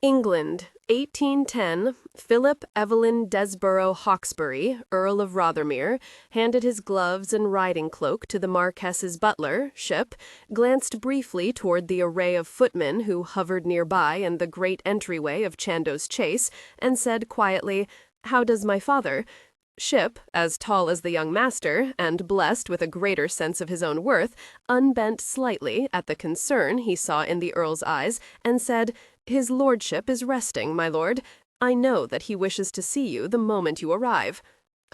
England, 1810, Philip Evelyn Desborough Hawksbury, Earl of Rothermere, handed his gloves and riding cloak to the Marquess's butler, Ship, glanced briefly toward the array of footmen who hovered nearby and the great entryway of Chandos Chase, and said quietly, "How does my father?" Ship, as tall as the young master, and blessed with a greater sense of his own worth, unbent slightly at the concern he saw in the Earl's eyes, and said, "His lordship is resting, my lord. I know that he wishes to see you the moment you arrive."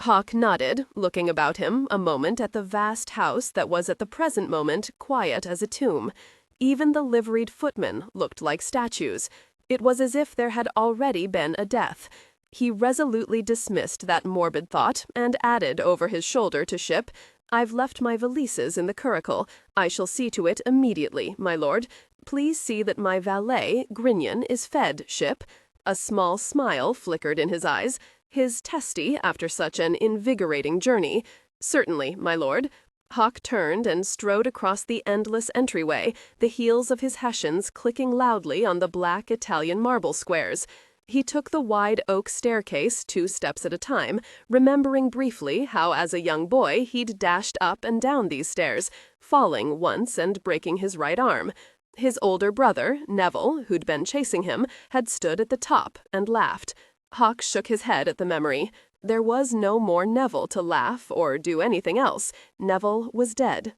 Hawk nodded, looking about him a moment at the vast house that was at the present moment quiet as a tomb. Even the liveried footmen looked like statues. It was as if there had already been a death. He resolutely dismissed that morbid thought, and added over his shoulder to Ship, "I've left my valises in the curricle. I shall see to it immediately, my lord. Please see that my valet, Grignon, is fed, Ship." A small smile flickered in his eyes. His testy after such an invigorating journey. "Certainly, my lord." Hawk turned and strode across the endless entryway, the heels of his Hessians clicking loudly on the black Italian marble squares. He took the wide oak staircase 2 steps at a time, remembering briefly how as a young boy he'd dashed up and down these stairs, falling once and breaking his right arm. His older brother, Neville, who'd been chasing him, had stood at the top and laughed. Hawk shook his head at the memory. There was no more Neville to laugh or do anything else. Neville was dead.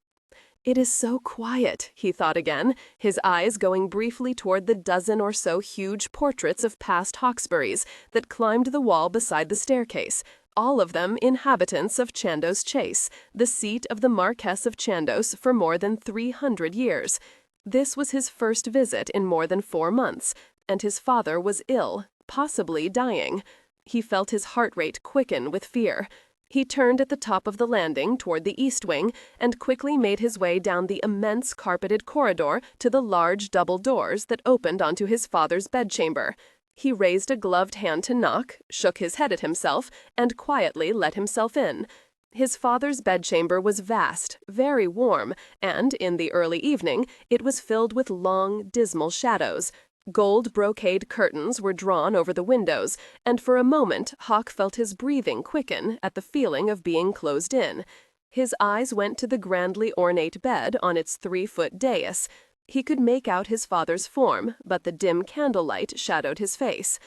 "It is so quiet," he thought again, his eyes going briefly toward the dozen or so huge portraits of past Hawksburys that climbed the wall beside the staircase, all of them inhabitants of Chandos Chase, the seat of the Marquess of Chandos for more than 300 years. This was his first visit in more than 4 months, and his father was ill, possibly dying. He felt his heart rate quicken with fear. He turned at the top of the landing toward the east wing and quickly made his way down the immense carpeted corridor to the large double doors that opened onto his father's bedchamber. He raised a gloved hand to knock, shook his head at himself, and quietly let himself in. His father's bedchamber was vast, very warm, and in the early evening it was filled with long, dismal shadows. Gold brocade curtains were drawn over the windows, and for a moment Hawk felt his breathing quicken at the feeling of being closed in. His eyes went to the grandly ornate bed on its 3-foot dais. He could make out his father's form, but the dim candlelight shadowed his face.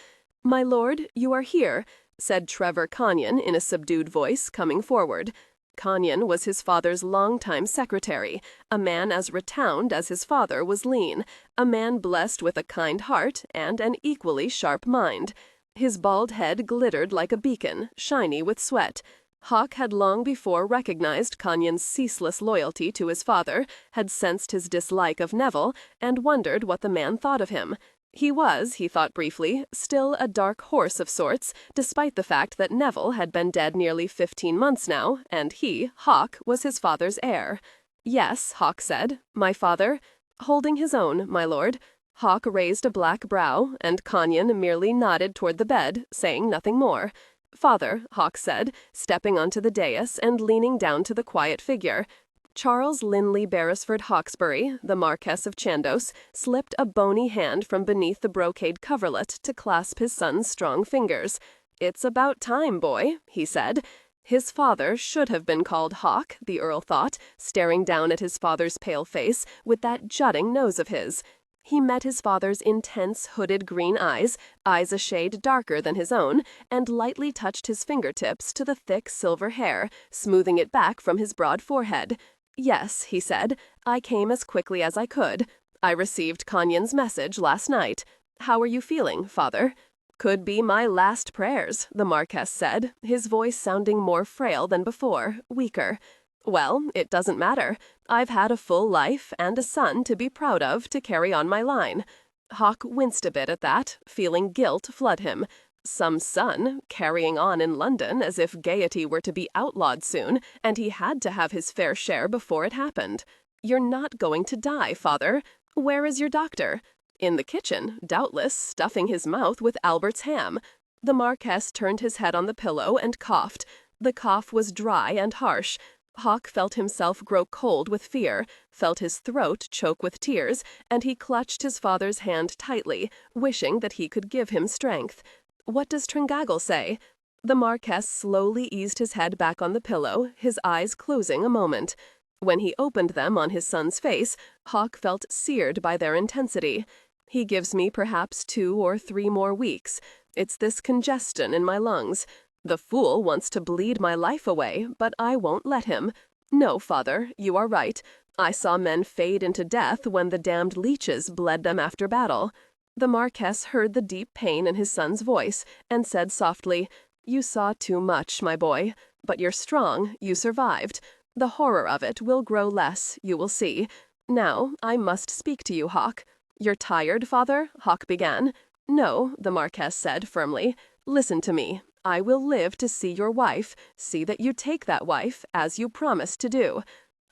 "My lord, you are here," said Trevor Conyon in a subdued voice, coming forward. Conyon was his father's longtime secretary, a man as rotund as his father was lean, a man blessed with a kind heart and an equally sharp mind. His bald head glittered like a beacon, shiny with sweat. Hawk had long before recognized Conyon's ceaseless loyalty to his father, had sensed his dislike of Neville, and wondered what the man thought of him. He was, he thought briefly, still a dark horse of sorts, despite the fact that Neville had been dead nearly 15 months now, and he, Hawk, was his father's heir. "Yes," Hawk said, "my father—" "Holding his own, my lord." Hawk raised a black brow, and Conyon merely nodded toward the bed, saying nothing more. "Father," Hawk said, stepping onto the dais and leaning down to the quiet figure. Charles Linley Beresford Hawksbury, the Marquess of Chandos, slipped a bony hand from beneath the brocade coverlet to clasp his son's strong fingers. "It's about time, boy," he said. His father should have been called Hawk, the Earl thought, staring down at his father's pale face with that jutting nose of his. He met his father's intense, hooded green eyes a shade darker than his own, and lightly touched his fingertips to the thick silver hair, smoothing it back from his broad forehead. "Yes," he said, "I came as quickly as I could. I received Conyon's message last night. How are you feeling, father?" "Could be my last prayers," the Marquess said, his voice sounding more frail than before, weaker. "Well, it doesn't matter. I've had a full life and a son to be proud of to carry on my line." Hawk winced a bit at that, feeling guilt flood him. Some son, carrying on in London as if gaiety were to be outlawed soon, and he had to have his fair share before it happened. "You're not going to die, father. Where is your doctor?" "In the kitchen, doubtless, stuffing his mouth with Albert's ham." The Marquess turned his head on the pillow and coughed. The cough was dry and harsh. Hawk felt himself grow cold with fear, felt his throat choke with tears, and he clutched his father's hand tightly, wishing that he could give him strength. What does Tringaggle say? The Marquess slowly eased his head back on the pillow, his eyes closing a moment. When he opened them on his son's face, Hawk felt seared by their intensity. He gives me perhaps 2 or 3 more weeks. It's this congestion in my lungs. The fool wants to bleed my life away, but I won't let him. No, father, you are right. I saw men fade into death when the damned leeches bled them after battle. The Marquess heard the deep pain in his son's voice, and said softly, "You saw too much, my boy. But you're strong, you survived. The horror of it will grow less, you will see. Now, I must speak to you, Hawk." "You're tired, father?" Hawk began. "No," the Marquess said firmly. "Listen to me. I will live to see your wife, see that you take that wife, as you promised to do."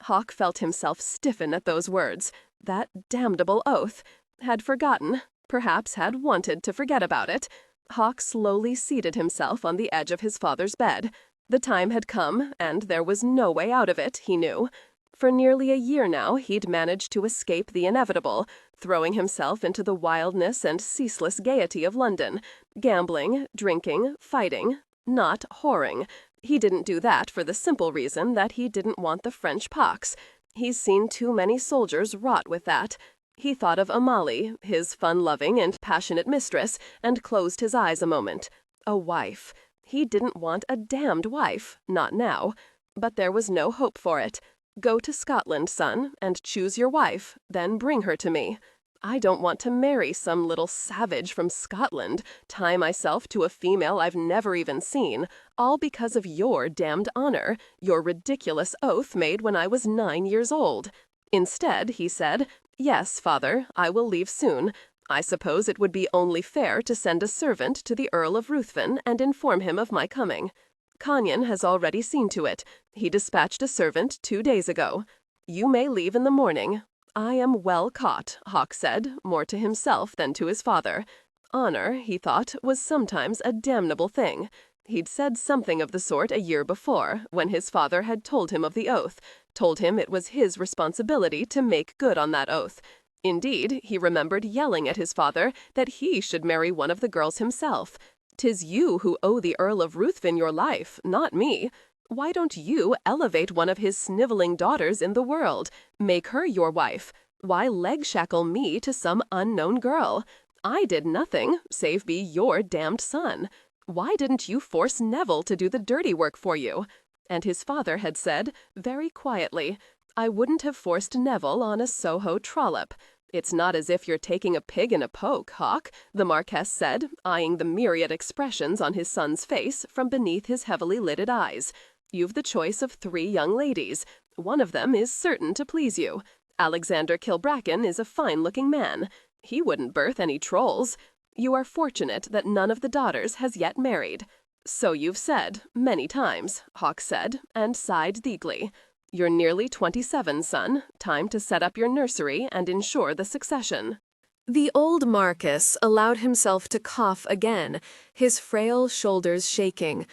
Hawk felt himself stiffen at those words. That damnable oath. Had forgotten, perhaps had wanted to forget about it. Hawk slowly seated himself on the edge of his father's bed. The time had come, and there was no way out of it, he knew. For nearly a year now he'd managed to escape the inevitable, throwing himself into the wildness and ceaseless gaiety of London, gambling, drinking, fighting, not whoring. He didn't do that for the simple reason that he didn't want the French pox. He's seen too many soldiers rot with that. He thought of Amalie, his fun-loving and passionate mistress, and closed his eyes a moment. A wife. He didn't want a damned wife, not now. But there was no hope for it. "Go to Scotland, son, and choose your wife, then bring her to me." I don't want to marry some little savage from Scotland, tie myself to a female I've never even seen, all because of your damned honor, your ridiculous oath made when I was 9 years old. Instead, he said, "Yes, father, I will leave soon. I suppose it would be only fair to send a servant to the Earl of Ruthven and inform him of my coming. Conyon has already seen to it. He dispatched a servant 2 days ago. You may leave in the morning." "I am well caught," Hawk said, more to himself than to his father. Honor, he thought, was sometimes a damnable thing. He'd said something of the sort a year before, when his father had told him of the oath, told him it was his responsibility to make good on that oath. Indeed, he remembered yelling at his father that he should marry one of the girls himself. "'Tis you who owe the Earl of Ruthven your life, not me. Why don't you elevate one of his sniveling daughters in the world? Make her your wife. Why leg-shackle me to some unknown girl? I did nothing, save be your damned son. Why didn't you force Neville to do the dirty work for you?" And his father had said, very quietly, "I wouldn't have forced Neville on a Soho trollop. It's not as if you're taking a pig in a poke, Hawk," the Marquess said, eyeing the myriad expressions on his son's face from beneath his heavily lidded eyes. "You've the choice of 3 young ladies. One of them is certain to please you. Alexander Kilbracken is a fine-looking man. He wouldn't birth any trolls. You are fortunate that none of the daughters has yet married." "So you've said, many times," Hawk said, and sighed deeply. "You're nearly 27, son. Time to set up your nursery and ensure the succession." The old Marquess allowed himself to cough again, his frail shoulders shaking.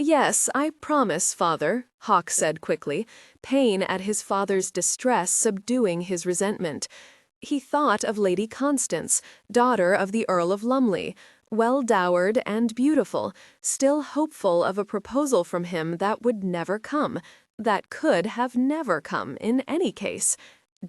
"Yes, I promise, father," Hawk said quickly, pain at his father's distress subduing his resentment. He thought of Lady Constance, daughter of the Earl of Lumley, well-dowered and beautiful, still hopeful of a proposal from him that would never come, that could have never come in any case.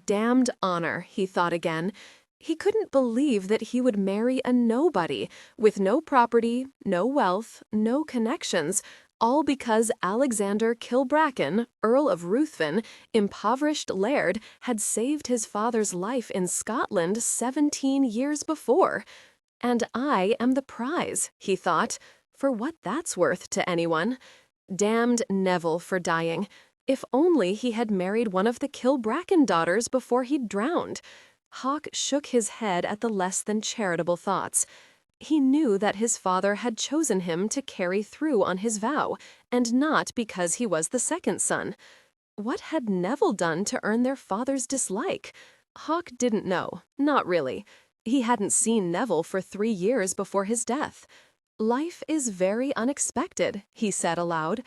Damned honor, he thought again. He couldn't believe that he would marry a nobody, with no property, no wealth, no connections, all because Alexander Kilbracken, Earl of Ruthven, impoverished laird, had saved his father's life in Scotland 17 years before. And I am the prize, he thought, for what that's worth to anyone. Damned Neville for dying. If only he had married one of the Kilbracken daughters before he'd drowned. Hawk shook his head at the less than charitable thoughts. He knew that his father had chosen him to carry through on his vow, and not because he was the second son. What had Neville done to earn their father's dislike? Hawk didn't know, not really. He hadn't seen Neville for 3 years before his death. "Life is very unexpected," he said aloud.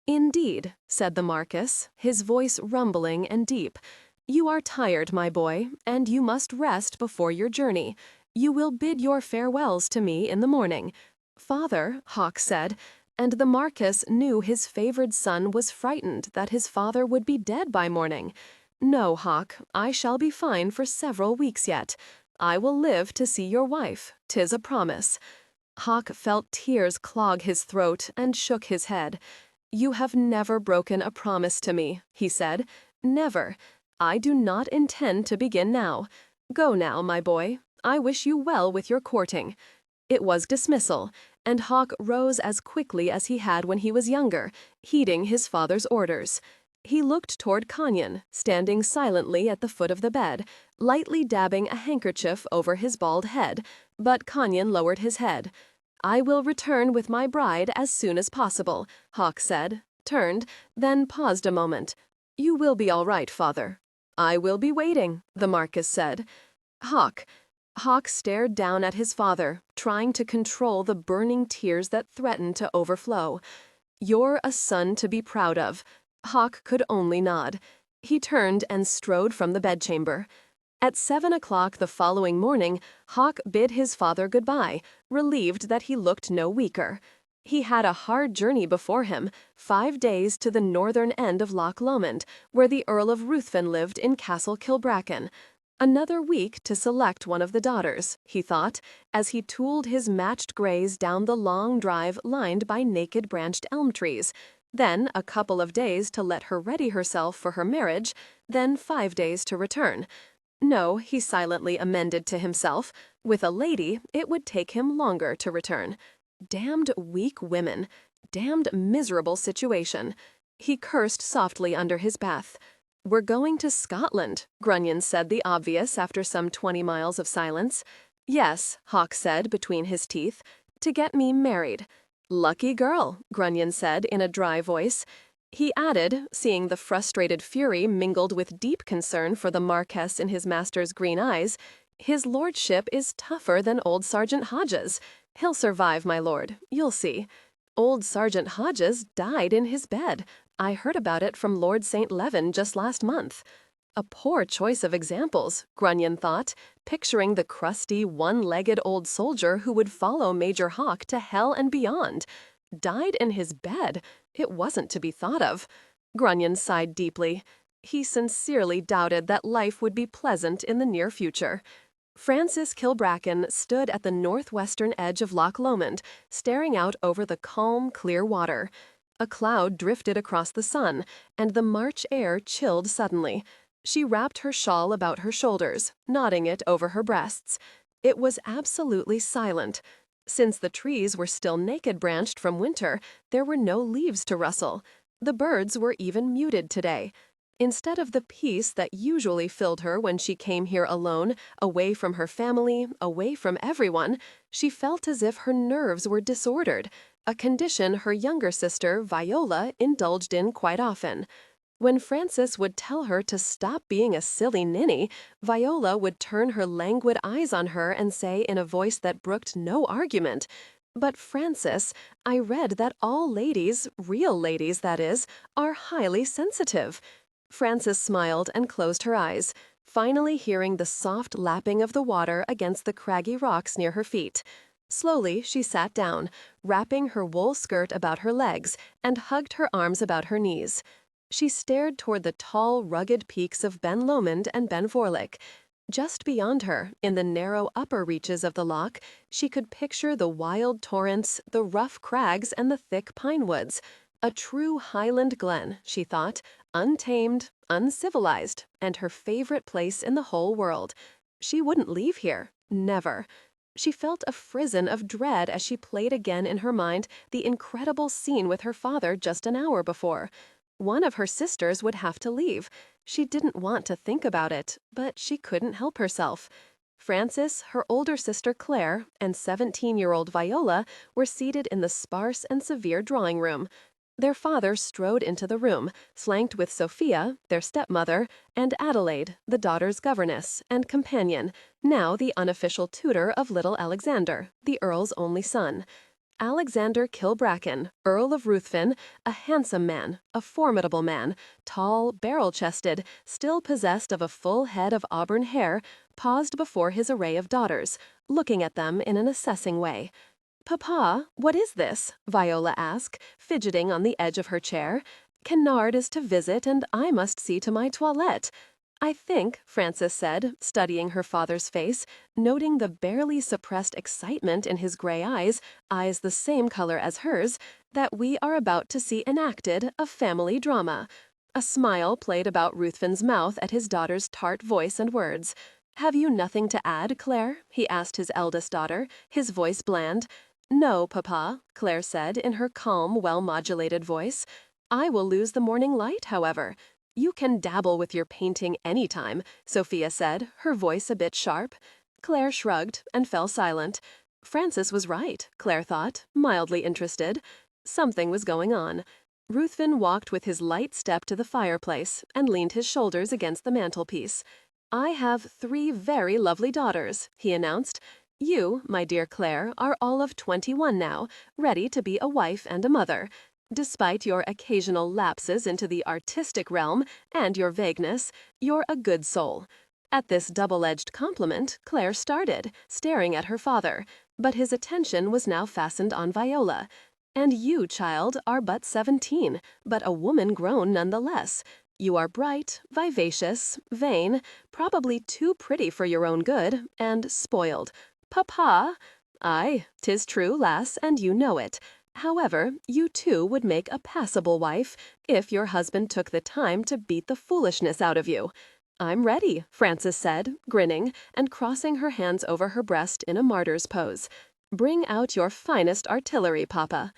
"Indeed," said the Marquis, his voice rumbling and deep. "You are tired, my boy, and you must rest before your journey. You will bid your farewells to me in the morning." "Father," Hawk said, and the Marquis knew his favored son was frightened that his father would be dead by morning. "No, Hawk, I shall be fine for several weeks yet. I will live to see your wife, 'tis a promise." Hawk felt tears clog his throat and shook his head. "You have never broken a promise to me," he said. "Never. I do not intend to begin now. Go now, my boy. I wish you well with your courting." It was dismissal, and Hawk rose as quickly as he had when he was younger, heeding his father's orders. He looked toward Kenyon, standing silently at the foot of the bed, lightly dabbing a handkerchief over his bald head, but Kenyon lowered his head. "I will return with my bride as soon as possible," Hawk said, turned, then paused a moment. "You will be all right, father." "I will be waiting," the Marquis said. Hawk stared down at his father, trying to control the burning tears that threatened to overflow. "You're a son to be proud of." Hawk could only nod. He turned and strode from the bedchamber. At 7 o'clock the following morning, Hawk bid his father goodbye, relieved that he looked no weaker. He had a hard journey before him, 5 days to the northern end of Loch Lomond, where the Earl of Ruthven lived in Castle Kilbracken. Another week to select one of the daughters, he thought, as he tooled his matched grays down the long drive lined by naked branched elm trees. Then a couple of days to let her ready herself for her marriage, then 5 days to return. No, he silently amended to himself, with a lady it would take him longer to return. Damned weak women. Damned miserable situation. He cursed softly under his breath. "We're going to Scotland," Grunion said the obvious after some 20 miles of silence. "Yes," Hawk said between his teeth, "to get me married." "Lucky girl," Grunion said in a dry voice. He added, seeing the frustrated fury mingled with deep concern for the Marquess in his master's green eyes, "His lordship is tougher than old Sergeant Hodges. He'll survive, my lord, you'll see. Old Sergeant Hodges died in his bed. I heard about it from Lord St. Leven just last month." A poor choice of examples, Grunion thought, picturing the crusty, one-legged old soldier who would follow Major Hawk to hell and beyond. Died in his bed? It wasn't to be thought of. Grunion sighed deeply. He sincerely doubted that life would be pleasant in the near future. Francis Kilbracken stood at the northwestern edge of Loch Lomond, staring out over the calm, clear water. A cloud drifted across the sun, and the March air chilled suddenly. She wrapped her shawl about her shoulders, knotting it over her breasts. It was absolutely silent. Since the trees were still naked-branched from winter, there were no leaves to rustle. The birds were even muted today. Instead of the peace that usually filled her when she came here alone, away from her family, away from everyone, she felt as if her nerves were disordered, a condition her younger sister, Viola, indulged in quite often. When Francis would tell her to stop being a silly ninny, Viola would turn her languid eyes on her and say in a voice that brooked no argument, "But Francis, I read that all ladies, real ladies that is, are highly sensitive." Francis smiled and closed her eyes, finally hearing the soft lapping of the water against the craggy rocks near her feet. Slowly she sat down, wrapping her wool skirt about her legs, and hugged her arms about her knees. She stared toward the tall, rugged peaks of Ben Lomond and Ben Vorlich. Just beyond her, in the narrow upper reaches of the loch, she could picture the wild torrents, the rough crags, and the thick pine woods. A true Highland glen, she thought, untamed, uncivilized, and her favorite place in the whole world. She wouldn't leave here. Never. She felt a frisson of dread as she played again in her mind the incredible scene with her father just an hour before. One of her sisters would have to leave. She didn't want to think about it, but she couldn't help herself. Frances, her older sister Claire, and 17-year-old Viola were seated in the sparse and severe drawing room. Their father strode into the room, flanked with Sophia, their stepmother, and Adelaide, the daughter's governess and companion, now the unofficial tutor of little Alexander, the Earl's only son. Alexander Kilbracken, Earl of Ruthven, a handsome man, a formidable man, tall, barrel-chested, still possessed of a full head of auburn hair, paused before his array of daughters, looking at them in an assessing way. "Papa, what is this?" Viola asked, fidgeting on the edge of her chair. "Kennard is to visit, and I must see to my toilette." "I think," Frances said, studying her father's face, noting the barely suppressed excitement in his gray eyes the same color as hers, "that we are about to see enacted a family drama." A smile played about Ruthven's mouth at his daughter's tart voice and words. "Have you nothing to add, Claire?" he asked his eldest daughter, his voice bland. "No, Papa," Claire said in her calm, well-modulated voice. "I will lose the morning light, however." "You can dabble with your painting any time," Sophia said, her voice a bit sharp. Claire shrugged and fell silent. Frances was right, Claire thought, mildly interested. Something was going on. Ruthven walked with his light step to the fireplace and leaned his shoulders against the mantelpiece. "I have 3 very lovely daughters," he announced. "You, my dear Claire, are all of 21 now, ready to be a wife and a mother. Despite your occasional lapses into the artistic realm and your vagueness, you're a good soul." At this double-edged compliment, Claire started, staring at her father, but his attention was now fastened on Viola. "And you, child, are but 17, but a woman grown nonetheless. You are bright, vivacious, vain, probably too pretty for your own good, and spoiled. Papa!" "Aye, 'tis true, lass, and you know it. However, you too would make a passable wife, if your husband took the time to beat the foolishness out of you." "I'm ready," Frances said, grinning, and crossing her hands over her breast in a martyr's pose. "Bring out your finest artillery, Papa."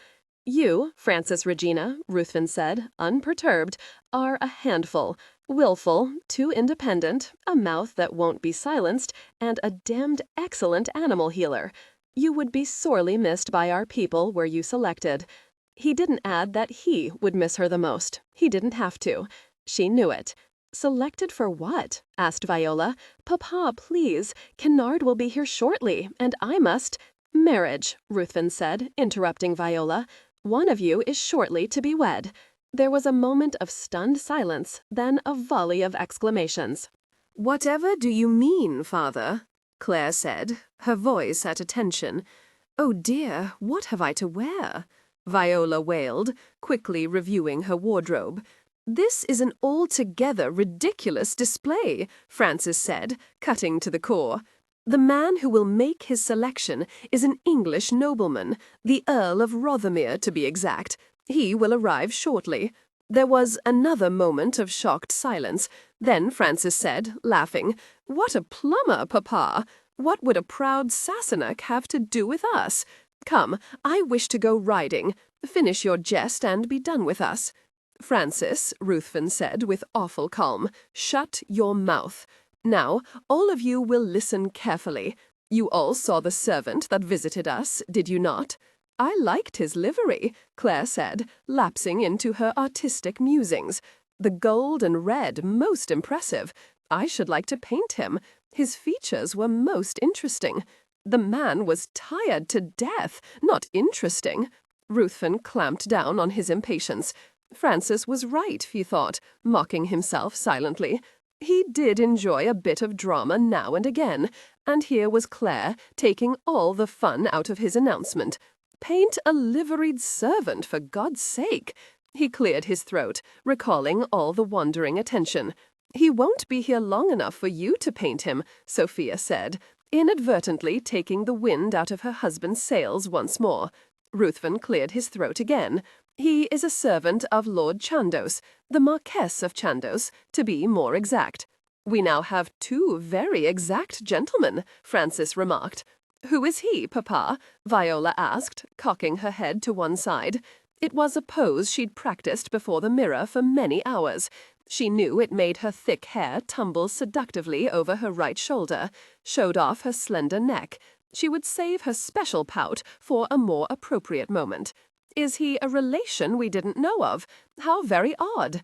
"You, Frances Regina," Ruthven said, unperturbed, "are a handful. Willful, too independent, a mouth that won't be silenced, and a damned excellent animal healer. You would be sorely missed by our people were you selected." He didn't add that he would miss her the most. He didn't have to. She knew it. "Selected for what?" asked Viola. "Papa, please. Kennard will be here shortly, and I must—" "Marriage," Ruthven said, interrupting Viola. "One of you is shortly to be wed." There was a moment of stunned silence, then a volley of exclamations. "Whatever do you mean, father?" Claire said, her voice at attention. "Oh dear, what have I to wear?" Viola wailed, quickly reviewing her wardrobe. "This is an altogether ridiculous display," Frances said, cutting to the core. "The man who will make his selection is an English nobleman, the Earl of Rothermere to be exact. He will arrive shortly." There was another moment of shocked silence. Then Frances said, laughing, "What a plumber, Papa! What would a proud Sassenach have to do with us? Come, I wish to go riding. Finish your jest and be done with us." "Frances," Ruthven said with awful calm, "shut your mouth. Now, all of you will listen carefully. You all saw the servant that visited us, did you not?" "I liked his livery," Claire said, lapsing into her artistic musings. "The gold and red most impressive. I should like to paint him. His features were most interesting. The man was tired to death, not interesting." Ruthven clamped down on his impatience. Frances was right, he thought, mocking himself silently. He did enjoy a bit of drama now and again, and here was Claire taking all the fun out of his announcement. Paint a liveried servant, for God's sake! He cleared his throat, recalling all the wandering attention. "He won't be here long enough for you to paint him," Sophia said, inadvertently taking the wind out of her husband's sails once more. Ruthven cleared his throat again. "He is a servant of Lord Chandos, the Marquess of Chandos, to be more exact." "We now have 2 very exact gentlemen," Frances remarked. "Who is he, Papa?" Viola asked, cocking her head to one side. It was a pose she'd practiced before the mirror for many hours. She knew it made her thick hair tumble seductively over her right shoulder, showed off her slender neck. She would save her special pout for a more appropriate moment. "Is he a relation we didn't know of? How very odd."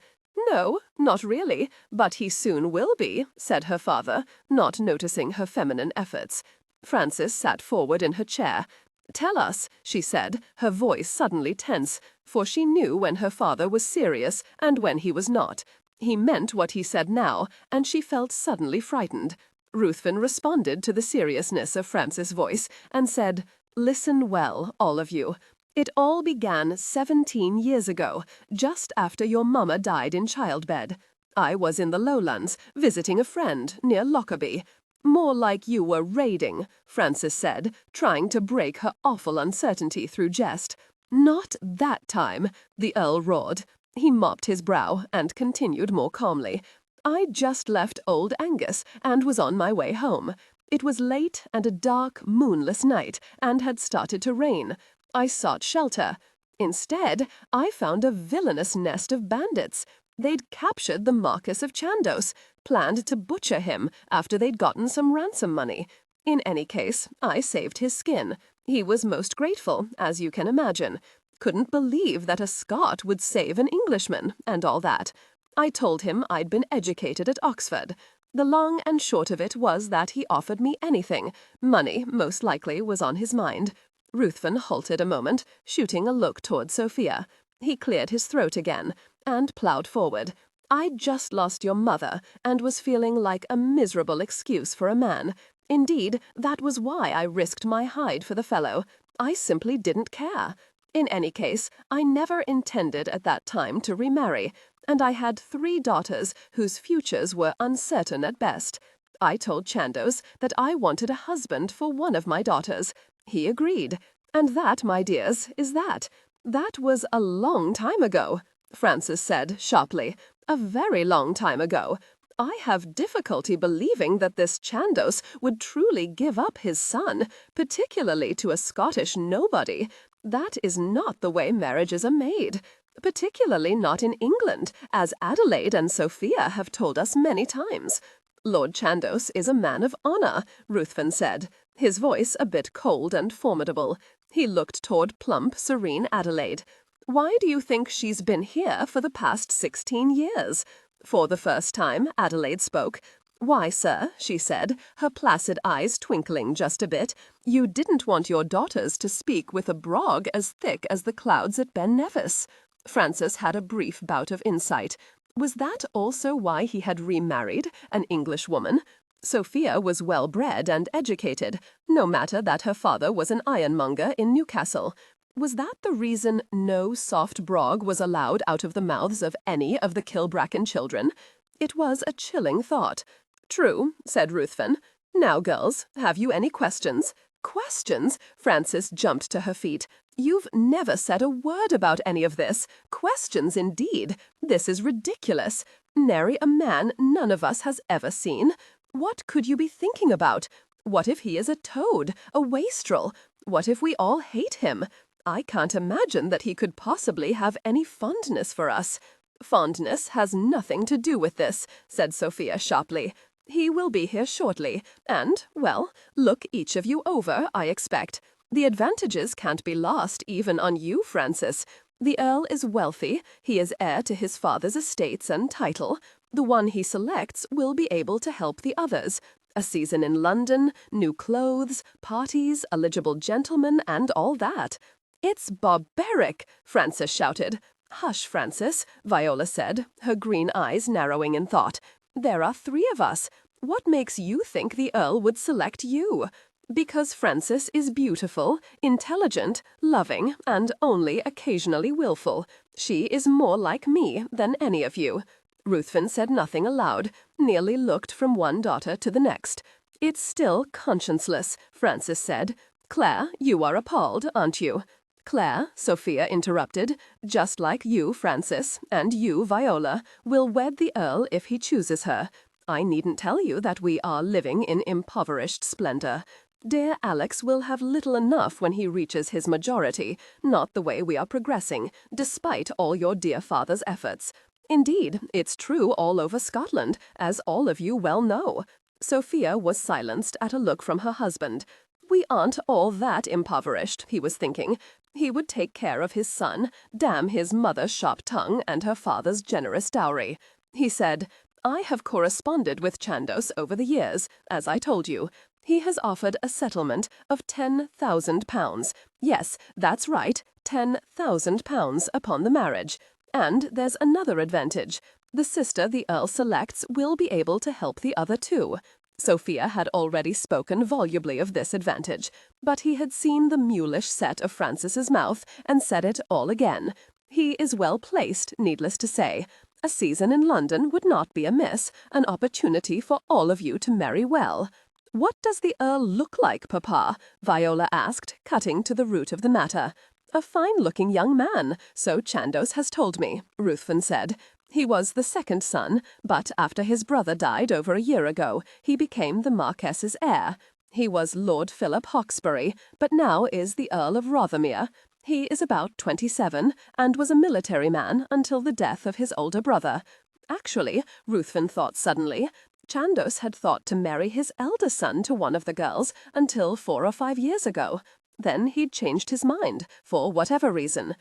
"No, not really, but he soon will be," said her father, not noticing her feminine efforts. Frances sat forward in her chair. "Tell us," she said, her voice suddenly tense, for she knew when her father was serious and when he was not. He meant what he said now, and she felt suddenly frightened. Ruthven responded to the seriousness of Frances' voice and said, "Listen well, all of you. It all began 17 years ago, just after your mamma died in childbed. I was in the Lowlands, visiting a friend near Lockerbie. More like you were raiding," Frances said, trying to break her awful uncertainty through jest. "Not that time," the Earl roared. He mopped his brow and continued more calmly. "I just left old Angus and was on my way home. It was late and a dark, moonless night, and had started to rain. I sought shelter. Instead, I found a villainous nest of bandits. They'd captured the Marquis of Chandos, planned to butcher him after they'd gotten some ransom money. In any case, I saved his skin. He was most grateful, as you can imagine. Couldn't believe that a Scot would save an Englishman, and all that. I told him I'd been educated at Oxford. The long and short of it was that he offered me anything. Money, most likely, was on his mind." Ruthven halted a moment, shooting a look toward Sophia. He cleared his throat again and ploughed forward. "I'd just lost your mother and was feeling like a miserable excuse for a man. Indeed, that was why I risked my hide for the fellow. I simply didn't care. In any case, I never intended at that time to remarry, and I had 3 daughters whose futures were uncertain at best. I told Chandos that I wanted a husband for one of my daughters. He agreed. And that, my dears, is that. That was a long time ago," Frances said sharply. "A very long time ago. I have difficulty believing that this Chandos would truly give up his son, particularly to a Scottish nobody. That is not the way marriages are made, particularly not in England, as Adelaide and Sophia have told us many times. Lord Chandos is a man of honour," Ruthven said, his voice a bit cold and formidable. He looked toward plump, serene Adelaide. "Why do you think she's been here for the past 16 years? For the first time, Adelaide spoke. "Why, sir," she said, her placid eyes twinkling just a bit, "you didn't want your daughters to speak with a brog as thick as the clouds at Ben Nevis." Frances had a brief bout of insight. Was that also why he had remarried an Englishwoman? Sophia was well-bred and educated, no matter that her father was an ironmonger in Newcastle. Was that the reason no soft brog was allowed out of the mouths of any of the Kilbracken children? It was a chilling thought. "True," said Ruthven. "Now, girls, have you any questions?" "Questions?" Frances jumped to her feet. "You've never said a word about any of this. Questions, indeed. This is ridiculous. Nary a man none of us has ever seen. What could you be thinking about? What if he is a toad, a wastrel? What if we all hate him? I can't imagine that he could possibly have any fondness for us." "Fondness has nothing to do with this," said Sophia sharply. "He will be here shortly, and, well, look each of you over, I expect. The advantages can't be lost even on you, Frances. The Earl is wealthy, he is heir to his father's estates and title. The one he selects will be able to help the others. A season in London, new clothes, parties, eligible gentlemen, and all that." "It's barbaric!" Frances shouted. "Hush, Frances," Viola said, her green eyes narrowing in thought. "There are 3 of us. What makes you think the Earl would select you?" "Because Frances is beautiful, intelligent, loving, and only occasionally willful. She is more like me than any of you." Ruthven said nothing aloud, merely looked from one daughter to the next. "It's still conscienceless," Frances said. "Claire, you are appalled, aren't you?" "Claire," Sophia interrupted, "just like you, Frances, and you, Viola, will wed the Earl if he chooses her. I needn't tell you that we are living in impoverished splendour. Dear Alex will have little enough when he reaches his majority, not the way we are progressing, despite all your dear father's efforts. Indeed, it's true all over Scotland, as all of you well know." Sophia was silenced at a look from her husband. "We aren't all that impoverished," he was thinking. He would take care of his son, damn his mother's sharp tongue and her father's generous dowry. He said, "I have corresponded with Chandos over the years, as I told you. He has offered a settlement of £10,000. Yes, that's right, £10,000 upon the marriage. And there's another advantage. The sister the Earl selects will be able to help the other two. Sophia had already spoken volubly of this advantage, but he had seen the mulish set of Francis's mouth and said it all again. He is well placed, needless to say. A season in London would not be amiss, an opportunity for all of you to marry well. "What does the Earl look like, Papa?" Viola asked, cutting to the root of the matter. "A fine-looking young man, so Chandos has told me," Ruthven said. "He was the second son, but after his brother died over a year ago, he became the Marquess's heir. He was Lord Philip Hawksbury, but now is the Earl of Rothermere. He is about 27, and was a military man until the death of his older brother. Actually, Ruthven thought suddenly, Chandos had thought to marry his elder son to one of the girls until 4 or 5 years ago. Then he'd changed his mind, for whatever reason."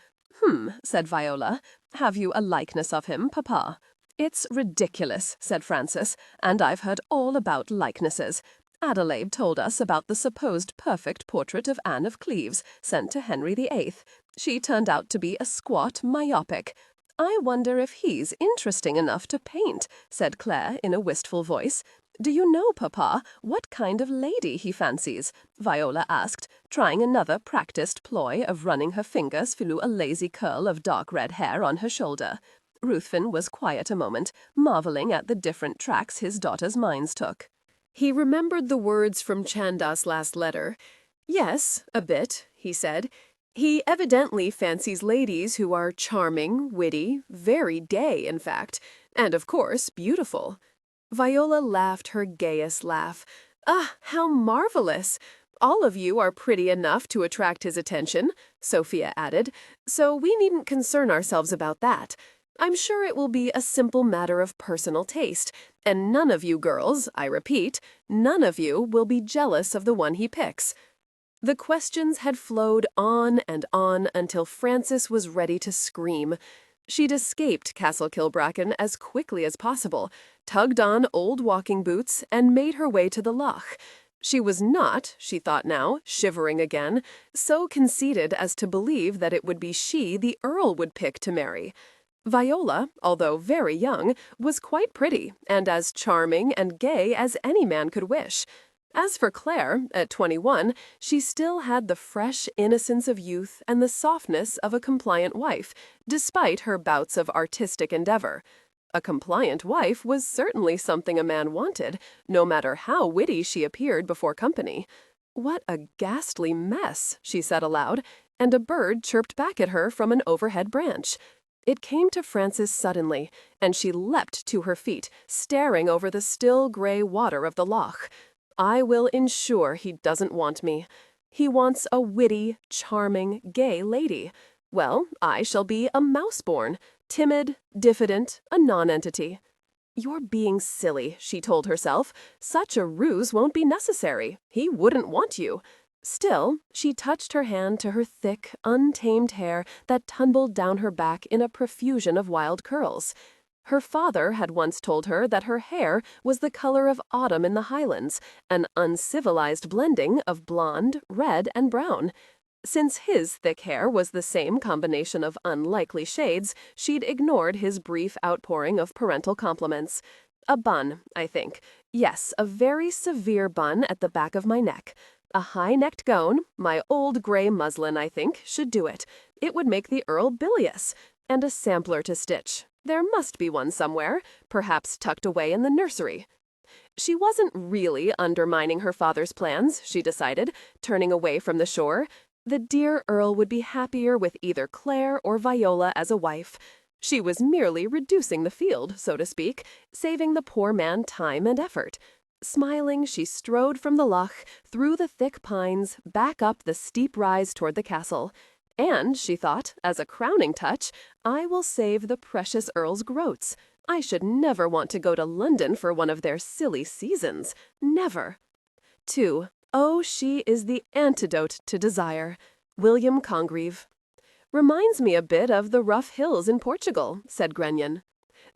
Said Viola. "Have you a likeness of him, Papa?" "It's ridiculous," said Francis, "and I've heard all about likenesses. Adelaide told us about the supposed perfect portrait of Anne of Cleves, sent to Henry VIII. She turned out to be a squat myopic. I wonder if he's interesting enough to paint," said Claire in a wistful voice. "Do you know, Papa, what kind of lady he fancies?" Viola asked, trying another practised ploy of running her fingers through a lazy curl of dark red hair on her shoulder. Ruthven was quiet a moment, marvelling at the different tracks his daughters' minds took. He remembered the words from Chandos' last letter. "Yes, a bit," he said. "He evidently fancies ladies who are charming, witty, very gay, in fact, and, of course, beautiful." Viola laughed her gayest laugh. "Ah, how marvelous! All of you are pretty enough to attract his attention," Sophia added, "so we needn't concern ourselves about that. I'm sure it will be a simple matter of personal taste, and none of you girls, I repeat, none of you will be jealous of the one he picks." The questions had flowed on and on until Frances was ready to scream. She'd escaped Castle Kilbracken as quickly as possible, tugged on old walking boots, and made her way to the loch. She was not, she thought now, shivering again, so conceited as to believe that it would be she the Earl would pick to marry. Viola, although very young, was quite pretty, and as charming and gay as any man could wish. As for Claire, at 21, she still had the fresh innocence of youth and the softness of a compliant wife, despite her bouts of artistic endeavor. A compliant wife was certainly something a man wanted, no matter how witty she appeared before company. "What a ghastly mess," she said aloud, and a bird chirped back at her from an overhead branch. It came to Frances suddenly, and she leapt to her feet, staring over the still gray water of the loch. "I will ensure he doesn't want me. He wants a witty, charming, gay lady. Well, I shall be a mouse-born, timid, diffident, a nonentity." "You're being silly," she told herself. "Such a ruse won't be necessary. He wouldn't want you." Still, she touched her hand to her thick, untamed hair that tumbled down her back in a profusion of wild curls. Her father had once told her that her hair was the color of autumn in the Highlands, an uncivilized blending of blonde, red, and brown. Since his thick hair was the same combination of unlikely shades, she'd ignored his brief outpouring of parental compliments. "A bun, I think. Yes, a very severe bun at the back of my neck. A high-necked gown, my old gray muslin, I think, should do it. It would make the Earl bilious. And a sampler to stitch. There must be one somewhere, perhaps tucked away in the nursery." She wasn't really undermining her father's plans, she decided, turning away from the shore. The dear Earl would be happier with either Claire or Viola as a wife. She was merely reducing the field, so to speak, saving the poor man time and effort. Smiling, she strode from the loch, through the thick pines, back up the steep rise toward the castle. And, she thought, as a crowning touch, I will save the precious Earl's groats. I should never want to go to London for one of their silly seasons. Never. 2. Oh, she is the antidote to desire. William Congreve. "Reminds me a bit of the rough hills in Portugal," said Grenion.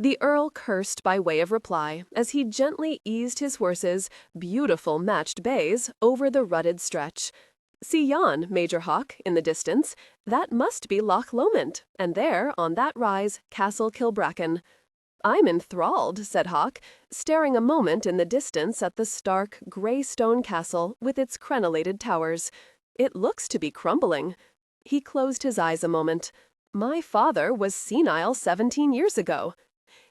The Earl cursed by way of reply as he gently eased his horses, beautiful matched bays, over the rutted stretch. "See yon, Major Hawk, in the distance. That must be Loch Lomond, and there, on that rise, Castle Kilbracken." "I'm enthralled," said Hawk, staring a moment in the distance at the stark, grey stone castle with its crenellated towers. "It looks to be crumbling." He closed his eyes a moment. "My father was senile 17 years ago."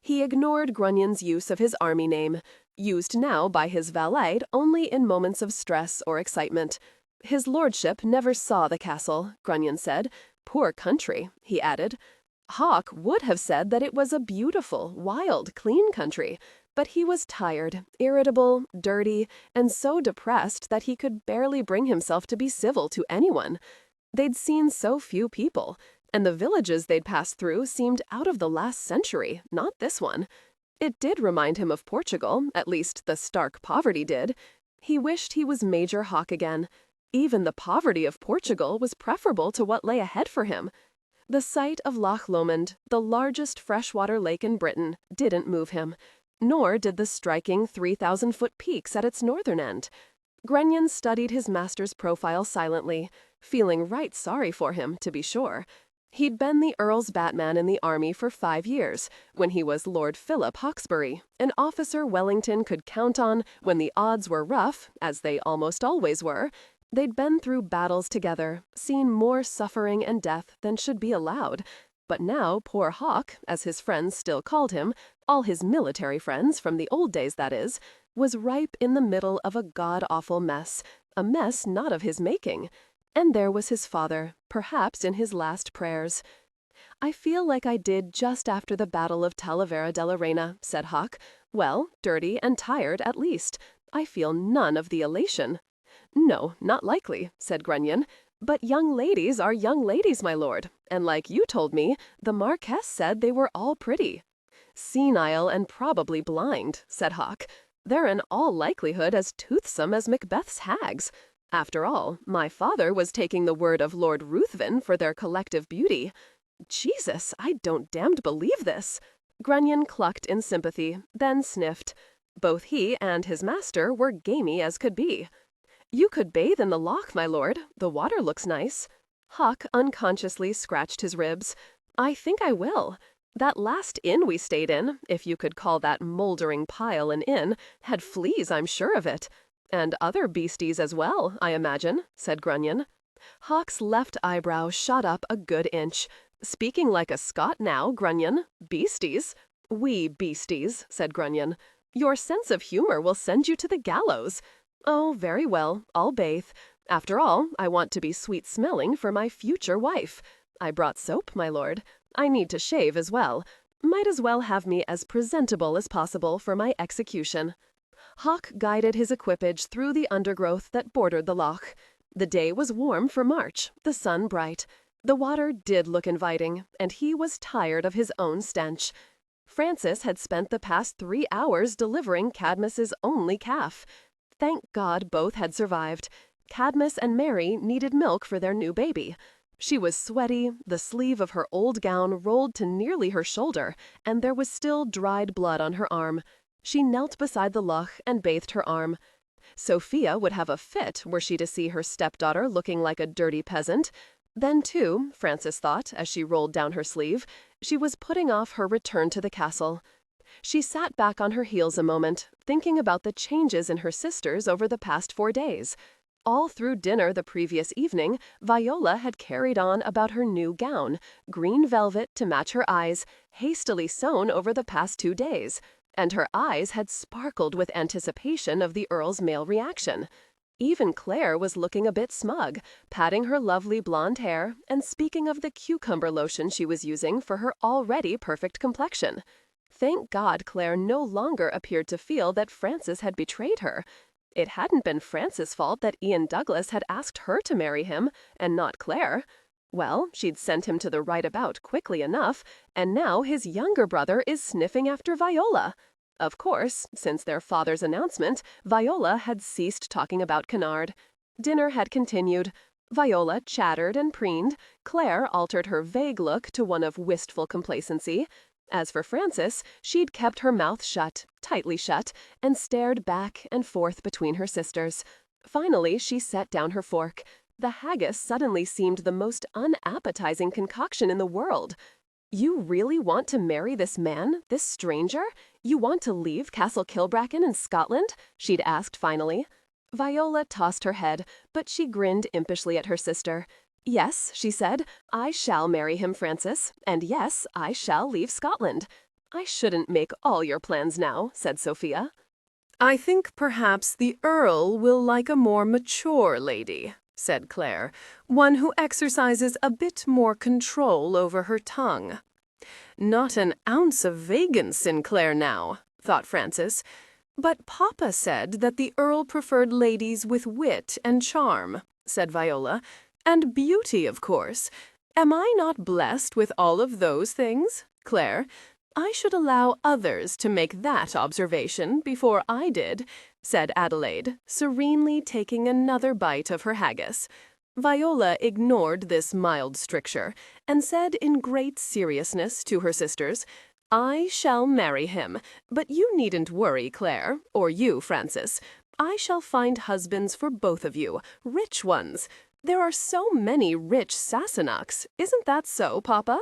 He ignored Grunyon's use of his army name, used now by his valet only in moments of stress or excitement. "His lordship never saw the castle," Grunyon said. "Poor country," he added. Hawk would have said that it was a beautiful, wild, clean country, but he was tired, irritable, dirty, and so depressed that he could barely bring himself to be civil to anyone. They'd seen so few people, and the villages they'd passed through seemed out of the last century, not this one. It did remind him of Portugal, at least the stark poverty did. He wished he was Major Hawk again. Even the poverty of Portugal was preferable to what lay ahead for him. The sight of Loch Lomond, the largest freshwater lake in Britain, didn't move him, nor did the striking 3,000-foot peaks at its northern end. Grunyon studied his master's profile silently, feeling right sorry for him, to be sure. He'd been the Earl's batman in the army for 5 years, when he was Lord Philip Hawksbury, an officer Wellington could count on when the odds were rough, as they almost always were. They'd been through battles together, seen more suffering and death than should be allowed. But now poor Hawk, as his friends still called him, all his military friends from the old days that is, was ripe in the middle of a god-awful mess, a mess not of his making. And there was his father, perhaps in his last prayers. "I feel like I did just after the Battle of Talavera de la Reina," said Hawk. "Well, dirty and tired at least. I feel none of the elation." "No, not likely," said Grunyon. "But young ladies are young ladies, my lord, and like you told me, the Marquess said they were all pretty." "Senile and probably blind," said Hawk. "They're in all likelihood as toothsome as Macbeth's hags. After all, my father was taking the word of Lord Ruthven for their collective beauty." "Jesus, I don't damned believe this." Grunyon clucked in sympathy, then sniffed. Both he and his master were gamey as could be. "You could bathe in the loch, my lord. The water looks nice." Hawk unconsciously scratched his ribs. "I think I will. That last inn we stayed in, if you could call that mouldering pile an inn, had fleas, I'm sure of it. And other beasties as well, I imagine," said Grunyon. Hawk's left eyebrow shot up a good inch. "Speaking like a Scot now, Grunyon. Beasties?" "We beasties," said Grunyon. "Your sense of humor will send you to the gallows." "Oh, very well, I'll bathe. After all, I want to be sweet-smelling for my future wife. I brought soap, my lord. I need to shave as well. Might as well have me as presentable as possible for my execution." Hawk guided his equipage through the undergrowth that bordered the loch. The day was warm for March, the sun bright. The water did look inviting, and he was tired of his own stench. Francis had spent the past 3 hours delivering Cadmus's only calf. Thank God both had survived. Cadmus and Mary needed milk for their new baby. She was sweaty, the sleeve of her old gown rolled to nearly her shoulder, and there was still dried blood on her arm. She knelt beside the loch and bathed her arm. Sophia would have a fit were she to see her stepdaughter looking like a dirty peasant. Then, too, Francis thought, as she rolled down her sleeve, she was putting off her return to the castle. She sat back on her heels a moment, thinking about the changes in her sisters over the past 4 days. All through dinner the previous evening, Viola had carried on about her new gown, green velvet to match her eyes, hastily sewn over the past 2 days, and her eyes had sparkled with anticipation of the Earl's male reaction. Even Claire was looking a bit smug, patting her lovely blonde hair and speaking of the cucumber lotion she was using for her already perfect complexion. Thank God Claire no longer appeared to feel that Francis had betrayed her. It hadn't been Francis' fault that Ian Douglas had asked her to marry him, and not Claire. Well, she'd sent him to the right about quickly enough, and now his younger brother is sniffing after Viola. Of course, since their father's announcement, Viola had ceased talking about Kennard. Dinner had continued. Viola chattered and preened. Claire altered her vague look to one of wistful complacency. As for Frances, she'd kept her mouth shut, tightly shut, and stared back and forth between her sisters. Finally, she set down her fork. The haggis suddenly seemed the most unappetizing concoction in the world. "You really want to marry this man, this stranger? You want to leave Castle Kilbracken in Scotland?" she'd asked finally. Viola tossed her head, but she grinned impishly at her sister. "Yes," she said, "I shall marry him, Frances, and yes, I shall leave Scotland." "I shouldn't make all your plans now," said Sophia. "I think perhaps the Earl will like a more mature lady," said Claire, "one who exercises a bit more control over her tongue." "Not an ounce of vagance in Claire now," thought Frances. "But Papa said that the Earl preferred ladies with wit and charm," said Viola, "and beauty, of course. Am I not blessed with all of those things, Claire? I should allow others to make that observation before I did," said Adelaide, serenely taking another bite of her haggis. Viola ignored this mild stricture, and said in great seriousness to her sisters, "I shall marry him, but you needn't worry, Claire, or you, Frances. I shall find husbands for both of you, rich ones. There are so many rich Sassenachs, isn't that so, Papa?"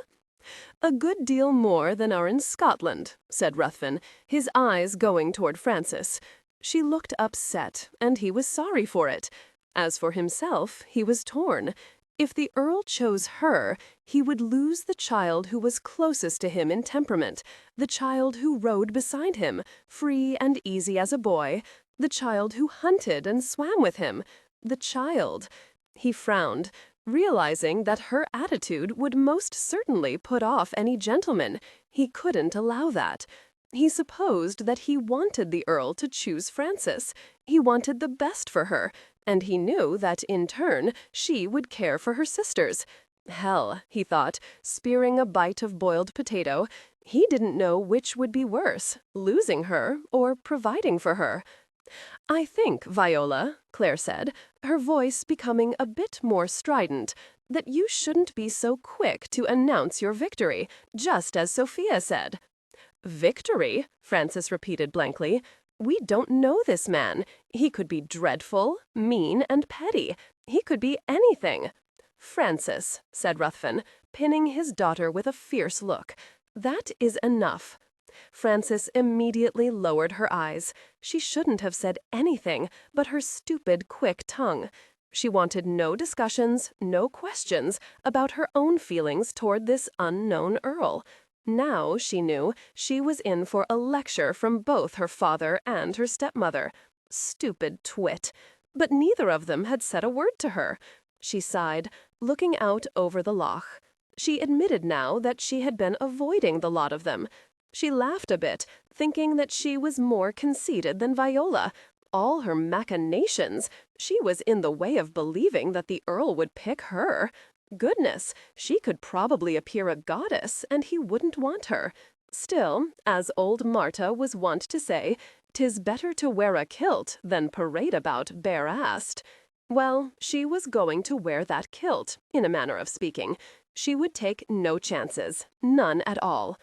"A good deal more than are in Scotland," said Ruthven, his eyes going toward Frances. She looked upset, and he was sorry for it. As for himself, he was torn. If the Earl chose her, he would lose the child who was closest to him in temperament, the child who rode beside him, free and easy as a boy, the child who hunted and swam with him, the child— He frowned, realizing that her attitude would most certainly put off any gentleman. He couldn't allow that. He supposed that he wanted the Earl to choose Frances. He wanted the best for her, and he knew that, in turn, she would care for her sisters. Hell, he thought, spearing a bite of boiled potato, he didn't know which would be worse, losing her or providing for her. "I think, Viola," Claire said, her voice becoming a bit more strident, "that you shouldn't be so quick to announce your victory, just as Sophia said." "Victory?" Frances repeated blankly. "We don't know this man. He could be dreadful, mean, and petty. He could be anything." "Frances," said Ruthven, pinning his daughter with a fierce look, "that is enough." Frances immediately lowered her eyes. She shouldn't have said anything but her stupid, quick tongue. She wanted no discussions, no questions about her own feelings toward this unknown Earl. Now, she knew, she was in for a lecture from both her father and her stepmother. Stupid twit! But neither of them had said a word to her. She sighed, looking out over the loch. She admitted now that she had been avoiding the lot of them. She laughed a bit, thinking that she was more conceited than Viola. All her machinations, she was in the way of believing that the Earl would pick her. Goodness, she could probably appear a goddess, and he wouldn't want her. Still, as old Marta was wont to say, "'tis better to wear a kilt than parade about bare-assed." Well, she was going to wear that kilt, in a manner of speaking. She would take no chances, none at all.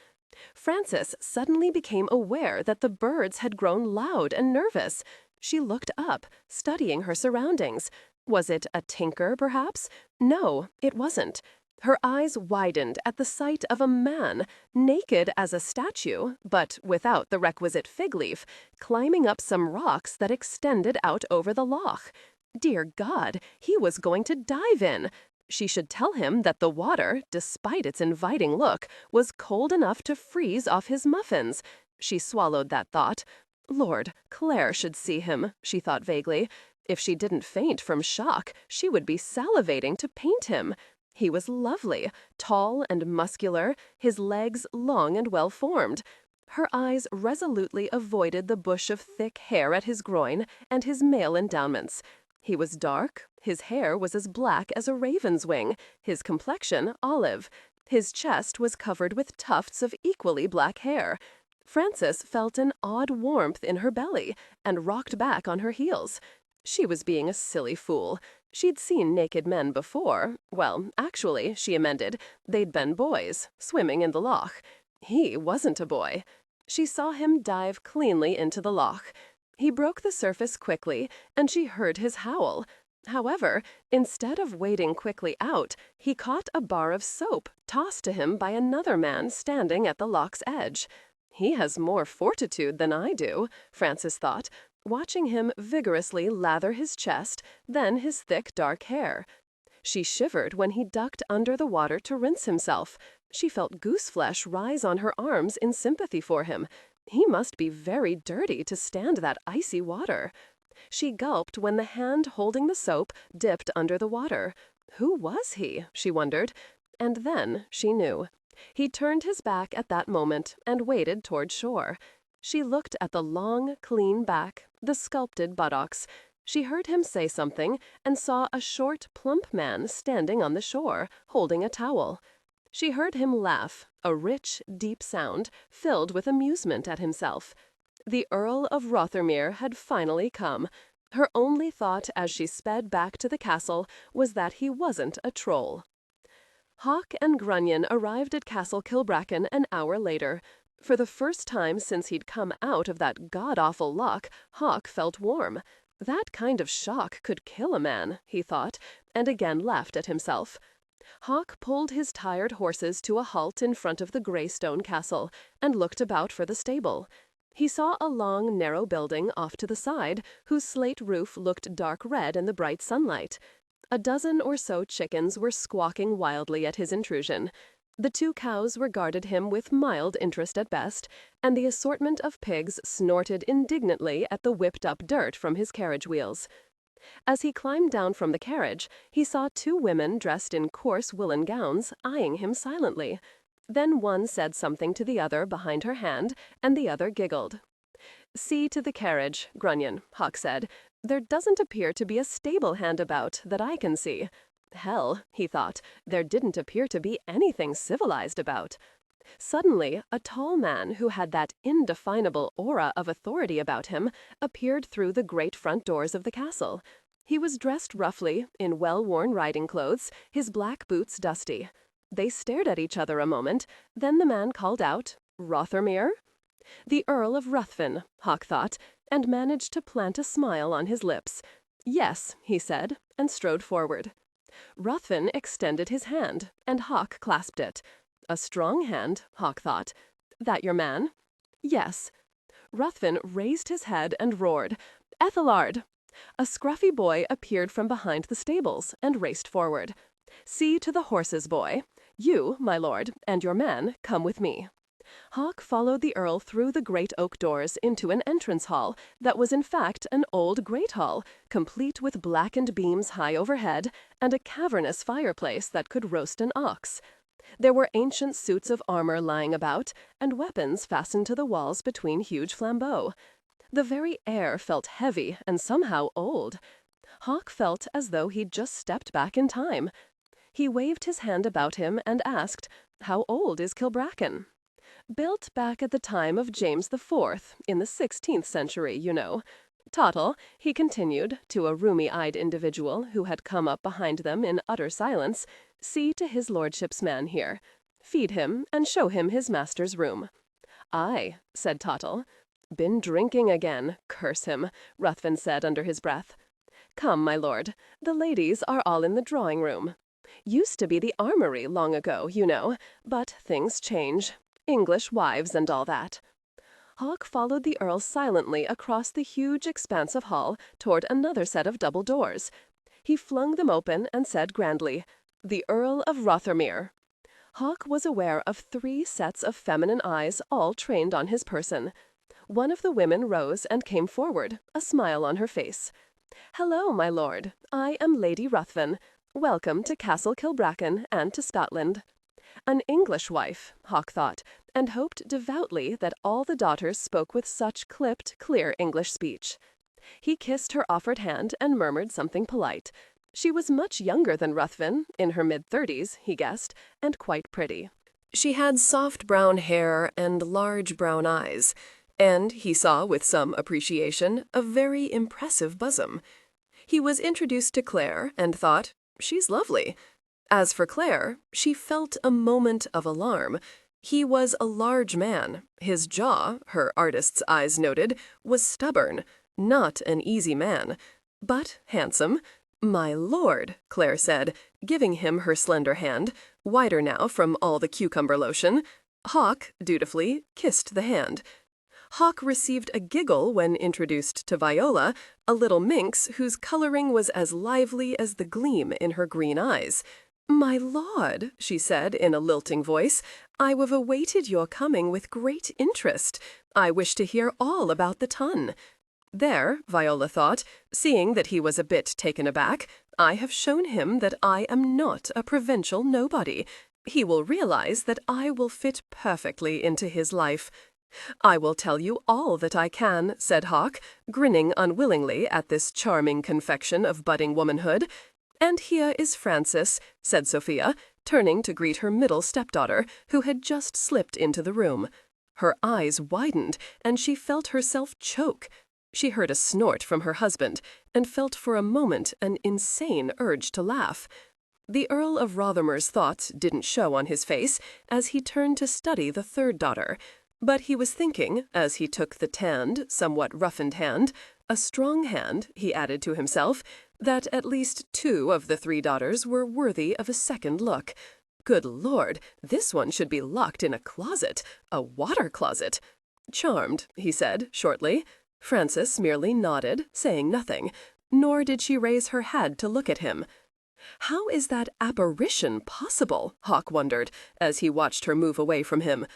Frances suddenly became aware that the birds had grown loud and nervous. She looked up, studying her surroundings. Was it a tinker, perhaps? No, it wasn't. Her eyes widened at the sight of a man, naked as a statue, but without the requisite fig leaf, climbing up some rocks that extended out over the loch. Dear God, he was going to dive in. She should tell him that the water, despite its inviting look, was cold enough to freeze off his muffins. She swallowed that thought. Lord, Claire should see him, she thought vaguely. If she didn't faint from shock, she would be salivating to paint him. He was lovely, tall and muscular, his legs long and well-formed. Her eyes resolutely avoided the bush of thick hair at his groin and his male endowments. He was dark, his hair was as black as a raven's wing, his complexion olive. His chest was covered with tufts of equally black hair. Frances felt an odd warmth in her belly and rocked back on her heels. She was being a silly fool. She'd seen naked men before. Well, actually, she amended, they'd been boys, swimming in the loch. He wasn't a boy. She saw him dive cleanly into the loch. He broke the surface quickly, and she heard his howl. However, instead of wading quickly out, he caught a bar of soap tossed to him by another man standing at the loch's edge. He has more fortitude than I do, Frances thought, watching him vigorously lather his chest, then his thick dark hair. She shivered when he ducked under the water to rinse himself. She felt gooseflesh rise on her arms in sympathy for him. He must be very dirty to stand that icy water. She gulped when the hand holding the soap dipped under the water. Who was he, she wondered. And then she knew. He turned his back at that moment and waded toward shore. She looked at the long, clean back, the sculpted buttocks. She heard him say something and saw a short, plump man standing on the shore, holding a towel. She heard him laugh, a rich, deep sound, filled with amusement at himself. The Earl of Rothermere had finally come. Her only thought as she sped back to the castle was that he wasn't a troll. Hawk and Grunion arrived at Castle Kilbracken an hour later. For the first time since he'd come out of that god-awful loch, Hawk felt warm. That kind of shock could kill a man, he thought, and again laughed at himself. Hawk pulled his tired horses to a halt in front of the grey stone castle and looked about for the stable. He saw a long, narrow building off to the side, whose slate roof looked dark red in the bright sunlight. A dozen or so chickens were squawking wildly at his intrusion. The 2 cows regarded him with mild interest at best, and the assortment of pigs snorted indignantly at the whipped-up dirt from his carriage wheels. As he climbed down from the carriage, he saw 2 women dressed in coarse woolen gowns eyeing him silently. Then one said something to the other behind her hand, and the other giggled. "See to the carriage, Grunion," Hawk said. "There doesn't appear to be a stable hand about, that I can see." Hell, he thought, there didn't appear to be anything civilized about. Suddenly, a tall man who had that indefinable aura of authority about him appeared through the great front doors of the castle. He was dressed roughly, in well-worn riding clothes, his black boots dusty. They stared at each other a moment, then the man called out, "Rothermere?" The Earl of Ruthven, Hawk thought, and managed to plant a smile on his lips. "Yes," he said, and strode forward. Ruthven extended his hand, and Hawk clasped it. A strong hand, Hawk thought. "That your man?" "Yes." Ruthven raised his head and roared, "Ethelard!" A scruffy boy appeared from behind the stables and raced forward. "See to the horses, boy. You, my lord, and your man come with me." Hawk followed the Earl through the great oak doors into an entrance hall that was in fact an old great hall, complete with blackened beams high overhead and a cavernous fireplace that could roast an ox. There were ancient suits of armor lying about, and weapons fastened to the walls between huge flambeaux. The very air felt heavy and somehow old. Hawk felt as though he'd just stepped back in time. He waved his hand about him and asked, "How old is Kilbracken?" "Built back at the time of James IV, in the 16th century, you know. Tottle," he continued, to a rheumy-eyed individual who had come up behind them in utter silence, "see to his lordship's man here. Feed him and show him his master's room." "Aye," said Tottle. "Been drinking again, curse him," Ruthven said under his breath. "Come, my lord, the ladies are all in the drawing-room. Used to be the armory long ago, you know, but things change. English wives and all that." Hawk followed the Earl silently across the huge expanse of hall toward another set of double doors. He flung them open and said grandly, "The Earl of Rothermere." Hawk was aware of 3 sets of feminine eyes all trained on his person. One of the women rose and came forward, a smile on her face. "Hello, my lord. I am Lady Ruthven. Welcome to Castle Kilbracken and to Scotland." An English wife, Hawk thought, and hoped devoutly that all the daughters spoke with such clipped, clear English speech. He kissed her offered hand and murmured something polite. She was much younger than Ruthven, in her mid-30s, he guessed, and quite pretty. She had soft brown hair and large brown eyes, and, he saw with some appreciation, a very impressive bosom. He was introduced to Claire and thought, "She's lovely." As for Claire, she felt a moment of alarm. He was a large man. His jaw, her artist's eyes noted, was stubborn, not an easy man, but handsome. "My lord," Claire said, giving him her slender hand, whiter now from all the cucumber lotion. Hawk, dutifully, kissed the hand. Hawk received a giggle when introduced to Viola, a little minx whose coloring was as lively as the gleam in her green eyes. "My lord," she said in a lilting voice, "I have awaited your coming with great interest. I wish to hear all about the ton." There, Viola thought, seeing that he was a bit taken aback, I have shown him that I am not a provincial nobody. He will realize that I will fit perfectly into his life. "I will tell you all that I can," said Hawk, grinning unwillingly at this charming confection of budding womanhood. "And here is Frances," said Sophia, turning to greet her middle stepdaughter, who had just slipped into the room. Her eyes widened, and she felt herself choke. She heard a snort from her husband, and felt for a moment an insane urge to laugh. The Earl of Rothermere's thoughts didn't show on his face as he turned to study the third daughter, but he was thinking, as he took the tanned, somewhat roughened hand, a strong hand, he added to himself, that at least 2 of the 3 daughters were worthy of a second look. Good Lord, this one should be locked in a closet, a water closet. "Charmed," he said, shortly. Frances merely nodded, saying nothing, nor did she raise her head to look at him. How is that apparition possible? Hawk wondered, as he watched her move away from him.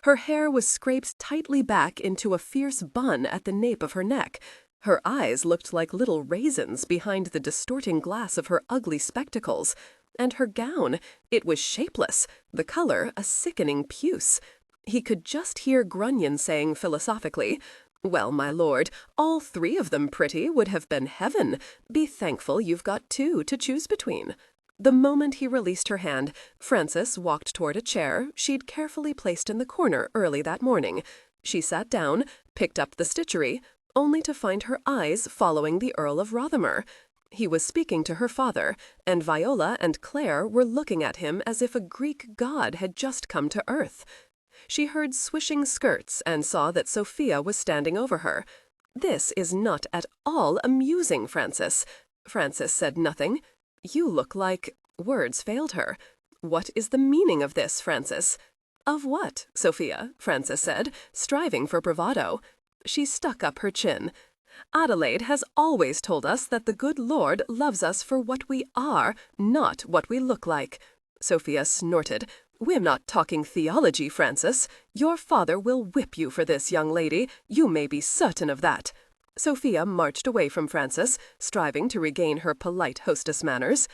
Her hair was scraped tightly back into a fierce bun at the nape of her neck. Her eyes looked like little raisins behind the distorting glass of her ugly spectacles. And her gown, it was shapeless, the color a sickening puce. He could just hear Grunion saying philosophically, "Well, my lord, all 3 of them pretty would have been heaven. Be thankful you've got 2 to choose between." The moment he released her hand, Frances walked toward a chair she'd carefully placed in the corner early that morning. She sat down, picked up the stitchery, only to find her eyes following the Earl of Rothermere. He was speaking to her father, and Viola and Claire were looking at him as if a Greek god had just come to earth. She heard swishing skirts and saw that Sophia was standing over her. "This is not at all amusing, Frances." Frances said nothing. "You look like—" Words failed her. "What is the meaning of this, Frances?" "Of what, Sophia?" Frances said, striving for bravado. She stuck up her chin. "Adelaide has always told us that the good Lord loves us for what we are, not what we look like." Sophia snorted. "We're not talking theology, Frances. Your father will whip you for this, young lady. You may be certain of that." Sophia marched away from Frances, striving to regain her polite hostess manners.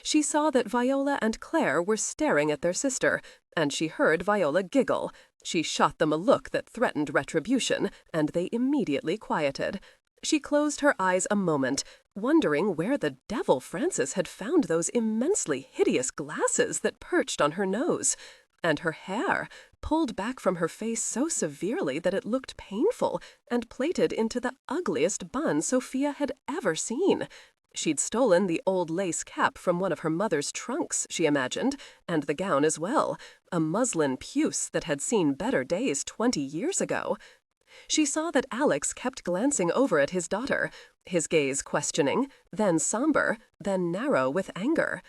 She saw that Viola and Claire were staring at their sister, and she heard Viola giggle. She shot them a look that threatened retribution, and they immediately quieted. She closed her eyes a moment, wondering where the devil Frances had found those immensely hideous glasses that perched on her nose. And her hair, pulled back from her face so severely that it looked painful, and plaited into the ugliest bun Sophia had ever seen. She'd stolen the old lace cap from one of her mother's trunks, she imagined, and the gown as well, a muslin puce that had seen better days 20 years ago. She saw that Alex kept glancing over at his daughter, his gaze questioning, then somber, then narrow with anger.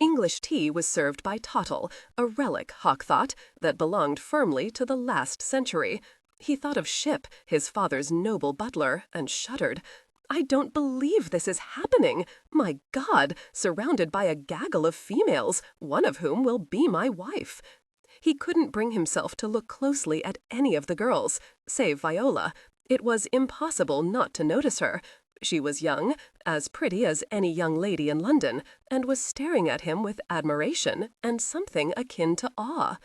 English tea was served by Tottle, a relic, Hawk thought, that belonged firmly to the last century. He thought of Ship, his father's noble butler, and shuddered. "I don't believe this is happening. My God, surrounded by a gaggle of females, one of whom will be my wife." He couldn't bring himself to look closely at any of the girls, save Viola. It was impossible not to notice her. She was young, as pretty as any young lady in London, and was staring at him with admiration and something akin to awe.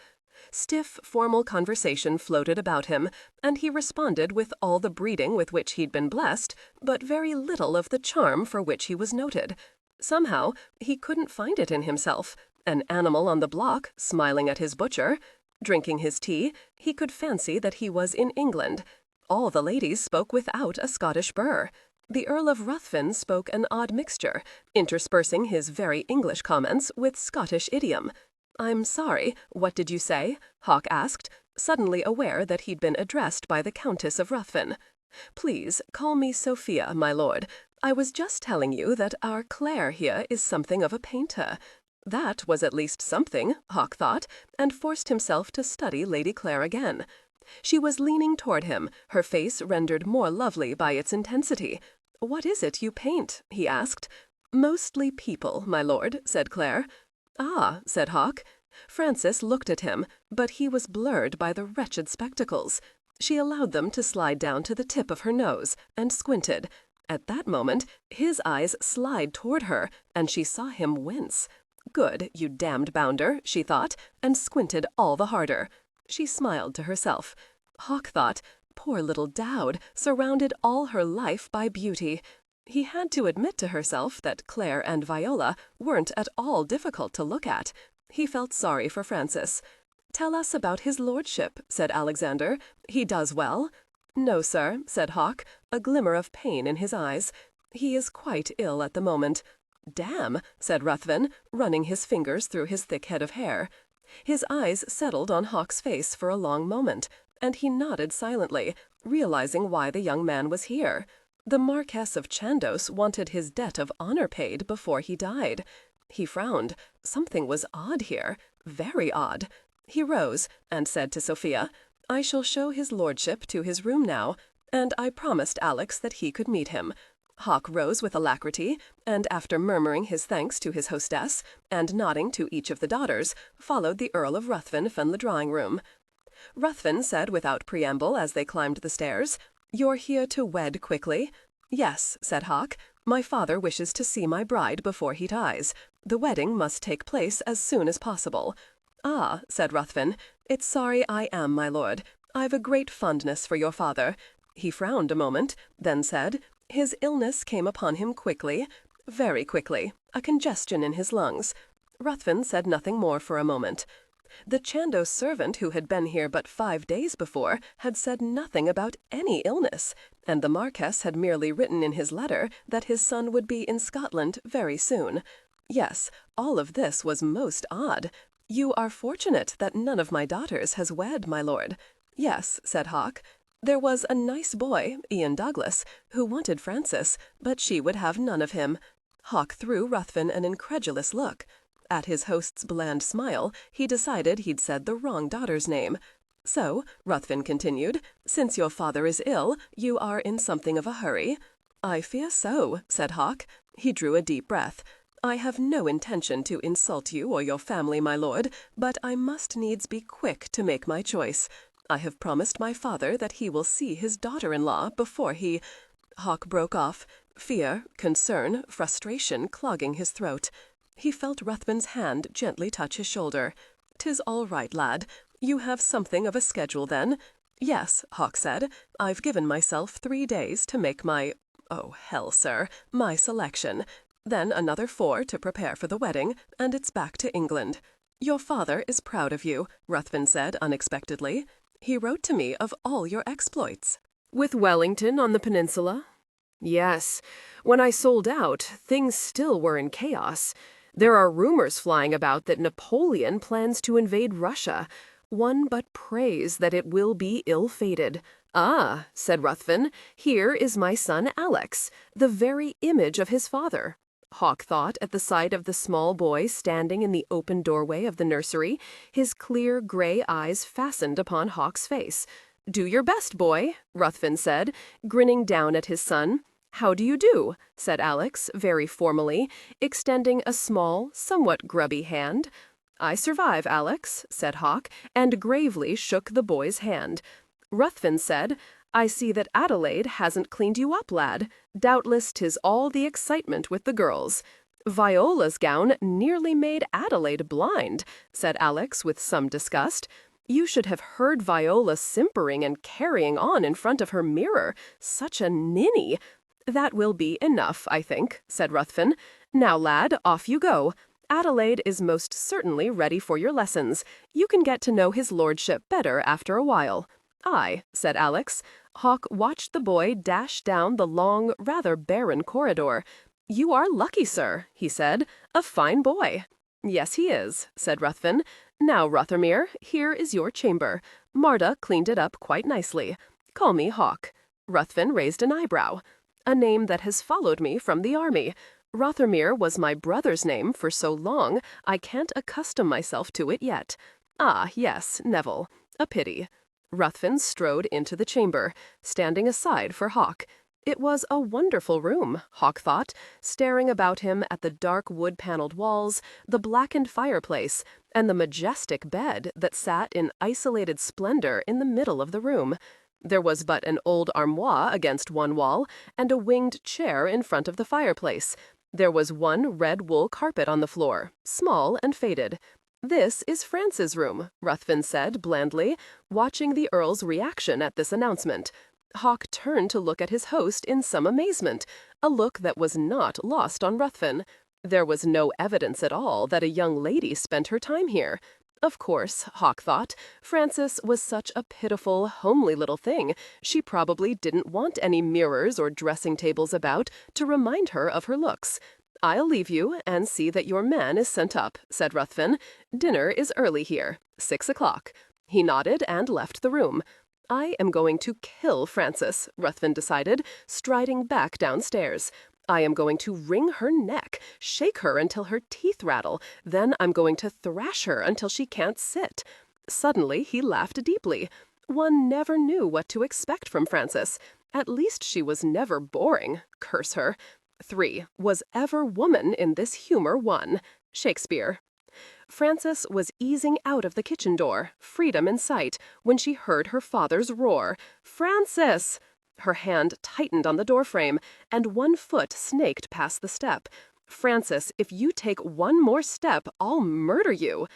Stiff, formal conversation floated about him, and he responded with all the breeding with which he'd been blessed, but very little of the charm for which he was noted. Somehow, he couldn't find it in himself. An animal on the block, smiling at his butcher. Drinking his tea, he could fancy that he was in England. All the ladies spoke without a Scottish burr. The Earl of Ruthven spoke an odd mixture, interspersing his very English comments with Scottish idiom. "I'm sorry, what did you say?" Hawk asked, suddenly aware that he'd been addressed by the Countess of Ruthven. "Please, call me Sophia, my lord. I was just telling you that our Claire here is something of a painter." That was at least something, Hawk thought, and forced himself to study Lady Claire again. She was leaning toward him, her face rendered more lovely by its intensity. "What is it you paint?" he asked. "Mostly people, my lord," said Claire. "Ah," said Hawk. Frances looked at him, but he was blurred by the wretched spectacles. She allowed them to slide down to the tip of her nose, and squinted. At that moment, his eyes slid toward her, and she saw him wince. "Good, you damned bounder," she thought, and squinted all the harder. She smiled to herself. Hawk thought, poor little Dowd, surrounded all her life by beauty. He had to admit to herself that Claire and Viola weren't at all difficult to look at. He felt sorry for Frances. "Tell us about his lordship," said Alexander. "He does well?" "No, sir," said Hawk, a glimmer of pain in his eyes. "He is quite ill at the moment." "Damn," said Ruthven, running his fingers through his thick head of hair. His eyes settled on Hawk's face for a long moment, and he nodded silently, realizing why the young man was here. The Marquess of Chandos wanted his debt of honor paid before he died. He frowned. Something was odd here, very odd. He rose and said to Sophia, "I shall show his lordship to his room now," and I promised Alex that he could meet him. Hawk rose with alacrity, and after murmuring his thanks to his hostess, and nodding to each of the daughters, followed the Earl of Ruthven from the drawing-room. Ruthven said without preamble as they climbed the stairs, "You're here to wed quickly?" "Yes," said Hawk. "My father wishes to see my bride before he dies. The wedding must take place as soon as possible." "Ah," said Ruthven, "it's sorry I am, my lord. I've a great fondness for your father." He frowned a moment, then said, "His illness came upon him quickly." "Very quickly. A congestion in his lungs." Ruthven said nothing more for a moment. The Chandos servant who had been here but 5 days before had said nothing about any illness, and the Marquess had merely written in his letter that his son would be in Scotland very soon. Yes, all of this was most odd. "You are fortunate that none of my daughters has wed, my lord." "Yes," said Hawk. "There was a nice boy, Ian Douglas, who wanted Frances, but she would have none of him." Hawk threw Ruthven an incredulous look. At his host's bland smile, he decided he'd said the wrong daughter's name. "So," Ruthven continued, "since your father is ill, you are in something of a hurry?" "I fear so," said Hawk. He drew a deep breath. "I have no intention to insult you or your family, my lord, but I must needs be quick to make my choice. I have promised my father that he will see his daughter-in-law before he—" Hawk broke off, fear, concern, frustration clogging his throat. He felt Ruthven's hand gently touch his shoulder. "'Tis all right, lad. You have something of a schedule, then?" "Yes," Hawk said. "I've given myself 3 days to make my—oh, hell, sir, my selection. Then another 4 to prepare for the wedding, and it's back to England." "Your father is proud of you," Ruthven said unexpectedly. "He wrote to me of all your exploits." "With Wellington on the peninsula?" "Yes. When I sold out, things still were in chaos. There are rumors flying about that Napoleon plans to invade Russia. One but prays that it will be ill-fated." "Ah," said Ruthven, "here is my son Alex, the very image of his father." Hawk thought at the sight of the small boy standing in the open doorway of the nursery, his clear gray eyes fastened upon Hawk's face. "Do your best, boy," Ruthven said, grinning down at his son. "How do you do?" said Alex, very formally, extending a small, somewhat grubby hand. "I survive, Alex," said Hawk, and gravely shook the boy's hand. Ruthven said, "I see that Adelaide hasn't cleaned you up, lad. Doubtless 'tis all the excitement with the girls." "Viola's gown nearly made Adelaide blind," said Alex with some disgust. "You should have heard Viola simpering and carrying on in front of her mirror. Such a ninny." "That will be enough, I think," said Ruthven. "Now, lad, off you go. Adelaide is most certainly ready for your lessons. You can get to know his lordship better after a while." "Aye," said Alex. Hawk watched the boy dash down the long, rather barren corridor. "You are lucky, sir," he said. "A fine boy." "Yes, he is," said Ruthven. "Now, Rothermere, here is your chamber. Marta cleaned it up quite nicely. Call me Hawk." Ruthven raised an eyebrow. "A name that has followed me from the army. Rothermere was my brother's name for so long, I can't accustom myself to it yet. Ah, yes, Neville. A pity." Ruthven strode into the chamber, standing aside for Hawk. It was a wonderful room, Hawk thought, staring about him at the dark wood-paneled walls, the blackened fireplace, and the majestic bed that sat in isolated splendor in the middle of the room. There was but an old armoire against one wall, and a winged chair in front of the fireplace. There was one red wool carpet on the floor, small and faded. "This is France's room," Ruthven said blandly, watching the Earl's reaction at this announcement. Hawk turned to look at his host in some amazement, a look that was not lost on Ruthven. There was no evidence at all that a young lady spent her time here. Of course, Hawk thought, Frances was such a pitiful, homely little thing, she probably didn't want any mirrors or dressing tables about to remind her of her looks. "I'll leave you and see that your man is sent up," said Ruthven. "Dinner is early here, 6 o'clock." He nodded and left the room. "I am going to kill Frances," Ruthven decided, striding back downstairs. "I am going to wring her neck, shake her until her teeth rattle, then I'm going to thrash her until she can't sit." Suddenly he laughed deeply. One never knew what to expect from Frances. At least she was never boring. Curse her. 3. Was ever woman in this humor won? Shakespeare. Frances was easing out of the kitchen door, freedom in sight, when she heard her father's roar. "Frances!" Her hand tightened on the doorframe, and one foot snaked past the step. "Frances, if you take one more step, I'll murder you."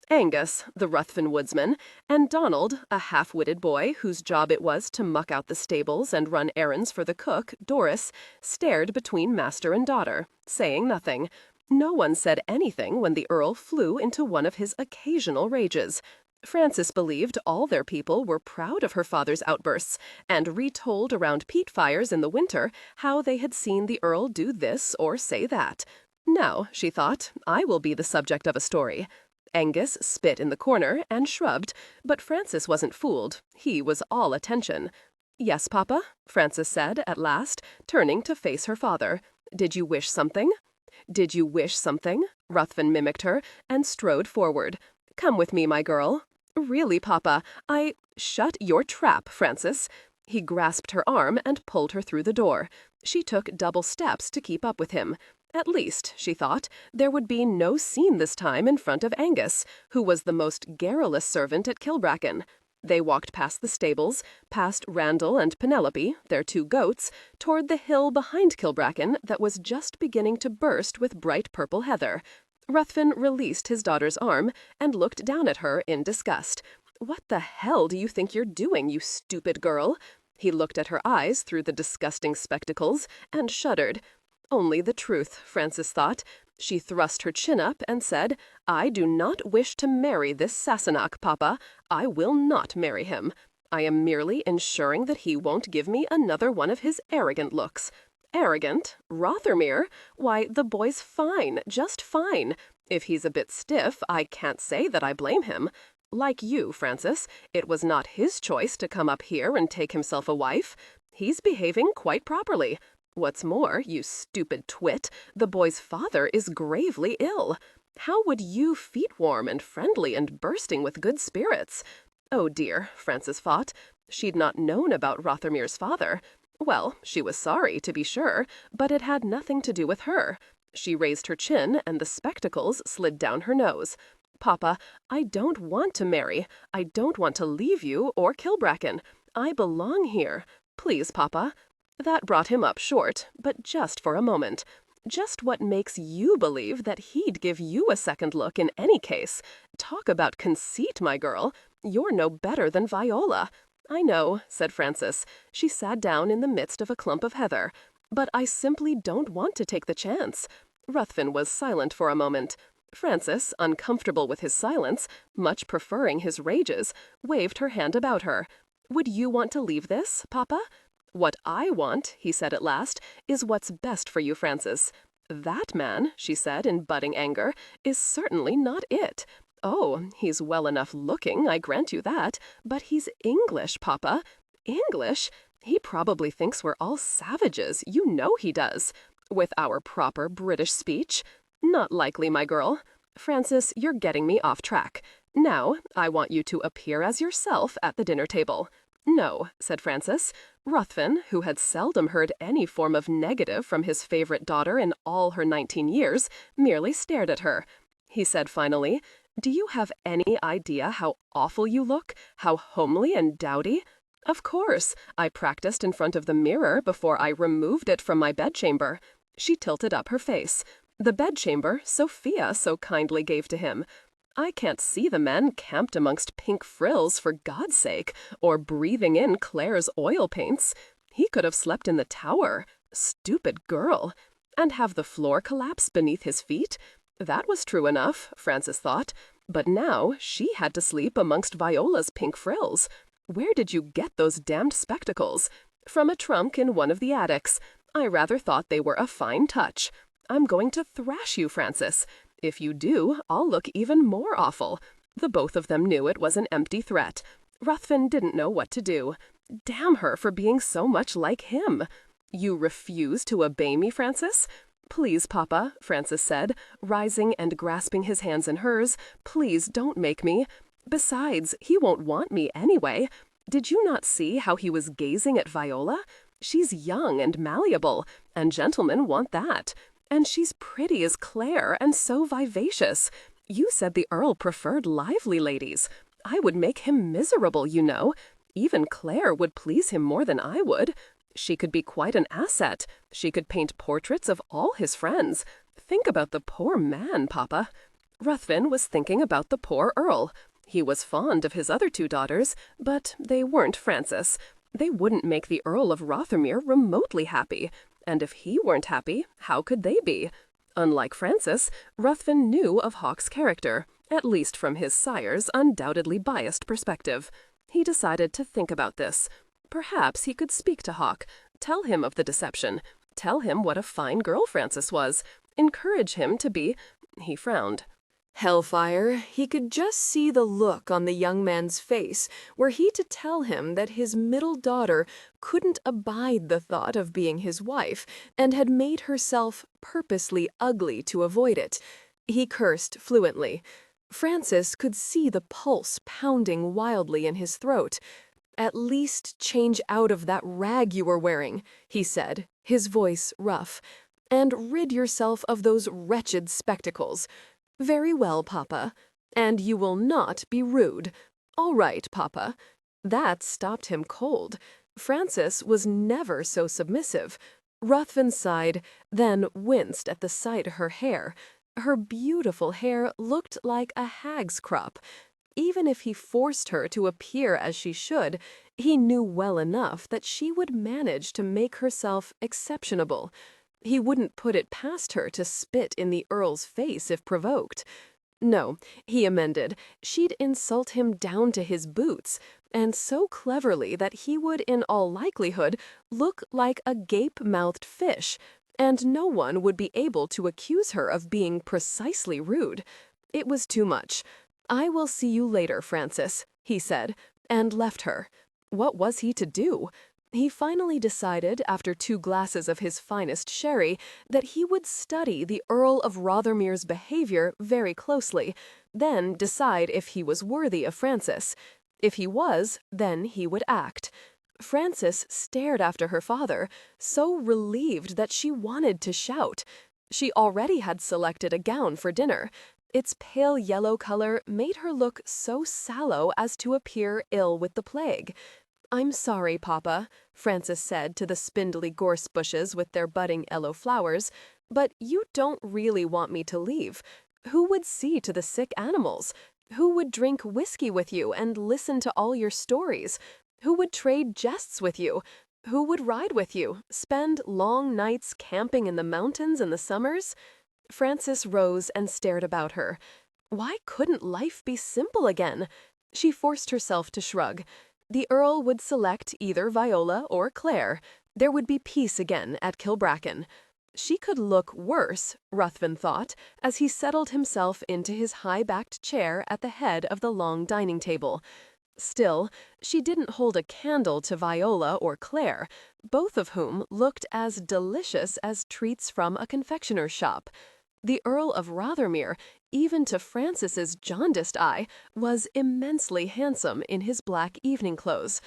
Angus, the Ruthven woodsman, and Donald, a half-witted boy whose job it was to muck out the stables and run errands for the cook, Doris, stared between master and daughter, saying nothing. No one said anything when the Earl flew into one of his occasional rages. Frances believed all their people were proud of her father's outbursts, and retold around peat fires in the winter how they had seen the Earl do this or say that. "Now," she thought, "I will be the subject of a story." Angus spit in the corner and shrugged, but Frances wasn't fooled. He was all attention. "Yes, Papa," Frances said at last, turning to face her father. "Did you wish something?" "Did you wish something?" Ruthven mimicked her, and strode forward. "Come with me, my girl." "Really, Papa, I—" "Shut your trap, Frances." He grasped her arm and pulled her through the door. She took double steps to keep up with him. At least, she thought, there would be no scene this time in front of Angus, who was the most garrulous servant at Kilbracken. They walked past the stables, past Randall and Penelope, their 2 goats, toward the hill behind Kilbracken that was just beginning to burst with bright purple heather. Ruthven released his daughter's arm and looked down at her in disgust. "What the hell do you think you're doing, you stupid girl?" He looked at her eyes through the disgusting spectacles and shuddered. Only the truth, Frances thought. She thrust her chin up and said, "I do not wish to marry this Sassenach, Papa. I will not marry him. I am merely ensuring that he won't give me another one of his arrogant looks." Arrogant? Rothermere? Why, the boy's fine, just fine. If he's a bit stiff, I can't say that I blame him. Like you, Frances, it was not his choice to come up here and take himself a wife. He's behaving quite properly. What's more, you stupid twit, the boy's father is gravely ill. How would you, feet warm and friendly and bursting with good spirits? Oh dear, Frances thought. She'd not known about Rothermere's father. Well, she was sorry, to be sure, but it had nothing to do with her. She raised her chin, and the spectacles slid down her nose. "Papa, I don't want to marry. I don't want to leave you or Kilbracken. I belong here. Please, Papa." That brought him up short, but just for a moment. Just what makes you believe that he'd give you a second look in any case? Talk about conceit, my girl. You're no better than Viola. "I know," said Frances. She sat down in the midst of a clump of heather. "But I simply don't want to take the chance." Ruthven was silent for a moment. Frances, uncomfortable with his silence, much preferring his rages, waved her hand about her. "Would you want to leave this, Papa?" "What I want," he said at last, "is what's best for you, Frances. "That man," she said in budding anger, "is certainly not it. Oh, he's well enough looking, I grant you that, but he's English, Papa. English? He probably thinks we're all savages, you know he does. With our proper British speech. Not likely, my girl. Frances, you're getting me off track. Now, I want you to appear as yourself at the dinner table." "No," said Frances. Ruthven, who had seldom heard any form of negative from his favorite daughter in all her 19 years, merely stared at her. He said finally, "Do you have any idea how awful you look? How homely and dowdy? Of course, I practiced in front of the mirror before I removed it from my bedchamber." She tilted up her face. "The bedchamber Sophia so kindly gave to him. I can't see the men camped amongst pink frills, for God's sake, or breathing in Claire's oil paints. He could have slept in the tower. Stupid girl. And have the floor collapse beneath his feet? That was true enough, Frances thought. But now she had to sleep amongst Viola's pink frills. Where did you get those damned spectacles? From a trunk in one of the attics. I rather thought they were a fine touch. I'm going to thrash you, Frances. If you do, I'll look even more awful." The both of them knew it was an empty threat. Ruthven didn't know what to do. Damn her for being so much like him. "You refuse to obey me, Frances?" "Please, Papa," Frances said, rising and grasping his hands in hers. "Please don't make me. Besides, he won't want me anyway. Did you not see how he was gazing at Viola? She's young and malleable, and gentlemen want that. And she's pretty as Claire and so vivacious. You said the Earl preferred lively ladies. I would make him miserable, you know. Even Claire would please him more than I would. She could be quite an asset. She could paint portraits of all his friends. Think about the poor man, Papa." Ruthven was thinking about the poor Earl. He was fond of his other two daughters, but they weren't Frances. They wouldn't make the Earl of Rothermere remotely happy. And if he weren't happy, how could they be? Unlike Frances, Ruthven knew of Hawke's character, at least from his sire's undoubtedly biased perspective. He decided to think about this. Perhaps he could speak to Hawke, tell him of the deception, tell him what a fine girl Frances was, encourage him to be— He frowned. Hellfire, he could just see the look on the young man's face were he to tell him that his middle daughter couldn't abide the thought of being his wife and had made herself purposely ugly to avoid it. He cursed fluently. Frances could see the pulse pounding wildly in his throat. "At least change out of that rag you were wearing," he said, his voice rough, "and rid yourself of those wretched spectacles." "Very well, Papa. And you will not be rude." "All right, Papa." That stopped him cold. Frances was never so submissive. Ruthven sighed, then winced at the sight of her hair. Her beautiful hair looked like a hag's crop. Even if he forced her to appear as she should, he knew well enough that she would manage to make herself exceptionable. He wouldn't put it past her to spit in the Earl's face if provoked. No, he amended, she'd insult him down to his boots, and so cleverly that he would in all likelihood look like a gape-mouthed fish, and no one would be able to accuse her of being precisely rude. It was too much. "I will see you later, Frances," he said, and left her. What was he to do? He finally decided, after 2 glasses of his finest sherry, that he would study the Earl of Rothermere's behavior very closely, then decide if he was worthy of Frances. If he was, then he would act. Frances stared after her father, so relieved that she wanted to shout. She already had selected a gown for dinner. Its pale yellow color made her look so sallow as to appear ill with the plague. "I'm sorry, Papa," Frances said to the spindly gorse bushes with their budding yellow flowers, "but you don't really want me to leave. Who would see to the sick animals? Who would drink whiskey with you and listen to all your stories? Who would trade jests with you? Who would ride with you, spend long nights camping in the mountains in the summers?" Frances rose and stared about her. Why couldn't life be simple again? She forced herself to shrug. The Earl would select either Viola or Claire. There would be peace again at Kilbracken. She could look worse, Ruthven thought, as he settled himself into his high-backed chair at the head of the long dining table. Still, she didn't hold a candle to Viola or Claire, both of whom looked as delicious as treats from a confectioner's shop. The Earl of Rothermere, even to Frances's jaundiced eye, was immensely handsome in his black evening clothes.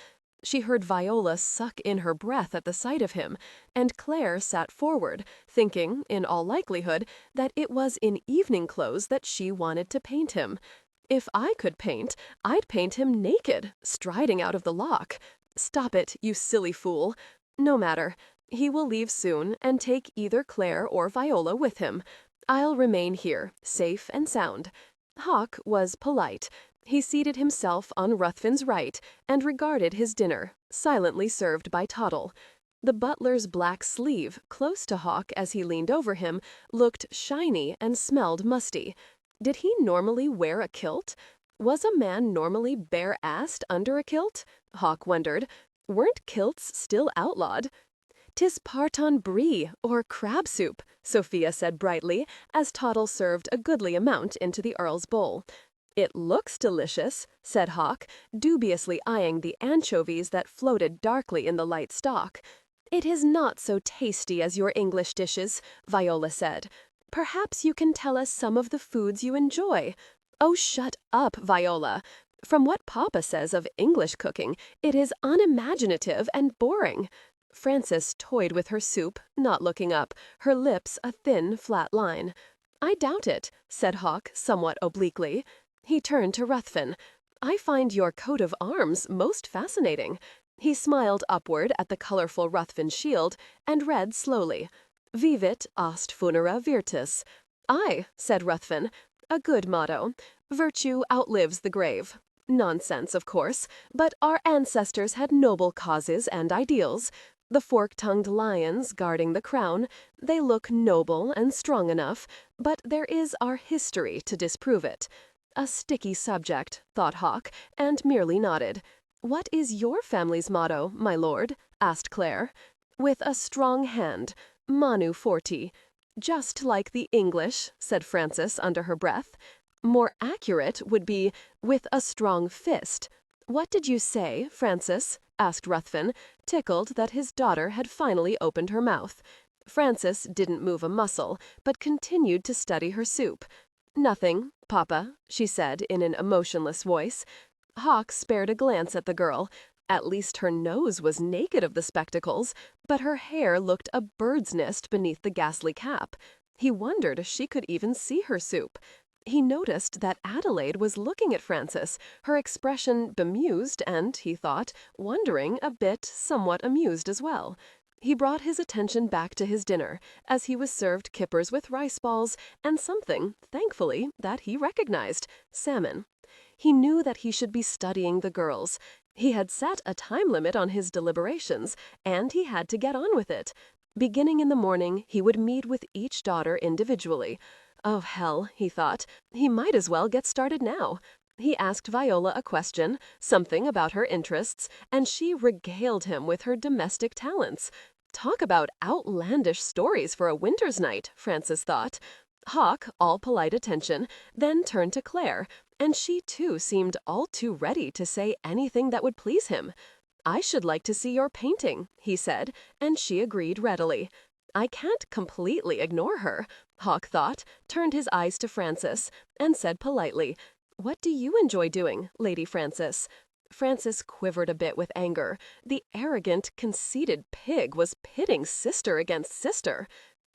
She heard Viola suck in her breath at the sight of him, and Claire sat forward, thinking, in all likelihood, that it was in evening clothes that she wanted to paint him. If I could paint, I'd paint him naked, striding out of the lock. Stop it, you silly fool. No matter. He will leave soon and take either Claire or Viola with him. I'll remain here, safe and sound. Hawk was polite. He seated himself on Ruthven's right and regarded his dinner, silently served by Tottle. The butler's black sleeve, close to Hawk as he leaned over him, looked shiny and smelled musty. Did he normally wear a kilt? Was a man normally bare-assed under a kilt? Hawk wondered. Weren't kilts still outlawed? "'Tis parton brie, or crab soup," Sophia said brightly, as Tottle served a goodly amount into the Earl's bowl. "It looks delicious," said Hawk, dubiously eyeing the anchovies that floated darkly in the light stock. "It is not so tasty as your English dishes," Viola said. "Perhaps you can tell us some of the foods you enjoy." "Oh, shut up, Viola. From what Papa says of English cooking, it is unimaginative and boring." Frances toyed with her soup, not looking up, her lips a thin, flat line. "I doubt it," said Hawk somewhat obliquely. He turned to Ruthven. "I find your coat of arms most fascinating." He smiled upward at the colorful Ruthven shield and read slowly, "Vivit ast funera virtus." "Aye," said Ruthven. "A good motto. Virtue outlives the grave. Nonsense, of course, but our ancestors had noble causes and ideals. The fork-tongued lions guarding the crown, they look noble and strong enough, but there is our history to disprove it." A sticky subject, thought Hawk, and merely nodded. "What is your family's motto, my lord?" asked Claire. "With a strong hand. Manu forti." "Just like the English," said Frances under her breath. "More accurate would be, with a strong fist." "What did you say, Frances?" asked Ruthven, tickled that his daughter had finally opened her mouth. Frances didn't move a muscle, but continued to study her soup. "Nothing, Papa," she said in an emotionless voice. Hawk spared a glance at the girl. At least her nose was naked of the spectacles, but her hair looked a bird's nest beneath the ghastly cap. He wondered if she could even see her soup. He noticed that Adelaide was looking at Frances, her expression bemused and, he thought, wondering, a bit somewhat amused as well. He brought his attention back to his dinner, as he was served kippers with rice balls and something, thankfully, that he recognized, salmon. He knew that he should be studying the girls. He had set a time limit on his deliberations, and he had to get on with it. Beginning in the morning, he would meet with each daughter individually. Oh, hell, he thought, he might as well get started now. He asked Viola a question, something about her interests, and she regaled him with her domestic talents. Talk about outlandish stories for a winter's night, Frances thought. Hawk, all polite attention, then turned to Claire, and she too seemed all too ready to say anything that would please him. "I should like to see your painting," he said, and she agreed readily. I can't completely ignore her, Hawk thought, turned his eyes to Frances, and said politely, "What do you enjoy doing, Lady Frances?" Frances quivered a bit with anger. The arrogant, conceited pig was pitting sister against sister.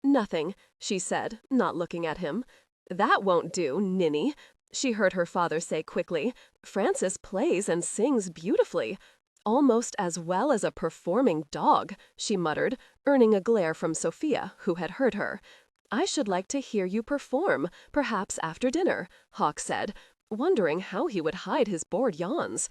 "Nothing," she said, not looking at him. "That won't do, ninny," she heard her father say quickly. "Frances plays and sings beautifully." "Almost as well as a performing dog," she muttered, earning a glare from Sophia, who had heard her. "I should like to hear you perform, perhaps after dinner," Hawk said, wondering how he would hide his bored yawns.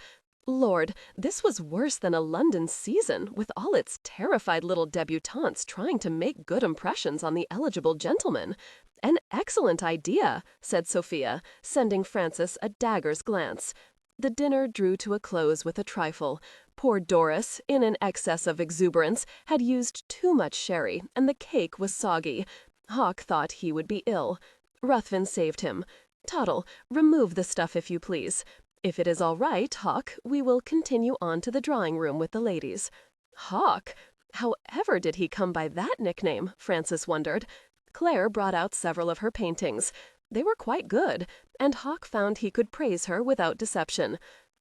Lord, this was worse than a London season, with all its terrified little debutantes trying to make good impressions on the eligible gentleman. "An excellent idea," said Sophia, sending Frances a dagger's glance. The dinner drew to a close with a trifle. Poor Doris, in an excess of exuberance, had used too much sherry, and the cake was soggy. Hawk thought he would be ill. Ruthven saved him. Tuttle, remove the stuff if you please. If it is all right, Hawk, we will continue on to the drawing-room with the ladies. Hawk? However did he come by that nickname? Frances wondered. Claire brought out several of her paintings. They were quite good, and Hawk found he could praise her without deception.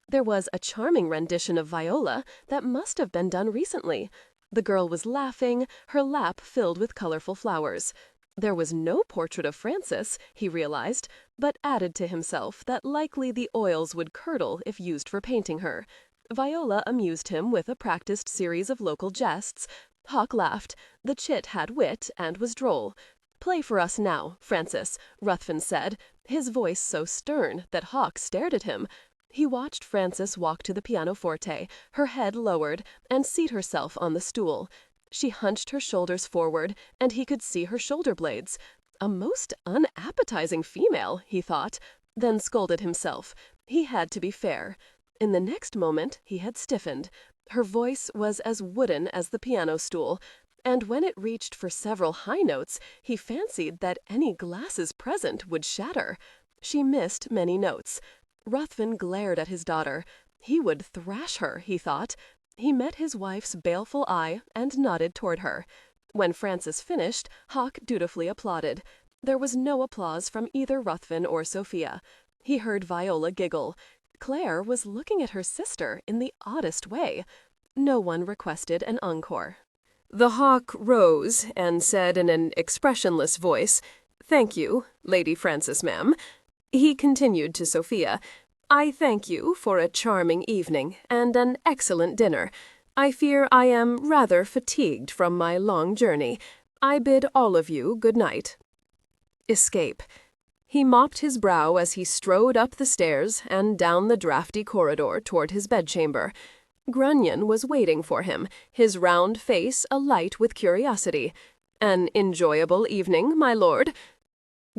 There was a charming rendition of Viola that must have been done recently. The girl was laughing, her lap filled with colorful flowers. There was no portrait of Frances, he realized, but added to himself that likely the oils would curdle if used for painting her. Viola amused him with a practiced series of local jests. Hawk laughed. The chit had wit and was droll. "Play for us now, Frances," Ruthven said, his voice so stern that Hawk stared at him. He watched Frances walk to the pianoforte, her head lowered, and seat herself on the stool. She hunched her shoulders forward, and he could see her shoulder blades. A most unappetizing female, he thought, then scolded himself. He had to be fair. In the next moment he had stiffened. Her voice was as wooden as the piano stool, and when it reached for several high notes, he fancied that any glasses present would shatter. She missed many notes. Ruthven glared at his daughter. He would thrash her, he thought. He met his wife's baleful eye and nodded toward her. When Frances finished, Hawk dutifully applauded. There was no applause from either Ruthven or Sophia. He heard Viola giggle. Claire was looking at her sister in the oddest way. No one requested an encore. The Hawk rose and said in an expressionless voice, "Thank you, Lady Frances, ma'am." He continued to Sophia, "I thank you for a charming evening and an excellent dinner. I fear I am rather fatigued from my long journey. I bid all of you good night." Escape. He mopped his brow as he strode up the stairs and down the draughty corridor toward his bedchamber. Grunion was waiting for him, his round face alight with curiosity. "An enjoyable evening, my lord?"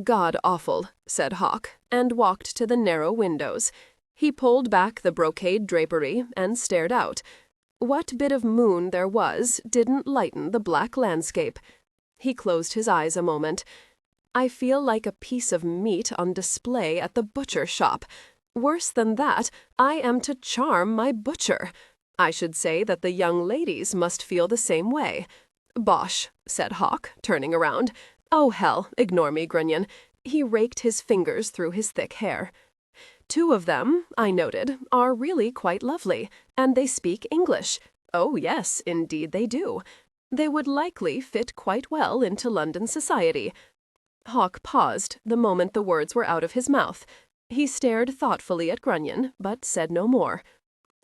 "God-awful," said Hawk, and walked to the narrow windows. He pulled back the brocade drapery and stared out. What bit of moon there was didn't lighten the black landscape. He closed his eyes a moment. "I feel like a piece of meat on display at the butcher shop. Worse than that, I am to charm my butcher. I should say that the young ladies must feel the same way." "Bosh," said Hawk, turning around. "Oh, hell, ignore me, Grunion." He raked his fingers through his thick hair. "Two of them, I noted, are really quite lovely, and they speak English. Oh, yes, indeed they do. They would likely fit quite well into London society." Hawk paused the moment the words were out of his mouth. He stared thoughtfully at Grunion, but said no more.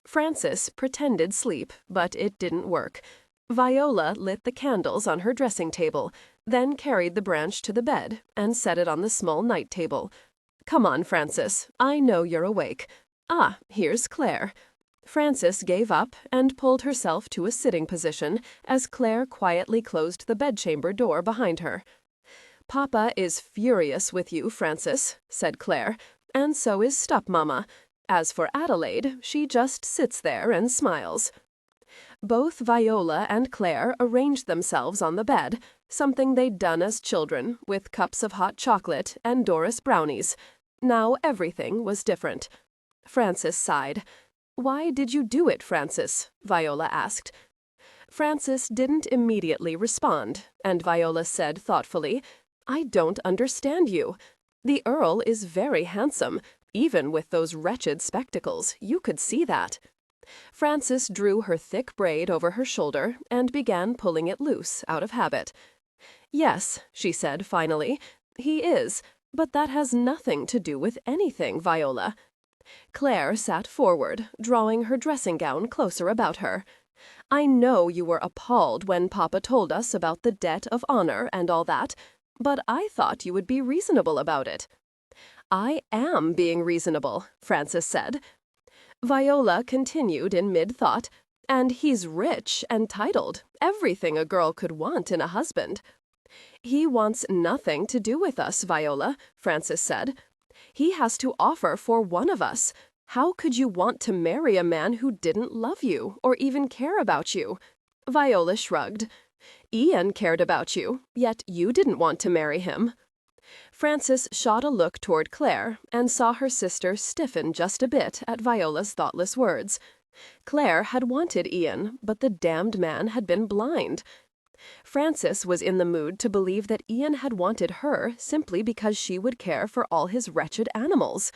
Frances pretended sleep, but it didn't work. Viola lit the candles on her dressing table, then carried the branch to the bed and set it on the small night table. "Come on, Frances. I know you're awake. Ah, here's Claire." Frances gave up and pulled herself to a sitting position as Claire quietly closed the bedchamber door behind her. "Papa is furious with you, Frances," said Claire, "and so is stepmamma. As for Adelaide, she just sits there and smiles." Both Viola and Claire arranged themselves on the bed, something they'd done as children, with cups of hot chocolate and Doris brownies. Now everything was different. Frances sighed. "Why did you do it, Frances?" Viola asked. Frances didn't immediately respond, and Viola said thoughtfully, "I don't understand you. The Earl is very handsome. Even with those wretched spectacles, you could see that." Frances drew her thick braid over her shoulder and began pulling it loose out of habit. "Yes," she said finally, "he is, but that has nothing to do with anything, Viola." Claire sat forward, drawing her dressing gown closer about her. "I know you were appalled when Papa told us about the debt of honor and all that, but I thought you would be reasonable about it." "I am being reasonable," Frances said. Viola continued in mid-thought, "And he's rich and titled, everything a girl could want in a husband." "He wants nothing to do with us, Viola," Frances said. "He has to offer for one of us. How could you want to marry a man who didn't love you or even care about you? Viola shrugged. Ian cared about you, yet you didn't want to marry him. Frances shot a look toward Claire and saw her sister stiffen just a bit at Viola's thoughtless words. Claire had wanted Ian, but the damned man had been blind. Frances was in the mood to believe that Ian had wanted her simply because she would care for all his wretched animals.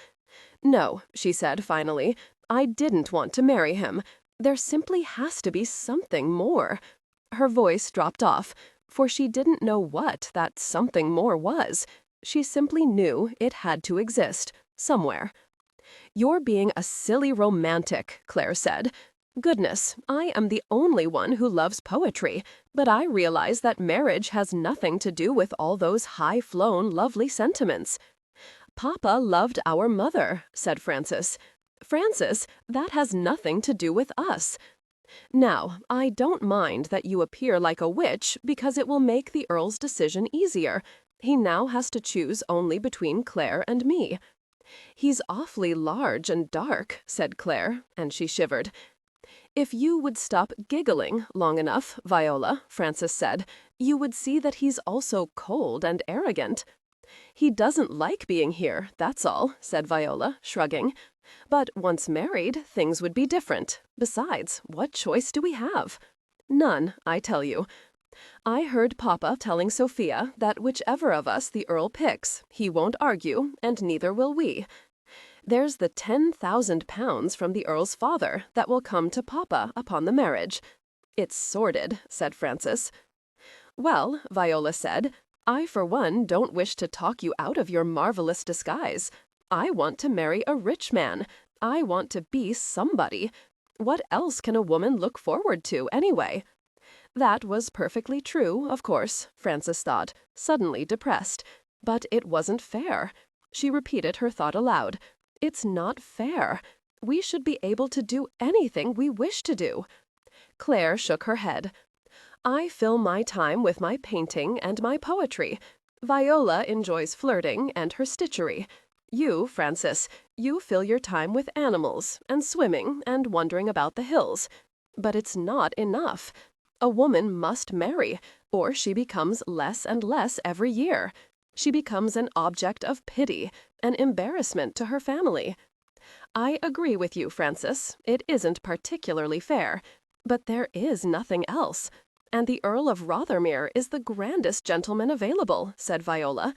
No, she said finally, I didn't want to marry him. There simply has to be something more. Her voice dropped off, for she didn't know what that something more was. She simply knew it had to exist, somewhere. You're being a silly romantic, Claire said. Goodness, I am the only one who loves poetry, but I realize that marriage has nothing to do with all those high-flown, lovely sentiments. Papa loved our mother, said Frances. Frances, that has nothing to do with us. Now, I don't mind that you appear like a witch because it will make the Earl's decision easier. He now has to choose only between Claire and me. He's awfully large and dark, said Claire, and she shivered. If you would stop giggling long enough, Viola, Frances said, you would see that he's also cold and arrogant. He doesn't like being here, that's all, said Viola, shrugging. But once married, things would be different. Besides, what choice do we have? None, I tell you. I heard Papa telling Sophia that whichever of us the Earl picks, he won't argue, and neither will we. There's the £10,000 from the Earl's father that will come to Papa upon the marriage. It's sordid, said Frances. Well, Viola said, I for one don't wish to talk you out of your marvelous disguise. I want to marry a rich man. I want to be somebody. What else can a woman look forward to, anyway? That was perfectly true, of course, Frances thought, suddenly depressed. But it wasn't fair. She repeated her thought aloud. It's not fair. We should be able to do anything we wish to do. Claire shook her head. I fill my time with my painting and my poetry. Viola enjoys flirting and her stitchery. You, Frances, you fill your time with animals and swimming and wandering about the hills. But it's not enough. A woman must marry, or she becomes less and less every year. She becomes an object of pity, an embarrassment to her family. I agree with you, Frances. It isn't particularly fair. But there is nothing else. And the Earl of Rothermere is the grandest gentleman available, said Viola.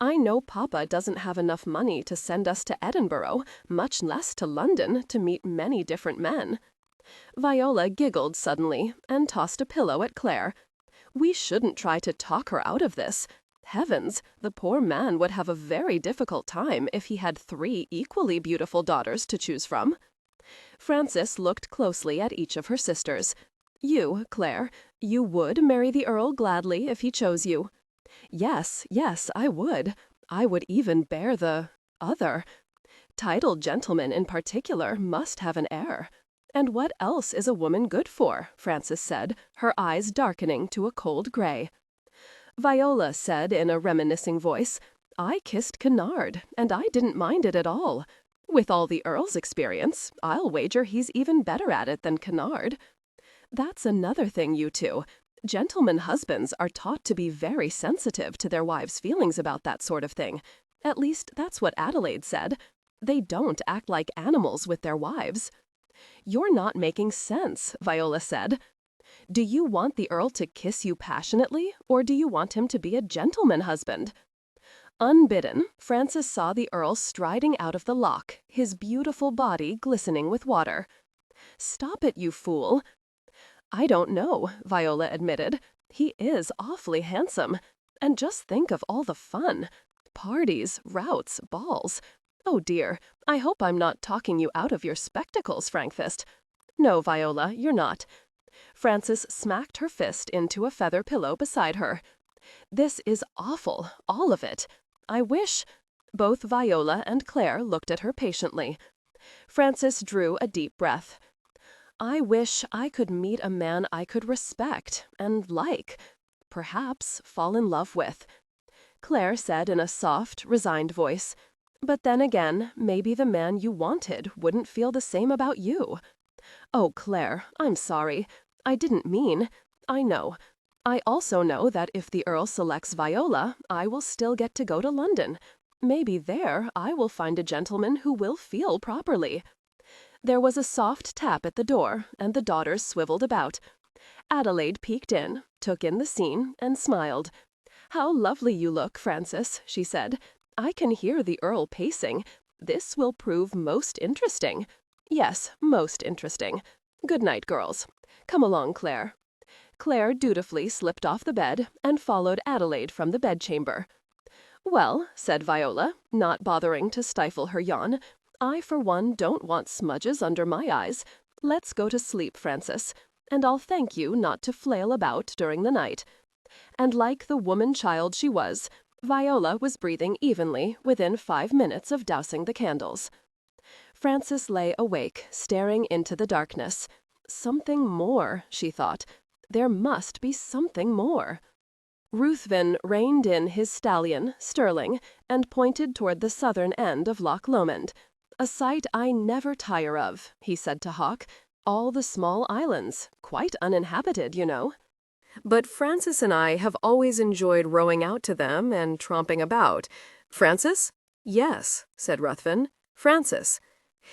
I know Papa doesn't have enough money to send us to Edinburgh, much less to London, to meet many different men. Viola giggled suddenly and tossed a pillow at Claire. We shouldn't try to talk her out of this. Heavens, the poor man would have a very difficult time if he had 3 equally beautiful daughters to choose from. Frances looked closely at each of her sisters. You, Claire, you would marry the Earl gladly if he chose you. Yes, I would. I would even bear the other. Titled gentlemen in particular must have an heir. And what else is a woman good for? Frances said, her eyes darkening to a cold gray. Viola said in a reminiscing voice, I kissed Kennard, and I didn't mind it at all. With all the Earl's experience, I'll wager he's even better at it than Kennard. That's another thing, you two. Gentlemen husbands are taught to be very sensitive to their wives' feelings about that sort of thing. At least that's what Adelaide said. They don't act like animals with their wives. You're not making sense, Viola said. Do you want the Earl to kiss you passionately, or do you want him to be a gentleman husband? Unbidden, Frances saw the Earl striding out of the loch, his beautiful body glistening with water. Stop it, you fool. I don't know, Viola admitted. He is awfully handsome. And just think of all the fun. Parties, routs, balls. Oh dear, I hope I'm not talking you out of your spectacles, Frankfist. No, Viola, you're not. Frances smacked her fist into a feather pillow beside her. This is awful, all of it. I wish... Both Viola and Claire looked at her patiently. Frances drew a deep breath. I wish I could meet a man I could respect and like, perhaps fall in love with. Claire said in a soft, resigned voice, But then again, maybe the man you wanted wouldn't feel the same about you. Oh, Claire, I'm sorry. I didn't mean. I know. I also know that if the Earl selects Viola, I will still get to go to London. Maybe there I will find a gentleman who will feel properly. There was a soft tap at the door, and the daughters swiveled about. Adelaide peeked in, took in the scene, and smiled. "How lovely you look, Frances," she said. "I can hear the Earl pacing. This will prove most interesting. Yes, most interesting. Good night, girls. Come along, Claire." Claire dutifully slipped off the bed and followed Adelaide from the bedchamber. "Well," said Viola, not bothering to stifle her yawn, "I for one don't want smudges under my eyes. Let's go to sleep, Frances, and I'll thank you not to flail about during the night." And like the woman-child she was, Viola was breathing evenly within 5 minutes of dousing the candles. Frances lay awake, staring into the darkness. Something more, she thought. There must be something more. Ruthven reined in his stallion, Sterling, and pointed toward the southern end of Loch Lomond. "A sight I never tire of," he said to Hawk. "All the small islands, quite uninhabited, you know." "But Frances and I have always enjoyed rowing out to them and tromping about. Frances?" "Yes," said Ruthven. "Frances."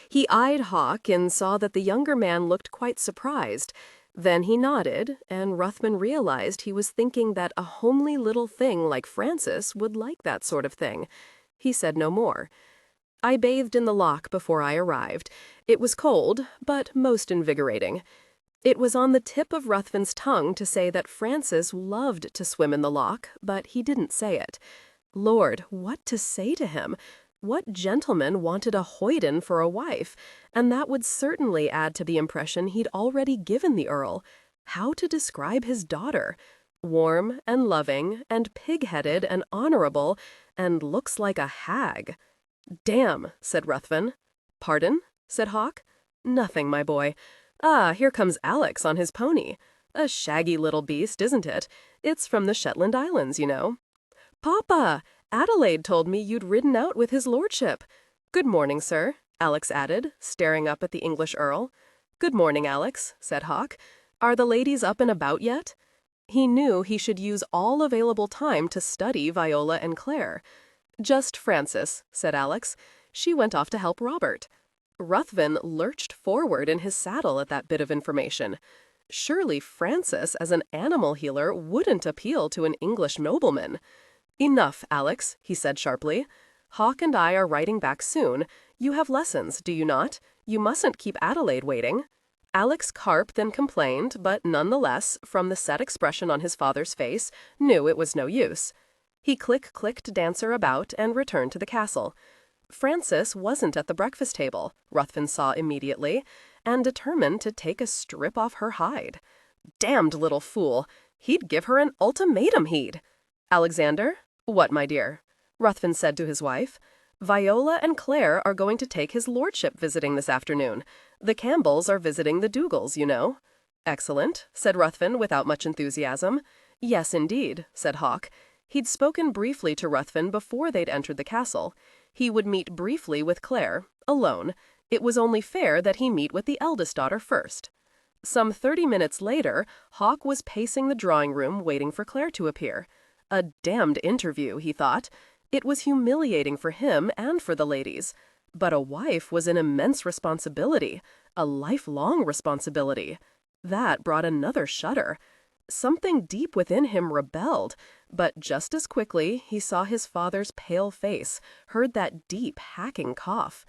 He eyed Hawk and saw that the younger man looked quite surprised. Then he nodded, and Ruthven realized he was thinking that a homely little thing like Frances would like that sort of thing. He said no more. "I bathed in the loch before I arrived. It was cold, but most invigorating." It was on the tip of Ruthven's tongue to say that Frances loved to swim in the loch, but he didn't say it. Lord, what to say to him? What gentleman wanted a hoyden for a wife? And that would certainly add to the impression he'd already given the Earl. How to describe his daughter? Warm and loving and pig-headed and honorable and looks like a hag. "Damn," said Ruthven. "Pardon?" said Hawk. "Nothing, my boy. Ah, here comes Alex on his pony. A shaggy little beast, isn't it? It's from the Shetland Islands, you know." "Papa! Adelaide told me you'd ridden out with his lordship. Good morning, sir," Alex added, staring up at the English Earl. "Good morning, Alex," said Hawk. "Are the ladies up and about yet?" He knew he should use all available time to study Viola and Claire. "Just Frances," said Alex. "She went off to help Robert." Ruthven lurched forward in his saddle at that bit of information. Surely Frances, as an animal healer, wouldn't appeal to an English nobleman. "Enough, Alex," he said sharply. "Hawk and I are riding back soon. You have lessons, do you not? You mustn't keep Adelaide waiting." Alex Carp then complained, but nonetheless, from the set expression on his father's face, knew it was no use. He clicked Dancer about and returned to the castle. Frances wasn't at the breakfast table, Ruthven saw immediately, and determined to take a strip off her hide. Damned little fool! He'd give her an ultimatum, he'd. "Alexander?" "What, my dear?" Ruthven said to his wife. "Viola and Claire are going to take his lordship visiting this afternoon. The Campbells are visiting the Dougals, you know." "Excellent," said Ruthven without much enthusiasm. "Yes, indeed," said Hawk. He'd spoken briefly to Ruthven before they'd entered the castle. He would meet briefly with Claire, alone. It was only fair that he meet with the eldest daughter first. Some 30 minutes later, Hawk was pacing the drawing-room waiting for Claire to appear. A damned interview, he thought. It was humiliating for him and for the ladies. But a wife was an immense responsibility, a lifelong responsibility. That brought another shudder. Something deep within him rebelled, but just as quickly he saw his father's pale face, heard that deep, hacking cough.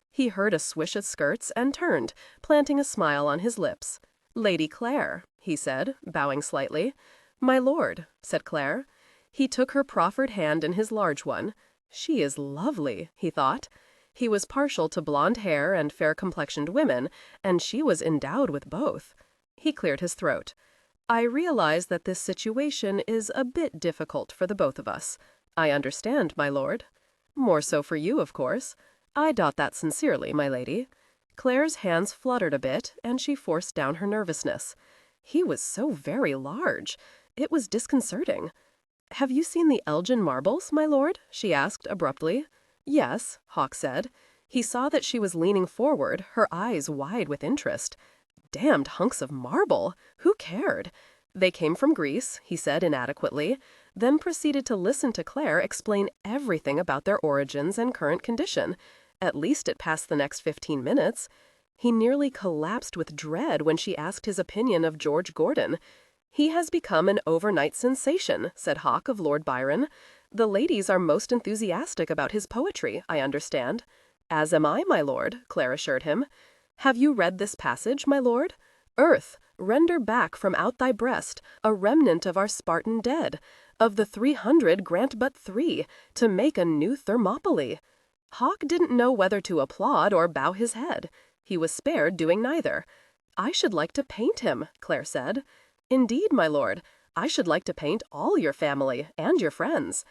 He heard a swish of skirts and turned, planting a smile on his lips. "Lady Claire," he said, bowing slightly. "My lord," said Claire. He took her proffered hand in his large one. She is lovely, he thought. He was partial to blonde hair and fair-complexioned women, and she was endowed with both. He cleared his throat. "I realize that this situation is a bit difficult for the both of us. I understand, my lord. More so for you, of course. I doubt that sincerely, my lady." Claire's hands fluttered a bit, and she forced down her nervousness. He was so very large. It was disconcerting. "Have you seen the Elgin marbles, my lord?" she asked abruptly. Yes, Hawk said. He saw that she was leaning forward, her eyes wide with interest. Damned hunks of marble! Who cared? They came from Greece, he said inadequately, then proceeded to listen to Claire explain everything about their origins and current condition. At least it passed the next 15 minutes. He nearly collapsed with dread when she asked his opinion of George Gordon. He has become an overnight sensation, said Hawk of Lord Byron. The ladies are most enthusiastic about his poetry, I understand. As am I, my lord, Claire assured him. Have you read this passage, my lord? Earth, render back from out thy breast a remnant of our Spartan dead. Of the 300 grant but 3, to make a new Thermopylae. Hawk didn't know whether to applaud or bow his head. He was spared doing neither. I should like to paint him, Claire said. Indeed, my lord, I should like to paint all your family and your friends.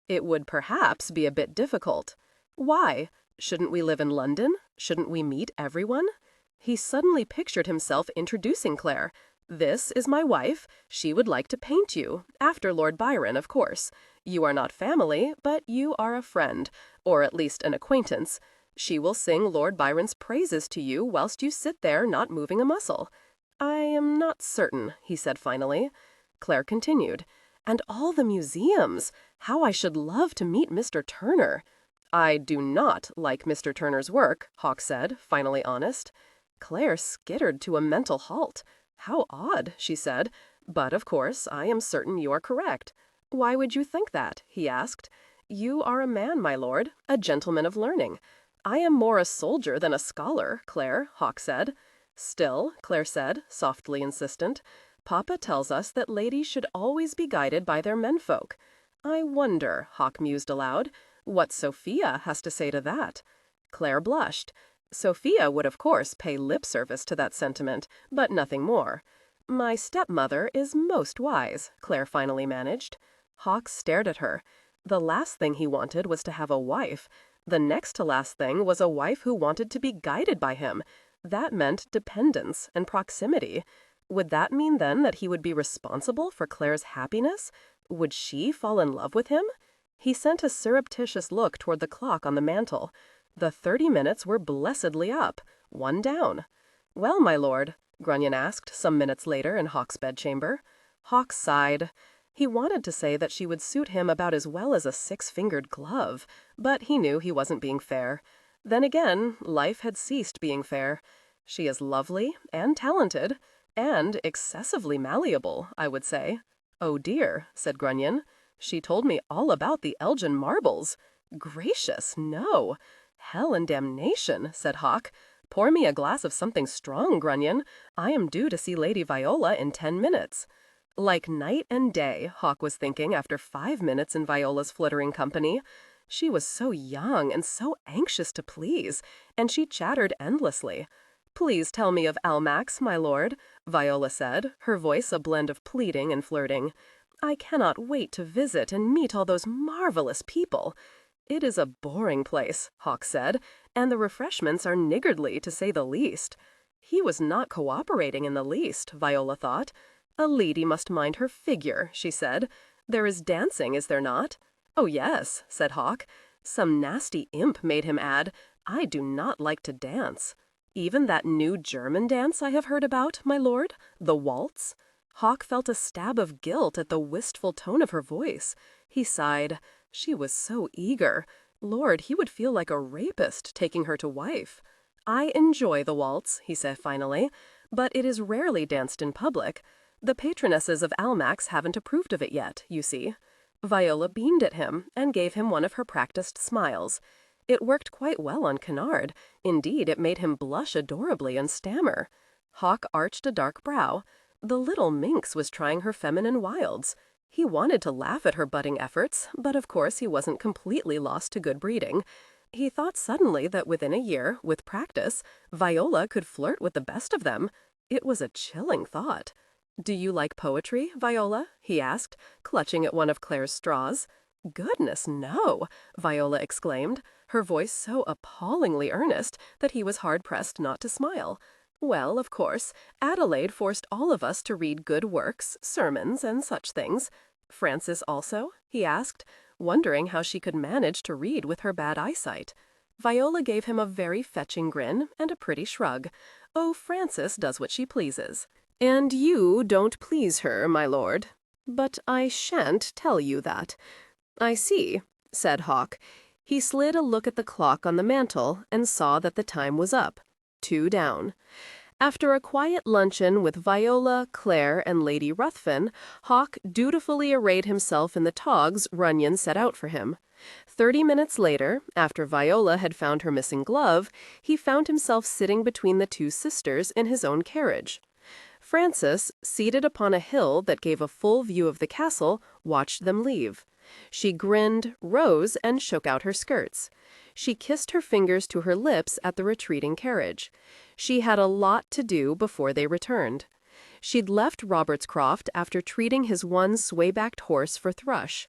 It would perhaps be a bit difficult. Why? Shouldn't we live in London? Shouldn't we meet everyone? He suddenly pictured himself introducing Claire. This is my wife. She would like to paint you, after Lord Byron, of course. You are not family, but you are a friend, or at least an acquaintance. She will sing Lord Byron's praises to you whilst you sit there not moving a muscle. I am not certain, he said finally. Claire continued, and all the museums. How I should love to meet Mr. Turner. I do not like Mr. Turner's work, Hawk said, finally honest. Claire skittered to a mental halt. How odd, she said. But, of course, I am certain you are correct. Why would you think that? He asked. You are a man, my lord, a gentleman of learning. I am more a soldier than a scholar, Claire, Hawk said. Still, Claire said, softly insistent, Papa tells us that ladies should always be guided by their menfolk. I wonder, Hawk mused aloud, what Sophia has to say to that. Claire blushed. Sophia would, of course, pay lip service to that sentiment, but nothing more. My stepmother is most wise, Claire finally managed. Hawk stared at her. The last thing he wanted was to have a wife. The next to last thing was a wife who wanted to be guided by him. That meant dependence and proximity. Would that mean then that he would be responsible for Claire's happiness? Would she fall in love with him? He sent a surreptitious look toward the clock on the mantel. The 30 minutes were blessedly up, one down. Well, my lord, Grunion asked some minutes later in Hawk's bedchamber. Hawk sighed. He wanted to say that she would suit him about as well as a 6-fingered glove, but he knew he wasn't being fair. Then again, life had ceased being fair. She is lovely and talented, and excessively malleable, I would say. Oh dear, said Grunion. She told me all about the Elgin marbles. Gracious, no. Hell and damnation, said Hawk. Pour me a glass of something strong, Grunion. I am due to see Lady Viola in 10 minutes. Like night and day, Hawk was thinking after 5 minutes in Viola's flittering company. She was so young and so anxious to please, and she chattered endlessly. Please tell me of Almack's, my lord, Viola said, her voice a blend of pleading and flirting. I cannot wait to visit and meet all those marvelous people. It is a boring place, Hawk said, and the refreshments are niggardly, to say the least. He was not cooperating in the least, Viola thought. A lady must mind her figure, she said. There is dancing, is there not? Oh, yes, said Hawk. Some nasty imp made him add, I do not like to dance. Even that new German dance I have heard about, my lord, the waltz? Hawk felt a stab of guilt at the wistful tone of her voice. He sighed. She was so eager. Lord, he would feel like a rapist taking her to wife. I enjoy the waltz, he said finally, but it is rarely danced in public. The patronesses of Almack's haven't approved of it yet, you see. Viola beamed at him and gave him one of her practiced smiles. It worked quite well on Kennard. Indeed, it made him blush adorably and stammer. Hawk arched a dark brow. The little minx was trying her feminine wilds. He wanted to laugh at her budding efforts, but of course he wasn't completely lost to good breeding. He thought suddenly that within a year, with practice, Viola could flirt with the best of them. It was a chilling thought. Do you like poetry, Viola? He asked, clutching at one of Claire's straws. Goodness, no, Viola exclaimed, her voice so appallingly earnest that he was hard-pressed not to smile. Well, of course, Adelaide forced all of us to read good works, sermons, and such things. Frances also? He asked, wondering how she could manage to read with her bad eyesight. Viola gave him a very fetching grin and a pretty shrug. Oh, Frances does what she pleases. And you don't please her, my lord. But I shan't tell you that. I see, said Hawk. He slid a look at the clock on the mantel and saw that the time was up. 2 down. After a quiet luncheon with Viola, Claire, and Lady Ruthven, Hawk dutifully arrayed himself in the togs Runyon set out for him. 30 minutes later, after Viola had found her missing glove, he found himself sitting between the 2 sisters in his own carriage. Frances, seated upon a hill that gave a full view of the castle, watched them leave. She grinned, rose, and shook out her skirts. She kissed her fingers to her lips at the retreating carriage. She had a lot to do before they returned. She'd left Robert's Croft after treating his one sway-backed horse for Thrush.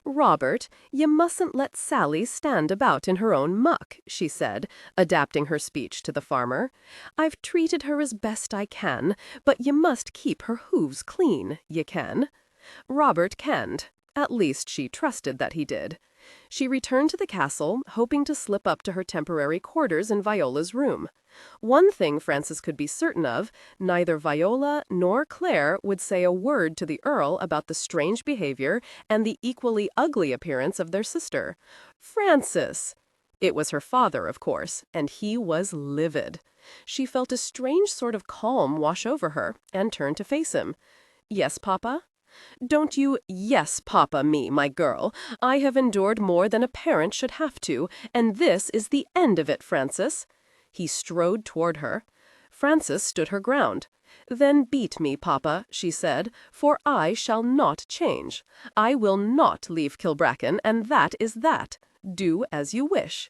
"Robert, you mustn't let Sally stand about in her own muck," she said, adapting her speech to the farmer. "I've treated her as best I can, but you must keep her hooves clean, you can." Robert canned. At least she trusted that he did. She returned to the castle, hoping to slip up to her temporary quarters in Viola's room. One thing Frances could be certain of, neither Viola nor Claire would say a word to the Earl about the strange behavior and the equally ugly appearance of their sister. Frances! It was her father, of course, and he was livid. She felt a strange sort of calm wash over her and turned to face him. "Yes, Papa?" "Don't you 'yes, Papa' me, my girl. I have endured more than a parent should have to, and this is the end of it, Frances." He strode toward her. Frances stood her ground. "Then beat me, Papa," she said, "for I shall not change. I will not leave Kilbracken, and that is that. Do as you wish.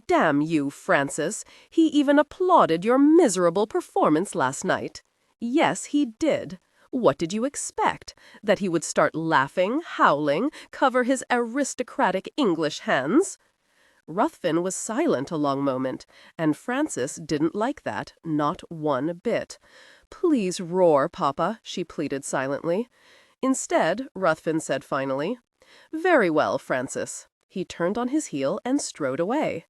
Damn you, Frances. He even applauded your miserable performance last night." "Yes, he did. What did you expect? That he would start laughing, howling, cover his aristocratic English hands?" Ruthven was silent a long moment, and Frances didn't like that, not one bit. "Please roar, Papa," she pleaded silently. Instead, Ruthven said finally, "Very well, Frances." He turned on his heel and strode away.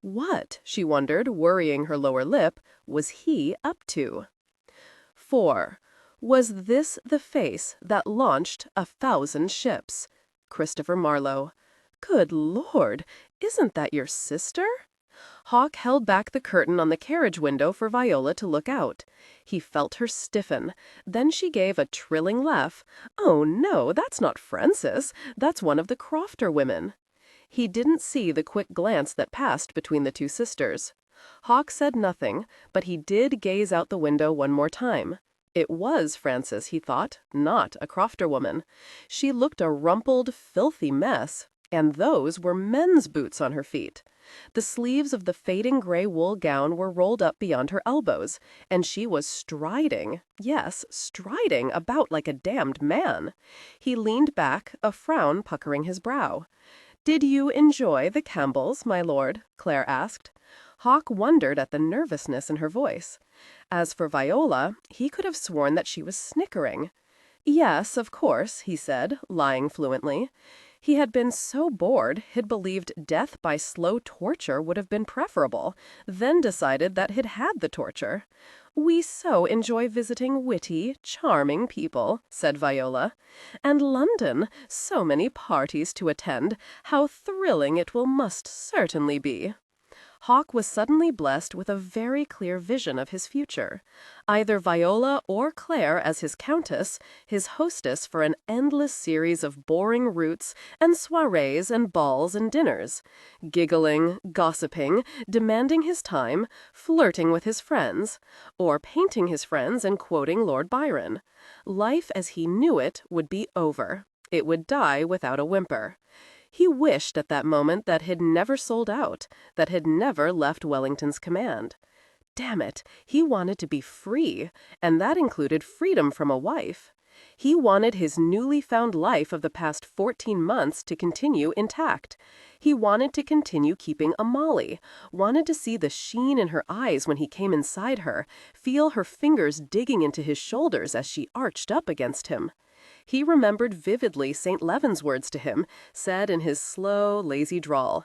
What, she wondered, worrying her lower lip, was he up to? 4. Was this the face that launched 1,000 ships? Christopher Marlowe. Good Lord, isn't that your sister? Hawk held back the curtain on the carriage window for Viola to look out. He felt her stiffen. Then she gave a trilling laugh. "Oh, no, that's not Frances. That's one of the Crofter women." He didn't see the quick glance that passed between the 2 sisters. Hawk said nothing, but he did gaze out the window one more time. It was Frances, he thought, not a Crofter woman. She looked a rumpled, filthy mess, and those were men's boots on her feet. The sleeves of the fading gray wool gown were rolled up beyond her elbows, and she was striding, yes, striding about like a damned man. He leaned back, a frown puckering his brow. "Did you enjoy the Campbells, my lord?" Claire asked. Hawk wondered at the nervousness in her voice. As for Viola, he could have sworn that she was snickering. "Yes, of course," he said, lying fluently. He had been so bored he'd believed death by slow torture would have been preferable, then decided that he'd had the torture. "We so enjoy visiting witty, charming people," said Viola. "And London, so many parties to attend. How thrilling it must certainly be." Hawk was suddenly blessed with a very clear vision of his future. Either Viola or Claire as his countess, his hostess for an endless series of boring routs and soirees and balls and dinners. Giggling, gossiping, demanding his time, flirting with his friends, or painting his friends and quoting Lord Byron. Life as he knew it would be over. It would die without a whimper. He wished at that moment that he'd never sold out, that he'd never left Wellington's command. Damn it, he wanted to be free, and that included freedom from a wife. He wanted his newly found life of the past 14 months to continue intact. He wanted to continue keeping Amali, wanted to see the sheen in her eyes when he came inside her, feel her fingers digging into his shoulders as she arched up against him. He remembered vividly St. Levin's words to him, said in his slow, lazy drawl.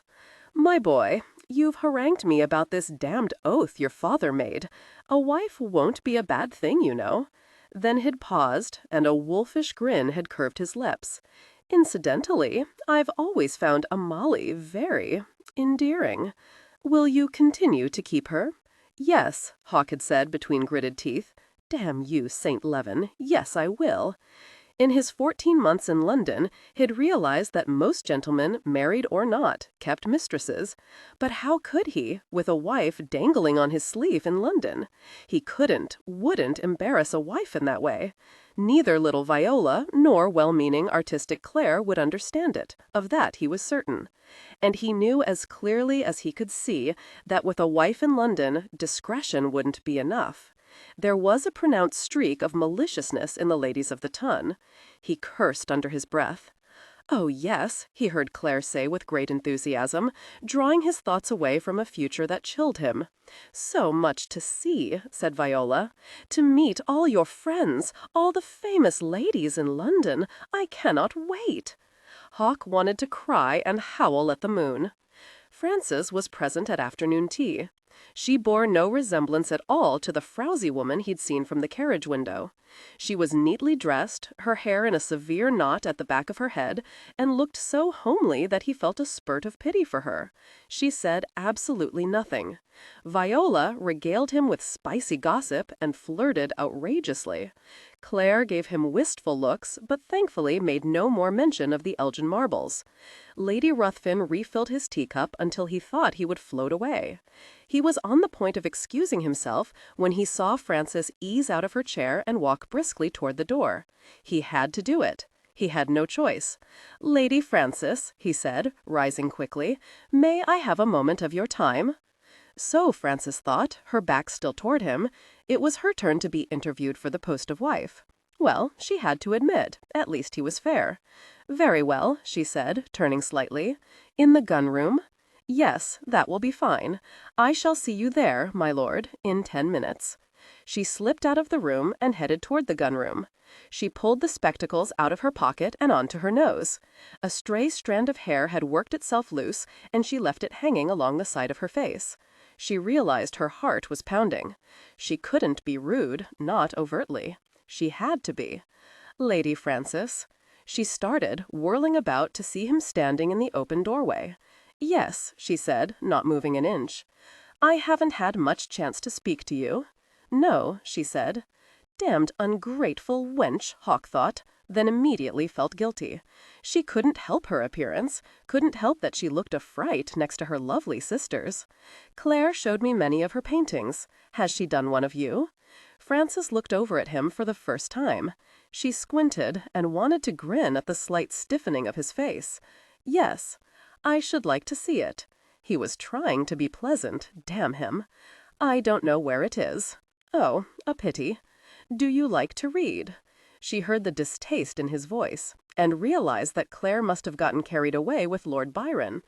"My boy, you've harangued me about this damned oath your father made. A wife won't be a bad thing, you know." Then had paused, and a wolfish grin had curved his lips. "Incidentally, I've always found Amali very endearing. Will you continue to keep her?" "Yes," Hawk had said between gritted teeth. "Damn you, St. Leaven, yes, I will." In his 14 months in London, he'd realized that most gentlemen, married or not, kept mistresses. But how could he, with a wife dangling on his sleeve in London? He wouldn't embarrass a wife in that way. Neither little Viola nor well-meaning artistic Claire would understand it. Of that he was certain. And he knew as clearly as he could see that with a wife in London, discretion wouldn't be enough. There was a pronounced streak of maliciousness in the ladies of the ton. He cursed under his breath. "Oh, yes," he heard Claire say with great enthusiasm, drawing his thoughts away from a future that chilled him. "So much to see," said Viola. "To meet all your friends, all the famous ladies in London. I cannot wait." Hawk wanted to cry and howl at the moon. Frances was present at afternoon tea. She bore no resemblance at all to the frowsy woman he'd seen from the carriage window. She was neatly dressed, her hair in a severe knot at the back of her head, and looked so homely that he felt a spurt of pity for her. She said absolutely nothing. Viola regaled him with spicy gossip and flirted outrageously. Claire gave him wistful looks, but thankfully made no more mention of the Elgin marbles. Lady Ruthven refilled his teacup until he thought he would float away. He was on the point of excusing himself when he saw Frances ease out of her chair and walk briskly toward the door. He had to do it. He had no choice. "Lady Frances," he said, rising quickly, "may I have a moment of your time?" So, Frances thought, her back still toward him, it was her turn to be interviewed for the post of wife. Well, she had to admit, at least he was fair. "Very well," she said, turning slightly. "In the gun-room?" "Yes, that will be fine. I shall see you there, my lord, in 10 minutes." She slipped out of the room and headed toward the gun-room. She pulled the spectacles out of her pocket and onto her nose. A stray strand of hair had worked itself loose, and she left it hanging along the side of her face. She realized her heart was pounding. She couldn't be rude, not overtly. She had to be. "Lady Frances." She started, whirling about to see him standing in the open doorway. "Yes," she said, not moving an inch. "I haven't had much chance to speak to you." "No," she said. Damned ungrateful wench, Hawk thought, then immediately felt guilty. She couldn't help her appearance, couldn't help that she looked a fright next to her lovely sisters. "Claire showed me many of her paintings. Has she done one of you?" Frances looked over at him for the first time. She squinted and wanted to grin at the slight stiffening of his face. "Yes. I should like to see it." He was trying to be pleasant, damn him. "I don't know where it is." "Oh, a pity. Do you like to read?" She heard the distaste in his voice, and realized that Claire must have gotten carried away with Lord Byron.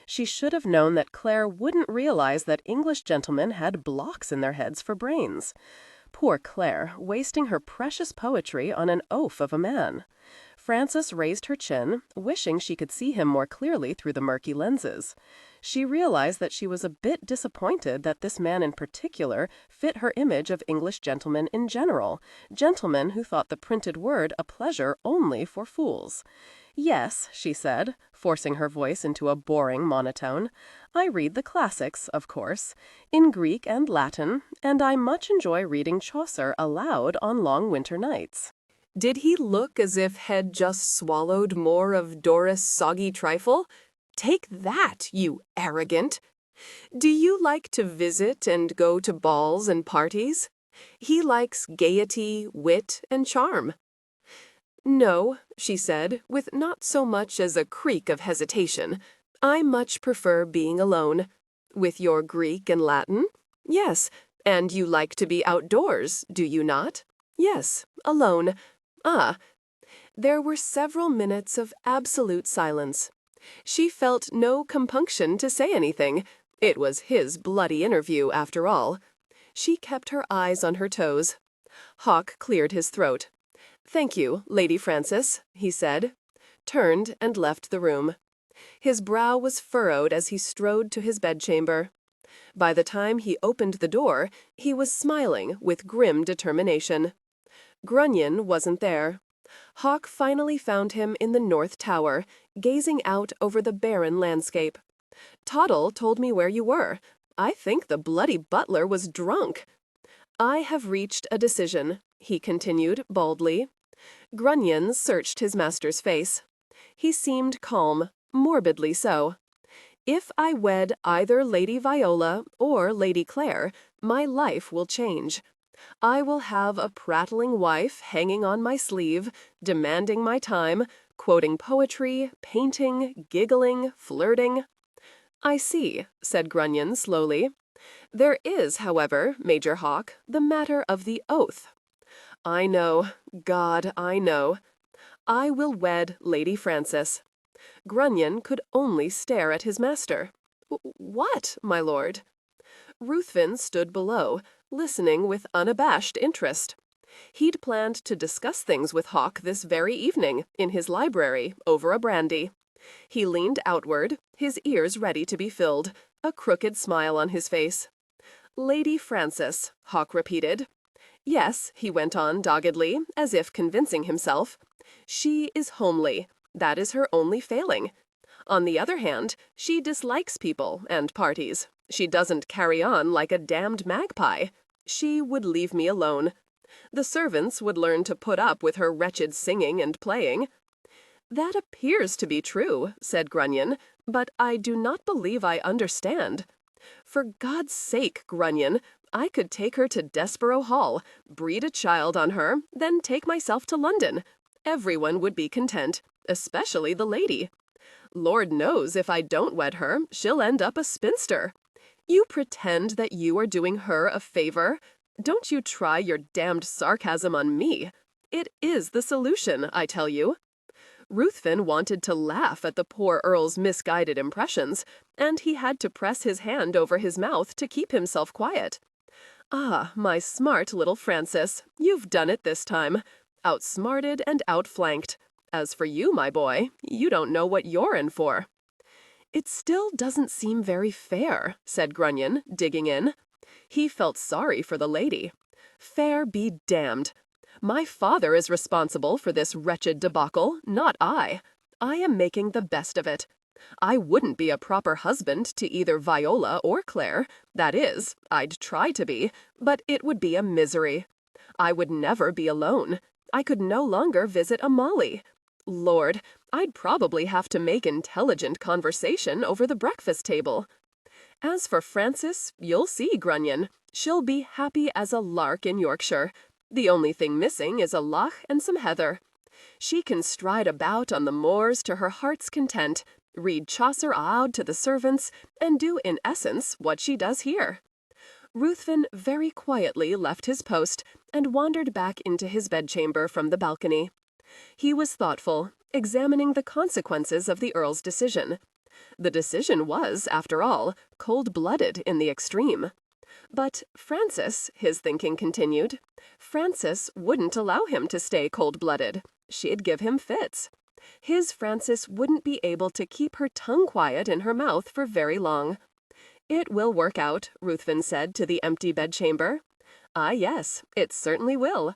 She should have known that Claire wouldn't realize that English gentlemen had blocks in their heads for brains. Poor Claire, wasting her precious poetry on an oaf of a man. Frances raised her chin, wishing she could see him more clearly through the murky lenses. She realized that she was a bit disappointed that this man in particular fit her image of English gentlemen in general, gentlemen who thought the printed word a pleasure only for fools. "Yes," she said, forcing her voice into a boring monotone. "I read the classics, of course, in Greek and Latin, and I much enjoy reading Chaucer aloud on long winter nights." Did he look as if had just swallowed more of Doris' soggy trifle? Take that, you arrogant! Do you like to visit and go to balls and parties? He likes gaiety, wit, and charm. "No," she said, with not so much as a creak of hesitation. "I much prefer being alone. With your Greek and Latin? Yes. And you like to be outdoors, do you not? Yes, alone. Ah." There were several minutes of absolute silence. She felt no compunction to say anything. It was his bloody interview, after all. She kept her eyes on her toes. Hawk cleared his throat. "Thank you, Lady Frances," he said, turned and left the room. His brow was furrowed as he strode to his bedchamber. By the time he opened the door, he was smiling with grim determination. Grunion wasn't there. Hawk finally found him in the North Tower, gazing out over the barren landscape. "Toddle told me where you were. I think the bloody butler was drunk." "I have reached a decision," he continued baldly. Grunion searched his master's face. He seemed calm, morbidly so. "If I wed either Lady Viola or Lady Clare, my life will change. I will have a prattling wife hanging on my sleeve, demanding my time, quoting poetry, painting, giggling, flirting." "I see," said Grunion slowly. "There is, however, Major Hawk, the matter of the oath." "I know. God, I know. I will wed Lady Frances." Grunion could only stare at his master. "What, my lord?" Ruthven stood below, listening with unabashed interest. He'd planned to discuss things with Hawk this very evening, in his library, over a brandy. He leaned outward, his ears ready to be filled, a crooked smile on his face. "Lady Frances," Hawk repeated. "Yes," he went on doggedly, as if convincing himself. "She is homely. That is her only failing. On the other hand, she dislikes people and parties. She doesn't carry on like a damned magpie. She would leave me alone. The servants would learn to put up with her wretched singing and playing." "That appears to be true," said Grunion, "but I do not believe I understand." "For God's sake, Grunion, I could take her to Desborough Hall, breed a child on her, then take myself to London. Everyone would be content, especially the lady. Lord knows if I don't wed her, she'll end up a spinster. You pretend that you are doing her a favor. Don't you try your damned sarcasm on me. It is the solution, I tell you." Ruthven wanted to laugh at the poor Earl's misguided impressions, and he had to press his hand over his mouth to keep himself quiet. "Ah, my smart little Frances, you've done it this time. Outsmarted and outflanked. As for you, my boy, you don't know what you're in for." "It still doesn't seem very fair," said Grunion, digging in. He felt sorry for the lady. "Fair be damned. My father is responsible for this wretched debacle, not I. I am making the best of it. I wouldn't be a proper husband to either Viola or Clare. That is, I'd try to be, but it would be a misery. I would never be alone. I could no longer visit Amali. Lord, I'd probably have to make intelligent conversation over the breakfast table. As for Frances, you'll see, Grunion. She'll be happy as a lark in Yorkshire. The only thing missing is a loch and some heather. She can stride about on the moors to her heart's content, read Chaucer aloud to the servants, and do in essence what she does here." Ruthven very quietly left his post and wandered back into his bedchamber from the balcony. He was thoughtful, examining the consequences of the Earl's decision. The decision was, after all, cold-blooded in the extreme. But Frances, his thinking continued, Frances wouldn't allow him to stay cold-blooded. She'd give him fits. His Frances wouldn't be able to keep her tongue quiet in her mouth for very long. "It will work out," Ruthven said to the empty bedchamber. "Ah, yes, it certainly will.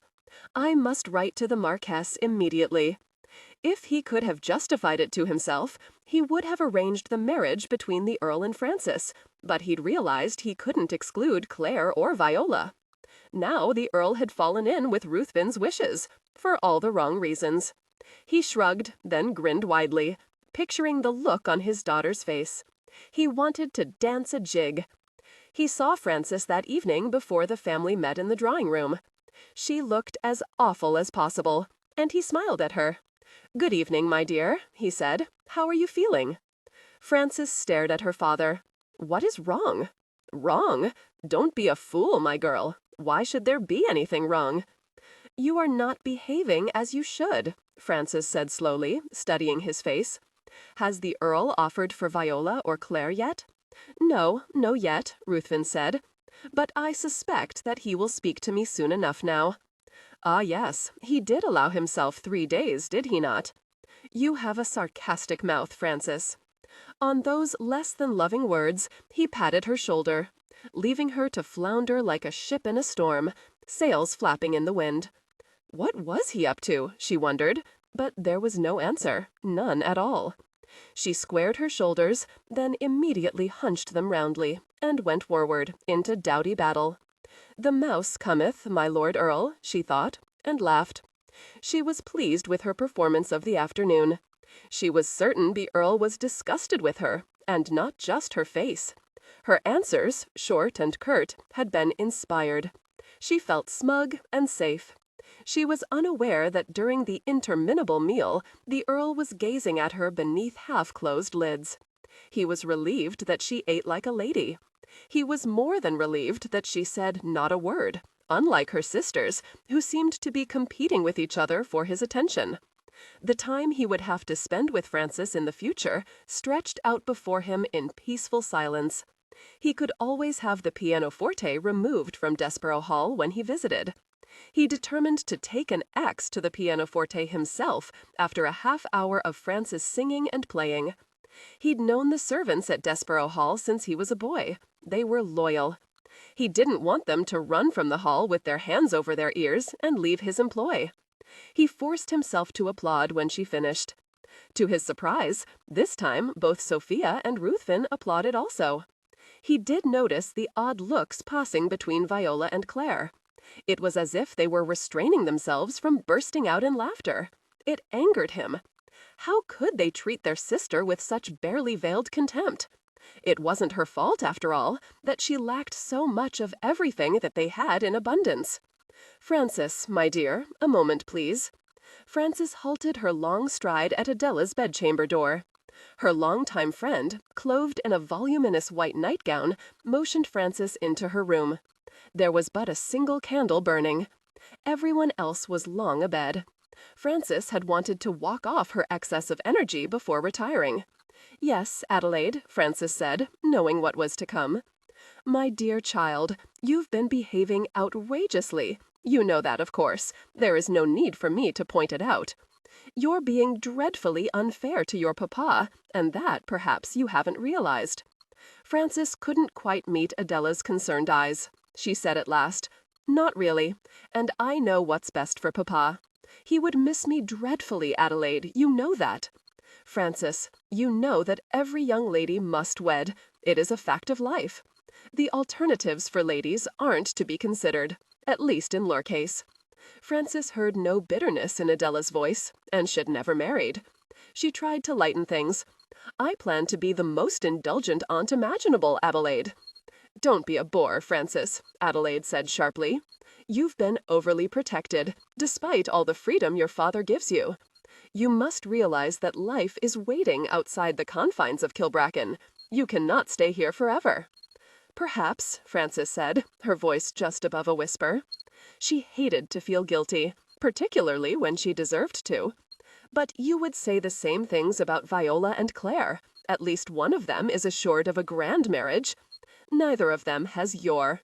I must write to the Marquess immediately." If he could have justified it to himself, he would have arranged the marriage between the Earl and Frances, but he'd realized he couldn't exclude Clare or Viola. Now the Earl had fallen in with Ruthven's wishes, for all the wrong reasons. He shrugged, then grinned widely, picturing the look on his daughter's face. He wanted to dance a jig. He saw Frances that evening before the family met in the drawing-room. She looked as awful as possible, and he smiled at her. "Good evening, my dear," he said. "How are you feeling?" Frances stared at her father. "What is wrong?" "Wrong? Don't be a fool, my girl. Why should there be anything wrong?" "You are not behaving as you should," Frances said slowly, studying his face. "Has the Earl offered for Viola or Clare yet?" "No, no yet," Ruthven said. "But I suspect that he will speak to me soon enough now." Ah, yes, he did allow himself 3 days, did he not? You have a sarcastic mouth, Frances. On those less than loving words, he patted her shoulder, leaving her to flounder like a ship in a storm, sails flapping in the wind. What was he up to, she wondered, but there was no answer, none at all. She squared her shoulders, then immediately hunched them roundly, and went forward into doughty battle. The mouse cometh, my Lord Earl, she thought, and laughed. She was pleased with her performance of the afternoon. She was certain the Earl was disgusted with her, and not just her face. Her answers, short and curt, had been inspired. She felt smug and safe. She was unaware that during the interminable meal the Earl was gazing at her beneath half-closed lids. He was relieved that she ate like a lady. He was more than relieved that she said not a word, unlike her sisters, who seemed to be competing with each other for his attention. The time he would have to spend with Frances in the future stretched out before him in peaceful silence. He could always have the pianoforte removed from Desborough Hall when he visited. He determined to take an axe to the pianoforte himself after a half-hour of Frances singing and playing. He'd known the servants at Desborough Hall since he was a boy. They were loyal. He didn't want them to run from the hall with their hands over their ears and leave his employ. He forced himself to applaud when she finished. To his surprise, this time both Sophia and Ruthven applauded also. He did notice the odd looks passing between Viola and Claire. It was as if they were restraining themselves from bursting out in laughter. It angered him. How could they treat their sister with such barely veiled contempt? It wasn't her fault, after all, that she lacked so much of everything that they had in abundance. "Frances, my dear, a moment, please." Frances halted her long stride at Adela's bedchamber door. Her long-time friend, clothed in a voluminous white nightgown, motioned Frances into her room. There was but a single candle burning. Everyone else was long abed. Frances had wanted to walk off her excess of energy before retiring. "Yes, Adelaide," Frances said, knowing what was to come. "My dear child, you've been behaving outrageously. You know that, of course. There is no need for me to point it out. You're being dreadfully unfair to your papa, and that, perhaps, you haven't realized." Frances couldn't quite meet Adela's concerned eyes. She said at last, "Not really, and I know what's best for papa. He would miss me dreadfully, Adelaide, you know that. Frances, you know that every young lady must wed. It is a fact of life. The alternatives for ladies aren't to be considered, at least in your case." Frances heard no bitterness in Adela's voice, and she'd never married. She tried to lighten things. "I plan to be the most indulgent aunt imaginable, Adelaide." "Don't be a bore, Frances," Adelaide said sharply. "You've been overly protected, despite all the freedom your father gives you. You must realize that life is waiting outside the confines of Kilbracken. You cannot stay here forever." "Perhaps," Frances said, her voice just above a whisper. She hated to feel guilty, particularly when she deserved to. "But you would say the same things about Viola and Claire. At least one of them is assured of a grand marriage. Neither of them has your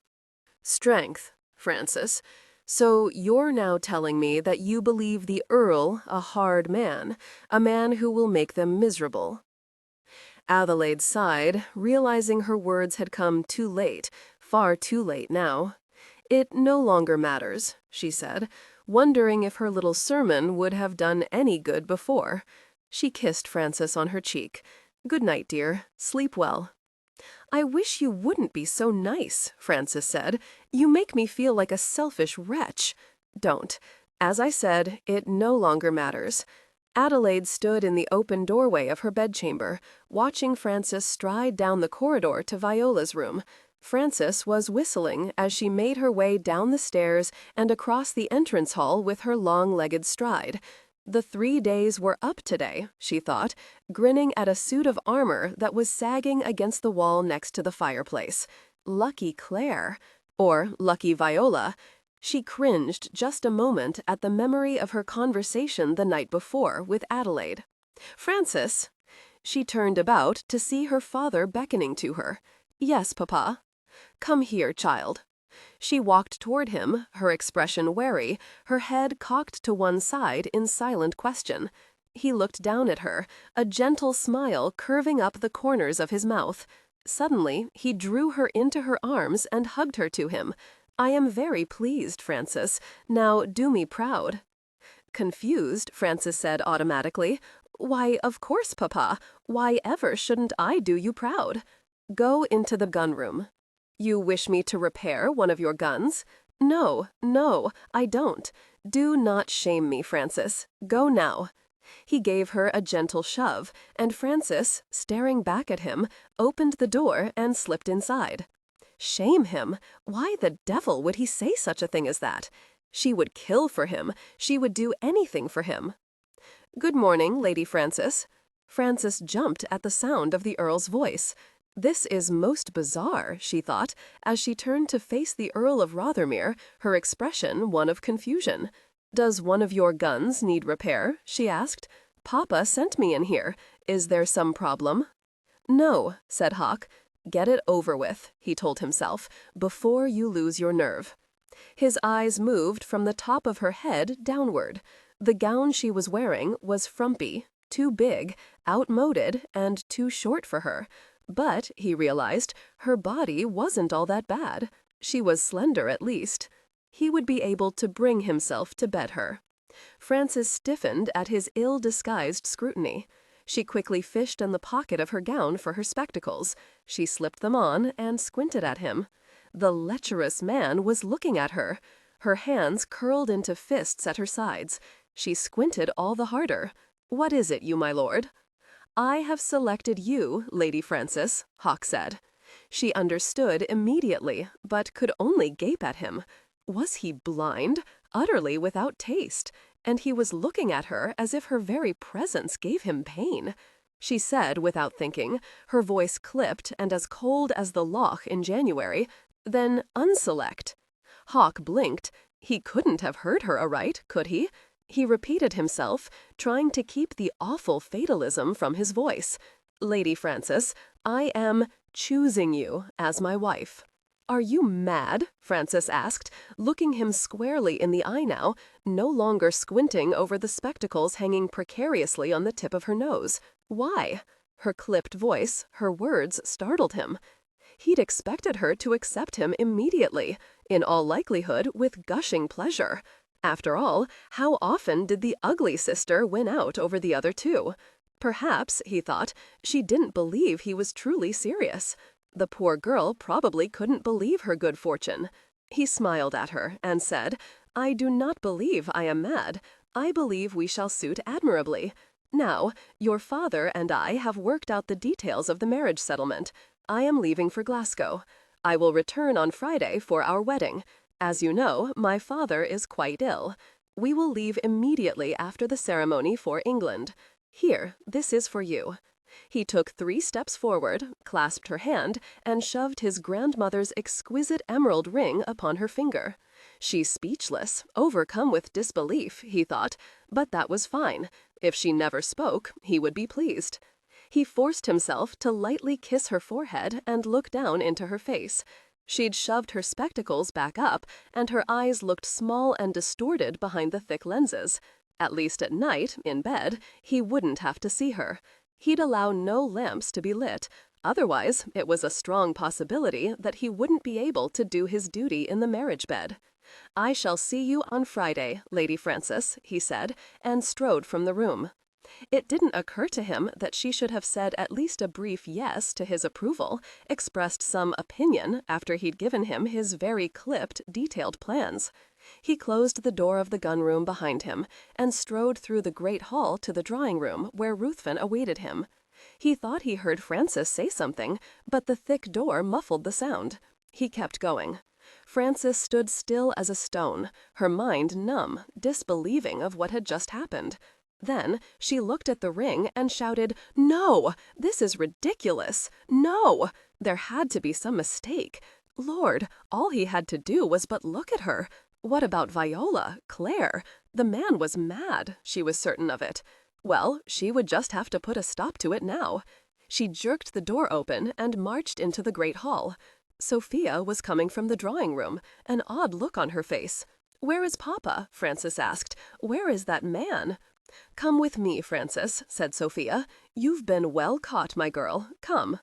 strength, Frances. So you're now telling me that you believe the Earl a hard man, a man who will make them miserable." Adelaide sighed, realizing her words had come too late, far too late now. "It no longer matters," she said, wondering if her little sermon would have done any good before. She kissed Frances on her cheek. "Good night, dear. Sleep well." "I wish you wouldn't be so nice," Frances said. "You make me feel like a selfish wretch." "Don't. As I said, it no longer matters." Adelaide stood in the open doorway of her bedchamber, watching Frances stride down the corridor to Viola's room. Frances was whistling as she made her way down the stairs and across the entrance hall with her long-legged stride. The 3 days were up today, she thought, grinning at a suit of armor that was sagging against the wall next to the fireplace. Lucky Claire. Or lucky Viola. She cringed just a moment at the memory of her conversation the night before with Adelaide. "Frances!" She turned about to see her father beckoning to her. "Yes, Papa." "Come here, child." She walked toward him, her expression wary, her head cocked to one side in silent question. He looked down at her, a gentle smile curving up the corners of his mouth. Suddenly, he drew her into her arms and hugged her to him. "I am very pleased, Frances. Now do me proud." Confused, Frances said automatically, "Why, of course, Papa. Why ever shouldn't I do you proud? Go into the gun room." "You wish me to repair one of your guns?" "No, no, I don't. Do not shame me, Frances. Go now." He gave her a gentle shove, and Frances, staring back at him, opened the door and slipped inside. Shame him? Why the devil would he say such a thing as that? She would kill for him. She would do anything for him. "Good morning, Lady Frances." Frances jumped at the sound of the Earl's voice. This is most bizarre, she thought, as she turned to face the Earl of Rothermere, her expression one of confusion. "Does one of your guns need repair?" she asked. "Papa sent me in here. Is there some problem?" "No," said Hawk. "Get it over with," he told himself, "before you lose your nerve." His eyes moved from the top of her head downward. The gown she was wearing was frumpy, too big, outmoded, and too short for her. But, he realized, her body wasn't all that bad. She was slender at least. He would be able to bring himself to bed her. Frances stiffened at his ill-disguised scrutiny. She quickly fished in the pocket of her gown for her spectacles. She slipped them on and squinted at him. The lecherous man was looking at her. Her hands curled into fists at her sides. She squinted all the harder. "What is it, you my lord?" "I have selected you, Lady Frances," Hawk said. She understood immediately, but could only gape at him. Was he blind, utterly without taste? And he was looking at her as if her very presence gave him pain. She said without thinking, her voice clipped and as cold as the loch in January, "Then unselect." Hawk blinked. He couldn't have heard her aright, could he? He repeated himself, trying to keep the awful fatalism from his voice. "Lady Frances, I am choosing you as my wife." "Are you mad?" Frances asked, looking him squarely in the eye now, no longer squinting over the spectacles hanging precariously on the tip of her nose. "Why?" Her clipped voice, her words startled him. He'd expected her to accept him immediately, in all likelihood with gushing pleasure. After all, how often did the ugly sister win out over the other two? Perhaps, he thought, she didn't believe he was truly serious. The poor girl probably couldn't believe her good fortune. He smiled at her and said, "I do not believe I am mad. I believe we shall suit admirably. Now, your father and I have worked out the details of the marriage settlement. I am leaving for Glasgow. I will return on Friday for our wedding. As you know, my father is quite ill. We will leave immediately after the ceremony for England. Here, this is for you." He took 3 steps forward, clasped her hand, and shoved his grandmother's exquisite emerald ring upon her finger. She's speechless, overcome with disbelief, he thought, but that was fine. If she never spoke, he would be pleased. He forced himself to lightly kiss her forehead and look down into her face. She'd shoved her spectacles back up, and her eyes looked small and distorted behind the thick lenses. At least at night, in bed, he wouldn't have to see her. He'd allow no lamps to be lit. Otherwise, it was a strong possibility that he wouldn't be able to do his duty in the marriage bed. "I shall see you on Friday, Lady Frances," he said, and strode from the room. It didn't occur to him that she should have said at least a brief yes to his approval, expressed some opinion after he'd given him his very clipped, detailed plans. He closed the door of the gun-room behind him and strode through the great hall to the drawing-room where Ruthven awaited him. He thought he heard Frances say something, but the thick door muffled the sound. He kept going. Frances stood still as a stone, her mind numb, disbelieving of what had just happened. Then she looked at the ring and shouted, "No! This is ridiculous! No! There had to be some mistake. Lord, all he had to do was but look at her. What about Viola, Claire? The man was mad, she was certain of it. Well, she would just have to put a stop to it now. She jerked the door open and marched into the great hall. Sophia was coming from the drawing room, an odd look on her face. "Where is Papa?" Frances asked. "Where is that man?" "Come with me, Frances," said Sophia. "You've been well caught, my girl. Come."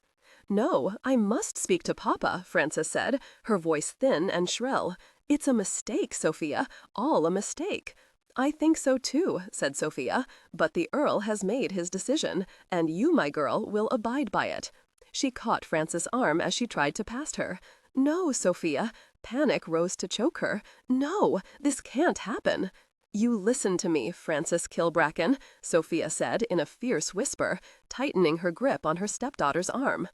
"No, I must speak to Papa," Frances said, her voice thin and shrill. "It's a mistake, Sophia, all a mistake." "I think so too," said Sophia, "but the Earl has made his decision, and you, my girl, will abide by it." She caught Frances' arm as she tried to pass her. "No, Sophia." Panic rose to choke her. "No, this can't happen." "You listen to me, Frances Kilbracken," Sophia said in a fierce whisper, tightening her grip on her stepdaughter's arm.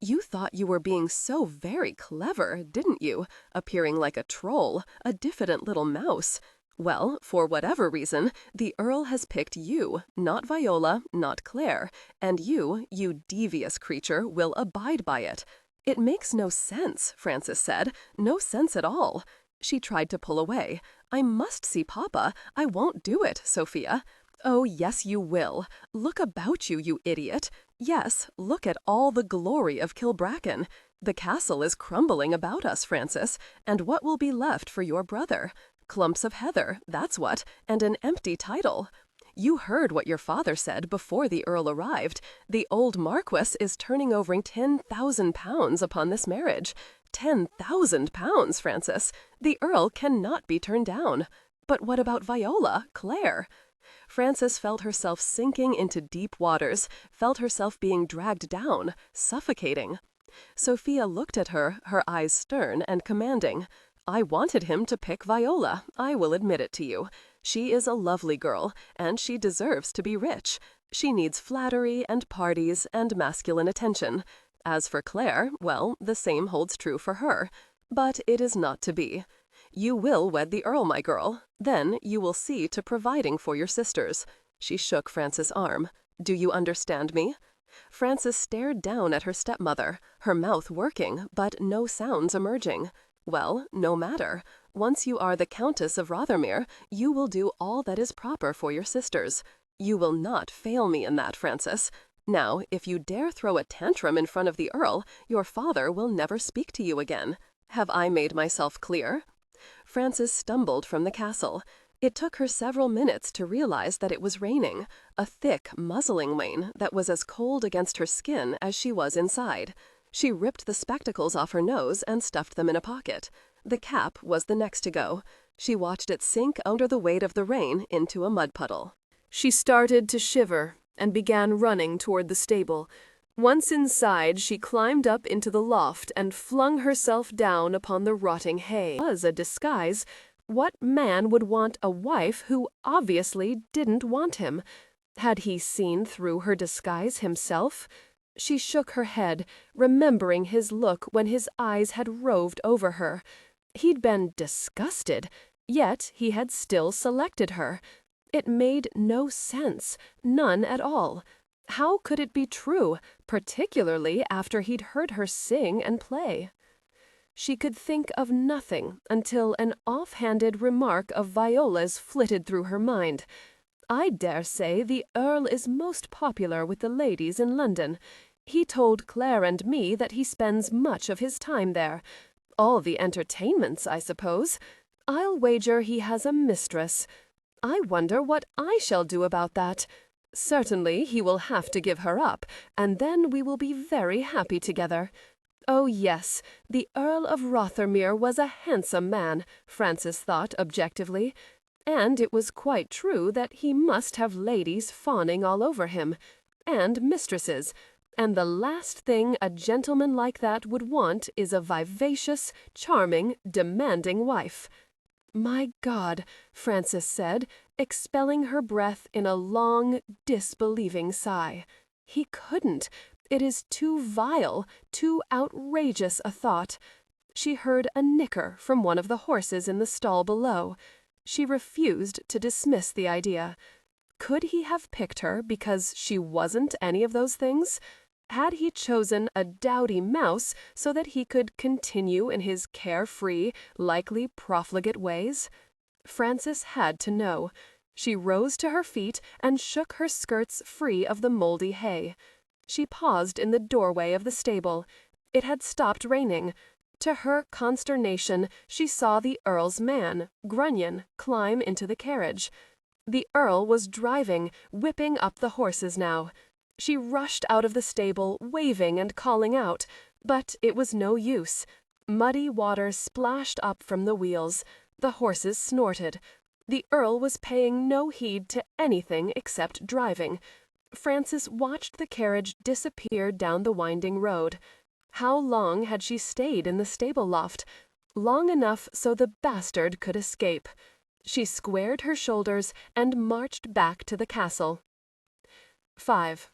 "You thought you were being so very clever, didn't you? Appearing like a troll, a diffident little mouse. Well, for whatever reason, the Earl has picked you, not Viola, not Claire, and you devious creature, will abide by it." "It makes no sense," Frances said, "no sense at all." She tried to pull away. "I must see Papa. I won't do it, Sophia." "Oh, yes, you will. Look about you, you idiot. Yes, look at all the glory of Kilbracken. The castle is crumbling about us, Frances, and what will be left for your brother? Clumps of heather, that's what, and an empty title. You heard what your father said before the Earl arrived. The old Marquis is turning over £10,000 upon this marriage. £10,000, Frances. The Earl cannot be turned down. But what about Viola, Claire?" Frances felt herself sinking into deep waters, felt herself being dragged down, suffocating. Sophia looked at her, her eyes stern and commanding. "I wanted him to pick Viola, I will admit it to you. She is a lovely girl, and she deserves to be rich. She needs flattery and parties and masculine attention. As for Claire, well, the same holds true for her. But it is not to be. You will wed the Earl, my girl. Then you will see to providing for your sisters." She shook Frances' arm. "Do you understand me?" Frances stared down at her stepmother, her mouth working, but no sounds emerging. Well, no matter. Once you are the Countess of Rothermere, you will do all that is proper for your sisters. You will not fail me in that, Frances. Now, if you dare throw a tantrum in front of the Earl, your father will never speak to you again. Have I made myself clear?" Frances stumbled from the castle. It took her several minutes to realize that it was raining, a thick, muzzling rain that was as cold against her skin as she was inside. She ripped the spectacles off her nose and stuffed them in a pocket. The cap was the next to go. She watched it sink under the weight of the rain into a mud puddle. She started to shiver and began running toward the stable. Once inside, she climbed up into the loft and flung herself down upon the rotting hay. It was a disguise. What man would want a wife who obviously didn't want him? Had he seen through her disguise himself? She shook her head, remembering his look when his eyes had roved over her. He'd been disgusted, yet he had still selected her. It made no sense, none at all. How could it be true, particularly after he'd heard her sing and play? She could think of nothing until an off-handed remark of Viola's flitted through her mind. "I dare say the Earl is most popular with the ladies in London. He told Claire and me that he spends much of his time there. All the entertainments, I suppose. I'll wager he has a mistress. I wonder what I shall do about that. Certainly he will have to give her up, and then we will be very happy together." Oh, yes, the Earl of Rothermere was a handsome man, Frances thought objectively. And it was quite true that he must have ladies fawning all over him, and mistresses, and the last thing a gentleman like that would want is a vivacious, charming, demanding wife. "My God," Frances said, expelling her breath in a long, disbelieving sigh. "He couldn't. It is too vile, too outrageous a thought." She heard a nicker from one of the horses in the stall below. She refused to dismiss the idea. Could he have picked her because she wasn't any of those things? Had he chosen a dowdy mouse so that he could continue in his carefree, likely profligate ways? Frances had to know. She rose to her feet and shook her skirts free of the moldy hay. She paused in the doorway of the stable. It had stopped raining. To her consternation, she saw the Earl's man, Grunion, climb into the carriage. The Earl was driving, whipping up the horses now. She rushed out of the stable, waving and calling out, but it was no use. Muddy water splashed up from the wheels. The horses snorted. The Earl was paying no heed to anything except driving. Frances watched the carriage disappear down the winding road. How long had she stayed in the stable loft? Long enough so the bastard could escape. She squared her shoulders and marched back to the castle. 5.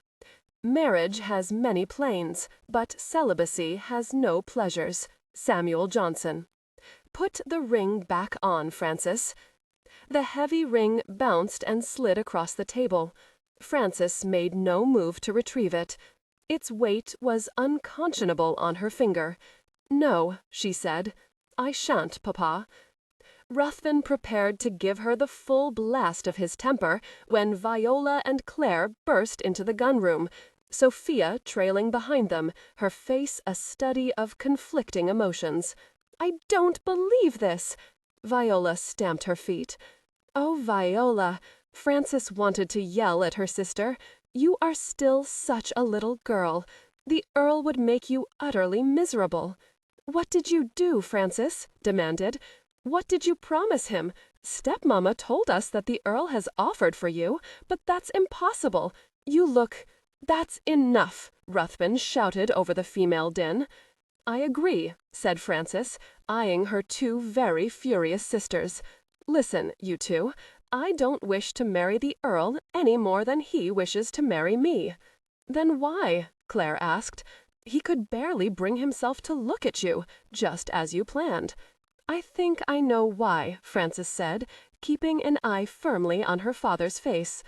Marriage has many plains, but celibacy has no pleasures. Samuel Johnson. Put the ring back on, Frances. The heavy ring bounced and slid across the table. Frances made no move to retrieve it. Its weight was unconscionable on her finger. "No," she said. "I shan't, Papa." Ruthven prepared to give her the full blast of his temper when Viola and Claire burst into the gun-room, Sophia trailing behind them, her face a study of conflicting emotions. "I don't believe this!" Viola stamped her feet. "Oh, Viola," Frances wanted to yell at her sister, "you are still such a little girl. The Earl would make you utterly miserable." "What did you do, Frances?" demanded. "What did you promise him? Stepmama told us that the Earl has offered for you, but that's impossible. You look—" "That's enough!" Ruthven shouted over the female din. "I agree," said Frances, eyeing her two very furious sisters. "Listen, you two. I don't wish to marry the Earl any more than he wishes to marry me." "Then why?" Claire asked. "He could barely bring himself to look at you, just as you planned." "I think I know why," Frances said, keeping an eye firmly on her father's face.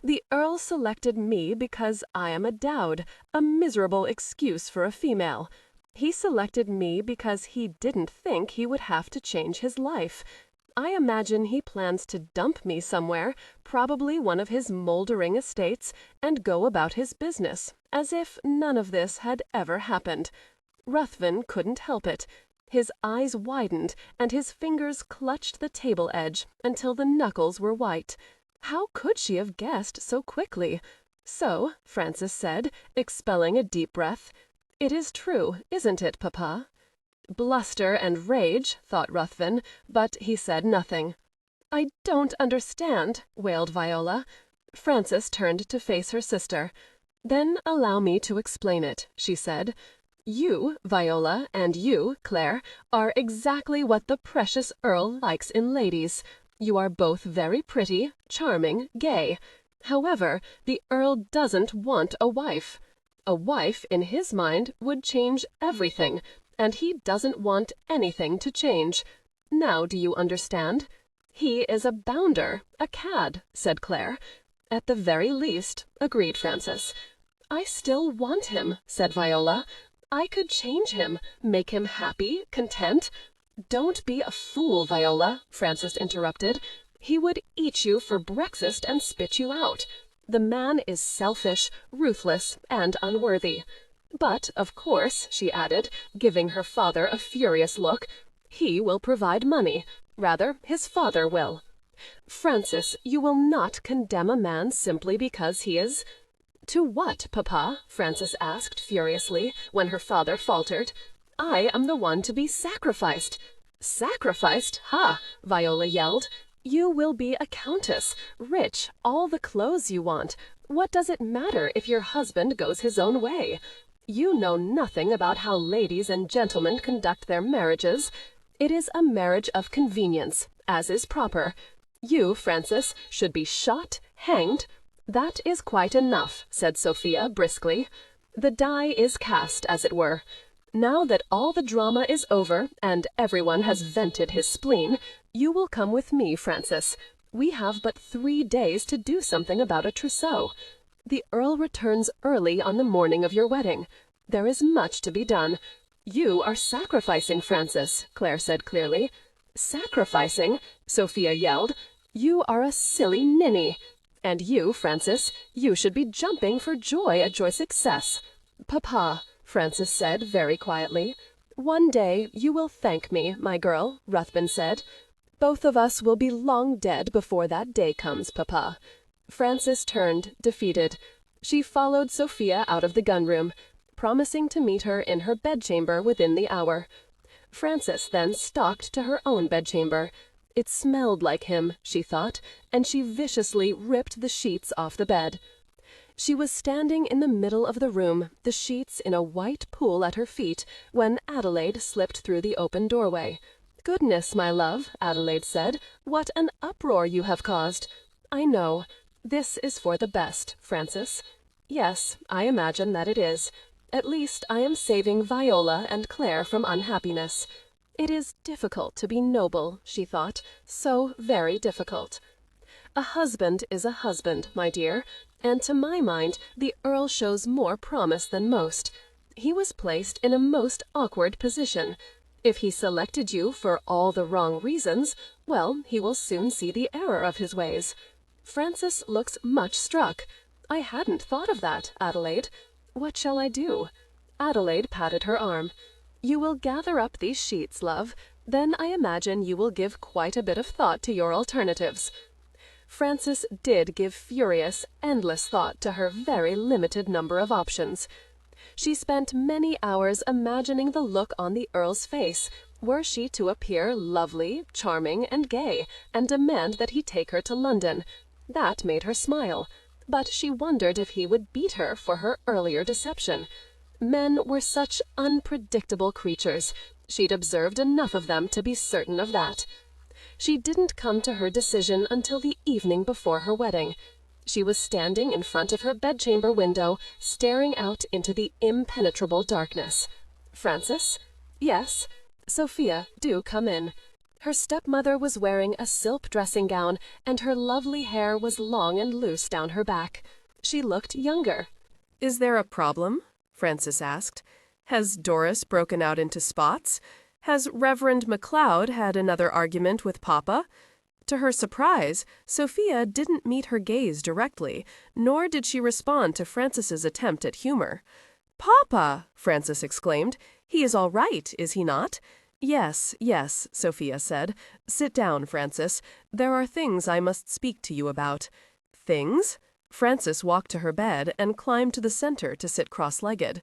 "The Earl selected me because I am a dowd, a miserable excuse for a female. He selected me because he didn't think he would have to change his life. I imagine he plans to dump me somewhere, probably one of his mouldering estates, and go about his business, as if none of this had ever happened." Ruthven couldn't help it. His eyes widened, and his fingers clutched the table edge until the knuckles were white. How could she have guessed so quickly? "So," Frances said, expelling a deep breath, "it is true, isn't it, Papa?" Bluster and rage, thought Ruthven, but he said nothing. "I don't understand," wailed Viola. Frances turned to face her sister. "Then allow me to explain it," she said. "You, Viola, and you, Claire, are exactly what the precious Earl likes in ladies. You are both very pretty, charming, gay. However, the Earl doesn't want a wife. A wife, in his mind, would change everything, and he doesn't want anything to change. Now do you understand? He is a bounder, a cad," said Claire. "At the very least," agreed Frances. "I still want him," said Viola. "I could change him, make him happy, content—" "Don't be a fool, Viola," Frances interrupted. "He would eat you for breakfast and spit you out. The man is selfish, ruthless, and unworthy. But, of course," she added, giving her father a furious look, "he will provide money. Rather, his father will." "Frances, you will not condemn a man simply because he is—" "To what, Papa?" Frances asked furiously, when her father faltered. "I am the one to be sacrificed." "Sacrificed? Ha!" Viola yelled. "You will be a countess, rich, all the clothes you want. What does it matter if your husband goes his own way? You know nothing about how ladies and gentlemen conduct their marriages. It is a marriage of convenience, as is proper. You, Frances, should be shot, hanged—" "That is quite enough," said Sophia briskly. "The die is cast, as it were. Now that all the drama is over, and everyone has vented his spleen, you will come with me, Frances. We have but 3 days to do something about a trousseau. The Earl returns early on the morning of your wedding. There is much to be done. You are sacrificing, Frances," Claire said clearly. "Sacrificing?" Sophia yelled. "You are a silly ninny. And you, Frances, you should be jumping for joy at your success." "Papa," Frances said very quietly, "One day you will thank me, my girl," Ruthven said. "Both of us will be long dead before that day comes, Papa." Frances turned, defeated. She followed Sophia out of the gun-room, promising to meet her in her bedchamber within the hour. Frances then stalked to her own bedchamber. It smelled like him, she thought, and she viciously ripped the sheets off the bed. She was standing in the middle of the room, the sheets in a white pool at her feet, when Adelaide slipped through the open doorway. "Goodness, my love," Adelaide said, "what an uproar you have caused." "I know. This is for the best, Frances." "Yes, I imagine that it is. At least I am saving Viola and Claire from unhappiness." It is difficult to be noble, she thought, so very difficult. A husband is a husband, my dear, and to my mind the Earl shows more promise than most. He was placed in a most awkward position. If he selected you for all the wrong reasons, well, he will soon see the error of his ways. Frances looks much struck. "I hadn't thought of that, Adelaide. What shall I do?" Adelaide patted her arm. "You will gather up these sheets, love. Then I imagine you will give quite a bit of thought to your alternatives." Frances did give furious, endless thought to her very limited number of options. She spent many hours imagining the look on the Earl's face, were she to appear lovely, charming, and gay, and demand that he take her to London. That made her smile, but she wondered if he would beat her for her earlier deception. Men were such unpredictable creatures. She'd observed enough of them to be certain of that. She didn't come to her decision until the evening before her wedding. She was standing in front of her bedchamber window, staring out into the impenetrable darkness. "Frances?" "Yes." "Sophia, do come in." Her stepmother was wearing a silk dressing-gown, and her lovely hair was long and loose down her back. She looked younger. "Is there a problem?" Frances asked. "Has Doris broken out into spots? Has Reverend MacLeod had another argument with Papa?" To her surprise, Sophia didn't meet her gaze directly, nor did she respond to Frances's attempt at humor. "Papa!" Frances exclaimed. "He is all right, is he not?" "Yes, yes," Sophia said. "Sit down, Frances. There are things I must speak to you about." "Things?" Frances walked to her bed and climbed to the center to sit cross-legged.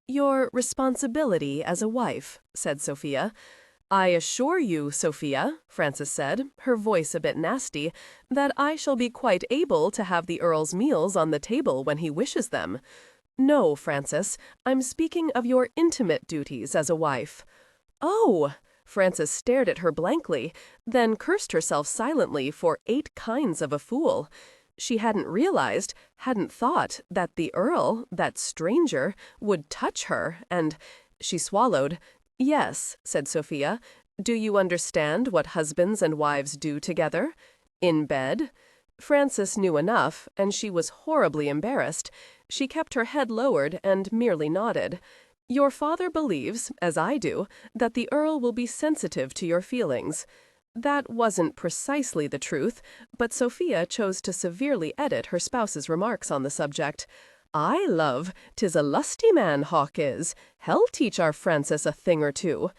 "Your responsibility as a wife," said Sophia. "I assure you, Sophia," Frances said, her voice a bit nasty, "that I shall be quite able to have the Earl's meals on the table when he wishes them." "No, Frances, I'm speaking of your intimate duties as a wife." "Oh!" Frances stared at her blankly, then cursed herself silently for 8 kinds of a fool. She hadn't realized, hadn't thought, that the Earl, that stranger, would touch her, and she swallowed. "Yes," said Sophia. "Do you understand what husbands and wives do together? In bed?" Frances knew enough, and she was horribly embarrassed. She kept her head lowered and merely nodded. "Your father believes, as I do, that the Earl will be sensitive to your feelings." That wasn't precisely the truth, but Sophia chose to severely edit her spouse's remarks on the subject. "Aye, love, 'tis a lusty man, Hawk is. He'll teach our Frances a thing or two."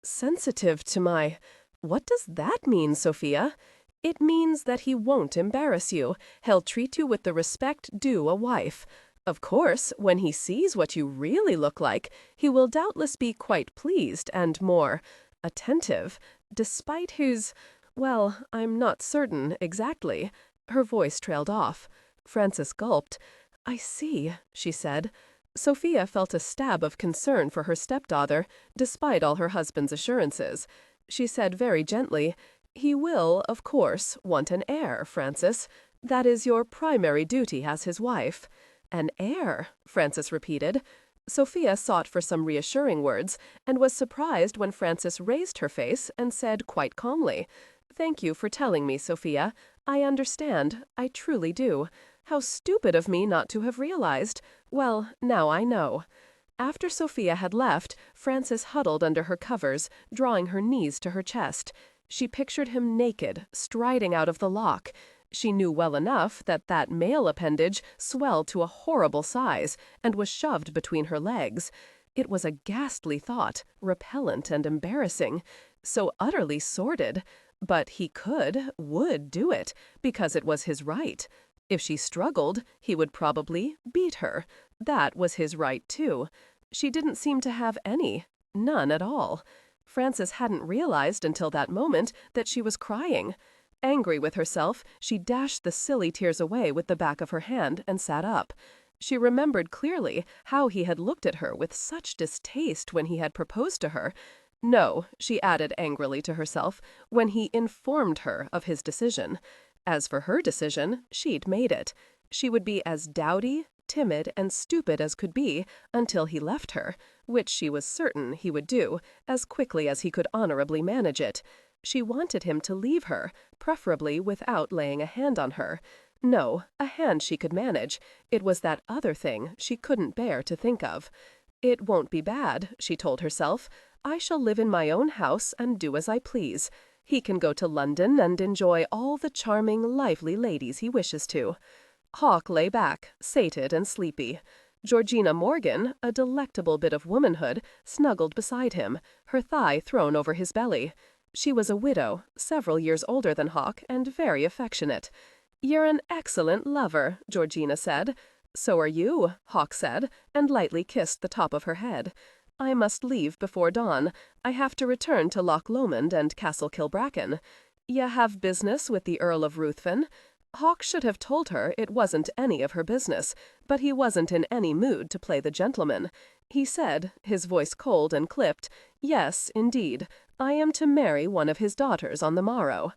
"Sensitive to my—" What does that mean, Sophia? "It means that he won't embarrass you. He'll treat you with the respect due a wife. Of course, when he sees what you really look like, he will doubtless be quite pleased and more attentive, despite his— well, I'm not certain exactly." Her voice trailed off. Frances gulped. "I see," she said. Sophia felt a stab of concern for her stepdaughter, despite all her husband's assurances. She said very gently, "He will, of course, want an heir, Frances. That is your primary duty as his wife." "An heir," Frances repeated. Sophia sought for some reassuring words, and was surprised when Frances raised her face and said quite calmly, "Thank you for telling me, Sophia. I understand. I truly do. How stupid of me not to have realized. Well, now I know." After Sophia had left, Frances huddled under her covers, drawing her knees to her chest. She pictured him naked, striding out of the lock. She knew well enough that that male appendage swelled to a horrible size and was shoved between her legs. It was a ghastly thought, repellent and embarrassing, so utterly sordid. But he would do it, because it was his right. If she struggled, he would probably beat her. That was his right, too. She didn't seem to have any. None at all. Frances hadn't realized until that moment that she was crying. Angry with herself, she dashed the silly tears away with the back of her hand and sat up. She remembered clearly how he had looked at her with such distaste when he had proposed to her. No, she added angrily to herself, when he informed her of his decision. As for her decision, she'd made it. She would be as dowdy, timid, and stupid as could be until he left her, which she was certain he would do, as quickly as he could honorably manage it. She wanted him to leave her, preferably without laying a hand on her. No, a hand she could manage. It was that other thing she couldn't bear to think of. It won't be bad, she told herself. I shall live in my own house and do as I please. He can go to London and enjoy all the charming, lively ladies he wishes to. Hawk lay back, sated and sleepy. Georgina Morgan, a delectable bit of womanhood, snuggled beside him, her thigh thrown over his belly. She was a widow, several years older than Hawk, and very affectionate. "You're an excellent lover," Georgina said. "So are you," Hawk said, and lightly kissed the top of her head. "I must leave before dawn. I have to return to Loch Lomond and Castle Kilbracken. You have business with the Earl of Ruthven?" Hawk should have told her it wasn't any of her business, but he wasn't in any mood to play the gentleman. He said, his voice cold and clipped, "Yes, indeed. I am to marry one of his daughters on the morrow."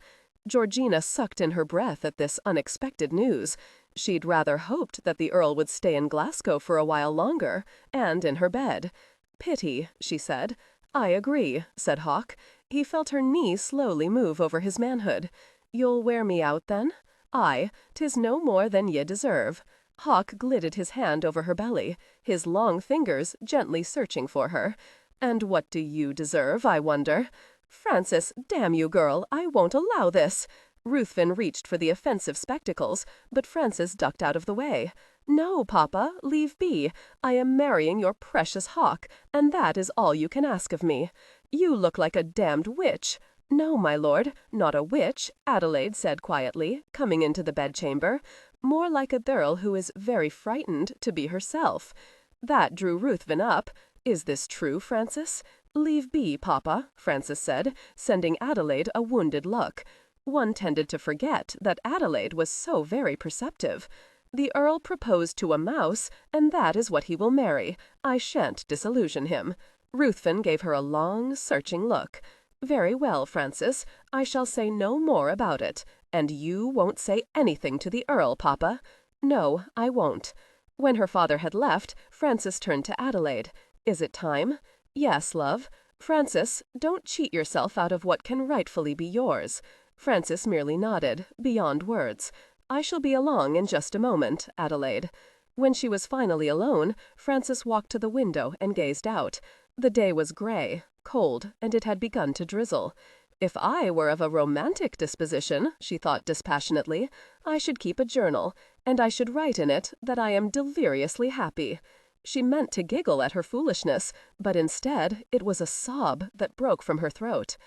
Georgina sucked in her breath at this unexpected news. She'd rather hoped that the Earl would stay in Glasgow for a while longer, and in her bed. "Pity," she said. "I agree," said Hawk. He felt her knee slowly move over his manhood. "You'll wear me out, then?" "Aye, 'tis no more than ye deserve." Hawk glided his hand over her belly, his long fingers gently searching for her. "And what do you deserve, I wonder?" "Frances, damn you, girl, I won't allow this." Ruthven reached for the offensive spectacles, but Frances ducked out of the way. "No, Papa, leave be. I am marrying your precious Hawk, and that is all you can ask of me. You look like a damned witch." "No, my lord, not a witch," Adelaide said quietly, coming into the bedchamber. "More like a girl who is very frightened to be herself." That drew Ruthven up. "Is this true, Frances?" "Leave be, Papa," Frances said, sending Adelaide a wounded look. One tended to forget that Adelaide was so very perceptive. "The Earl proposed to a mouse, and that is what he will marry. I shan't disillusion him." Ruthven gave her a long, searching look. "Very well, Frances. I shall say no more about it. And you won't say anything to the Earl, Papa?" "No, I won't." When her father had left, Frances turned to Adelaide. "Is it time?" "Yes, love." "Frances, don't cheat yourself out of what can rightfully be yours." Frances merely nodded, beyond words. "I shall be along in just a moment, Adelaide." When she was finally alone, Frances walked to the window and gazed out. The day was gray, cold, and it had begun to drizzle. "If I were of a romantic disposition," she thought dispassionately, "I should keep a journal, and I should write in it that I am deliriously happy." She meant to giggle at her foolishness, but instead it was a sob that broke from her throat.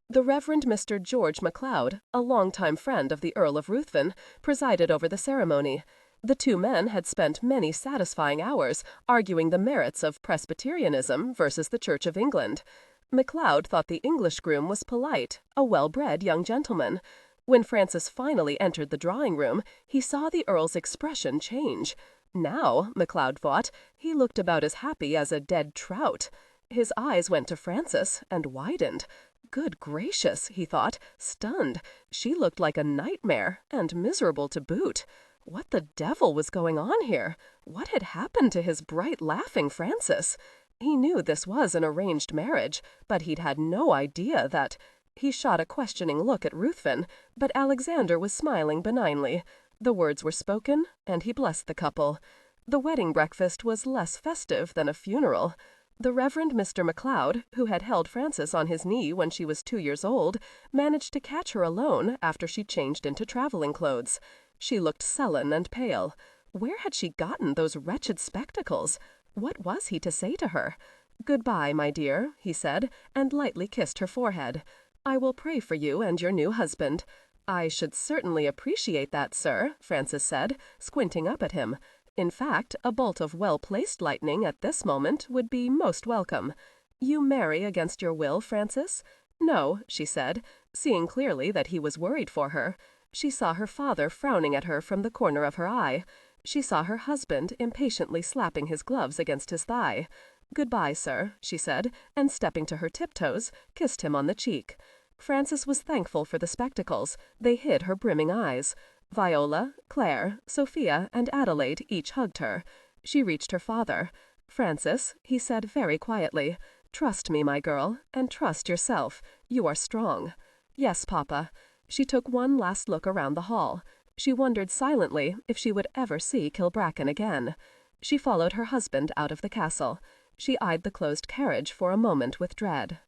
The Reverend Mr. George MacLeod, a longtime friend of the Earl of Ruthven, presided over the ceremony. The two men had spent many satisfying hours arguing the merits of Presbyterianism versus the Church of England. MacLeod thought the English groom was polite, a well-bred young gentleman. When Frances finally entered the drawing-room, he saw the Earl's expression change. Now, MacLeod thought, he looked about as happy as a dead trout. His eyes went to Frances and widened. Good gracious, he thought, stunned. She looked like a nightmare, and miserable to boot. What the devil was going on here? What had happened to his bright, laughing Frances? He knew this was an arranged marriage, but he'd had no idea that... He shot a questioning look at Ruthven, but Alexander was smiling benignly. The words were spoken, and he blessed the couple. The wedding breakfast was less festive than a funeral. The Reverend Mr. MacLeod, who had held Frances on his knee when she was 2 years old, managed to catch her alone after she changed into traveling clothes. She looked sullen and pale. Where had she gotten those wretched spectacles? What was he to say to her? "Goodbye, my dear," he said, and lightly kissed her forehead. "I will pray for you and your new husband." "I should certainly appreciate that, sir," Frances said, squinting up at him. "In fact, a bolt of well-placed lightning at this moment would be most welcome. You marry against your will, Frances?" "No," she said, seeing clearly that he was worried for her. She saw her father frowning at her from the corner of her eye. She saw her husband impatiently slapping his gloves against his thigh. "Goodbye, sir," she said, and stepping to her tiptoes, kissed him on the cheek. Frances was thankful for the spectacles. They hid her brimming eyes. Viola, Claire, Sophia, and Adelaide each hugged her. She reached her father. "Frances," he said very quietly, "trust me, my girl, and trust yourself. You are strong." "Yes, Papa." She took one last look around the hall. She wondered silently if she would ever see Kilbracken again. She followed her husband out of the castle. She eyed the closed carriage for a moment with dread.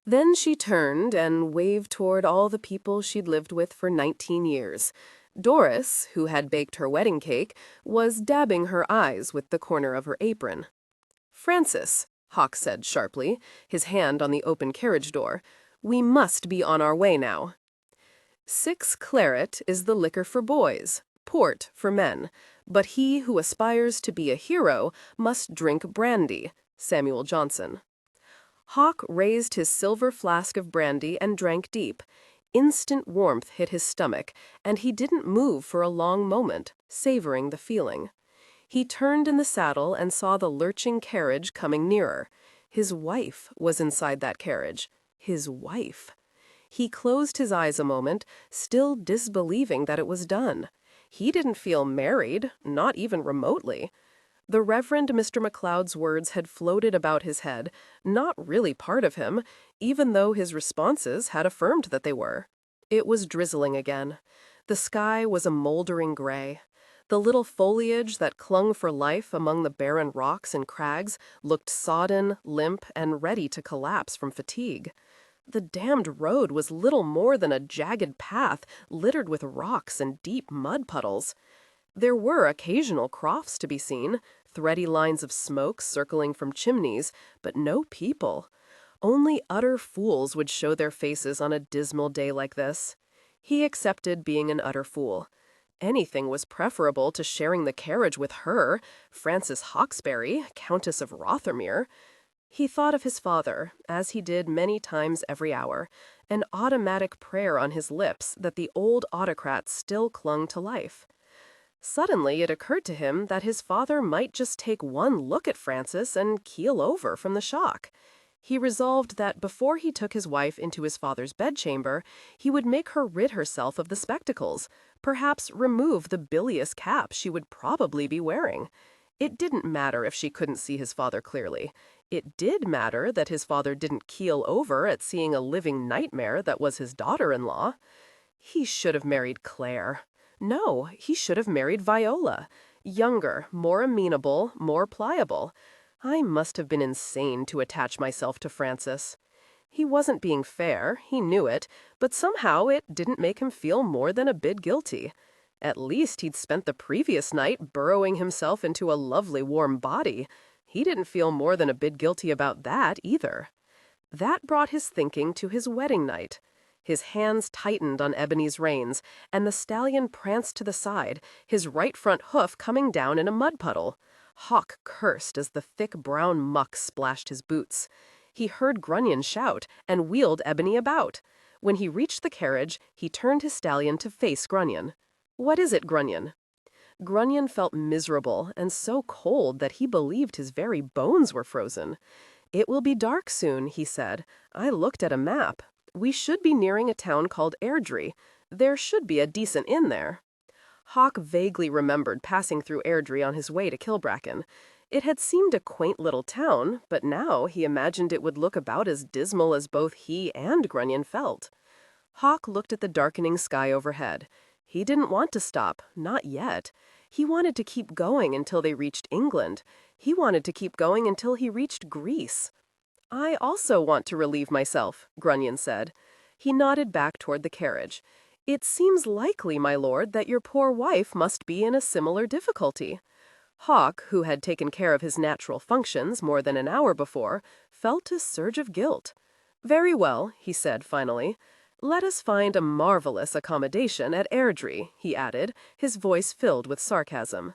Then she turned and waved toward all the people she'd lived with for 19 years. Doris, who had baked her wedding cake, was dabbing her eyes with the corner of her apron. "Frances," Hawk said sharply, his hand on the open carriage door, "we must be on our way now." 6 claret is the liquor for boys, port for men, but he who aspires to be a hero must drink brandy. Samuel Johnson. Hawk raised his silver flask of brandy and drank deep. Instant warmth hit his stomach, and he didn't move for a long moment, savoring the feeling. He turned in the saddle and saw the lurching carriage coming nearer. His wife was inside that carriage. His wife. He closed his eyes a moment, still disbelieving that it was done. He didn't feel married, not even remotely. The Reverend Mr. McLeod's words had floated about his head, not really part of him, even though his responses had affirmed that they were. It was drizzling again. The sky was a moldering gray. The little foliage that clung for life among the barren rocks and crags looked sodden, limp, and ready to collapse from fatigue. The damned road was little more than a jagged path littered with rocks and deep mud puddles. There were occasional crofts to be seen, thready lines of smoke circling from chimneys, but no people. Only utter fools would show their faces on a dismal day like this. He accepted being an utter fool. Anything was preferable to sharing the carriage with her, Frances Hawksbury, Countess of Rothermere. He thought of his father, as he did many times every hour, an automatic prayer on his lips that the old autocrat still clung to life. Suddenly it occurred to him that his father might just take one look at Frances and keel over from the shock. He resolved that before he took his wife into his father's bedchamber, he would make her rid herself of the spectacles, perhaps remove the bilious cap she would probably be wearing. It didn't matter if she couldn't see his father clearly. It did matter that his father didn't keel over at seeing a living nightmare that was his daughter-in-law. He should have married Claire. No, he should have married Viola. Younger, more amenable, more pliable. I must have been insane to attach myself to Frances. He wasn't being fair, he knew it, but somehow it didn't make him feel more than a bit guilty. At least he'd spent the previous night burrowing himself into a lovely warm body. He didn't feel more than a bit guilty about that either. That brought his thinking to his wedding night. His hands tightened on Ebony's reins, and the stallion pranced to the side, his right front hoof coming down in a mud puddle. Hawk cursed as the thick brown muck splashed his boots. He heard Grunion shout and wheeled Ebony about. When he reached the carriage, he turned his stallion to face Grunion. "What is it, Grunion?" Grunion felt miserable and so cold that he believed his very bones were frozen. "It will be dark soon," he said. "I looked at a map. We should be nearing a town called Airdrie. There should be a decent inn there." Hawk vaguely remembered passing through Airdrie on his way to Kilbracken. It had seemed a quaint little town, but now he imagined it would look about as dismal as both he and Grunion felt. Hawk looked at the darkening sky overhead. He didn't want to stop, not yet. He wanted to keep going until they reached England. He wanted to keep going until he reached Greece. "I also want to relieve myself," Grunion said. He nodded back toward the carriage. "It seems likely, my lord, that your poor wife must be in a similar difficulty." Hawk, who had taken care of his natural functions more than an hour before, felt a surge of guilt. "Very well," he said finally. "Let us find a marvelous accommodation at Airdrie," he added, his voice filled with sarcasm.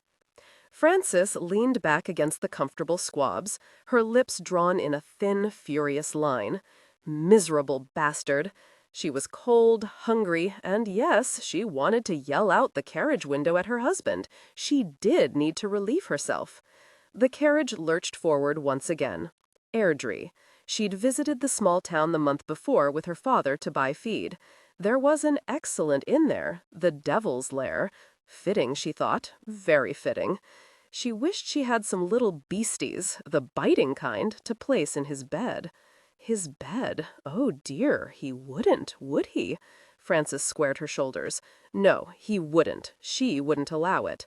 Frances leaned back against the comfortable squabs, her lips drawn in a thin, furious line. Miserable bastard! She was cold, hungry, and yes, she wanted to yell out the carriage window at her husband. She did need to relieve herself. The carriage lurched forward once again. Airdrie. She'd visited the small town the month before with her father to buy feed. There was an excellent inn there, the Devil's Lair. Fitting, she thought, very fitting. She wished she had some little beasties, the biting kind, to place in his bed. His bed? Oh dear, he wouldn't, would he? Frances squared her shoulders. No, he wouldn't. She wouldn't allow it.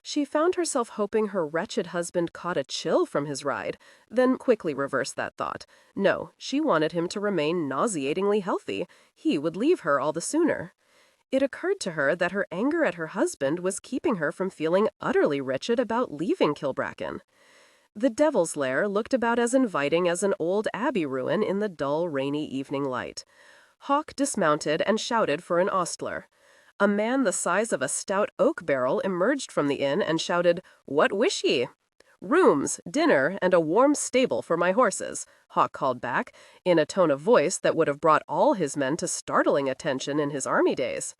She found herself hoping her wretched husband caught a chill from his ride, then quickly reversed that thought. No, she wanted him to remain nauseatingly healthy. He would leave her all the sooner. It occurred to her that her anger at her husband was keeping her from feeling utterly wretched about leaving Kilbracken. The Devil's Lair looked about as inviting as an old abbey ruin in the dull, rainy evening light. Hawk dismounted and shouted for an ostler. A man the size of a stout oak barrel emerged from the inn and shouted, "What wish ye?" "Rooms, dinner, and a warm stable for my horses," Hawk called back, in a tone of voice that would have brought all his men to startling attention in his army days.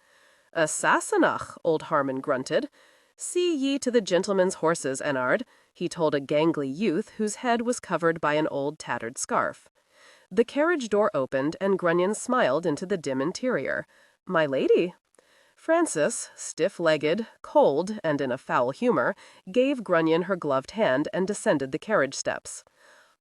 "Assassinach," old Harmon grunted. "See ye to the gentleman's horses, Ennard," he told a gangly youth whose head was covered by an old tattered scarf. The carriage door opened, and Grunion smiled into the dim interior. "My lady." Frances, stiff-legged, cold, and in a foul humor, gave Grunion her gloved hand and descended the carriage steps.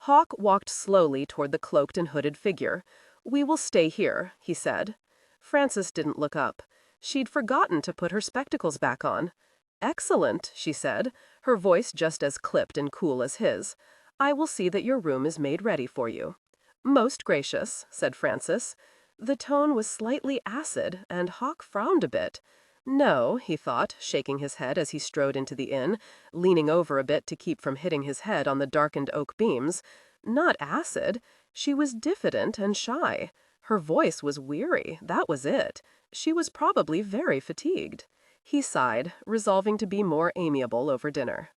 Hawk walked slowly toward the cloaked and hooded figure. "We will stay here," he said. Frances didn't look up. She'd forgotten to put her spectacles back on. "Excellent," she said, her voice just as clipped and cool as his. "I will see that your room is made ready for you." "Most gracious," said Frances. The tone was slightly acid, and Hawk frowned a bit. No, he thought, shaking his head as he strode into the inn, leaning over a bit to keep from hitting his head on the darkened oak beams. Not acid. She was diffident and shy. Her voice was weary, that was it. She was probably very fatigued. He sighed, resolving to be more amiable over dinner.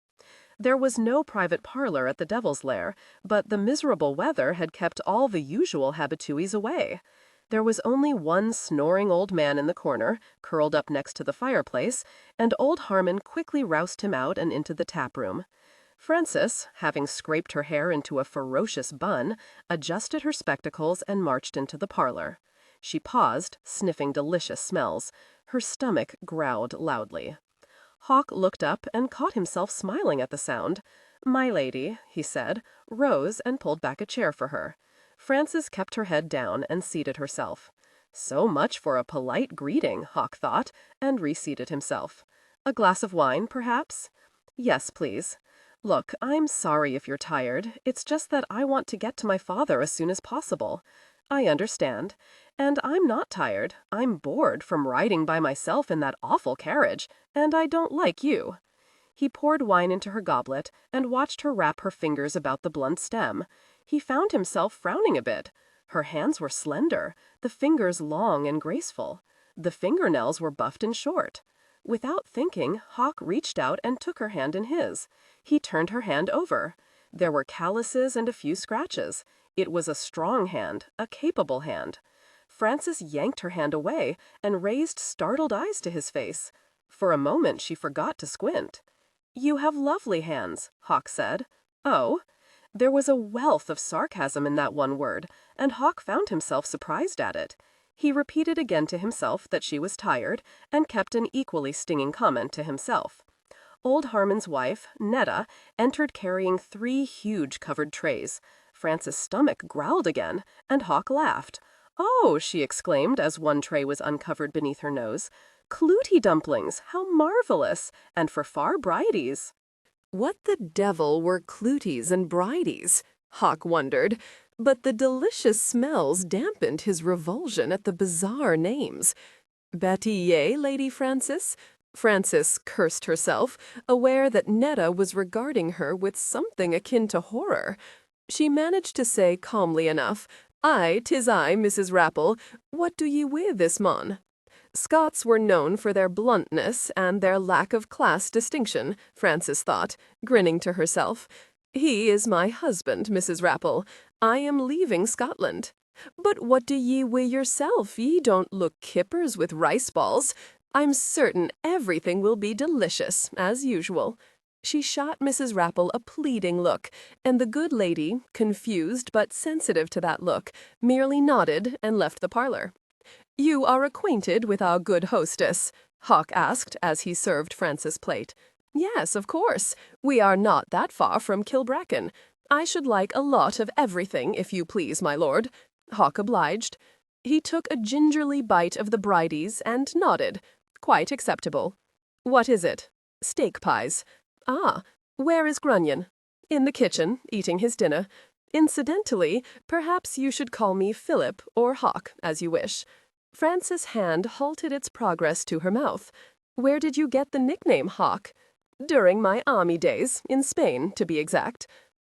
There was no private parlor at the Devil's Lair, but the miserable weather had kept all the usual habitués away. There was only one snoring old man in the corner, curled up next to the fireplace, and old Harmon quickly roused him out and into the tap-room. Frances, having scraped her hair into a ferocious bun, adjusted her spectacles and marched into the parlor. She paused, sniffing delicious smells. Her stomach growled loudly. Hawk looked up and caught himself smiling at the sound. "My lady," he said, rose and pulled back a chair for her. Frances kept her head down and seated herself. So much for a polite greeting, Hawk thought, and reseated himself. "A glass of wine, perhaps?" "Yes, please. Look, I'm sorry if you're tired. It's just that I want to get to my father as soon as possible." "I understand. And I'm not tired. I'm bored from riding by myself in that awful carriage, and I don't like you." He poured wine into her goblet and watched her wrap her fingers about the blunt stem. He found himself frowning a bit. Her hands were slender, the fingers long and graceful. The fingernails were buffed and short. Without thinking, Hawk reached out and took her hand in his. He turned her hand over. There were calluses and a few scratches. It was a strong hand, a capable hand. Frances yanked her hand away and raised startled eyes to his face. For a moment she forgot to squint. "You have lovely hands," Hawk said. "Oh?" There was a wealth of sarcasm in that one word, and Hawk found himself surprised at it. He repeated again to himself that she was tired, and kept an equally stinging comment to himself. Old Harmon's wife, Netta, entered carrying 3 huge covered trays. Frances' stomach growled again, and Hawk laughed. "Oh," she exclaimed as one tray was uncovered beneath her nose. "Clootie dumplings, how marvelous! And for far bridies." What the devil were clooties and bridies? Hawk wondered, but the delicious smells dampened his revulsion at the bizarre names. "Bâtillé, Lady Frances? Frances cursed herself, aware that Netta was regarding her with something akin to horror. She managed to say calmly enough, "Aye, 'tis I, Mrs. Rapple. What do ye wi' this mon?" Scots were known for their bluntness and their lack of class distinction, Frances thought, grinning to herself. "He is my husband, Mrs. Rapple. I am leaving Scotland." "But what do ye wi' yourself? Ye don't look kippers with rice balls. I'm certain everything will be delicious, as usual." She shot Mrs. Rapple a pleading look, and the good lady, confused but sensitive to that look, merely nodded and left the parlor. "You are acquainted with our good hostess?" Hawk asked as he served Frances' plate. "Yes, of course. We are not that far from Kilbracken. I should like a lot of everything, if you please, my lord." Hawk obliged. He took a gingerly bite of the bridies and nodded. "Quite acceptable." "What is it?" "Steak pies." "Ah, where is Grunion?" "In the kitchen, eating his dinner. Incidentally, perhaps you should call me Philip or Hawk, as you wish." Frances' hand halted its progress to her mouth. "Where did you get the nickname Hawk?" "During my army days, in Spain, to be exact."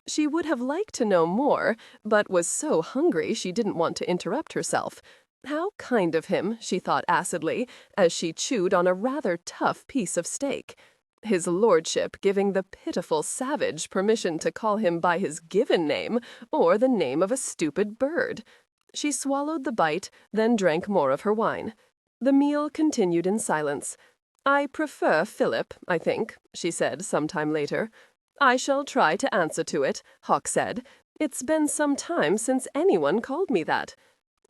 She would have liked to know more, but was so hungry she didn't want to interrupt herself. How kind of him, she thought acidly, as she chewed on a rather tough piece of steak. His lordship giving the pitiful savage permission to call him by his given name or the name of a stupid bird. She swallowed the bite, then drank more of her wine. The meal continued in silence. "I prefer Philip, I think," she said some time later. "I shall try to answer to it," Hawk said. "It's been some time since anyone called me that."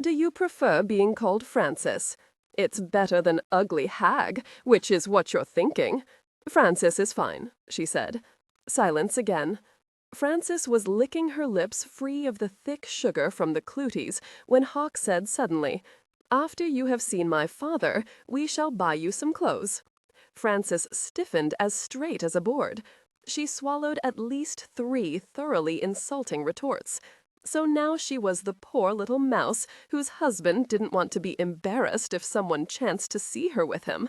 "Do you prefer being called Frances?" "It's better than ugly hag, which is what you're thinking." "Frances is fine," she said. Silence again. Frances was licking her lips free of the thick sugar from the clooties when Hawk said suddenly, "After you have seen my father, we shall buy you some clothes." Frances stiffened as straight as a board. She swallowed at least 3 thoroughly insulting retorts. So now she was the poor little mouse whose husband didn't want to be embarrassed if someone chanced to see her with him.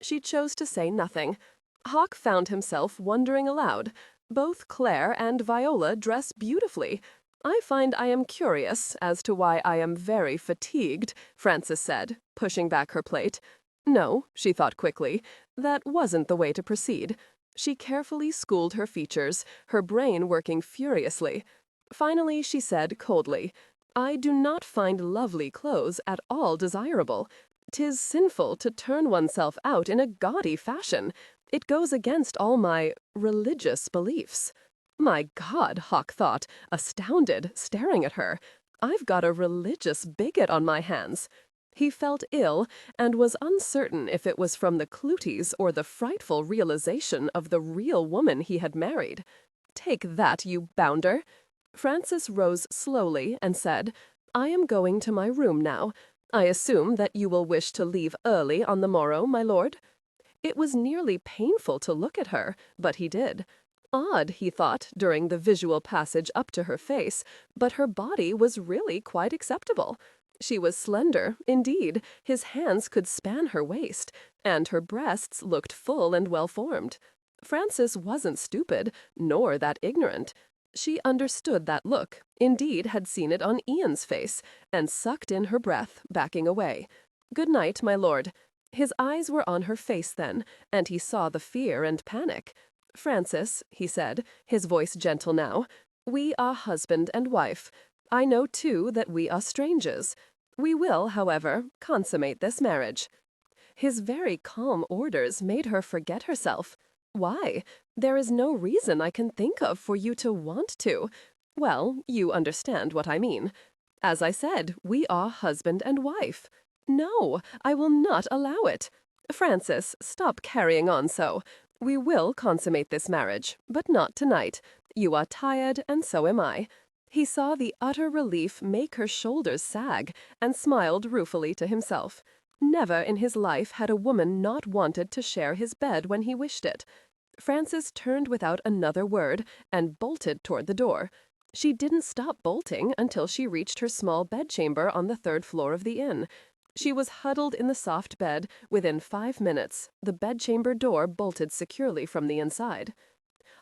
She chose to say nothing. Hawk found himself wondering aloud. Both Claire and Viola dress beautifully. "I find I am curious as to why I am very fatigued," Frances said, pushing back her plate. No, she thought quickly, that wasn't the way to proceed. She carefully schooled her features, her brain working furiously. Finally, she said coldly, "I do not find lovely clothes at all desirable. 'Tis sinful to turn oneself out in a gaudy fashion. It goes against all my religious beliefs." My God, Hawk thought, astounded, staring at her. I've got a religious bigot on my hands. He felt ill, and was uncertain if it was from the clooties or the frightful realization of the real woman he had married. "Take that, you bounder." Frances rose slowly and said, "I am going to my room now. I assume that you will wish to leave early on the morrow, my lord?" It was nearly painful to look at her, but he did. Odd, he thought, during the visual passage up to her face, but her body was really quite acceptable. She was slender, indeed, his hands could span her waist, and her breasts looked full and well-formed. Frances wasn't stupid, nor that ignorant. She understood that look, indeed had seen it on Ian's face, and sucked in her breath, backing away. "Good night, my lord." His eyes were on her face then, and he saw the fear and panic. "Frances," he said, his voice gentle now, "we are husband and wife. I know, too, that we are strangers. We will, however, consummate this marriage." His very calm orders made her forget herself. "Why? There is no reason I can think of for you to want to. Well, you understand what I mean. As I said, we are husband and wife. No, I will not allow it. Frances, stop carrying on so. We will consummate this marriage, but not tonight. You are tired, and so am I." He saw the utter relief make her shoulders sag, and smiled ruefully to himself. Never in his life had a woman not wanted to share his bed when he wished it. Frances turned without another word, and bolted toward the door. She didn't stop bolting until she reached her small bedchamber on the 3rd floor of the inn. She was huddled in the soft bed within 5 minutes, the bedchamber door bolted securely from the inside.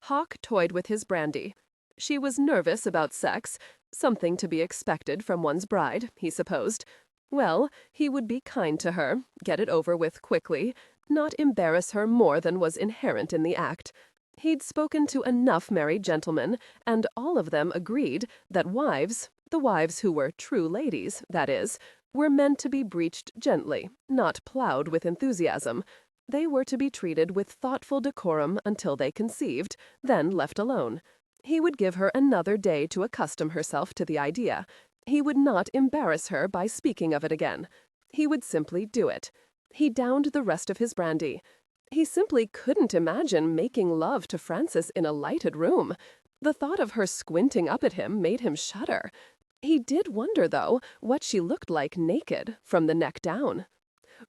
Hawk toyed with his brandy. She was nervous about sex, something to be expected from one's bride, he supposed. Well, he would be kind to her, get it over with quickly, not embarrass her more than was inherent in the act. He'd spoken to enough married gentlemen, and all of them agreed that wives, the wives who were true ladies, that is, were meant to be breached gently, not plowed with enthusiasm. They were to be treated with thoughtful decorum until they conceived, then left alone. He would give her another day to accustom herself to the idea. He would not embarrass her by speaking of it again. He would simply do it. He downed the rest of his brandy. He simply couldn't imagine making love to Frances in a lighted room. The thought of her squinting up at him made him shudder. He did wonder, though, what she looked like naked, from the neck down.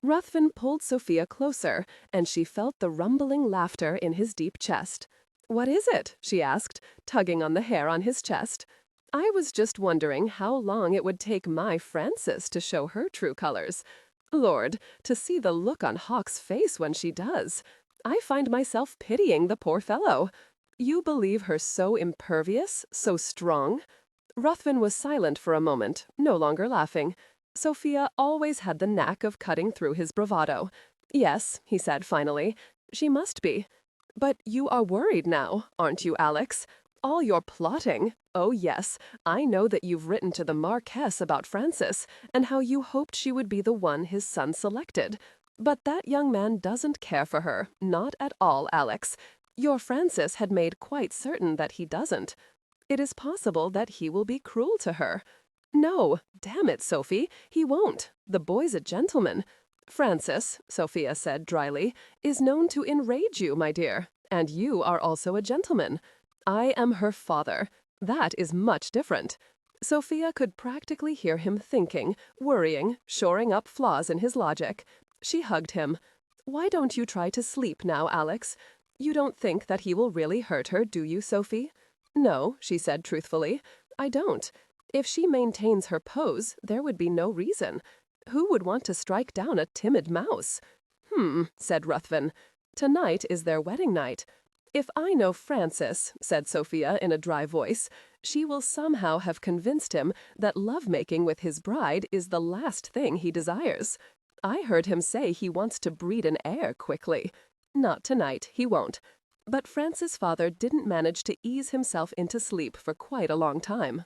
Ruthven pulled Sophia closer, and she felt the rumbling laughter in his deep chest. "What is it?" she asked, tugging on the hair on his chest. "I was just wondering how long it would take my Frances to show her true colors. Lord, to see the look on Hawk's face when she does. I find myself pitying the poor fellow. You believe her so impervious, so strong?" Ruthven was silent for a moment, no longer laughing. Sophia always had the knack of cutting through his bravado. "Yes," he said finally, "she must be. But you are worried now, aren't you, Alex? All your plotting. Oh, yes, I know that you've written to the Marquess about Frances, and how you hoped she would be the one his son selected. But that young man doesn't care for her, not at all, Alex. Your Frances had made quite certain that he doesn't. It is possible that he will be cruel to her. No, damn it, Sophie, he won't. The boy's a gentleman. Frances, Sophia said dryly, is known to enrage you, my dear, and you are also a gentleman. I am her father. That is much different." Sophia could practically hear him thinking, worrying, shoring up flaws in his logic. She hugged him. "Why don't you try to sleep now, Alex? You don't think that he will really hurt her, do you, Sophie?" "No," she said truthfully, "I don't. If she maintains her pose, there would be no reason. Who would want to strike down a timid mouse?" Said Ruthven. "Tonight is their wedding night. If I know Frances," said Sophia in a dry voice, "she will somehow have convinced him that love-making with his bride is the last thing he desires. I heard him say he wants to breed an heir quickly. Not tonight, he won't." But Frances' father didn't manage to ease himself into sleep for quite a long time.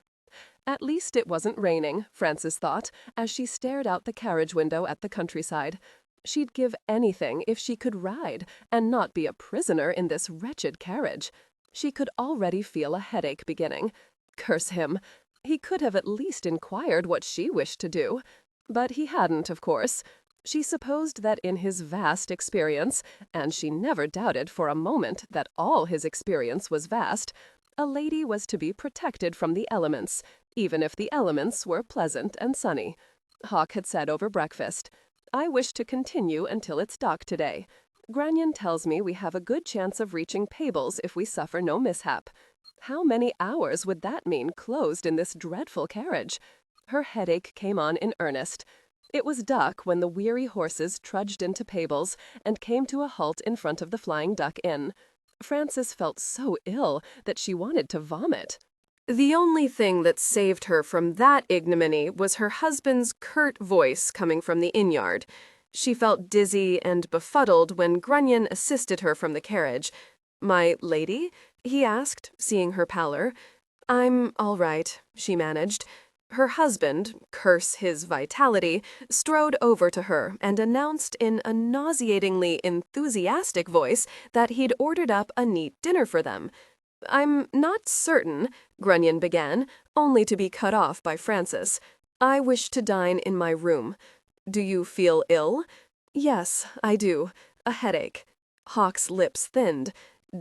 At least it wasn't raining, Frances thought, as she stared out the carriage window at the countryside. She'd give anything if she could ride, and not be a prisoner in this wretched carriage. She could already feel a headache beginning. Curse him! He could have at least inquired what she wished to do. But he hadn't, of course. She supposed that in his vast experience, and she never doubted for a moment that all his experience was vast, a lady was to be protected from the elements, even if the elements were pleasant and sunny. Hawk had said over breakfast, "I wish to continue until it's dark today. Granion tells me we have a good chance of reaching Peebles if we suffer no mishap. How many hours would that mean closed in this dreadful carriage?" Her headache came on in earnest. It was dusk when the weary horses trudged into Peebles and came to a halt in front of the Flying Duck Inn. Frances felt so ill that she wanted to vomit. The only thing that saved her from that ignominy was her husband's curt voice coming from the inn-yard. She felt dizzy and befuddled when Grunion assisted her from the carriage. "My lady?" he asked, seeing her pallor. "I'm all right," she managed. Her husband, curse his vitality, strode over to her and announced in a nauseatingly enthusiastic voice that he'd ordered up a neat dinner for them. "I'm not certain," Grunion began, only to be cut off by Frances. "I wish to dine in my room. Do you feel ill?" "Yes, I do. A headache." Hawk's lips thinned.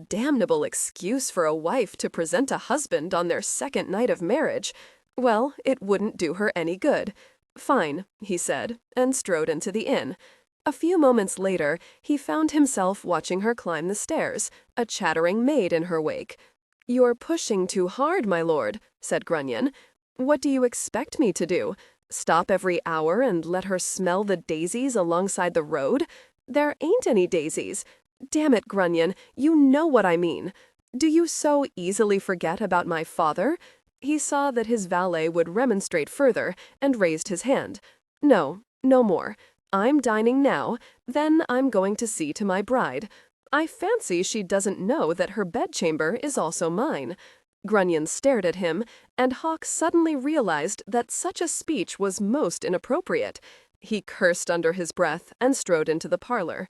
Damnable excuse for a wife to present a husband on their second night of marriage. Well, it wouldn't do her any good. "Fine," he said, and strode into the inn. A few moments later, he found himself watching her climb the stairs, a chattering maid in her wake. "You're pushing too hard, my lord," said Grunion. "What do you expect me to do? Stop every hour and let her smell the daisies alongside the road? There ain't any daisies. Damn it, Grunion, you know what I mean. Do you so easily forget about my father?" He saw that his valet would remonstrate further and raised his hand. "No, no more. I'm dining now, then I'm going to see to my bride. I fancy she doesn't know that her bedchamber is also mine." Grunion stared at him, and Hawk suddenly realized that such a speech was most inappropriate. He cursed under his breath and strode into the parlor.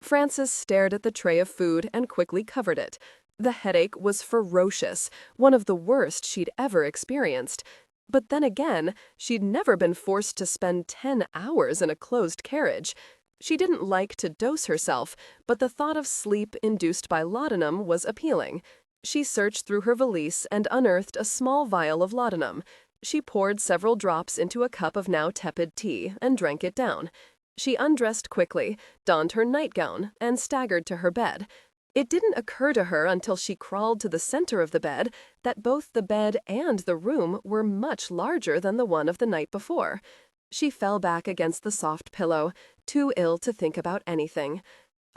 Frances stared at the tray of food and quickly covered it. The headache was ferocious, one of the worst she'd ever experienced. But then again, she'd never been forced to spend 10 hours in a closed carriage. She didn't like to dose herself, but the thought of sleep induced by laudanum was appealing. She searched through her valise and unearthed a small vial of laudanum. She poured several drops into a cup of now tepid tea and drank it down. She undressed quickly, donned her nightgown, and staggered to her bed. It didn't occur to her until she crawled to the center of the bed that both the bed and the room were much larger than the one of the night before. She fell back against the soft pillow, too ill to think about anything.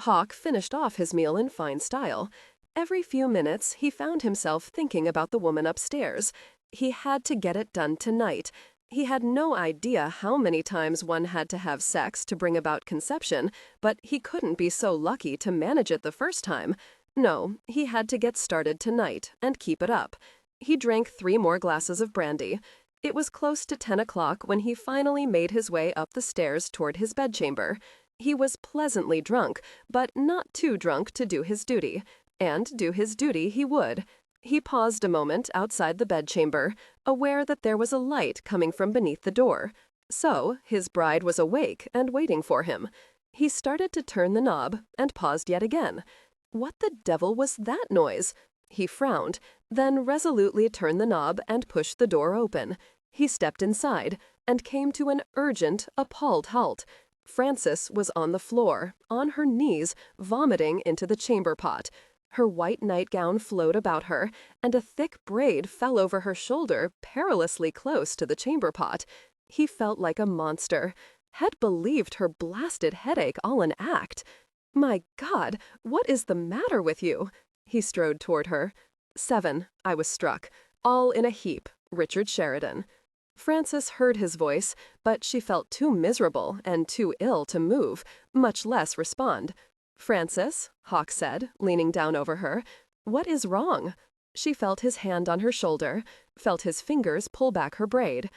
Hawk finished off his meal in fine style. Every few minutes he found himself thinking about the woman upstairs. He had to get it done tonight. He had no idea how many times one had to have sex to bring about conception, but he couldn't be so lucky to manage it the first time. No, he had to get started tonight and keep it up. He drank 3 more glasses of brandy. It was close to 10 o'clock when he finally made his way up the stairs toward his bedchamber. He was pleasantly drunk, but not too drunk to do his duty. And do his duty he would. He paused a moment outside the bedchamber, aware that there was a light coming from beneath the door. So, his bride was awake and waiting for him. He started to turn the knob and paused yet again. What the devil was that noise? He frowned, then resolutely turned the knob and pushed the door open. He stepped inside and came to an urgent, appalled halt. Frances was on the floor, on her knees, vomiting into the chamber pot. Her white nightgown flowed about her, and a thick braid fell over her shoulder perilously close to the chamber pot. He felt like a monster. Had believed her blasted headache all an act. "My God, what is the matter with you?" He strode toward her. 7, I was struck. All in a heap. Richard Sheridan. Frances heard his voice, but she felt too miserable and too ill to move, much less respond. "Frances," Hawk said, leaning down over her, "what is wrong?" She felt his hand on her shoulder, felt his fingers pull back her braid.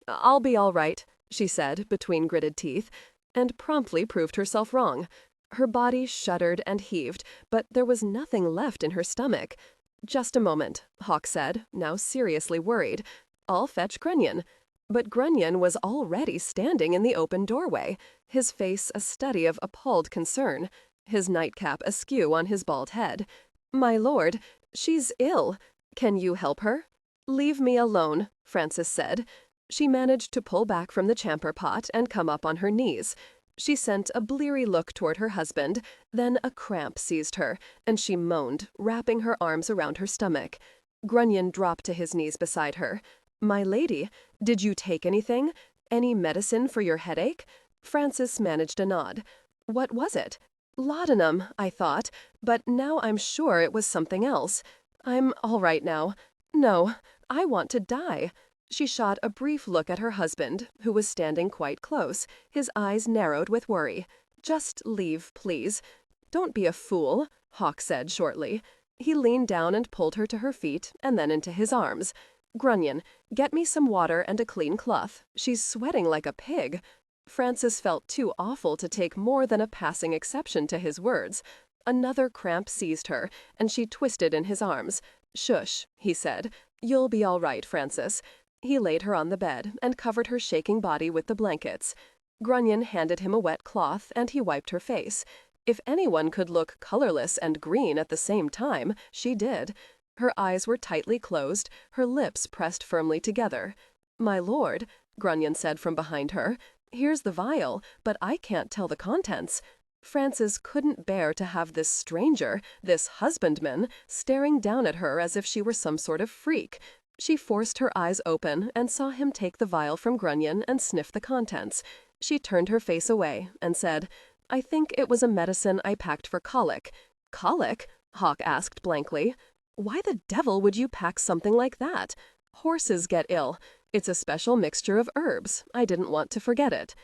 "I'll be all right," she said between gritted teeth, and promptly proved herself wrong. Her body shuddered and heaved, but there was nothing left in her stomach. "Just a moment," Hawk said, now seriously worried. "I'll fetch Grunion." But Grunion was already standing in the open doorway, his face a study of appalled concern, his nightcap askew on his bald head. "My lord, she's ill. Can you help her?" "Leave me alone," Frances said. She managed to pull back from the chamber pot and come up on her knees. She sent a bleary look toward her husband, then a cramp seized her, and she moaned, wrapping her arms around her stomach. Grunion dropped to his knees beside her. "My lady, did you take anything? Any medicine for your headache?" Frances managed a nod. "What was it?" "Laudanum, I thought, but now I'm sure it was something else. I'm all right now. No, I want to die." She shot a brief look at her husband, who was standing quite close, his eyes narrowed with worry. "Just leave, please." "Don't be a fool," Hawk said shortly. He leaned down and pulled her to her feet and then into his arms. "Grunion, get me some water and a clean cloth. She's sweating like a pig." Frances felt too awful to take more than a passing exception to his words. Another cramp seized her, and she twisted in his arms. "Shush," he said. "You'll be all right, Frances." He laid her on the bed and covered her shaking body with the blankets. Grunion handed him a wet cloth, and he wiped her face. If anyone could look colorless and green at the same time, she did. Her eyes were tightly closed, her lips pressed firmly together. "My lord," Grunion said from behind her, "here's the vial, but I can't tell the contents." Frances couldn't bear to have this stranger, this husbandman, staring down at her as if she were some sort of freak. She forced her eyes open and saw him take the vial from Grunion and sniff the contents. She turned her face away and said, "I think it was a medicine I packed for colic." "Colic?" Hawk asked blankly. "Why the devil would you pack something like that? Horses get ill. It's a special mixture of herbs. I didn't want to forget it."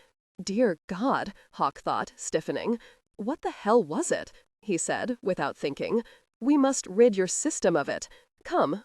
"Dear God," Hawk thought, stiffening. "What the hell was it?" he said, without thinking. "We must rid your system of it. Come,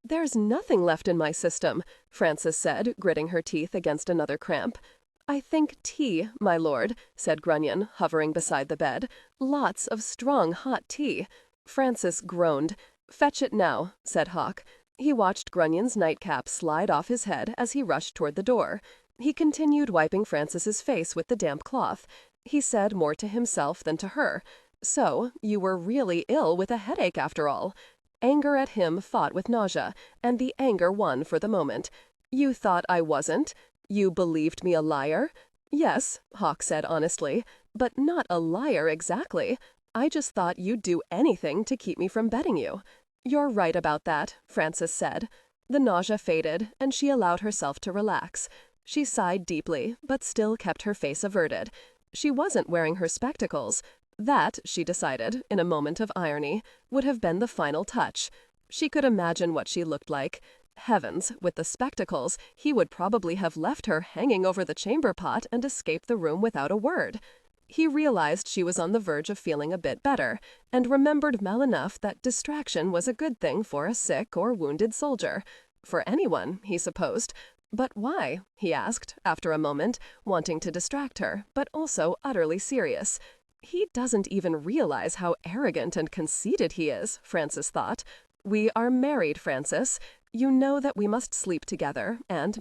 There's nothing left in my system," Frances said, gritting her teeth against another cramp. "I think tea, my lord," said Grunion, hovering beside the bed. "Lots of strong hot tea." Frances groaned. "Fetch it now," said Hawk. He watched Grunion's nightcap slide off his head as he rushed toward the door. He continued wiping Frances's face with the damp cloth. He said more to himself than to her. "So, you were really ill with a headache after all." Anger at him fought with nausea, and the anger won for the moment. "You thought I wasn't? You believed me a liar?" "Yes," Hawk said honestly, "but not a liar exactly. I just thought you'd do anything to keep me from betting you." "You're right about that," Frances said. The nausea faded, and she allowed herself to relax. She sighed deeply, but still kept her face averted. She wasn't wearing her spectacles. That, she decided, in a moment of irony, would have been the final touch. She could imagine what she looked like. Heavens, with the spectacles, he would probably have left her hanging over the chamber pot and escaped the room without a word. He realized she was on the verge of feeling a bit better, and remembered well enough that distraction was a good thing for a sick or wounded soldier. For anyone, he supposed. But why? He asked, after a moment, wanting to distract her, but also utterly serious. He doesn't even realize how arrogant and conceited he is, Frances thought. We are married, Frances. You know that we must sleep together and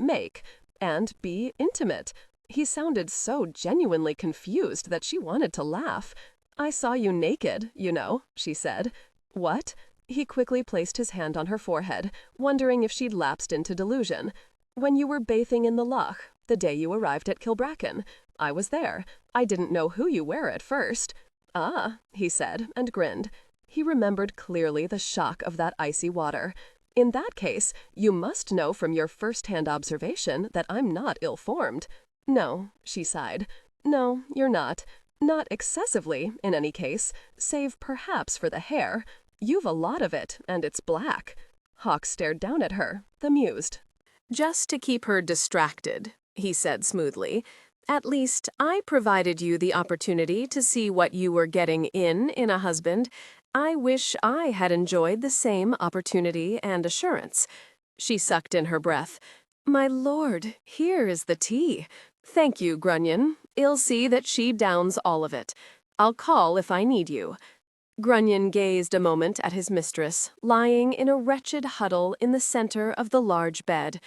be intimate. He sounded so genuinely confused that she wanted to laugh. "I saw you naked, you know," she said. "What?" He quickly placed his hand on her forehead, wondering if she'd lapsed into delusion. "When you were bathing in the loch, the day you arrived at Kilbracken. I was there. I didn't know who you were at first." "Ah," he said, and grinned. He remembered clearly the shock of that icy water. "In that case, you must know from your first-hand observation that I'm not ill-formed." "No," she sighed. "No, you're not. Not excessively, in any case, save perhaps for the hair. You've a lot of it, and it's black." Hawk stared down at her, amused. "Just to keep her distracted," he said smoothly. "At least, I provided you the opportunity to see what you were getting in a husband. I wish I had enjoyed the same opportunity and assurance." She sucked in her breath. "My lord, here is the tea. Thank you, Grunion. I'll see that she downs all of it. I'll call if I need you." Grunion gazed a moment at his mistress, lying in a wretched huddle in the center of the large bed.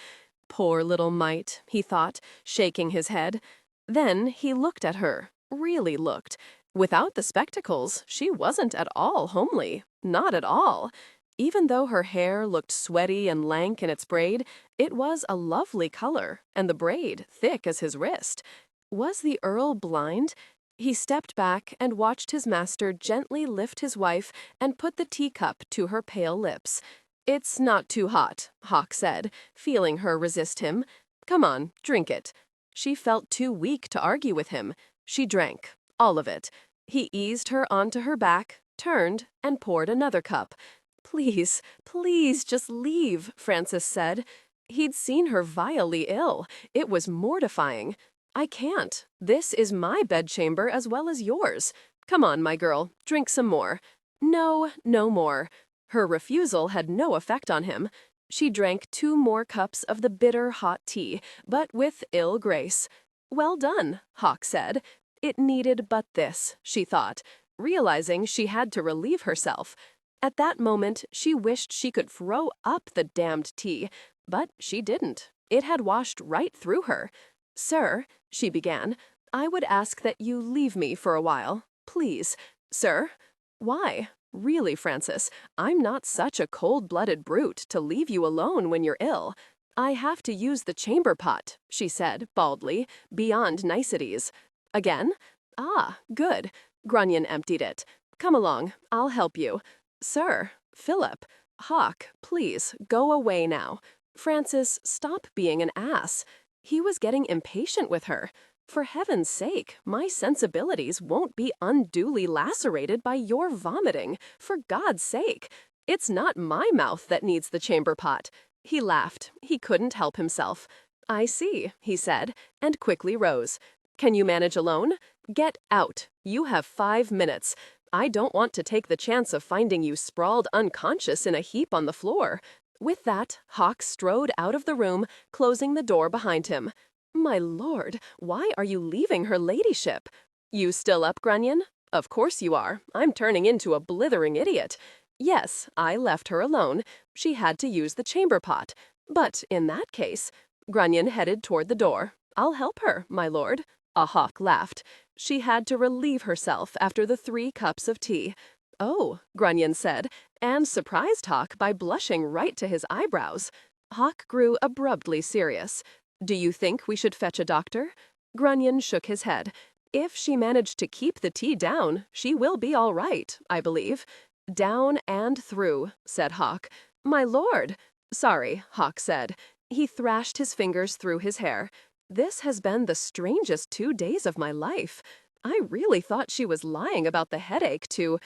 Poor little mite, he thought, shaking his head. Then he looked at her, really looked. Without the spectacles, she wasn't at all homely, not at all. Even though her hair looked sweaty and lank in its braid, it was a lovely color, and the braid thick as his wrist. Was the Earl blind? He stepped back and watched his master gently lift his wife and put the teacup to her pale lips. "It's not too hot," Hawk said, feeling her resist him. "Come on, drink it." She felt too weak to argue with him. She drank, all of it. He eased her onto her back, turned, and poured another cup. "Please, please just leave," Frances said. He'd seen her vilely ill. It was mortifying. "I can't. This is my bedchamber as well as yours. Come on, my girl, drink some more." "No, no more." Her refusal had no effect on him. She drank 2 more cups of the bitter hot tea, but with ill grace. "Well done," Hawk said. It needed but this, she thought, realizing she had to relieve herself. At that moment, she wished she could throw up the damned tea, but she didn't. It had washed right through her. "Sir," she began, "I would ask that you leave me for a while. Please." "Sir?" "Why? Really, Frances, I'm not such a cold-blooded brute to leave you alone when you're ill. I have to use the chamber pot," she said, baldly, beyond niceties. "Again? Ah, good." Grunion emptied it. "Come along, I'll help you." "Sir, Philip." Hawk, please, go away now. Francis, stop being an ass. He was getting impatient with her. For heaven's sake, my sensibilities won't be unduly lacerated by your vomiting, for God's sake. It's not my mouth that needs the chamber pot. He laughed. He couldn't help himself. I see, he said, and quickly rose. Can you manage alone? Get out. You have 5 minutes. I don't want to take the chance of finding you sprawled unconscious in a heap on the floor. With that, Hawk strode out of the room, closing the door behind him. My lord, why are you leaving her ladyship? You still up, Grunion? Of course you are. I'm turning into a blithering idiot. Yes, I left her alone. She had to use the chamber pot. But in that case, Grunion headed toward the door. I'll help her, my lord. A Hawk laughed. She had to relieve herself after the 3 cups of tea. Oh, Grunion said, and surprised Hawk by blushing right to his eyebrows. Hawk grew abruptly serious. Do you think we should fetch a doctor? Grunion shook his head. If she managed to keep the tea down, she will be all right, I believe. Down and through, said Hawk. My lord. Sorry, Hawk said. He thrashed his fingers through his hair. This has been the strangest 2 days of my life. I really thought she was lying about the headache to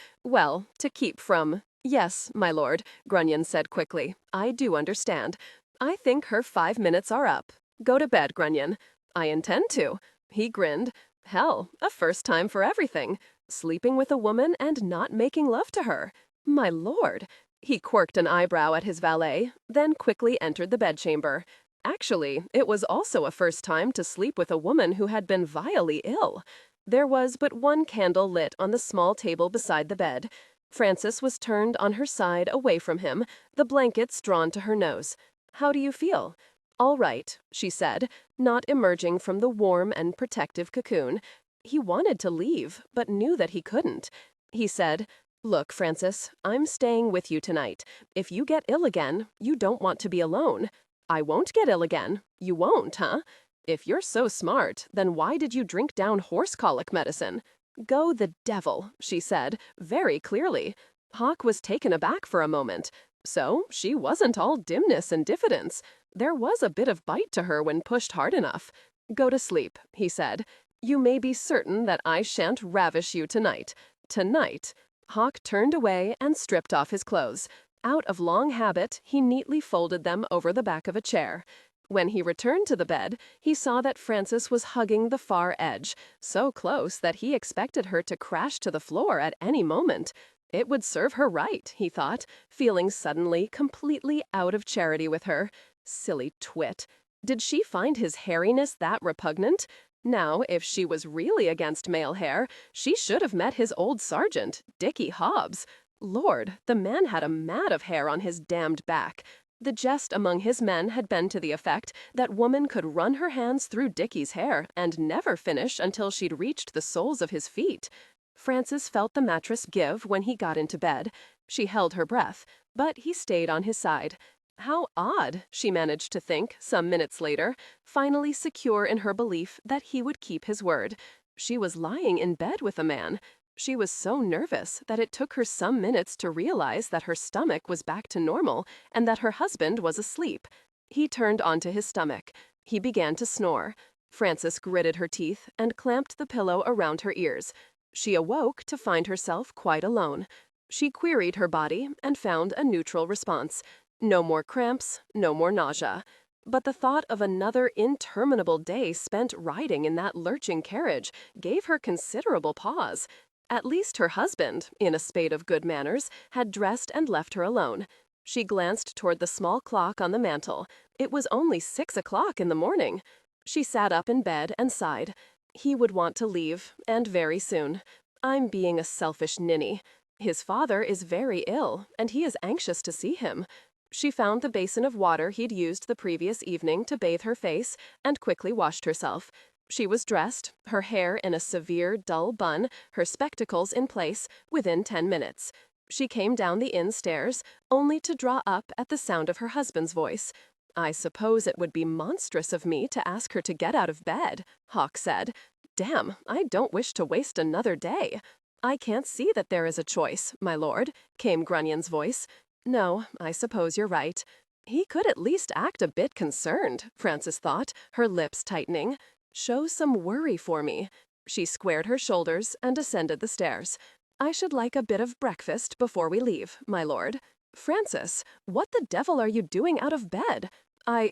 keep from. Yes, my lord, Grunion said quickly. I do understand. I think her 5 minutes are up. Go to bed, Grunion. I intend to. He grinned. Hell, a first time for everything. Sleeping with a woman and not making love to her. My lord. He quirked an eyebrow at his valet, then quickly entered the bedchamber. Actually, it was also a first time to sleep with a woman who had been vilely ill. There was but 1 candle lit on the small table beside the bed. Frances was turned on her side away from him, the blankets drawn to her nose. How do you feel? All right, she said, not emerging from the warm and protective cocoon. He wanted to leave, but knew that he couldn't. He said, Look, Frances, I'm staying with you tonight. If you get ill again, you don't want to be alone. I won't get ill again. You won't, huh? If you're so smart, then why did you drink down horse colic medicine? Go the devil, she said, very clearly. Hawk was taken aback for a moment. So she wasn't all dimness and diffidence. There was a bit of bite to her when pushed hard enough. Go to sleep, he said. You may be certain that I shan't ravish you tonight. Tonight. Hawk turned away and stripped off his clothes. Out of long habit, he neatly folded them over the back of a chair. When he returned to the bed, he saw that Frances was hugging the far edge, so close that he expected her to crash to the floor at any moment. It would serve her right, he thought, feeling suddenly completely out of charity with her. Silly twit. Did she find his hairiness that repugnant? Now, if she was really against male hair, she should have met his old sergeant, Dickie Hobbs. Lord, the man had a mat of hair on his damned back. The jest among his men had been to the effect that woman could run her hands through Dickie's hair and never finish until she'd reached the soles of his feet. Frances felt the mattress give when he got into bed. She held her breath, but he stayed on his side. How odd, she managed to think some minutes later, finally secure in her belief that he would keep his word. She was lying in bed with a man. She was so nervous that it took her some minutes to realize that her stomach was back to normal and that her husband was asleep. He turned onto his stomach. He began to snore. Frances gritted her teeth and clamped the pillow around her ears. She awoke to find herself quite alone. She queried her body and found a neutral response. No more cramps, no more nausea. But the thought of another interminable day spent riding in that lurching carriage gave her considerable pause. At least her husband, in a spate of good manners, had dressed and left her alone. She glanced toward the small clock on the mantel. It was only 6 o'clock in the morning. She sat up in bed and sighed. He would want to leave, and very soon. I'm being a selfish ninny. His father is very ill, and he is anxious to see him. She found the basin of water he'd used the previous evening to bathe her face and quickly washed herself. She was dressed, her hair in a severe, dull bun, her spectacles in place, within 10 minutes. She came down the inn stairs, only to draw up at the sound of her husband's voice. I suppose it would be monstrous of me to ask her to get out of bed, Hawk said. Damn, I don't wish to waste another day. I can't see that there is a choice, my lord, came Grunion's voice. No, I suppose you're right. He could at least act a bit concerned, Frances thought, her lips tightening. Show some worry for me. She squared her shoulders and ascended the stairs. I should like a bit of breakfast before we leave, my lord. Frances, what the devil are you doing out of bed? I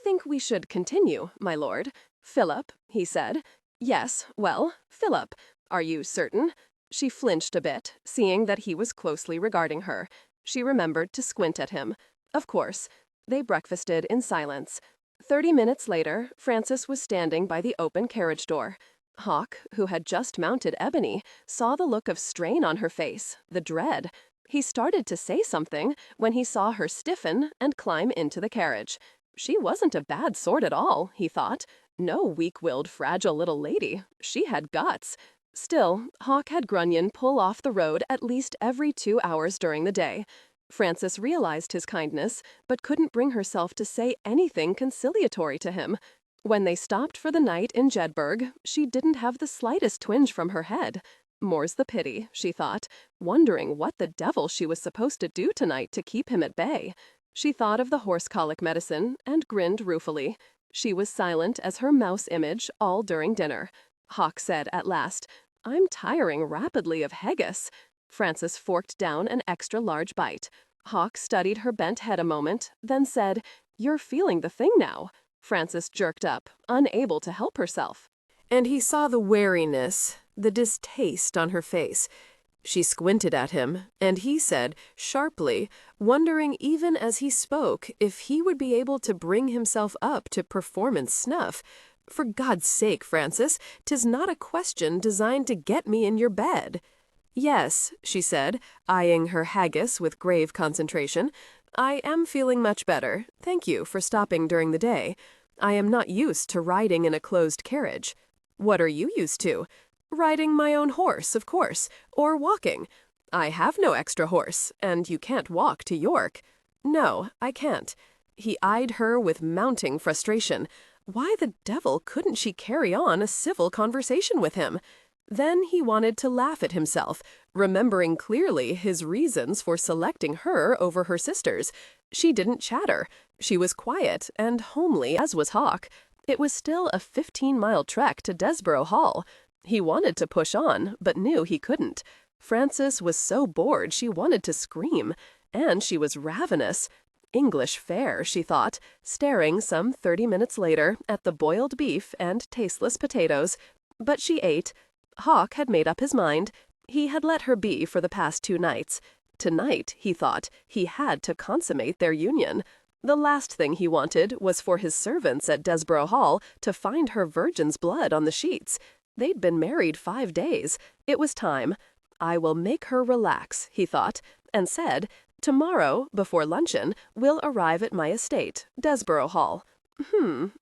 think we should continue, my lord. Philip, he said. Yes, well, Philip. Are you certain? She flinched a bit, seeing that he was closely regarding her. She remembered to squint at him. Of course. They breakfasted in silence. 30 minutes later, Frances was standing by the open carriage door. Hawk, who had just mounted Ebony, saw the look of strain on her face, the dread. He started to say something when he saw her stiffen and climb into the carriage. She wasn't a bad sort at all, he thought. No weak-willed, fragile little lady. She had guts. Still, Hawk had Grunion pull off the road at least every 2 hours during the day. Frances realized his kindness, but couldn't bring herself to say anything conciliatory to him. When they stopped for the night in Jedburgh, she didn't have the slightest twinge from her head. More's the pity, she thought, wondering what the devil she was supposed to do tonight to keep him at bay. She thought of the horse colic medicine and grinned ruefully. She was silent as her mouse image all during dinner. Hawk said at last, "I'm tiring rapidly of haggis." Frances forked down an extra large bite. Hawk studied her bent head a moment, then said, "You're feeling the thing now." Frances jerked up, unable to help herself. And he saw the wariness, the distaste on her face. She squinted at him, and he said, sharply, wondering even as he spoke if he would be able to bring himself up to performance snuff, "For God's sake, Frances, 'tis not a question designed to get me in your bed." "Yes," she said, eyeing her haggis with grave concentration, "I am feeling much better. Thank you for stopping during the day. I am not used to riding in a closed carriage." "What are you used to?" "Riding my own horse, of course, or walking." "I have no extra horse, and you can't walk to York." "No, I can't." He eyed her with mounting frustration. Why the devil couldn't she carry on a civil conversation with him? Then he wanted to laugh at himself, remembering clearly his reasons for selecting her over her sisters. She didn't chatter. She was quiet and homely, as was Hawk. It was still a 15-mile trek to Desborough Hall. He wanted to push on, but knew he couldn't. Frances was so bored she wanted to scream, and she was ravenous. English fare, she thought, staring some 30 minutes later at the boiled beef and tasteless potatoes. But she ate. Hawk had made up his mind. He had let her be for the past 2 nights. Tonight, he thought, he had to consummate their union. The last thing he wanted was for his servants at Desborough Hall to find her virgin's blood on the sheets. They'd been married 5 days. It was time. "I will make her relax," he thought, and said, "Tomorrow, before luncheon, we'll arrive at my estate, Desborough Hall."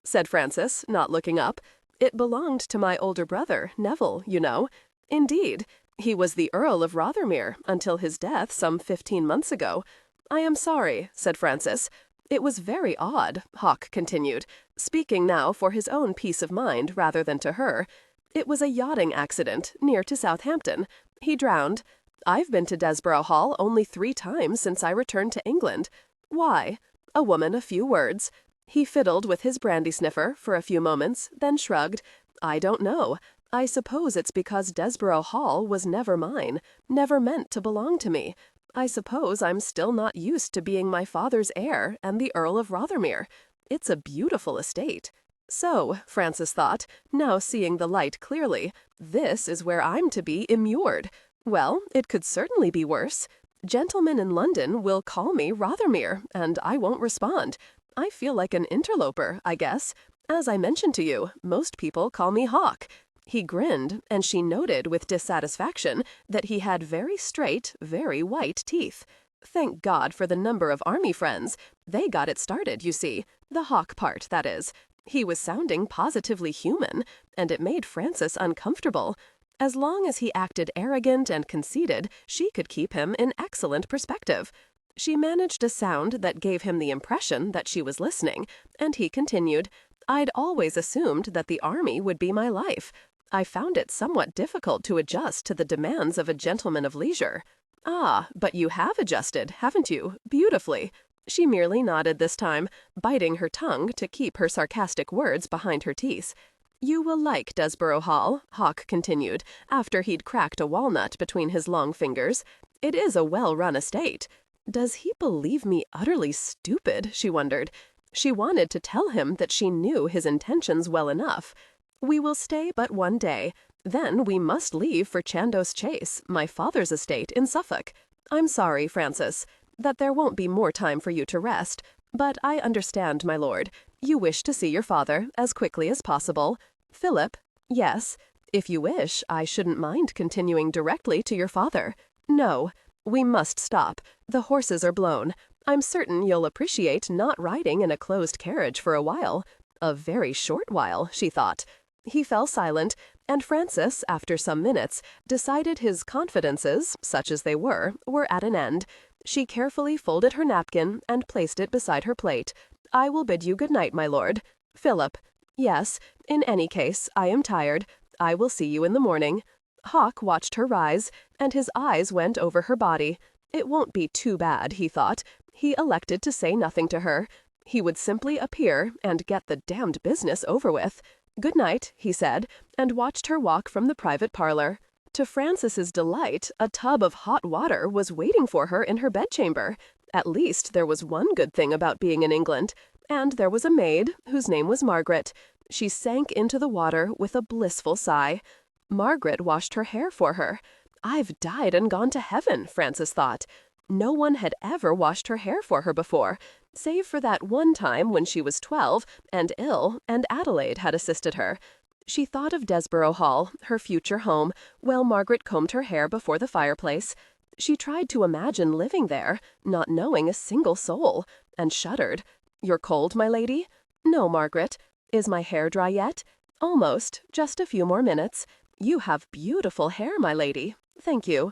Said Frances, not looking up. "It belonged to my older brother, Neville, you know." "Indeed. He was the Earl of Rothermere until his death some 15 months ago." "I am sorry," said Frances. "It was very odd," Hawk continued, speaking now for his own peace of mind rather than to her. "It was a yachting accident near to Southampton. He drowned. I've been to Desborough Hall only 3 times since I returned to England. Why? A woman, a few words." He fiddled with his brandy sniffer for a few moments, then shrugged. "I don't know. I suppose it's because Desborough Hall was never mine, never meant to belong to me. I suppose I'm still not used to being my father's heir and the Earl of Rothermere. It's a beautiful estate. So, Frances thought, now seeing the light clearly, this is where I'm to be immured. Well, it could certainly be worse. Gentlemen in London will call me Rothermere, and I won't respond. I feel like an interloper, I guess. As I mentioned to you, most people call me Hawk." He grinned, and she noted with dissatisfaction that he had very straight, very white teeth. Thank God for the number of army friends. They got it started, you see. The Hawk part, that is. He was sounding positively human, and it made Frances uncomfortable. As long as he acted arrogant and conceited, she could keep him in excellent perspective. She managed a sound that gave him the impression that she was listening, and he continued, "I'd always assumed that the army would be my life. I found it somewhat difficult to adjust to the demands of a gentleman of leisure." "Ah, but you have adjusted, haven't you? Beautifully." She merely nodded this time, biting her tongue to keep her sarcastic words behind her teeth. "You will like Desborough Hall," Hawk continued, after he'd cracked a walnut between his long fingers. "It is a well-run estate." Does he believe me utterly stupid, she wondered. She wanted to tell him that she knew his intentions well enough. "We will stay but one day. Then we must leave for Chandos Chase, my father's estate in Suffolk. I'm sorry, Francis, that there won't be more time for you to rest, but I understand, my lord. You wish to see your father as quickly as possible. Philip, yes. If you wish, I shouldn't mind continuing directly to your father. No, we must stop. The horses are blown. I'm certain you'll appreciate not riding in a closed carriage for a while. A very short while, she thought. He fell silent, and Francis, after some minutes, decided his confidences, such as they were at an end. She carefully folded her napkin and placed it beside her plate. "I will bid you good night, my lord. Philip." "Yes, in any case, I am tired. I will see you in the morning." Hawk watched her rise, and his eyes went over her body. It won't be too bad, he thought. He elected to say nothing to her. He would simply appear and get the damned business over with. "Good night," he said, and watched her walk from the private parlor. To Francis's delight, a tub of hot water was waiting for her in her bedchamber. At least there was one good thing about being in England. And there was a maid, whose name was Margaret. She sank into the water with a blissful sigh. Margaret washed her hair for her. I've died and gone to heaven, Francis thought. No one had ever washed her hair for her before, save for that one time when she was 12 and ill, and Adelaide had assisted her. She thought of Desborough Hall, her future home, while Margaret combed her hair before the fireplace. She tried to imagine living there, not knowing a single soul, and shuddered. "You're cold, my lady?" "No, Margaret." "Is my hair dry yet?" "Almost. Just a few more minutes." "You have beautiful hair, my lady." "Thank you."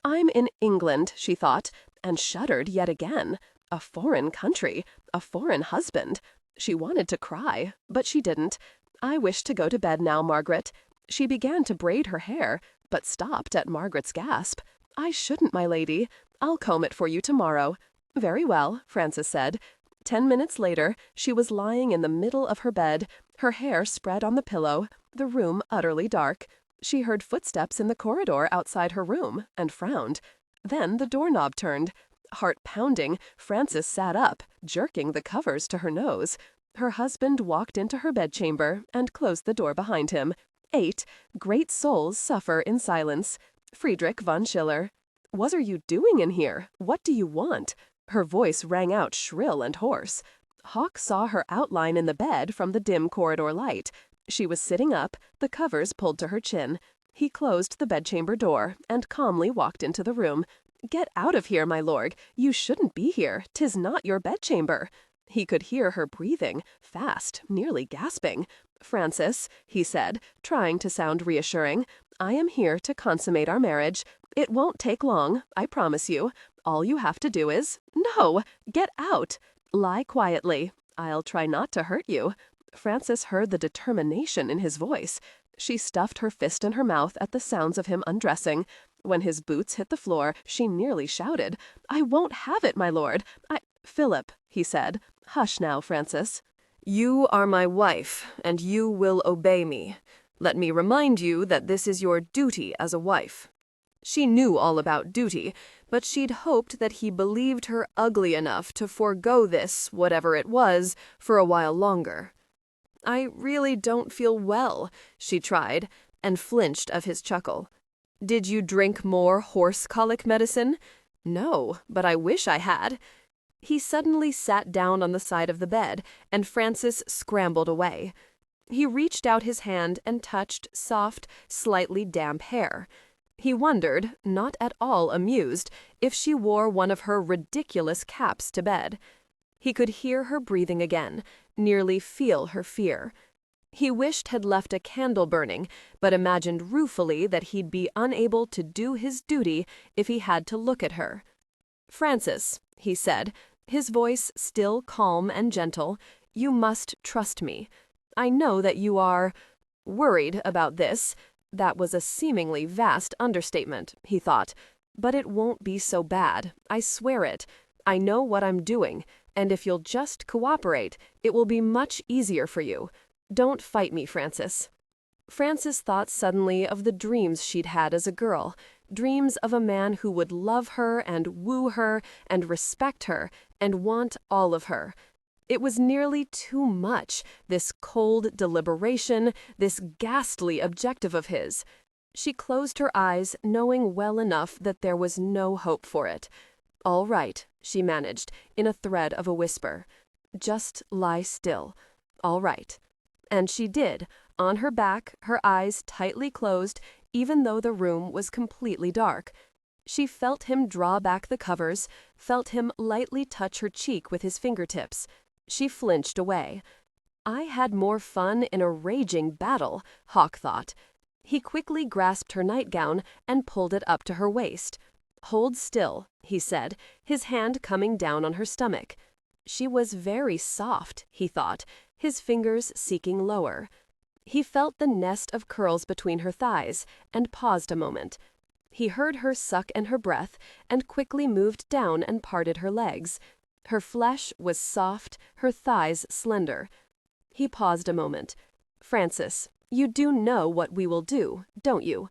I'm in England, she thought, and shuddered yet again. A foreign country, a foreign husband. She wanted to cry, but she didn't. "I wish to go to bed now, Margaret." She began to braid her hair, but stopped at Margaret's gasp. "I shouldn't, my lady. I'll comb it for you tomorrow." "Very well," Francis said. 10 minutes later, she was lying in the middle of her bed, her hair spread on the pillow, the room utterly dark. She heard footsteps in the corridor outside her room, and frowned. Then the doorknob turned. Heart pounding, Francis sat up, jerking the covers to her nose. Her husband walked into her bedchamber and closed the door behind him. 8. Great souls suffer in silence. Friedrich von Schiller. "What are you doing in here? What do you want?" Her voice rang out shrill and hoarse. Hawk saw her outline in the bed from the dim corridor light. She was sitting up, the covers pulled to her chin. He closed the bedchamber door and calmly walked into the room. "Get out of here, my lord. You shouldn't be here. 'Tis not your bedchamber." He could hear her breathing, fast, nearly gasping. "Francis," he said, trying to sound reassuring, "I am here to consummate our marriage. It won't take long, I promise you. All you have to do is— No! Get out! Lie quietly. I'll try not to hurt you." Francis heard the determination in his voice. She stuffed her fist in her mouth at the sounds of him undressing. When his boots hit the floor, she nearly shouted, "I won't have it, my lord. Philip," he said. "Hush now, Francis." "You are my wife, and you will obey me. Let me remind you that this is your duty as a wife." She knew all about duty, but she'd hoped that he believed her ugly enough to forego this, whatever it was, for a while longer. "I really don't feel well," she tried, and flinched of his chuckle. "Did you drink more horse colic medicine?" "No, but I wish I had." He suddenly sat down on the side of the bed, and Francis scrambled away. He reached out his hand and touched soft, slightly damp hair. He wondered, not at all amused, if she wore one of her ridiculous caps to bed. He could hear her breathing again, nearly feel her fear. He wished had left a candle burning, but imagined ruefully that he'd be unable to do his duty if he had to look at her. "Francis," he said, his voice still calm and gentle, "you must trust me. I know that you are worried about this." That was a seemingly vast understatement, he thought. But it won't be so bad, I swear it. I know what I'm doing, and if you'll just cooperate, it will be much easier for you. Don't fight me, Frances." Frances thought suddenly of the dreams she'd had as a girl, dreams of a man who would love her and woo her and respect her and want all of her. It was nearly too much, this cold deliberation, this ghastly objective of his. She closed her eyes, knowing well enough that there was no hope for it. "All right," she managed, in a thread of a whisper. "Just lie still. All right." And she did, on her back, her eyes tightly closed, even though the room was completely dark. She felt him draw back the covers, felt him lightly touch her cheek with his fingertips. She flinched away. I had more fun in a raging battle, Hawk thought. He quickly grasped her nightgown and pulled it up to her waist. "Hold still," he said, his hand coming down on her stomach. She was very soft, he thought, his fingers seeking lower. He felt the nest of curls between her thighs and paused a moment. He heard her suck in her breath and quickly moved down and parted her legs. Her flesh was soft, her thighs slender. He paused a moment. "Frances, you do know what we will do, don't you?"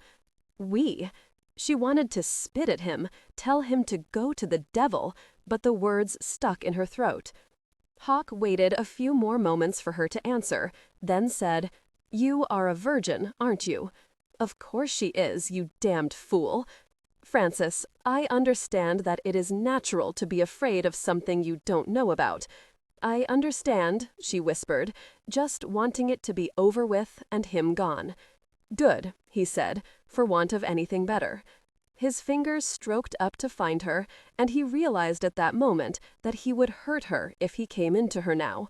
"We?" She wanted to spit at him, tell him to go to the devil, but the words stuck in her throat. Hawk waited a few more moments for her to answer, then said, "You are a virgin, aren't you?" "Of course she is, you damned fool." "Frances, I understand that it is natural to be afraid of something you don't know about. I understand," she whispered, just wanting it to be over with and him gone. "Good," he said, for want of anything better. His fingers stroked up to find her, and he realized at that moment that he would hurt her if he came into her now.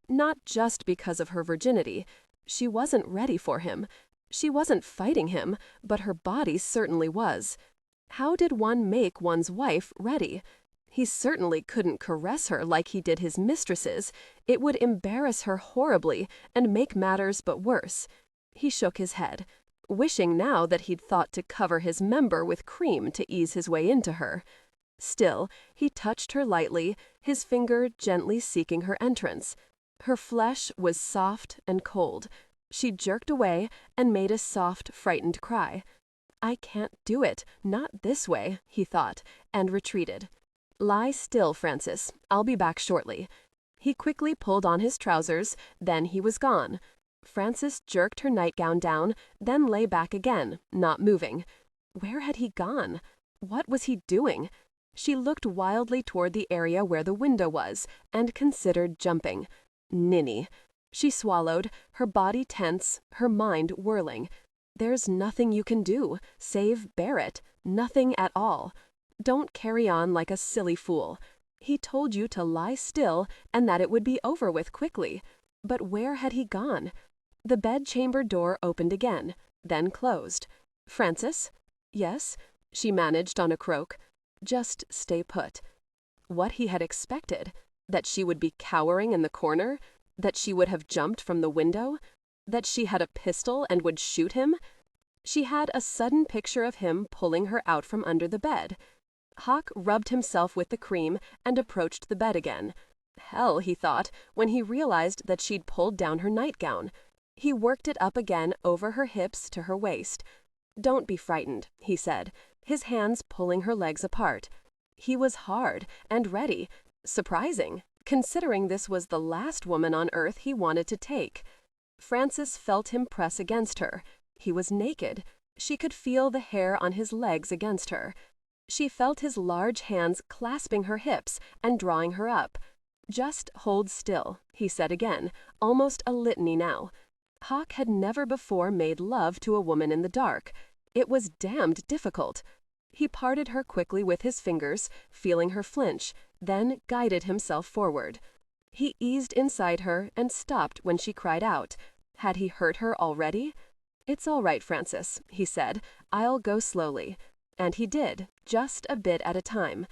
Not just because of her virginity. She wasn't ready for him. She wasn't fighting him, but her body certainly was. How did one make one's wife ready? He certainly couldn't caress her like he did his mistresses. It would embarrass her horribly and make matters but worse. He shook his head, wishing now that he'd thought to cover his member with cream to ease his way into her. Still, he touched her lightly, his finger gently seeking her entrance. Her flesh was soft and cold. She jerked away and made a soft, frightened cry. "I can't do it, not this way," he thought, and retreated. "Lie still, Frances. I'll be back shortly." He quickly pulled on his trousers, then he was gone. Frances jerked her nightgown down, then lay back again, not moving. Where had he gone? What was he doing? She looked wildly toward the area where the window was, and considered jumping. Ninny. She swallowed, her body tense, her mind whirling. There's nothing you can do, save bear it. Nothing at all. Don't carry on like a silly fool. He told you to lie still and that it would be over with quickly. But where had he gone? The bedchamber door opened again, then closed. "Frances?" "Yes?" she managed on a croak. "Just stay put." What he had expected? That she would be cowering in the corner? That she would have jumped from the window? That she had a pistol and would shoot him? She had a sudden picture of him pulling her out from under the bed. Hawk rubbed himself with the cream and approached the bed again. Hell, he thought, when he realized that she'd pulled down her nightgown. He worked it up again over her hips to her waist. "Don't be frightened," he said, his hands pulling her legs apart. He was hard and ready. Surprising, considering this was the last woman on earth he wanted to take. Frances felt him press against her. He was naked. She could feel the hair on his legs against her. She felt his large hands clasping her hips and drawing her up. "Just hold still," he said again, almost a litany now. Hawk had never before made love to a woman in the dark. It was damned difficult. He parted her quickly with his fingers, feeling her flinch, then guided himself forward. He eased inside her and stopped when she cried out. Had he hurt her already? "It's all right, Frances," he said. "I'll go slowly." And he did, just a bit at a time.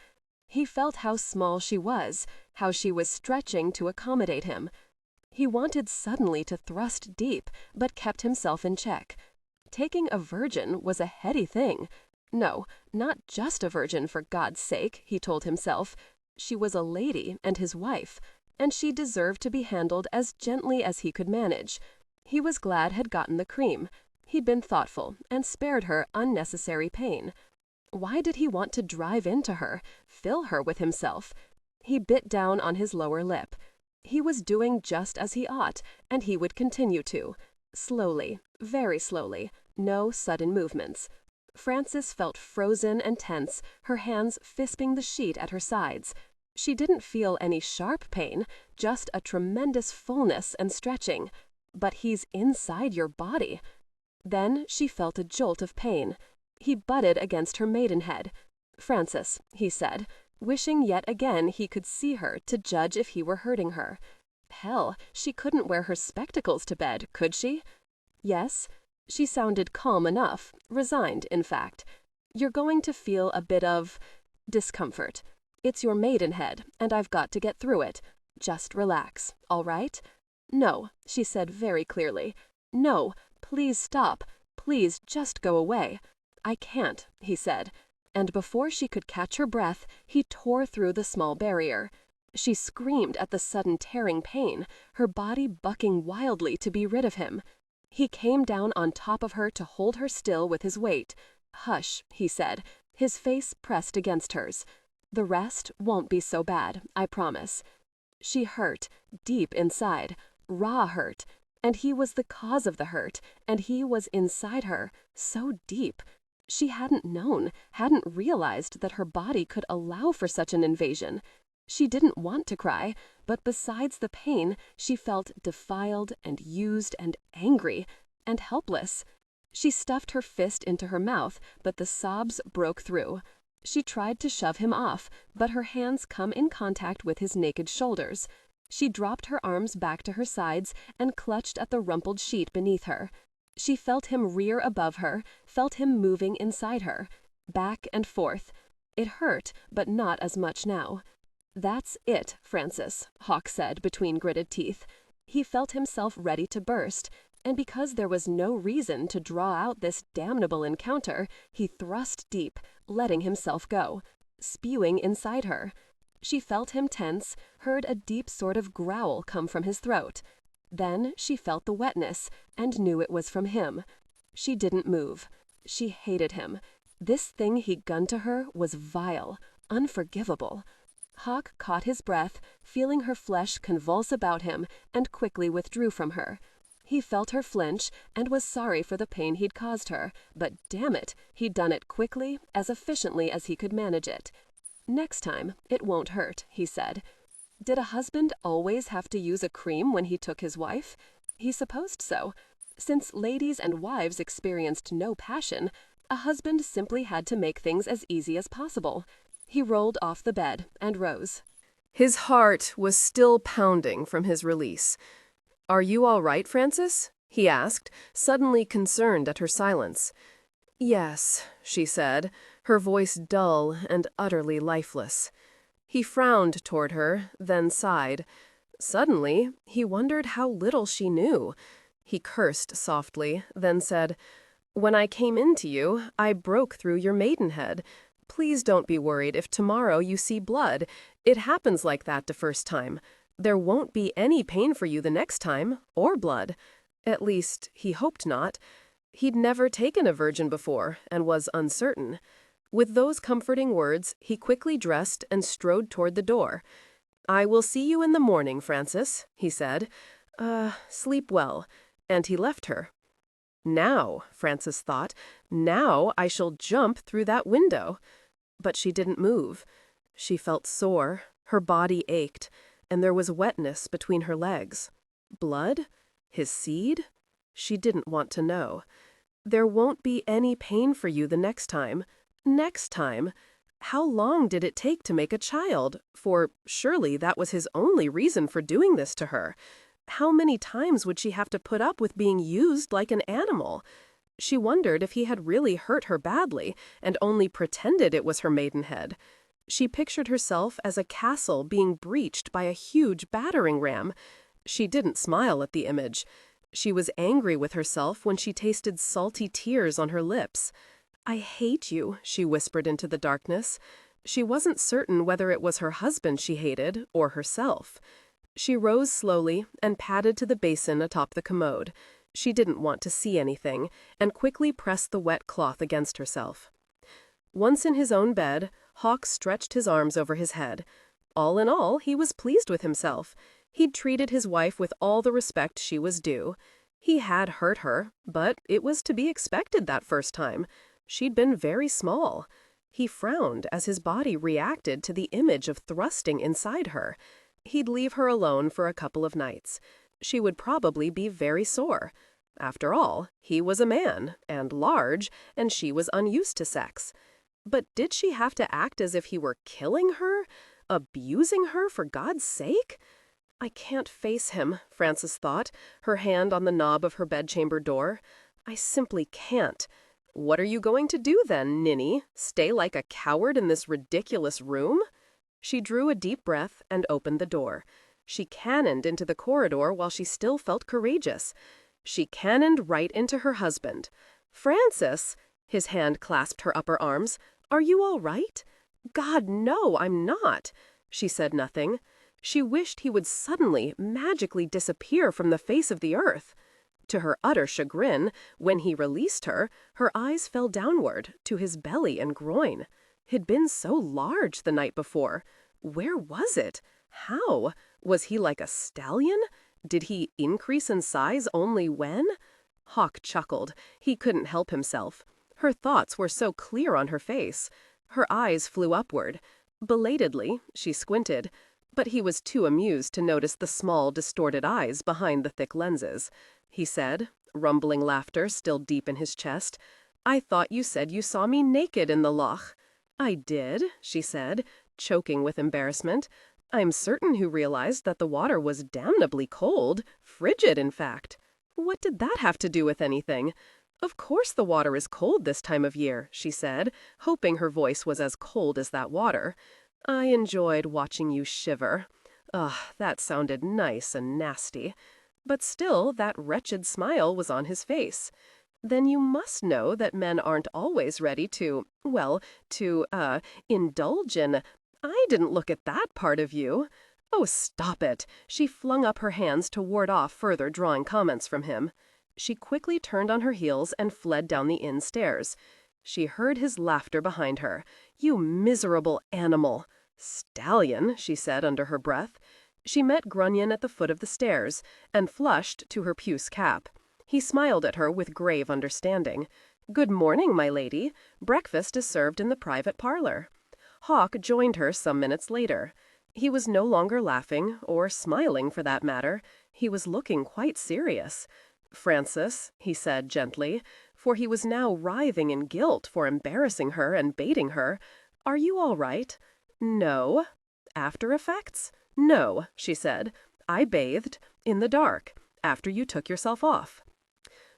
He felt how small she was, how she was stretching to accommodate him. He wanted suddenly to thrust deep, but kept himself in check. Taking a virgin was a heady thing. No, not just a virgin, for God's sake, he told himself. She was a lady and his wife, and she deserved to be handled as gently as he could manage. He was glad had gotten the cream. He'd been thoughtful and spared her unnecessary pain. Why did he want to drive into her, fill her with himself? He bit down on his lower lip. He was doing just as he ought, and he would continue to. Slowly, very slowly, no sudden movements. Frances felt frozen and tense, her hands fisping the sheet at her sides. She didn't feel any sharp pain, just a tremendous fullness and stretching. But he's inside your body. Then she felt a jolt of pain. He butted against her maidenhead. "Frances," he said, wishing yet again he could see her to judge if he were hurting her. Hell, she couldn't wear her spectacles to bed, could she? Yes? She sounded calm enough, resigned, in fact. "You're going to feel a bit of discomfort. It's your maidenhead, and I've got to get through it. Just relax, all right?" "No," she said very clearly. "No, please stop. Please just go away." "I can't," he said. And before she could catch her breath, he tore through the small barrier. She screamed at the sudden tearing pain, her body bucking wildly to be rid of him. He came down on top of her to hold her still with his weight. "Hush," he said, his face pressed against hers. "The rest won't be so bad, I promise." She hurt, deep inside, raw hurt, and he was the cause of the hurt, and he was inside her, so deep. She hadn't known, hadn't realized that her body could allow for such an invasion. She didn't want to cry, but besides the pain, she felt defiled and used and angry and helpless. She stuffed her fist into her mouth, but the sobs broke through. She tried to shove him off, but her hands come in contact with his naked shoulders. She dropped her arms back to her sides and clutched at the rumpled sheet beneath her. She felt him rear above her, felt him moving inside her, back and forth. It hurt, but not as much now. "That's it, Frances," Hawk said between gritted teeth. He felt himself ready to burst, and because there was no reason to draw out this damnable encounter, he thrust deep, letting himself go, spewing inside her. She felt him tense, heard a deep sort of growl come from his throat. Then she felt the wetness and knew it was from him. She didn't move. She hated him. This thing he'd done to her was vile, unforgivable. Hawk caught his breath, feeling her flesh convulse about him, and quickly withdrew from her. He felt her flinch and was sorry for the pain he'd caused her, but damn it, he'd done it quickly, as efficiently as he could manage it. "Next time, it won't hurt," he said. Did a husband always have to use a cream when he took his wife? He supposed so. Since ladies and wives experienced no passion, a husband simply had to make things as easy as possible. He rolled off the bed and rose. His heart was still pounding from his release. "Are you all right, Frances?" he asked, suddenly concerned at her silence. "Yes," she said, her voice dull and utterly lifeless. He frowned toward her, then sighed. Suddenly, he wondered how little she knew. He cursed softly, then said, "When I came in to you, I broke through your maidenhead. Please don't be worried if tomorrow you see blood. It happens like that the first time. There won't be any pain for you the next time, or blood." At least, he hoped not. He'd never taken a virgin before, and was uncertain. With those comforting words, he quickly dressed and strode toward the door. "I will see you in the morning, Frances," he said. Sleep well." And he left her. Now, Frances thought, now I shall jump through that window. But she didn't move. She felt sore, her body ached, and there was wetness between her legs. Blood? His seed? She didn't want to know. "There won't be any pain for you the next time." Next time? How long did it take to make a child? For surely that was his only reason for doing this to her. How many times would she have to put up with being used like an animal? She wondered if he had really hurt her badly and only pretended it was her maidenhead. She pictured herself as a castle being breached by a huge battering ram. She didn't smile at the image. She was angry with herself when she tasted salty tears on her lips. I hate you, she whispered into the darkness. She wasn't certain whether it was her husband she hated or herself. She rose slowly and padded to the basin atop the commode. She didn't want to see anything, and quickly pressed the wet cloth against herself. Once in his own bed, Hawk stretched his arms over his head. All in all, he was pleased with himself. He'd treated his wife with all the respect she was due. He had hurt her, but it was to be expected that first time. She'd been very small. He frowned as his body reacted to the image of thrusting inside her. He'd leave her alone for a couple of nights. She would probably be very sore. After all, he was a man, and large, and she was unused to sex. But did she have to act as if he were killing her? Abusing her for God's sake? I can't face him, Frances thought, her hand on the knob of her bedchamber door. I simply can't. What are you going to do then, ninny? Stay like a coward in this ridiculous room? She drew a deep breath and opened the door. She cannoned into the corridor while she still felt courageous. She cannoned right into her husband. Frances! His hand clasped her upper arms. Are you all right? God, no, I'm not. She said nothing. She wished he would suddenly, magically disappear from the face of the earth. To her utter chagrin, when he released her, her eyes fell downward, to his belly and groin. He'd been so large the night before. Where was it? How? Was he like a stallion? Did he increase in size only when? Hawk chuckled. He couldn't help himself. Her thoughts were so clear on her face. Her eyes flew upward. Belatedly, she squinted, but he was too amused to notice the small, distorted eyes behind the thick lenses. He said, rumbling laughter still deep in his chest, I thought you said you saw me naked in the loch. I did, she said, choking with embarrassment. I'm certain who realized that the water was damnably cold, frigid, in fact. What did that have to do with anything? Of course the water is cold this time of year, she said, hoping her voice was as cold as that water. I enjoyed watching you shiver. That sounded nice and nasty. But still, that wretched smile was on his face. Then you must know that men aren't always ready to indulge in... I didn't look at that part of you. Oh, stop it. She flung up her hands to ward off further drawing comments from him. She quickly turned on her heels and fled down the inn stairs. She heard his laughter behind her. You miserable animal. Stallion, she said under her breath. She met Grunion at the foot of the stairs, and flushed to her puce cap. He smiled at her with grave understanding. Good morning, my lady. Breakfast is served in the private parlor. Hawk joined her some minutes later. He was no longer laughing, or smiling for that matter. He was looking quite serious. Frances, he said gently, for he was now writhing in guilt for embarrassing her and baiting her, are you all right? No. After effects? No, she said. I bathed, in the dark, after you took yourself off.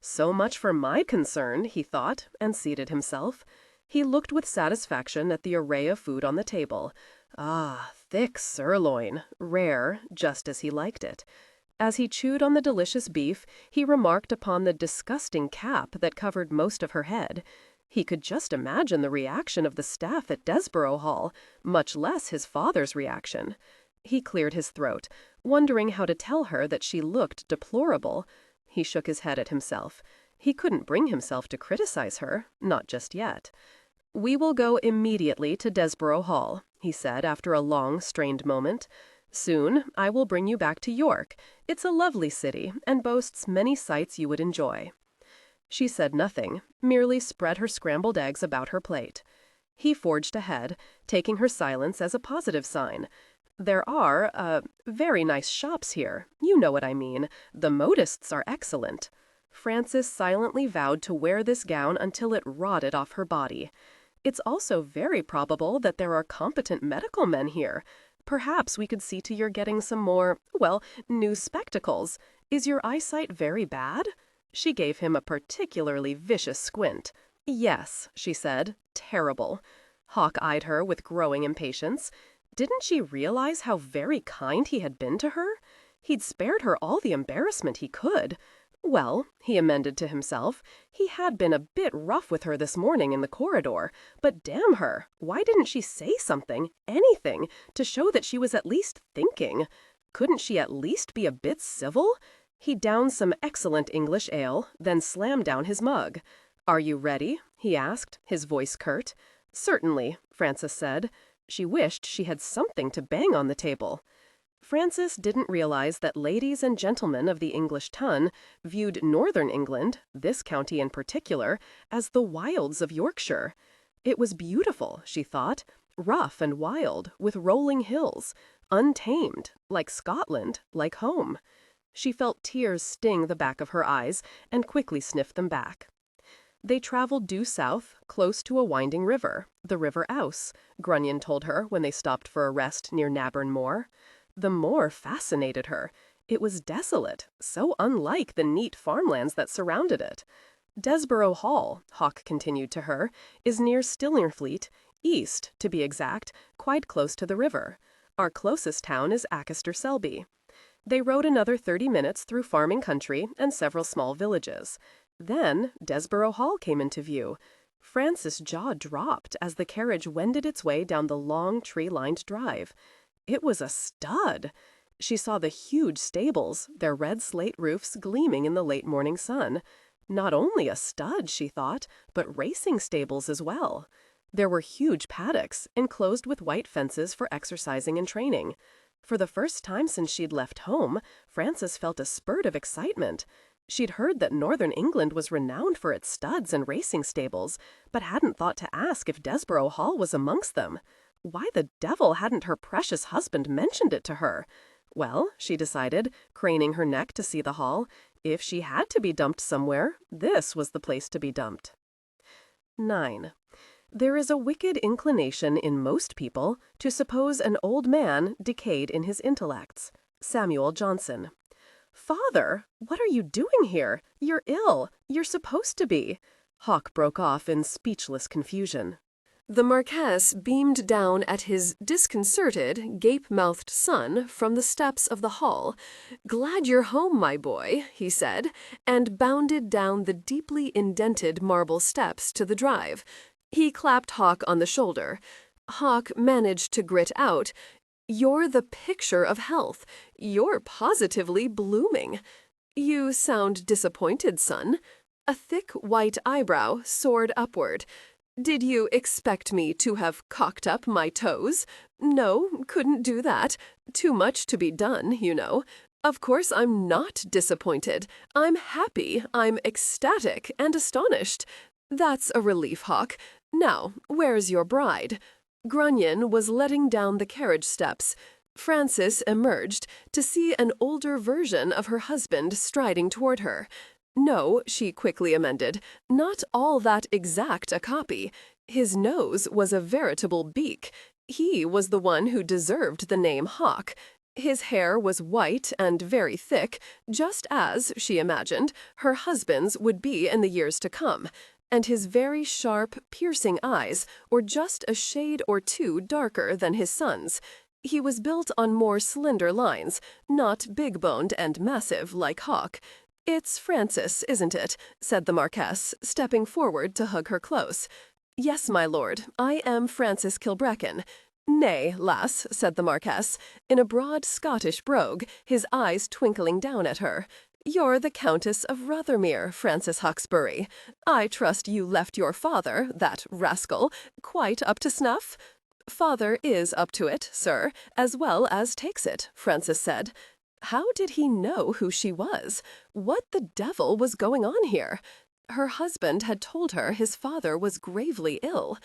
So much for my concern, he thought, and seated himself. He looked with satisfaction at the array of food on the table. Ah, thick sirloin, rare, just as he liked it. As he chewed on the delicious beef, he remarked upon the disgusting cap that covered most of her head. He could just imagine the reaction of the staff at Desborough Hall, much less his father's reaction. He cleared his throat, wondering how to tell her that she looked deplorable. He shook his head at himself. He couldn't bring himself to criticize her, not just yet. We will go immediately to Desborough Hall, he said after a long, strained moment. Soon I will bring you back to York. It's a lovely city, and boasts many sights you would enjoy. She said nothing, merely spread her scrambled eggs about her plate. He forged ahead, taking her silence as a positive sign. There are, very nice shops here. You know what I mean. The modists are excellent. Frances silently vowed to wear this gown until it rotted off her body. It's also very probable that there are competent medical men here. Perhaps we could see to your getting some more, new spectacles. Is your eyesight very bad? She gave him a particularly vicious squint. Yes, she said. Terrible. Hawk eyed her with growing impatience. Didn't she realize how very kind he had been to her? He'd spared her all the embarrassment he could. Well, he amended to himself, he had been a bit rough with her this morning in the corridor, but damn her, why didn't she say something, anything, to show that she was at least thinking? Couldn't she at least be a bit civil? He downed some excellent English ale, then slammed down his mug. "Are you ready?" he asked, his voice curt. "Certainly," Frances said. She wished she had something to bang on the table. Frances didn't realize that ladies and gentlemen of the English tongue viewed northern England, this county in particular, as the wilds of Yorkshire. It was beautiful, she thought, rough and wild, with rolling hills, untamed, like Scotland, like home. She felt tears sting the back of her eyes and quickly sniffed them back. They traveled due south, close to a winding river, the River Ouse, Grunion told her when they stopped for a rest near Naburn Moor. The moor fascinated her. It was desolate, so unlike the neat farmlands that surrounded it. Desborough Hall, Hawk continued to her, is near Stillingfleet, east, to be exact, quite close to the river. Our closest town is Acaster Selby. They rode another 30 minutes through farming country and several small villages. Then Desborough Hall came into view. Frances' jaw dropped as the carriage wended its way down the long tree-lined drive. It was a stud. She saw the huge stables, their red slate roofs gleaming in the late morning sun. Not only a stud, she thought, but racing stables as well. There were huge paddocks, enclosed with white fences for exercising and training. For the first time since she'd left home, Frances felt a spurt of excitement. She'd heard that northern England was renowned for its studs and racing stables, but hadn't thought to ask if Desborough Hall was amongst them. Why the devil hadn't her precious husband mentioned it to her? Well, she decided, craning her neck to see the hall, if she had to be dumped somewhere, this was the place to be dumped. 9. There is a wicked inclination in most people to suppose an old man decayed in his intellects. Samuel Johnson. "Father, what are you doing here? You're ill. You're supposed to be." Hawk broke off in speechless confusion. The Marquess beamed down at his disconcerted, gape-mouthed son from the steps of the hall. "Glad you're home, my boy," he said, and bounded down the deeply indented marble steps to the drive. He clapped Hawk on the shoulder. Hawk managed to grit out, "You're the picture of health. You're positively blooming." "You sound disappointed, son." A thick white eyebrow soared upward. "Did you expect me to have cocked up my toes? No, couldn't do that. Too much to be done, you know. Of course I'm not disappointed. I'm happy, I'm ecstatic and astonished. That's a relief, Hawk. Now, where's your bride?" Grunion was letting down the carriage steps. Frances emerged to see an older version of her husband striding toward her. No, she quickly amended, not all that exact a copy. His nose was a veritable beak. He was the one who deserved the name Hawk. His hair was white and very thick, just as, she imagined, her husband's would be in the years to come. And his very sharp, piercing eyes were just a shade or two darker than his son's. He was built on more slender lines, not big-boned and massive like Hawk. "It's Frances, isn't it?" said the Marquess, stepping forward to hug her close. "Yes, my lord, I am Frances Kilbracken." "Nay, lass," said the Marquess, in a broad Scottish brogue, his eyes twinkling down at her. "You're the Countess of Rothermere, Frances Hawksbury. I trust you left your father, that rascal, quite up to snuff?" "Father is up to it, sir, as well as takes it," Frances said. How did he know who she was? What the devil was going on here? Her husband had told her his father was gravely ill.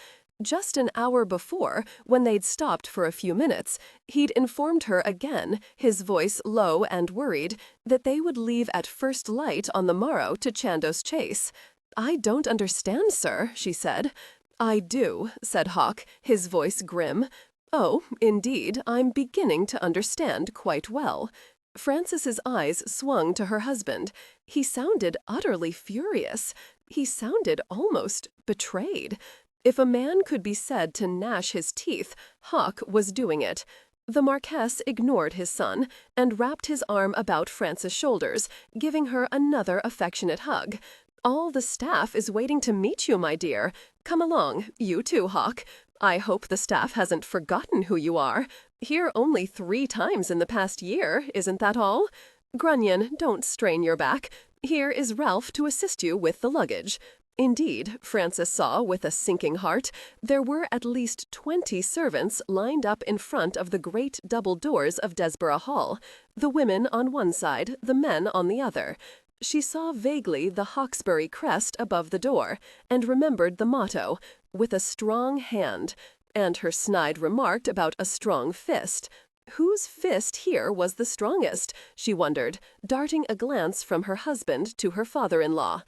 Just an hour before, when they'd stopped for a few minutes, he'd informed her again, his voice low and worried, that they would leave at first light on the morrow to Chandos Chase. "I don't understand, sir," she said. "I do," said Hawk, his voice grim. "Oh, indeed, I'm beginning to understand quite well." Frances's eyes swung to her husband. He sounded utterly furious. He sounded almost betrayed. If a man could be said to gnash his teeth, Hawk was doing it. The Marquess ignored his son and wrapped his arm about Frances' shoulders, giving her another affectionate hug. "All the staff is waiting to meet you, my dear. Come along, you too, Hawk. I hope the staff hasn't forgotten who you are. Here only 3 times in the past year, isn't that all? Grunion, don't strain your back. Here is Ralph to assist you with the luggage." Indeed, Frances saw with a sinking heart, there were at least 20 servants lined up in front of the great double doors of Desborough Hall, the women on one side, the men on the other. She saw vaguely the Hawksbury crest above the door, and remembered the motto, "With a strong hand," and her snide remark about a strong fist. Whose fist here was the strongest, she wondered, darting a glance from her husband to her father-in-law.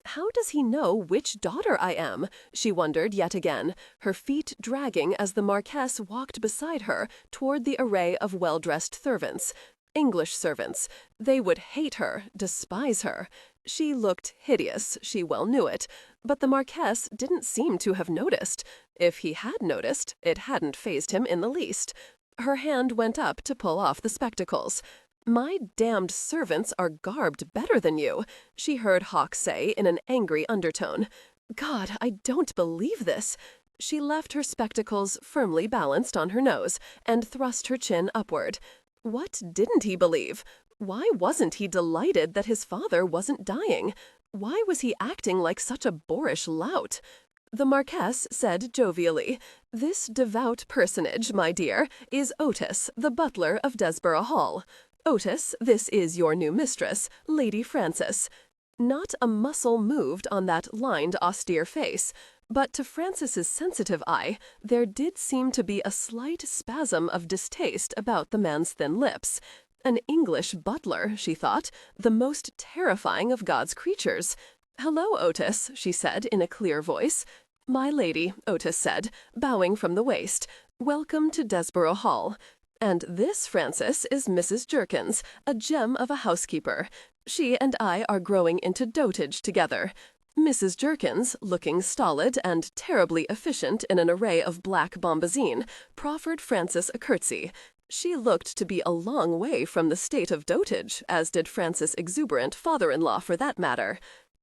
"How does he know which daughter I am?" she wondered yet again, her feet dragging as the Marquess walked beside her toward the array of well-dressed servants. English servants. They would hate her, despise her. She looked hideous, she well knew it, but the Marquess didn't seem to have noticed. If he had noticed, it hadn't fazed him in the least. Her hand went up to pull off the spectacles. "My damned servants are garbed better than you," she heard Hawk say in an angry undertone. "God, I don't believe this." She left her spectacles firmly balanced on her nose and thrust her chin upward. What didn't he believe? Why wasn't he delighted that his father wasn't dying? Why was he acting like such a boorish lout? The Marquess said jovially, "This devout personage, my dear, is Otis, the butler of Desborough Hall. Otis, this is your new mistress, Lady Frances." Not a muscle moved on that lined, austere face, but to Frances's sensitive eye there did seem to be a slight spasm of distaste about the man's thin lips. An English butler, she thought, the most terrifying of God's creatures. "Hello, Otis," she said in a clear voice. "My lady," Otis said, bowing from the waist, "welcome to Desborough Hall. And this, Frances, is Mrs. Jerkins, a gem of a housekeeper. She and I are growing into dotage together." Mrs. Jerkins, looking stolid and terribly efficient in an array of black bombazine, proffered Frances a curtsy. She looked to be a long way from the state of dotage, as did Frances' exuberant father-in-law for that matter.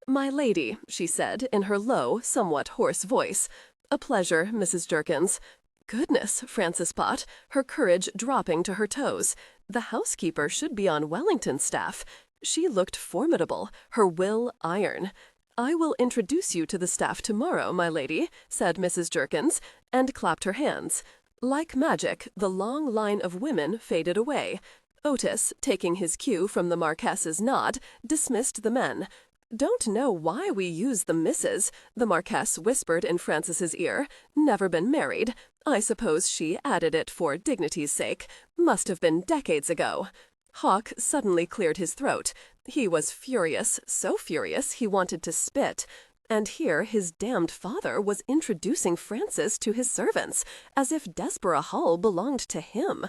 "My lady," she said in her low, somewhat hoarse voice. "A pleasure, Mrs. Jerkins." Goodness, Frances thought, her courage dropping to her toes. The housekeeper should be on Wellington's staff. She looked formidable, her will iron. "I will introduce you to the staff tomorrow, my lady," said Mrs. Jerkins, and clapped her hands. Like magic, the long line of women faded away. Otis, taking his cue from the Marquess's nod, dismissed the men. "Don't know why we use the Mrs.," the Marquess whispered in Frances's ear. "Never been married. I suppose she added it for dignity's sake. Must have been decades ago." Hawk suddenly cleared his throat. He was furious, so furious he wanted to spit. And here his damned father was introducing Frances to his servants, as if Desborough Hall belonged to him.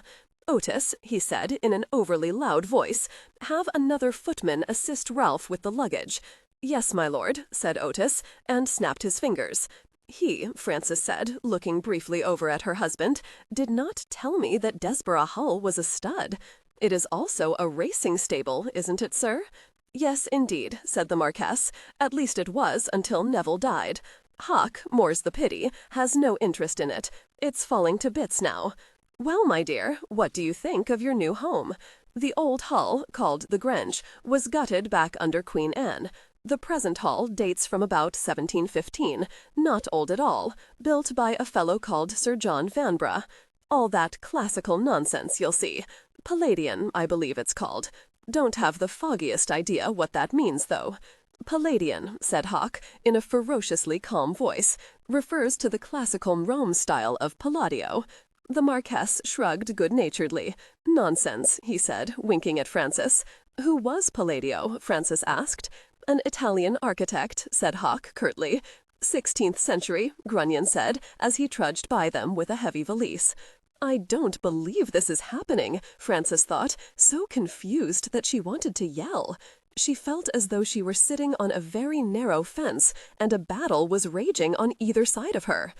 "Otis," he said in an overly loud voice, "have another footman assist Ralph with the luggage." "Yes, my lord," said Otis, and snapped his fingers. "He," Frances said, looking briefly over at her husband, "did not tell me that Desborough Hall was a stud. It is also a racing stable, isn't it, sir?" "Yes, indeed," said the Marquess. "At least it was until Neville died. Hawk, more's the pity, has no interest in it. It's falling to bits now. Well, my dear, what do you think of your new home? The old Hall, called the Grange, was gutted back under Queen Anne. The present hall dates from about 1715, not old at all, built by a fellow called Sir John Vanbrugh. All that classical nonsense, you'll see. Palladian, I believe it's called. Don't have the foggiest idea what that means, though." "Palladian," said Hawk, in a ferociously calm voice, "refers to the classical Rome style of Palladio." The Marquess shrugged good-naturedly. "Nonsense," he said, winking at Frances. "Who was Palladio?" Frances asked. "An Italian architect," said Hawk curtly. "16th century," Grunion said, as he trudged by them with a heavy valise. "I don't believe this is happening," Frances thought, so confused that she wanted to yell. She felt as though she were sitting on a very narrow fence and a battle was raging on either side of her.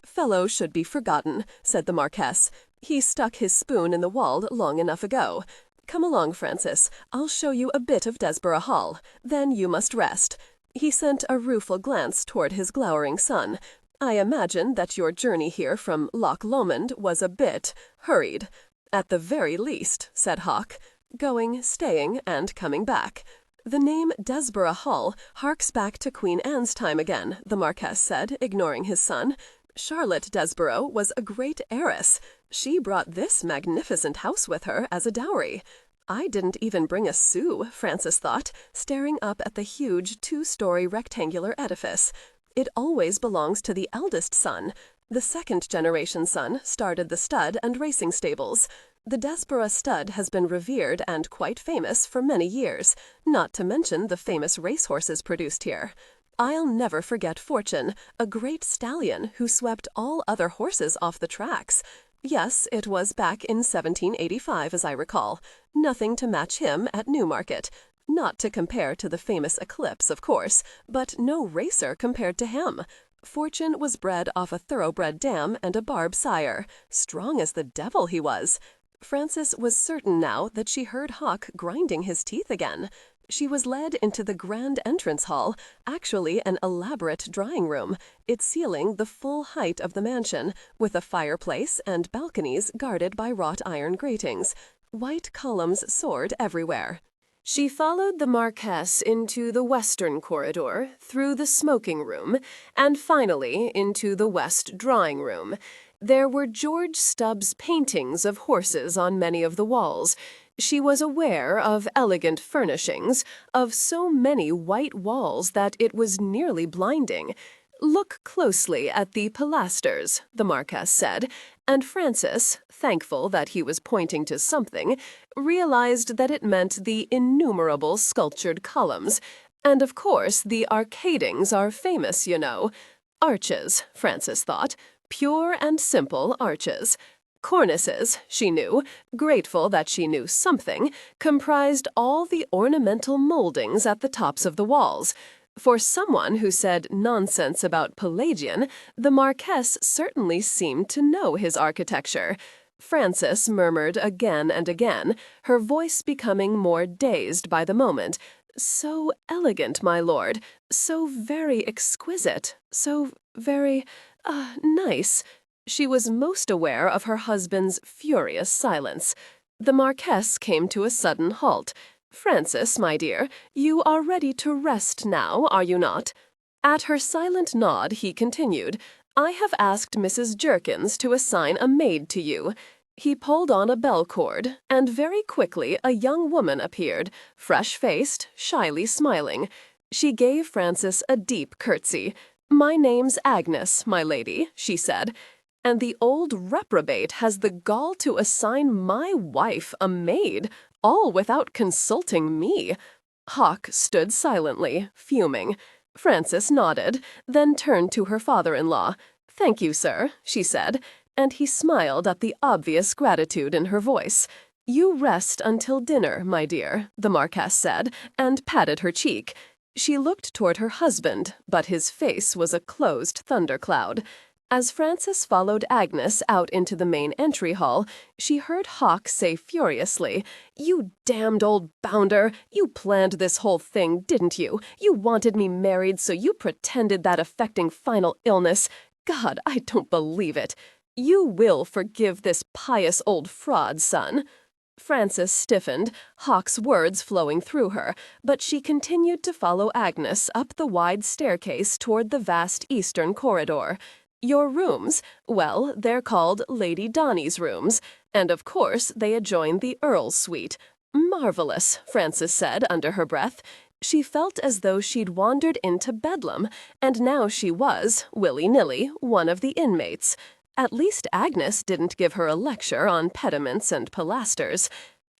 "Fellow should be forgotten," said the Marquess. "He stuck his spoon in the wall long enough ago. Come along, Francis. I'll show you a bit of Desborough Hall. Then you must rest." He sent a rueful glance toward his glowering son. "I imagine that your journey here from Loch Lomond was a bit hurried." "At the very least," said Hawk. "Going, staying, and coming back." "The name Desborough Hall harks back to Queen Anne's time again," the Marquess said, ignoring his son. "Charlotte Desborough was a great heiress. She brought this magnificent house with her as a dowry." "I didn't even bring a sou," Francis thought, staring up at the huge 2-story rectangular edifice. "It always belongs to the eldest son. The second-generation son started the stud and racing stables. The Desborough stud has been revered and quite famous for many years, not to mention the famous racehorses produced here. I'll never forget Fortune, a great stallion who swept all other horses off the tracks. Yes, it was back in 1785, as I recall. Nothing to match him at Newmarket. Not to compare to the famous Eclipse, of course, but no racer compared to him. Fortune was bred off a thoroughbred dam and a barb sire. Strong as the devil he was." Frances was certain now that she heard Hawk grinding his teeth again. She was led into the grand entrance hall, actually an elaborate drawing-room, its ceiling the full height of the mansion, with a fireplace and balconies guarded by wrought iron gratings. White columns soared everywhere. She followed the Marquess into the western corridor, through the smoking room, and finally into the west drawing-room. There were George Stubbs' paintings of horses on many of the walls. She was aware of elegant furnishings, of so many white walls that it was nearly blinding. "Look closely at the pilasters," the Marquess said, and Francis, thankful that he was pointing to something, realized that it meant the innumerable sculptured columns. "And of course the arcadings are famous, you know. Arches," Francis thought, "pure and simple arches." Cornices, she knew, grateful that she knew something, comprised all the ornamental moldings at the tops of the walls. For someone who said nonsense about Palladian, the Marquess certainly seemed to know his architecture. Frances murmured again and again, her voice becoming more dazed by the moment. "So elegant, my lord, so very exquisite, so very, nice." She was most aware of her husband's furious silence. The Marquess came to a sudden halt. "Frances, my dear, you are ready to rest now, are you not?" At her silent nod, he continued, "I have asked Mrs. Jerkins to assign a maid to you." He pulled on a bell cord, and very quickly a young woman appeared, fresh-faced, shyly smiling. She gave Frances a deep curtsy. "My name's Agnes, my lady," she said. "And the old reprobate has the gall to assign my wife a maid, all without consulting me." Hawk stood silently, fuming. Frances nodded, then turned to her father-in-law. "Thank you, sir," she said, and he smiled at the obvious gratitude in her voice. "You rest until dinner, my dear," the Marquess said, and patted her cheek. She looked toward her husband, but his face was a closed thundercloud. As Frances followed Agnes out into the main entry hall, she heard Hawk say furiously, "You damned old bounder! You planned this whole thing, didn't you? You wanted me married, so you pretended that affecting final illness. God, I don't believe it. You will forgive this pious old fraud, son." Frances stiffened, Hawk's words flowing through her, but she continued to follow Agnes up the wide staircase toward the vast eastern corridor. "Your rooms? Well, they're called Lady Donny's rooms, and of course they adjoin the Earl's suite." "Marvelous," Frances said under her breath. She felt as though she'd wandered into Bedlam, and now she was, willy-nilly, one of the inmates. At least Agnes didn't give her a lecture on pediments and pilasters.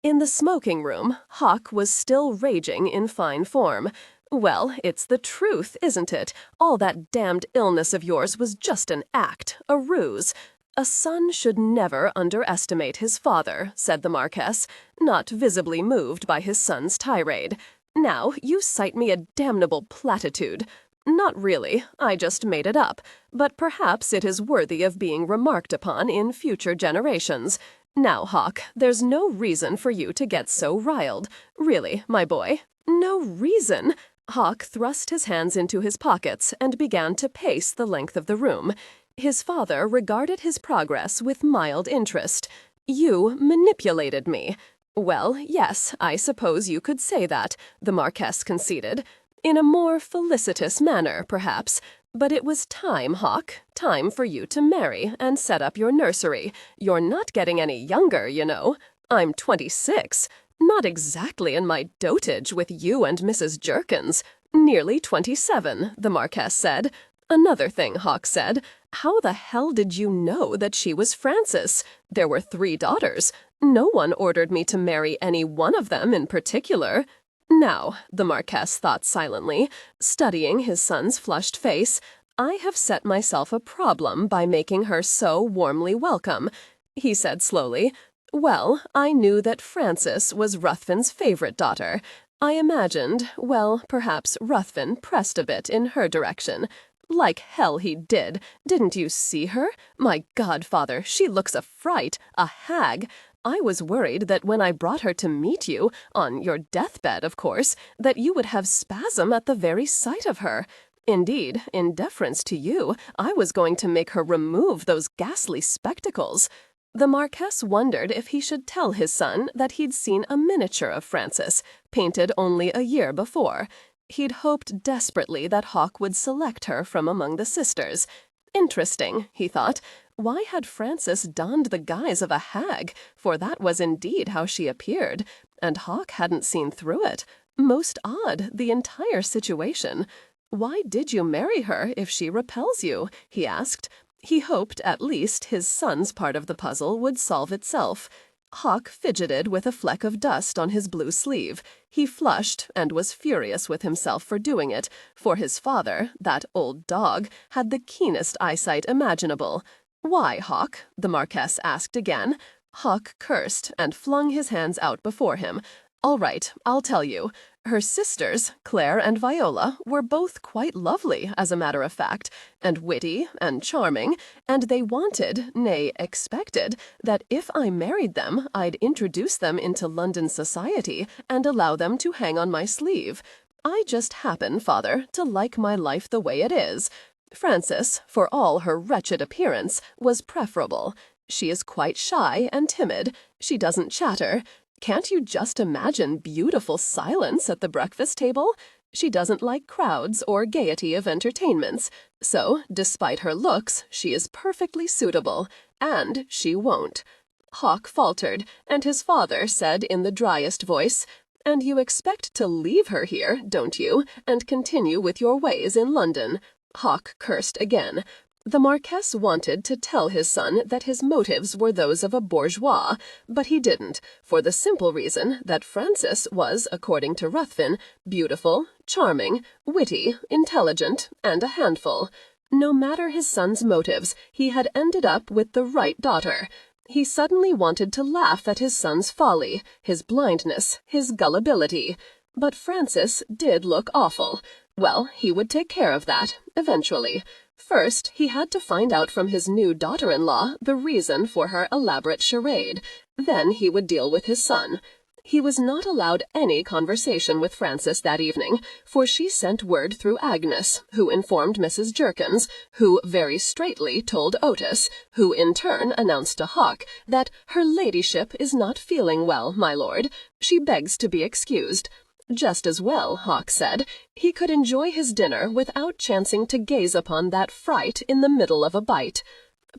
In the smoking room, Hawk was still raging in fine form. "Well, it's the truth, isn't it? All that damned illness of yours was just an act, a ruse." "A son should never underestimate his father," said the Marquess, not visibly moved by his son's tirade. "Now, you cite me a damnable platitude." "Not really. I just made it up. But perhaps it is worthy of being remarked upon in future generations. Now, Hawk, there's no reason for you to get so riled. Really, my boy, no reason." Hawk thrust his hands into his pockets and began to pace the length of the room. His father regarded his progress with mild interest. "You manipulated me." "Well, yes, I suppose you could say that," the Marquess conceded. "In a more felicitous manner, perhaps. But it was time, Hawk, time for you to marry and set up your nursery. You're not getting any younger, you know. I'm 26. Not exactly in my dotage with you and Mrs. Jerkins. Nearly 27, the Marquess said. Another thing, Hawk said. How the hell did you know that she was Frances? There were 3 daughters. No one ordered me to marry any one of them in particular." "Now," the Marquess thought silently, studying his son's flushed face, "I have set myself a problem by making her so warmly welcome." He said slowly, "Well, I knew that Frances was Ruthven's favorite daughter. I imagined, well, perhaps Ruthven pressed a bit in her direction. Like hell he did. Didn't you see her? My godfather, she looks a fright, a hag. I was worried that when I brought her to meet you, on your deathbed, of course, that you would have spasm at the very sight of her. Indeed, in deference to you, I was going to make her remove those ghastly spectacles." The Marquess wondered if he should tell his son that he'd seen a miniature of Frances, painted only a year before. He'd hoped desperately that Hawk would select her from among the sisters. Interesting, he thought. Why had Frances donned the guise of a hag? For that was indeed how she appeared, and Hawk hadn't seen through it. Most odd, the entire situation. "Why did you marry her if she repels you?" he asked. He hoped, at least, his son's part of the puzzle would solve itself. Hawk fidgeted with a fleck of dust on his blue sleeve. He flushed and was furious with himself for doing it, for his father, that old dog, had the keenest eyesight imaginable. "Why, Hawk?" the Marquess asked again. Hawk cursed and flung his hands out before him. "All right, I'll tell you. Her sisters, Claire and Viola, were both quite lovely, as a matter of fact, and witty and charming, and they wanted, nay, expected, that if I married them, I'd introduce them into London society and allow them to hang on my sleeve. I just happen, father, to like my life the way it is. Frances, for all her wretched appearance, was preferable. She is quite shy and timid. She doesn't chatter. Can't you just imagine beautiful silence at the breakfast table? She doesn't like crowds or gaiety of entertainments. So, despite her looks, she is perfectly suitable. And she won't." Hawk faltered, and his father said in the driest voice, "And you expect to leave her here, don't you, and continue with your ways in London?" Hawk cursed again. The Marquess wanted to tell his son that his motives were those of a bourgeois, but he didn't, for the simple reason that Frances was, according to Ruthven, beautiful, charming, witty, intelligent, and a handful. No matter his son's motives, he had ended up with the right daughter. He suddenly wanted to laugh at his son's folly, his blindness, his gullibility. But Frances did look awful. Well, he would take care of that, eventually. First, he had to find out from his new daughter-in-law the reason for her elaborate charade. Then he would deal with his son. He was not allowed any conversation with Frances that evening, for she sent word through Agnes, who informed Mrs. Jerkins, who very straightly told Otis, who in turn announced to Hawk that "her ladyship is not feeling well, my lord. She begs to be excused." Just as well, Hawk said. He could enjoy his dinner without chancing to gaze upon that fright in the middle of a bite.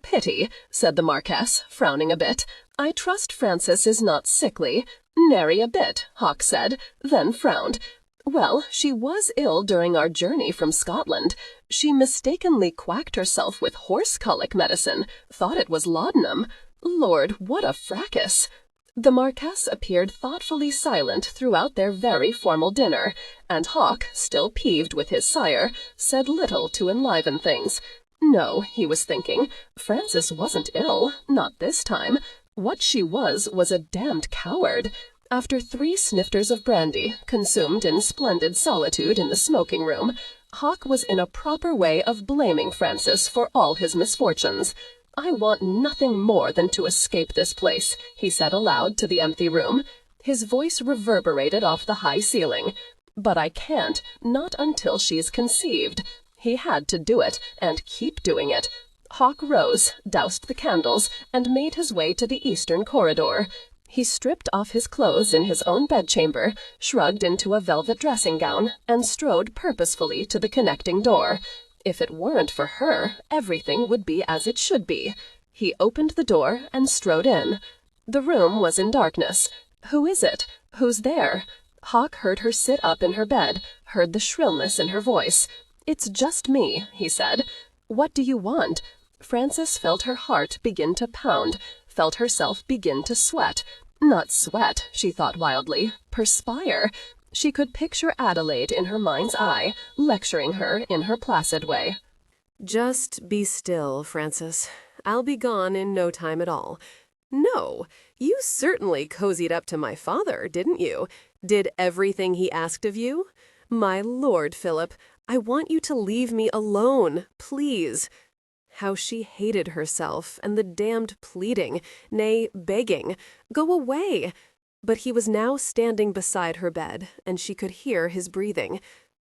"Pity," said the Marquess, frowning a bit. "I trust Frances is not sickly." "Nary a bit," Hawk said, then frowned. "Well, she was ill during our journey from Scotland. She mistakenly quacked herself with horse-colic medicine, thought it was laudanum. Lord, what a fracas!" The Marquess appeared thoughtfully silent throughout their very formal dinner, and Hawk, still peeved with his sire, said little to enliven things. No, he was thinking, Frances wasn't ill, not this time. What she was a damned coward. After 3 snifters of brandy, consumed in splendid solitude in the smoking-room, Hawk was in a proper way of blaming Francis for all his misfortunes. "I want nothing more than to escape this place," he said aloud to the empty room. His voice reverberated off the high ceiling. "But I can't, not until she's conceived." He had to do it, and keep doing it. Hawk rose, doused the candles, and made his way to the eastern corridor. He stripped off his clothes in his own bedchamber, shrugged into a velvet dressing-gown, and strode purposefully to the connecting door. If it weren't for her, everything would be as it should be. He opened the door and strode in. The room was in darkness. Who is it? Who's there? Hawk heard her sit up in her bed, heard the shrillness in her voice. "It's just me," he said. "What do you want?" Frances felt her heart begin to pound, felt herself begin to sweat. Not sweat, she thought wildly, perspire. She could picture Adelaide in her mind's eye, lecturing her in her placid way. "Just be still, Frances. I'll be gone in no time at all." "No, you certainly cozied up to my father, didn't you? Did everything he asked of you? My Lord Philip, I want you to leave me alone, please." How she hated herself and the damned pleading, nay, begging. Go away! But he was now standing beside her bed, and she could hear his breathing.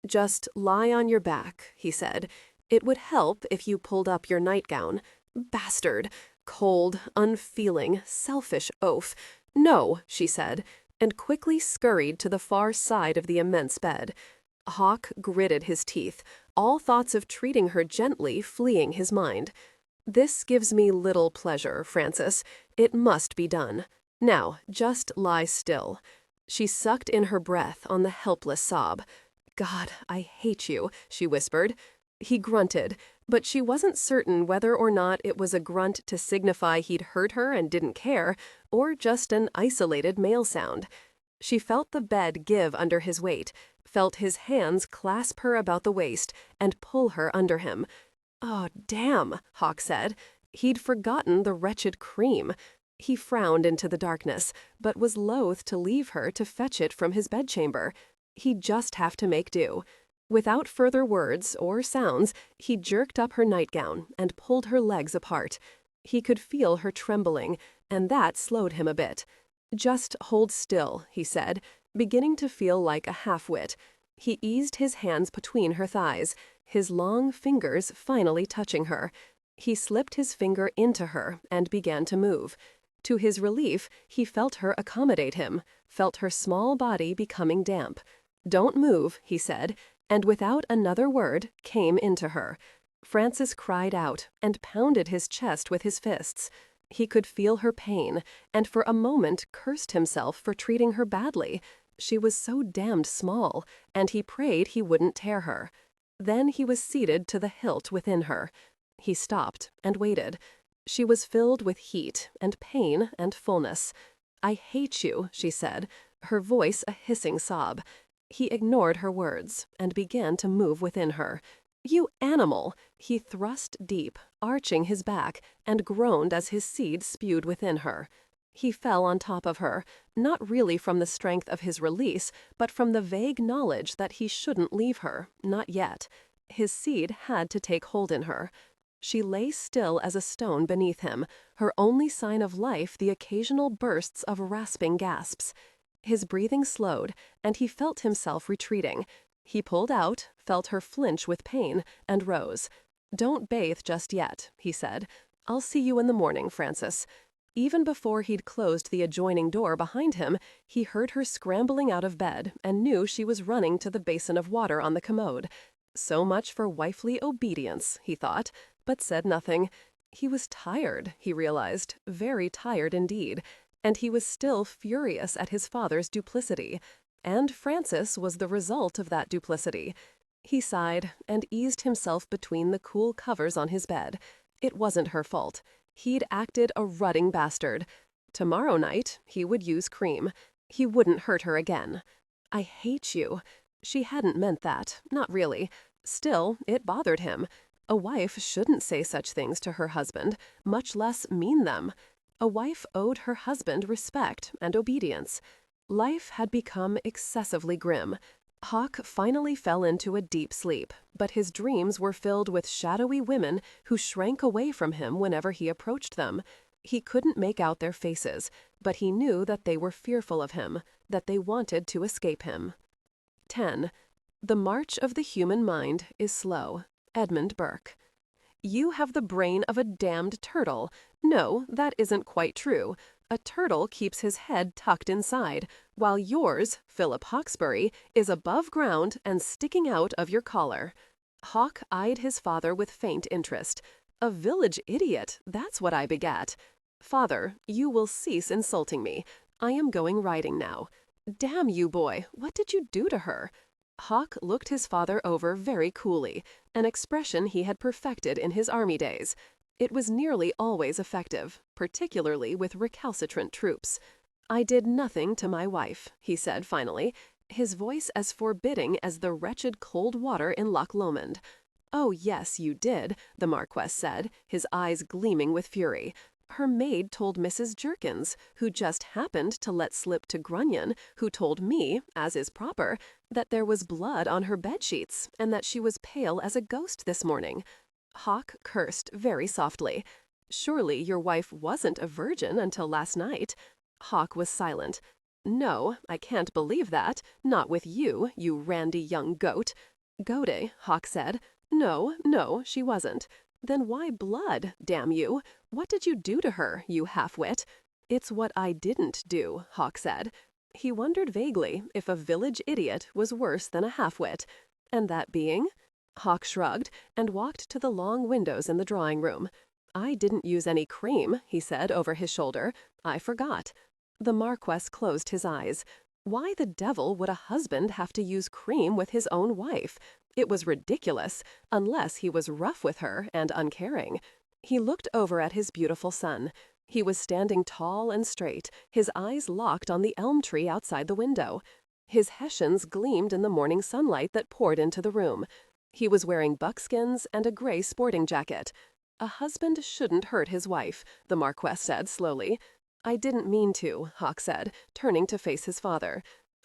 "Just lie on your back," he said. "It would help if you pulled up your nightgown." Bastard! Cold, unfeeling, selfish oaf. "No," she said, and quickly scurried to the far side of the immense bed. Hawk gritted his teeth, all thoughts of treating her gently fleeing his mind. "This gives me little pleasure, Frances. It must be done. Now, just lie still." She sucked in her breath on the helpless sob. "God, I hate you," she whispered. He grunted, but she wasn't certain whether or not it was a grunt to signify he'd heard her and didn't care, or just an isolated male sound. She felt the bed give under his weight, felt his hands clasp her about the waist and pull her under him. "Oh, damn," Hawk said. He'd forgotten the wretched cream. He frowned into the darkness, but was loath to leave her to fetch it from his bedchamber. He'd just have to make do. Without further words or sounds, he jerked up her nightgown and pulled her legs apart. He could feel her trembling, and that slowed him a bit. "Just hold still," he said, beginning to feel like a half-wit. He eased his hands between her thighs, his long fingers finally touching her. He slipped his finger into her and began to move. To his relief, he felt her accommodate him, felt her small body becoming damp. "Don't move," he said, and without another word came into her. Frances cried out and pounded his chest with his fists. He could feel her pain, and for a moment cursed himself for treating her badly. She was so damned small, and he prayed he wouldn't tear her. Then he was seated to the hilt within her. He stopped and waited. She was filled with heat and pain and fullness. "I hate you," she said, her voice a hissing sob. He ignored her words and began to move within her. "You animal!" He thrust deep, arching his back, and groaned as his seed spewed within her. He fell on top of her, not really from the strength of his release, but from the vague knowledge that he shouldn't leave her, not yet. His seed had to take hold in her. She lay still as a stone beneath him, her only sign of life the occasional bursts of rasping gasps. His breathing slowed, and he felt himself retreating. He pulled out, felt her flinch with pain, and rose. "Don't bathe just yet," he said. "I'll see you in the morning, Frances." Even before he'd closed the adjoining door behind him, he heard her scrambling out of bed and knew she was running to the basin of water on the commode. So much for wifely obedience, he thought, but said nothing. He was tired, he realized, very tired indeed, and he was still furious at his father's duplicity. And Frances was the result of that duplicity. He sighed and eased himself between the cool covers on his bed. It wasn't her fault. He'd acted a rutting bastard. Tomorrow night, he would use cream. He wouldn't hurt her again. "I hate you." She hadn't meant that, not really. Still, it bothered him. A wife shouldn't say such things to her husband, much less mean them. A wife owed her husband respect and obedience. Life had become excessively grim. Hawk finally fell into a deep sleep, but his dreams were filled with shadowy women who shrank away from him whenever he approached them. He couldn't make out their faces, but he knew that they were fearful of him, that they wanted to escape him. 10. The march of the human mind is slow. Edmund Burke. You have the brain of a damned turtle. No, that isn't quite true. A turtle keeps his head tucked inside, while yours, Philip Hawksbury, is above ground and sticking out of your collar. Hawk eyed his father with faint interest. A village idiot, that's what I begat. Father, you will cease insulting me. I am going riding now. Damn you, boy, what did you do to her? Hawk looked his father over very coolly, an expression he had perfected in his army days. It was nearly always effective, particularly with recalcitrant troops. I did nothing to my wife, he said finally, his voice as forbidding as the wretched cold water in Loch Lomond. Oh, yes, you did, the Marquess said, his eyes gleaming with fury. Her maid told Mrs. Jerkins, who just happened to let slip to Grunion, who told me, as is proper, that there was blood on her bedsheets and that she was pale as a ghost this morning. Hawk cursed very softly. Surely your wife wasn't a virgin until last night. Hawk was silent. No, I can't believe that. Not with you, you randy young goat. Goade, Hawk said. No, she wasn't. Then why blood, damn you? What did you do to her, you half-wit? It's what I didn't do, Hawk said. He wondered vaguely if a village idiot was worse than a half-wit. And that being? Hawk shrugged and walked to the long windows in the drawing-room. I didn't use any cream, he said over his shoulder. I forgot. The Marquess closed his eyes. Why the devil would a husband have to use cream with his own wife? It was ridiculous, unless he was rough with her and uncaring. He looked over at his beautiful son. He was standing tall and straight, his eyes locked on the elm tree outside the window. His hessians gleamed in the morning sunlight that poured into the room. He was wearing buckskins and a gray sporting jacket. A husband shouldn't hurt his wife, the Marquess said slowly. I didn't mean to, Hawk said, turning to face his father.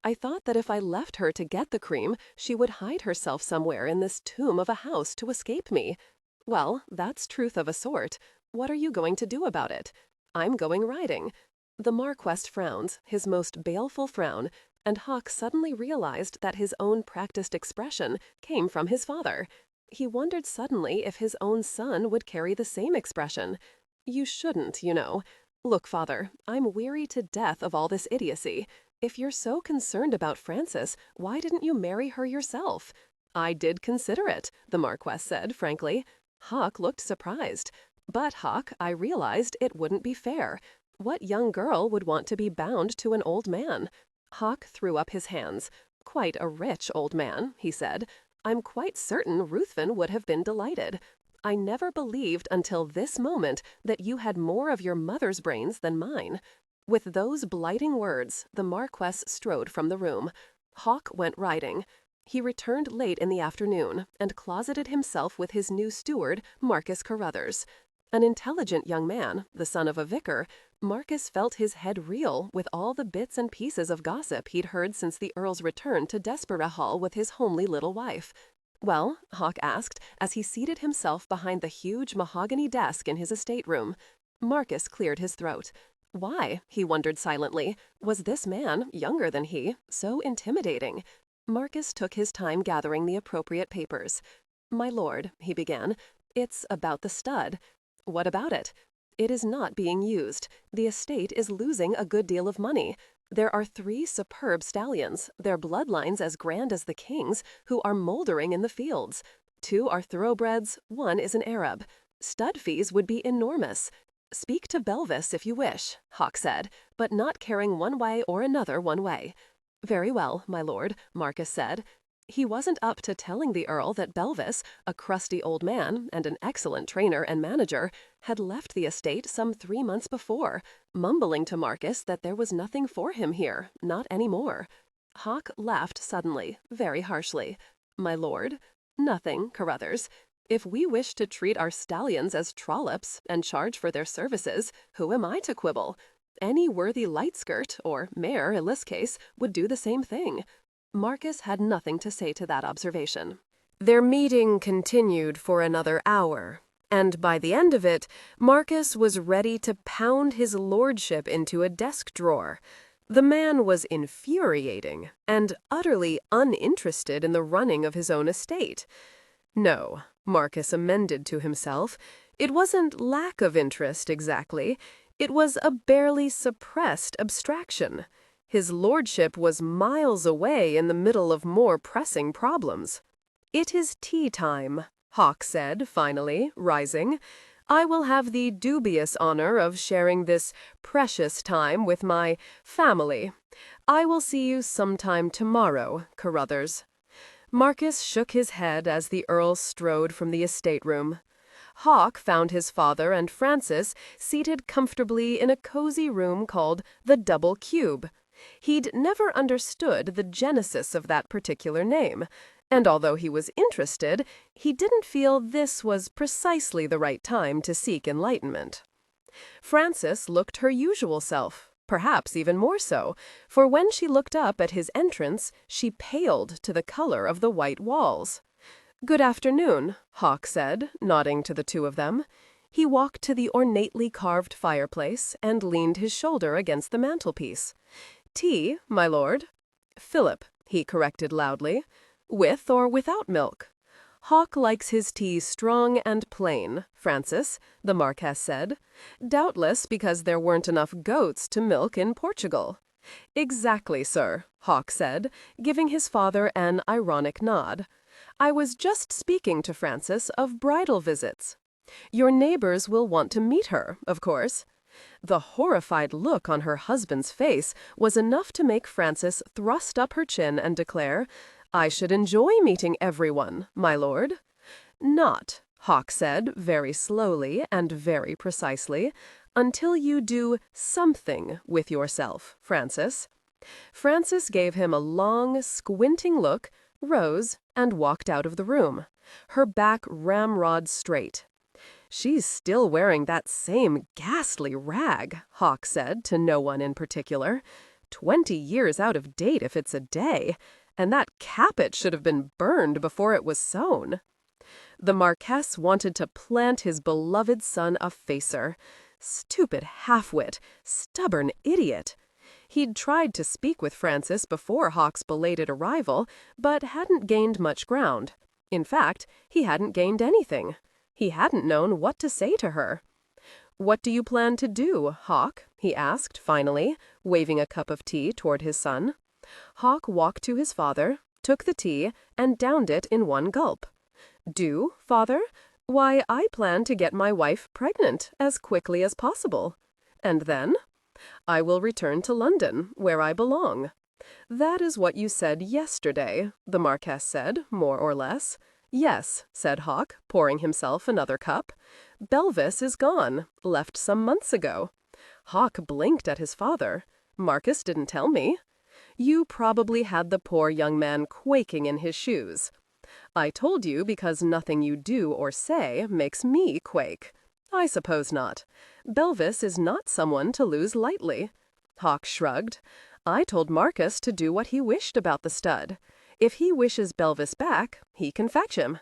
I thought that if I left her to get the cream, she would hide herself somewhere in this tomb of a house to escape me. Well, that's truth of a sort. What are you going to do about it? I'm going riding. The Marquess frowned, his most baleful frown, and Hawk suddenly realized that his own practiced expression came from his father. He wondered suddenly if his own son would carry the same expression. You shouldn't, you know. Look, father, I'm weary to death of all this idiocy. If you're so concerned about Frances, why didn't you marry her yourself? I did consider it, the Marquess said frankly. Hawk looked surprised. But, Hawk, I realized it wouldn't be fair. What young girl would want to be bound to an old man? Hawk threw up his hands. Quite a rich old man, he said. I'm quite certain Ruthven would have been delighted. I never believed until this moment that you had more of your mother's brains than mine. With those blighting words, the Marquess strode from the room. Hawk went riding. He returned late in the afternoon and closeted himself with his new steward, Marcus Carruthers. An intelligent young man, the son of a vicar, Marcus felt his head reel with all the bits and pieces of gossip he'd heard since the Earl's return to Desborough Hall with his homely little wife. Well, Hawk asked, as he seated himself behind the huge mahogany desk in his estate room. Marcus cleared his throat. Why, he wondered silently, was this man, younger than he, so intimidating? Marcus took his time gathering the appropriate papers. My lord, he began, it's about the stud. What about it? It is not being used. The estate is losing a good deal of money. There are 3 superb stallions, their bloodlines as grand as the king's, who are mouldering in the fields. 2 are thoroughbreds, 1 is an Arab. Stud fees would be enormous. Speak to Belvis if you wish, Hawk said, but not caring one way or another one way. Very well, my lord, Marcus said. He wasn't up to telling the Earl that Belvis, a crusty old man and an excellent trainer and manager, had left the estate some 3 months before, mumbling to Marcus that there was nothing for him here, not any more. Hawk laughed suddenly, very harshly. My lord? Nothing, Carruthers. If we wish to treat our stallions as trollops and charge for their services, who am I to quibble? Any worthy light skirt, or mare in this case, would do the same thing. Marcus had nothing to say to that observation. Their meeting continued for another hour, and by the end of it, Marcus was ready to pound his lordship into a desk drawer. The man was infuriating and utterly uninterested in the running of his own estate. No, Marcus amended to himself, it wasn't lack of interest exactly, it was a barely suppressed abstraction. His lordship was miles away in the middle of more pressing problems. "It is tea time," Hawk said, finally, rising. "I will have the dubious honor of sharing this precious time with my family. I will see you sometime tomorrow, Carruthers." Marcus shook his head as the Earl strode from the estate room. Hawk found his father and Francis seated comfortably in a cozy room called the Double Cube. He'd never understood the genesis of that particular name, and although he was interested, he didn't feel this was precisely the right time to seek enlightenment. Frances looked her usual self, perhaps even more so, for when she looked up at his entrance, she paled to the color of the white walls. "Good afternoon," Hawk said, nodding to the two of them. He walked to the ornately carved fireplace and leaned his shoulder against the mantelpiece. "Tea, my lord?" "Philip," he corrected loudly. "With or without milk?" "Hawk likes his tea strong and plain, Francis," the Marquess said. "Doubtless because there weren't enough goats to milk in Portugal." "Exactly, sir," Hawk said, giving his father an ironic nod. "I was just speaking to Frances of bridal visits. Your neighbors will want to meet her, of course." The horrified look on her husband's face was enough to make Frances thrust up her chin and declare, "I should enjoy meeting everyone, my lord." "Not," Hawk said very slowly and very precisely, "until you do something with yourself, Francis." Frances gave him a long, squinting look, rose, and walked out of the room, her back ramrod straight. "She's still wearing that same ghastly rag," Hawk said to no one in particular. 20 years out of date if it's a day, and that caput should have been burned before it was sewn. The Marquess wanted to plant his beloved son a facer. Stupid half-wit, stubborn idiot. He'd tried to speak with Francis before Hawk's belated arrival, but hadn't gained much ground. In fact, he hadn't gained anything. He hadn't known what to say to her. "What do you plan to do, Hawk?" he asked, finally, waving a cup of tea toward his son. Hawk walked to his father, took the tea, and downed it in one gulp. "Do, father? Why, I plan to get my wife pregnant as quickly as possible. And then? I will return to London, where I belong." "That is what you said yesterday," the Marquess said, more or less. "Yes," said Hawk, pouring himself another cup. "Belvis is gone, left some months ago." Hawk blinked at his father. "Marcus didn't tell me." "You probably had the poor young man quaking in his shoes." "I told you because nothing you do or say makes me quake." "I suppose not. Belvis is not someone to lose lightly." Hawk shrugged. "I told Marcus to do what he wished about the stud. If he wishes Belvis back, he can fetch him."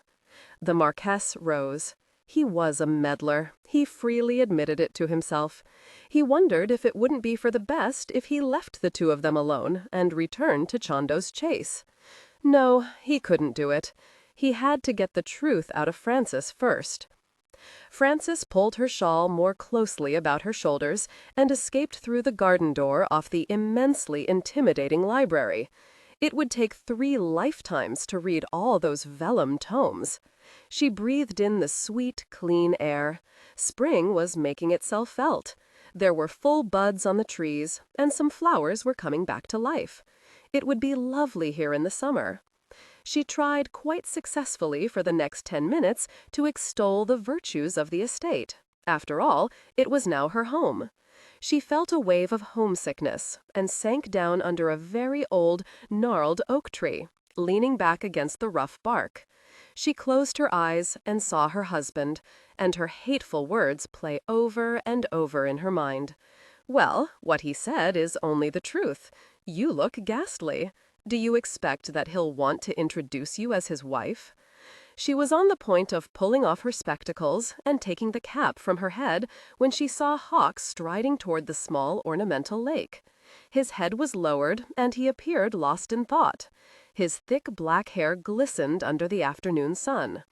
The Marquess rose. He was a meddler. He freely admitted it to himself. He wondered if it wouldn't be for the best if he left the two of them alone and returned to Chandos Chase. No, he couldn't do it. He had to get the truth out of Frances first. Frances pulled her shawl more closely about her shoulders and escaped through the garden door off the immensely intimidating library. It would take 3 lifetimes to read all those vellum tomes. She breathed in the sweet, clean air. Spring was making itself felt. There were full buds on the trees, and some flowers were coming back to life. It would be lovely here in the summer. She tried quite successfully for the next 10 minutes to extol the virtues of the estate. After all, it was now her home. She felt a wave of homesickness and sank down under a very old, gnarled oak tree, leaning back against the rough bark. She closed her eyes and saw her husband, and her hateful words play over and over in her mind. "Well, what he said is only the truth. You look ghastly. Do you expect that he'll want to introduce you as his wife?" She was on the point of pulling off her spectacles and taking the cap from her head when she saw Hawk striding toward the small ornamental lake. His head was lowered, and he appeared lost in thought. His thick black hair glistened under the afternoon sun.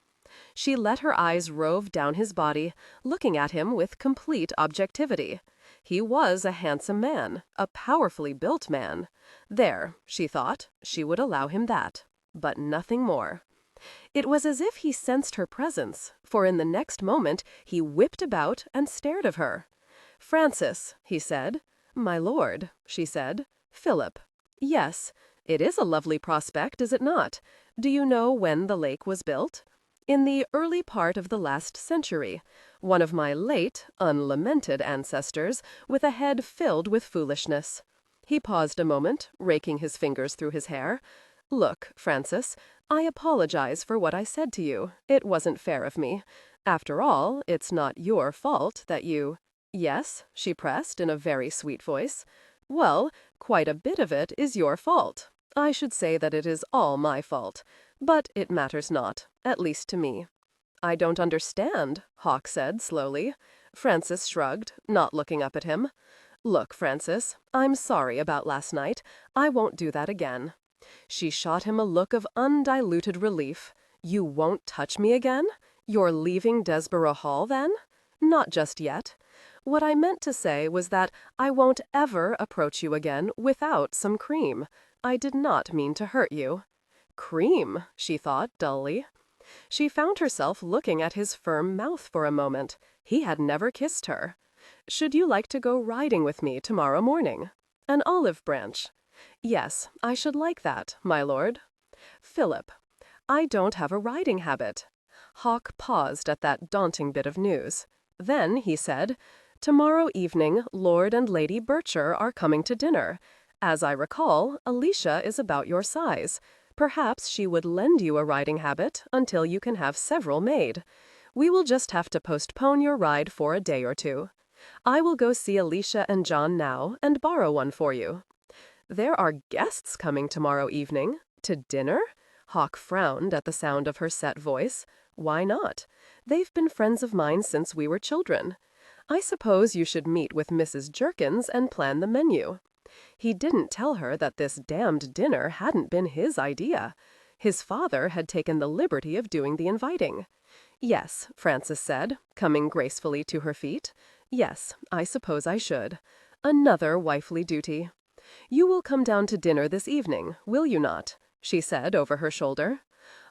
She let her eyes rove down his body, looking at him with complete objectivity. He was a handsome man, a powerfully built man. There, she thought, she would allow him that, but nothing more. It was as if he sensed her presence, for in the next moment he whipped about and stared at her. "Frances," he said. "My lord," she said. "Philip." "Yes. It is a lovely prospect, is it not? Do you know when the lake was built?" "In the early part of the last century. One of my late, unlamented ancestors, with a head filled with foolishness." He paused a moment, raking his fingers through his hair. "Look, Frances, I apologize for what I said to you. It wasn't fair of me. After all, it's not your fault that you—" "Yes?" she pressed in a very sweet voice. "Well, quite a bit of it is your fault. I should say that it is all my fault. But it matters not, at least to me." "I don't understand," Hawk said slowly. Frances shrugged, not looking up at him. "Look, Frances, I'm sorry about last night. I won't do that again." She shot him a look of undiluted relief. "You won't touch me again? You're leaving Desborough Hall, then?" "Not just yet. What I meant to say was that I won't ever approach you again without some cream. I did not mean to hurt you." Cream, she thought dully. She found herself looking at his firm mouth for a moment. He had never kissed her. "Should you like to go riding with me tomorrow morning?" "An olive branch." "Yes, I should like that, my lord." "Philip, I don't have a riding habit." Hawk paused at that daunting bit of news. Then he said, "Tomorrow evening Lord and Lady Bircher are coming to dinner. As I recall, Alicia is about your size. Perhaps she would lend you a riding habit until you can have several made. We will just have to postpone your ride for a day or two. I will go see Alicia and John now and borrow one for you." "There are guests coming tomorrow evening? To dinner?" Hawk frowned at the sound of her set voice. "Why not? They've been friends of mine since we were children. I suppose you should meet with Mrs. Jerkins and plan the menu." He didn't tell her that this damned dinner hadn't been his idea. His father had taken the liberty of doing the inviting. "Yes," Frances said, coming gracefully to her feet. "Yes, I suppose I should. Another wifely duty." "You will come down to dinner this evening, will you not?" she said over her shoulder.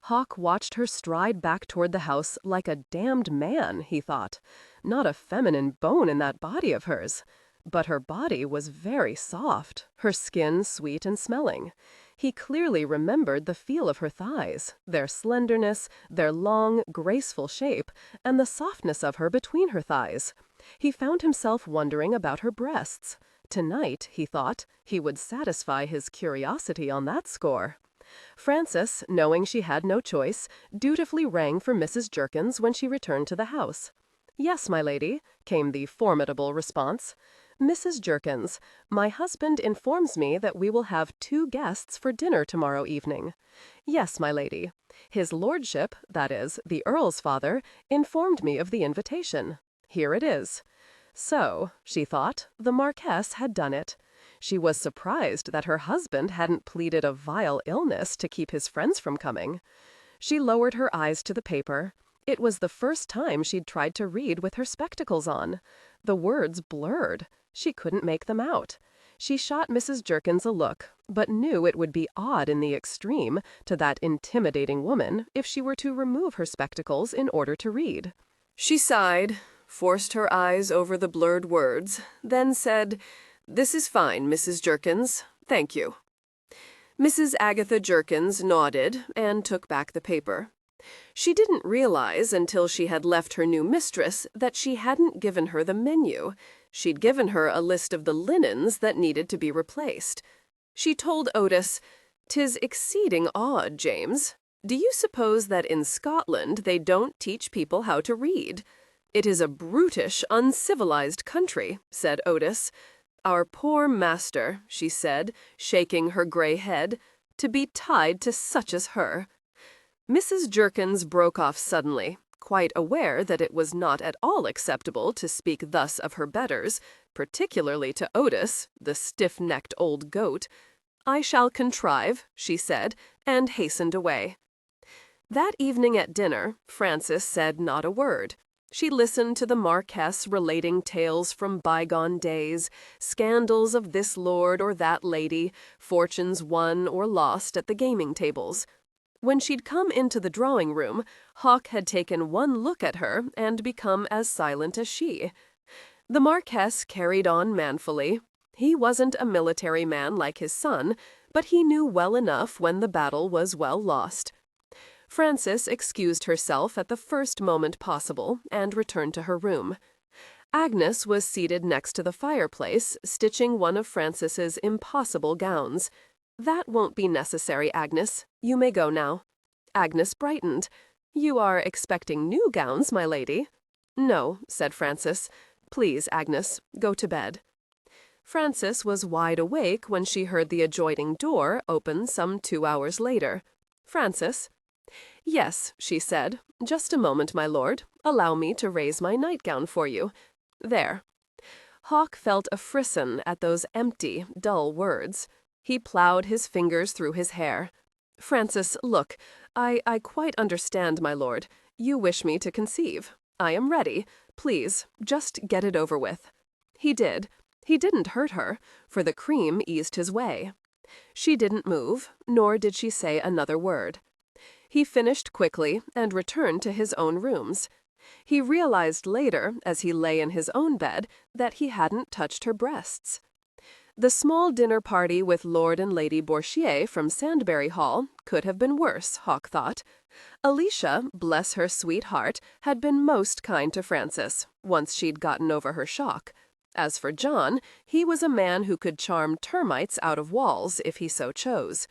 Hawk watched her stride back toward the house like a damned man, he thought. Not a feminine bone in that body of hers. But her body was very soft, her skin sweet and smelling. He clearly remembered the feel of her thighs, their slenderness, their long, graceful shape, and the softness of her between her thighs. He found himself wondering about her breasts. Tonight, he thought, he would satisfy his curiosity on that score. Frances, knowing she had no choice, dutifully rang for Mrs. Jerkins when she returned to the house. "Yes, my lady," came the formidable response. "Mrs. Jerkins, my husband informs me that we will have 2 guests for dinner tomorrow evening." "Yes, my lady. His lordship, that is, the Earl's father, informed me of the invitation. Here it is." So, she thought, the Marquess had done it. She was surprised that her husband hadn't pleaded a vile illness to keep his friends from coming. She lowered her eyes to the paper. It was the first time she'd tried to read with her spectacles on. The words blurred. She couldn't make them out. She shot Mrs. Jerkins a look, but knew it would be odd in the extreme to that intimidating woman if she were to remove her spectacles in order to read. She sighed, forced her eyes over the blurred words, then said, "This is fine, Mrs. Jerkins. Thank you." Mrs. Agatha Jerkins nodded and took back the paper. She didn't realize until she had left her new mistress that she hadn't given her the menu. She'd given her a list of the linens that needed to be replaced. She told Otis, "'Tis exceeding odd, James. Do you suppose that in Scotland they don't teach people how to read?" "It is a brutish, uncivilized country," said Otis. "Our poor master," she said, shaking her gray head, to be tied to such as her. Mrs. Jerkins broke off suddenly, quite aware that it was not at all acceptable to speak thus of her betters, particularly to Otis, the stiff-necked old goat. "I shall contrive," she said, and hastened away. That evening at dinner, Frances said not a word. She listened to the Marquess relating tales from bygone days, scandals of this lord or that lady, fortunes won or lost at the gaming tables. When she'd come into the drawing-room, Hawk had taken one look at her and become as silent as she. The Marquess carried on manfully. He wasn't a military man like his son, but he knew well enough when the battle was well lost. Frances excused herself at the first moment possible and returned to her room. Agnes was seated next to the fireplace, stitching one of Frances's impossible gowns. "That won't be necessary, Agnes. You may go now." Agnes brightened. "You are expecting new gowns, my lady?" "No," said Frances. "Please, Agnes, go to bed." Frances was wide awake when she heard the adjoining door open some 2 hours later. "Frances?" "Yes," she said. "Just a moment, my lord. Allow me to raise my nightgown for you. There." Hawk felt a frisson at those empty, dull words. He plowed his fingers through his hair. "Frances, look, I quite understand, my lord. You wish me to conceive. I am ready. Please, just get it over with." He did. He didn't hurt her, for the cream eased his way. She didn't move, nor did she say another word. He finished quickly and returned to his own rooms. He realized later, as he lay in his own bed, that he hadn't touched her breasts. The small dinner party with Lord and Lady Bourchier from Sandbury Hall could have been worse, Hawk thought. Alicia, bless her sweet heart, had been most kind to Frances, once she'd gotten over her shock. As for John, he was a man who could charm termites out of walls if he so chose.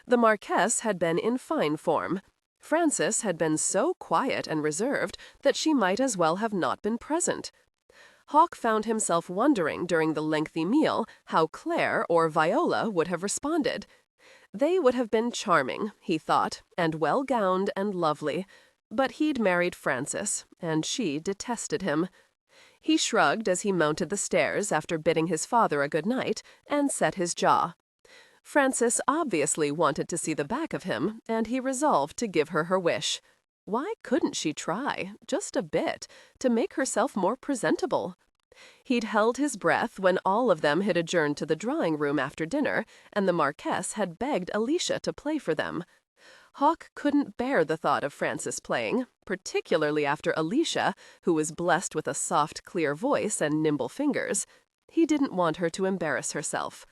The Marquess had been in fine form. Frances had been so quiet and reserved that she might as well have not been present. Hawk found himself wondering during the lengthy meal how Claire or Viola would have responded. They would have been charming, he thought, and well-gowned and lovely. But he'd married Frances, and she detested him. He shrugged as he mounted the stairs after bidding his father a good night, and set his jaw. Frances obviously wanted to see the back of him, and he resolved to give her her wish. Why couldn't she try, just a bit, to make herself more presentable? He'd held his breath when all of them had adjourned to the drawing-room after dinner, and the Marquess had begged Alicia to play for them. Hawk couldn't bear the thought of Frances playing, particularly after Alicia, who was blessed with a soft, clear voice and nimble fingers. He didn't want her to embarrass herself.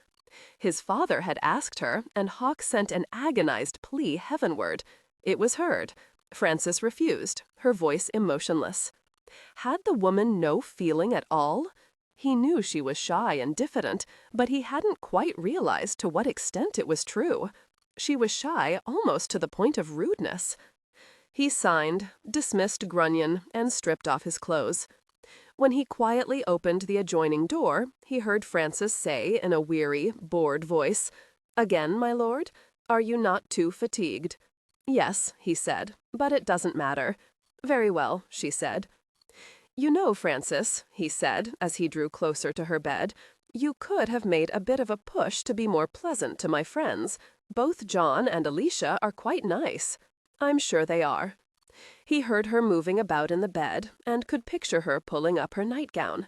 His father had asked her, and Hawk sent an agonized plea heavenward. It was heard. Frances refused, her voice emotionless. Had the woman no feeling at all? He knew she was shy and diffident, but he hadn't quite realized to what extent it was true. She was shy almost to the point of rudeness. He signed, dismissed Grunion, and stripped off his clothes. When he quietly opened the adjoining door, he heard Frances say in a weary, bored voice, "Again, my lord? Are you not too fatigued?" "Yes," he said, "but it doesn't matter." "Very well," she said. "You know, Frances," he said, as he drew closer to her bed, "you could have made a bit of a push to be more pleasant to my friends. Both John and Alicia are quite nice." "I'm sure they are." He heard her moving about in the bed, and could picture her pulling up her nightgown.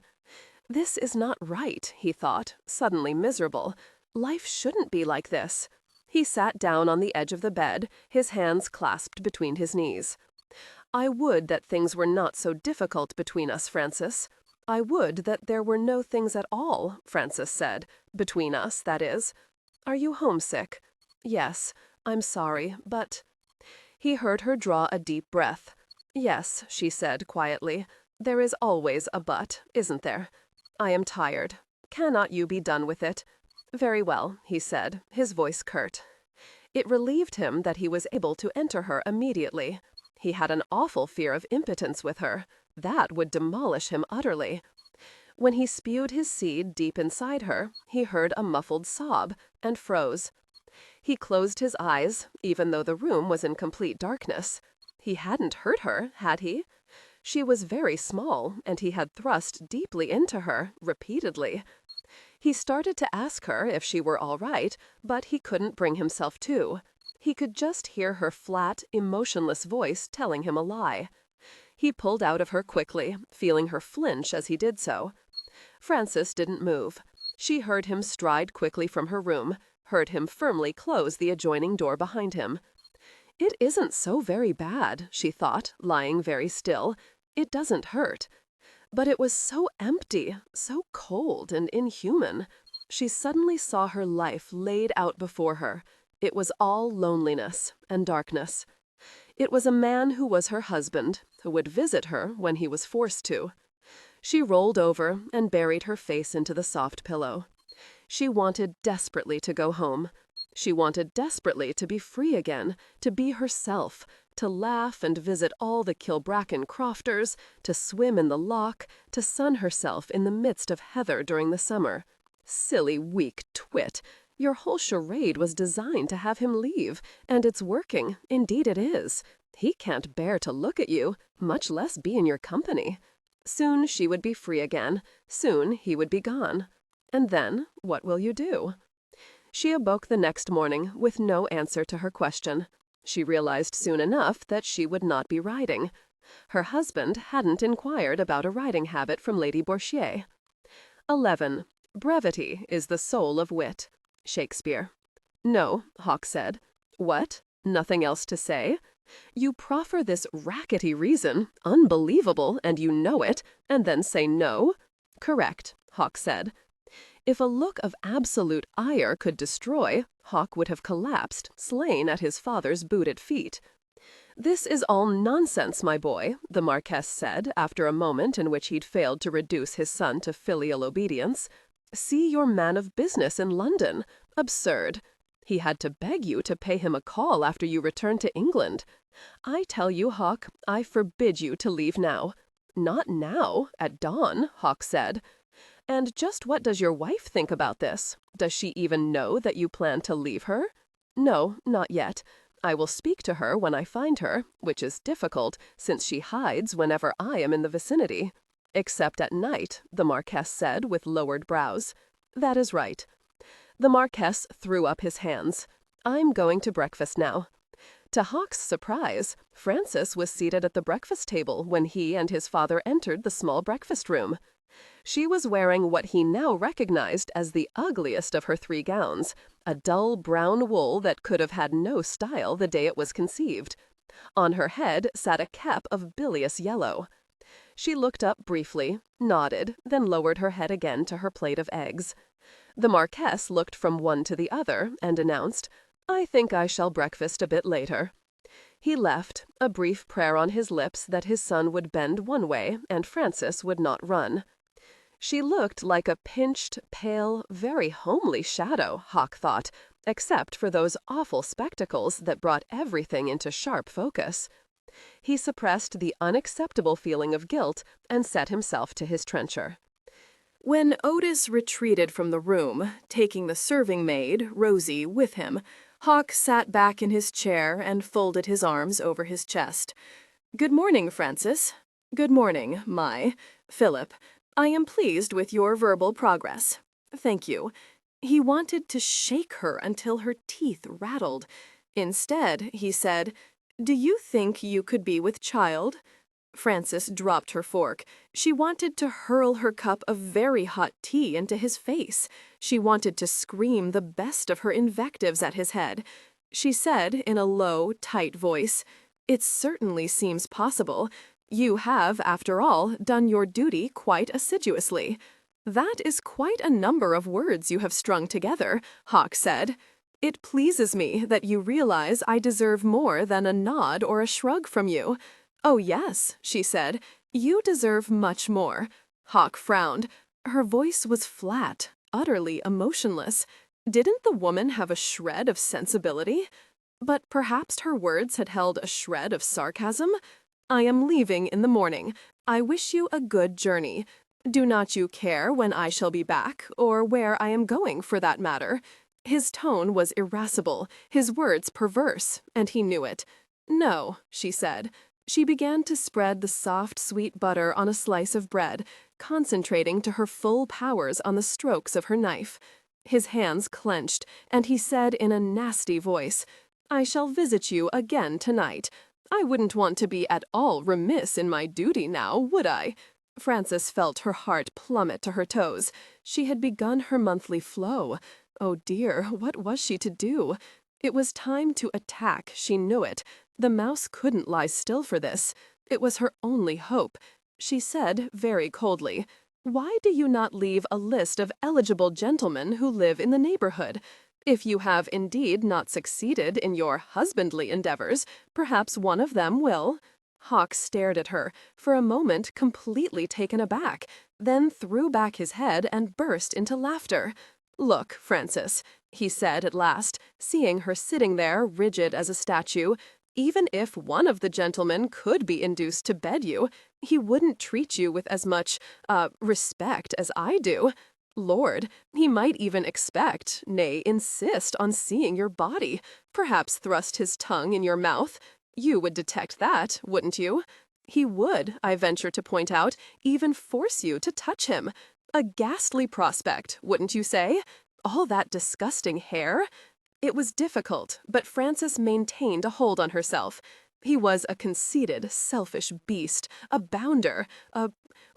This is not right, he thought, suddenly miserable. Life shouldn't be like this. He sat down on the edge of the bed, his hands clasped between his knees. "I would that things were not so difficult between us, Frances. I would that there were no things at all," Frances said. "Between us, that is. Are you homesick?" "Yes, I'm sorry, but—" He heard her draw a deep breath. "Yes," she said quietly. "There is always a but, isn't there? I am tired. Cannot you be done with it?" "Very well," he said, his voice curt. It relieved him that he was able to enter her immediately. He had an awful fear of impotence with her. That would demolish him utterly. When he spewed his seed deep inside her, he heard a muffled sob, and froze. He closed his eyes, even though the room was in complete darkness. He hadn't hurt her, had he? She was very small, and he had thrust deeply into her, repeatedly. He started to ask her if she were all right, but he couldn't bring himself to. He could just hear her flat, emotionless voice telling him a lie. He pulled out of her quickly, feeling her flinch as he did so. Frances didn't move. She heard him stride quickly from her room, heard him firmly close the adjoining door behind him. It isn't so very bad, she thought, lying very still. It doesn't hurt. But it was so empty, so cold and inhuman. She suddenly saw her life laid out before her. It was all loneliness and darkness. It was a man who was her husband, who would visit her when he was forced to. She rolled over and buried her face into the soft pillow. She wanted desperately to go home. She wanted desperately to be free again, to be herself, to laugh and visit all the Kilbracken crofters, to swim in the loch, to sun herself in the midst of heather during the summer. Silly, weak twit! Your whole charade was designed to have him leave, and it's working. Indeed it is. He can't bear to look at you, much less be in your company. Soon she would be free again. Soon he would be gone. And then, what will you do? She awoke the next morning with no answer to her question. She realized soon enough that she would not be riding. Her husband hadn't inquired about a riding habit from Lady Bourchier. 11. Brevity is the soul of wit. Shakespeare. No, Hawk said. What? Nothing else to say? You proffer this rackety reason, unbelievable, and you know it, and then say no? Correct, Hawk said. If a look of absolute ire could destroy, Hawk would have collapsed, slain at his father's booted feet. This is all nonsense, my boy, the Marquess said, after a moment in which he'd failed to reduce his son to filial obedience. See your man of business in London. Absurd. He had to beg you to pay him a call after you returned to England. I tell you, Hawk, I forbid you to leave now. Not now, at dawn, Hawk said. And just what does your wife think about this? Does she even know that you plan to leave her? No, not yet. I will speak to her when I find her, which is difficult, since she hides whenever I am in the vicinity. Except at night, the Marquess said with lowered brows. That is right. The Marquess threw up his hands. I'm going to breakfast now. To Hawk's surprise, Frances was seated at the breakfast table when he and his father entered the small breakfast room. She was wearing what he now recognized as the ugliest of her 3 gowns, a dull brown wool that could have had no style the day it was conceived. On her head sat a cap of bilious yellow. She looked up briefly, nodded, then lowered her head again to her plate of eggs. The Marquess looked from one to the other and announced, I think I shall breakfast a bit later. He left, a brief prayer on his lips that his son would bend one way and Frances would not run. She looked like a pinched, pale, very homely shadow, Hawk thought, except for those awful spectacles that brought everything into sharp focus. He suppressed the unacceptable feeling of guilt and set himself to his trencher. When Otis retreated from the room, taking the serving-maid, Rosie, with him, Hawk sat back in his chair and folded his arms over his chest. Good morning, Frances. Good morning, Philip. I am pleased with your verbal progress. Thank you. He wanted to shake her until her teeth rattled. Instead, he said, Do you think you could be with child? Frances dropped her fork. She wanted to hurl her cup of very hot tea into his face. She wanted to scream the best of her invectives at his head. She said in a low, tight voice, It certainly seems possible. You have, after all, done your duty quite assiduously. That is quite a number of words you have strung together, Hawk said. It pleases me that you realize I deserve more than a nod or a shrug from you. Oh, yes, she said, you deserve much more. Hawk frowned. Her voice was flat, utterly emotionless. Didn't the woman have a shred of sensibility? But perhaps her words had held a shred of sarcasm? I am leaving in the morning. I wish you a good journey. Do not you care when I shall be back, or where I am going for that matter? His tone was irascible, his words perverse, and he knew it. "No," she said. She began to spread the soft, sweet butter on a slice of bread, concentrating to her full powers on the strokes of her knife. His hands clenched, and he said in a nasty voice, "I shall visit you again tonight. I wouldn't want to be at all remiss in my duty now, would I?" Frances felt her heart plummet to her toes. She had begun her monthly flow. Oh dear, what was she to do? It was time to attack, she knew it. The mouse couldn't lie still for this. It was her only hope. She said very coldly, "Why do you not leave a list of eligible gentlemen who live in the neighborhood? If you have indeed not succeeded in your husbandly endeavors, perhaps one of them will." Hawk stared at her, for a moment completely taken aback, then threw back his head and burst into laughter. "Look, Frances," he said at last, seeing her sitting there rigid as a statue, "even if one of the gentlemen could be induced to bed you, he wouldn't treat you with as much, respect as I do. Lord, he might even expect, nay, insist on seeing your body, perhaps thrust his tongue in your mouth. You would detect that, wouldn't you? He would, I venture to point out, even force you to touch him. A ghastly prospect, wouldn't you say? All that disgusting hair?" It was difficult, but Frances maintained a hold on herself. He was a conceited, selfish beast, a bounder,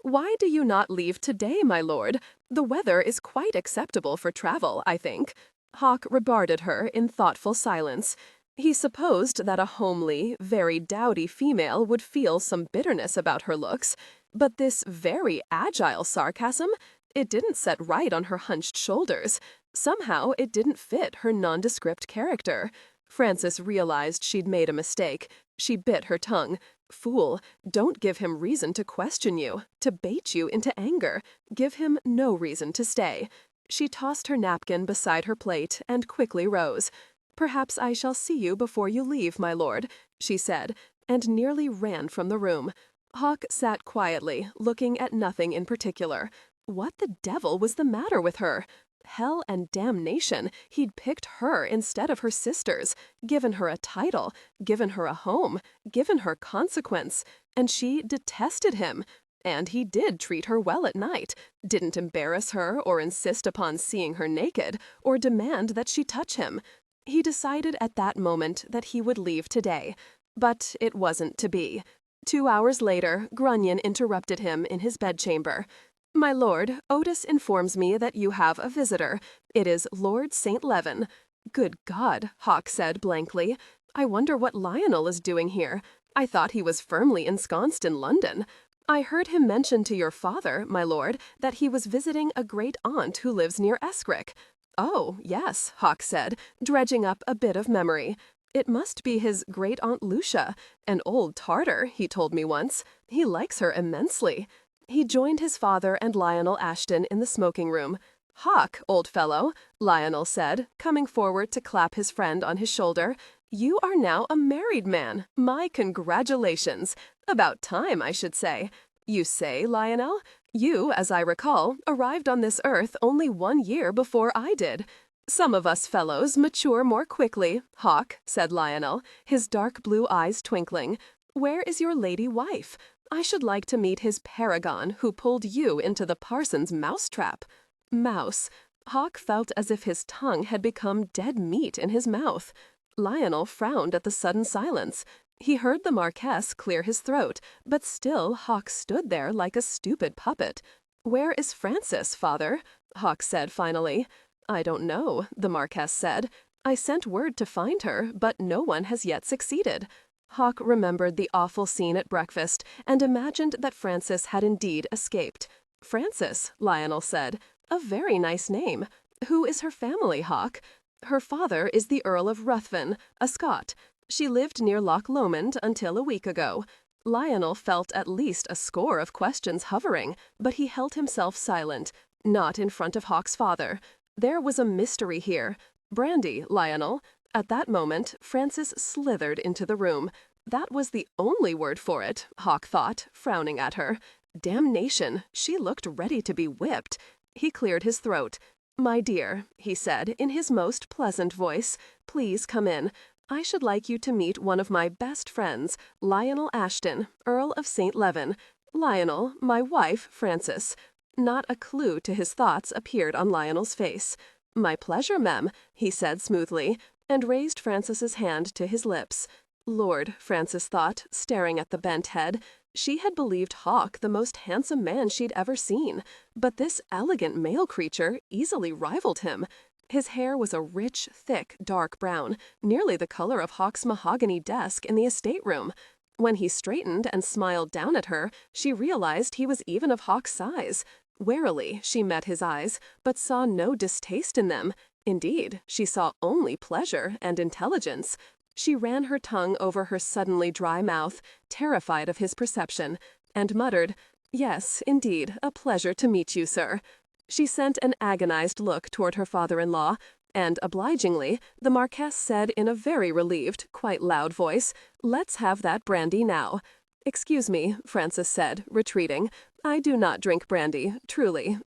"Why do you not leave today, my lord? The weather is quite acceptable for travel, I think." Hawk regarded her in thoughtful silence. He supposed that a homely, very dowdy female would feel some bitterness about her looks, but this very agile sarcasm, it didn't set right on her hunched shoulders. Somehow it didn't fit her nondescript character. Frances realized she'd made a mistake. She bit her tongue. "Fool, don't give him reason to question you, to bait you into anger. Give him no reason to stay." She tossed her napkin beside her plate and quickly rose. "Perhaps I shall see you before you leave, my lord," she said, and nearly ran from the room. Hawk sat quietly, looking at nothing in particular. What the devil was the matter with her? Hell and damnation, he'd picked her instead of her sisters, given her a title, given her a home, given her consequence, and she detested him. And he did treat her well at night, didn't embarrass her or insist upon seeing her naked, or demand that she touch him. He decided at that moment that he would leave today, but it wasn't to be. 2 hours later, Grunion interrupted him in his bedchamber. "My lord, Otis informs me that you have a visitor. It is Lord St. Leaven." "Good God," Hawk said blankly. "I wonder what Lionel is doing here. I thought he was firmly ensconced in London. I heard him mention to your father, my lord, that he was visiting a great aunt who lives near Escrick." "Oh, yes," Hawk said, dredging up a bit of memory. "It must be his great-aunt Lucia, an old Tartar, he told me once. He likes her immensely." He joined his father and Lionel Ashton in the smoking room. "Hawk, old fellow," Lionel said, coming forward to clap his friend on his shoulder, "you are now a married man. My congratulations. About time, I should say. You say, Lionel? You, as I recall, arrived on this earth only 1 year before I did." "Some of us fellows mature more quickly, Hawk," said Lionel, his dark blue eyes twinkling. "Where is your lady wife? I should like to meet his paragon who pulled you into the parson's mousetrap." Mouse. Hawk felt as if his tongue had become dead meat in his mouth. Lionel frowned at the sudden silence. He heard the Marquess clear his throat, but still Hawk stood there like a stupid puppet. "Where is Frances, father?" Hawk said finally. "I don't know," the Marquess said. "I sent word to find her, but no one has yet succeeded." Hawk remembered the awful scene at breakfast and imagined that Frances had indeed escaped. "Frances," Lionel said. "A very nice name. Who is her family, Hawk?" "Her father is the Earl of Ruthven, a Scot. She lived near Loch Lomond until a week ago." Lionel felt at least a score of questions hovering, but he held himself silent, not in front of Hawk's father. There was a mystery here. "Brandy, Lionel." At that moment, Frances slithered into the room. That was the only word for it, Hawk thought, frowning at her. Damnation, she looked ready to be whipped. He cleared his throat. "My dear," he said in his most pleasant voice, "please come in. I should like you to meet one of my best friends, Lionel Ashton, Earl of St. Levan. Lionel, my wife, Frances." Not a clue to his thoughts appeared on Lionel's face. "My pleasure, mem," he said smoothly, and raised Frances's hand to his lips. Lord, Frances thought, staring at the bent head. She had believed Hawk the most handsome man she'd ever seen, but this elegant male creature easily rivaled him. His hair was a rich, thick, dark brown, nearly the color of Hawk's mahogany desk in the estate room. When he straightened and smiled down at her, she realized he was even of Hawk's size. Warily, she met his eyes, but saw no distaste in them. Indeed, she saw only pleasure and intelligence. She ran her tongue over her suddenly dry mouth, terrified of his perception, and muttered, "Yes, indeed, a pleasure to meet you, sir." She sent an agonized look toward her father-in-law, and obligingly, the Marquess said in a very relieved, quite loud voice, "Let's have that brandy now." "Excuse me," Frances said, retreating. "I do not drink brandy, truly.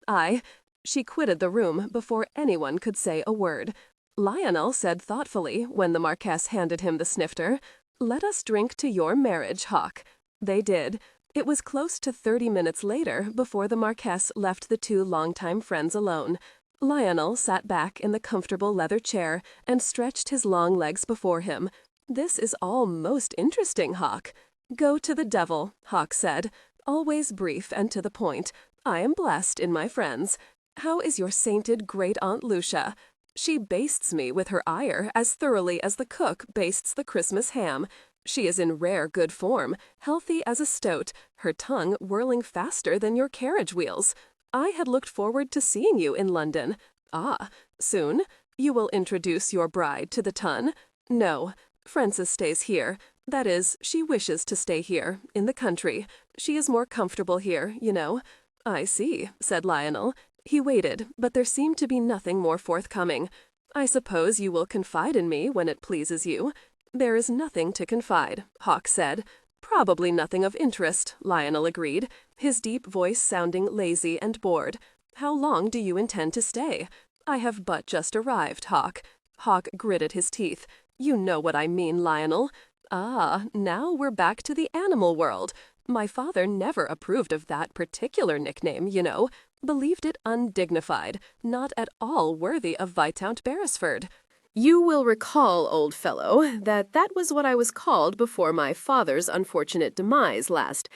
She quitted the room before anyone could say a word. Lionel said thoughtfully, when the Marquess handed him the snifter, "Let us drink to your marriage, Hawk." They did. It was close to 30 minutes later before the Marquess left the two longtime friends alone. Lionel sat back in the comfortable leather chair and stretched his long legs before him. "This is all most interesting, Hawk." "Go to the devil," Hawk said, always brief and to the point. "I am blessed in my friends. How is your sainted great-aunt Lucia? She bastes me with her ire as thoroughly as the cook bastes the Christmas ham. She is in rare good form, healthy as a stoat, her tongue whirling faster than your carriage wheels. I had looked forward to seeing you in London. Ah, soon? You will introduce your bride to the ton? No, Frances stays here. That is, she wishes to stay here, in the country. She is more comfortable here, you know." "I see," said Lionel. He waited, but there seemed to be nothing more forthcoming. "I suppose you will confide in me when it pleases you." "There is nothing to confide," Hawk said. "Probably nothing of interest," Lionel agreed, his deep voice sounding lazy and bored. "How long do you intend to stay?" "I have but just arrived, Hawk." Hawk gritted his teeth. "You know what I mean, Lionel." "Ah, now we're back to the animal world. My father never approved of that particular nickname, you know. Believed it undignified, not at all worthy of Viscount Beresford." "You will recall, old fellow, that was what I was called before my father's unfortunate demise last.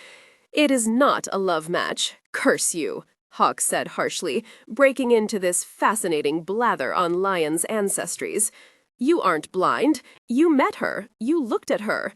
It is not a love match. Curse you," Hawk said harshly, breaking into this fascinating blather on Lion's ancestries. "You aren't blind. You met her. You looked at her."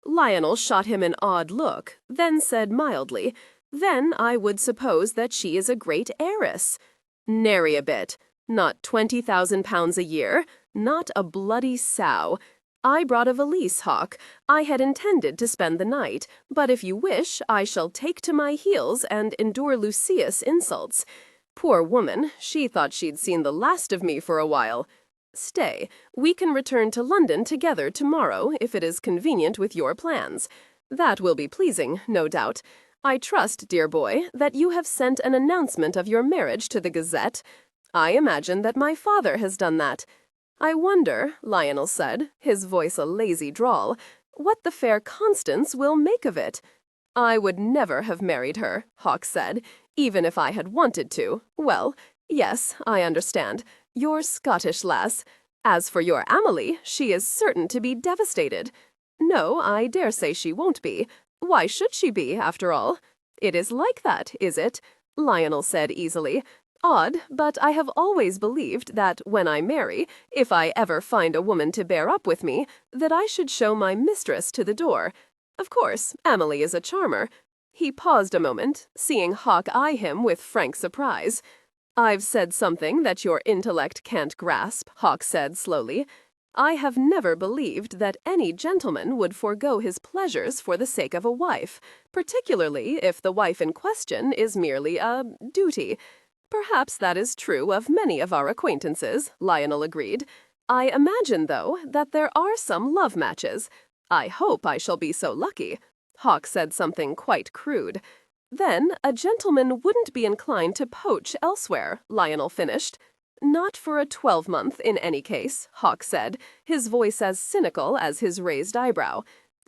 Lionel shot him an odd look, then said mildly, "Then I would suppose that she is a great heiress." "Nary a bit. Not £20,000 a year. Not a bloody sow. I brought a valise, Hawk. I had intended to spend the night, but if you wish, I shall take to my heels and endure Lucius' insults. Poor woman, she thought she'd seen the last of me for a while. Stay, we can return to London together tomorrow, if it is convenient with your plans. That will be pleasing, no doubt. I trust, dear boy, that you have sent an announcement of your marriage to the Gazette. I imagine that my father has done that. I wonder," Lionel said, his voice a lazy drawl, "what the fair Constance will make of it." "I would never have married her," Hawk said, "even if I had wanted to. Well, yes, I understand. You're Scottish, lass. As for your Amelie, she is certain to be devastated. No, I dare say she won't be. Why should she be, after all? It is like that, is it?" Lionel said easily. "Odd, but I have always believed that when I marry, if I ever find a woman to bear up with me, that I should show my mistress to the door. Of course, Amelie is a charmer." He paused a moment, seeing Hawk eye him with frank surprise. "I've said something that your intellect can't grasp," Hawk said slowly. "I have never believed that any gentleman would forego his pleasures for the sake of a wife, particularly if the wife in question is merely a duty." "Perhaps that is true of many of our acquaintances," Lionel agreed. "I imagine, though, that there are some love matches. I hope I shall be so lucky." Hawk said something quite crude. "Then a gentleman wouldn't be inclined to poach elsewhere," Lionel finished. Not for a 12-month, in any case, Hawk said, his voice as cynical as his raised eyebrow.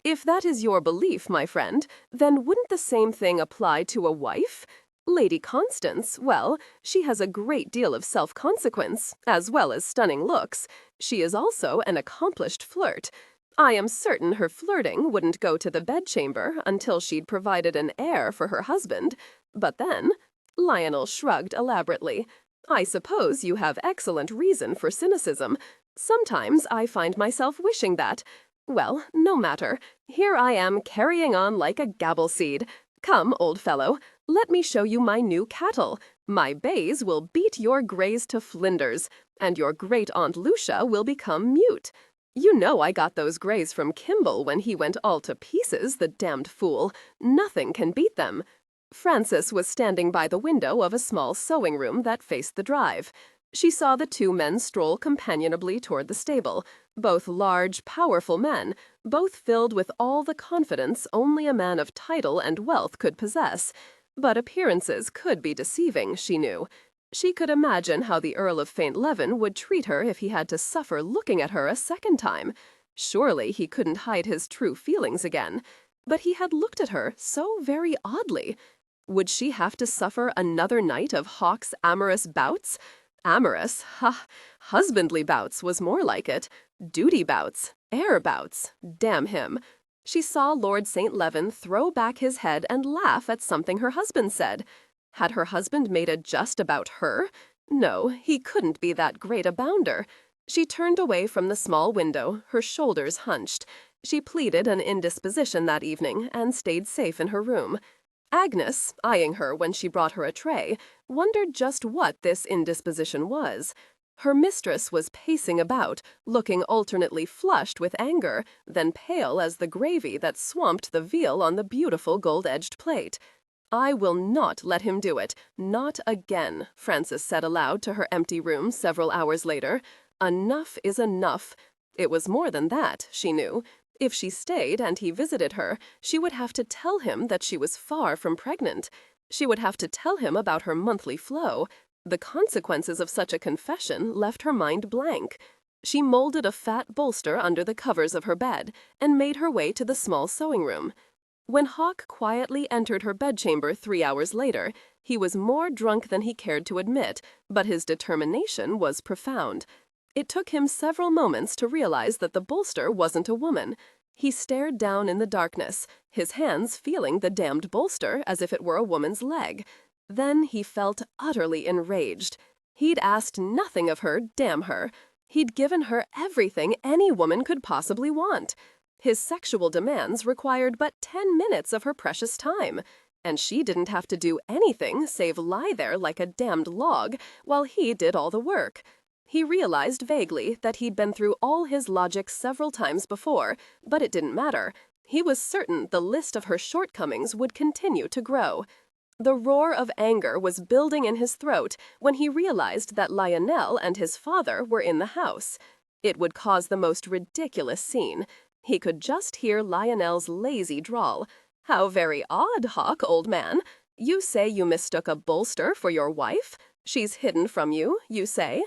If that is your belief, my friend, then wouldn't the same thing apply to a wife? Lady Constance, well, she has a great deal of self-consequence, as well as stunning looks. She is also an accomplished flirt. I am certain her flirting wouldn't go to the bedchamber until she'd provided an heir for her husband. But then, Lionel shrugged elaborately. I suppose you have excellent reason for cynicism. Sometimes I find myself wishing that. Well, no matter. Here I am carrying on like a gabble-seed. Come, old fellow, let me show you my new cattle. My bays will beat your greys to flinders, and your great-aunt Lucia will become mute. You know I got those greys from Kimball when he went all to pieces, the damned fool. Nothing can beat them. Frances was standing by the window of a small sewing room that faced the drive. She saw the two men stroll companionably toward the stable, both large, powerful men, both filled with all the confidence only a man of title and wealth could possess. But appearances could be deceiving, she knew. She could imagine how the Earl of St. Leven would treat her if he had to suffer looking at her a second time. Surely he couldn't hide his true feelings again. But he had looked at her so very oddly. Would she have to suffer another night of Hawk's amorous bouts? Amorous? Ha! Husbandly bouts was more like it. Duty bouts. Heir bouts. Damn him. She saw Lord St. Leven throw back his head and laugh at something her husband said. Had her husband made a jest about her? No, he couldn't be that great a bounder. She turned away from the small window, her shoulders hunched. She pleaded an indisposition that evening and stayed safe in her room. Agnes, eyeing her when she brought her a tray, wondered just what this indisposition was. Her mistress was pacing about, looking alternately flushed with anger, then pale as the gravy that swamped the veal on the beautiful gold-edged plate. I will not let him do it, not again, Frances said aloud to her empty room several hours later. Enough is enough. It was more than that, she knew. If she stayed and he visited her, she would have to tell him that she was far from pregnant. She would have to tell him about her monthly flow. The consequences of such a confession left her mind blank. She molded a fat bolster under the covers of her bed and made her way to the small sewing room. When Hawk quietly entered her bedchamber 3 hours later, he was more drunk than he cared to admit, but his determination was profound. It took him several moments to realize that the bolster wasn't a woman. He stared down in the darkness, his hands feeling the damned bolster as if it were a woman's leg. Then he felt utterly enraged. He'd asked nothing of her, damn her. He'd given her everything any woman could possibly want. His sexual demands required but 10 minutes of her precious time, and she didn't have to do anything save lie there like a damned log while he did all the work. He realized vaguely that he'd been through all his logic several times before, but it didn't matter. He was certain the list of her shortcomings would continue to grow. The roar of anger was building in his throat when he realized that Lionel and his father were in the house. It would cause the most ridiculous scene. He could just hear Lionel's lazy drawl. "How very odd, Hawk, old man. You say you mistook a bolster for your wife? She's hidden from you, you say?"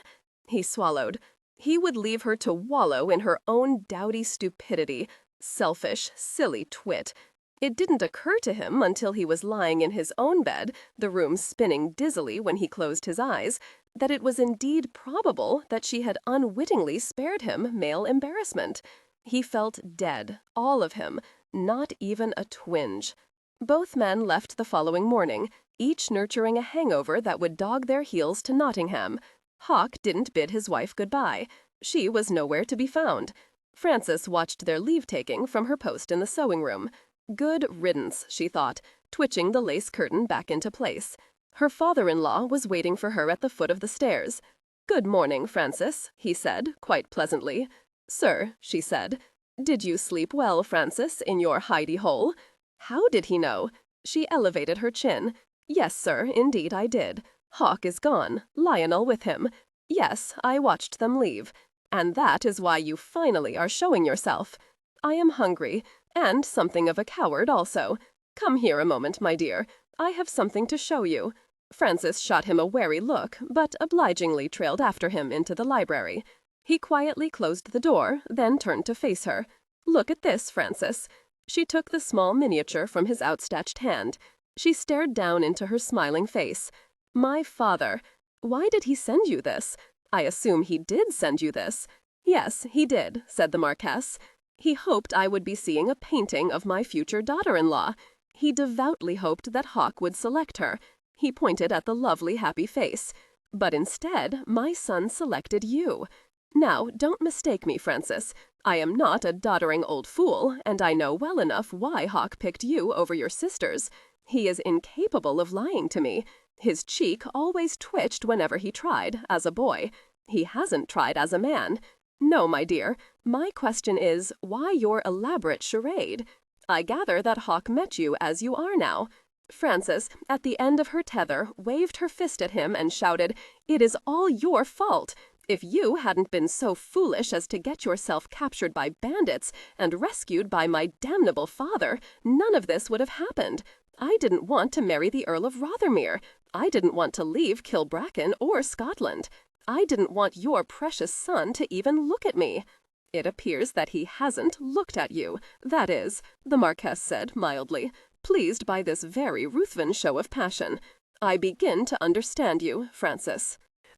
He swallowed. He would leave her to wallow in her own dowdy stupidity. Selfish, silly twit. It didn't occur to him until he was lying in his own bed, the room spinning dizzily when he closed his eyes, that it was indeed probable that she had unwittingly spared him male embarrassment. He felt dead, all of him, not even a twinge. Both men left the following morning, each nurturing a hangover that would dog their heels to Nottingham. Hawk didn't bid his wife goodbye. She was nowhere to be found. Frances watched their leave-taking from her post in the sewing room. Good riddance, she thought, twitching the lace curtain back into place. Her father-in-law was waiting for her at the foot of the stairs. "Good morning, Frances," he said, quite pleasantly. "Sir," she said. "Did you sleep well, Frances, in your hidey-hole?" How did he know? She elevated her chin. "Yes, sir, indeed I did. Hawk is gone, Lionel with him. Yes, I watched them leave. And that is why you finally are showing yourself. I am hungry, and something of a coward also. Come here a moment, my dear. I have something to show you." Francis shot him a wary look, but obligingly trailed after him into the library. He quietly closed the door, then turned to face her. "Look at this, Francis." She took the small miniature from his outstretched hand. She stared down into her smiling face. "My father. Why did he send you this? I assume he did send you this." "Yes, he did," said the Marquess. "He hoped I would be seeing a painting of my future daughter-in-law. He devoutly hoped that Hawk would select her." He pointed at the lovely, happy face. "But instead, my son selected you. Now, don't mistake me, Francis. I am not a doddering old fool, and I know well enough why Hawk picked you over your sisters. He is incapable of lying to me. His cheek always twitched whenever he tried, as a boy. He hasn't tried as a man. No, my dear, my question is, why your elaborate charade? I gather that Hawk met you as you are now." Frances, at the end of her tether, waved her fist at him and shouted, "It is all your fault. If you hadn't been so foolish as to get yourself captured by bandits and rescued by my damnable father, none of this would have happened. I didn't want to marry the Earl of Rothermere. I didn't want to leave Kilbracken or Scotland. I didn't want your precious son to even look at me." "It appears that he hasn't looked at you, that is," the Marquess said mildly, pleased by this very Ruthven show of passion. "I begin to understand you, Francis."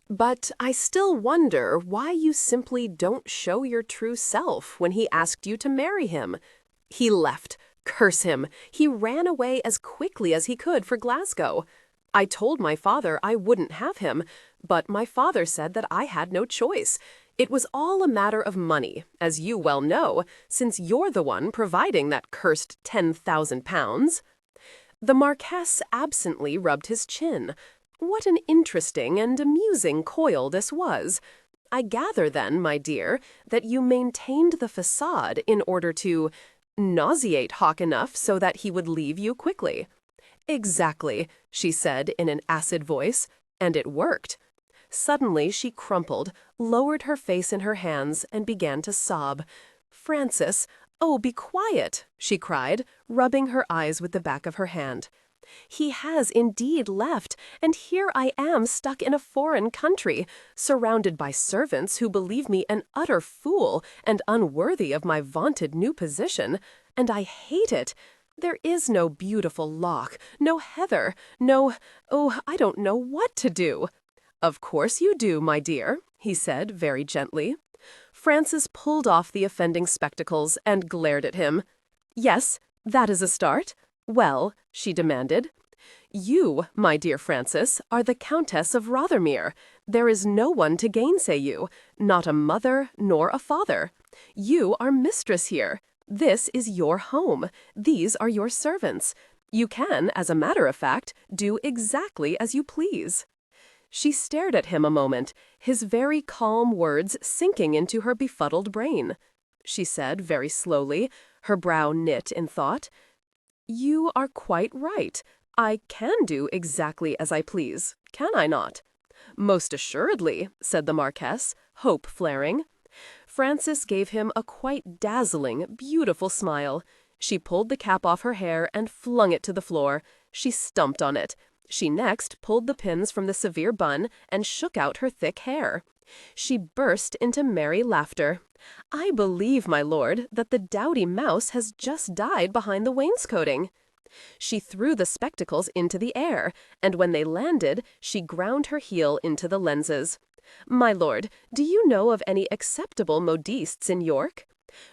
"But I still wonder why you simply don't show your true self when he asked you to marry him. He left. Curse him. He ran away as quickly as he could for Glasgow. I told my father I wouldn't have him, but my father said that I had no choice. It was all a matter of money, as you well know, since you're the one providing that cursed £10,000. The Marquess absently rubbed his chin. What an interesting and amusing coil this was. "I gather then, my dear, that you maintained the facade in order to nauseate Hawk enough so that he would leave you quickly." "Exactly," she said in an acid voice, "and it worked." Suddenly she crumpled, lowered her face in her hands, and began to sob. "Francis, oh, be quiet," she cried, rubbing her eyes with the back of her hand. "He has indeed left, and here I am stuck in a foreign country, surrounded by servants who believe me an utter fool and unworthy of my vaunted new position, and I hate it. There is no beautiful loch, no heather, oh, I don't know what to do." "Of course you do, my dear," he said very gently. Frances pulled off the offending spectacles and glared at him. "Yes, that is a start. Well," she demanded. "You, my dear Frances, are the Countess of Rothermere. There is no one to gainsay you, not a mother nor a father. You are mistress here. This is your home. These are your servants. You can, as a matter of fact, do exactly as you please." She stared at him a moment, his very calm words sinking into her befuddled brain. She said very slowly, her brow knit in thought, "You are quite right. I can do exactly as I please, can I not?" "Most assuredly," said the Marquess, hope flaring. Frances gave him a quite dazzling, beautiful smile. She pulled the cap off her hair and flung it to the floor. She stumped on it. She next pulled the pins from the severe bun and shook out her thick hair. She burst into merry laughter. "I believe, my lord, that the dowdy mouse has just died behind the wainscoting." She threw the spectacles into the air, and when they landed, she ground her heel into the lenses. "My lord, do you know of any acceptable modistes in York?"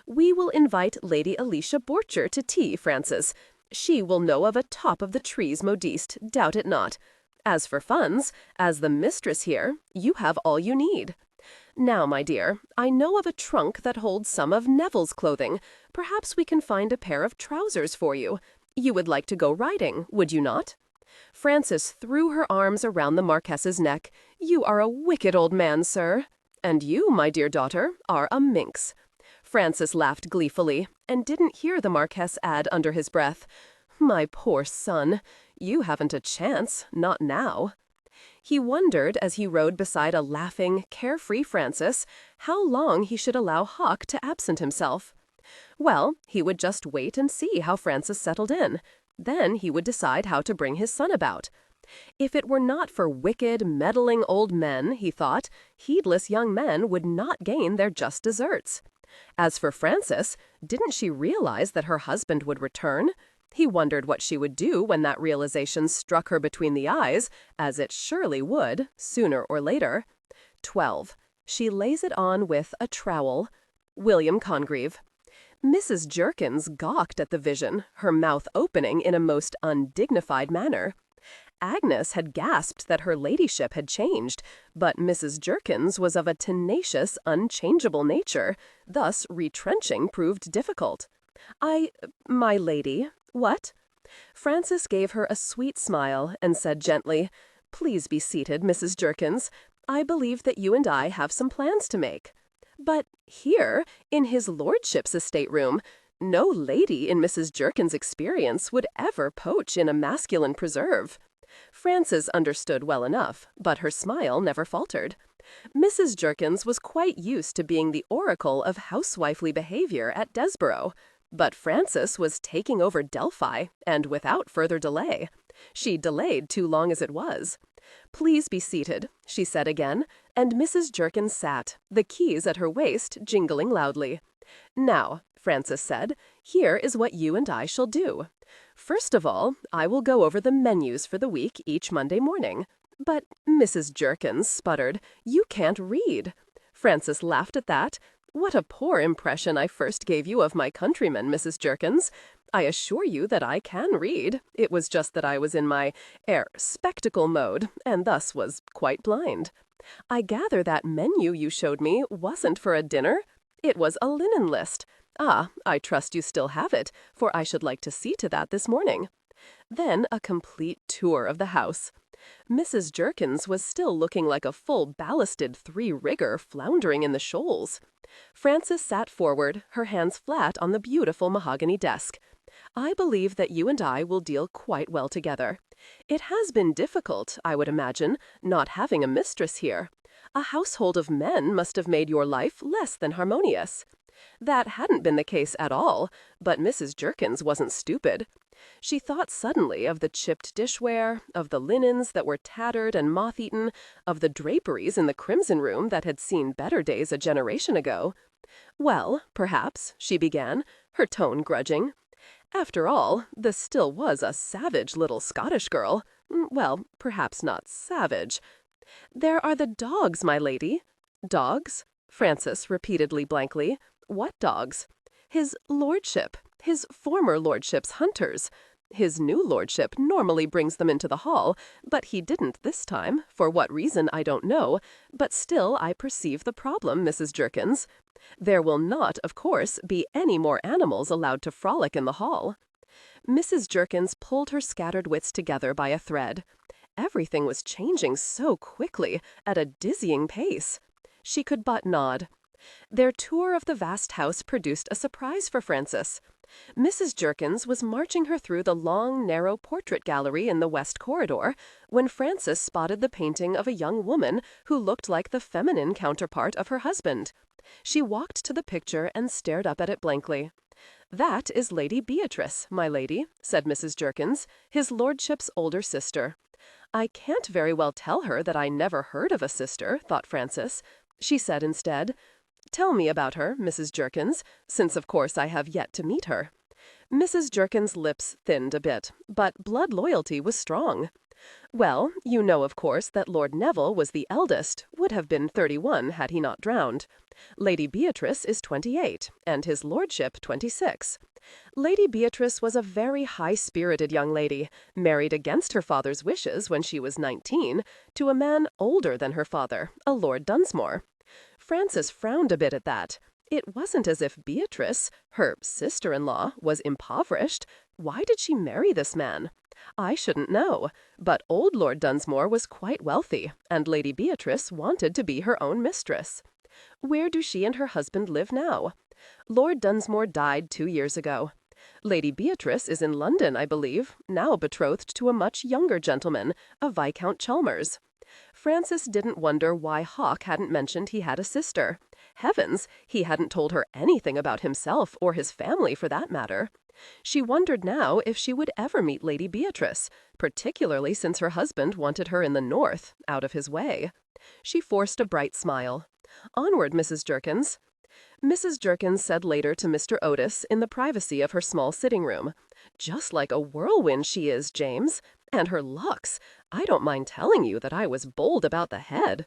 "We will invite Lady Alicia Borcher to tea, Frances. She will know of a top-of-the-trees modiste, doubt it not. As for funds, as the mistress here, you have all you need. Now, my dear, I know of a trunk that holds some of Neville's clothing. Perhaps we can find a pair of trousers for you. You would like to go riding, would you not?" Frances threw her arms around the Marquess's neck. "You are a wicked old man, sir. And you, my dear daughter, are a minx." Frances laughed gleefully, and didn't hear the Marquess add under his breath, "My poor son, you haven't a chance, not now." He wondered, as he rode beside a laughing, carefree Frances, how long he should allow Hawk to absent himself. Well, he would just wait and see how Frances settled in. Then he would decide how to bring his son about. If it were not for wicked, meddling old men, he thought, heedless young men would not gain their just deserts. As for Frances, didn't she realize that her husband would return? He wondered what she would do when that realization struck her between the eyes, as it surely would, sooner or later. 12. She lays it on with a trowel. William Congreve. Mrs. Jerkins gawked at the vision, her mouth opening in a most undignified manner. Agnes had gasped that her ladyship had changed, but Mrs. Jerkins was of a tenacious, unchangeable nature, thus retrenching proved difficult. My lady, what? Frances gave her a sweet smile and said gently, "Please be seated, Mrs. Jerkins. I believe that you and I have some plans to make." But here, in his lordship's estate room, no lady in Mrs. Jerkins' experience would ever poach in a masculine preserve. Frances understood well enough, but her smile never faltered. Mrs. Jerkins was quite used to being the oracle of housewifely behavior at Desborough, but Frances was taking over Delphi, and without further delay. She delayed too long as it was. "Please be seated," she said again, and Mrs. Jerkins sat, the keys at her waist jingling loudly. "Now," Frances said, "here is what you and I shall do. First of all, I will go over the menus for the week each Monday morning." "But," Mrs. Jerkins sputtered, "you can't read." Frances laughed at that. "What a poor impression I first gave you of my countrymen, Mrs. Jerkins. I assure you that I can read. It was just that I was in my spectacle mode, and thus was quite blind. I gather that menu you showed me wasn't for a dinner. It was a linen list. Ah, I trust you still have it, for I should like to see to that this morning." Then a complete tour of the house. Mrs. Jerkins was still looking like a full ballasted three-rigger floundering in the shoals. Frances sat forward, her hands flat on the beautiful mahogany desk. "I believe that you and I will deal quite well together. It has been difficult, I would imagine, not having a mistress here. A household of men must have made your life less than harmonious." That hadn't been the case at all, but Mrs. Jerkins wasn't stupid. She thought suddenly of the chipped dishware, of the linens that were tattered and moth-eaten, of the draperies in the crimson room that had seen better days a generation ago. "Well, perhaps," she began, her tone grudging. After all, this still was a savage little Scottish girl. Well, perhaps not savage. "There are the dogs, my lady." "Dogs?" Frances repeatedly blankly. "What dogs?" "His lordship. His former lordship's hunters. His new lordship normally brings them into the hall, but he didn't this time, for what reason I don't know, but still I perceive the problem, Mrs. Jerkins. There will not, of course, be any more animals allowed to frolic in the hall." Mrs. Jerkins pulled her scattered wits together by a thread. Everything was changing so quickly, at a dizzying pace. She could but nod. Their tour of the vast house produced a surprise for Frances. Mrs. Jerkins was marching her through the long, narrow portrait gallery in the west corridor when Frances spotted the painting of a young woman who looked like the feminine counterpart of her husband. She walked to the picture and stared up at it blankly. "That is Lady Beatrice, my lady," said Mrs. Jerkins, his lordship's older sister. "I can't very well tell her that I never heard of a sister," thought Frances. She said instead, "Tell me about her, Mrs. Jerkins, since of course I have yet to meet her." Mrs. Jerkins' lips thinned a bit, but blood loyalty was strong. "Well, you know of course that Lord Neville was the eldest, would have been 31 had he not drowned. Lady Beatrice is 28, and his lordship 26. Lady Beatrice was a very high-spirited young lady, married against her father's wishes when she was 19, to a man older than her father, a Lord Dunsmore." Frances frowned a bit at that. It wasn't as if Beatrice, her sister-in-law, was impoverished. Why did she marry this man? I shouldn't know, but old Lord Dunsmore was quite wealthy, and Lady Beatrice wanted to be her own mistress. Where do she and her husband live now? Lord Dunsmore died 2 years ago. Lady Beatrice is in London, I believe, now betrothed to a much younger gentleman, a Viscount Chalmers. Frances didn't wonder why Hawk hadn't mentioned he had a sister. Heavens, he hadn't told her anything about himself or his family for that matter. She wondered now if she would ever meet Lady Beatrice, particularly since her husband wanted her in the north, out of his way. She forced a bright smile. "Onward, Mrs. Jerkins." Mrs. Jerkins said later to Mr. Otis in the privacy of her small sitting room, "Just like a whirlwind she is, James. And her looks! I don't mind telling you that I was bold about the head."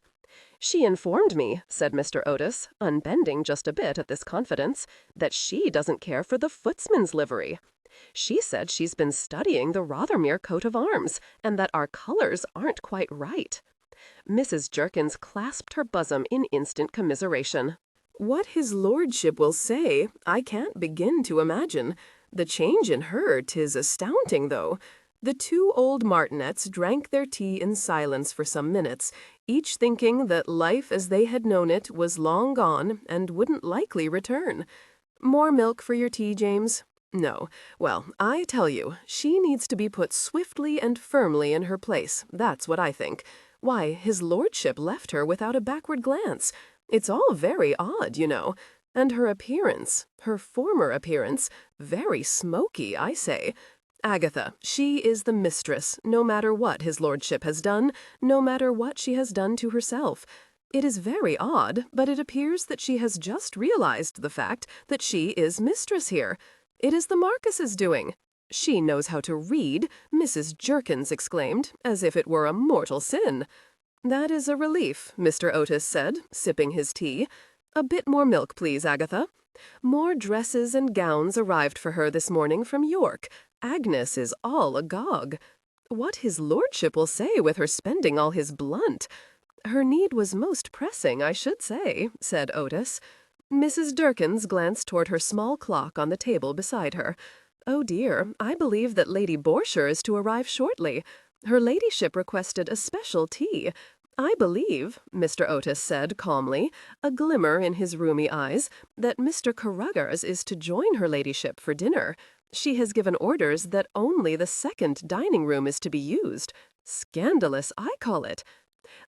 "She informed me," said Mr. Otis, unbending just a bit at this confidence, "that she doesn't care for the footman's livery. She said she's been studying the Rothermere coat of arms, and that our colors aren't quite right." Mrs. Jerkins clasped her bosom in instant commiseration. What his lordship will say, I can't begin to imagine. The change in her, 'tis astounding, though. The two old martinets drank their tea in silence for some minutes, each thinking that life as they had known it was long gone and wouldn't likely return. "More milk for your tea, James?" "No. Well, I tell you, she needs to be put swiftly and firmly in her place. That's what I think. Why, his lordship left her without a backward glance. It's all very odd, you know. And her appearance, her former appearance, very smoky, I say. Agatha, she is the mistress, no matter what his lordship has done, no matter what she has done to herself. It is very odd, but it appears that she has just realized the fact that she is mistress here. It is the Marquis's doing. She knows how to read, Mrs. Jerkins exclaimed, as if it were a mortal sin. "That is a relief," Mr. Otis said, sipping his tea. "A bit more milk, please, Agatha." More dresses and gowns arrived for her this morning from York. Agnes is all agog. What his lordship will say with her spending all his blunt. "Her need was most pressing, I should say," said Otis. Mrs. Jerkins glanced toward her small clock on the table beside her. "Oh dear, I believe that Lady Bourchier is to arrive shortly. Her ladyship requested a special tea. I believe," Mr. Otis said calmly, a glimmer in his rheumy eyes, "that Mr. Carruthers is to join her ladyship for dinner. She has given orders that only the second dining-room is to be used. Scandalous, I call it."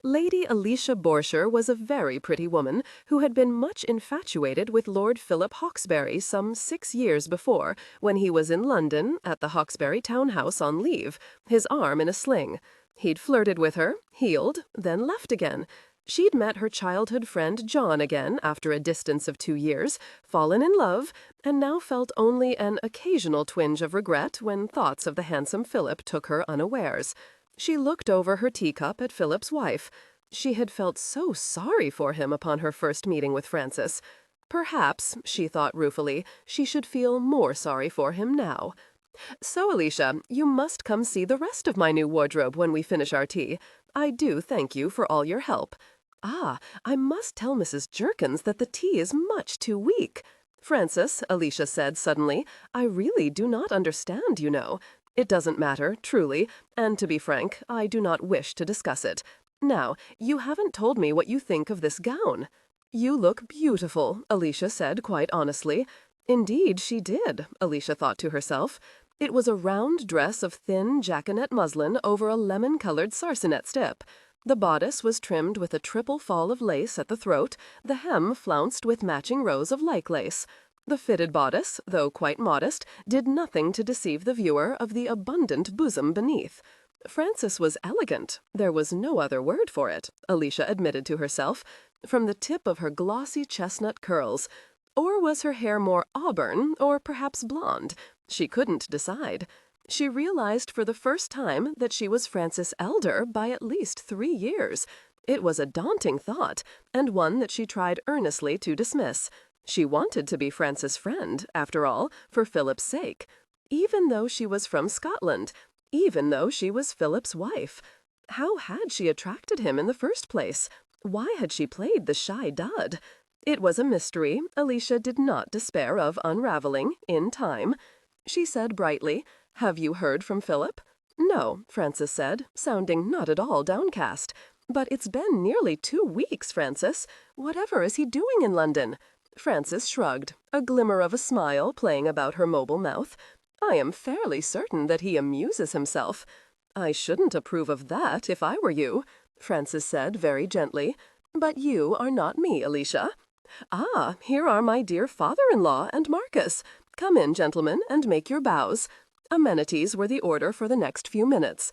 Lady Alicia Bourchier was a very pretty woman who had been much infatuated with Lord Philip Hawksbury some 6 years before, when he was in London at the Hawksbury town house on leave, his arm in a sling. He'd flirted with her, healed, then left again. She'd met her childhood friend John again after a distance of 2 years, fallen in love, and now felt only an occasional twinge of regret when thoughts of the handsome Philip took her unawares. She looked over her teacup at Philip's wife. She had felt so sorry for him upon her first meeting with Frances. Perhaps, she thought ruefully, she should feel more sorry for him now. "So, Alicia, you must come see the rest of my new wardrobe when we finish our tea. I do thank you for all your help. Ah, I must tell Mrs. Jerkins that the tea is much too weak. Frances," Alicia said suddenly, "I really do not understand, you know. It doesn't matter, truly, and to be frank, I do not wish to discuss it. Now, you haven't told me what you think of this gown." "You look beautiful," Alicia said quite honestly. Indeed, she did, Alicia thought to herself. It was a round dress of thin jaconet muslin over a lemon-colored sarcenet step. The bodice was trimmed with a triple fall of lace at the throat, the hem flounced with matching rows of like lace. The fitted bodice, though quite modest, did nothing to deceive the viewer of the abundant bosom beneath. Frances was elegant, there was no other word for it, Alicia admitted to herself, from the tip of her glossy chestnut curls. Or was her hair more auburn, or perhaps blonde? She couldn't decide. She realized for the first time that she was Frances' elder by at least 3 years. It was a daunting thought, and one that she tried earnestly to dismiss. She wanted to be Frances' friend, after all, for Philip's sake. Even though she was from Scotland, even though she was Philip's wife. How had she attracted him in the first place? Why had she played the shy dud? It was a mystery Alicia did not despair of unraveling, in time. She said brightly, "Have you heard from Philip?" "No," Frances said, sounding not at all downcast. "But it's been nearly 2 weeks, Frances. Whatever is he doing in London?" Frances shrugged, a glimmer of a smile playing about her mobile mouth. "I am fairly certain that he amuses himself." "I shouldn't approve of that if I were you." Frances said very gently. "But you are not me, Alicia." "Ah, here are my dear father-in-law and Marcus. Come in, gentlemen, and make your bows." Amenities were the order for the next few minutes.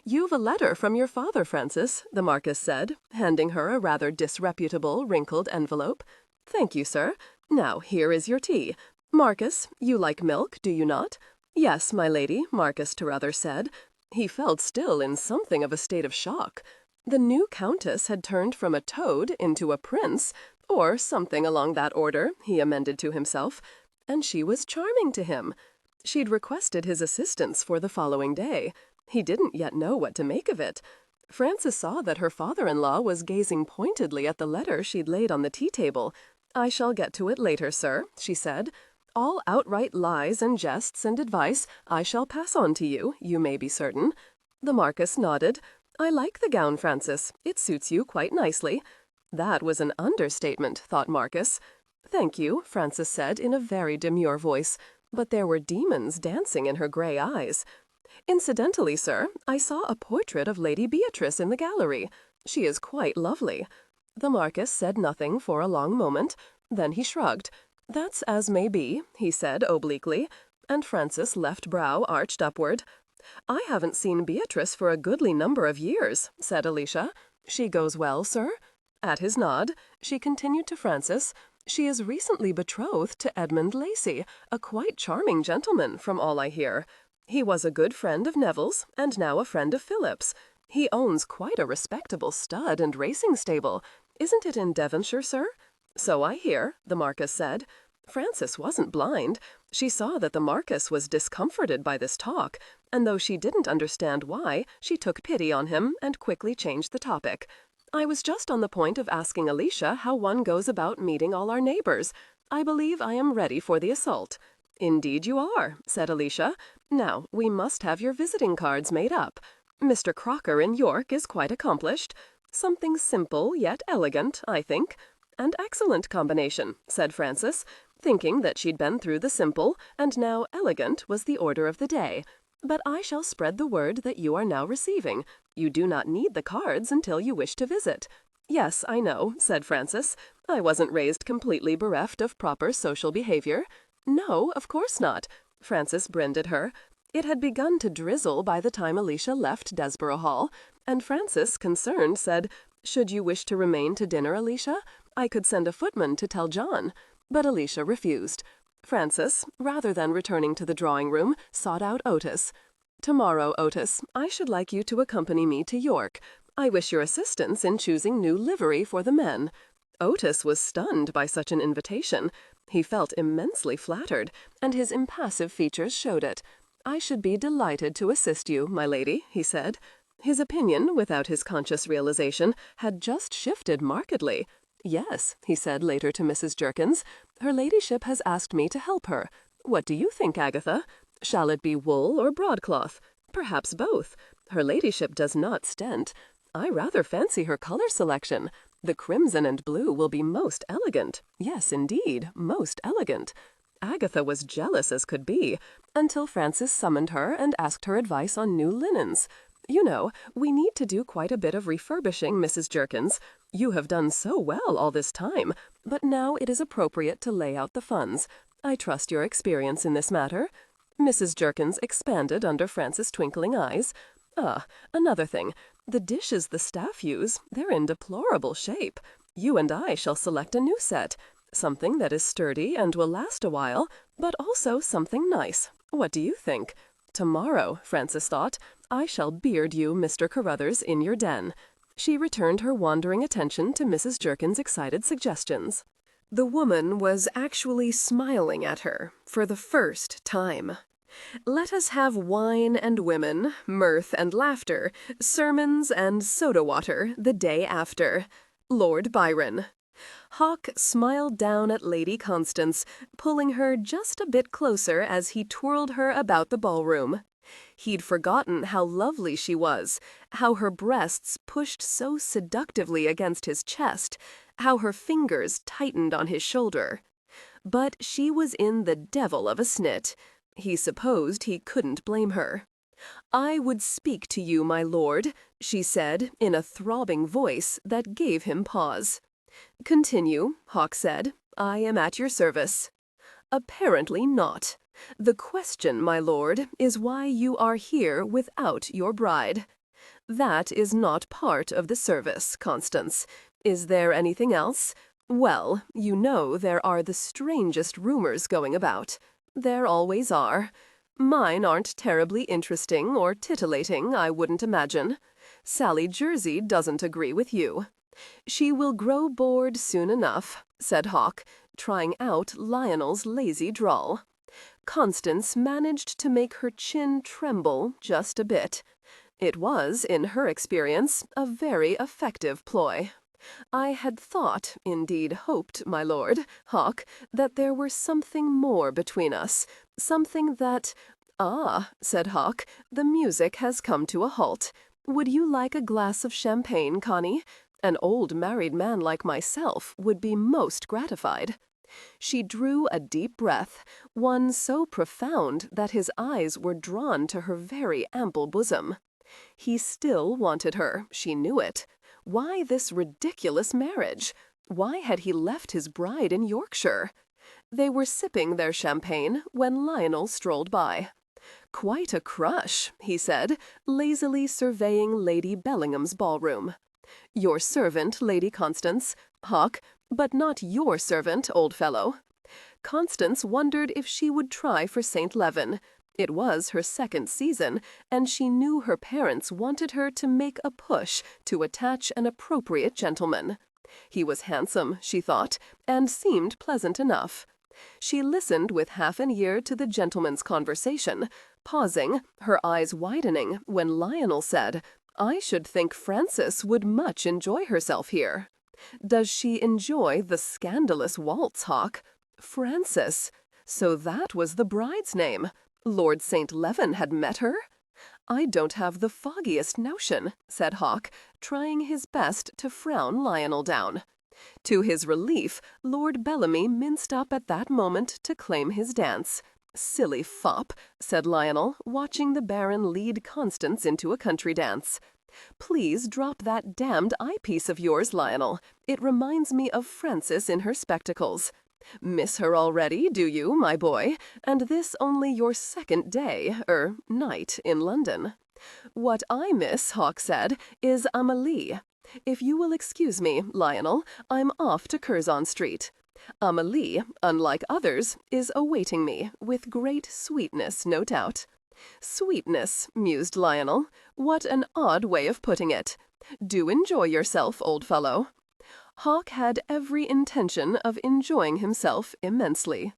"You've a letter from your father, Frances," the Marquis said, handing her a rather disreputable, wrinkled envelope. "Thank you, sir. Now, here is your tea. Marcus, you like milk, do you not?" "Yes, my lady," Marcus Carruthers said. He felt still in something of a state of shock. The new countess had turned from a toad into a prince, or something along that order, he amended to himself, and she was charming to him. She'd requested his assistance for the following day. He didn't yet know what to make of it. Frances saw that her father-in-law was gazing pointedly at the letter she'd laid on the tea-table. "I shall get to it later, sir," she said. "All outright lies and jests and advice I shall pass on to you, you may be certain." The Marquis nodded. "I like the gown, Frances. It suits you quite nicely." That was an understatement, thought Marcus. "Thank you," Frances said in a very demure voice, but there were demons dancing in her gray eyes. "Incidentally, sir, I saw a portrait of Lady Beatrice in the gallery. She is quite lovely." The Marquis said nothing for a long moment. Then he shrugged. "That's as may be," he said obliquely, and Frances' left brow arched upward. "I haven't seen Beatrice for a goodly number of years," said Alicia. "She goes well, sir?" At his nod, she continued to Frances, "She is recently betrothed to Edmund Lacey, a quite charming gentleman, from all I hear. He was a good friend of Neville's, and now a friend of Philip's. He owns quite a respectable stud and racing stable. Isn't it in Devonshire, sir?" "So I hear," the Marquis said. Frances wasn't blind. She saw that the Marquis was discomforted by this talk, and though she didn't understand why, she took pity on him and quickly changed the topic. "I was just on the point of asking Alicia how one goes about meeting all our neighbors. I believe I am ready for the assault." "Indeed you are," said Alicia. "Now, we must have your visiting cards made up. Mr. Crocker in York is quite accomplished. Something simple yet elegant, I think." "An excellent combination," said Frances, thinking that she'd been through the simple, and now elegant was the order of the day. "But I shall spread the word that you are now receiving. You do not need the cards until you wish to visit." "Yes, I know," said Frances. "I wasn't raised completely bereft of proper social behavior." "No, of course not." Frances grinned at her. It had begun to drizzle by the time Alicia left Desborough Hall, and Frances, concerned, said, "Should you wish to remain to dinner, Alicia? I could send a footman to tell John." But Alicia refused. Frances, rather than returning to the drawing-room, sought out Otis. "Tomorrow, Otis, I should like you to accompany me to York. I wish your assistance in choosing new livery for the men." Otis was stunned by such an invitation. He felt immensely flattered, and his impassive features showed it. "I should be delighted to assist you, my lady," he said. His opinion, without his conscious realization, had just shifted markedly. "Yes," he said later to Mrs. Jerkins, "her ladyship has asked me to help her. What do you think, Agatha? Shall it be wool or broadcloth? Perhaps both. Her ladyship does not stent. I rather fancy her color selection. The crimson and blue will be most elegant. Yes, indeed, most elegant." Agatha was jealous as could be, until Frances summoned her and asked her advice on new linens. "You know, we need to do quite a bit of refurbishing, Mrs. Jerkins. You have done so well all this time, but now it is appropriate to lay out the funds. I trust your experience in this matter." Mrs. Jerkins expanded under Frances' twinkling eyes. "Ah, another thing. The dishes the staff use, they're in deplorable shape. You and I shall select a new set. Something that is sturdy and will last a while, but also something nice. What do you think? Tomorrow, Frances thought, I shall beard you, Mr. Carruthers, in your den." She returned her wandering attention to Mrs. Jerkins' excited suggestions. The woman was actually smiling at her for the first time. "Let us have wine and women, mirth and laughter, sermons and soda water the day after. Lord Byron." Hawk smiled down at Lady Constance, pulling her just a bit closer as he twirled her about the ballroom. He'd forgotten how lovely she was, how her breasts pushed so seductively against his chest, how her fingers tightened on his shoulder. But she was in the devil of a snit. He supposed he couldn't blame her. "I would speak to you, my lord," she said, in a throbbing voice that gave him pause. "Continue," Hawk said. "I am at your service." "Apparently not. The question, my lord, is why you are here without your bride. That is not part of the service, Constance. Is there anything else? Well, you know there are the strangest rumors going about. There always are. Mine aren't terribly interesting or titillating, I wouldn't imagine. Sally Jersey doesn't agree with you." "She will grow bored soon enough," said Hawk, trying out Lionel's lazy drawl. Constance managed to make her chin tremble just a bit. It was, in her experience, a very effective ploy. "I had thought, indeed hoped, my lord, Hawk, that there were something more between us, something that—" "Ah," said Hawk, "the music has come to a halt. Would you like a glass of champagne, Connie? An old married man like myself would be most gratified." She drew a deep breath, one so profound that his eyes were drawn to her very ample bosom. He still wanted her, she knew it. Why this ridiculous marriage? Why had he left his bride in Yorkshire? They were sipping their champagne when Lionel strolled by. "Quite a crush," he said, lazily surveying Lady Bellingham's ballroom. "Your servant, Lady Constance. Hawk, but not your servant, old fellow." Constance wondered if she would try for St. Leven. It was her second season, and she knew her parents wanted her to make a push to attach an appropriate gentleman. He was handsome, she thought, and seemed pleasant enough. She listened with half an ear to the gentleman's conversation, pausing, her eyes widening, when Lionel said, "I should think Frances would much enjoy herself here." "Does she enjoy the scandalous waltz, Hawk?" Frances! So that was the bride's name. Lord St. Leven had met her? "I don't have the foggiest notion," said Hawk, trying his best to frown Lionel down. To his relief, Lord Bellamy minced up at that moment to claim his dance. "Silly fop," said Lionel, watching the Baron lead Constance into a country dance. "Please drop that damned eyepiece of yours, Lionel. It reminds me of Frances in her spectacles. Miss her already, do you, my boy? And this only your second night in London." "What I miss," Hawk said, "is Amélie. If you will excuse me, Lionel, I'm off to Curzon Street. Amélie, unlike others, is awaiting me, with great sweetness, no doubt." "Sweetness," mused Lionel. "What an odd way of putting it. Do enjoy yourself, old fellow." Hawk had every intention of enjoying himself immensely.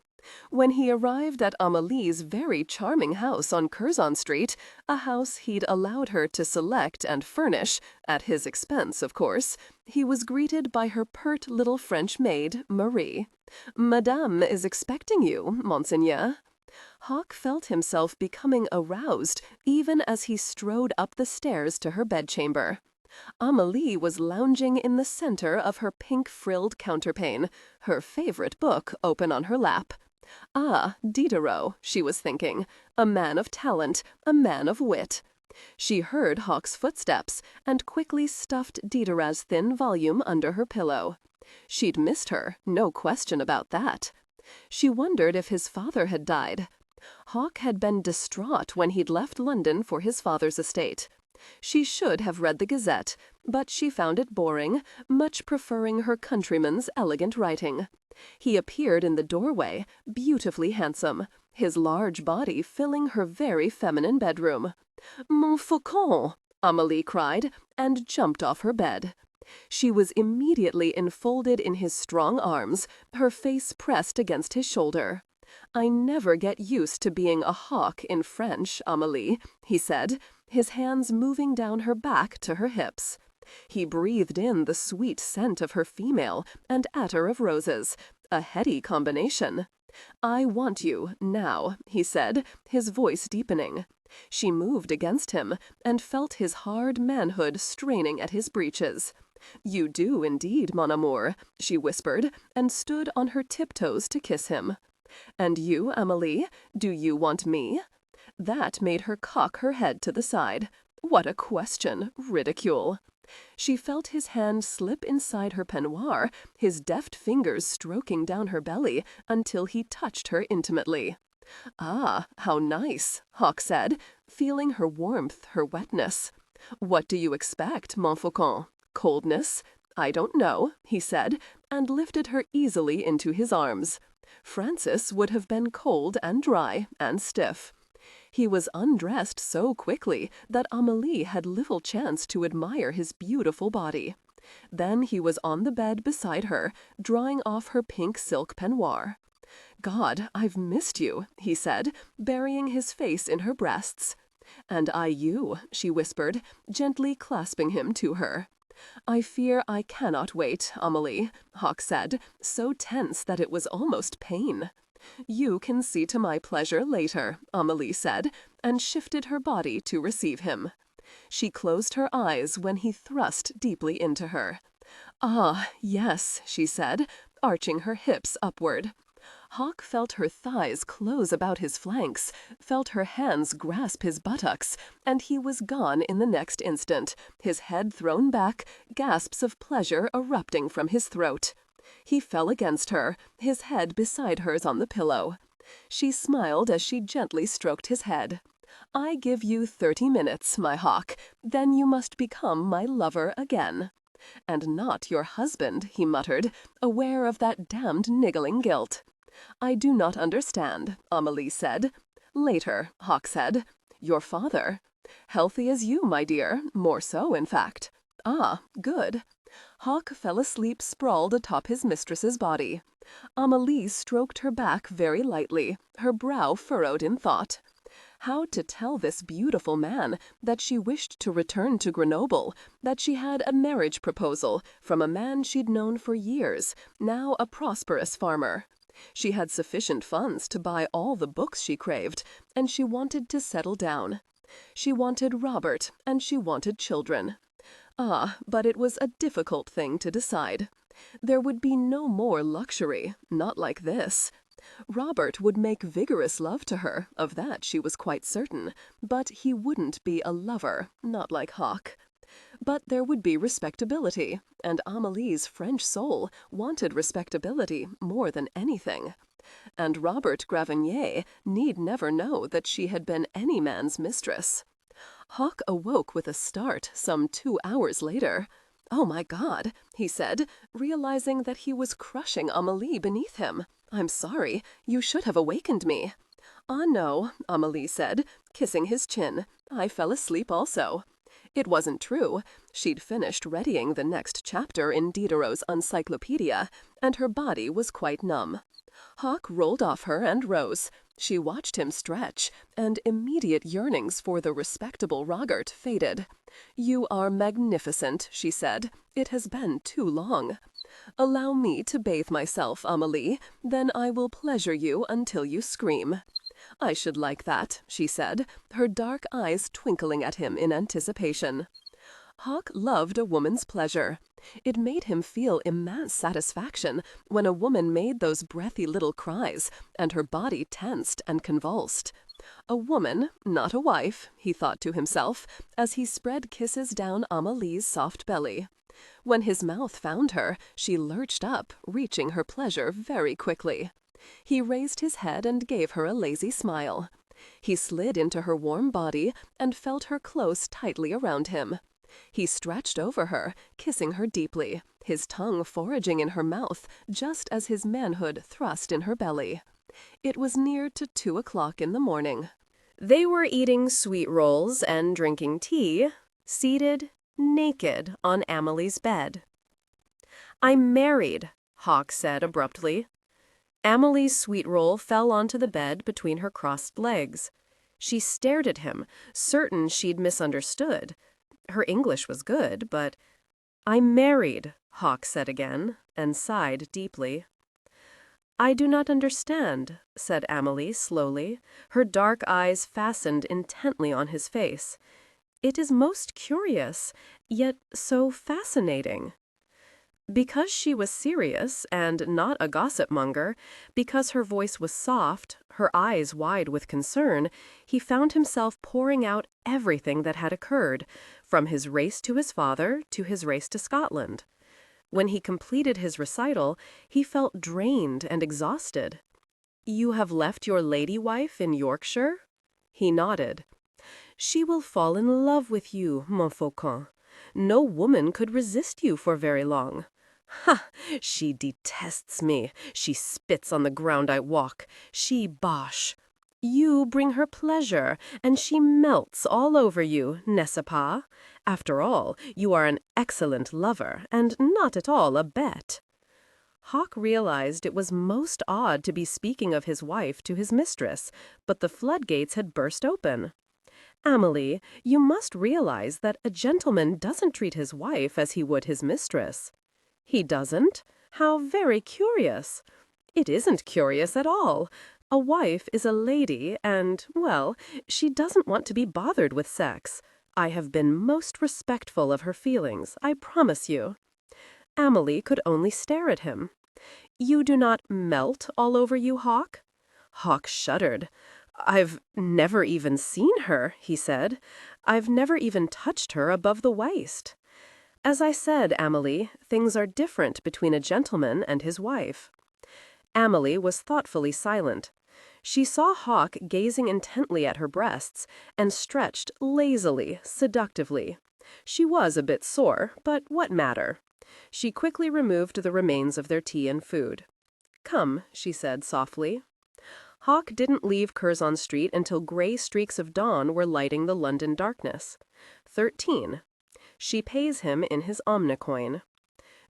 When he arrived at Amélie's very charming house on Curzon Street, a house he'd allowed her to select and furnish, at his expense, of course, he was greeted by her pert little French maid, Marie. "Madame is expecting you, monseigneur." Hawk felt himself becoming aroused even as he strode up the stairs to her bedchamber. Amélie was lounging in the center of her pink-frilled counterpane, her favorite book open on her lap. Ah, Diderot, she was thinking, a man of talent, a man of wit. She heard Hawk's footsteps and quickly stuffed Diderot's thin volume under her pillow. She'd missed her, no question about that. She wondered if his father had died. Hawk had been distraught when he'd left London for his father's estate. She should have read the Gazette, but she found it boring, much preferring her countryman's elegant writing. He appeared in the doorway, beautifully handsome, his large body filling her very feminine bedroom. "Mon faucon!" Amélie cried, and jumped off her bed. She was immediately enfolded in his strong arms, her face pressed against his shoulder. "I never get used to being a hawk in French, Amélie," he said, his hands moving down her back to her hips. He breathed in the sweet scent of her female and attar of roses, a heady combination. "I want you, now," he said, his voice deepening. She moved against him and felt his hard manhood straining at his breeches. "You do indeed, mon amour," she whispered, and stood on her tiptoes to kiss him. "And you, Amélie, do you want me?" That made her cock her head to the side. What a question! Ridicule! She felt his hand slip inside her peignoir, his deft fingers stroking down her belly until he touched her intimately. "Ah, how nice," Hawk said, feeling her warmth, her wetness. "What do you expect, Montfaucon? Coldness? I don't know," he said, and lifted her easily into his arms. Francis would have been cold and dry and stiff. He was undressed so quickly that Amélie had little chance to admire his beautiful body. Then he was on the bed beside her, drawing off her pink silk peignoir. "God, I've missed you," he said, burying his face in her breasts. "And I you," she whispered, gently clasping him to her. "I fear I cannot wait, Amélie," Hawk said, so tense that it was almost pain. "You can see to my pleasure later," Amélie said, and shifted her body to receive him. She closed her eyes when he thrust deeply into her. "Ah, yes," she said, arching her hips upward. Hawk felt her thighs close about his flanks, felt her hands grasp his buttocks, and he was gone in the next instant, his head thrown back, gasps of pleasure erupting from his throat. He fell against her, his head beside hers on the pillow. She smiled as she gently stroked his head. "I give you 30 minutes, my Hawk, then you must become my lover again." "And not your husband," he muttered, aware of that damned niggling guilt. "I do not understand," Amélie said. "Later," Hawk said. "Your father?" "Healthy as you, my dear, more so, in fact." "Ah, good." Hawk fell asleep sprawled atop his mistress's body. Amélie stroked her back very lightly, her brow furrowed in thought. How to tell this beautiful man that she wished to return to Grenoble, that she had a marriage proposal from a man she'd known for years, now a prosperous farmer. She had sufficient funds to buy all the books she craved, and she wanted to settle down. She wanted Robert, and she wanted children. Ah, but it was a difficult thing to decide. There would be no more luxury, not like this. Robert would make vigorous love to her, of that she was quite certain, but he wouldn't be a lover, not like Hawk. But there would be respectability, and Amélie's French soul wanted respectability more than anything. And Robert Gravinier need never know that she had been any man's mistress. Hawk awoke with a start some 2 hours later. "Oh, my God," he said, realizing that he was crushing Amélie beneath him. "I'm sorry. You should have awakened me." "Ah, no," Amélie said, kissing his chin. "I fell asleep also." It wasn't true. She'd finished readying the next chapter in Diderot's Encyclopedia, and her body was quite numb. Hawk rolled off her and rose. She watched him stretch, and immediate yearnings for the respectable Rogert faded. "You are magnificent," she said. "It has been too long." "Allow me to bathe myself, Amélie, then I will pleasure you until you scream." "I should like that," she said, her dark eyes twinkling at him in anticipation. Hawk loved a woman's pleasure. It made him feel immense satisfaction when a woman made those breathy little cries, and her body tensed and convulsed. A woman, not a wife, he thought to himself, as he spread kisses down Amélie's soft belly. When his mouth found her, she lurched up, reaching her pleasure very quickly. He raised his head and gave her a lazy smile. He slid into her warm body and felt her close tightly around him. He stretched over her, kissing her deeply, his tongue foraging in her mouth just as his manhood thrust in her belly. It was near to 2 o'clock in the morning. They were eating sweet rolls and drinking tea, seated, naked, on Amélie's bed. "I'm married," Hawk said abruptly. Amélie's sweet roll fell onto the bed between her crossed legs. She stared at him, certain she'd misunderstood. Her English was good, but "I'm married," Hawk said again, and sighed deeply. "I do not understand," said Amélie slowly, her dark eyes fastened intently on his face. "It is most curious, yet so fascinating." Because she was serious and not a gossip-monger, because her voice was soft, her eyes wide with concern, he found himself pouring out everything that had occurred, from his race to his father to his race to Scotland. When he completed his recital, he felt drained and exhausted. "You have left your lady wife in Yorkshire?" He nodded. "She will fall in love with you, Montfaucon. No woman could resist you for very long." "Ha! She detests me. She spits on the ground I walk. She bosh. You bring her pleasure, and she melts all over you, n'est-ce pas? After all, you are an excellent lover, and not at all a bête." Hawk realized it was most odd to be speaking of his wife to his mistress, but the floodgates had burst open. "Amelie, you must realize that a gentleman doesn't treat his wife as he would his mistress." "He doesn't? How very curious." "It isn't curious at all. A wife is a lady, and, well, she doesn't want to be bothered with sex. I have been most respectful of her feelings, I promise you." Amelie could only stare at him. "You do not melt all over you, Hawk?" Hawk shuddered. "I've never even seen her," he said. "I've never even touched her above the waist." "As I said, Amelie, things are different between a gentleman and his wife." Amelie was thoughtfully silent. She saw Hawk gazing intently at her breasts, and stretched lazily, seductively. She was a bit sore, but what matter? She quickly removed the remains of their tea and food. "Come," she said softly. Hawk didn't leave Curzon Street until gray streaks of dawn were lighting the London darkness. 13. She pays him in his omnicoin.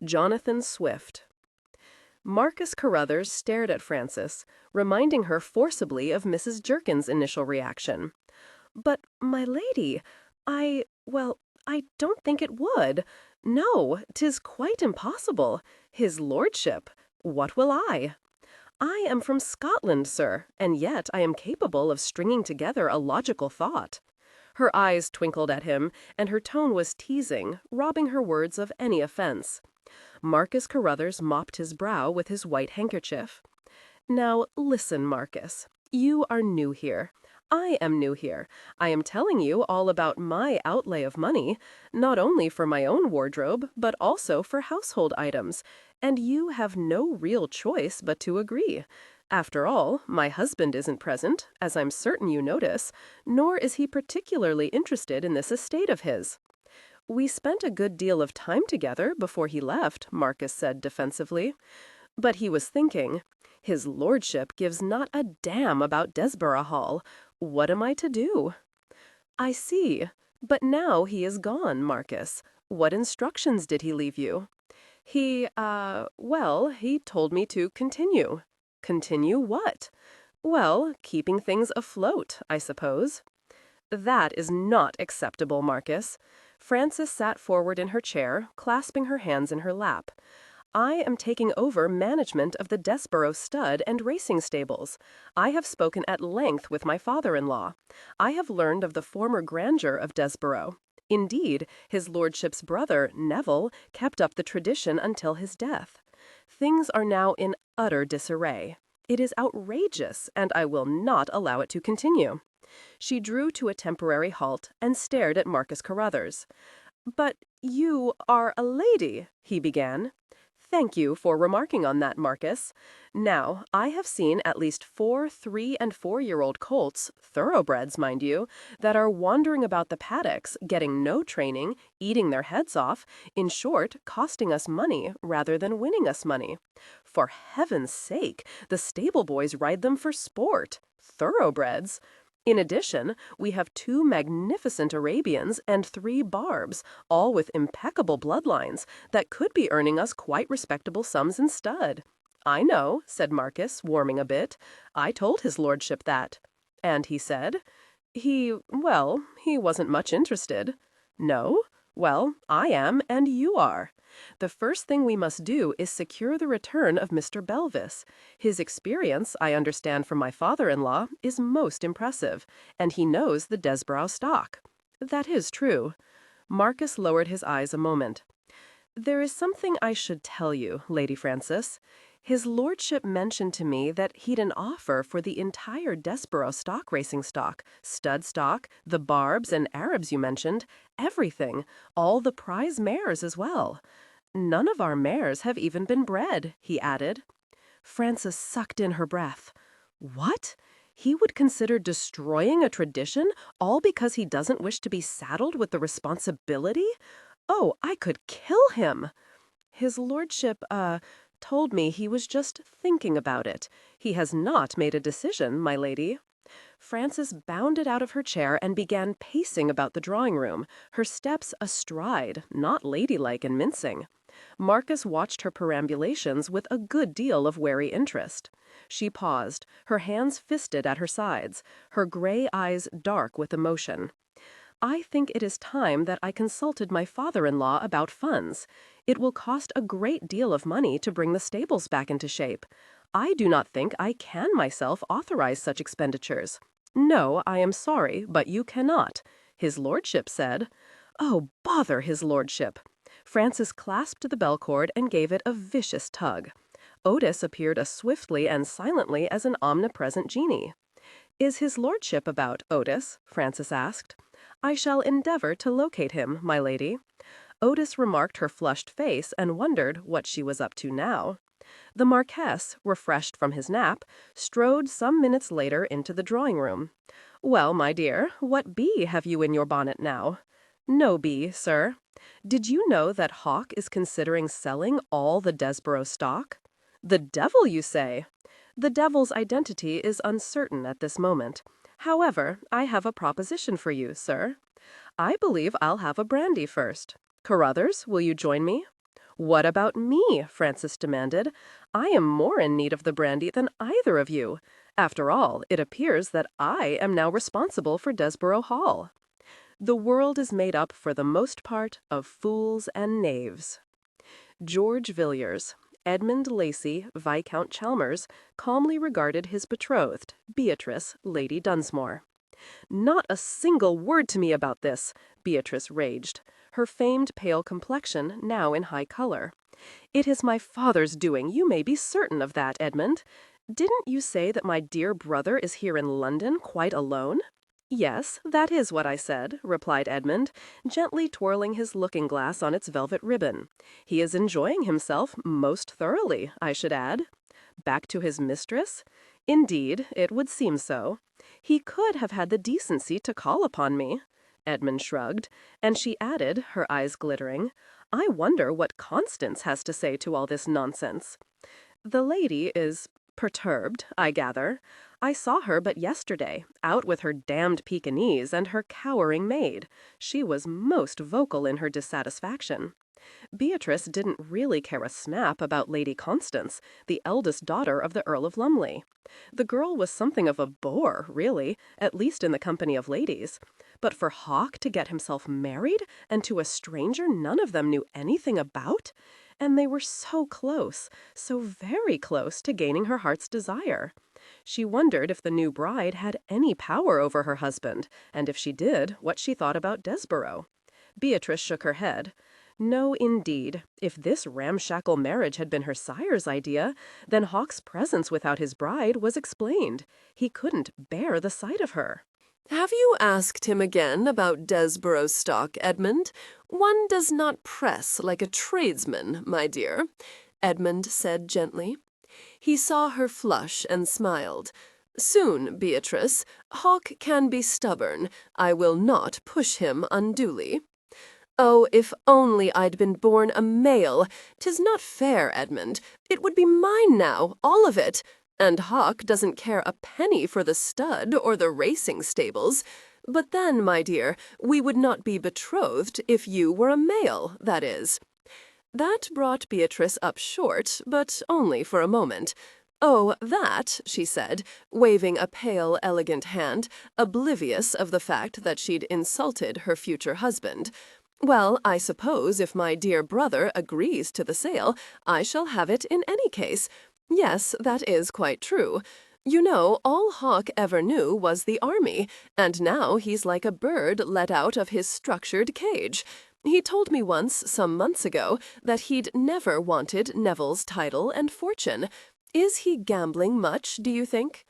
Jonathan Swift. Marcus Carruthers stared at Frances, reminding her forcibly of Mrs. Jerkin's initial reaction. "But, my lady, I don't think it would. No, 'tis quite impossible. His lordship. What will I? I am from Scotland, sir, and yet I am capable of stringing together a logical thought." Her eyes twinkled at him, and her tone was teasing, robbing her words of any offense. Marcus Carruthers mopped his brow with his white handkerchief. "Now, listen, Marcus. You are new here. I am new here. I am telling you all about my outlay of money, not only for my own wardrobe, but also for household items, and you have no real choice but to agree. After all, my husband isn't present, as I'm certain you notice, nor is he particularly interested in this estate of his." "We spent a good deal of time together before he left," Marcus said defensively. But he was thinking, "His lordship gives not a damn about Desborough Hall. What am I to do?" "I see. But now he is gone, Marcus. What instructions did he leave you?" He told me to continue." "Continue what?" "Well, keeping things afloat, I suppose." "That is not acceptable, Marcus." Frances sat forward in her chair, clasping her hands in her lap. "I am taking over management of the Desborough stud and racing stables. I have spoken at length with my father-in-law. I have learned of the former grandeur of Desborough. Indeed, his lordship's brother, Neville, kept up the tradition until his death. Things are now in utter disarray. It is outrageous, and I will not allow it to continue." She drew to a temporary halt and stared at Marcus Carruthers. "But you are a lady," he began. "Thank you for remarking on that, Marcus. Now, I have seen at least 4 3- and 4-year-old colts, thoroughbreds, mind you, that are wandering about the paddocks, getting no training, eating their heads off, in short, costing us money rather than winning us money. For heaven's sake, the stable boys ride them for sport. Thoroughbreds! In addition, we have 2 magnificent Arabians and 3 Barbs, all with impeccable bloodlines, that could be earning us quite respectable sums in stud." "I know," said Marcus, warming a bit. "I told his lordship that." "And he said?" He wasn't much interested." "No? Well, I am, and you are. The first thing we must do is secure the return of Mr. Belvis. His experience, I understand from my father-in-law, is most impressive, and he knows the Desborough stock." "That is true." Marcus lowered his eyes a moment. There is something I should tell you, Lady Frances. His lordship mentioned to me that he'd an offer for the entire Desborough stock racing stock, stud stock, the barbs and Arabs you mentioned, everything, all the prize mares as well. None of our mares have even been bred, he added. Frances sucked in her breath. What? He would consider destroying a tradition all because he doesn't wish to be saddled with the responsibility? Oh, I could kill him. His lordship, told me he was just thinking about it. He has not made a decision, my lady. Frances bounded out of her chair and began pacing about the drawing room, her steps astride, not ladylike and mincing. Marcus watched her perambulations with a good deal of wary interest. She paused, her hands fisted at her sides, her gray eyes dark with emotion. I think it is time that I consulted my father-in-law about funds. It will cost a great deal of money to bring the stables back into shape. I do not think I can myself authorize such expenditures. No, I am sorry, but you cannot. His lordship said. Oh, bother his lordship. Frances clasped the bell cord and gave it a vicious tug. Otis appeared as swiftly and silently as an omnipresent genie. Is his lordship about, Otis? Frances asked. I shall endeavor to locate him, my lady. Otis remarked her flushed face and wondered what she was up to now. The Marquess, refreshed from his nap, strode some minutes later into the drawing-room. Well, my dear, what bee have you in your bonnet now? No bee, sir. Did you know that Hawk is considering selling all the Desborough stock? The devil, you say? The devil's identity is uncertain at this moment. However, I have a proposition for you, sir. I believe I'll have a brandy first. Carruthers, will you join me? What about me? Frances demanded. I am more in need of the brandy than either of you. After all, it appears that I am now responsible for Desborough Hall. The world is made up for the most part of fools and knaves. George Villiers, Edmund Lacy, Viscount Chalmers, calmly regarded his betrothed, Beatrice, Lady Dunsmore. Not a single word to me about this, Beatrice raged, her famed pale complexion now in high color. It is my father's doing, you may be certain of that, Edmund. Didn't you say that my dear brother is here in London quite alone? Yes, that is what I said, replied Edmund, gently twirling his looking-glass on its velvet ribbon. He is enjoying himself most thoroughly, I should add. Back to his mistress? Indeed, it would seem so. He could have had the decency to call upon me. Edmund shrugged, and she added, her eyes glittering, I wonder what Constance has to say to all this nonsense. The lady is perturbed, I gather. I saw her but yesterday, out with her damned Pekingese and her cowering maid. She was most vocal in her dissatisfaction. Beatrice didn't really care a snap about Lady Constance, the eldest daughter of the Earl of Lumley. The girl was something of a bore, really, at least in the company of ladies. But for Hawk to get himself married, and to a stranger none of them knew anything about? And they were so close, so very close to gaining her heart's desire. She wondered if the new bride had any power over her husband, and if she did, what she thought about Desborough. Beatrice shook her head. No, indeed. If this ramshackle marriage had been her sire's idea, then Hawk's presence without his bride was explained. He couldn't bear the sight of her. Have you asked him again about Desborough stock, Edmund? One does not press like a tradesman, my dear, Edmund said gently. He saw her flush and smiled. Soon, Beatrice. Hawk can be stubborn. I will not push him unduly. Oh, if only I'd been born a male! 'Tis not fair, Edmund. It would be mine now, all of it. And Hawk doesn't care a penny for the stud or the racing stables. But then, my dear, we would not be betrothed if you were a male, that is. That brought Beatrice up short, but only for a moment. Oh, that, she said, waving a pale, elegant hand, oblivious of the fact that she'd insulted her future husband. Well, I suppose if my dear brother agrees to the sale, I shall have it in any case. Yes, that is quite true. You know, all Hawk ever knew was the army, and now he's like a bird let out of his structured cage. He told me once, some months ago, that he'd never wanted Neville's title and fortune. Is he gambling much, do you think?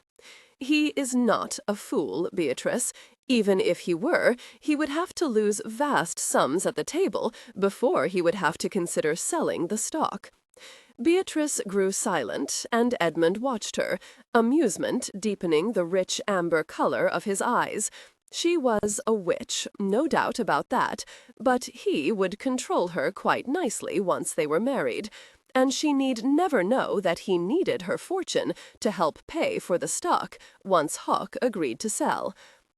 He is not a fool, Beatrice. Even if he were, he would have to lose vast sums at the table before he would have to consider selling the stock. Beatrice grew silent, and Edmund watched her, amusement deepening the rich amber color of his eyes. She was a witch, no doubt about that, but he would control her quite nicely once they were married, and she need never know that he needed her fortune to help pay for the stock once Hawk agreed to sell.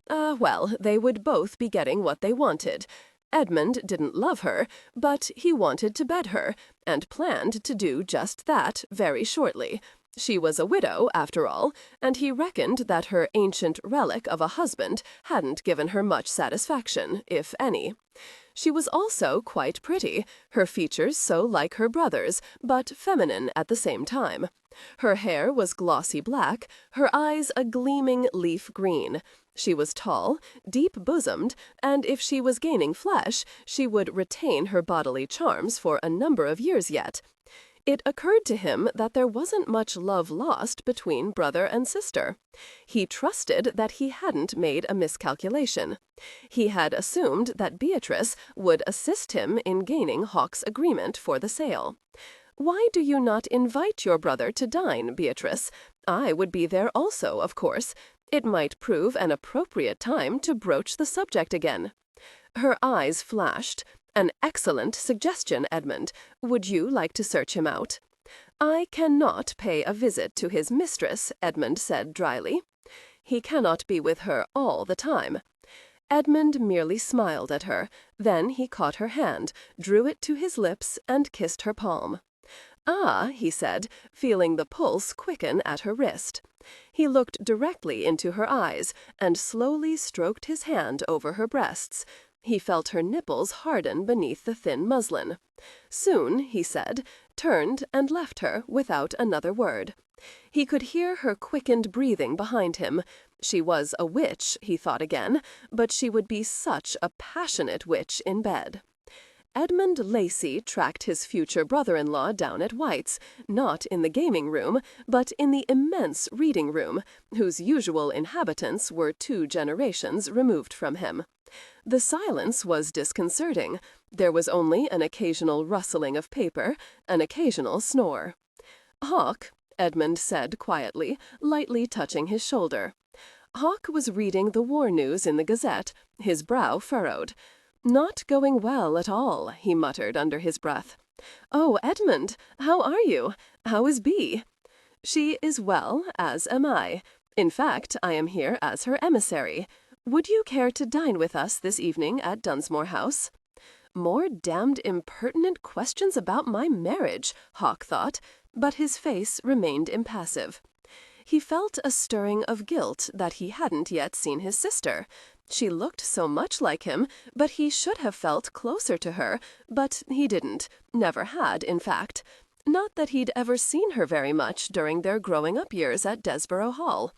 Well, they would both be getting what they wanted. Edmund didn't love her, but he wanted to bed her, and planned to do just that very shortly. She was a widow, after all, and he reckoned that her ancient relic of a husband hadn't given her much satisfaction, if any. She was also quite pretty, her features so like her brother's, but feminine at the same time. Her hair was glossy black, her eyes a gleaming leaf green. She was tall, deep-bosomed, and if she was gaining flesh, she would retain her bodily charms for a number of years yet. It occurred to him that there wasn't much love lost between brother and sister. He trusted that he hadn't made a miscalculation. He had assumed that Beatrice would assist him in gaining Hawk's agreement for the sale. "Why do you not invite your brother to dine, Beatrice? I would be there also, of course. It might prove an appropriate time to broach the subject again." Her eyes flashed. "An excellent suggestion, Edmund. Would you like to search him out?" "I cannot pay a visit to his mistress," Edmund said dryly. "He cannot be with her all the time." Edmund merely smiled at her. Then he caught her hand, drew it to his lips, and kissed her palm. "Ah," he said, feeling the pulse quicken at her wrist. He looked directly into her eyes, and slowly stroked his hand over her breasts. He felt her nipples harden beneath the thin muslin. Soon, he said, turned and left her without another word. He could hear her quickened breathing behind him. She was a witch, he thought again, but she would be such a passionate witch in bed. Edmund Lacey tracked his future brother-in-law down at White's, not in the gaming room, but in the immense reading room, whose usual inhabitants were 2 generations removed from him. The silence was disconcerting. There was only an occasional rustling of paper, an occasional snore. "Hawk," Edmund said quietly, lightly touching his shoulder. Hawk was reading the war news in the Gazette, his brow furrowed. "Not going well at all," he muttered under his breath. "Oh, Edmund, how are you? How is Bee?" "She is well, as am I. In fact, I am here as her emissary. Would you care to dine with us this evening at Dunsmore House?" More damned impertinent questions about my marriage, Hawk thought, but his face remained impassive. He felt a stirring of guilt that he hadn't yet seen his sister. She looked so much like him, but he should have felt closer to her, but he didn't, never had, in fact. Not that he'd ever seen her very much during their growing-up years at Desborough Hall.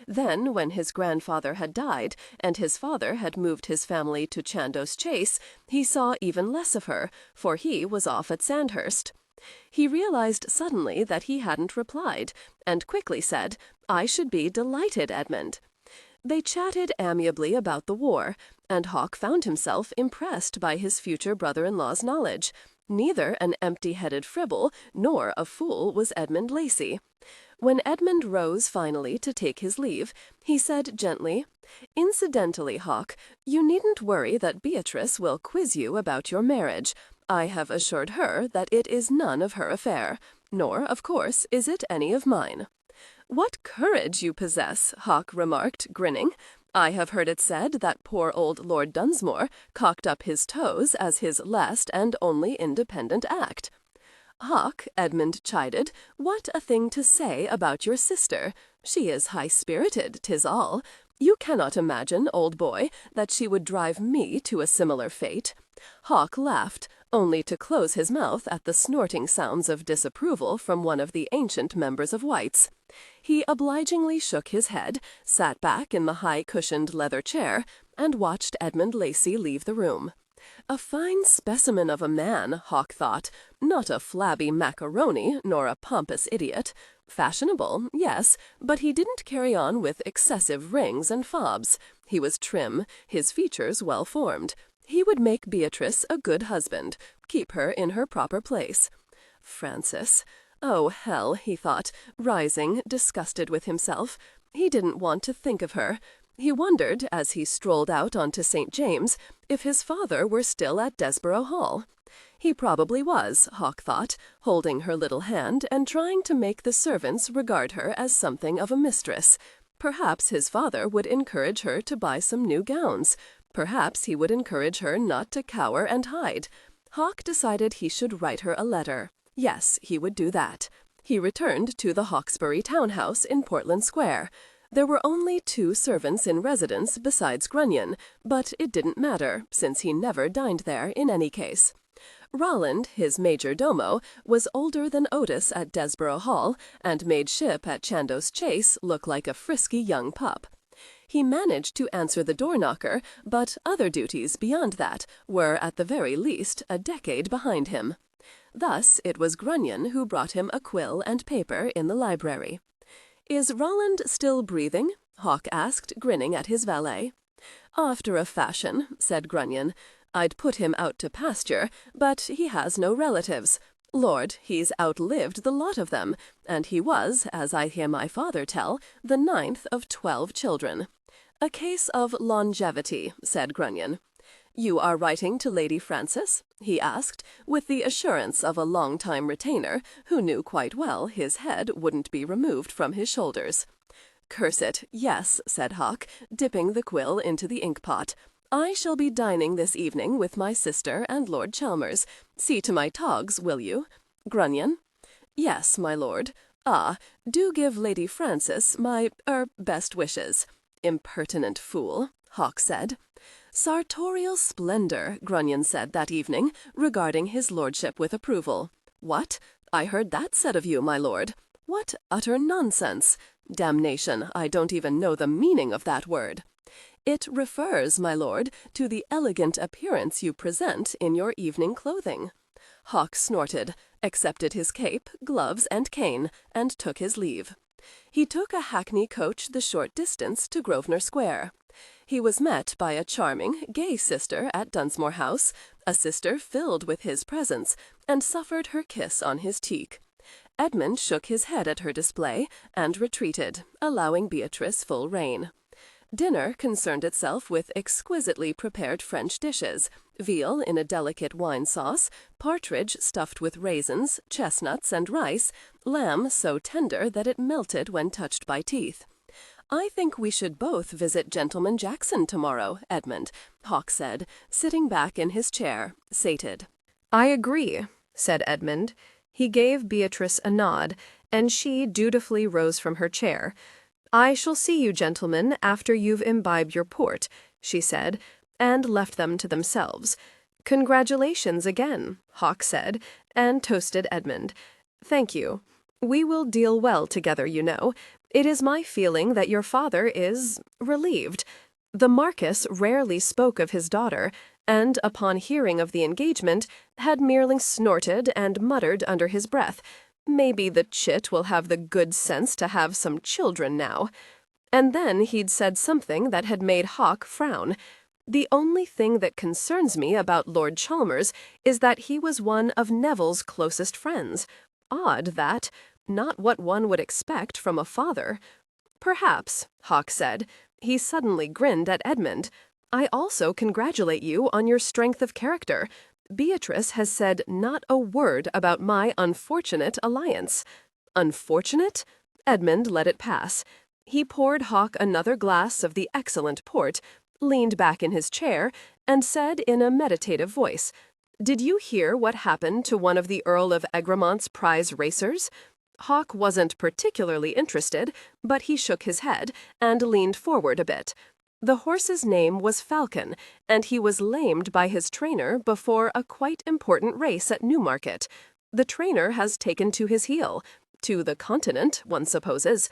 Then, when his grandfather had died, and his father had moved his family to Chandos Chase, he saw even less of her, for he was off at Sandhurst. He realized suddenly that he hadn't replied, and quickly said, "I should be delighted, Edmund." They chatted amiably about the war, and Hawk found himself impressed by his future brother-in-law's knowledge. Neither an empty-headed fribble nor a fool was Edmund Lacey. When Edmund rose finally to take his leave, he said gently, "Incidentally, Hawk, you needn't worry that Beatrice will quiz you about your marriage. I have assured her that it is none of her affair, nor, of course, is it any of mine." "What courage you possess," Hawk remarked, grinning. "I have heard it said that poor old Lord Dunsmore cocked up his toes as his last and only independent act." "Hawk," Edmund chided, "what a thing to say about your sister. She is high-spirited, 'tis all. You cannot imagine, old boy, that she would drive me to a similar fate." Hawk laughed, only to close his mouth at the snorting sounds of disapproval from one of the ancient members of White's. He obligingly shook his head, sat back in the high-cushioned leather chair, and watched Edmund Lacey leave the room. A fine specimen of a man, Hawk thought, not a flabby macaroni nor a pompous idiot. Fashionable, yes, but he didn't carry on with excessive rings and fobs. He was trim, his features well formed. He would make Beatrice a good husband, keep her in her proper place. Frances. Oh, hell, he thought, rising, disgusted with himself. He didn't want to think of her. He wondered, as he strolled out onto St. James, if his father were still at Desborough Hall. He probably was, Hawk thought, holding her little hand and trying to make the servants regard her as something of a mistress. Perhaps his father would encourage her to buy some new gowns. Perhaps he would encourage her not to cower and hide. Hawk decided he should write her a letter. Yes, he would do that. He returned to the Hawksbury townhouse in Portland Square. There were only 2 servants in residence besides Grunion, but it didn't matter, since he never dined there in any case. Rolland, his major domo, was older than Otis at Desborough Hall, and made Ship at Chandos Chase look like a frisky young pup. He managed to answer the door-knocker, but other duties beyond that were, at the very least, a decade behind him. Thus it was Grunion who brought him a quill and paper in the library. "Is Rolland still breathing?" Hawk asked, grinning at his valet. "After a fashion," said Grunion. "I'd put him out to pasture, but he has no relatives. Lord, he's outlived the lot of them, and he was, as I hear my father tell, the 9th of 12 children. A case of longevity," said Grunion. "You are writing to Lady Frances?" he asked, with the assurance of a long-time retainer who knew quite well his head wouldn't be removed from his shoulders. "Curse it, yes," said Hawk, dipping the quill into the ink-pot. "I shall be dining this evening with my sister and Lord Chalmers. See to my togs, will you? Grunion?" "Yes, my lord. Ah, do give Lady Frances my, best wishes." "Impertinent fool," Hawk said. "Sartorial splendor," Grunion said that evening, regarding his lordship with approval. "What? I heard that said of you, my lord. What utter nonsense! Damnation, I don't even know the meaning of that word." "It refers, my lord, to the elegant appearance you present in your evening clothing." Hawk snorted, accepted his cape, gloves, and cane, and took his leave. He took a hackney coach the short distance to Grosvenor Square. He was met by a charming, gay sister at Dunsmore House, a sister filled with his presence, and suffered her kiss on his cheek. Edmund shook his head at her display, and retreated, allowing Beatrice full rein. Dinner concerned itself with exquisitely prepared French dishes, veal in a delicate wine sauce, partridge stuffed with raisins, chestnuts, and rice, lamb so tender that it melted when touched by teeth. "I think we should both visit Gentleman Jackson tomorrow, Edmund," Hawk said, sitting back in his chair, sated. "I agree," said Edmund. He gave Beatrice a nod, and she dutifully rose from her chair. "I shall see you, gentlemen, after you've imbibed your port," she said, and left them to themselves. "Congratulations again," Hawk said, and toasted Edmund. "Thank you. We will deal well together, you know. It is my feeling that your father is relieved." The Marquis rarely spoke of his daughter, and, upon hearing of the engagement, had merely snorted and muttered under his breath, "Maybe the chit will have the good sense to have some children now." And then he'd said something that had made Hawk frown. "The only thing that concerns me about Lord Chalmers is that he was one of Neville's closest friends. Odd, that. Not what one would expect from a father." "Perhaps," Hawk said. He suddenly grinned at Edmund. "I also congratulate you on your strength of character. Beatrice has said not a word about my unfortunate alliance." "Unfortunate?" Edmund let it pass. He poured Hawk another glass of the excellent port, leaned back in his chair, and said in a meditative voice, "Did you hear what happened to one of the Earl of Egremont's prize racers?" Hawk wasn't particularly interested, but he shook his head and leaned forward a bit. The horse's name was Falcon, and he was lamed by his trainer before a quite important race at Newmarket. The trainer has taken to his heel. To the continent, one supposes.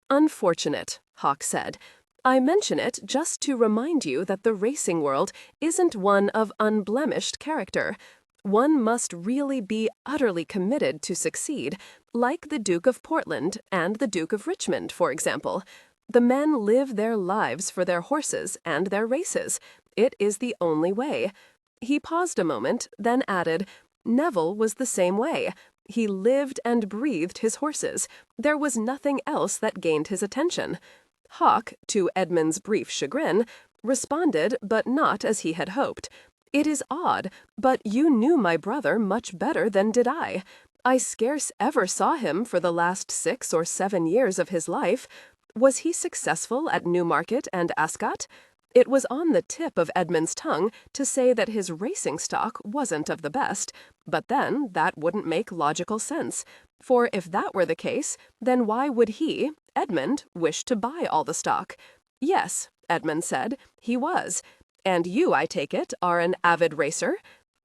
"Unfortunate," Hawk said. I mention it just to remind you that the racing world isn't one of unblemished character. One must really be utterly committed to succeed, like the Duke of Portland and the Duke of Richmond, for example. The men live their lives for their horses and their races. It is the only way. He paused a moment, then added, Neville was the same way. He lived and breathed his horses. There was nothing else that gained his attention. Hawk, to Edmund's brief chagrin, responded, but not as he had hoped. It is odd, but you knew my brother much better than did I. I scarce ever saw him for the last 6 or 7 years of his life. Was he successful at Newmarket and Ascot? It was on the tip of Edmund's tongue to say that his racing stock wasn't of the best, but then that wouldn't make logical sense. For if that were the case, then why would he, Edmund, wish to buy all the stock? Yes, Edmund said, he was. And you, I take it, are an avid racer?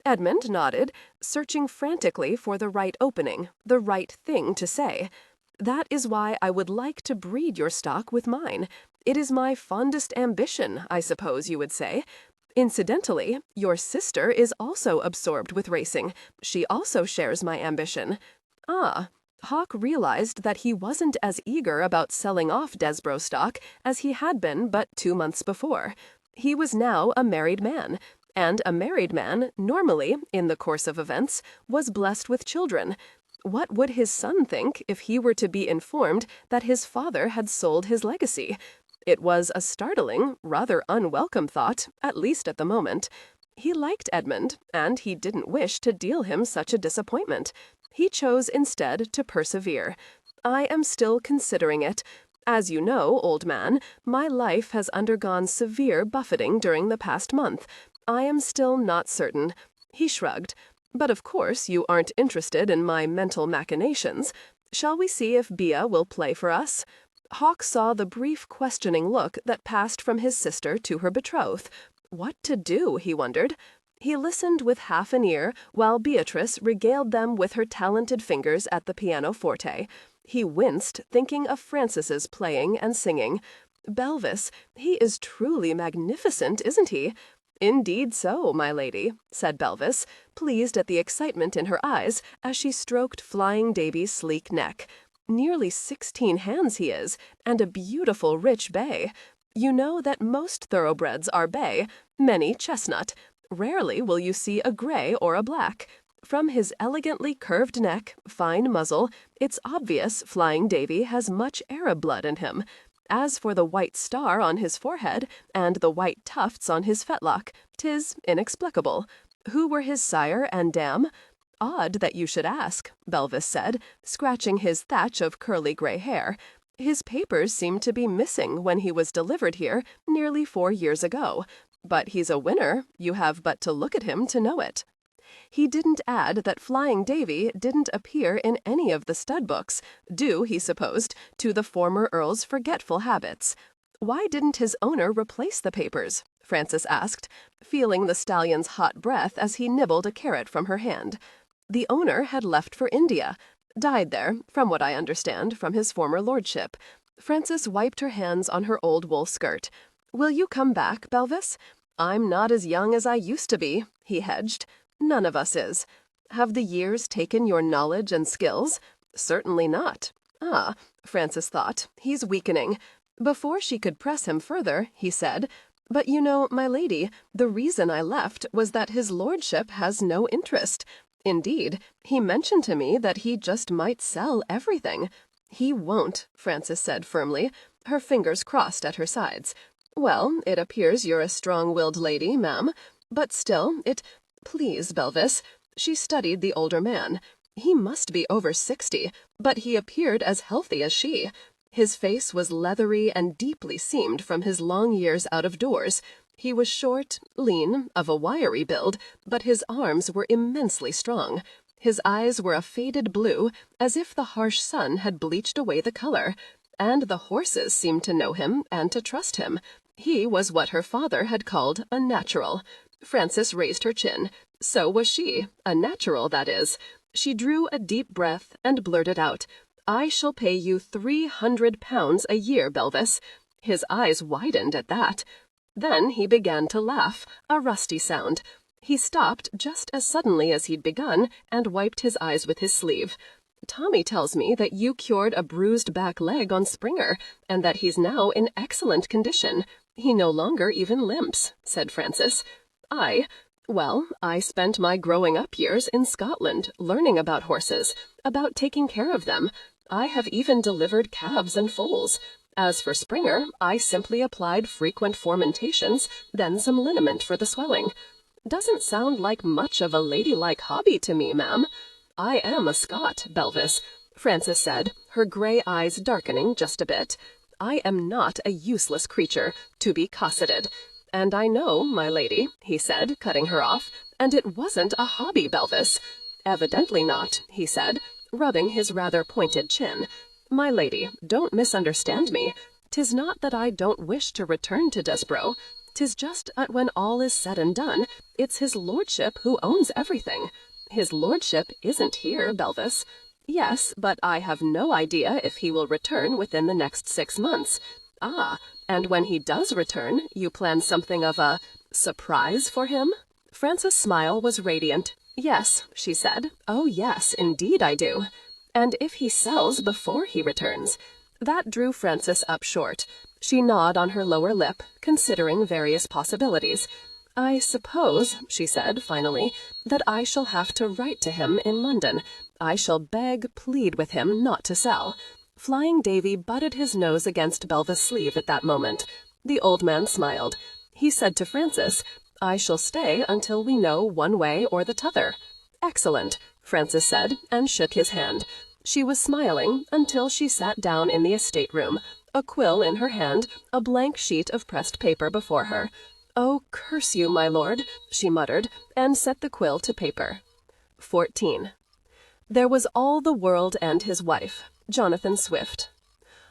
Edmund nodded, searching frantically for the right opening, the right thing to say. That is why I would like to breed your stock with mine. It is my fondest ambition, I suppose you would say. Incidentally, your sister is also absorbed with racing. She also shares my ambition. Ah, Hawk realized that he wasn't as eager about selling off Desborough stock as he had been but 2 months before. He was now a married man, and a married man, normally, in the course of events, was blessed with children. What would his son think if he were to be informed that his father had sold his legacy? It was a startling, rather unwelcome thought, at least at the moment. He liked Edmund, and he didn't wish to deal him such a disappointment. He chose instead to persevere. I am still considering it. As you know, old man, my life has undergone severe buffeting during the past month. I am still not certain. He shrugged. But of course you aren't interested in my mental machinations. Shall we see if Bia will play for us? Hawk saw the brief questioning look that passed from his sister to her betrothed. What to do, he wondered. He listened with half an ear while Beatrice regaled them with her talented fingers at the pianoforte. He winced, thinking of Frances's playing and singing. Belvis, he is truly magnificent, isn't he? Indeed so, my lady, said Belvis, pleased at the excitement in her eyes as she stroked Flying Davy's sleek neck. Nearly 16 hands he is, and a beautiful rich bay. You know that most thoroughbreds are bay, many chestnut. Rarely will you see a gray or a black. From his elegantly curved neck, fine muzzle, it's obvious Flying Davy has much Arab blood in him. As for the white star on his forehead and the white tufts on his fetlock, 'tis inexplicable. Who were his sire and dam? Odd that you should ask, Belvis said, scratching his thatch of curly gray hair. His papers seemed to be missing when he was delivered here nearly 4 years ago. But he's a winner. You have but to look at him to know it. He didn't add that Flying Davy didn't appear in any of the stud books, due, he supposed, to the former Earl's forgetful habits. Why didn't his owner replace the papers? Frances asked, feeling the stallion's hot breath as he nibbled a carrot from her hand. The owner had left for India, died there, from what I understand, from his former lordship. Frances wiped her hands on her old wool skirt. Will you come back, Belvis? I'm not as young as I used to be, he hedged. None of us is. Have the years taken your knowledge and skills? Certainly not. Ah, Frances thought, he's weakening. Before she could press him further, he said, but you know, my lady, the reason I left was that his lordship has no interest. Indeed, he mentioned to me that he just might sell everything. He won't, Frances said firmly, her fingers crossed at her sides. Well, it appears you're a strong-willed lady, ma'am, but still, Please, Belvis. She studied the older man. He must be over 60, but he appeared as healthy as she. His face was leathery and deeply seamed from his long years out of doors. He was short, lean, of a wiry build, but his arms were immensely strong. His eyes were a faded blue, as if the harsh sun had bleached away the color. And the horses seemed to know him and to trust him. He was what her father had called a natural. Frances raised her chin. So was she, a natural, that is. She drew a deep breath and blurted out, I shall pay you £300 a year, Belvis. His eyes widened at that. Then he began to laugh, a rusty sound. He stopped just as suddenly as he'd begun and wiped his eyes with his sleeve. Tommy tells me that you cured a bruised back leg on Springer, and that he's now in excellent condition. He no longer even limps, said Francis. Well, I spent my growing-up years in Scotland learning about horses, about taking care of them. I have even delivered calves and foals. As for Springer, I simply applied frequent fomentations, then some liniment for the swelling. Doesn't sound like much of a ladylike hobby to me, ma'am. I am a Scot, Belvis, Frances said, her grey eyes darkening just a bit. I am not a useless creature, to be cosseted. And I know, my lady, he said, cutting her off, and it wasn't a hobby, Belvis. Evidently not, he said, rubbing his rather pointed chin. My lady, don't misunderstand me. 'Tis not that I don't wish to return to Desborough. 'Tis just that when all is said and done, it's his lordship who owns everything. His lordship isn't here, Belvis. Yes, but I have no idea if he will return within the next 6 months. Ah, and when he does return, you plan something of a surprise for him? Frances' smile was radiant. Yes, she said. Oh, yes, indeed I do. And if he sells before he returns? That drew Frances up short. She gnawed on her lower lip, considering various possibilities. I suppose, she said finally, that I shall have to write to him in London. I shall plead with him not to sell. Flying Davy butted his nose against Belva's sleeve at that moment. The old man smiled. He said to Frances, I shall stay until we know one way or the t'other. Excellent, Frances said, and shook his hand. She was smiling until she sat down in the estate room, a quill in her hand, a blank sheet of pressed paper before her. Oh, curse you, my lord, she muttered, and set the quill to paper. 14. There was all the world and his wife, Jonathan Swift.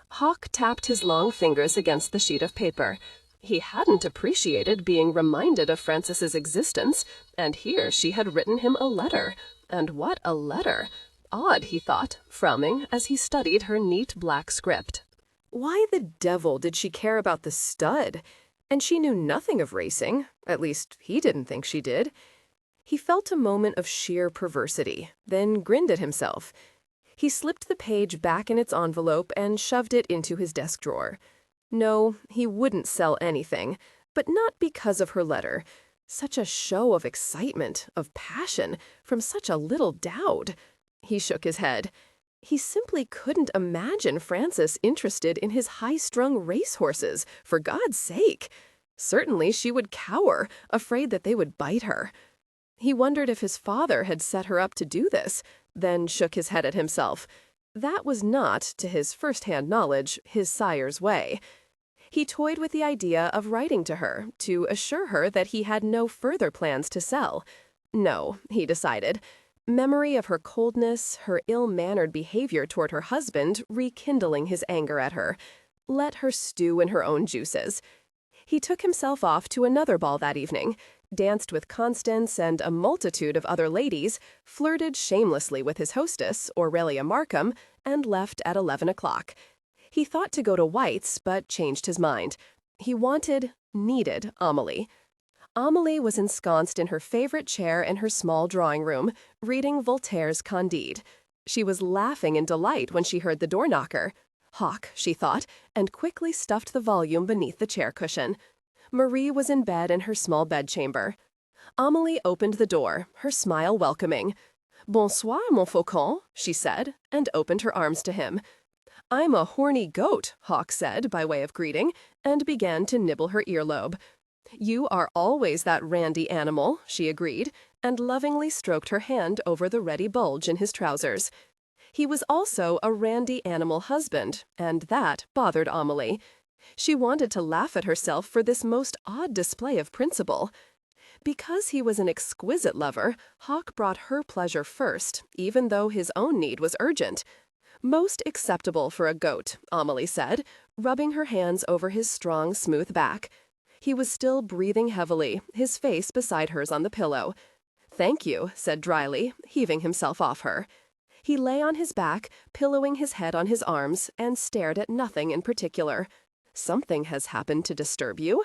Hawk tapped his long fingers against the sheet of paper. He hadn't appreciated being reminded of Frances's existence, and here she had written him a letter. And what a letter! Odd, he thought, frowning as he studied her neat black script. Why the devil did she care about the stud? And she knew nothing of racing. At least, he didn't think she did. He felt a moment of sheer perversity, then grinned at himself. He slipped the page back in its envelope and shoved it into his desk drawer. No, he wouldn't sell anything, but not because of her letter. Such a show of excitement, of passion, from such a little dowd. He shook his head. He simply couldn't imagine Frances interested in his high-strung racehorses, for God's sake. Certainly she would cower, afraid that they would bite her. He wondered if his father had set her up to do this, then shook his head at himself. That was not, to his first-hand knowledge, his sire's way. He toyed with the idea of writing to her, to assure her that he had no further plans to sell. No, he decided. Memory of her coldness, her ill-mannered behavior toward her husband, rekindling his anger at her. Let her stew in her own juices. He took himself off to another ball that evening, danced with Constance and a multitude of other ladies, flirted shamelessly with his hostess, Aurelia Markham, and left at 11 o'clock. He thought to go to White's, but changed his mind. He needed Amelie. Amelie was ensconced in her favorite chair in her small drawing room, reading Voltaire's Candide. She was laughing in delight when she heard the door knocker. Hawk, she thought, and quickly stuffed the volume beneath the chair cushion. Marie was in bed in her small bedchamber. Amelie opened the door, her smile welcoming. Bonsoir, mon faucon, she said, and opened her arms to him. I'm a horny goat, Hawk said by way of greeting, and began to nibble her earlobe. You are always that randy animal, she agreed, and lovingly stroked her hand over the ready bulge in his trousers. He was also a randy animal husband, and that bothered Amelie. She wanted to laugh at herself for this most odd display of principle. Because he was an exquisite lover, Hawk brought her pleasure first, even though his own need was urgent. Most acceptable for a goat, Amelie said, rubbing her hands over his strong, smooth back. He was still breathing heavily, his face beside hers on the pillow. Thank you, said dryly, heaving himself off her. He lay on his back, pillowing his head on his arms, and stared at nothing in particular. Something has happened to disturb you?"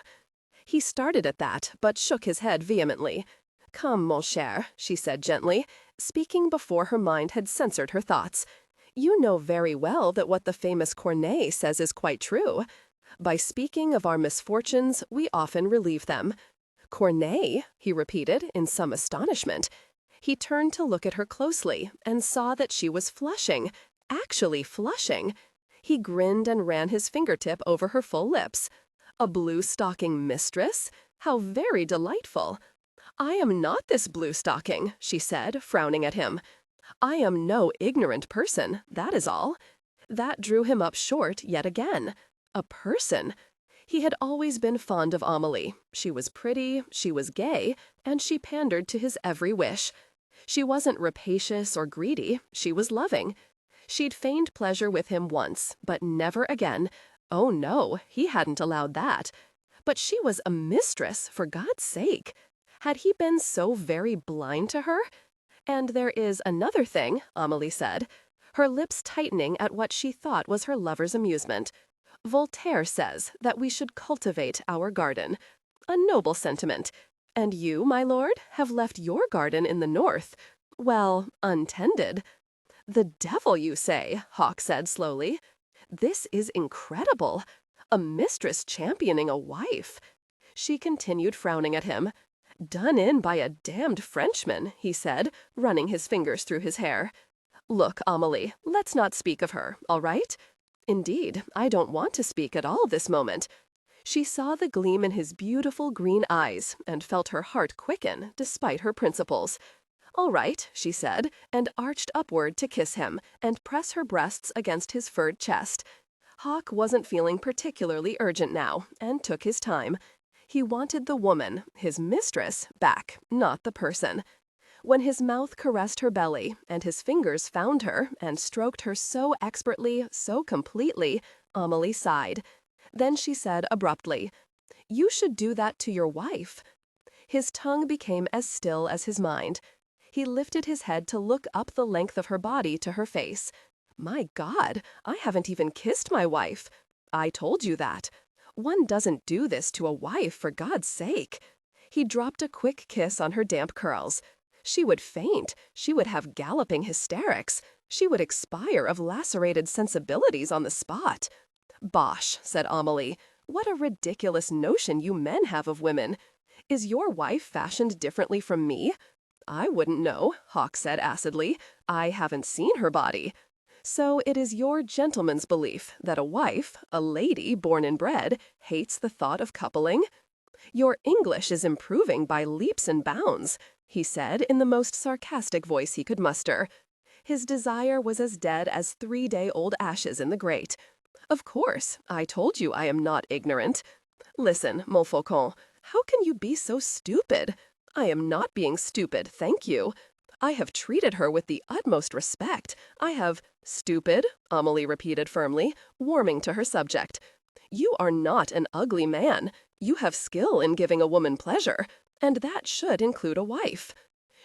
He started at that, but shook his head vehemently. "Come, mon cher," she said gently, speaking before her mind had censored her thoughts. "You know very well that what the famous Corneille says is quite true. By speaking of our misfortunes, we often relieve them." "Corneille?" he repeated in some astonishment. He turned to look at her closely and saw that she was flushing, actually flushing. He grinned and ran his fingertip over her full lips. "A blue-stocking mistress? How very delightful!" "I am not this blue-stocking," she said, frowning at him. "I am no ignorant person, that is all." That drew him up short yet again. A person! He had always been fond of Amelie. She was pretty, she was gay, and she pandered to his every wish. She wasn't rapacious or greedy, she was loving. She'd feigned pleasure with him once, but never again. Oh no, he hadn't allowed that. But she was a mistress, for God's sake. Had he been so very blind to her? "And there is another thing," Amelie said, her lips tightening at what she thought was her lover's amusement. "Voltaire says that we should cultivate our garden. A noble sentiment. And you, my lord, have left your garden in the north. Well, untended." "The devil, you say," Hawk said slowly. "This is incredible. A mistress championing a wife." She continued frowning at him. "Done in by a damned Frenchman," he said, running his fingers through his hair. "Look, Amelie, let's not speak of her, all right? Indeed, I don't want to speak at all this moment." She saw the gleam in his beautiful green eyes and felt her heart quicken despite her principles. "All right," she said, and arched upward to kiss him and press her breasts against his furred chest. Hawk wasn't feeling particularly urgent now and took his time. He wanted the woman, his mistress, back, not the person. When his mouth caressed her belly and his fingers found her and stroked her so expertly, so completely, Amelie sighed. Then she said abruptly, "You should do that to your wife." His tongue became as still as his mind. He lifted his head to look up the length of her body to her face. "My God, I haven't even kissed my wife." "I told you that. One doesn't do this to a wife, for God's sake." He dropped a quick kiss on her damp curls. She would faint. She would have galloping hysterics. She would expire of lacerated sensibilities on the spot. "Bosh," said Amelie. "What a ridiculous notion you men have of women. Is your wife fashioned differently from me?" "I wouldn't know," Hawk said acidly. "I haven't seen her body." "So it is your gentleman's belief that a wife, a lady born and bred, hates the thought of coupling?" "Your English is improving by leaps and bounds," he said in the most sarcastic voice he could muster. His desire was as dead as 3-day-old ashes in the grate. "Of course, I told you I am not ignorant. Listen, Montfaucon, how can you be so stupid? I am not being stupid, thank you. I have treated her with the utmost respect. I have—" "Stupid," Amelie repeated firmly, warming to her subject. "You are not an ugly man. You have skill in giving a woman pleasure, and that should include a wife."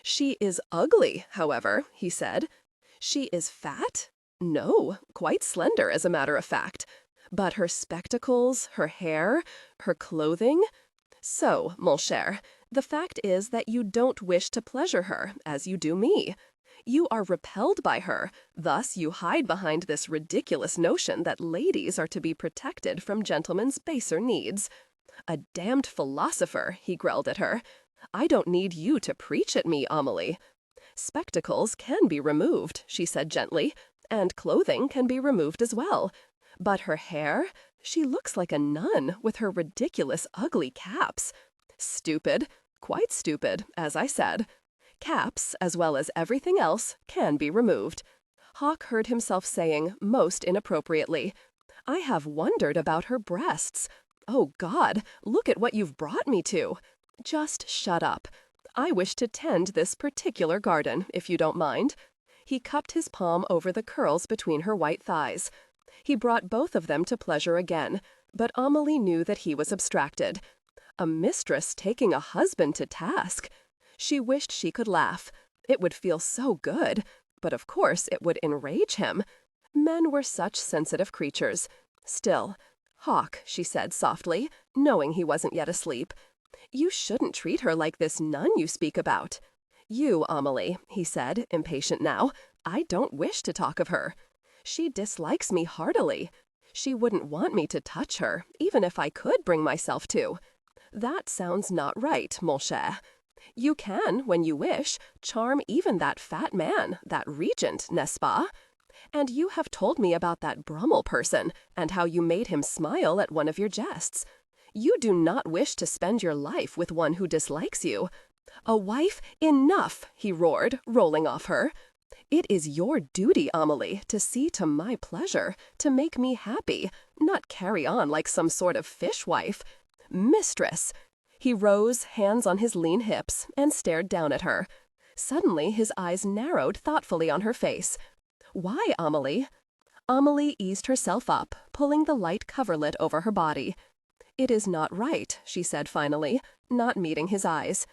"She is ugly, however," he said. "She is fat?" "No, quite slender, as a matter of fact. But her spectacles, her hair, her clothing—" "So, mon cher, the fact is that you don't wish to pleasure her, as you do me. You are repelled by her, thus you hide behind this ridiculous notion that ladies are to be protected from gentlemen's baser needs." "A damned philosopher," he growled at her. "I don't need you to preach at me, Amelie." "Spectacles can be removed," she said gently, "and clothing can be removed as well. But her hair? She looks like a nun with her ridiculous ugly caps. Stupid, quite stupid, as I said. Caps, as well as everything else, can be removed." Hawk heard himself saying, most inappropriately, "I have wondered about her breasts. Oh, God, look at what you've brought me to." "Just shut up. I wish to tend this particular garden, if you don't mind." He cupped his palm over the curls between her white thighs. He brought both of them to pleasure again, but Amelie knew that he was abstracted. A mistress taking a husband to task! She wished she could laugh. It would feel so good, but of course it would enrage him. Men were such sensitive creatures. Still, "Hawk," she said softly, knowing he wasn't yet asleep, "you shouldn't treat her like this nun you speak about." "You, Amelie," he said, impatient now, "I don't wish to talk of her. She dislikes me heartily. She wouldn't want me to touch her, even if I could bring myself to. That sounds not right, mon cher. You can, when you wish, charm even that fat man, that regent, n'est-ce pas? And you have told me about that Brummel person, and how you made him smile at one of your jests. You do not wish to spend your life with one who dislikes you. A wife, enough," he roared, rolling off her. "It is your duty, Amelie, to see to my pleasure, to make me happy, not carry on like some sort of fishwife. Mistress!" He rose, hands on his lean hips, and stared down at her. Suddenly his eyes narrowed thoughtfully on her face. "Why, Amelie?" Amelie eased herself up, pulling the light coverlet over her body. "It is not right," she said finally, not meeting his eyes.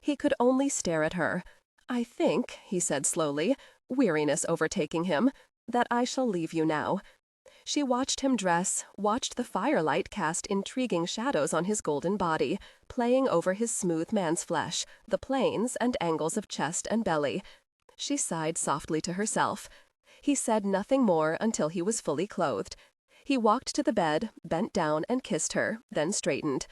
He could only stare at her. "I think," he said slowly, weariness overtaking him, "that I shall leave you now." She watched him dress, watched the firelight cast intriguing shadows on his golden body, playing over his smooth man's flesh, the planes and angles of chest and belly. She sighed softly to herself. He said nothing more until he was fully clothed. He walked to the bed, bent down and kissed her, then straightened.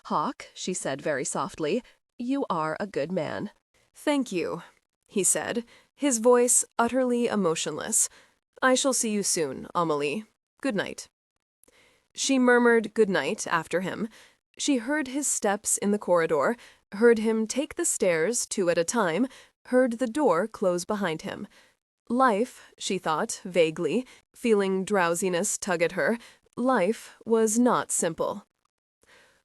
"Hawk," she said very softly, "you are a good man." "Thank you," he said, his voice utterly emotionless. "I shall see you soon, Amelie. Good night." She murmured good night after him. She heard his steps in the corridor, heard him take the stairs 2 at a time, heard the door close behind him. Life, she thought vaguely, feeling drowsiness tug at her, life was not simple.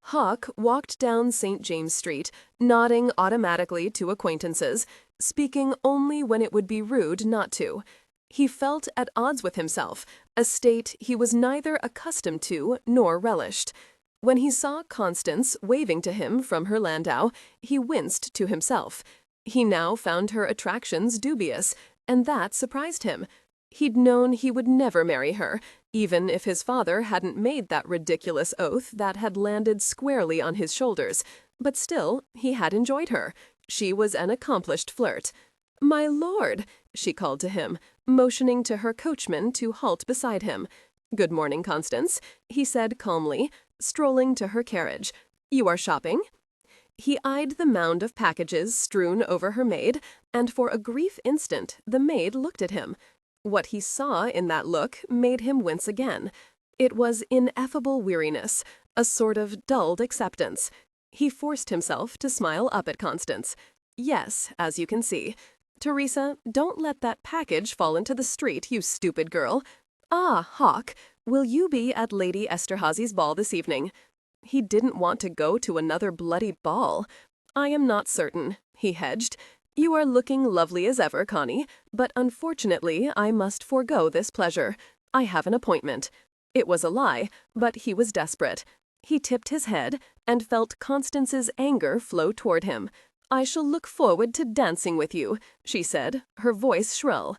Hawk walked down St. James Street, nodding automatically to acquaintances, speaking only when it would be rude not to. He felt at odds with himself, a state he was neither accustomed to nor relished. When he saw Constance waving to him from her landau, he winced to himself. He now found her attractions dubious, and that surprised him. He'd known he would never marry her, even if his father hadn't made that ridiculous oath that had landed squarely on his shoulders, but still he had enjoyed her. She was an accomplished flirt. "My lord," she called to him, motioning to her coachman to halt beside him. "Good morning, Constance," he said calmly, strolling to her carriage. "You are shopping?" He eyed the mound of packages strewn over her maid, and for a brief instant the maid looked at him. What he saw in that look made him wince again. It was ineffable weariness, a sort of dulled acceptance. He forced himself to smile up at Constance. "Yes, as you can see. Teresa, don't let that package fall into the street, you stupid girl. Ah, Hawk, will you be at Lady Esterhazy's ball this evening?" He didn't want to go to another bloody ball. "I am not certain," he hedged. "You are looking lovely as ever, Connie, but unfortunately I must forego this pleasure. I have an appointment." It was a lie, but he was desperate. He tipped his head and felt Constance's anger flow toward him. "I shall look forward to dancing with you," she said, her voice shrill.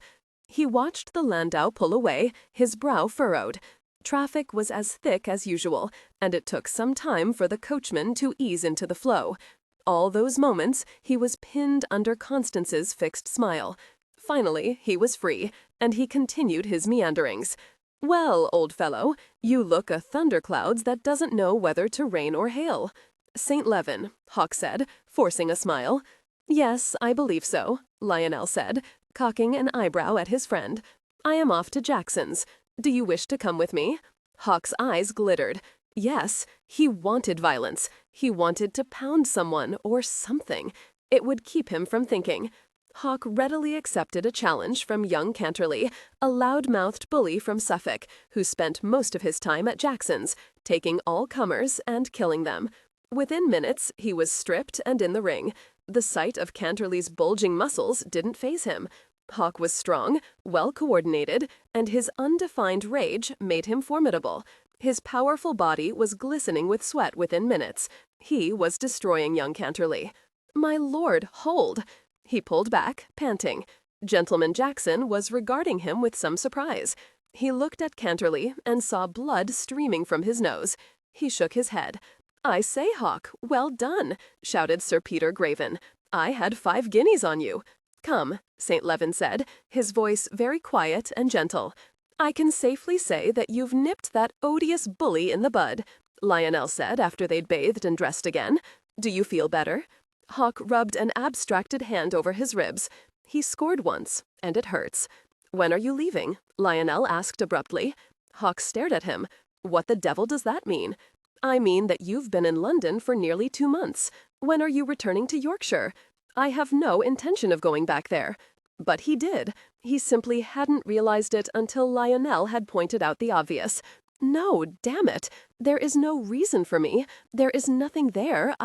He watched the landau pull away, his brow furrowed. Traffic was as thick as usual, and it took some time for the coachman to ease into the flow. All those moments he was pinned under Constance's fixed smile. Finally he was free, and he continued his meanderings. "Well, old fellow, you look a thunderclouds that doesn't know whether to rain or hail." "St. Leven," Hawk said, forcing a smile. "Yes, I believe so," Lionel said, cocking an eyebrow at his friend. "I am off to Jackson's. Do you wish to come with me?" Hawk's eyes glittered. Yes, he wanted violence. He wanted to pound someone or something. It would keep him from thinking. Hawk readily accepted a challenge from young Canterley, a loud-mouthed bully from Suffolk, who spent most of his time at Jackson's, taking all comers and killing them. Within minutes, he was stripped and in the ring. The sight of Canterley's bulging muscles didn't faze him. Hawk was strong, well-coordinated, and his undefined rage made him formidable. His powerful body was glistening with sweat within minutes. He was destroying young Canterley. "My lord, hold!" He pulled back, panting. Gentleman Jackson was regarding him with some surprise. He looked at Canterley and saw blood streaming from his nose. He shook his head. "I say, Hawk, well done," shouted Sir Peter Graven. "I had 5 guineas on you." "Come," St. Levan said, his voice very quiet and gentle. "I can safely say that you've nipped that odious bully in the bud," Lionel said after they'd bathed and dressed again. "Do you feel better?" Hawk rubbed an abstracted hand over his ribs. "He scored once, and it hurts." "When are you leaving?" Lionel asked abruptly. Hawk stared at him. "What the devil does that mean?" "I mean that you've been in London for nearly 2 months. When are you returning to Yorkshire?" "I have no intention of going back there." But he did. He simply hadn't realized it until Lionel had pointed out the obvious. "No, damn it. There is no reason for me. There is nothing there.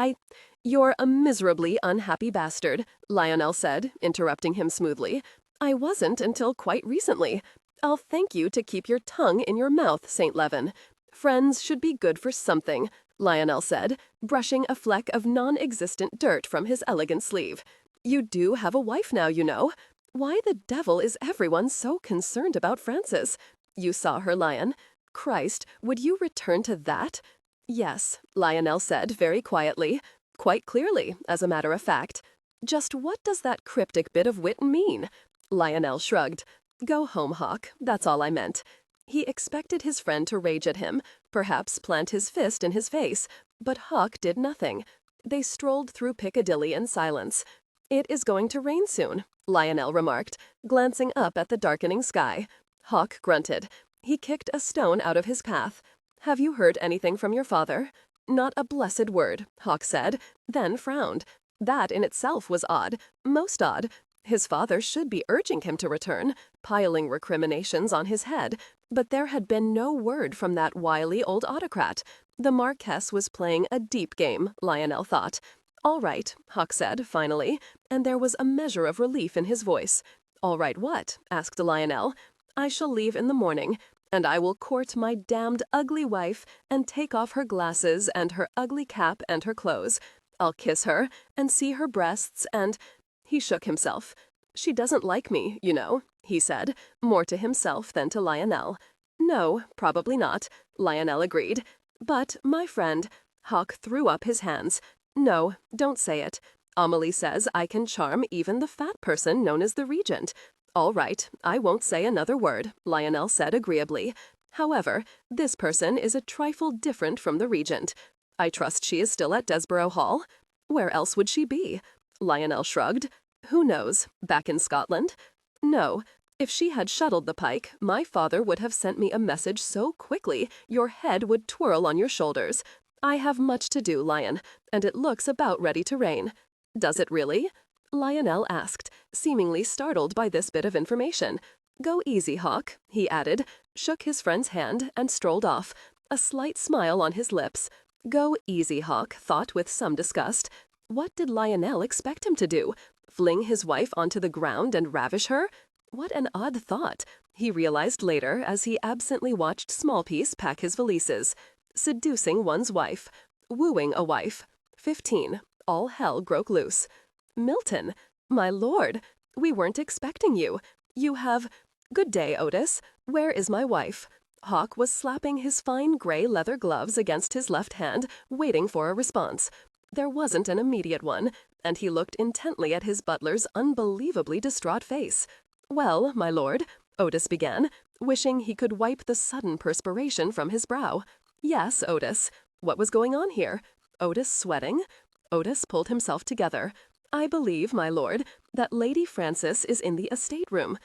You're a miserably unhappy bastard," Lionel said, interrupting him smoothly. "I wasn't until quite recently. I'll thank you to keep your tongue in your mouth, St. Levan. Friends should be good for something," Lionel said, brushing a fleck of non-existent dirt from his elegant sleeve. "You do have a wife now, you know. Why the devil is everyone so concerned about Frances? You saw her, Lion. Christ, would you return to that?" "Yes," Lionel said very quietly. "Quite clearly, as a matter of fact." "Just what does that cryptic bit of wit mean?" Lionel shrugged. "Go home, Hawk. That's all I meant." He expected his friend to rage at him, perhaps plant his fist in his face, but Hawk did nothing. They strolled through Piccadilly in silence. "It is going to rain soon," Lionel remarked, glancing up at the darkening sky. Hawk grunted. He kicked a stone out of his path. "Have you heard anything from your father?" "Not a blessed word," Hawk said, then frowned. That in itself was odd, most odd. His father should be urging him to return, piling recriminations on his head, but there had been no word from that wily old autocrat. The Marquess was playing a deep game, Lionel thought. "All right," Hawk said, finally, and there was a measure of relief in his voice. "All right what?" asked Lionel. "I shall leave in the morning, and I will court my damned ugly wife and take off her glasses and her ugly cap and her clothes. I'll kiss her and see her breasts and—" He shook himself. "She doesn't like me, you know," he said, more to himself than to Lionel. "No, probably not," Lionel agreed. "But, my friend—" Hawk threw up his hands. "No, don't say it. Amelie says I can charm even the fat person known as the Regent." "All right, I won't say another word," Lionel said agreeably. "However, this person is a trifle different from the Regent. I trust she is still at Desborough Hall? Where else would she be?" Lionel shrugged. "Who knows? Back in Scotland?" "No. If she had shuttled the pike, my father would have sent me a message so quickly your head would twirl on your shoulders. I have much to do, Lion, and it looks about ready to rain." "Does it really?" Lionel asked, seemingly startled by this bit of information. "Go easy, Hawk," he added, shook his friend's hand, and strolled off, a slight smile on his lips. Go easy, Hawk thought with some disgust. What did Lionel expect him to do? Fling his wife onto the ground and ravish her? What an odd thought, he realized later as he absently watched Smallpiece pack his valises. Seducing one's wife. Wooing a wife. 15. All hell broke loose. "Milton, my lord, we weren't expecting you. You have— Good day, Otis. Where is my wife?" Hawk was slapping his fine gray leather gloves against his left hand, waiting for a response. There wasn't an immediate one, and he looked intently at his butler's unbelievably distraught face. "Well, my lord," Otis began, wishing he could wipe the sudden perspiration from his brow. "Yes, Otis. What was going on here? Otis sweating?" Otis pulled himself together. "I believe, my lord, that Lady Frances is in the estate room.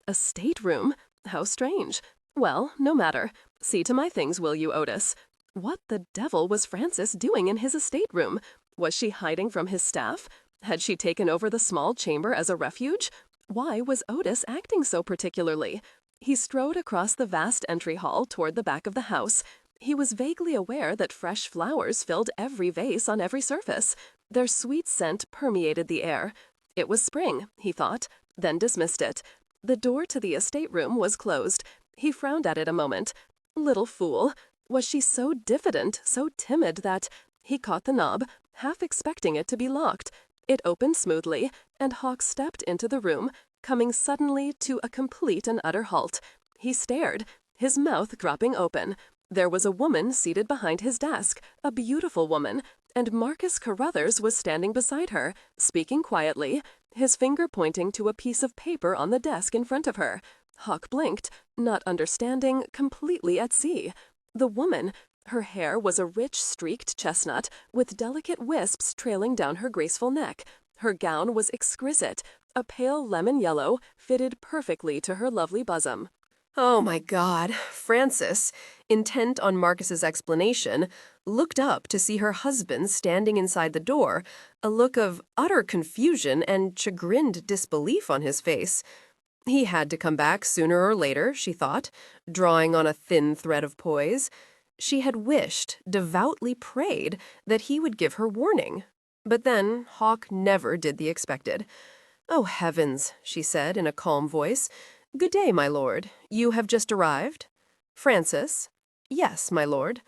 A state-room? How strange. Well, no matter. See to my things, will you, Otis?" What the devil was Frances doing in his estate room? Was she hiding from his staff? Had she taken over the small chamber as a refuge? Why was Otis acting so particularly? He strode across the vast entry hall toward the back of the house. He was vaguely aware that fresh flowers filled every vase on every surface. Their sweet scent permeated the air. It was spring, he thought, then dismissed it. The door to the estate room was closed. He frowned at it a moment. Little fool. Was she so diffident, so timid that— He caught the knob, half expecting it to be locked. It opened smoothly, and Hawk stepped into the room, coming suddenly to a complete and utter halt. He stared, his mouth dropping open. There was a woman seated behind his desk, a beautiful woman, and Marcus Carruthers was standing beside her, speaking quietly, his finger pointing to a piece of paper on the desk in front of her. Hawk blinked, not understanding, completely at sea. The woman, her hair was a rich streaked chestnut, with delicate wisps trailing down her graceful neck. Her gown was exquisite, a pale lemon yellow, fitted perfectly to her lovely bosom. Oh my God, Frances, intent on Marcus's explanation, looked up to see her husband standing inside the door, a look of utter confusion and chagrined disbelief on his face. He had to come back sooner or later, she thought, drawing on a thin thread of poise. She had wished, devoutly prayed, that he would give her warning. But then Hawk never did the expected. "Oh, heavens," she said in a calm voice. "Good day, my lord. You have just arrived?" "Frances?" "Yes, my lord."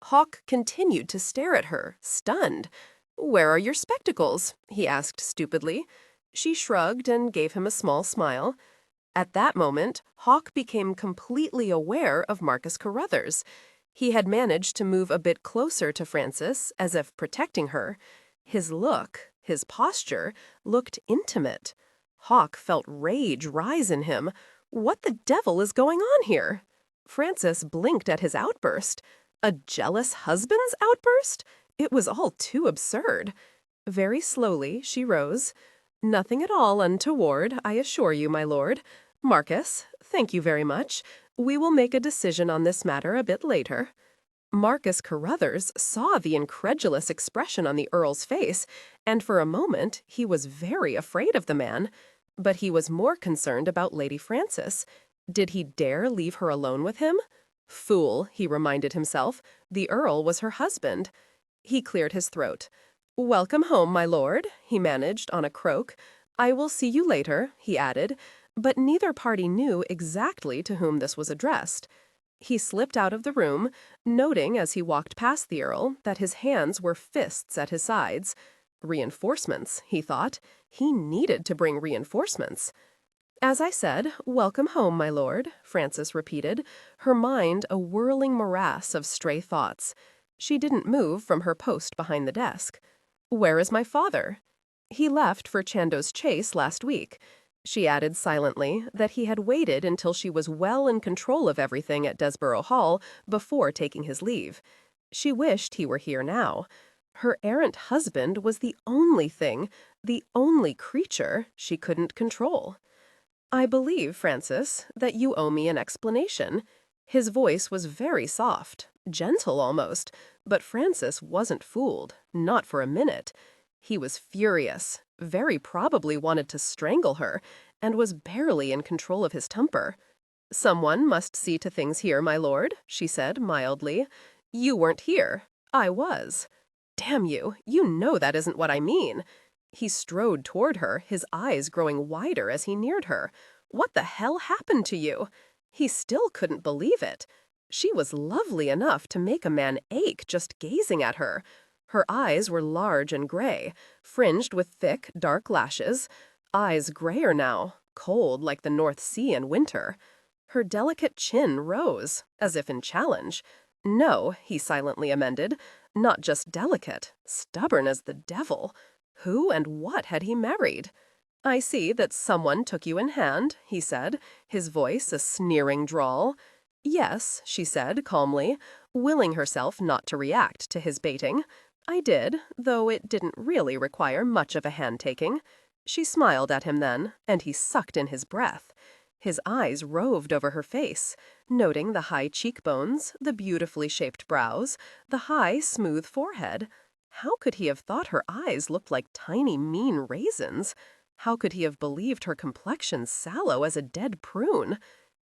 Hawk continued to stare at her, stunned. "Where are your spectacles?" he asked stupidly. She shrugged and gave him a small smile. At that moment, Hawk became completely aware of Marcus Carruthers. He had managed to move a bit closer to Frances, as if protecting her. His look, his posture, looked intimate. Hawk felt rage rise in him. What the devil is going on here? Frances blinked at his outburst. A jealous husband's outburst? It was all too absurd. Very slowly she rose. "Nothing at all untoward, I assure you, my lord. Marcus, thank you very much. We will make a decision on this matter a bit later." Marcus Carruthers saw the incredulous expression on the Earl's face, and for a moment he was very afraid of the man. But he was more concerned about Lady Frances. Did he dare leave her alone with him? Fool, he reminded himself. The Earl was her husband. He cleared his throat. "Welcome home, my lord," he managed on a croak. "I will see you later," he added, but neither party knew exactly to whom this was addressed. He slipped out of the room, noting as he walked past the Earl that his hands were fists at his sides. Reinforcements, he thought. He needed to bring reinforcements. "As I said, welcome home, my lord," Frances repeated, her mind a whirling morass of stray thoughts. She didn't move from her post behind the desk. "Where is my father?" "He left for Chandos Chase last week." She added silently that he had waited until she was well in control of everything at Desborough Hall before taking his leave. She wished he were here now. Her errant husband was the only thing, the only creature she couldn't control. "I believe, Frances, that you owe me an explanation." His voice was very soft, gentle almost, but Frances wasn't fooled, not for a minute. He was furious, very probably wanted to strangle her, and was barely in control of his temper. "Someone must see to things here, my lord," she said mildly. "You weren't here. I was." "Damn you, you know that isn't what I mean." He strode toward her, his eyes growing wider as he neared her. What the hell happened to you? He still couldn't believe it. She was lovely enough to make a man ache just gazing at her. Her eyes were large and gray, fringed with thick, dark lashes. Eyes grayer now, cold like the North Sea in winter. Her delicate chin rose, as if in challenge. No, he silently amended, not just delicate, stubborn as the devil. Who and what had he married? "I see that someone took you in hand," he said, his voice a sneering drawl. "Yes," she said calmly, willing herself not to react to his baiting. "I did, though it didn't really require much of a hand-taking." She smiled at him then, and he sucked in his breath. His eyes roved over her face, noting the high cheekbones, the beautifully shaped brows, the high, smooth forehead. How could he have thought her eyes looked like tiny, mean raisins? How could he have believed her complexion sallow as a dead prune?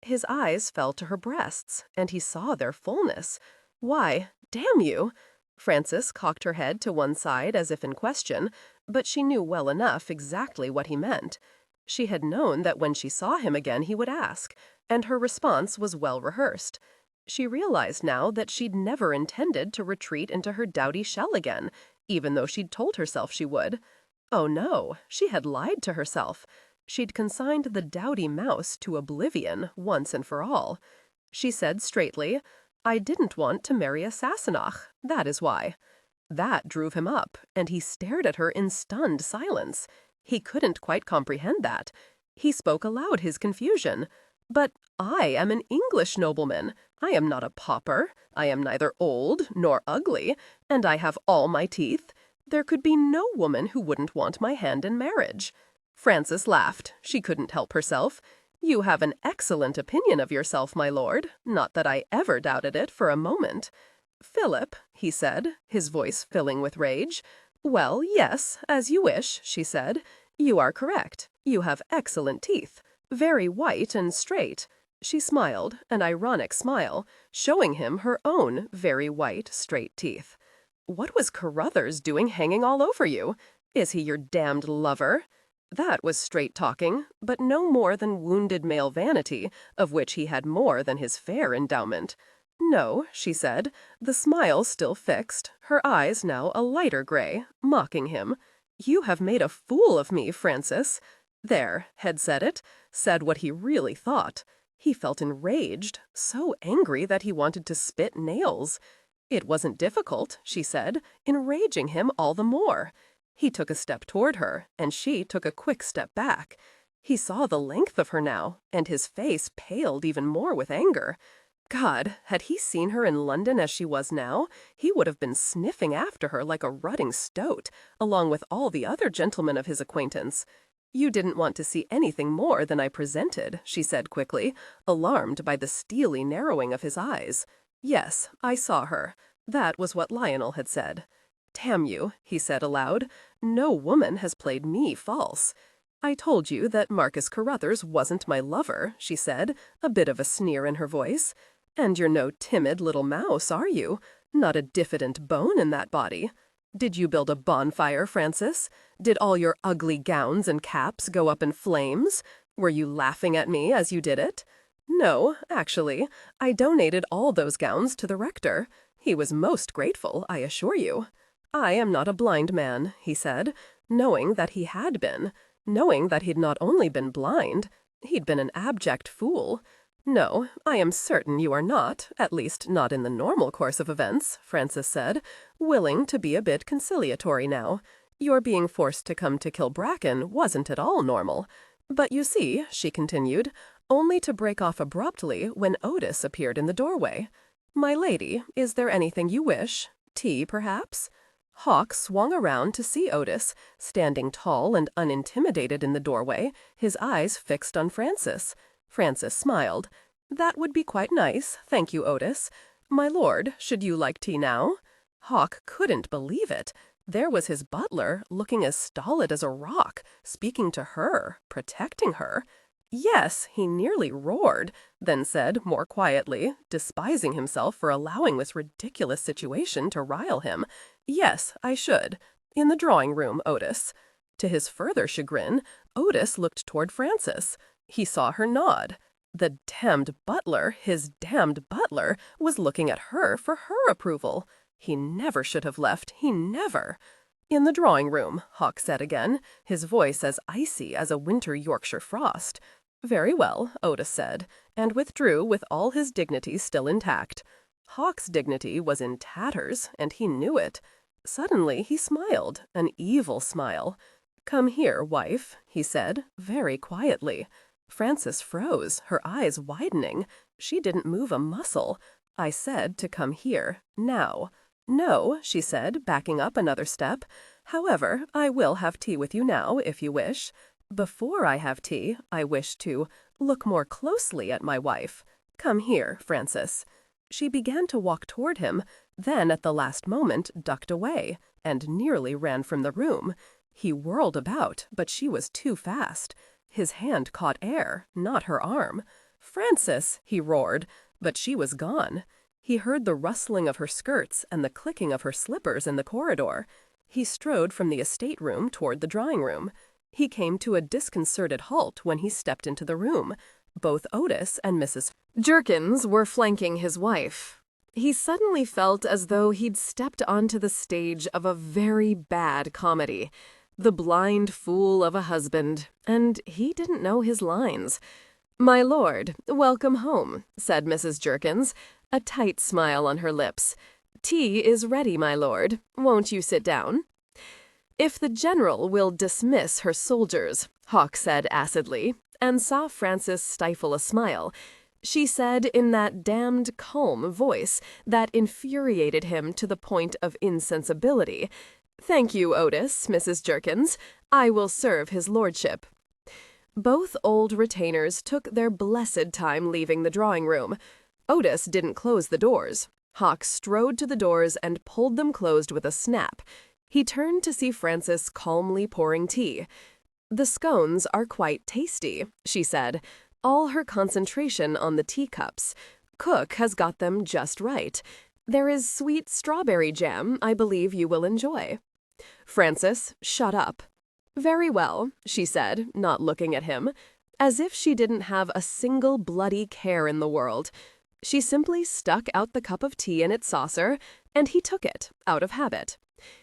His eyes fell to her breasts, and he saw their fullness. "Why, damn you!" Frances cocked her head to one side as if in question, but she knew well enough exactly what he meant. She had known that when she saw him again he would ask, and her response was well rehearsed. She realized now that she'd never intended to retreat into her dowdy shell again, even though she'd told herself she would. Oh no, she had lied to herself. She'd consigned the dowdy mouse to oblivion once and for all. She said straightly, "I didn't want to marry a Sassenach, that is why." That drove him up, and he stared at her in stunned silence. He couldn't quite comprehend that. He spoke aloud his confusion. "But I am an English nobleman. I am not a pauper. I am neither old nor ugly, and I have all my teeth. There could be no woman who wouldn't want my hand in marriage." Frances laughed. She couldn't help herself. "You have an excellent opinion of yourself, my lord. Not that I ever doubted it for a moment." "Philip," he said, his voice filling with rage. "Well, yes, as you wish," she said. "You are correct. You have excellent teeth, very white and straight." She smiled, an ironic smile, showing him her own very white, straight teeth. "What was Carruthers doing hanging all over you? Is he your damned lover?" That was straight talking, but no more than wounded male vanity, of which he had more than his fair endowment. "No," she said, the smile still fixed, her eyes now a lighter gray, mocking him. "You have made a fool of me, Francis." There, had said it, said what he really thought. He felt enraged, so angry that he wanted to spit nails. It wasn't difficult, she said, enraging him all the more. He took a step toward her, and she took a quick step back. He saw the length of her now, and his face paled even more with anger. God, had he seen her in London as she was now, he would have been sniffing after her like a rutting stoat, along with all the other gentlemen of his acquaintance. "You didn't want to see anything more than I presented," she said quickly, alarmed by the steely narrowing of his eyes. "Yes, I saw her." That was what Lionel had said. "Damn you," he said aloud, "no woman has played me false." "I told you that Marcus Carruthers wasn't my lover," she said, a bit of a sneer in her voice. "And you're no timid little mouse, are you? Not a diffident bone in that body. Did you build a bonfire, Francis? Did all your ugly gowns and caps go up in flames? Were you laughing at me as you did it?" "No, actually, I donated all those gowns to the rector. He was most grateful, I assure you." "I am not a blind man," he said, knowing that he had been, knowing that he'd not only been blind, he'd been an abject fool. "No, I am certain you are not, at least not in the normal course of events," Francis said, willing to be a bit conciliatory now. "Your being forced to come to Kilbracken wasn't at all normal. But you see," she continued, only to break off abruptly when Otis appeared in the doorway. "My lady, is there anything you wish? Tea, perhaps?" Hawk swung around to see Otis, standing tall and unintimidated in the doorway, his eyes fixed on Francis. Francis smiled. "That would be quite nice, thank you, Otis. My lord, should you like tea now?" Hawk couldn't believe it. There was his butler, looking as stolid as a rock, speaking to her, protecting her. "Yes," he nearly roared, then said more quietly, despising himself for allowing this ridiculous situation to rile him. "Yes, I should. In the drawing-room, Otis." To his further chagrin, Otis looked toward Francis. He saw her nod. The damned butler, his damned butler, was looking at her for her approval. He never should have left, he never. "In the drawing-room," Hawk said again, his voice as icy as a winter Yorkshire frost. "Very well," Otis said, and withdrew with all his dignity still intact. Hawk's dignity was in tatters, and he knew it. Suddenly he smiled, an evil smile. "Come here, wife," he said, very quietly. Frances froze, her eyes widening. She didn't move a muscle. "I said to come here, now." "No," she said, backing up another step. "However, I will have tea with you now, if you wish. Before I have tea, I wish to look more closely at my wife. Come here, Francis." She began to walk toward him, then at the last moment ducked away, and nearly ran from the room. He whirled about, but she was too fast. His hand caught air, not her arm. "Francis!" he roared, but she was gone. He heard the rustling of her skirts and the clicking of her slippers in the corridor. He strode from the estate room toward the drawing-room. He came to a disconcerted halt when he stepped into the room. Both Otis and Mrs. Jerkins were flanking his wife. He suddenly felt as though he'd stepped onto the stage of a very bad comedy. The blind fool of a husband, and he didn't know his lines. "My lord, welcome home," said Mrs. Jerkins, a tight smile on her lips. "Tea is ready, my lord. Won't you sit down?" "If the general will dismiss her soldiers," Hawk said acidly, and saw Frances stifle a smile. She said in that damned calm voice that infuriated him to the point of insensibility, "Thank you, Otis, Mrs. Jerkins. I will serve his lordship." Both old retainers took their blessed time leaving the drawing-room. Otis didn't close the doors. Hawk strode to the doors and pulled them closed with a snap. He turned to see Frances calmly pouring tea. "The scones are quite tasty," she said, all her concentration on the teacups. "Cook has got them just right. There is sweet strawberry jam I believe you will enjoy." Frances, shut up. "Very well," she said, not looking at him, as if she didn't have a single bloody care in the world. She simply stuck out the cup of tea in its saucer, and he took it, out of habit.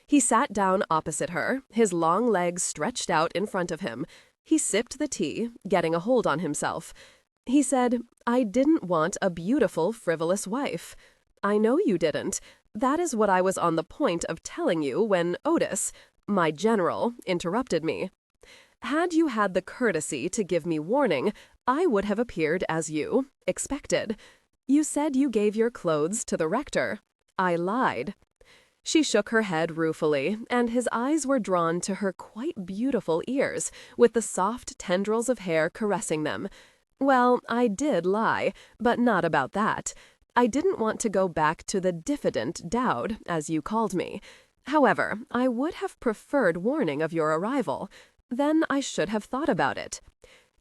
He sat down opposite her, his long legs stretched out in front of him. He sipped the tea, getting a hold on himself. He said, "I didn't want a beautiful, frivolous wife." "I know you didn't. That is what I was on the point of telling you when Otis, my general, interrupted me. Had you had the courtesy to give me warning, I would have appeared as you expected. You said you gave your clothes to the rector. I lied." She shook her head ruefully, and his eyes were drawn to her quite beautiful ears, with the soft tendrils of hair caressing them. "Well, I did lie, but not about that. I didn't want to go back to the diffident Dowd, as you called me. However, I would have preferred warning of your arrival. Then I should have thought about it.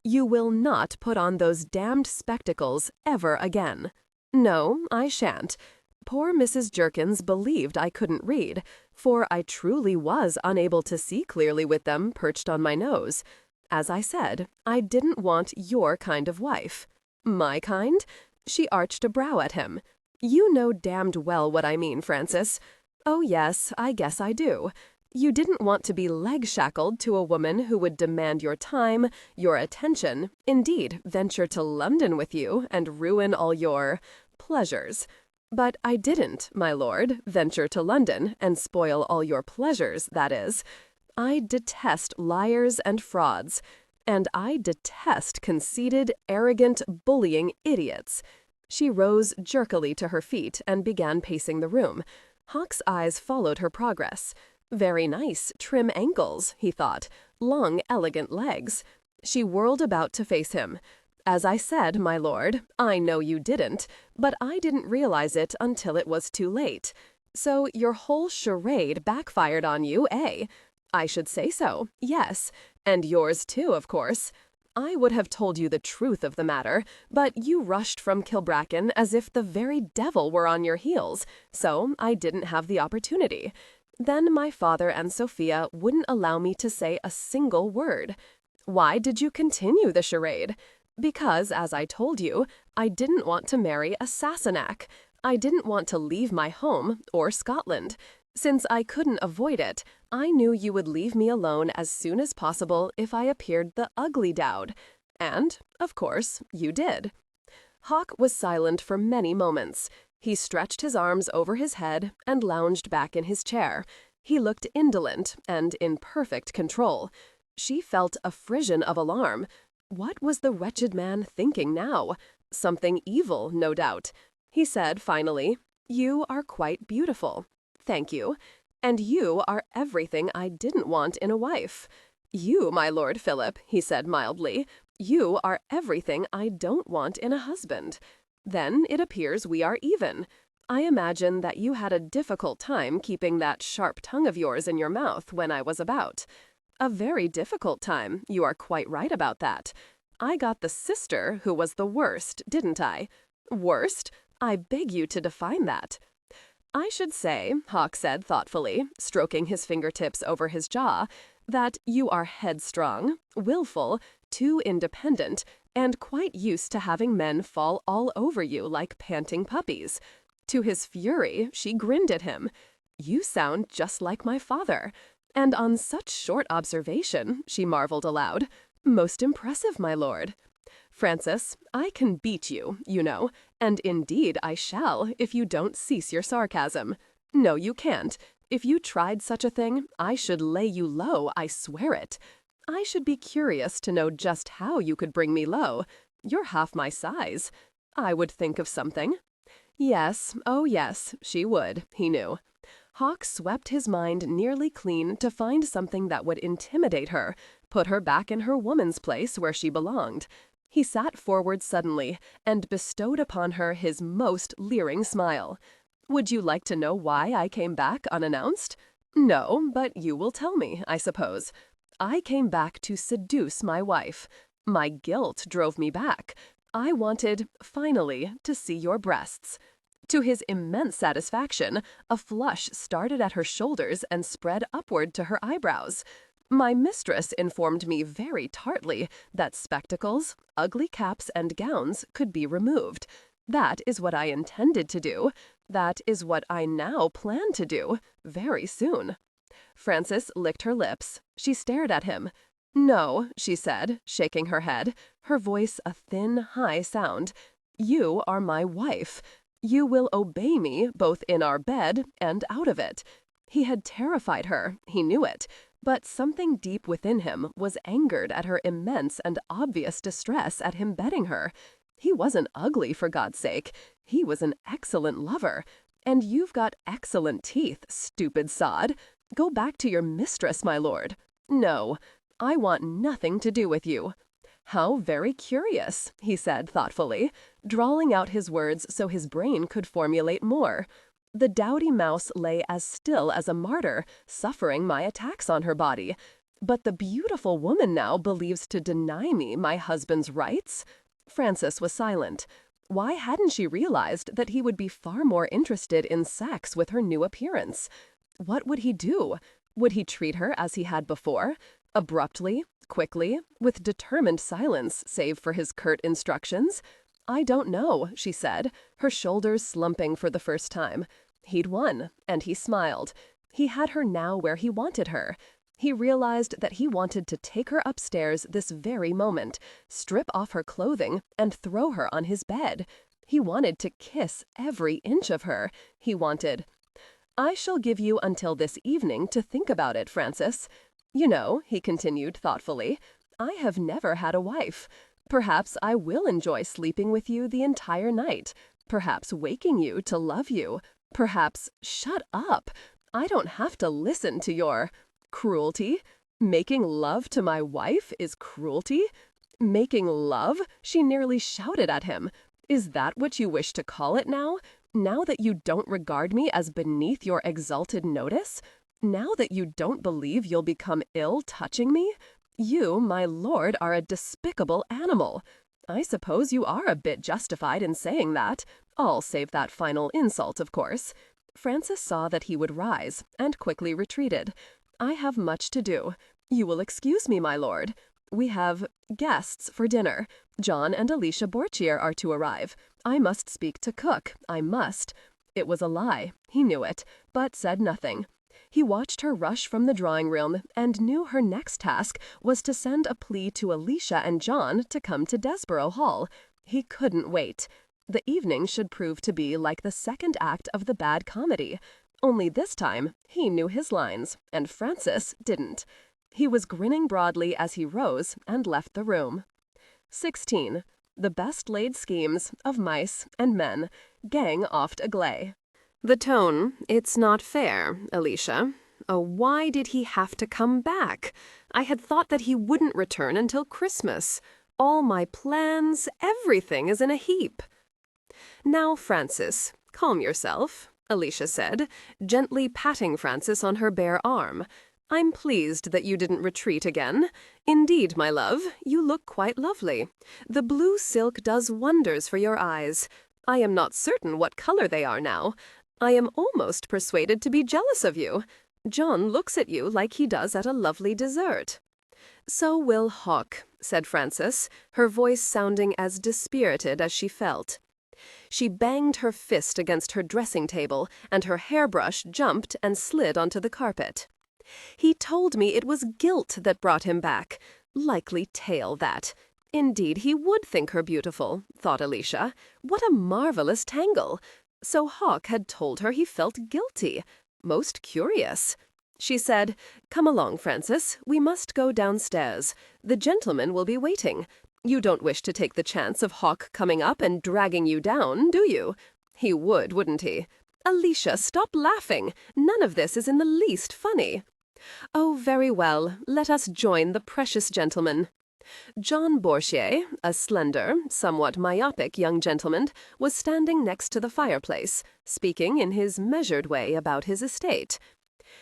You will not put on those damned spectacles ever again." "No, I shan't." Poor Mrs. Jerkins believed I couldn't read, for I truly was unable to see clearly with them perched on my nose. As I said, I didn't want your kind of wife. "My kind?" She arched a brow at him. "You know damned well what I mean, Frances." "Oh, yes, I guess I do. You didn't want to be leg-shackled to a woman who would demand your time, your attention, indeed, venture to London with you and ruin all your pleasures. But I didn't, my lord, venture to London and spoil all your pleasures, that is. I detest liars and frauds, and I detest conceited, arrogant, bullying idiots." She rose jerkily to her feet and began pacing the room. Hawk's eyes followed her progress. Very nice, trim ankles, he thought. Long, elegant legs. She whirled about to face him. "As I said, my lord, I know you didn't, but I didn't realize it until it was too late. So your whole charade backfired on you, eh?" "I should say so, yes. And yours too, of course. I would have told you the truth of the matter, but you rushed from Kilbracken as if the very devil were on your heels, so I didn't have the opportunity. Then my father and Sophia wouldn't allow me to say a single word. Why did you continue the charade? Because, as I told you, I didn't want to marry a Sassenach. I didn't want to leave my home, or Scotland. Since I couldn't avoid it, I knew you would leave me alone as soon as possible if I appeared the ugly Dowd. And, of course, you did." Hawk was silent for many moments. He stretched his arms over his head and lounged back in his chair. He looked indolent and in perfect control. She felt a frisson of alarm. What was the wretched man thinking now? Something evil, no doubt. He said finally, "You are quite beautiful. Thank you. And you are everything I didn't want in a wife. You, my Lord Philip," he said mildly, "you are everything I don't want in a husband. Then it appears we are even. I imagine that you had a difficult time keeping that sharp tongue of yours in your mouth when I was about. A very difficult time, you are quite right about that. I got the sister who was the worst, didn't I? Worst? I beg you to define that." "I should say," Hawk said thoughtfully, stroking his fingertips over his jaw, "that you are headstrong, willful, too independent, and quite used to having men fall all over you like panting puppies." To his fury, she grinned at him. "You sound just like my father. And on such short observation, she marveled aloud. Most impressive, my lord. Francis, I can beat you, you know, and indeed I shall if you don't cease your sarcasm. No, you can't. If you tried such a thing, I should lay you low, I swear it. I should be curious to know just how you could bring me low. You're half my size. I would think of something. Yes, oh yes, she would, he knew. Hawk swept his mind nearly clean to find something that would intimidate her, put her back in her woman's place where she belonged. He sat forward suddenly and bestowed upon her his most leering smile. Would you like to know why I came back unannounced? No, but you will tell me, I suppose. I came back to seduce my wife. My guilt drove me back. I wanted, finally, to see your breasts. To his immense satisfaction, a flush started at her shoulders and spread upward to her eyebrows. My mistress informed me very tartly that spectacles, ugly caps, and gowns could be removed. That is what I intended to do. That is what I now plan to do, very soon. Frances licked her lips. She stared at him. No, she said, shaking her head, her voice a thin, high sound. You are my wife. You will obey me both in our bed and out of it. He had terrified her, he knew it, but something deep within him was angered at her immense and obvious distress at him betting her. He wasn't ugly, for God's sake. He was an excellent lover. And you've got excellent teeth, stupid sod. Go back to your mistress, my lord. No, I want nothing to do with you. How very curious, he said thoughtfully, drawling out his words so his brain could formulate more. The dowdy mouse lay as still as a martyr, suffering my attacks on her body. But the beautiful woman now believes to deny me my husband's rights? Frances was silent. Why hadn't she realized that he would be far more interested in sex with her new appearance? What would he do? Would he treat her as he had before? Abruptly, quickly, with determined silence, save for his curt instructions? I don't know, she said, her shoulders slumping for the first time. He'd won, and he smiled. He had her now where he wanted her. He realized that he wanted to take her upstairs this very moment, strip off her clothing, and throw her on his bed. He wanted to kiss every inch of her. He wanted... I shall give you until this evening to think about it, Frances. You know, he continued thoughtfully, I have never had a wife. Perhaps I will enjoy sleeping with you the entire night. Perhaps waking you to love you. Perhaps... Shut up! I don't have to listen to your... Cruelty? Making love to my wife is cruelty? Making love? She nearly shouted at him. Is that what you wish to call it now? Now that you don't regard me as beneath your exalted notice? Now that you don't believe you'll become ill touching me? You, my lord, are a despicable animal. I suppose you are a bit justified in saying that. All save that final insult, of course. Frances saw that he would rise, and quickly retreated. I have much to do. You will excuse me, my lord. We have guests for dinner. John and Alicia Borchier are to arrive. I must speak to cook. I must. It was a lie. He knew it, but said nothing. He watched her rush from the drawing room and knew her next task was to send a plea to Alicia and John to come to Desborough Hall. He couldn't wait. The evening should prove to be like the second act of the bad comedy. Only this time, he knew his lines, and Frances didn't. He was grinning broadly as he rose and left the room. 16. The best laid schemes of mice and men, gang oft agley. The tone, it's not fair, Alicia. Oh, why did he have to come back? I had thought that he wouldn't return until Christmas. All my plans, everything is in a heap. Now, Frances, calm yourself, Alicia said, gently patting Frances on her bare arm. I'm pleased that you didn't retreat again. Indeed, my love, you look quite lovely. The blue silk does wonders for your eyes. I am not certain what color they are now. I am almost persuaded to be jealous of you. John looks at you like he does at a lovely dessert. So will Hawk, said Frances, her voice sounding as dispirited as she felt. She banged her fist against her dressing table, and her hairbrush jumped and slid onto the carpet. He told me it was guilt that brought him back. Likely tale, that. Indeed, he would think her beautiful, thought Alicia. What a marvelous tangle! So Hawk had told her he felt guilty. Most curious. She said, "Come along, Francis. We must go downstairs. The gentleman will be waiting. You don't wish to take the chance of Hawk coming up and dragging you down, do you? He would, wouldn't he? Alicia, stop laughing. None of this is in the least funny." "Oh, very well. Let us join the precious gentleman." John Bourchier, a slender, somewhat myopic young gentleman, was standing next to the fireplace, speaking in his measured way about his estate.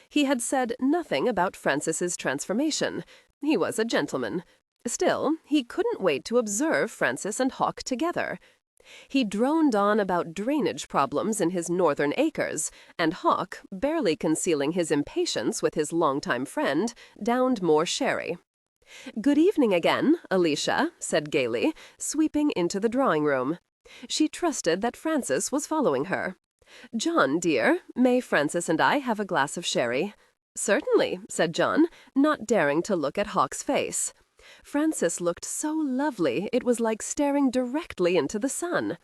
He had said nothing about Francis's transformation. He was a gentleman. Still, he couldn't wait to observe Francis and Hawk together. He droned on about drainage problems in his northern acres, and Hawk, barely concealing his impatience with his longtime friend, downed more sherry. "Good evening again, Alicia," said gaily, sweeping into the drawing-room. She trusted that Francis was following her. "John, dear, may Francis and I have a glass of sherry?" "Certainly," said John, not daring to look at Hawk's face. Francis looked so lovely it was like staring directly into the sun.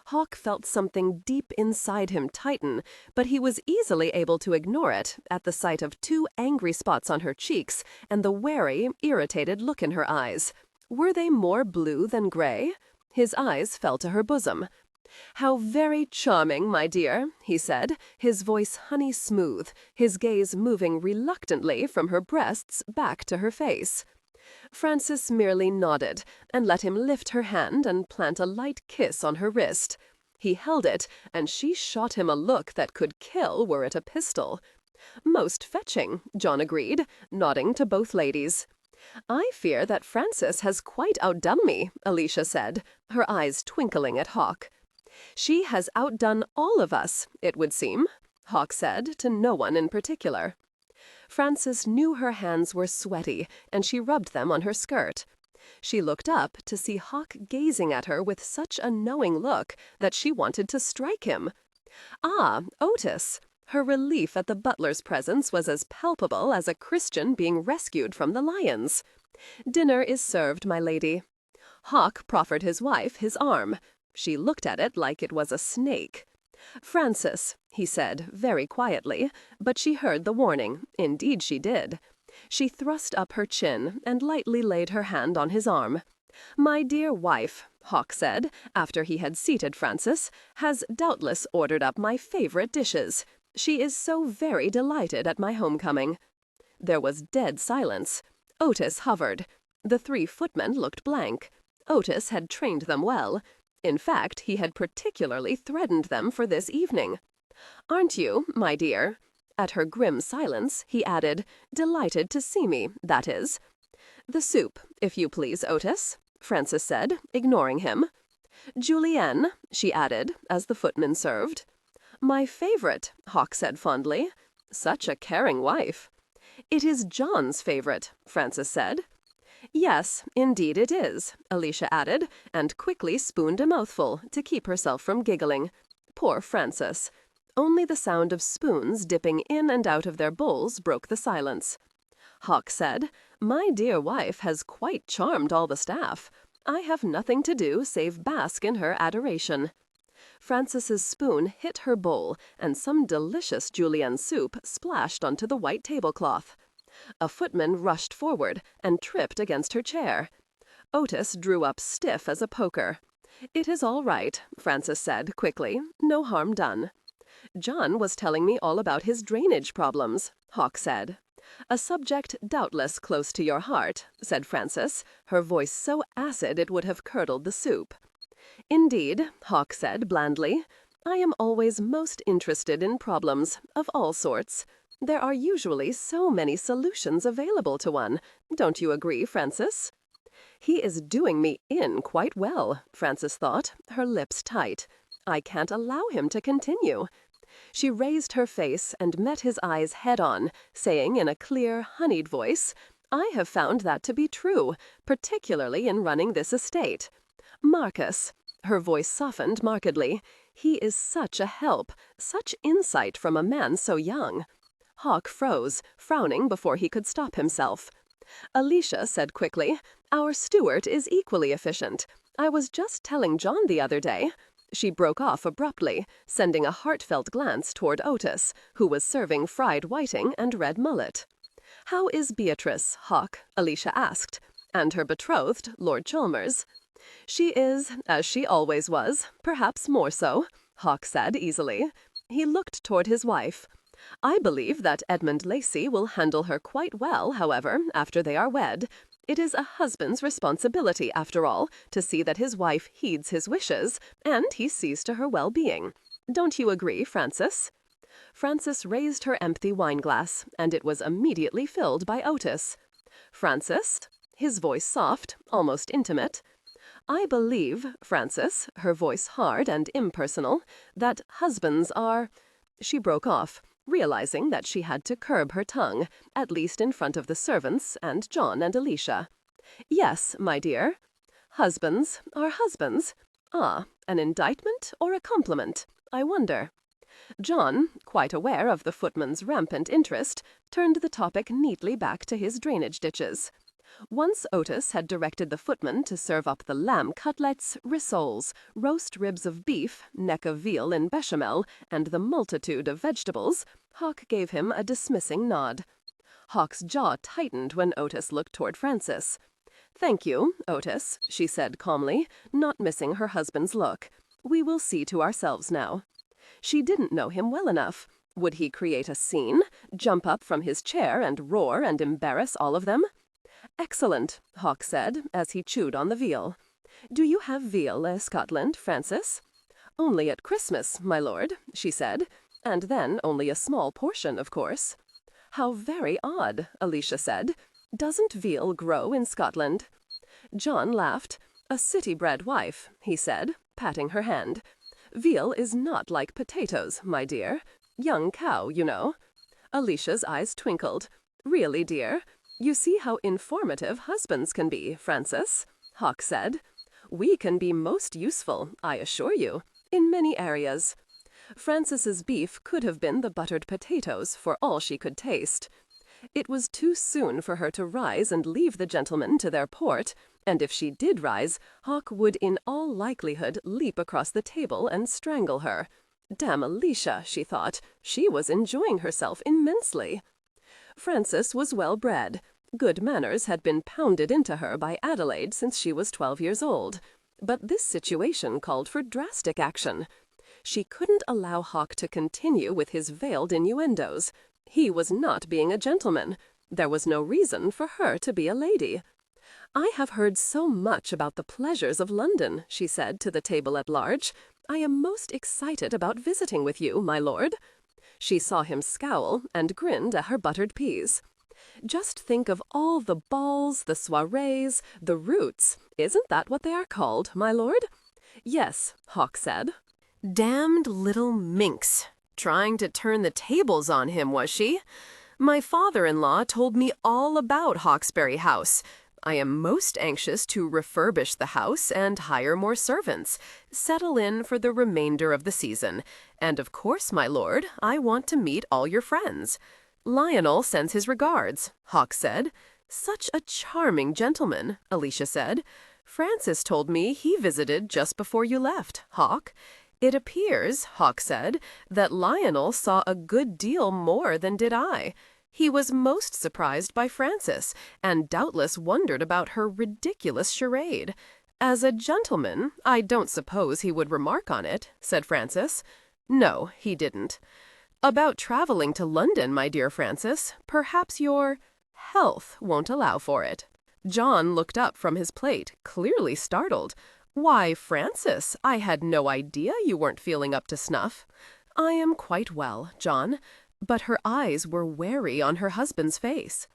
Hawk felt something deep inside him tighten, but he was easily able to ignore it at the sight of 2 angry spots on her cheeks and the wary, irritated look in her eyes. Were they more blue than gray? His eyes fell to her bosom. "How very charming, my dear," he said, his voice honey-smooth, his gaze moving reluctantly from her breasts back to her face. Francis merely nodded and let him lift her hand and plant a light kiss on her wrist. He held it, and she shot him a look that could kill were it a pistol. "Most fetching," John agreed, nodding to both ladies. "I fear that Francis has quite outdone me," Alicia said, her eyes twinkling at Hawk. "She has outdone all of us, it would seem," Hawk said, to no one in particular. Francis knew her hands were sweaty, and she rubbed them on her skirt. She looked up to see Hawk gazing at her with such a knowing look that she wanted to strike him. Ah, Otis! Her relief at the butler's presence was as palpable as a Christian being rescued from the lions. "Dinner is served, my lady." Hawk proffered his wife his arm. She looked at it like it was a snake. "Francis," he said, very quietly, but she heard the warning. Indeed she did. She thrust up her chin and lightly laid her hand on his arm. "My dear wife," Hawk said, after he had seated Francis, "has doubtless ordered up my favorite dishes. She is so very delighted at my homecoming." There was dead silence. Otis hovered. The 3 footmen looked blank. Otis had trained them well. In fact, he had particularly threatened them for this evening. "Aren't you, my dear?" At her grim silence, he added, "Delighted to see me, that is." "The soup, if you please, Otis," Francis said, ignoring him. "Julienne," she added, as the footman served. "My favorite," Hawk said fondly. Such a caring wife. "It is John's favorite," Francis said. "Yes, indeed it is," Alicia added, and quickly spooned a mouthful to keep herself from giggling. Poor Francis. Only the sound of spoons dipping in and out of their bowls broke the silence. Hawk said, "My dear wife has quite charmed all the staff. I have nothing to do save bask in her adoration." Francis's spoon hit her bowl, and some delicious julienne soup splashed onto the white tablecloth. A footman rushed forward and tripped against her chair. Otis drew up stiff as a poker. "It is all right," Francis said quickly. "No harm done." "John was telling me all about his drainage problems," Hawk said. "A subject doubtless close to your heart," said Francis, her voice so acid it would have curdled the soup. "Indeed," Hawk said blandly. "I am always most interested in problems, of all sorts. There are usually so many solutions available to one. Don't you agree, Francis?" "He is doing me in quite well," Francis thought, her lips tight. "I can't allow him to continue." She raised her face and met his eyes head-on, saying in a clear, honeyed voice, "I have found that to be true, particularly in running this estate. Marcus," her voice softened markedly, "he is such a help, such insight from a man so young." Hawk froze, frowning before he could stop himself. Alicia said quickly, "Our Stuart is equally efficient. I was just telling John the other day." She broke off abruptly, sending a heartfelt glance toward Otis, who was serving fried whiting and red mullet. "How is Beatrice, Hawk?" Alicia asked. "And her betrothed, Lord Chalmers?" "She is, as she always was, perhaps more so," Hawk said easily. He looked toward his wife. "I believe that Edmund Lacey will handle her quite well, however, after they are wed. It is a husband's responsibility, after all, to see that his wife heeds his wishes, and he sees to her well-being. Don't you agree, Frances?" Frances raised her empty wine-glass, and it was immediately filled by Otis. "Frances," his voice soft, almost intimate, "I believe, Frances," her voice hard and impersonal, "that husbands are—" She broke off, realizing that she had to curb her tongue, at least in front of the servants and John and Alicia. "Yes, my dear. Husbands are husbands. Ah, an indictment or a compliment, I wonder." John, quite aware of the footman's rampant interest, turned the topic neatly back to his drainage ditches. Once Otis had directed the footman to serve up the lamb cutlets, rissoles, roast ribs of beef, neck of veal in bechamel, and the multitude of vegetables, Hawk gave him a dismissing nod. Hawk's jaw tightened when Otis looked toward Frances. "Thank you, Otis," she said calmly, not missing her husband's look. "We will see to ourselves now." She didn't know him well enough. Would he create a scene, jump up from his chair and roar and embarrass all of them? "Excellent," Hawk said, as he chewed on the veal. "Do you have veal, Scotland, Frances?" "Only at Christmas, my lord," she said, "and then only a small portion, of course." "How very odd," Alicia said. "Doesn't veal grow in Scotland?" John laughed. "A city-bred wife," he said, patting her hand. "Veal is not like potatoes, my dear. Young cow, you know." Alicia's eyes twinkled. "Really, dear? You see how informative husbands can be, Frances," Hawk said. "We can be most useful, I assure you, in many areas." Frances's beef could have been the buttered potatoes for all she could taste. It was too soon for her to rise and leave the gentlemen to their port, and if she did rise, Hawk would in all likelihood leap across the table and strangle her. Damn Alicia, she thought. She was enjoying herself immensely. Frances was well-bred. Good manners had been pounded into her by Adelaide since she was 12 years old. But this situation called for drastic action. She couldn't allow Hawk to continue with his veiled innuendos. He was not being a gentleman. There was no reason for her to be a lady. "I have heard so much about the pleasures of London," she said to the table at large. "I am most excited about visiting with you, my lord." She saw him scowl and grinned at her buttered peas. "Just think of all the balls, the soirees, the roots. Isn't that what they are called, my lord?" "Yes," Hawk said. Damned little minx. Trying to turn the tables on him, was she? My father-in-law told me all about Hawksbury House. I am most anxious to refurbish the house and hire more servants, settle in for the remainder of the season. And of course, my lord, I want to meet all your friends. Lionel sends his regards, Hawk said. Such a charming gentleman, Alicia said. Frances told me he visited just before you left, Hawk. It appears, Hawk said, that Lionel saw a good deal more than did I. He was most surprised by Frances, and doubtless wondered about her ridiculous charade. As a gentleman, I don't suppose he would remark on it, said Frances. No, he didn't. About traveling to London, my dear Frances, perhaps your health won't allow for it. John looked up from his plate, clearly startled. Why, Frances, I had no idea you weren't feeling up to snuff. I am quite well, John. But her eyes were wary on her husband's face.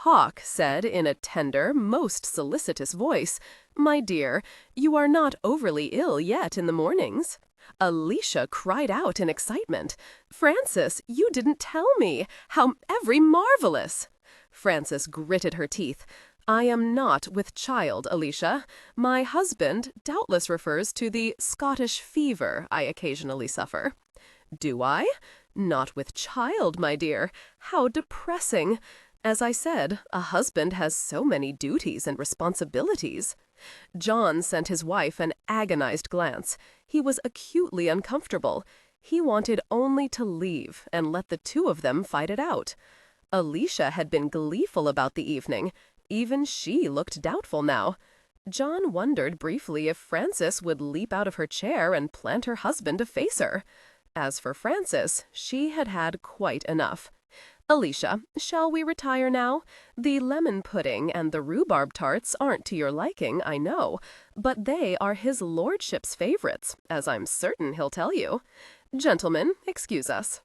Hawk said in a tender, most solicitous voice, My dear, you are not overly ill yet in the mornings. Alicia cried out in excitement, Frances, you didn't tell me. How very marvelous! Frances gritted her teeth. I am not with child, Alicia. My husband doubtless refers to the Scottish fever I occasionally suffer. Do I? Not with child, my dear. How depressing. As I said, a husband has so many duties and responsibilities. John sent his wife an agonized glance. He was acutely uncomfortable. He wanted only to leave and let the two of them fight it out. Alicia had been gleeful about the evening. Even she looked doubtful now. John wondered briefly if Frances would leap out of her chair and plant her husband to face her. As for Frances, she had had quite enough. Alicia, shall we retire now? The lemon pudding and the rhubarb tarts aren't to your liking, I know, but they are his lordship's favorites, as I'm certain he'll tell you. Gentlemen, excuse us.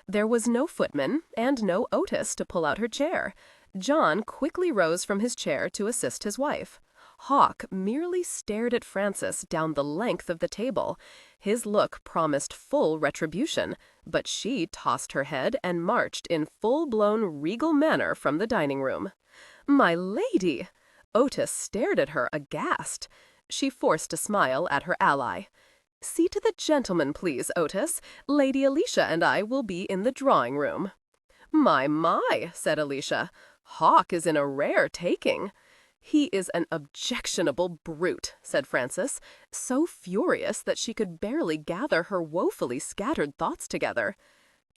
There was no footman and no Otis to pull out her chair. John quickly rose from his chair to assist his wife. Hawk merely stared at Frances down the length of the table. His look promised full retribution, but she tossed her head and marched in full-blown regal manner from the dining room. "My lady!" Otis stared at her aghast. She forced a smile at her ally. "See to the gentleman, please, Otis. Lady Alicia and I will be in the drawing-room." My," said Alicia. "Hawk is in a rare taking." "He is an objectionable brute," said Frances, so furious that she could barely gather her woefully scattered thoughts together.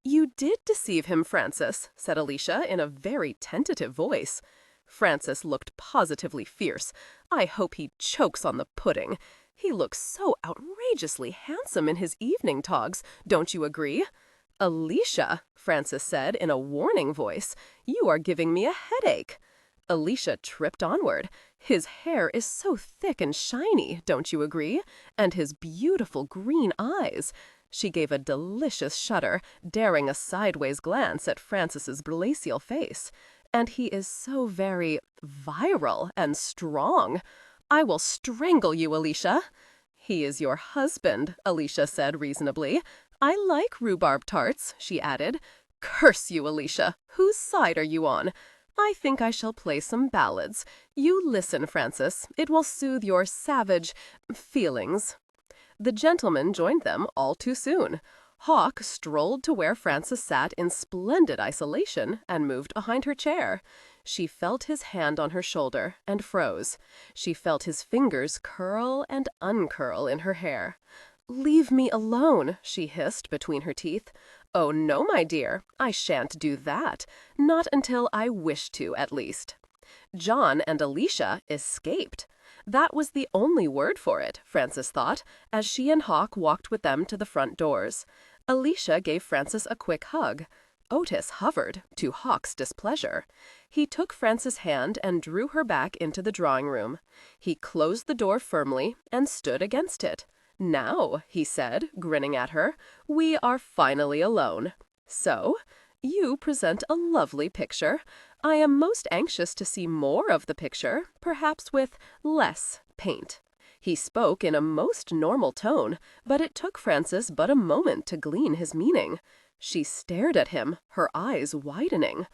"You did deceive him, Frances," said Alicia in a very tentative voice. Frances looked positively fierce. "I hope he chokes on the pudding. He looks so outrageously handsome in his evening togs, don't you agree?" "Alicia," Frances said in a warning voice, "you are giving me a headache." Alicia tripped onward. "His hair is so thick and shiny, don't you agree? And his beautiful green eyes." She gave a delicious shudder, daring a sideways glance at Frances's glacial face. "And he is so very virile and strong. I will strangle you, Alicia." "He is your husband," Alicia said reasonably. "I like rhubarb tarts," she added. "Curse you, Alicia! Whose side are you on? I think I shall play some ballads. You listen, Frances. It will soothe your savage feelings." The gentleman joined them all too soon. Hawk strolled to where Frances sat in splendid isolation and moved behind her chair. She felt his hand on her shoulder and froze. She felt his fingers curl and uncurl in her hair. "Leave me alone," she hissed between her teeth. "Oh, no, my dear, I shan't do that. Not until I wish to, at least." John and Alicia escaped. That was the only word for it, Frances thought, as she and Hawk walked with them to the front doors. Alicia gave Frances a quick hug. Otis hovered, to Hawk's displeasure. He took Frances' hand and drew her back into the drawing-room. He closed the door firmly and stood against it. "Now," he said, grinning at her, "we are finally alone. So, you present a lovely picture. I am most anxious to see more of the picture, perhaps with less paint." He spoke in a most normal tone, but it took Frances but a moment to glean his meaning. She stared at him, her eyes widening.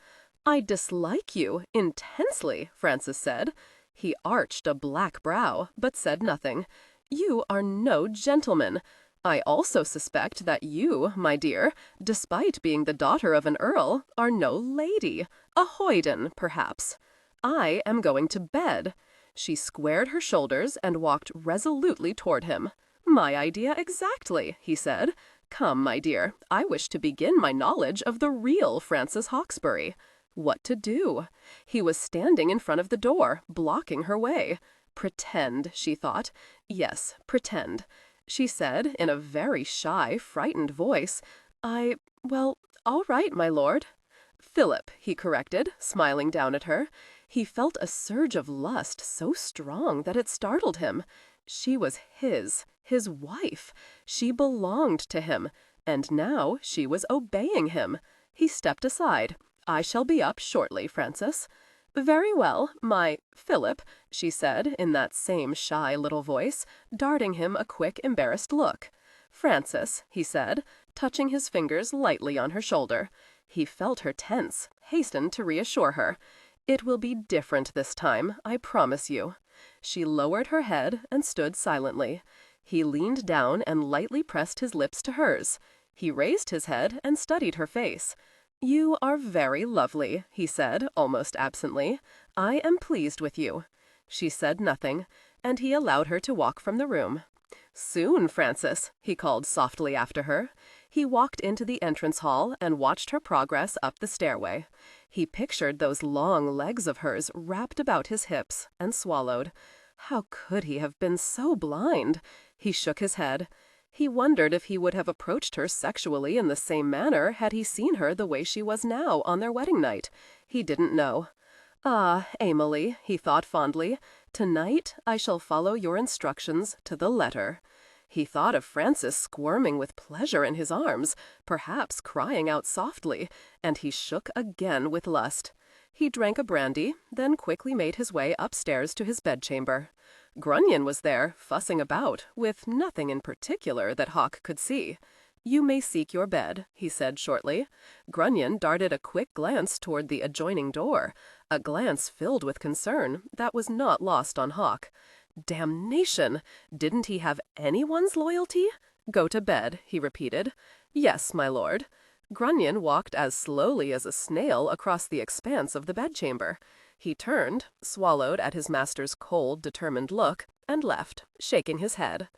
"I dislike you intensely," Frances said. He arched a black brow, but said nothing. "You are no gentleman. I also suspect that you, my dear, despite being the daughter of an earl, are no lady, a hoyden, perhaps. I am going to bed." She squared her shoulders and walked resolutely toward him. "My idea exactly," he said. "Come, my dear, I wish to begin my knowledge of the real Frances Hawksbury." What to do? He was standing in front of the door, blocking her way. Pretend, she thought. Yes, pretend. She said, in a very shy, frightened voice, well, all right, my lord." "Philip," he corrected, smiling down at her. He felt a surge of lust so strong that it startled him. She was his wife. She belonged to him, and now she was obeying him. He stepped aside. "I shall be up shortly, Frances." "Very well, my Philip," she said in that same shy little voice, darting him a quick, embarrassed look. "Frances," he said, touching his fingers lightly on her shoulder. He felt her tense, hastened to reassure her. "It will be different this time, I promise you." She lowered her head and stood silently. He leaned down and lightly pressed his lips to hers. He raised his head and studied her face. "You are very lovely," he said, almost absently. "I am pleased with you." She said nothing, and he allowed her to walk from the room. "Soon, Frances," he called softly after her. He walked into the entrance hall and watched her progress up the stairway. He pictured those long legs of hers wrapped about his hips, and swallowed. How could he have been so blind? He shook his head. He wondered if he would have approached her sexually in the same manner had he seen her the way she was now on their wedding night. He didn't know. "Ah, Amelie," he thought fondly, "tonight I shall follow your instructions to the letter." He thought of Frances squirming with pleasure in his arms, perhaps crying out softly, and he shook again with lust. He drank a brandy, then quickly made his way upstairs to his bedchamber. Grunion was there, fussing about, with nothing in particular that Hawk could see. "You may seek your bed," he said shortly. Grunion darted a quick glance toward the adjoining door, a glance filled with concern that was not lost on Hawk. Damnation! Didn't he have anyone's loyalty? "Go to bed," he repeated. "Yes, my lord." Grunion walked as slowly as a snail across the expanse of the bedchamber. He turned, swallowed at his master's cold, determined look, and left, shaking his head.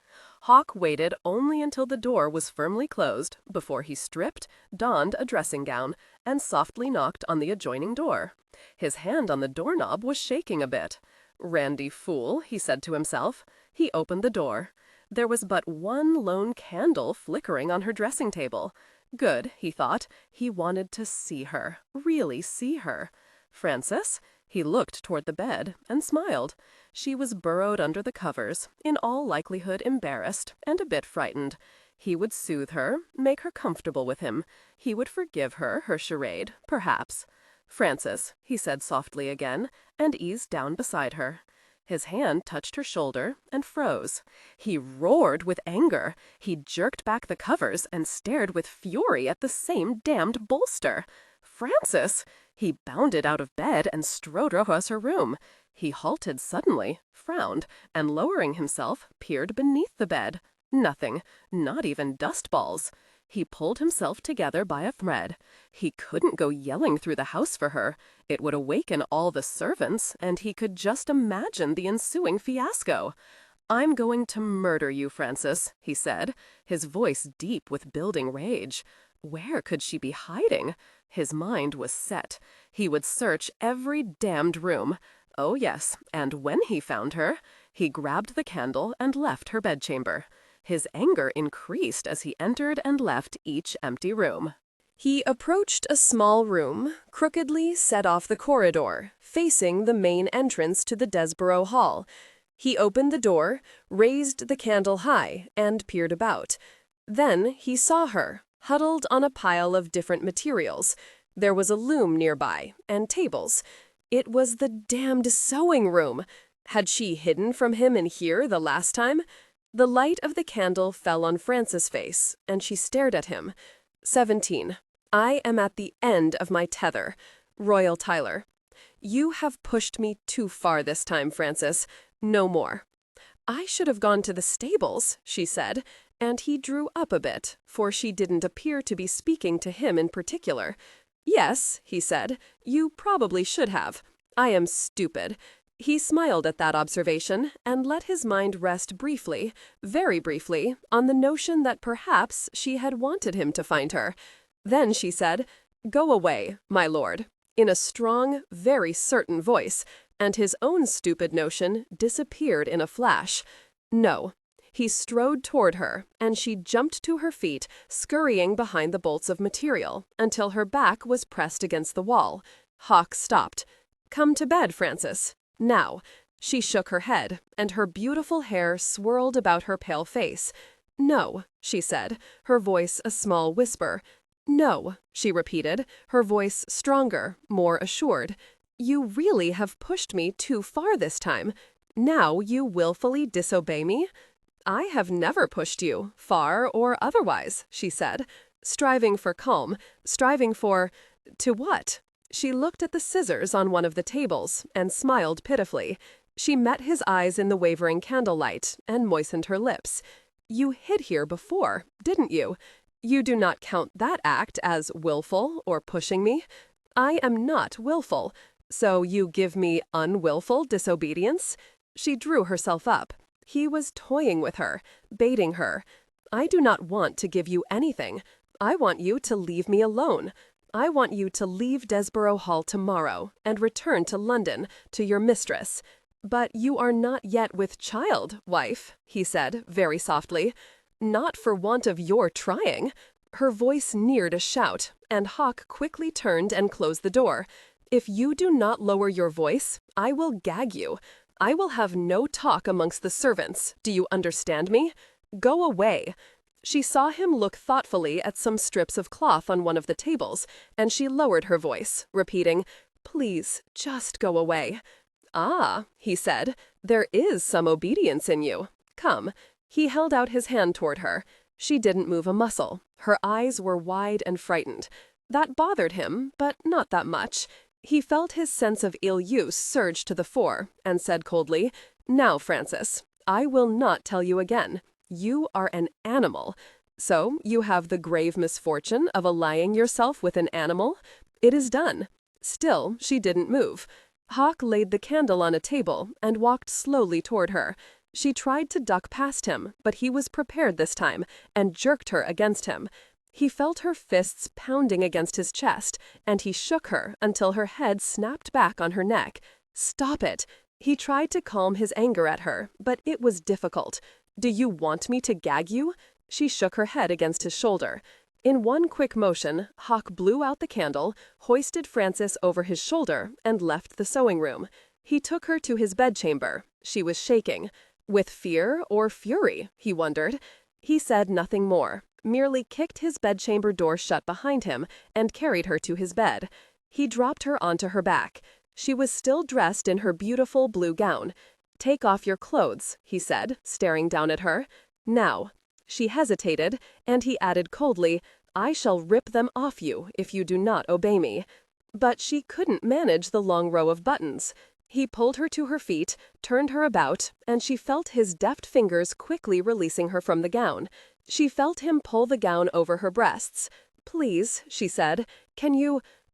Hawk waited only until the door was firmly closed before he stripped, donned a dressing gown, and softly knocked on the adjoining door. His hand on the doorknob was shaking a bit. "Randy fool," he said to himself. He opened the door. There was but one lone candle flickering on her dressing table. Good, he thought. He wanted to see her, really see her. Frances? He looked toward the bed and smiled. She was burrowed under the covers, in all likelihood embarrassed and a bit frightened. He would soothe her, make her comfortable with him. He would forgive her charade, perhaps. "Frances," he said softly again, and eased down beside her. His hand touched her shoulder and froze. He roared with anger. He jerked back the covers and stared with fury at the same damned bolster. "Frances!" He bounded out of bed and strode across her room. He halted suddenly, frowned, and lowering himself, peered beneath the bed. Nothing, not even dust balls. He pulled himself together by a thread. He couldn't go yelling through the house for her. It would awaken all the servants, and he could just imagine the ensuing fiasco. "I'm going to murder you, Frances," he said, his voice deep with building rage. Where could she be hiding? His mind was set. He would search every damned room. Oh yes, and when he found her, he grabbed the candle and left her bedchamber. His anger increased as he entered and left each empty room. He approached a small room, crookedly set off the corridor, facing the main entrance to the Desborough Hall. He opened the door, raised the candle high, and peered about. Then he saw her, huddled on a pile of different materials. There was a loom nearby, and tables. It was the damned sewing room. Had she hidden from him in here the last time? The light of the candle fell on Frances' face, and she stared at him. 17. I am at the end of my tether. Royal Tyler. You have pushed me too far this time, Frances. No more. I should have gone to the stables, she said, and he drew up a bit, for she didn't appear to be speaking to him in particular. Yes, he said, you probably should have. I am stupid. He smiled at that observation and let his mind rest briefly, very briefly, on the notion that perhaps she had wanted him to find her. Then she said, "Go away, my lord," in a strong, very certain voice, and his own stupid notion disappeared in a flash. No. He strode toward her, and she jumped to her feet, scurrying behind the bolts of material, until her back was pressed against the wall. Hawk stopped. "Come to bed, Frances. Now." She shook her head, and her beautiful hair swirled about her pale face. "No," she said, her voice a small whisper. "No," she repeated, her voice stronger, more assured. "You really have pushed me too far this time. Now you willfully disobey me?" "I have never pushed you, far or otherwise," she said, striving for calm, striving for— to what? She looked at the scissors on one of the tables and smiled pitifully. She met his eyes in the wavering candlelight and moistened her lips. "You hid here before, didn't you?" You do not count that act as willful or pushing me. I am not willful, so you give me unwillful disobedience? She drew herself up. He was toying with her, baiting her. I do not want to give you anything. I want you to leave me alone. I want you to leave Desborough Hall tomorrow and return to London, to your mistress. But you are not yet with child, wife, he said very softly. Not for want of your trying. Her voice neared a shout, and Hawk quickly turned and closed the door. If you do not lower your voice, I will gag you. I will have no talk amongst the servants. Do you understand me? Go away. She saw him look thoughtfully at some strips of cloth on one of the tables, and she lowered her voice, repeating, "Please, just go away." "Ah," he said, "there is some obedience in you. Come." He held out his hand toward her. She didn't move a muscle. Her eyes were wide and frightened. That bothered him, but not that much. He felt his sense of ill use surge to the fore, and said coldly, "Now, Francis, I will not tell you again. You are an animal. So you have the grave misfortune of allying yourself with an animal? It is done." Still, she didn't move. Hawk laid the candle on a table and walked slowly toward her. She tried to duck past him, but he was prepared this time and jerked her against him. He felt her fists pounding against his chest, and he shook her until her head snapped back on her neck. "Stop it." He tried to calm his anger at her, but it was difficult. "Do you want me to gag you?" She shook her head against his shoulder. In one quick motion, Hawk blew out the candle, hoisted Frances over his shoulder, and left the sewing room. He took her to his bedchamber. She was shaking. With fear or fury, he wondered. He said nothing more, merely kicked his bedchamber door shut behind him and carried her to his bed. He dropped her onto her back. She was still dressed in her beautiful blue gown. "Take off your clothes," he said, staring down at her. "Now." She hesitated, and he added coldly, "I shall rip them off you if you do not obey me." But she couldn't manage the long row of buttons. He pulled her to her feet, turned her about, and she felt his deft fingers quickly releasing her from the gown. She felt him pull the gown over her breasts. "Please," she said,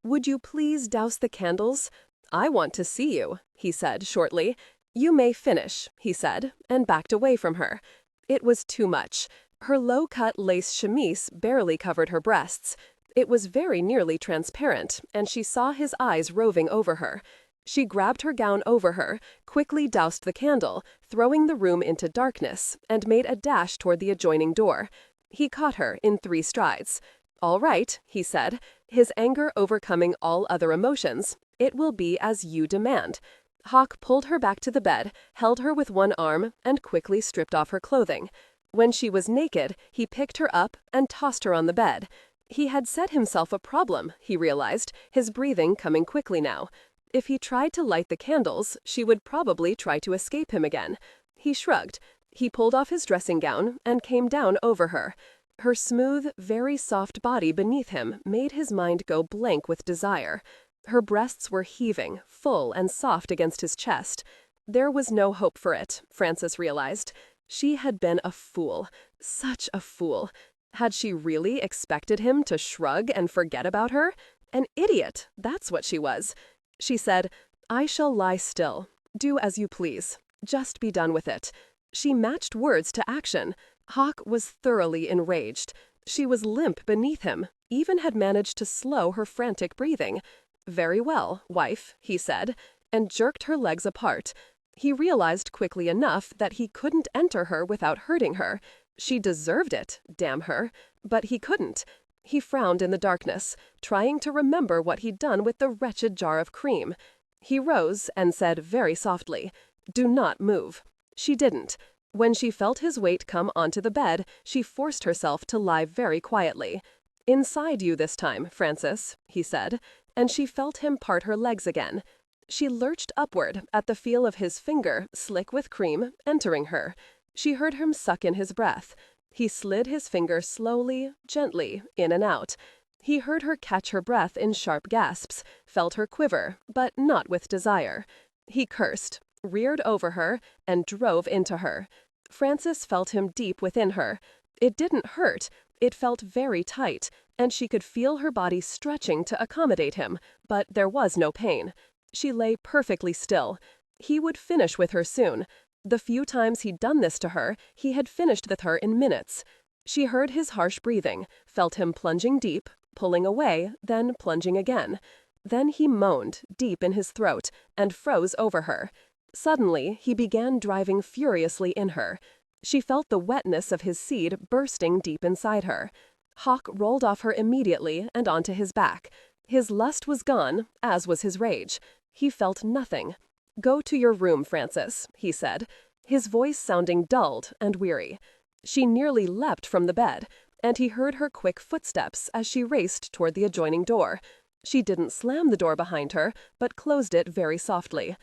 would you please douse the candles?" "I want to see you," he said shortly. "You may finish," he said, and backed away from her. It was too much. Her low-cut lace chemise barely covered her breasts. It was very nearly transparent, and she saw his eyes roving over her. She grabbed her gown over her, quickly doused the candle, throwing the room into darkness, and made a dash toward the adjoining door. He caught her in 3 strides. "All right," he said, his anger overcoming all other emotions. "It will be as you demand." Hawk pulled her back to the bed, held her with one arm, and quickly stripped off her clothing. When she was naked, he picked her up and tossed her on the bed. He had set himself a problem, he realized, his breathing coming quickly now. If he tried to light the candles, she would probably try to escape him again. He shrugged. He pulled off his dressing gown and came down over her. Her smooth, very soft body beneath him made his mind go blank with desire. Her breasts were heaving, full and soft against his chest. There was no hope for it, Frances realized. She had been a fool. Such a fool. Had she really expected him to shrug and forget about her? An idiot, that's what she was. She said, "I shall lie still. Do as you please. Just be done with it." She matched words to action. Hawk was thoroughly enraged. She was limp beneath him, even had managed to slow her frantic breathing. "Very well, wife," he said, and jerked her legs apart. He realized quickly enough that he couldn't enter her without hurting her. She deserved it, damn her, but he couldn't. He frowned in the darkness, trying to remember what he'd done with the wretched jar of cream. He rose and said very softly, "Do not move." She didn't. When she felt his weight come onto the bed, she forced herself to lie very quietly. "Inside you this time, Frances," he said, and she felt him part her legs again. She lurched upward at the feel of his finger, slick with cream, entering her. She heard him suck in his breath. He slid his finger slowly, gently, in and out. He heard her catch her breath in sharp gasps, felt her quiver, but not with desire. He cursed, reared over her, and drove into her. Frances felt him deep within her. It didn't hurt. It felt very tight, and she could feel her body stretching to accommodate him, but there was no pain. She lay perfectly still. He would finish with her soon. The few times he'd done this to her, he had finished with her in minutes. She heard his harsh breathing, felt him plunging deep, pulling away, then plunging again. Then he moaned, deep in his throat, and froze over her. Suddenly, he began driving furiously in her. She felt the wetness of his seed bursting deep inside her. Hawk rolled off her immediately and onto his back. His lust was gone, as was his rage. He felt nothing. "Go to your room, Francis," he said, his voice sounding dulled and weary. She nearly leapt from the bed, and he heard her quick footsteps as she raced toward the adjoining door. She didn't slam the door behind her, but closed it very softly.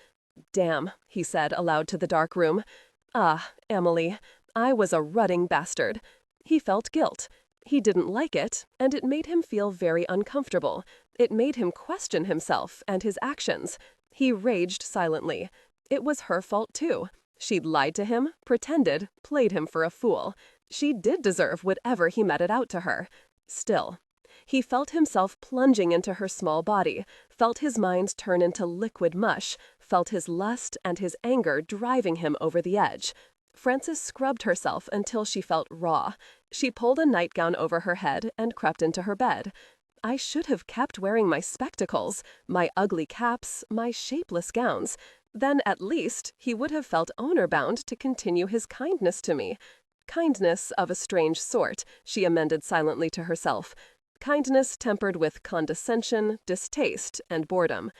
"Damn," he said aloud to the dark room. "Ah, Emily, I was a rutting bastard." He felt guilt. He didn't like it, and it made him feel very uncomfortable. It made him question himself and his actions. He raged silently. It was her fault, too. She'd lied to him, pretended, played him for a fool. She did deserve whatever he meted out to her. Still, he felt himself plunging into her small body, felt his mind turn into liquid mush, felt his lust and his anger driving him over the edge. Frances scrubbed herself until she felt raw. She pulled a nightgown over her head and crept into her bed. I should have kept wearing my spectacles, my ugly caps, my shapeless gowns. Then, at least, he would have felt honor-bound to continue his kindness to me. Kindness of a strange sort, she amended silently to herself. Kindness tempered with condescension, distaste, and boredom.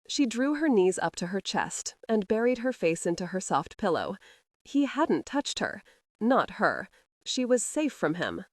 She drew her knees up to her chest and buried her face into her soft pillow. He hadn't touched her. Not her. She was safe from him.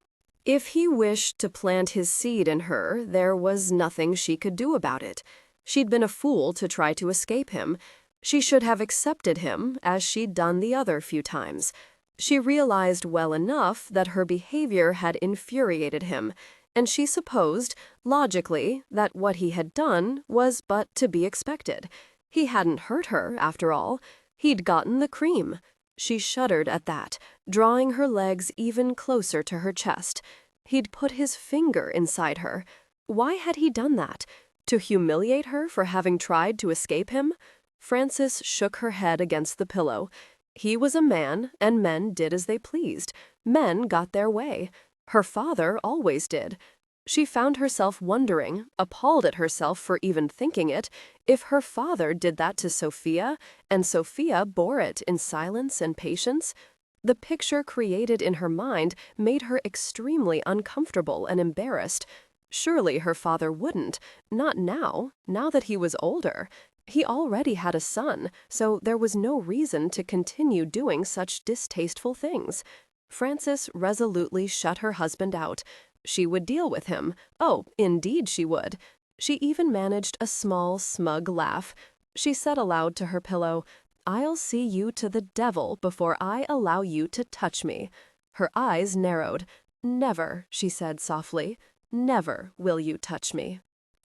If he wished to plant his seed in her, there was nothing she could do about it. She'd been a fool to try to escape him. She should have accepted him, as she'd done the other few times. She realized well enough that her behavior had infuriated him, and she supposed, logically, that what he had done was but to be expected. He hadn't hurt her, after all. He'd gotten the cream. She shuddered at that, drawing her legs even closer to her chest. He'd put his finger inside her. Why had he done that? To humiliate her for having tried to escape him? Frances shook her head against the pillow. He was a man, and men did as they pleased. Men got their way. Her father always did. She found herself wondering, appalled at herself for even thinking it, if her father did that to Sophia, and Sophia bore it in silence and patience. The picture created in her mind made her extremely uncomfortable and embarrassed. Surely her father wouldn't, not now that he was older. He already had a son, so there was no reason to continue doing such distasteful things. Frances resolutely shut her husband out. She would deal with him. Oh, indeed she would. She even managed a small, smug laugh. She said aloud to her pillow, "I'll see you to the devil before I allow you to touch me." Her eyes narrowed. "Never," she said softly, "never will you touch me."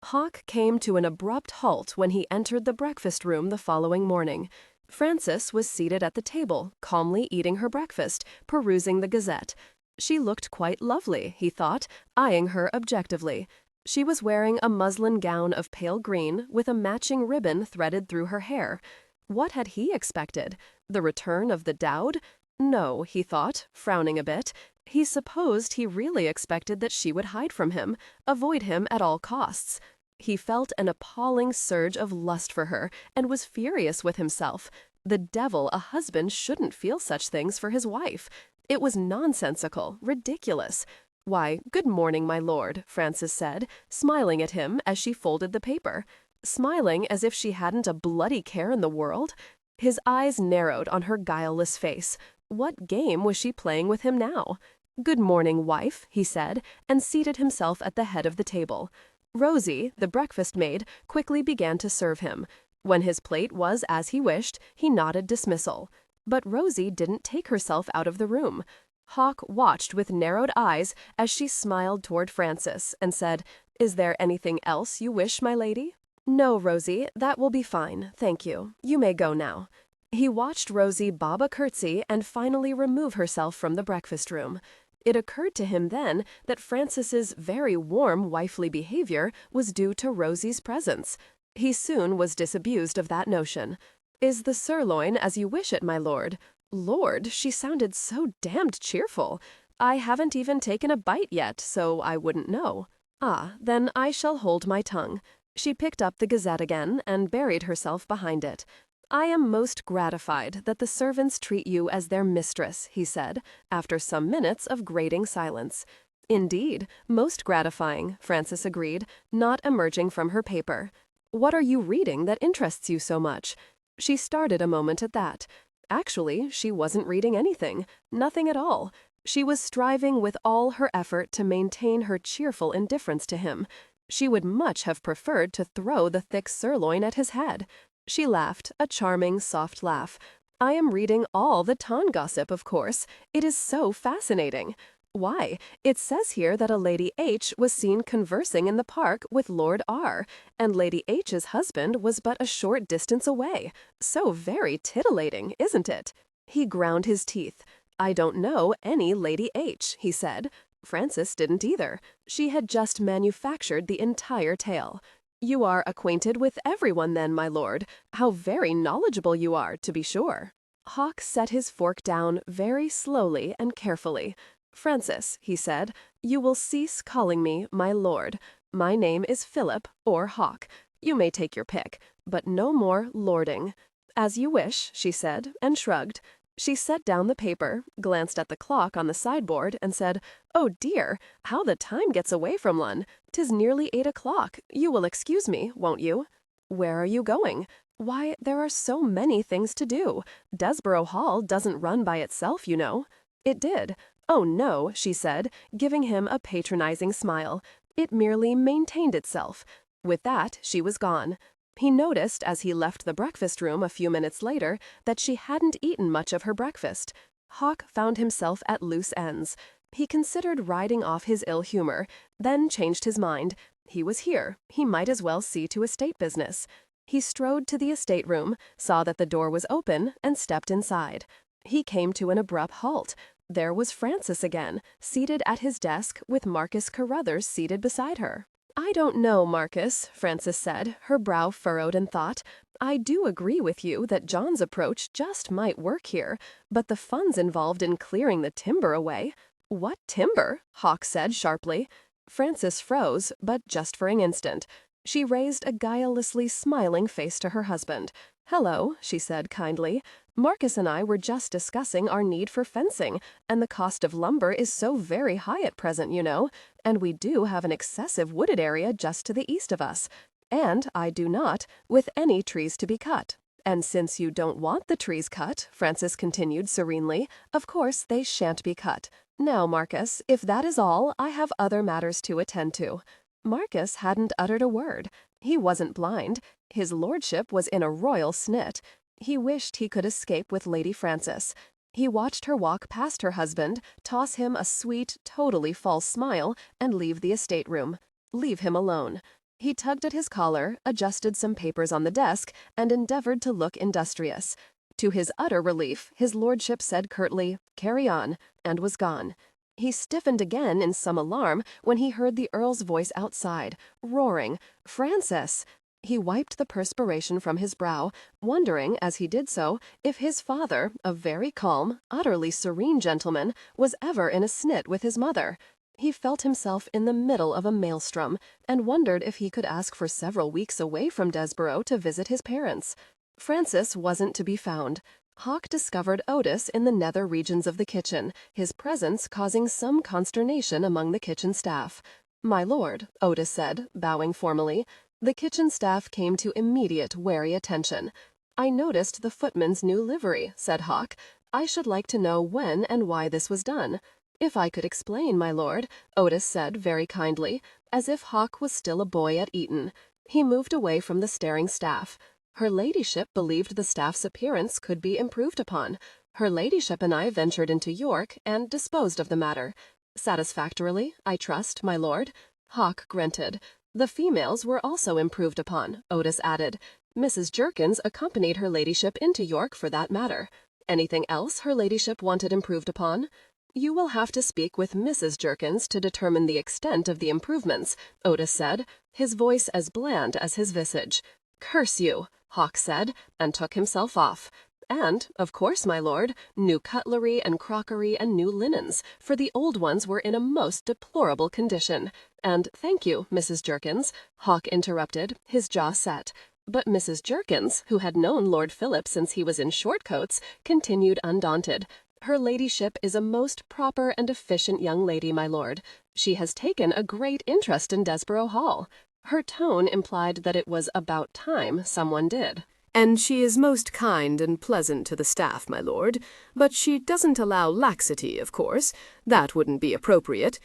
Hawk came to an abrupt halt when he entered the breakfast room the following morning. Frances was seated at the table, calmly eating her breakfast, perusing the Gazette. She looked quite lovely, he thought, eyeing her objectively. She was wearing a muslin gown of pale green with a matching ribbon threaded through her hair. What had he expected? The return of the Dowd? No, he thought, frowning a bit. He supposed he really expected that she would hide from him, avoid him at all costs. He felt an appalling surge of lust for her and was furious with himself. The devil, a husband shouldn't feel such things for his wife. It was nonsensical, ridiculous. "Why, good morning, my lord," Frances said, smiling at him as she folded the paper. Smiling as if she hadn't a bloody care in the world? His eyes narrowed on her guileless face. What game was she playing with him now? "Good morning, wife," he said, and seated himself at the head of the table. Rosie, the breakfast maid, quickly began to serve him. When his plate was as he wished, he nodded dismissal. But Rosie didn't take herself out of the room. Hawk watched with narrowed eyes as she smiled toward Frances and said, "Is there anything else you wish, my lady?" "No, Rosie, that will be fine, thank you. You may go now." He watched Rosie bob a curtsy and finally remove herself from the breakfast room. It occurred to him then that Francis's very warm wifely behavior was due to Rosie's presence. He soon was disabused of that notion. "Is the sirloin as you wish it, my lord?" Lord, she sounded so damned cheerful. "I haven't even taken a bite yet, so I wouldn't know." "Ah, then I shall hold my tongue." She picked up the Gazette again and buried herself behind it. "I am most gratified that the servants treat you as their mistress," he said, after some minutes of grating silence. "Indeed, most gratifying," Frances agreed, not emerging from her paper. "What are you reading that interests you so much?" She started a moment at that. Actually, she wasn't reading anything, nothing at all. She was striving with all her effort to maintain her cheerful indifference to him. She would much have preferred to throw the thick sirloin at his head. She laughed, a charming, soft laugh. "I am reading all the Ton gossip, of course. It is so fascinating. Why, it says here that a Lady H was seen conversing in the park with Lord R, and Lady H's husband was but a short distance away. So very titillating, isn't it?" He ground his teeth. "I don't know any Lady H," he said. Frances didn't either. She had just manufactured the entire tale. "You are acquainted with everyone then, my lord. How very knowledgeable you are, to be sure." Hawk set his fork down very slowly and carefully. "Frances," he said, "you will cease calling me my lord. My name is Philip, or Hawk. You may take your pick, but no more lording." "As you wish," she said, and shrugged. She set down the paper, glanced at the clock on the sideboard, and said, "Oh dear, how the time gets away from one. 'Tis nearly 8 o'clock. You will excuse me, won't you?" "Where are you going?" "Why, there are so many things to do. Desborough Hall doesn't run by itself, you know." It did. "Oh no," she said, giving him a patronizing smile. "It merely maintained itself." With that, she was gone. He noticed, as he left the breakfast room a few minutes later, that she hadn't eaten much of her breakfast. Hawk found himself at loose ends. He considered riding off his ill humor, then changed his mind. He was here. He might as well see to estate business. He strode to the estate room, saw that the door was open, and stepped inside. He came to an abrupt halt. There was Frances again, seated at his desk, with Marcus Carruthers seated beside her. "I don't know, Marcus," Frances said, her brow furrowed in thought. "I do agree with you that John's approach just might work here, but the funds involved in clearing the timber away—" "What timber?" Hawk said sharply. Frances froze, but just for an instant. She raised a guilelessly smiling face to her husband. "Hello," she said kindly. "Marcus and I were just discussing our need for fencing, and the cost of lumber is so very high at present, you know, and we do have an excessive wooded area just to the east of us, and I do not, with any trees to be cut. And since you don't want the trees cut," Frances continued serenely, "of course they shan't be cut. Now, Marcus, if that is all, I have other matters to attend to." Marcus hadn't uttered a word. He wasn't blind. His lordship was in a royal snit. He wished he could escape with Lady Frances. He watched her walk past her husband, toss him a sweet, totally false smile, and leave the estate room. Leave him alone. He tugged at his collar, adjusted some papers on the desk, and endeavored to look industrious. To his utter relief, his lordship said curtly, "Carry on," and was gone. He stiffened again in some alarm when he heard the Earl's voice outside, roaring, "Frances!" He wiped the perspiration from his brow, wondering, as he did so, if his father, a very calm, utterly serene gentleman, was ever in a snit with his mother. He felt himself in the middle of a maelstrom, and wondered if he could ask for several weeks away from Desborough to visit his parents. Frances wasn't to be found. Hawk discovered Otis in the nether regions of the kitchen, his presence causing some consternation among the kitchen staff. "My lord," Otis said, bowing formally. The kitchen staff came to immediate wary attention. "I noticed the footman's new livery," said Hawk. "I should like to know when and why this was done." "If I could explain, my lord," Otis said very kindly, as if Hawk was still a boy at Eton. He moved away from the staring staff. "Her ladyship believed the staff's appearance could be improved upon. Her ladyship and I ventured into York and disposed of the matter. Satisfactorily, I trust, my lord." Hawk grunted. "The females were also improved upon," Otis added. "Mrs. Jerkins accompanied her ladyship into York for that matter. Anything else her ladyship wanted improved upon?" You will have to speak with Mrs. Jerkins to determine the extent of the improvements, Otis said, his voice as bland as his visage. Curse you, Hawk said, and took himself off. And, of course, my lord, new cutlery and crockery and new linens, for the old ones were in a most deplorable condition. And thank you, Mrs. Jerkins, Hawk interrupted, his jaw set. But Mrs. Jerkins, who had known Lord Philip since he was in short coats, continued undaunted. Her ladyship is a most proper and efficient young lady, my lord. She has taken a great interest in Desborough Hall. Her tone implied that it was about time someone did. And she is most kind and pleasant to the staff, my lord, but she doesn't allow laxity, of course. That wouldn't be appropriate.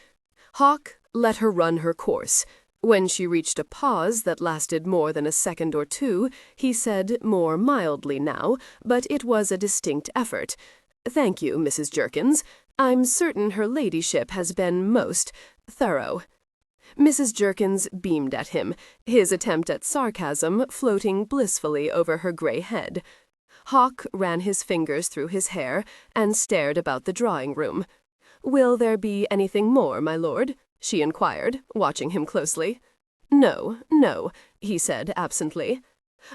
Hawk, let her run her course. When she reached a pause that lasted more than a second or two, he said, more mildly now, but it was a distinct effort, "Thank you, Mrs. Jerkins. I'm certain her ladyship has been most thorough." Mrs. Jerkins beamed at him, his attempt at sarcasm floating blissfully over her grey head. Hawk ran his fingers through his hair and stared about the drawing-room. "Will there be anything more, my lord?" she inquired, watching him closely. "No, no," he said absently.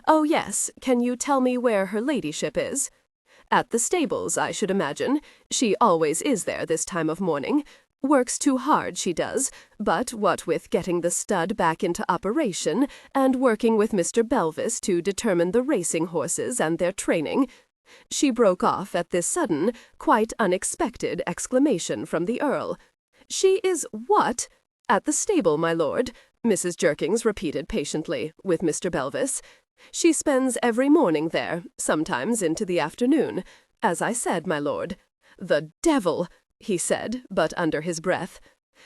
"Oh, yes, can you tell me where her ladyship is?" "At the stables, I should imagine. She always is there this time of morning. Works too hard, she does, but what with getting the stud back into operation and working with Mr. Belvis to determine the racing horses and their training—" She broke off at this sudden, quite unexpected exclamation from the Earl. "She is what?" "At the stable, my lord," Mrs. Jerkins repeated patiently, with Mr. Belvis. "She spends every morning there, sometimes into the afternoon. As I said, my lord." "The devil!" he said, but under his breath.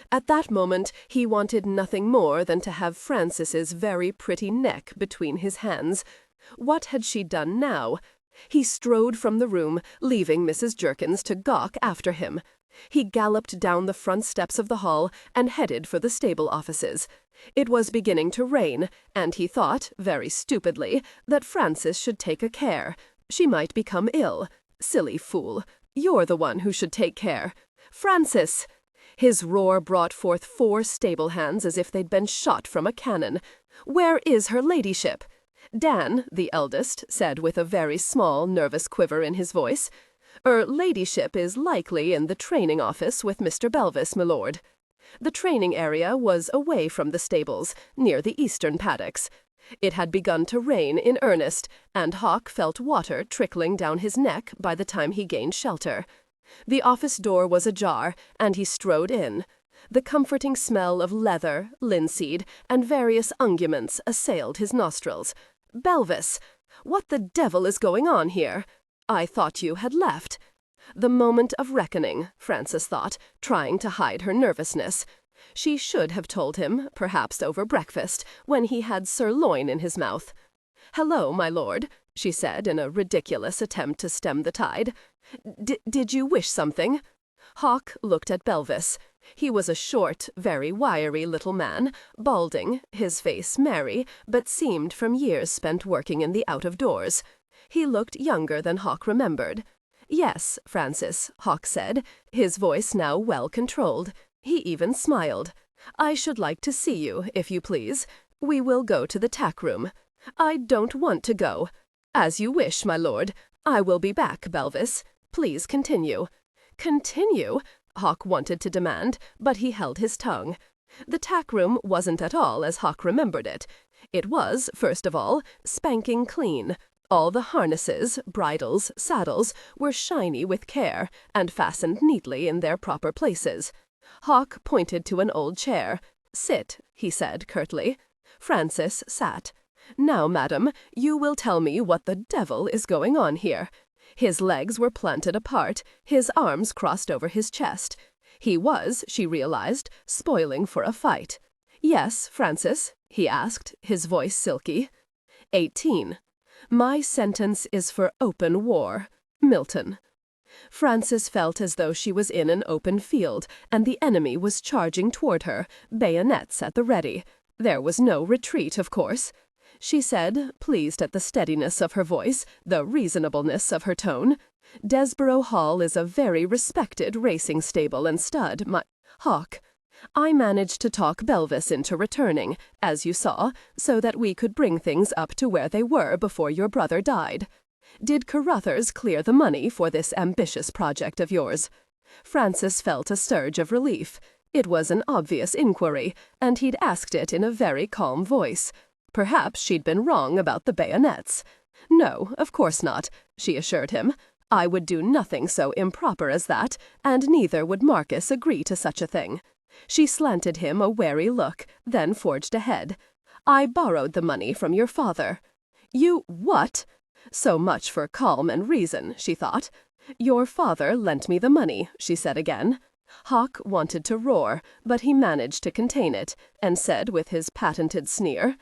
At that moment he wanted nothing more than to have Frances's very pretty neck between his hands. What had she done now? He strode from the room, leaving Mrs. Jerkins to gawk after him. He galloped down the front steps of the hall and headed for the stable offices. It was beginning to rain, and he thought, very stupidly, that Frances should take a care. She might become ill. Silly fool! You're the one who should take care. "Frances!" His roar brought forth 4 stable hands as if they'd been shot from a cannon. "Where is her ladyship?" Dan, the eldest, said with a very small, nervous quiver in his voice, "Her ladyship is likely in the training office with Mr. Belvis, my lord." The training area was away from the stables, near the eastern paddocks. It had begun to rain in earnest, and Hawk felt water trickling down his neck by the time he gained shelter. The office door was ajar, and he strode in. The comforting smell of leather, linseed, and various unguments assailed his nostrils. "Belvis! What the devil is going on here? I thought you had left." The moment of reckoning, Frances thought, trying to hide her nervousness. She should have told him, perhaps over breakfast, when he had sirloin in his mouth. "Hello, my lord," she said in a ridiculous attempt to stem the tide. Did you wish something?" Hawk looked at Belvis. He was a short, very wiry little man, balding, his face merry, but seemed from years spent working in the out-of-doors. He looked younger than Hawk remembered. "Yes, Frances," Hawk said, his voice now well controlled. He even smiled. "I should like to see you, if you please. We will go to the tack-room." "I don't want to go." "As you wish, my lord. I will be back, Belvis. Please continue." "Continue?" Hawk wanted to demand, but he held his tongue. The tack-room wasn't at all as Hawk remembered it. It was, first of all, spanking clean. All the harnesses, bridles, saddles were shiny with care and fastened neatly in their proper places. Hawk pointed to an old chair. "Sit," he said curtly. Frances sat. "Now, madam, you will tell me what the devil is going on here." His legs were planted apart, his arms crossed over his chest. He was, she realized, spoiling for a fight. "Yes, Frances?" he asked, his voice silky. 18. My sentence is for open war. Milton. Frances felt as though she was in an open field, and the enemy was charging toward her, bayonets at the ready. There was no retreat, of course. She said, pleased at the steadiness of her voice, the reasonableness of her tone, Desborough Hall is a very respected racing stable and stud, my Hawk. I managed to talk Belvis into returning, as you saw, so that we could bring things up to where they were before your brother died. Did Carruthers clear the money for this ambitious project of yours?" Francis felt a surge of relief. It was an obvious inquiry, and he'd asked it in a very calm voice. Perhaps she'd been wrong about the bayonets. "No, of course not," she assured him. "I would do nothing so improper as that, and neither would Marcus agree to such a thing." She slanted him a wary look, then forged ahead. "I borrowed the money from your father." "You what?" So much for calm and reason, she thought. "Your father lent me the money," she said again. Hawk wanted to roar, but he managed to contain it, and said with his patented sneer,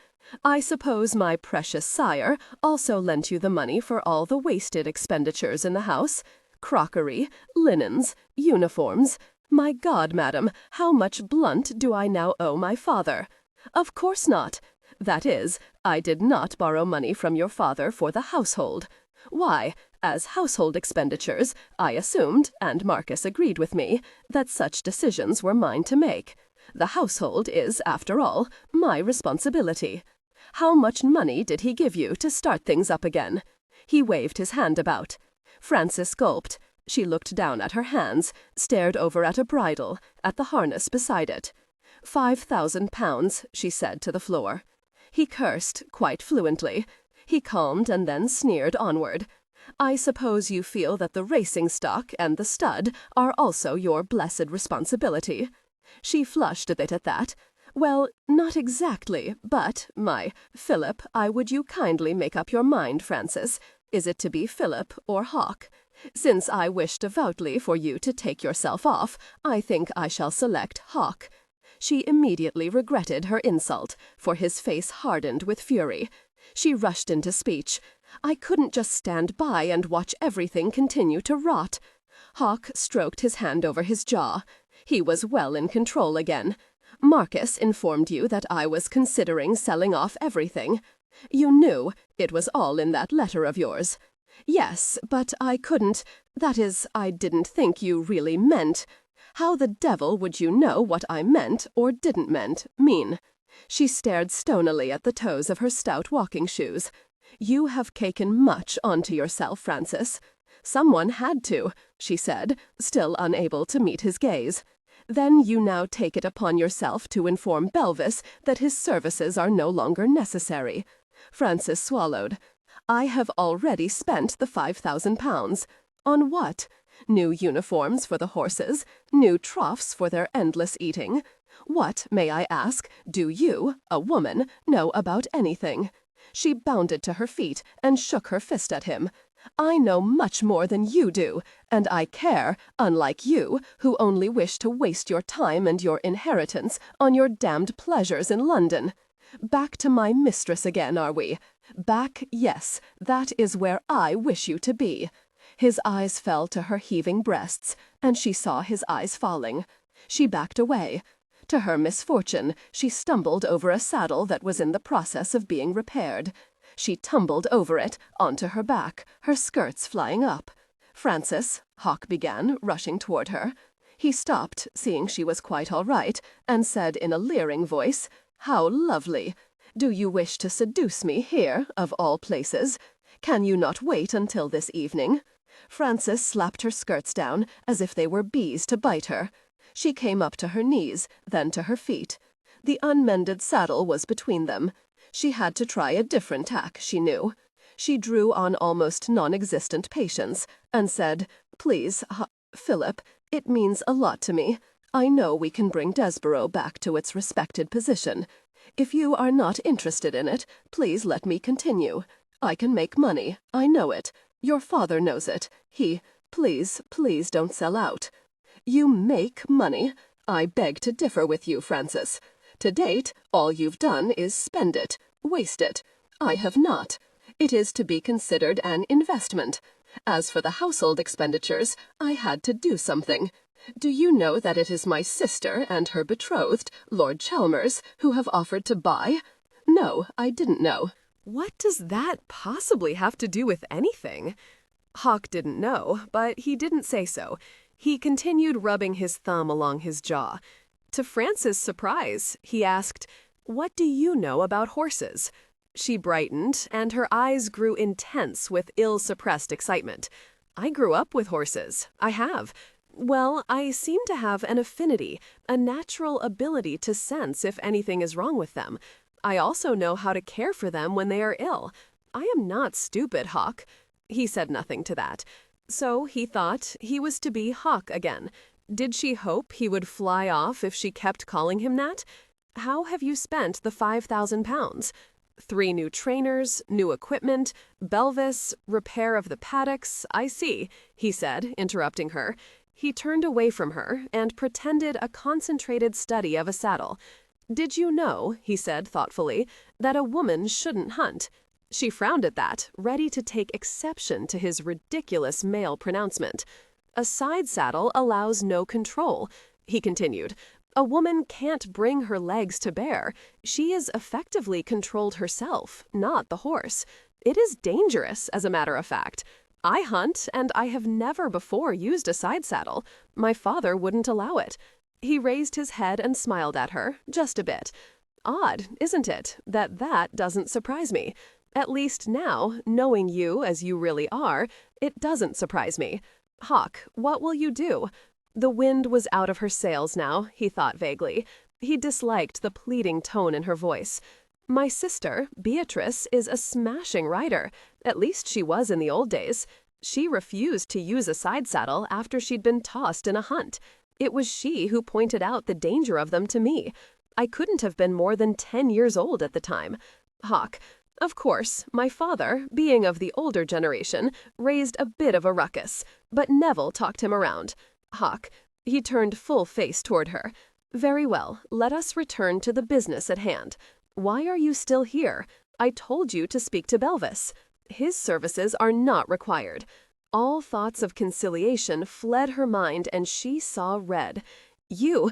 "I suppose my precious sire also lent you the money for all the wasted expenditures in the house? Crockery, linens, uniforms. My God, madam, how much blunt do I now owe my father?" "Of course not. That is, I did not borrow money from your father for the household. Why, as household expenditures, I assumed, and Marcus agreed with me, that such decisions were mine to make. The household is, after all, my responsibility. How much money did he give you to start things up again?" He waved his hand about. Frances gulped. She looked down at her hands, stared over at a bridle, at the harness beside it. £5,000, she said to the floor. He cursed, quite fluently. He calmed and then sneered onward. "I suppose you feel that the racing stock and the stud are also your blessed responsibility." She flushed a bit at that. "Well, not exactly, but, my Philip, I would you kindly make up your mind, Francis. Is it to be Philip or Hawk? Since I wish devoutly for you to take yourself off, I think I shall select Hawk." She immediately regretted her insult, for his face hardened with fury. She rushed into speech. "I couldn't just stand by and watch everything continue to rot." Hawk stroked his hand over his jaw. He was well in control again. "Marcus informed you that I was considering selling off everything. You knew. It was all in that letter of yours." "Yes, but I couldn't. That is, I didn't think you really meant." "How the devil would you know what I meant or didn't mean?" She stared stonily at the toes of her stout walking shoes. "You have taken much onto yourself, Francis." "Someone had to," she said, still unable to meet his gaze. "Then you now take it upon yourself to inform Belvis that his services are no longer necessary." Francis swallowed. "I have already spent the £5,000. On what? New uniforms for the horses, new troughs for their endless eating. What, may I ask, do you, a woman, know about anything?" She bounded to her feet and shook her fist at him. "I know much more than you do, and I care, unlike you, who only wish to waste your time and your inheritance on your damned pleasures in London. Back to my mistress again, are we? Back, yes, that is where I wish you to be." His eyes fell to her heaving breasts, and she saw his eyes falling. She backed away. To her misfortune, she stumbled over a saddle that was in the process of being repaired. She tumbled over it, onto her back, her skirts flying up. "Francis," Hawk began, rushing toward her. He stopped, seeing she was quite all right, and said in a leering voice, "How lovely! Do you wish to seduce me here, of all places? Can you not wait until this evening?" Frances slapped her skirts down, as if they were bees to bite her. She came up to her knees, then to her feet. The unmended saddle was between them. She had to try a different tack, she knew. She drew on almost non-existent patience, and said, "Please, Philip, it means a lot to me. I know we can bring Desborough back to its respected position. If you are not interested in it, please let me continue. I can make money, I know it. Your father knows it. Please, please don't sell out." "You make money? I beg to differ with you, Francis. To date, all you've done is spend it, waste it. I have not. It is to be considered an investment. As for the household expenditures, I had to do something. Do you know that it is my sister and her betrothed, Lord Chalmers, who have offered to buy? No, I didn't know." What does that possibly have to do with anything? Hawk didn't know, but he didn't say so. He continued rubbing his thumb along his jaw. To Frances' surprise, he asked, "What do you know about horses?" She brightened, and her eyes grew intense with ill-suppressed excitement. "I grew up with horses. I have. Well, I seem to have an affinity, a natural ability to sense if anything is wrong with them. I also know how to care for them when they are ill. I am not stupid, Hawk." He said nothing to that. So he thought he was to be Hawk again. Did she hope he would fly off if she kept calling him that? "How have you spent the £5,000? 3 new trainers, new equipment, Belvis, repair of the paddocks, I see," he said, interrupting her. He turned away from her and pretended a concentrated study of a saddle. "Did you know," he said thoughtfully, "that a woman shouldn't hunt?" She frowned at that, ready to take exception to his ridiculous male pronouncement. "A side saddle allows no control," he continued. "A woman can't bring her legs to bear. She is effectively controlled herself, not the horse. It is dangerous, as a matter of fact. I hunt, and I have never before used a side saddle. My father wouldn't allow it." He raised his head and smiled at her, just a bit. "Odd, isn't it, that doesn't surprise me? At least now, knowing you as you really are, it doesn't surprise me. Hawk, what will you do?" The wind was out of her sails now, he thought vaguely. He disliked the pleading tone in her voice. "My sister, Beatrice, is a smashing rider. At least she was in the old days. She refused to use a side saddle after she'd been tossed in a hunt. It was she who pointed out the danger of them to me. I couldn't have been more than 10 years old at the time. Hawk, of course, my father, being of the older generation, raised a bit of a ruckus, but Neville talked him around. Hawk," he turned full face toward her. "Very well, let us return to the business at hand. Why are you still here? I told you to speak to Belvis. His services are not required." All thoughts of conciliation fled her mind, and she saw red. You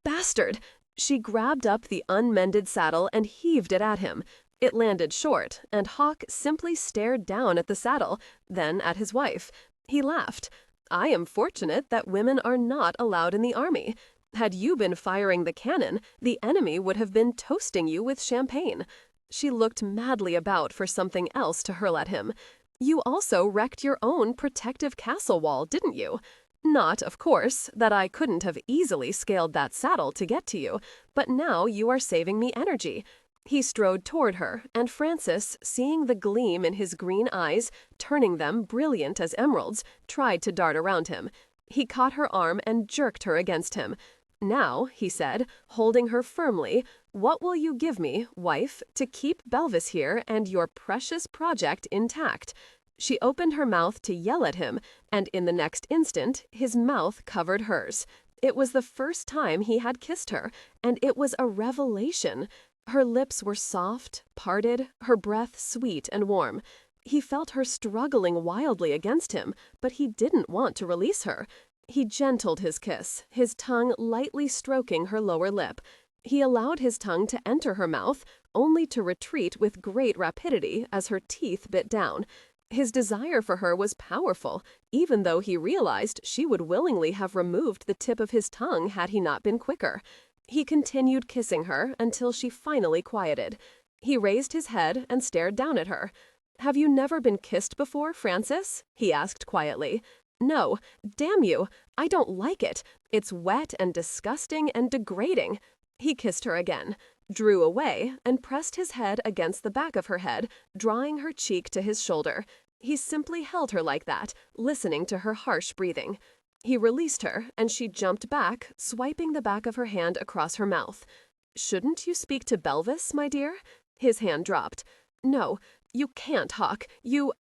bastard!" She grabbed up the unmended saddle and heaved it at him. It landed short, and Hawk simply stared down at the saddle, then at his wife. He laughed. "I am fortunate that women are not allowed in the army. Had you been firing the cannon, the enemy would have been toasting you with champagne." She looked madly about for something else to hurl at him. "You also wrecked your own protective castle wall, didn't you? Not, of course, that I couldn't have easily scaled that saddle to get to you, but now you are saving me energy." He strode toward her, and Frances, seeing the gleam in his green eyes, turning them brilliant as emeralds, tried to dart around him. He caught her arm and jerked her against him. "Now," he said, holding her firmly, "what will you give me, wife, to keep Belvis here and your precious project intact?" She opened her mouth to yell at him, and in the next instant his mouth covered hers. It was the first time he had kissed her, and it was a revelation. Her lips were soft, parted, her breath sweet and warm. He felt her struggling wildly against him, but he didn't want to release her. He gentled his kiss, his tongue lightly stroking her lower lip. He allowed his tongue to enter her mouth, only to retreat with great rapidity as her teeth bit down. His desire for her was powerful, even though he realized she would willingly have removed the tip of his tongue had he not been quicker. He continued kissing her until she finally quieted. He raised his head and stared down at her. "Have you never been kissed before, Frances?" he asked quietly. "No. Damn you. I don't like it. It's wet and disgusting and degrading." He kissed her again, drew away, and pressed his head against the back of her head, drawing her cheek to his shoulder. He simply held her like that, listening to her harsh breathing. He released her, and she jumped back, swiping the back of her hand across her mouth. "Shouldn't you speak to Belvis, my dear?" His hand dropped. "No, you can't, Hawk.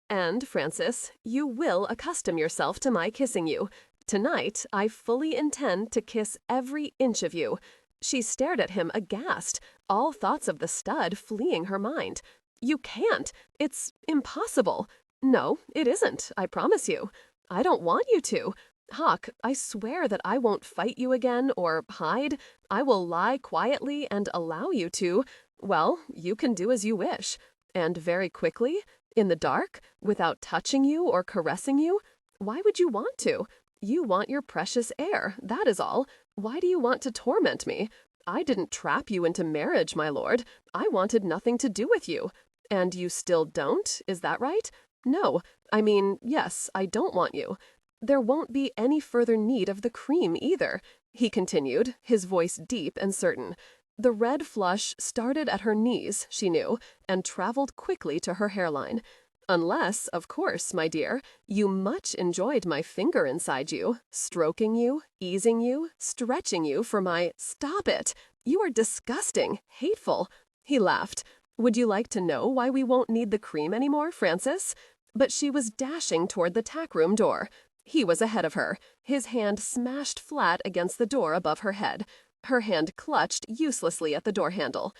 And, Frances, you will accustom yourself to my kissing you. Tonight, I fully intend to kiss every inch of you." She stared at him aghast, all thoughts of the stud fleeing her mind. "You can't. It's impossible." "No, it isn't, I promise you. I don't want you to. Hawk, I swear that I won't fight you again or hide. I will lie quietly and allow you to. Well, you can do as you wish. And very quickly. In the dark? Without touching you or caressing you? Why would you want to? You want your precious air, that is all. Why do you want to torment me? I didn't trap you into marriage, my lord. I wanted nothing to do with you. And you still don't, is that right? No, I mean, yes, I don't want you. There won't be any further need of the cream either, he continued, his voice deep and certain. The red flush started at her knees, she knew, and traveled quickly to her hairline. Unless, of course, my dear, you much enjoyed my finger inside you, stroking you, easing you, stretching you for my— Stop it! You are disgusting, hateful. He laughed. Would you like to know why we won't need the cream anymore, Frances? But she was dashing toward the tack-room door. He was ahead of her, his hand smashed flat against the door above her head. Her hand clutched uselessly at the door handle.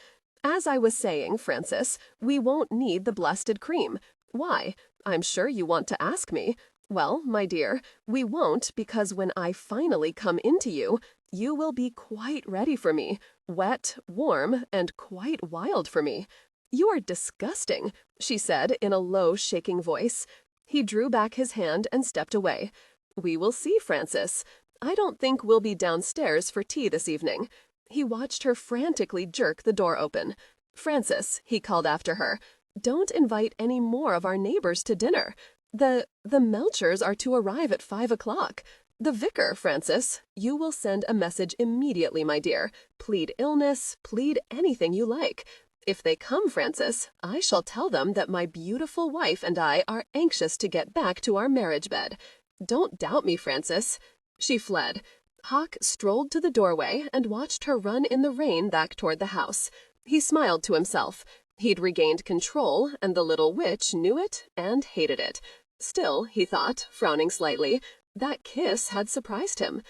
As I was saying, Frances, we won't need the blessed cream. Why? I'm sure you want to ask me. Well, my dear, we won't because when I finally come into you, you will be quite ready for me, wet, warm, and quite wild for me. You are disgusting, she said in a low, shaking voice. He drew back his hand and stepped away. We will see, Frances. I don't think we'll be downstairs for tea this evening. He watched her frantically jerk the door open. Frances, he called after her, don't invite any more of our neighbors to dinner. The Melchers are to arrive at 5 o'clock. The vicar, Frances, you will send a message immediately, my dear. Plead illness, plead anything you like. If they come, Frances, I shall tell them that my beautiful wife and I are anxious to get back to our marriage bed. Don't doubt me, Frances. She fled. Hawk strolled to the doorway and watched her run in the rain back toward the house. He smiled to himself. He'd regained control, and the little witch knew it and hated it. Still, he thought, frowning slightly, that kiss had surprised him.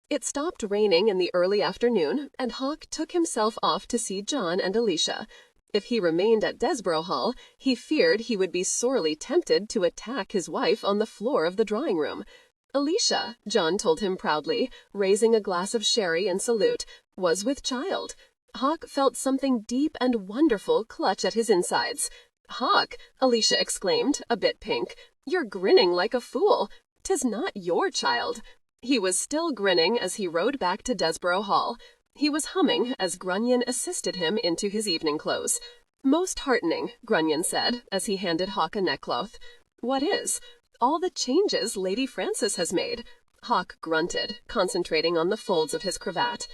It stopped raining in the early afternoon, and Hawk took himself off to see John and Alicia. If he remained at Desborough Hall, he feared he would be sorely tempted to attack his wife on the floor of the drawing-room. Alicia, John told him proudly, raising a glass of sherry in salute, was with child. Hawk felt something deep and wonderful clutch at his insides. Hawk, Alicia exclaimed, a bit pink, you're grinning like a fool. 'Tis not your child. He was still grinning as he rode back to Desborough Hall. He was humming as Grunion assisted him into his evening clothes. Most heartening, Grunion said, as he handed Hawk a neckcloth. What is? All the changes Lady Frances has made. Hawk grunted, concentrating on the folds of his cravat.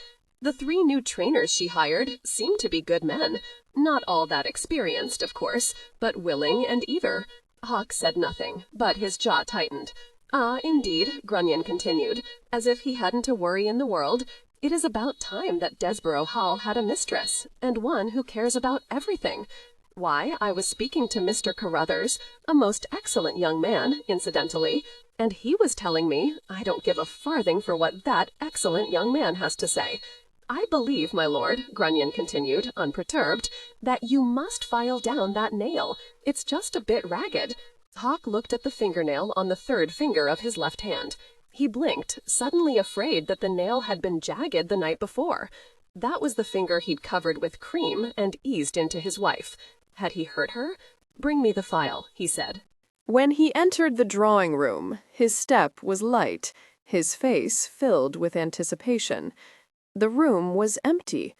The 3 new trainers she hired seemed to be good men. Not all that experienced, of course, but willing and eager. Hawk said nothing, but his jaw tightened. Ah, indeed, Grunion continued, as if he hadn't a worry in the world. It is about time that Desborough Hall had a mistress, and one who cares about everything. Why, I was speaking to Mr. Carruthers, a most excellent young man, incidentally, and he was telling me I don't give a farthing for what that excellent young man has to say. I believe, my lord, Grunion continued, unperturbed, that you must file down that nail. It's just a bit ragged. Hawk looked at the fingernail on the 3rd finger of his left hand. He blinked, suddenly afraid that the nail had been jagged the night before. That was the finger he'd covered with cream and eased into his wife. Had he hurt her? Bring me the file, he said. When he entered the drawing-room, his step was light, his face filled with anticipation. The room was empty.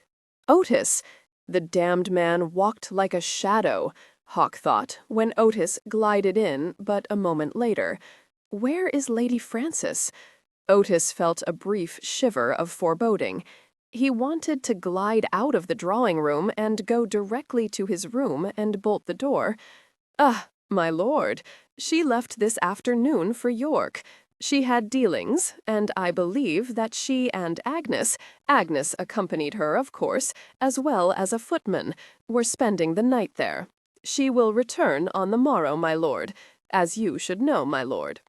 Otis! The damned man walked like a shadow, Hawk thought, when Otis glided in but a moment later. Where is Lady Frances? Otis felt a brief shiver of foreboding. He wanted to glide out of the drawing-room and go directly to his room and bolt the door. Ah, my lord, she left this afternoon for York. She had dealings, and I believe that she and Agnes accompanied her, of course, as well as a footman, were spending the night there. She will return on the morrow, my lord, as you should know, my lord.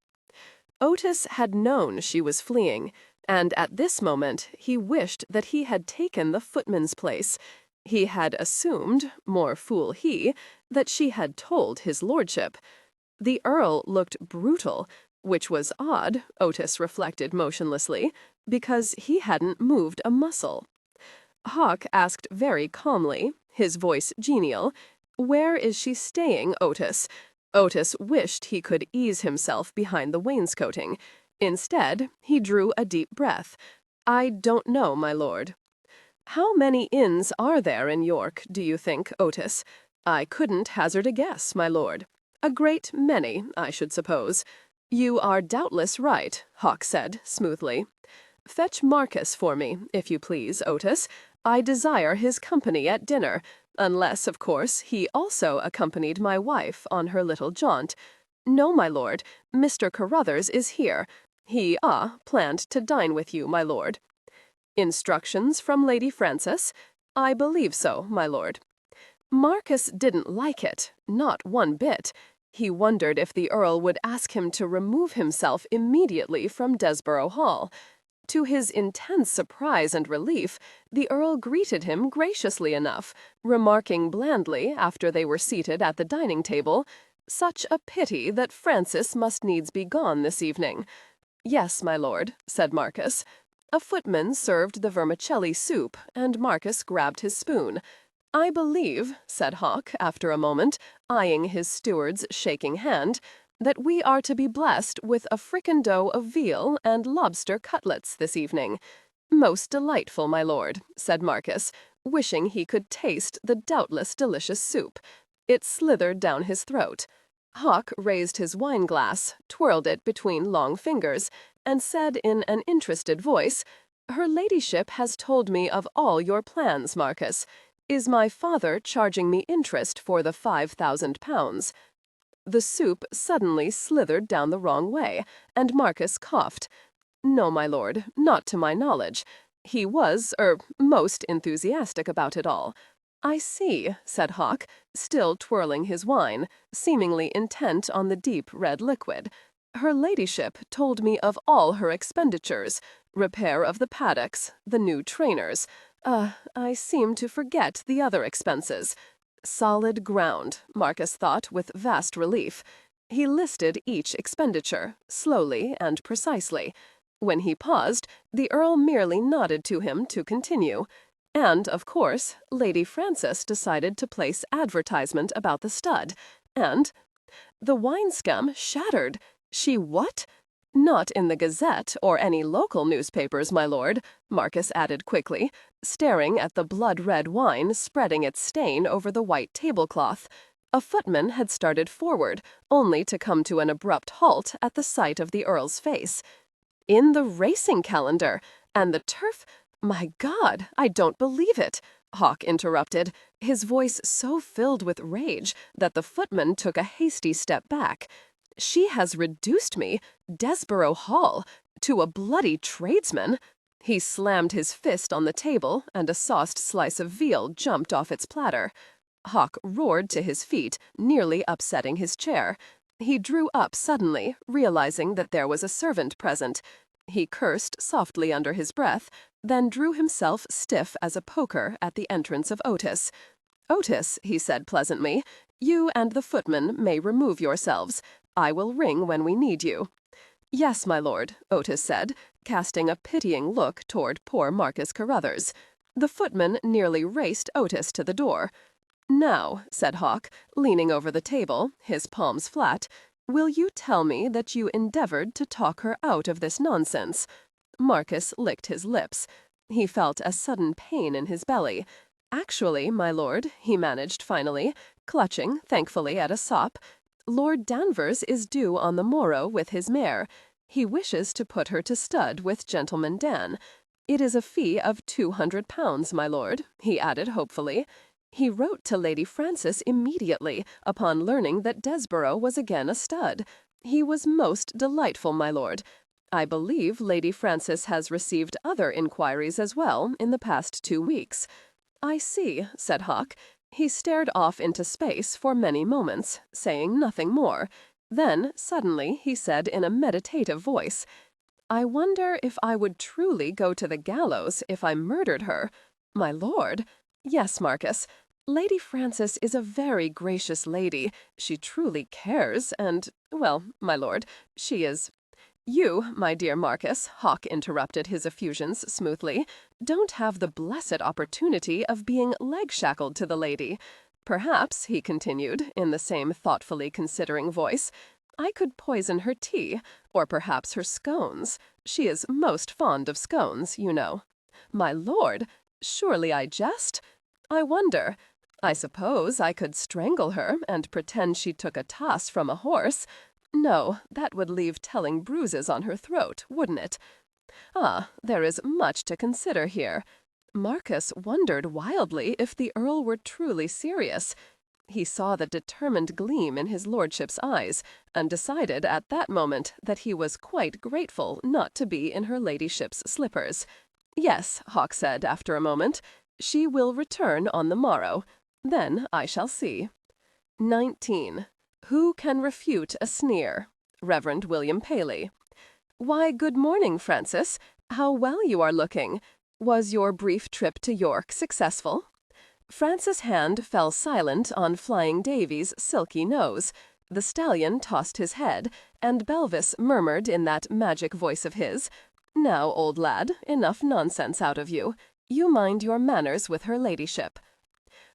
Otis had known she was fleeing, and at this moment he wished that he had taken the footman's place. He had assumed, more fool he, that she had told his lordship. The Earl looked brutal, which was odd, Otis reflected motionlessly, because he hadn't moved a muscle. Hawk asked very calmly, his voice genial, "Where is she staying, Otis?" Otis wished he could ease himself behind the wainscoting. Instead, he drew a deep breath. "I don't know, my lord." "How many inns are there in York, do you think, Otis?" "I couldn't hazard a guess, my lord." "A great many, I should suppose." "You are doubtless right," Hawk said, smoothly. "Fetch Marcus for me, if you please, Otis. I desire his company at dinner, unless, of course, he also accompanied my wife on her little jaunt. No, my lord, Mr. Carruthers is here. He, planned to dine with you, my lord." "Instructions from Lady Frances?" "I believe so, my lord." Marcus didn't like it, not one bit. He wondered if the Earl would ask him to remove himself immediately from Desborough Hall. To his intense surprise and relief, the Earl greeted him graciously enough, remarking blandly, after they were seated at the dining table, "Such a pity that Frances must needs be gone this evening." "Yes, my lord," said Marcus. A footman served the vermicelli soup, and Marcus grabbed his spoon. "I believe," said Hawk, after a moment, eyeing his steward's shaking hand, "that we are to be blessed with a fricandeau of veal and lobster cutlets this evening." "Most delightful, my lord," said Marcus, wishing he could taste the doubtless delicious soup. It slithered down his throat. Hawk raised his wine-glass, twirled it between long fingers, and said in an interested voice, "Her ladyship has told me of all your plans, Marcus. Is my father charging me interest for the £5,000? The soup suddenly slithered down the wrong way, and Marcus coughed. "No, my lord, not to my knowledge. He was, most enthusiastic about it all." "I see," said Hawk, still twirling his wine, seemingly intent on the deep red liquid. "Her ladyship told me of all her expenditures, repair of the paddocks, the new trainers. I seem to forget the other expenses." Solid ground, Marcus thought with vast relief. He listed each expenditure, slowly and precisely. When he paused, the Earl merely nodded to him to continue. And, of course, Lady Frances decided to place advertisement about the stud, and the wine scum shattered. She what? "Not in the Gazette or any local newspapers, my lord," Marcus added quickly, staring at the blood-red wine spreading its stain over the white tablecloth. A footman had started forward, only to come to an abrupt halt at the sight of the Earl's face. "In the racing calendar! And the turf— My God, I don't believe it!" Hawk interrupted, his voice so filled with rage that the footman took a hasty step back. "She has reduced me, Desborough Hall, to a bloody tradesman." He slammed his fist on the table, and a sauced slice of veal jumped off its platter. Hawk roared to his feet, nearly upsetting his chair. He drew up suddenly, realizing that there was a servant present. He cursed softly under his breath, then drew himself stiff as a poker at the entrance of Otis. "Otis," he said pleasantly, "you and the footman may remove yourselves. I will ring when we need you." "Yes, my lord," Otis said, casting a pitying look toward poor Marcus Carruthers. The footman nearly raced Otis to the door. "Now," said Hawk, leaning over the table, his palms flat, "will you tell me that you endeavored to talk her out of this nonsense?" Marcus licked his lips. He felt a sudden pain in his belly. "Actually, my lord," he managed finally, clutching, thankfully, at a sop, "Lord Danvers is due on the morrow with his mare. He wishes to put her to stud with Gentleman Dan. It is a fee of £200, my lord," he added hopefully. He wrote to Lady Frances immediately upon learning that Desborough was again a stud. He was most delightful, my lord. I believe Lady Frances has received other inquiries as well in the past 2 weeks. "I see," said Hawk. He stared off into space for many moments, saying nothing more. Then, suddenly, he said in a meditative voice, "I wonder if I would truly go to the gallows if I murdered her. My lord? Yes, Marcus. Lady Frances is a very gracious lady. She truly cares, and, well, my lord, she is—" "You, my dear Marcus," Hawk interrupted his effusions smoothly, "don't have the blessed opportunity of being leg-shackled to the lady. Perhaps, he continued, in the same thoughtfully considering voice, I could poison her tea, or perhaps her scones. She is most fond of scones, you know. My lord, surely I jest? I wonder. I suppose I could strangle her and pretend she took a toss from a horse. No, that would leave telling bruises on her throat, wouldn't it? Ah, there is much to consider here. Marcus wondered wildly if the Earl were truly serious. He saw the determined gleam in his lordship's eyes, and decided at that moment that he was quite grateful not to be in her ladyship's slippers. Yes, Hawk said after a moment, she will return on the morrow. Then I shall see. 19. Who can refute a sneer? Reverend William Paley. Why, good morning, Francis. How well you are looking. Was your brief trip to York successful? Francis' hand fell silent on Flying Davy's silky nose. The stallion tossed his head, and Belvis murmured in that magic voice of his, "Now, old lad, enough nonsense out of you. You mind your manners with her ladyship."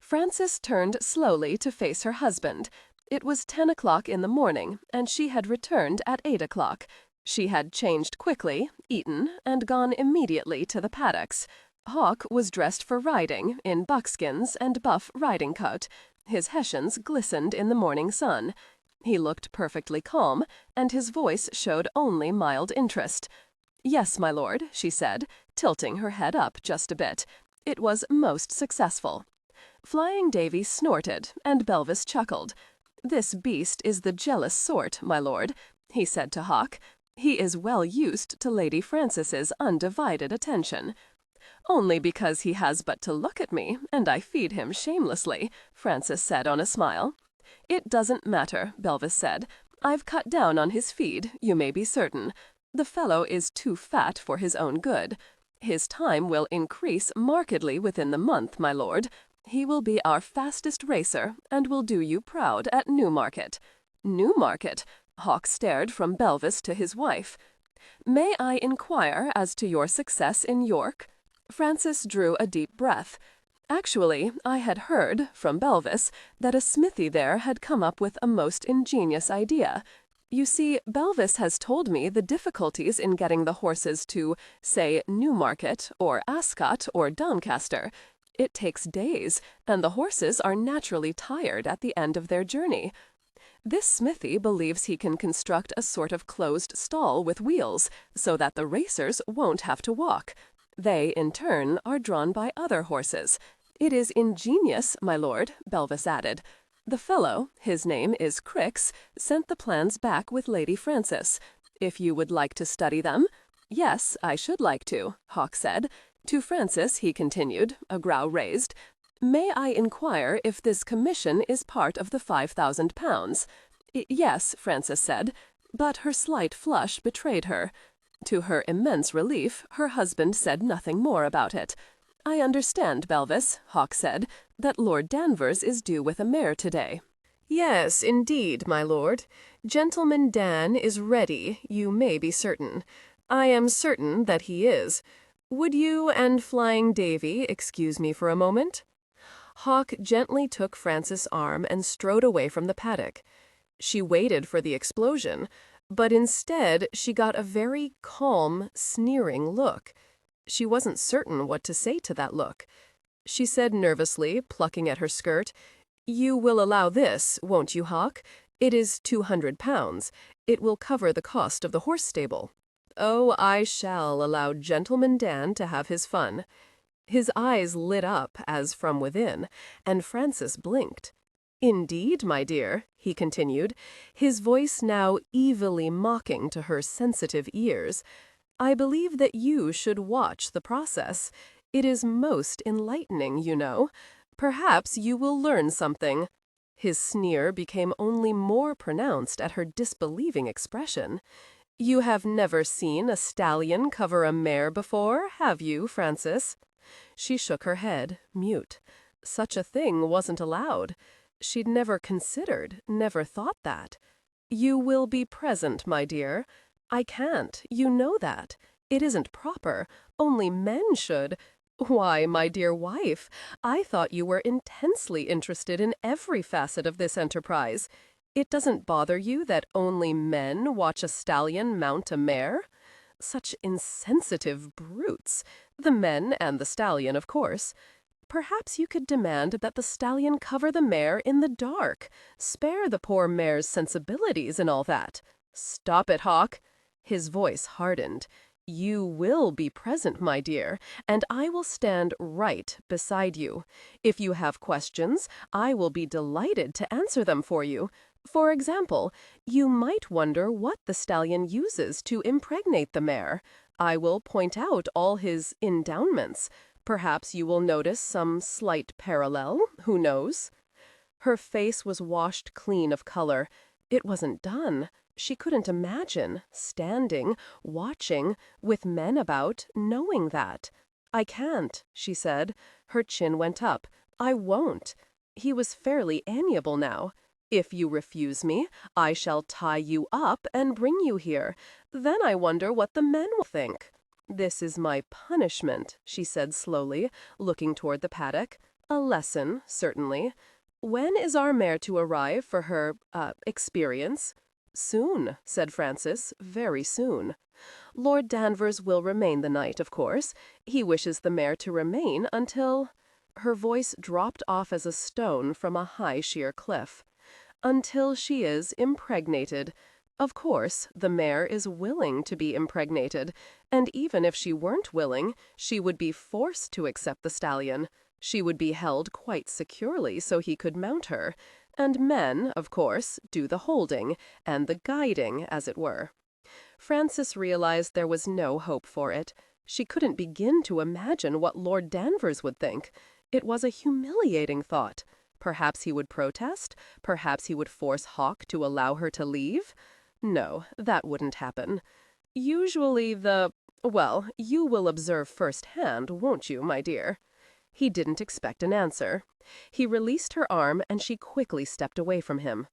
Frances turned slowly to face her husband. It was 10 o'clock in the morning, and she had returned at 8 o'clock. She had changed quickly, eaten, and gone immediately to the paddocks. Hawk was dressed for riding, in buckskins and buff riding-coat. His hessians glistened in the morning sun. He looked perfectly calm, and his voice showed only mild interest. "Yes, my lord," she said, tilting her head up just a bit. "It was most successful." Flying Davy snorted, and Belvis chuckled. "This beast is the jealous sort, my lord," he said to Hawk. "He is well used to Lady Frances's undivided attention." "Only because he has but to look at me, and I feed him shamelessly," Frances said on a smile. "It doesn't matter," Belvis said. "I've cut down on his feed, you may be certain. The fellow is too fat for his own good. His time will increase markedly within the month, my lord. He will be our fastest racer, and will do you proud at Newmarket." "Newmarket?" Hawk stared from Belvis to his wife. "May I inquire as to your success in York?" Frances drew a deep breath. Actually, I had heard, from Belvis, that a smithy there had come up with a most ingenious idea. You see, Belvis has told me the difficulties in getting the horses to, say, Newmarket, or Ascot, or Doncaster. It takes days, and the horses are naturally tired at the end of their journey. This smithy believes he can construct a sort of closed stall with wheels, so that the racers won't have to walk. They, in turn, are drawn by other horses. It is ingenious, my lord, Belvis added. The fellow, his name is Crix, sent the plans back with Lady Frances. If you would like to study them— Yes, I should like to, Hawk said. To Frances, he continued, a brow raised, "May I inquire if this commission is part of the £5,000? Yes, Frances said, but her slight flush betrayed her. To her immense relief, her husband said nothing more about it. "I understand, Belvis," Hawk said, "that Lord Danvers is due with a mare today." "Yes, indeed, my lord. Gentleman Dan is ready, you may be certain. I am certain that he is. Would you and Flying Davy excuse me for a moment?" Hawk gently took Frances' arm and strode away from the paddock. She waited for the explosion, but instead she got a very calm, sneering look. She wasn't certain what to say to that look. She said nervously, plucking at her skirt, "You will allow this, won't you, Hawk? It is £200. It will cover the cost of the horse stable." "Oh, I shall allow Gentleman Dan to have his fun." His eyes lit up as from within, and Frances blinked. "Indeed, my dear," he continued, his voice now evilly mocking to her sensitive ears, "I believe that you should watch the process. It is most enlightening, you know. Perhaps you will learn something." His sneer became only more pronounced at her disbelieving expression. "You have never seen a stallion cover a mare before, have you, Frances?" She shook her head, mute. Such a thing wasn't allowed. She'd never considered, never thought that. "You will be present, my dear." "I can't, you know that. It isn't proper. Only men should—" Why, my dear wife, I thought you were intensely interested in every facet of this enterprise. It doesn't bother you that only men watch a stallion mount a mare? Such insensitive brutes. The men and the stallion, of course. Perhaps you could demand that the stallion cover the mare in the dark. Spare the poor mare's sensibilities and all that. Stop it, Hawk. His voice hardened. You will be present, my dear, and I will stand right beside you. If you have questions, I will be delighted to answer them for you. For example, you might wonder what the stallion uses to impregnate the mare. I will point out all his endowments. Perhaps you will notice some slight parallel, who knows? Her face was washed clean of color. It wasn't done. She couldn't imagine, standing, watching, with men about, knowing that. I can't, she said. Her chin went up. I won't. He was fairly amiable now. If you refuse me, I shall tie you up and bring you here. Then I wonder what the men will think. This is my punishment, she said slowly, looking toward the paddock. A lesson, certainly. When is our mare to arrive for her, experience? Soon, said Francis, very soon. Lord Danvers will remain the night, of course. He wishes the mare to remain until— Her voice dropped off as a stone from a high sheer cliff. Until she is impregnated. Of course, the mare is willing to be impregnated, and even if she weren't willing, she would be forced to accept the stallion. She would be held quite securely so he could mount her. And men, of course, do the holding, and the guiding, as it were. Frances realized there was no hope for it. She couldn't begin to imagine what Lord Danvers would think. It was a humiliating thought. Perhaps he would protest? Perhaps he would force Hawk to allow her to leave? No, that wouldn't happen. Usually well, you will observe firsthand, won't you, my dear? He didn't expect an answer. He released her arm, and she quickly stepped away from him.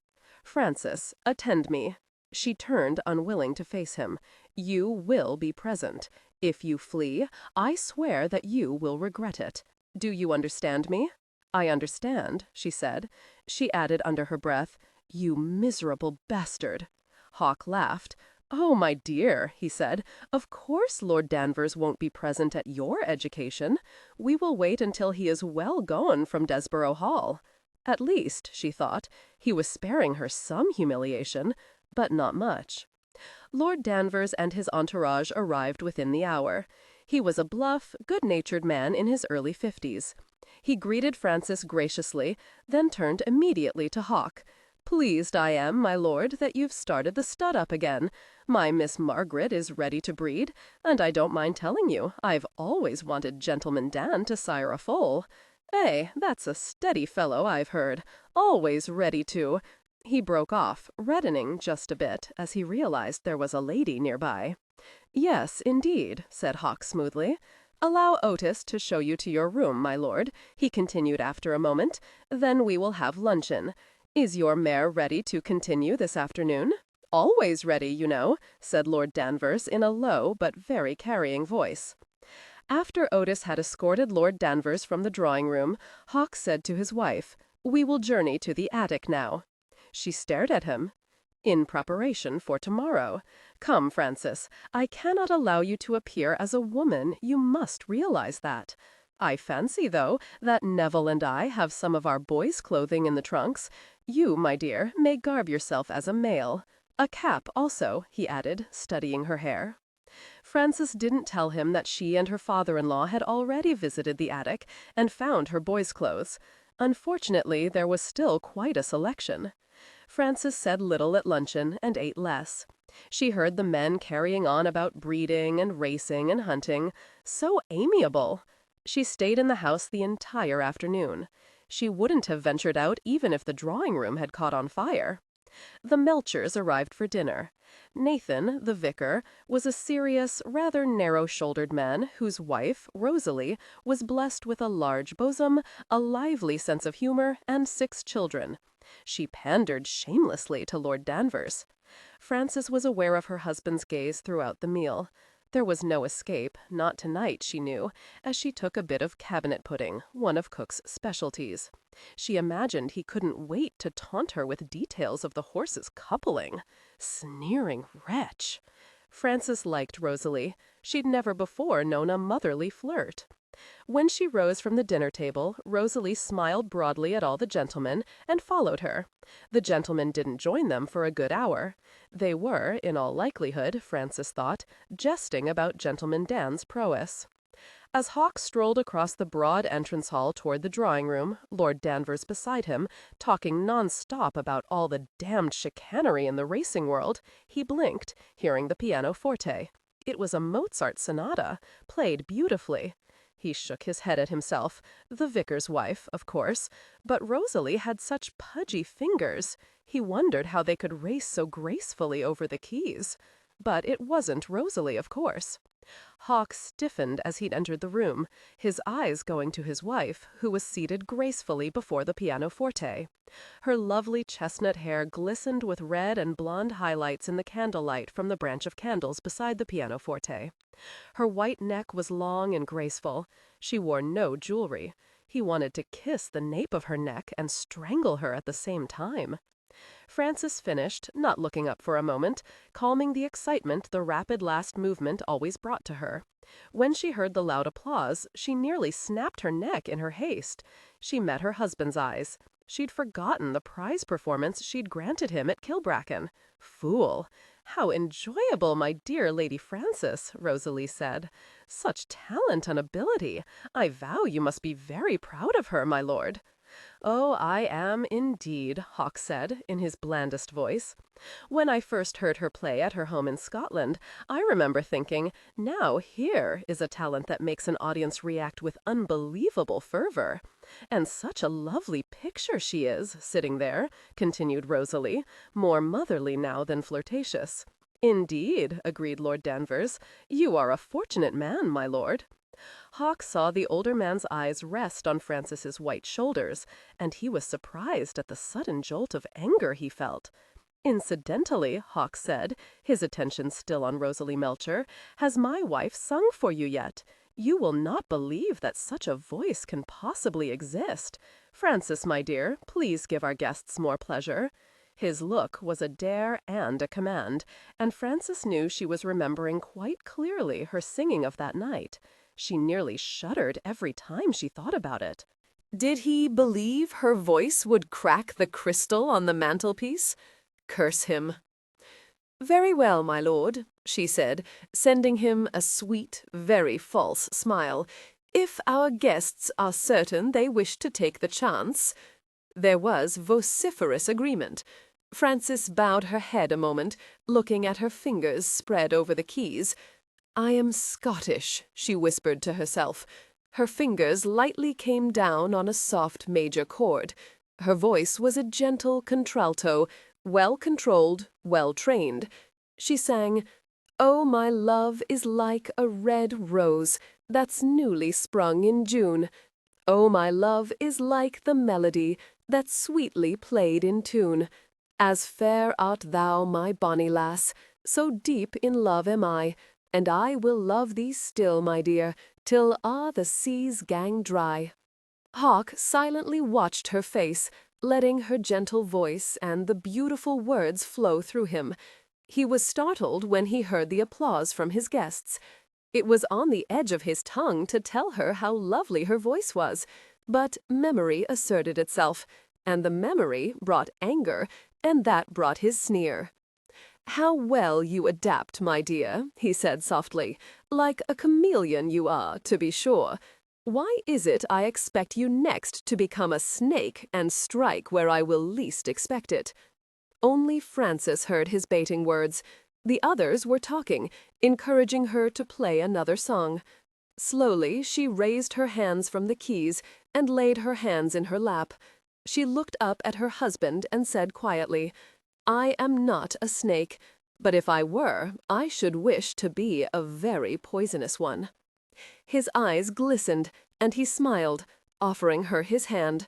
Francis, attend me. She turned, unwilling to face him. You will be present. If you flee, I swear that you will regret it. Do you understand me? I understand, she said. She added under her breath, You miserable bastard. Hawk laughed. Oh, my dear, he said, of course Lord Danvers won't be present at your education. We will wait until he is well gone from Desborough Hall. At least, she thought, he was sparing her some humiliation, but not much. Lord Danvers and his entourage arrived within the hour. He was a bluff, good-natured man in his early 50s. He greeted Francis graciously, then turned immediately to Hawk. Pleased I am, my lord, that you've started the stud up again. My Miss Margaret is ready to breed, and I don't mind telling you, I've always wanted Gentleman Dan to sire a foal. That's a steady fellow, I've heard. Always ready to— He broke off, reddening just a bit, as he realized there was a lady nearby. Yes, indeed, said Hawk smoothly. Allow Otis to show you to your room, my lord, he continued after a moment. Then we will have luncheon. Is your mare ready to continue this afternoon? Always ready, you know, said Lord Danvers in a low but very carrying voice. After Otis had escorted Lord Danvers from the drawing-room, Hawk said to his wife, We will journey to the attic now. She stared at him. In preparation for tomorrow. Come, Francis, I cannot allow you to appear as a woman. You must realize that. I fancy, though, that Neville and I have some of our boys' clothing in the trunks. You, my dear, may garb yourself as a male. A cap also, he added, studying her hair. Frances didn't tell him that she and her father-in-law had already visited the attic and found her boys' clothes. Unfortunately, there was still quite a selection. Frances said little at luncheon and ate less. She heard the men carrying on about breeding and racing and hunting. So amiable! She stayed in the house the entire afternoon. She wouldn't have ventured out even if the drawing-room had caught on fire. The Melchers arrived for dinner. Nathan, the vicar, was a serious, rather narrow-shouldered man whose wife, Rosalie, was blessed with a large bosom, a lively sense of humor, and 6 children. She pandered shamelessly to Lord Danvers. Frances was aware of her husband's gaze throughout the meal. There was no escape, not tonight, she knew, as she took a bit of cabinet pudding, one of Cook's specialties. She imagined he couldn't wait to taunt her with details of the horses' coupling. Sneering wretch! Frances liked Rosalie. She'd never before known a motherly flirt. When she rose from the dinner table, Rosalie smiled broadly at all the gentlemen and followed her. The gentlemen didn't join them for a good hour. They were, in all likelihood, Frances thought, jesting about Gentleman Dan's prowess. As Hawk strolled across the broad entrance hall toward the drawing-room, Lord Danvers beside him, talking non-stop about all the damned chicanery in the racing world, he blinked, hearing the pianoforte. It was a Mozart sonata, played beautifully. He shook his head at himself. The vicar's wife, of course, but Rosalie had such pudgy fingers. He wondered how they could race so gracefully over the keys. But it wasn't Rosalie, of course. Hawk stiffened as he'd entered the room, his eyes going to his wife, who was seated gracefully before the pianoforte. Her lovely chestnut hair glistened with red and blonde highlights in the candlelight from the branch of candles beside the pianoforte. Her white neck was long and graceful. She wore no jewelry. He wanted to kiss the nape of her neck and strangle her at the same time. Frances finished, not looking up for a moment, calming the excitement the rapid last movement always brought to her. When she heard the loud applause, she nearly snapped her neck in her haste. She met her husband's eyes. She'd forgotten the prize performance she'd granted him at Kilbracken. Fool! "How enjoyable, my dear Lady Frances," Rosalie said. "Such talent and ability! I vow you must be very proud of her, my lord." "Oh, I am indeed," Hawk said, in his blandest voice. "When I first heard her play at her home in Scotland, I remember thinking, now here is a talent that makes an audience react with unbelievable fervor. And such a lovely picture she is, sitting there," continued Rosalie, more motherly now than flirtatious. "Indeed," agreed Lord Danvers, "you are a fortunate man, my lord." Hawk saw the older man's eyes rest on Frances's white shoulders, and he was surprised at the sudden jolt of anger he felt. "Incidentally," Hawk said, his attention still on Rosalie Melcher, "has my wife sung for you yet? You will not believe that such a voice can possibly exist. Frances, my dear, please give our guests more pleasure." His look was a dare and a command, and Frances knew she was remembering quite clearly her singing of that night. She nearly shuddered every time she thought about it. Did he believe her voice would crack the crystal on the mantelpiece? Curse him. "Very well, my lord," she said, sending him a sweet, very false smile. "If our guests are certain they wish to take the chance—" There was vociferous agreement. Frances bowed her head a moment, looking at her fingers spread over the keys. "I am Scottish," she whispered to herself. Her fingers lightly came down on a soft major chord. Her voice was a gentle contralto, well controlled, well trained. She sang, "Oh, my love is like a red rose that's newly sprung in June. Oh, my love is like the melody that's sweetly played in tune. As fair art thou, my bonny lass, so deep in love am I, and I will love thee still, my dear, till the seas gang dry." Hawk silently watched her face, letting her gentle voice and the beautiful words flow through him. He was startled when he heard the applause from his guests. It was on the edge of his tongue to tell her how lovely her voice was, but memory asserted itself, and the memory brought anger, and that brought his sneer. "How well you adapt, my dear," he said softly. "Like a chameleon you are, to be sure. Why is it I expect you next to become a snake and strike where I will least expect it?" Only Frances heard his baiting words. The others were talking, encouraging her to play another song. Slowly she raised her hands from the keys and laid her hands in her lap. She looked up at her husband and said quietly, "I am not a snake, but if I were, I should wish to be a very poisonous one." His eyes glistened, and he smiled, offering her his hand.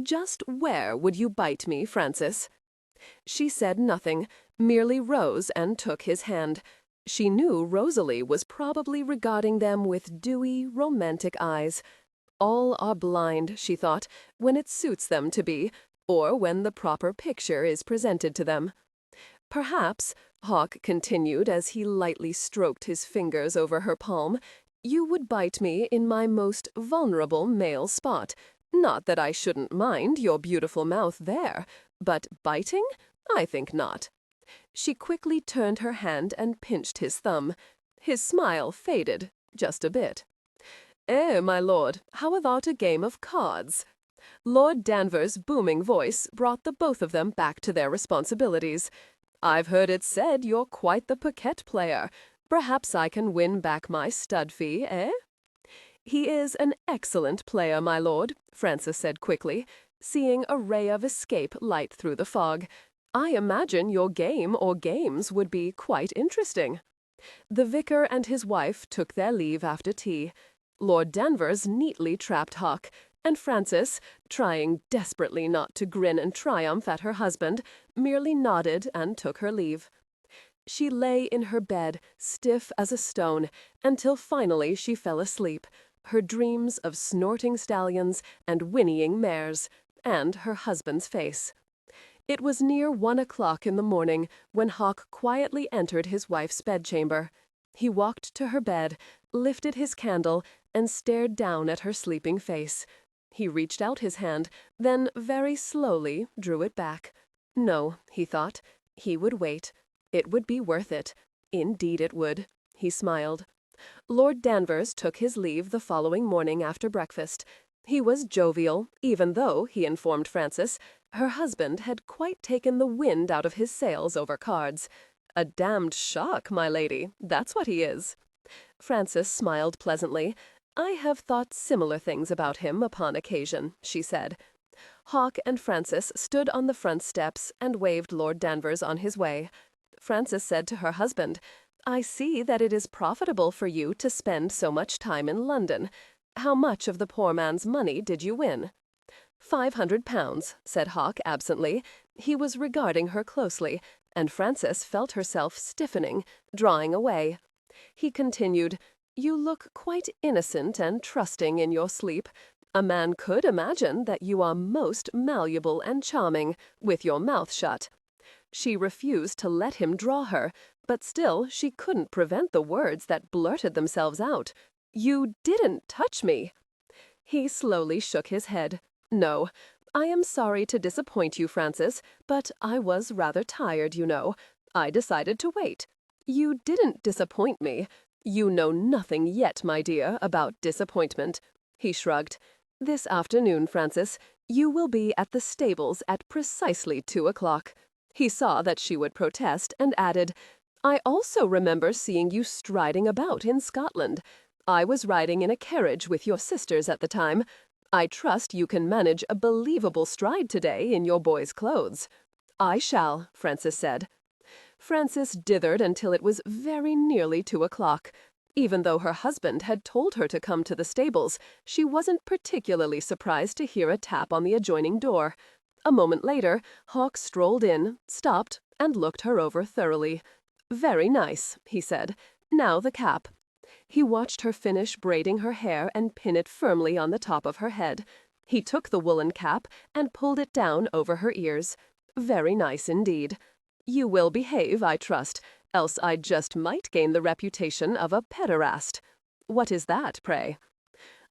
"Just where would you bite me, Frances?" She said nothing, merely rose and took his hand. She knew Rosalie was probably regarding them with dewy, romantic eyes. All are blind, she thought, when it suits them to be, or when the proper picture is presented to them. Perhaps, Hawk continued as he lightly stroked his fingers over her palm, you would bite me in my most vulnerable male spot. Not that I shouldn't mind your beautiful mouth there, but biting? I think not. She quickly turned her hand and pinched his thumb. His smile faded, just a bit. My lord, how about a game of cards? Lord Danvers' booming voice brought the both of them back to their responsibilities. I've heard it said you're quite the piquet player. Perhaps I can win back my stud fee, eh? He is an excellent player, my lord, Frances said quickly, seeing a ray of escape light through the fog. I imagine your game or games would be quite interesting. The vicar and his wife took their leave after tea. Lord Danvers neatly trapped Hawk, and Frances, trying desperately not to grin and triumph at her husband, merely nodded and took her leave. She lay in her bed, stiff as a stone, until finally she fell asleep, her dreams of snorting stallions and whinnying mares, and her husband's face. It was near 1 o'clock in the morning when Hawk quietly entered his wife's bedchamber. He walked to her bed, lifted his candle, and stared down at her sleeping face. He reached out his hand, then very slowly drew it back. No, he thought. He would wait. It would be worth it. Indeed it would. He smiled. Lord Danvers took his leave the following morning after breakfast. He was jovial, even though, he informed Frances, her husband had quite taken the wind out of his sails over cards. A damned shock, my lady, that's what he is. Frances smiled pleasantly. I have thought similar things about him upon occasion, she said. Hawk and Frances stood on the front steps and waved Lord Danvers on his way. Frances said to her husband, I see that it is profitable for you to spend so much time in London. How much of the poor man's money did you win? £500, said Hawk absently. He was regarding her closely, and Frances felt herself stiffening, drawing away. He continued, You look quite innocent and trusting in your sleep. A man could imagine that you are most malleable and charming, with your mouth shut. She refused to let him draw her, but still she couldn't prevent the words that blurted themselves out. You didn't touch me. He slowly shook his head. No, I am sorry to disappoint you, Frances, but I was rather tired, you know. I decided to wait. You didn't disappoint me. You know nothing yet, my dear, about disappointment. He shrugged. This afternoon, Frances, you will be at the stables at precisely 2 o'clock. He saw that she would protest and added, I also remember seeing you striding about in Scotland. I was riding in a carriage with your sisters at the time. I trust you can manage a believable stride today in your boy's clothes. I shall, Frances said. Frances dithered until it was very nearly 2 o'clock. Even though her husband had told her to come to the stables, she wasn't particularly surprised to hear a tap on the adjoining door. A moment later, Hawk strolled in, stopped, and looked her over thoroughly. Very nice, he said. Now the cap. He watched her finish braiding her hair and pin it firmly on the top of her head. He took the woolen cap and pulled it down over her ears. Very nice indeed. You will behave, I trust, else I just might gain the reputation of a pederast. What is that, pray?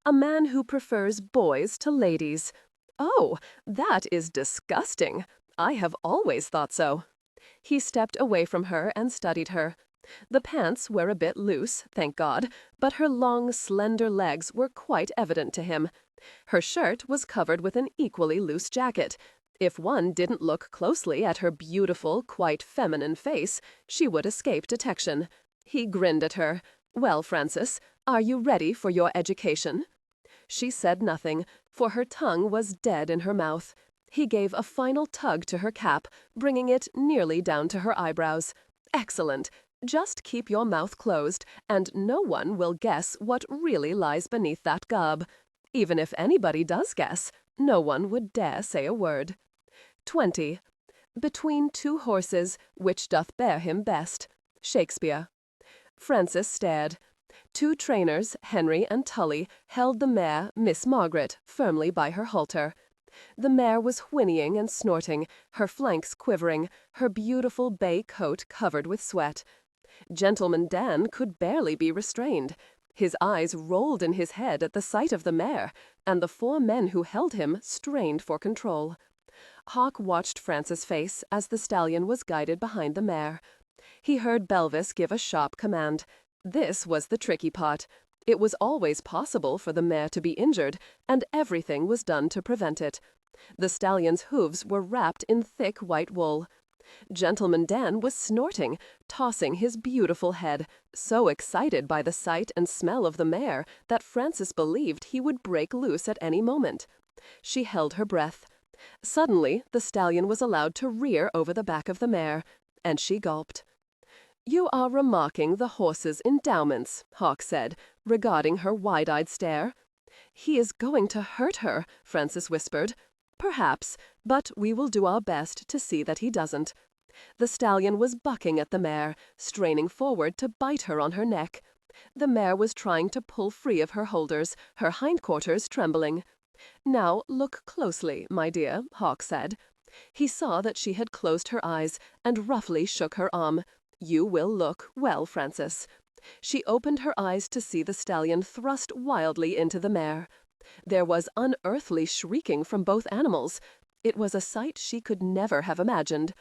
A man who prefers boys to ladies. Oh, that is disgusting. I have always thought so. He stepped away from her and studied her. The pants were a bit loose, thank God, but her long, slender legs were quite evident to him. Her shirt was covered with an equally loose jacket. If one didn't look closely at her beautiful, quite feminine face, she would escape detection. He grinned at her. Well, Frances, are you ready for your education? She said nothing, for her tongue was dead in her mouth. He gave a final tug to her cap, bringing it nearly down to her eyebrows. Excellent. Just keep your mouth closed, and no one will guess what really lies beneath that gob. Even if anybody does guess, no one would dare say a word. 20. Between two horses, which doth bear him best? Shakespeare. Frances stared. Two trainers, Henry and Tully, held the mare, Miss Margaret, firmly by her halter. The mare was whinnying and snorting, her flanks quivering, her beautiful bay coat covered with sweat. Gentleman Dan could barely be restrained. His eyes rolled in his head at the sight of the mare, and the 4 men who held him strained for control. Hawk watched Frances' face as the stallion was guided behind the mare. He heard Belvis give a sharp command. This was the tricky part. It was always possible for the mare to be injured, and everything was done to prevent it. The stallion's hooves were wrapped in thick white wool. Gentleman Dan was snorting, tossing his beautiful head, so excited by the sight and smell of the mare that Frances believed he would break loose at any moment. She held her breath. Suddenly, the stallion was allowed to rear over the back of the mare, and she gulped. "You are remarking the horse's endowments," Hawk said, regarding her wide-eyed stare. "He is going to hurt her," Frances whispered. "Perhaps, but we will do our best to see that he doesn't." The stallion was bucking at the mare, straining forward to bite her on her neck. The mare was trying to pull free of her holders, her hindquarters trembling. "Now look closely, my dear," Hawk said. He saw that she had closed her eyes and roughly shook her arm. "You will look well, Frances." She opened her eyes to see the stallion thrust wildly into the mare. There was unearthly shrieking from both animals. It was a sight she could never have imagined.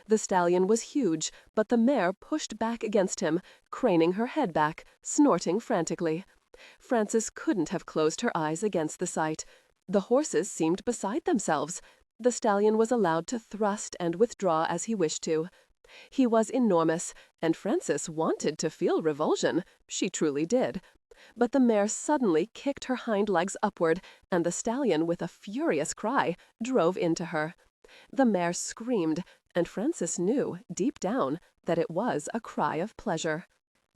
The stallion was huge, but the mare pushed back against him, craning her head back, snorting frantically. Frances couldn't have closed her eyes against the sight. The horses seemed beside themselves. The stallion was allowed to thrust and withdraw as he wished to. He was enormous, and Frances wanted to feel revulsion. She truly did. But the mare suddenly kicked her hind legs upward, and the stallion, with a furious cry, drove into her. The mare screamed, and Frances knew, deep down, that it was a cry of pleasure.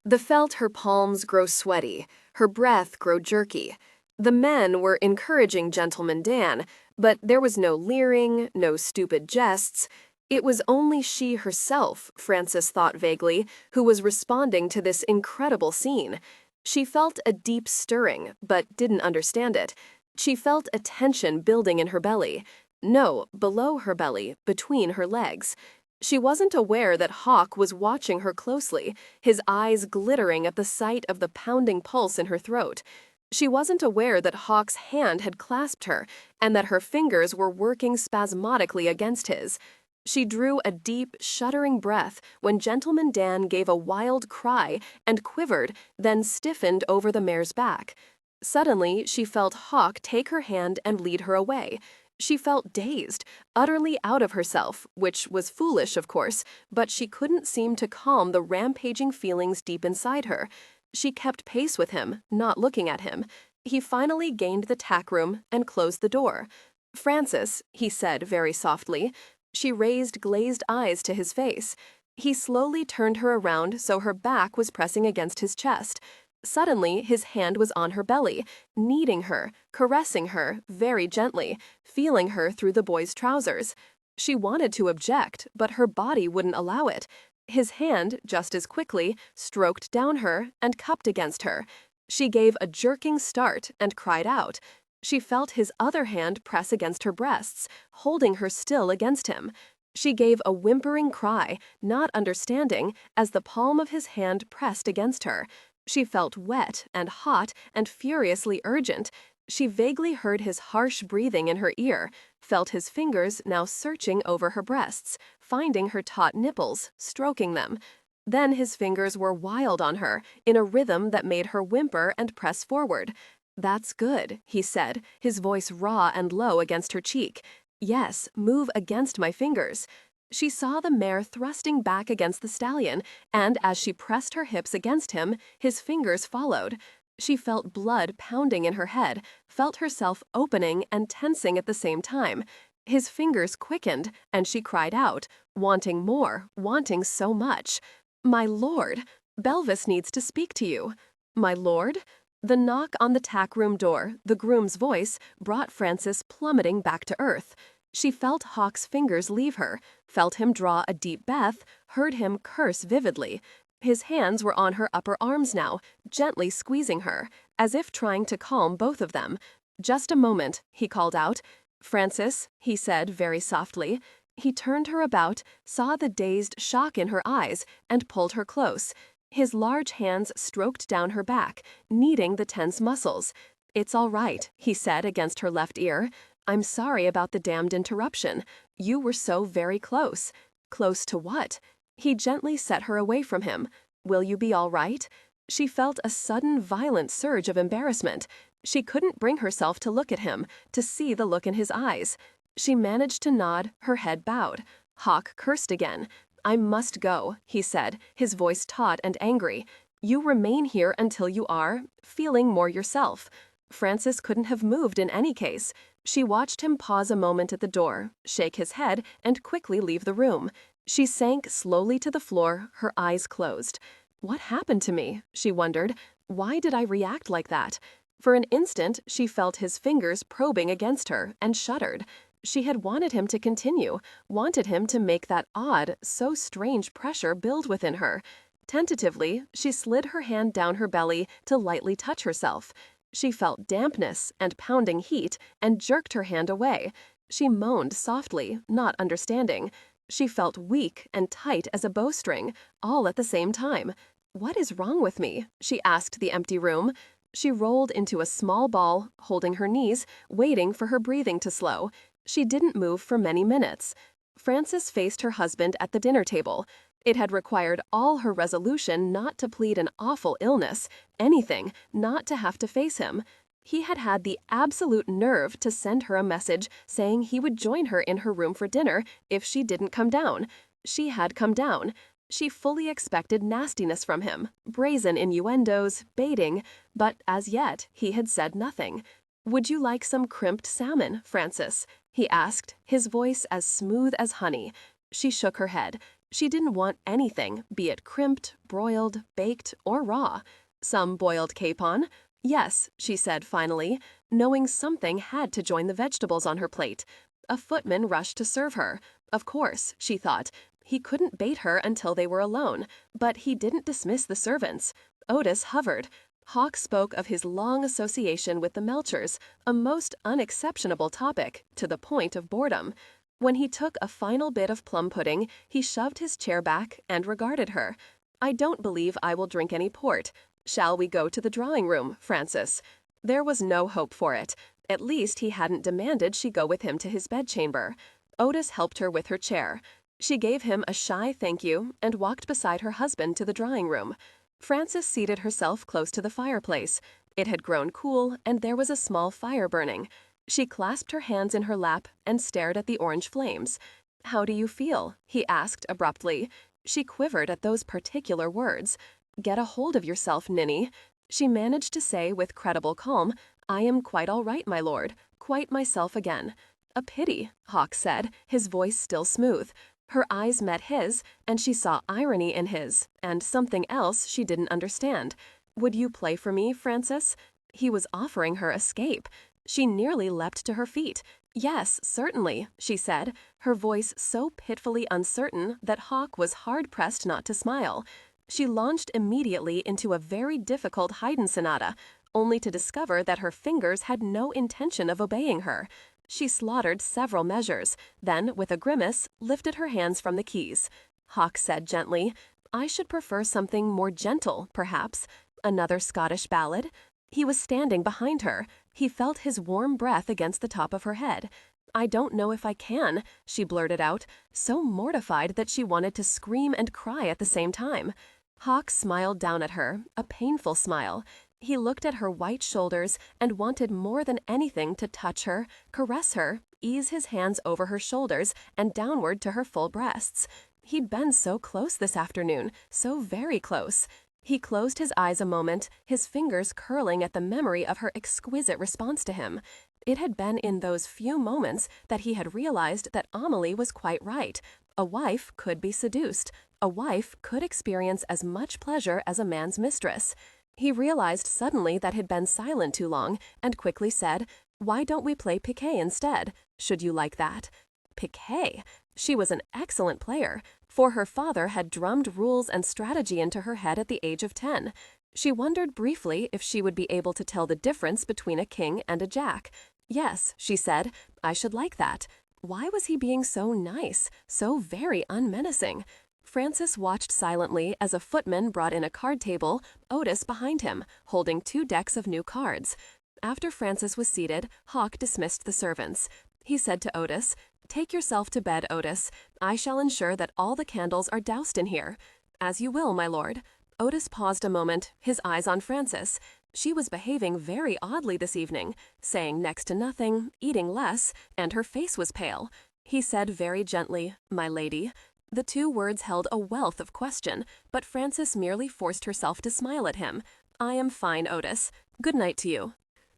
The felt her palms grow sweaty, her breath grow jerky. The men were encouraging Gentleman Dan, but there was no leering, no stupid jests. It was only she herself, Frances thought vaguely, who was responding to this incredible scene. She felt a deep stirring, but didn't understand it. She felt a tension building in her belly. No, below her belly, between her legs. She wasn't aware that Hawk was watching her closely, his eyes glittering at the sight of the pounding pulse in her throat. She wasn't aware that Hawk's hand had clasped her, and that her fingers were working spasmodically against his. She drew a deep, shuddering breath when Gentleman Dan gave a wild cry and quivered, then stiffened over the mare's back. Suddenly, she felt Hawk take her hand and lead her away. She felt dazed, utterly out of herself, which was foolish, of course, but she couldn't seem to calm the rampaging feelings deep inside her. She kept pace with him, not looking at him. He finally gained the tack room and closed the door. "Frances," he said very softly. She raised glazed eyes to his face. He slowly turned her around so her back was pressing against his chest. Suddenly, his hand was on her belly, kneading her, caressing her, very gently, feeling her through the boy's trousers. She wanted to object, but her body wouldn't allow it. His hand, just as quickly, stroked down her and cupped against her. She gave a jerking start and cried out. She felt his other hand press against her breasts, holding her still against him. She gave a whimpering cry, not understanding, as the palm of his hand pressed against her. She felt wet and hot and furiously urgent. She vaguely heard his harsh breathing in her ear, felt his fingers now searching over her breasts, finding her taut nipples, stroking them. Then his fingers were wild on her, in a rhythm that made her whimper and press forward. "That's good," he said, his voice raw and low against her cheek. "Yes, move against my fingers." She saw the mare thrusting back against the stallion, and as she pressed her hips against him, his fingers followed. She felt blood pounding in her head, felt herself opening and tensing at the same time. His fingers quickened, and she cried out, wanting more, wanting so much. "My lord, Belvis needs to speak to you." "My lord?" The knock on the tack room door, the groom's voice, brought Frances plummeting back to earth. She felt Hawk's fingers leave her, felt him draw a deep breath, heard him curse vividly. His hands were on her upper arms now, gently squeezing her, as if trying to calm both of them. "Just a moment," he called out. "Frances," he said very softly. He turned her about, saw the dazed shock in her eyes, and pulled her close. His large hands stroked down her back, kneading the tense muscles. "It's all right," he said against her left ear. "I'm sorry about the damned interruption. You were so very close." Close to what? He gently set her away from him. "Will you be all right?" She felt a sudden violent surge of embarrassment. She couldn't bring herself to look at him, to see the look in his eyes. She managed to nod, her head bowed. Hawk cursed again. "I must go," he said, his voice taut and angry. "You remain here until you are feeling more yourself." Frances couldn't have moved in any case. She watched him pause a moment at the door, shake his head, and quickly leave the room. She sank slowly to the floor, her eyes closed. What happened to me? She wondered. Why did I react like that? For an instant, she felt his fingers probing against her and shuddered. She had wanted him to continue, wanted him to make that odd, so strange pressure build within her. Tentatively, she slid her hand down her belly to lightly touch herself. She felt dampness and pounding heat and jerked her hand away. She moaned softly, not understanding. She felt weak and tight as a bowstring, all at the same time. "What is wrong with me?" she asked the empty room. She rolled into a small ball, holding her knees, waiting for her breathing to slow. She didn't move for many minutes. Frances faced her husband at the dinner table. It had required all her resolution not to plead an awful illness, anything, not to have to face him. He had had the absolute nerve to send her a message saying he would join her in her room for dinner if she didn't come down. She had come down. She fully expected nastiness from him, brazen innuendos, baiting, but as yet he had said nothing. "Would you like some crimped salmon, Frances?" he asked, his voice as smooth as honey. She shook her head. She didn't want anything, be it crimped, broiled, baked, or raw. "Some boiled capon?" "Yes," she said finally, knowing something had to join the vegetables on her plate. A footman rushed to serve her. Of course, she thought. He couldn't bait her until they were alone, but he didn't dismiss the servants. Otis hovered. Hawk spoke of his long association with the Melchers, a most unexceptionable topic, to the point of boredom. When he took a final bit of plum pudding, he shoved his chair back and regarded her. "I don't believe I will drink any port. Shall we go to the drawing room, Frances?" There was no hope for it. At least he hadn't demanded she go with him to his bedchamber. Otis helped her with her chair. She gave him a shy thank you and walked beside her husband to the drawing room. Frances seated herself close to the fireplace. It had grown cool, and there was a small fire burning. She clasped her hands in her lap and stared at the orange flames. "How do you feel?" he asked abruptly. She quivered at those particular words. "Get a hold of yourself, ninny." She managed to say with credible calm, "I am quite all right, my lord, quite myself again." "A pity," Hawk said, his voice still smooth. Her eyes met his, and she saw irony in his, and something else she didn't understand. "Would you play for me, Frances?" He was offering her escape. She nearly leapt to her feet. "Yes, certainly," she said, her voice so pitifully uncertain that Hawk was hard-pressed not to smile. She launched immediately into a very difficult Haydn sonata, only to discover that her fingers had no intention of obeying her. She slaughtered several measures, then, with a grimace, lifted her hands from the keys. Hawk said gently, "I should prefer something more gentle, perhaps. Another Scottish ballad?" He was standing behind her. He felt his warm breath against the top of her head. "I don't know if I can," she blurted out, so mortified that she wanted to scream and cry at the same time. Hawk smiled down at her, a painful smile. He looked at her white shoulders and wanted more than anything to touch her, caress her, ease his hands over her shoulders and downward to her full breasts. He'd been so close this afternoon, so very close. He closed his eyes a moment, his fingers curling at the memory of her exquisite response to him. It had been in those few moments that he had realized that Amelie was quite right. A wife could be seduced. A wife could experience as much pleasure as a man's mistress. He realized suddenly that he'd been silent too long and quickly said, "Why don't we play piquet instead? Should you like that?" Piquet? She was an excellent player, for her father had drummed rules and strategy into her head at the age of 10. She wondered briefly if she would be able to tell the difference between a king and a jack. Yes, she said, I should like that. Why was he being so nice, so very unmenacing? Frances watched silently as a footman brought in a card table, Otis behind him, holding 2 decks of new cards. After Frances was seated, Hawk dismissed the servants. He said to Otis, "Take yourself to bed, Otis. I shall ensure that all the candles are doused in here." "As you will, my lord." Otis paused a moment, his eyes on Frances. She was behaving very oddly this evening, saying next to nothing, eating less, and her face was pale. He said very gently, "My lady." The 2 words held a wealth of question, but Frances merely forced herself to smile at him. "I am fine, Otis. Good night to you."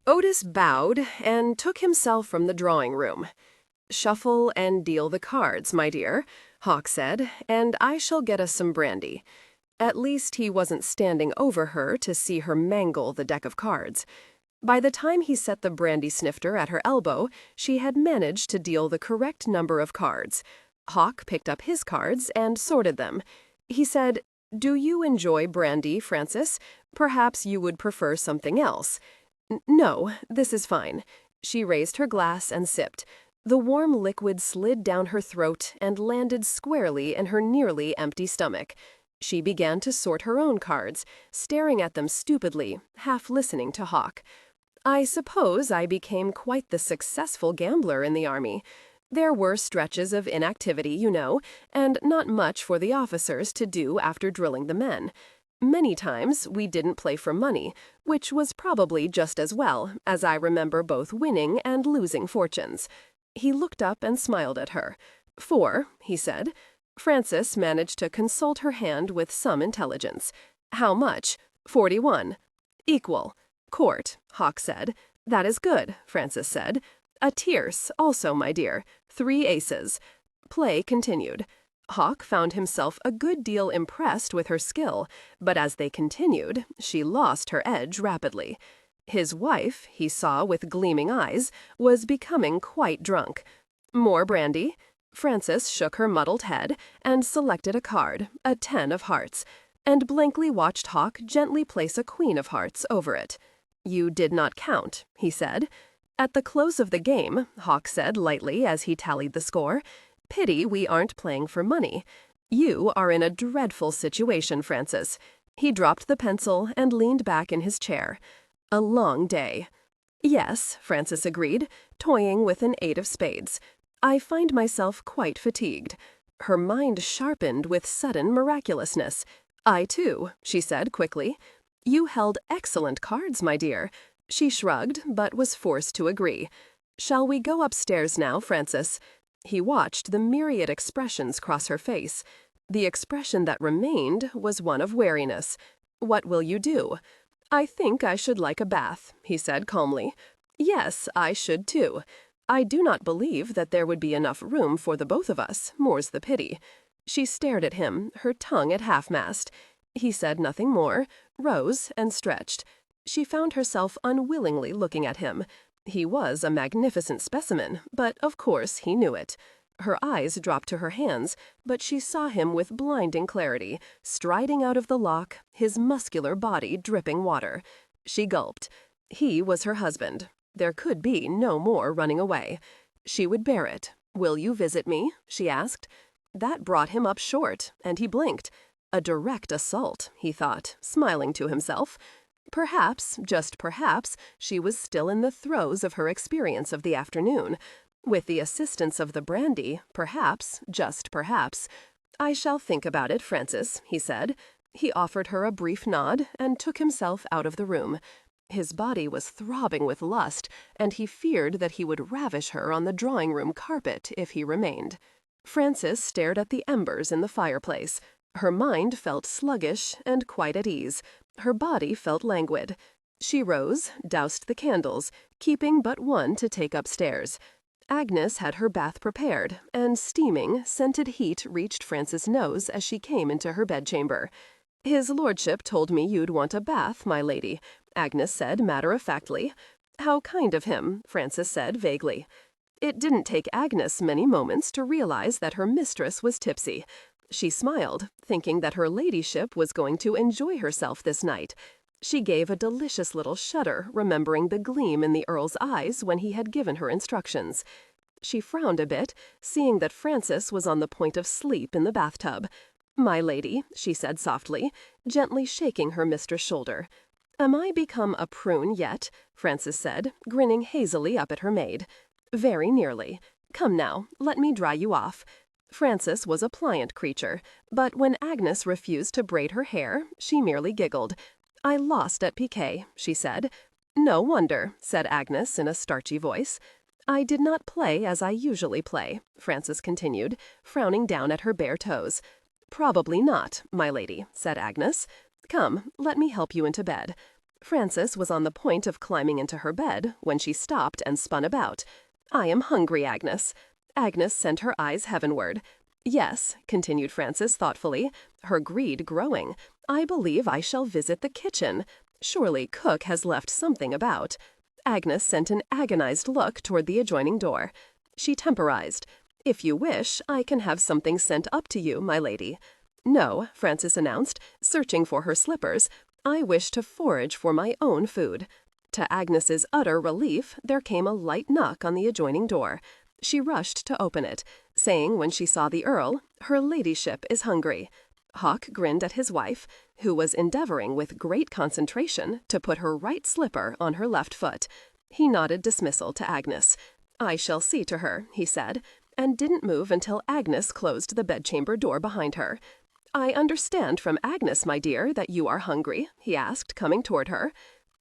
Otis bowed and took himself from the drawing-room. "Shuffle and deal the cards, my dear," Hawk said, "and I shall get us some brandy." At least he wasn't standing over her to see her mangle the deck of cards. By the time he set the brandy snifter at her elbow, she had managed to deal the correct number of cards. Hawk picked up his cards and sorted them. He said, "Do you enjoy brandy, Frances? Perhaps you would prefer something else." "No, this is fine." She raised her glass and sipped. The warm liquid slid down her throat and landed squarely in her nearly empty stomach. She began to sort her own cards, staring at them stupidly, half listening to Hawk. "I suppose I became quite the successful gambler in the army. There were stretches of inactivity, you know, and not much for the officers to do after drilling the men. Many times we didn't play for money, which was probably just as well, as I remember both winning and losing fortunes." He looked up and smiled at her. "4," he said. Frances managed to consult her hand with some intelligence. "How much?" "41. "Equal." "Court," Hawk said. "That is good," Frances said. "A tierce, also, my dear. 3 aces." Play continued. Hawk found himself a good deal impressed with her skill, but as they continued, she lost her edge rapidly. His wife, he saw with gleaming eyes, was becoming quite drunk. "More brandy?" Frances shook her muddled head and selected a card, a 10 of hearts, and blankly watched Hawk gently place a queen of hearts over it. "You did not count," he said. "At the close of the game," Hawk said lightly as he tallied the score, "pity we aren't playing for money. You are in a dreadful situation, Frances." He dropped the pencil and leaned back in his chair. "A long day." "Yes," Frances agreed, toying with an 8 of spades. "I find myself quite fatigued." Her mind sharpened with sudden miraculousness. "I too," she said quickly. "You held excellent cards, my dear." She shrugged, but was forced to agree. "Shall we go upstairs now, Frances?" He watched the myriad expressions cross her face. The expression that remained was one of wariness. "What will you do?" "I think I should like a bath," he said calmly. "Yes, I should too. I do not believe that there would be enough room for the both of us, more's the pity." She stared at him, her tongue at half-mast. He said nothing more, rose and stretched. She found herself unwillingly looking at him. He was a magnificent specimen, but of course he knew it. Her eyes dropped to her hands, but she saw him with blinding clarity, striding out of the lock, his muscular body dripping water. She gulped. He was her husband. There could be no more running away. She would bear it. "Will you visit me?" she asked. That brought him up short, and he blinked. A direct assault, he thought, smiling to himself. Perhaps, just perhaps, she was still in the throes of her experience of the afternoon. With the assistance of the brandy, perhaps, just perhaps. "I shall think about it, Frances," he said. He offered her a brief nod and took himself out of the room. His body was throbbing with lust, and he feared that he would ravish her on the drawing-room carpet if he remained. Frances stared at the embers in the fireplace. Her mind felt sluggish and quite at ease. Her body felt languid. She rose, doused the candles, keeping but one to take upstairs. Agnes had her bath prepared, and steaming, scented heat reached Frances' nose as she came into her bedchamber. "His lordship told me you'd want a bath, my lady," Agnes said matter-of-factly. "How kind of him," Frances said vaguely. It didn't take Agnes many moments to realize that her mistress was tipsy. She smiled, thinking that her ladyship was going to enjoy herself this night. She gave a delicious little shudder, remembering the gleam in the Earl's eyes when he had given her instructions. She frowned a bit, seeing that Frances was on the point of sleep in the bathtub. "My lady," she said softly, gently shaking her mistress' shoulder. "Am I become a prune yet?" Frances said, grinning hazily up at her maid. "Very nearly. Come now, let me dry you off." Frances was a pliant creature, but when Agnes refused to braid her hair, she merely giggled. "I lost at piquet," she said. "No wonder," said Agnes in a starchy voice. "I did not play as I usually play," Frances continued, frowning down at her bare toes. "Probably not, my lady," said Agnes. "Come, let me help you into bed." Frances was on the point of climbing into her bed when she stopped and spun about. "I am hungry, Agnes." Agnes sent her eyes heavenward. "Yes," continued Frances thoughtfully, her greed growing, "I believe I shall visit the kitchen. Surely cook has left something about." Agnes sent an agonized look toward the adjoining door. She temporized. "If you wish, I can have something sent up to you, my lady." "No," Frances announced, searching for her slippers. "I wish to forage for my own food." To Agnes's utter relief, there came a light knock on the adjoining door. She rushed to open it, saying when she saw the Earl, "Her ladyship is hungry." Hawk grinned at his wife, who was endeavoring with great concentration to put her right slipper on her left foot. He nodded dismissal to Agnes. "I shall see to her," he said, and didn't move until Agnes closed the bedchamber door behind her. "I understand from Agnes, my dear, that you are hungry," he asked, coming toward her.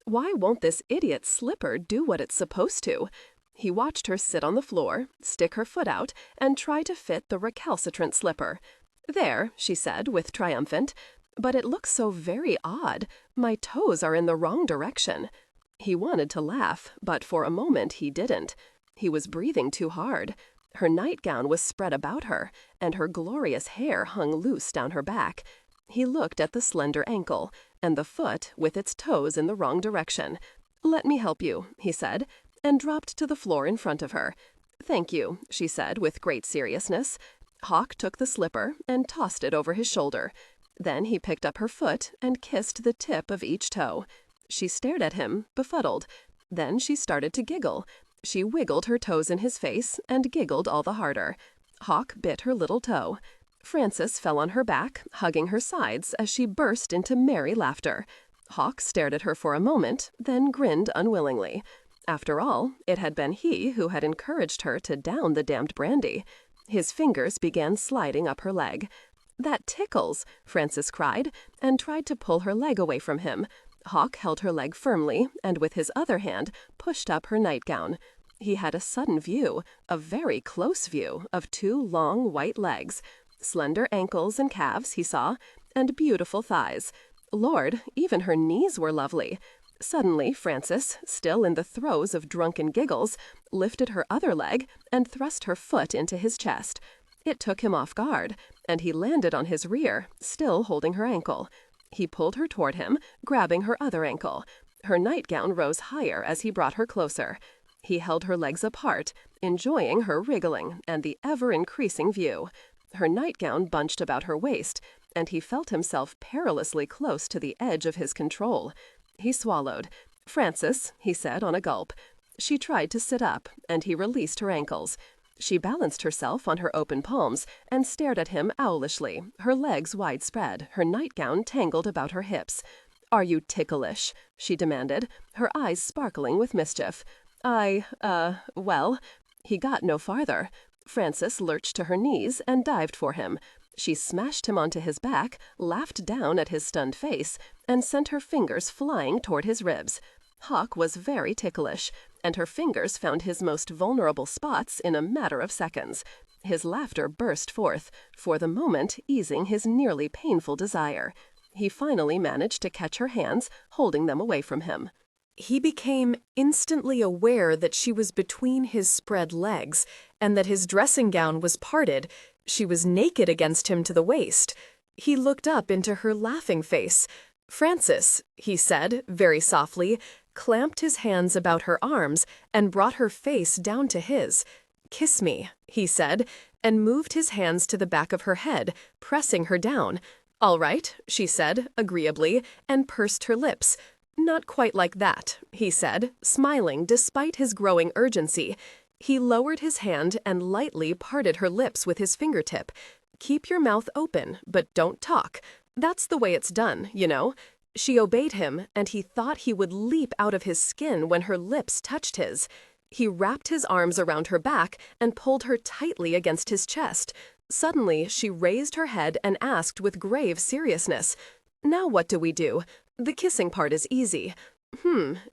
"Why won't this idiot slipper do what it's supposed to?" He watched her sit on the floor, stick her foot out, and try to fit the recalcitrant slipper. "There," she said, with triumphant. "But it looks so very odd. My toes are in the wrong direction." He wanted to laugh, but for a moment he didn't. He was breathing too hard. Her nightgown was spread about her, and her glorious hair hung loose down her back. He looked at the slender ankle, and the foot with its toes in the wrong direction. "Let me help you," he said, and dropped to the floor in front of her. "Thank you," she said with great seriousness. Hawk took the slipper and tossed it over his shoulder. Then he picked up her foot and kissed the tip of each toe. She stared at him, befuddled. Then she started to giggle. She wiggled her toes in his face and giggled all the harder. Hawk bit her little toe. Frances fell on her back, hugging her sides as she burst into merry laughter. Hawk stared at her for a moment, then grinned unwillingly. After all, it had been he who had encouraged her to down the damned brandy. His fingers began sliding up her leg. "That tickles," Frances cried, and tried to pull her leg away from him. Hawk held her leg firmly, and with his other hand pushed up her nightgown. He had a sudden view, a very close view, of two long white legs. Slender ankles and calves, he saw, and beautiful thighs. Lord, even her knees were lovely. Suddenly, Frances, still in the throes of drunken giggles, lifted her other leg and thrust her foot into his chest. It took him off guard, and he landed on his rear, still holding her ankle. He pulled her toward him, grabbing her other ankle. Her nightgown rose higher as he brought her closer. He held her legs apart, enjoying her wriggling and the ever-increasing view. Her nightgown bunched about her waist, and he felt himself perilously close to the edge of his control. He swallowed. "Frances," he said on a gulp. She tried to sit up, and he released her ankles. She balanced herself on her open palms and stared at him owlishly, her legs widespread, her nightgown tangled about her hips. "Are you ticklish?" she demanded, her eyes sparkling with mischief. Well." He got no farther. Frances lurched to her knees and dived for him. She smashed him onto his back, laughed down at his stunned face, and sent her fingers flying toward his ribs. Hawk was very ticklish, and her fingers found his most vulnerable spots in a matter of seconds. His laughter burst forth, for the moment easing his nearly painful desire. He finally managed to catch her hands, holding them away from him. He became instantly aware that she was between his spread legs, and that his dressing gown was parted. She was naked against him to the waist. He looked up into her laughing face. "Frances," he said, very softly, clamped his hands about her arms, and brought her face down to his. "Kiss me," he said, and moved his hands to the back of her head, pressing her down. "All right," she said, agreeably, and pursed her lips. "Not quite like that," he said, smiling despite his growing urgency. He lowered his hand and lightly parted her lips with his fingertip. "Keep your mouth open, but don't talk. That's the way it's done, you know." She obeyed him, and he thought he would leap out of his skin when her lips touched his. He wrapped his arms around her back and pulled her tightly against his chest. Suddenly, she raised her head and asked with grave seriousness, "Now what do we do? The kissing part is easy."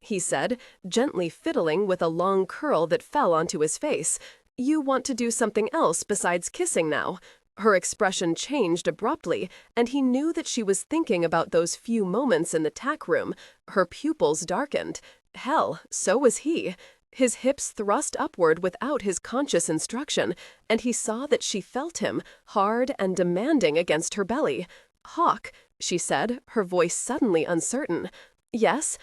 He said, gently fiddling with a long curl that fell onto his face. "You want to do something else besides kissing now?" Her expression changed abruptly, and he knew that she was thinking about those few moments in the tack room. Her pupils darkened. Hell, so was he. His hips thrust upward without his conscious instruction, and he saw that she felt him, hard and demanding against her belly. "Hawk," she said, her voice suddenly uncertain. "Yes?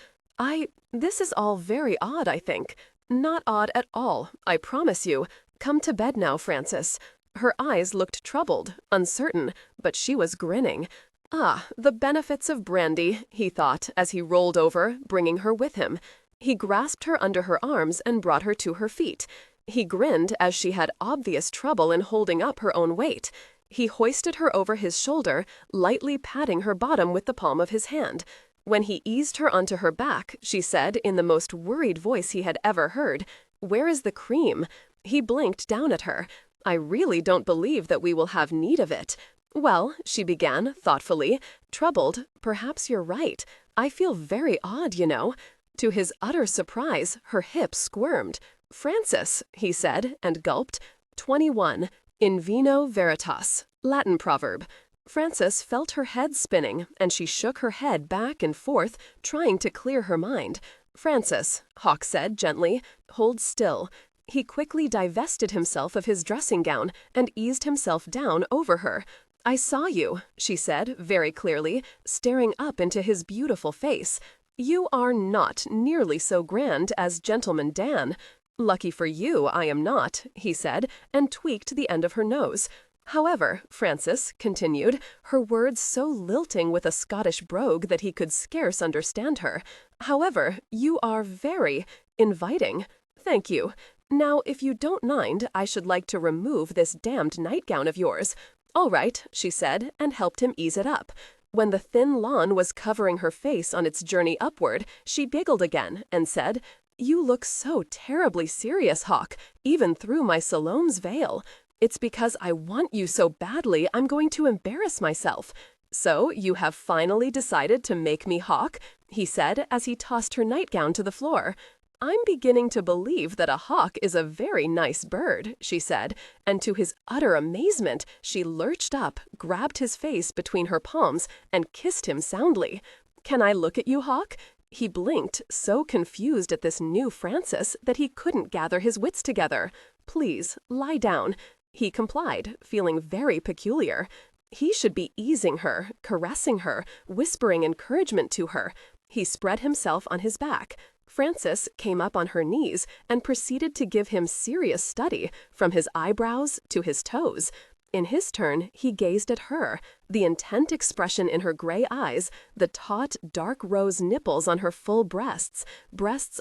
This is all very odd, I think." "Not odd at all, I promise you. Come to bed now, Frances." Her eyes looked troubled, uncertain, but she was grinning. "Ah, the benefits of brandy," he thought as he rolled over, bringing her with him. He grasped her under her arms and brought her to her feet. He grinned as she had obvious trouble in holding up her own weight. He hoisted her over his shoulder, lightly patting her bottom with the palm of his hand. When he eased her onto her back, she said in the most worried voice he had ever heard, "Where is the cream?" He blinked down at her. "I really don't believe that we will have need of it." "Well," she began, thoughtfully, troubled, "perhaps you're right. I feel very odd, you know." To his utter surprise, her hips squirmed. "Frances," he said, and gulped. 21. In vino veritas. Latin proverb. Frances felt her head spinning, and she shook her head back and forth, trying to clear her mind. "Frances," Hawk said gently, "hold still." He quickly divested himself of his dressing gown and eased himself down over her. "I saw you," she said very clearly, staring up into his beautiful face. "You are not nearly so grand as Gentleman Dan." "Lucky for you, I am not," he said, and tweaked the end of her nose. "However," Frances continued, her words so lilting with a Scottish brogue that he could scarce understand her, "however, you are very inviting. Thank you. Now, if you don't mind, I should like to remove this damned nightgown of yours." "All right," she said, and helped him ease it up. When the thin lawn was covering her face on its journey upward, she giggled again and said, "You look so terribly serious, Hawk, even through my Salome's veil. It's because I want you so badly I'm going to embarrass myself." "So you have finally decided to make me Hawk?" he said as he tossed her nightgown to the floor. "I'm beginning to believe that a hawk is a very nice bird," she said, and to his utter amazement, she lurched up, grabbed his face between her palms, and kissed him soundly. "Can I look at you, Hawk?" He blinked, so confused at this new Frances that he couldn't gather his wits together. "Please, lie down." He complied, feeling very peculiar. He should be easing her, caressing her, whispering encouragement to her. He spread himself on his back. Frances came up on her knees and proceeded to give him serious study, from his eyebrows to his toes. In his turn, he gazed at her, the intent expression in her gray eyes, the taut, dark rose nipples on her full breasts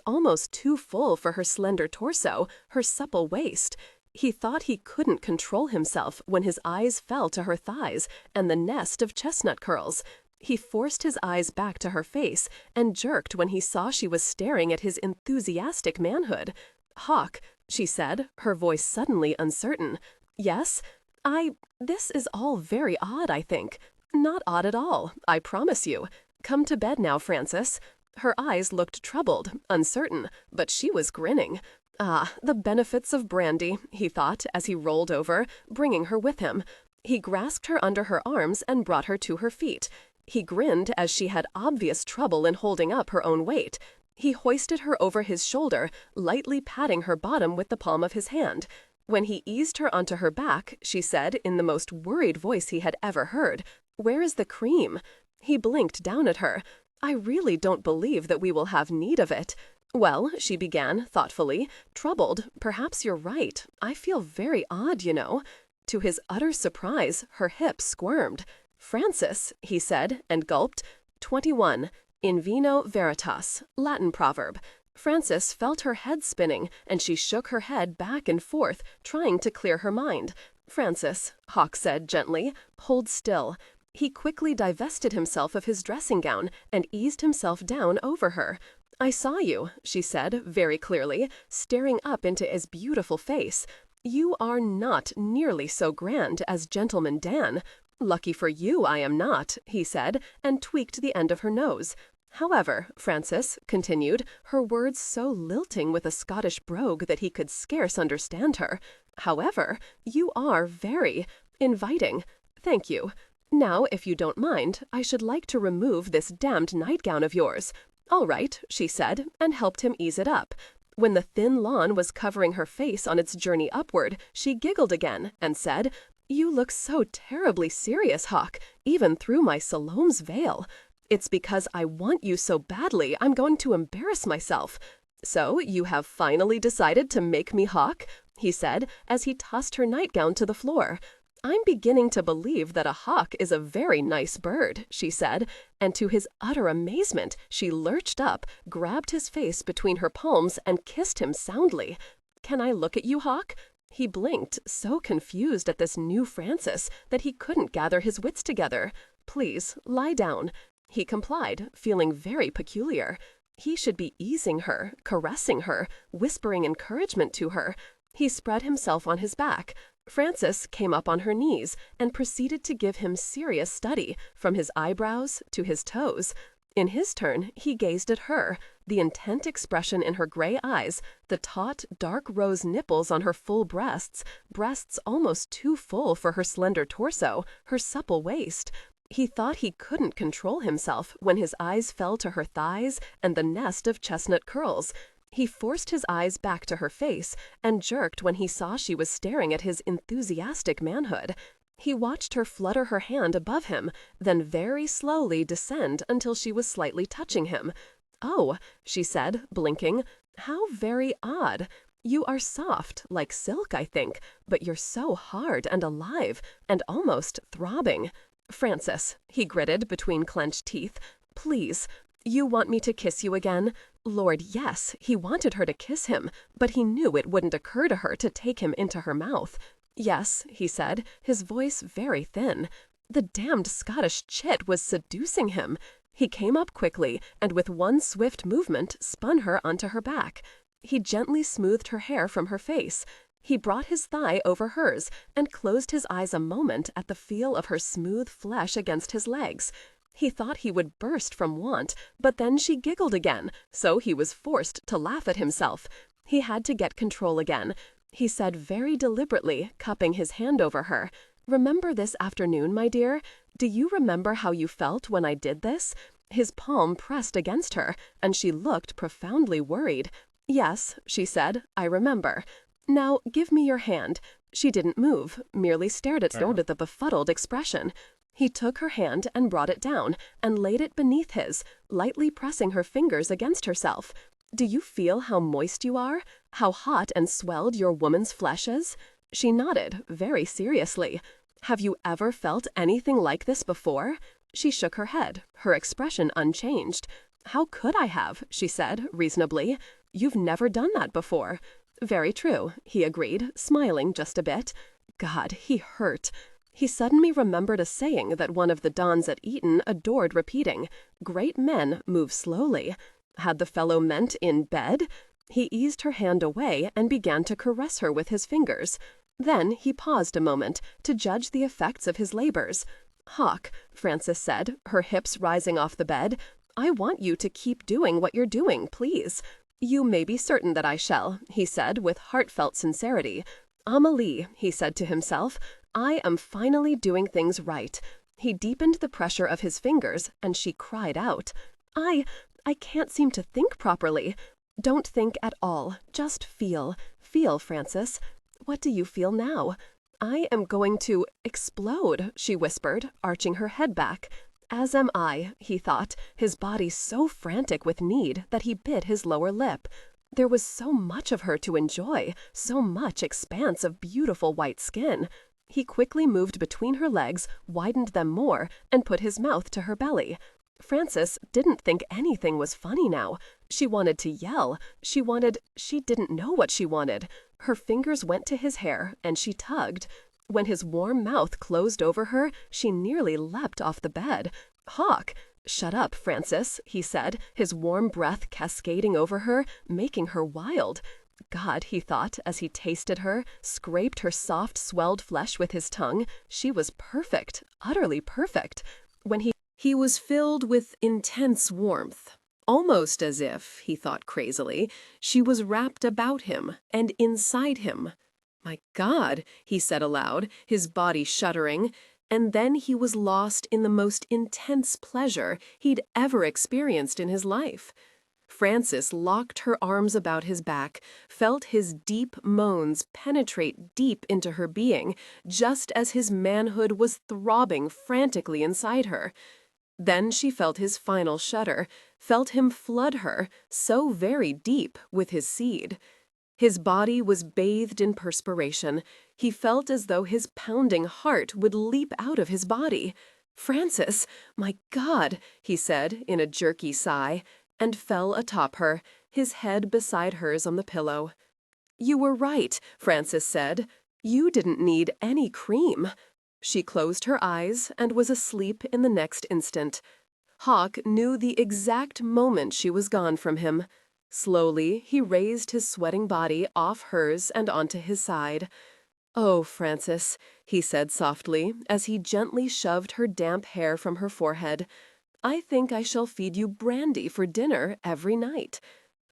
almost too full for her slender torso, her supple waist. He thought he couldn't control himself when his eyes fell to her thighs and the nest of chestnut curls. He forced his eyes back to her face and jerked when he saw she was staring at his enthusiastic manhood. "Hawk," she said, her voice suddenly uncertain. "Yes? This is all very odd, I think." "Not odd at all, I promise you. Come to bed now, Frances." Her eyes looked troubled, uncertain, but she was grinning. "Ah, the benefits of brandy," he thought as he rolled over, bringing her with him. He grasped her under her arms and brought her to her feet. He grinned as she had obvious trouble in holding up her own weight. He hoisted her over his shoulder, lightly patting her bottom with the palm of his hand. When he eased her onto her back, she said in the most worried voice he had ever heard, "Where is the cream?" He blinked down at her. "I really don't believe that we will have need of it." Well, she began, thoughtfully, troubled. Perhaps you're right. I feel very odd, you know. To his utter surprise, her hips squirmed. Francis, he said, and gulped. 21. In vino veritas, Latin proverb. Frances felt her head spinning, and she shook her head back and forth, trying to clear her mind. Frances, Hawk said gently, hold still. He quickly divested himself of his dressing gown and eased himself down over her. I saw you, she said very clearly, staring up into his beautiful face. You are not nearly so grand as Gentleman Dan. Lucky for you I am not, he said, and tweaked the end of her nose. However, Frances continued, her words so lilting with a Scottish brogue that he could scarce understand her. However, you are very inviting. Thank you. Now, if you don't mind, I should like to remove this damned nightgown of yours. All right, she said, and helped him ease it up. When the thin lawn was covering her face on its journey upward, she giggled again and said, You look so terribly serious, Hawk, even through my Salome's veil. It's because I want you so badly I'm going to embarrass myself. So you have finally decided to make me Hawk? He said, as he tossed her nightgown to the floor. I'm beginning to believe that a hawk is a very nice bird, she said, and to his utter amazement, she lurched up, grabbed his face between her palms, and kissed him soundly. Can I look at you, Hawk? He blinked, so confused at this new Francis that he couldn't gather his wits together. Please, lie down. He complied, feeling very peculiar. He should be easing her, caressing her, whispering encouragement to her. He spread himself on his back. Frances came up on her knees and proceeded to give him serious study, from his eyebrows to his toes. In his turn, he gazed at her, the intent expression in her gray eyes, the taut, dark rose nipples on her full breasts almost too full for her slender torso, her supple waist. He thought he couldn't control himself when his eyes fell to her thighs and the nest of chestnut curls. He forced his eyes back to her face and jerked when he saw she was staring at his enthusiastic manhood. He watched her flutter her hand above him, then very slowly descend until she was slightly touching him. Oh, she said, blinking, how very odd. You are soft, like silk, I think, but you're so hard and alive, and almost throbbing. Frances, he gritted between clenched teeth, please, you want me to kiss you again? Lord, yes, he wanted her to kiss him, but he knew it wouldn't occur to her to take him into her mouth. Yes, he said, his voice very thin. The damned Scottish chit was seducing him. He came up quickly, and with one swift movement spun her onto her back. He gently smoothed her hair from her face. He brought his thigh over hers and closed his eyes a moment at the feel of her smooth flesh against his legs. He thought he would burst from want, but then she giggled again, so he was forced to laugh at himself. He had to get control again. He said very deliberately, cupping his hand over her, Remember this afternoon, my dear? Do you remember how you felt when I did this? His palm pressed against her, and she looked profoundly worried. Yes, she said, I remember. Now give me your hand. She didn't move, merely stared at the befuddled expression. He took her hand and brought it down, and laid it beneath his, lightly pressing her fingers against herself. Do you feel how moist you are? How hot and swelled your woman's flesh is? She nodded, very seriously. Have you ever felt anything like this before? She shook her head, her expression unchanged. How could I have? She said, reasonably. You've never done that before. Very true, he agreed, smiling just a bit. God, he hurt. He suddenly remembered a saying that one of the dons at Eton adored repeating, Great men move slowly. Had the fellow meant in bed? He eased her hand away and began to caress her with his fingers. Then he paused a moment to judge the effects of his labors. Hawk, Frances said, her hips rising off the bed, I want you to keep doing what you're doing, please. You may be certain that I shall, he said with heartfelt sincerity. Amelie, he said to himself, I am finally doing things right. He deepened the pressure of his fingers, and she cried out, I can't seem to think properly. Don't think at all. Just feel. Feel, Frances. What do you feel now? I am going to explode, she whispered, arching her head back. As am I, he thought, his body so frantic with need that he bit his lower lip. There was so much of her to enjoy, so much expanse of beautiful white skin. He quickly moved between her legs, widened them more, and put his mouth to her belly. Frances didn't think anything was funny now. She wanted to yell. She didn't know what she wanted. Her fingers went to his hair, and she tugged. When his warm mouth closed over her, she nearly leapt off the bed. Hawk! Shut up, Frances, he said, his warm breath cascading over her, making her wild. God, he thought, as he tasted her, scraped her soft, swelled flesh with his tongue, she was perfect, utterly perfect. When he was filled with intense warmth, almost as if, he thought crazily, she was wrapped about him and inside him. My God, he said aloud, his body shuddering, and then he was lost in the most intense pleasure he'd ever experienced in his life. Frances locked her arms about his back, felt his deep moans penetrate deep into her being, just as his manhood was throbbing frantically inside her. Then she felt his final shudder, felt him flood her, so very deep, with his seed. His body was bathed in perspiration. He felt as though his pounding heart would leap out of his body. "Frances, my God," he said in a jerky sigh, and fell atop her, his head beside hers on the pillow. "You were right," Frances said. "You didn't need any cream." She closed her eyes and was asleep in the next instant. Hawk knew the exact moment she was gone from him. Slowly, he raised his sweating body off hers and onto his side. "Oh, Frances," he said softly, as he gently shoved her damp hair from her forehead, "I think I shall feed you brandy for dinner every night."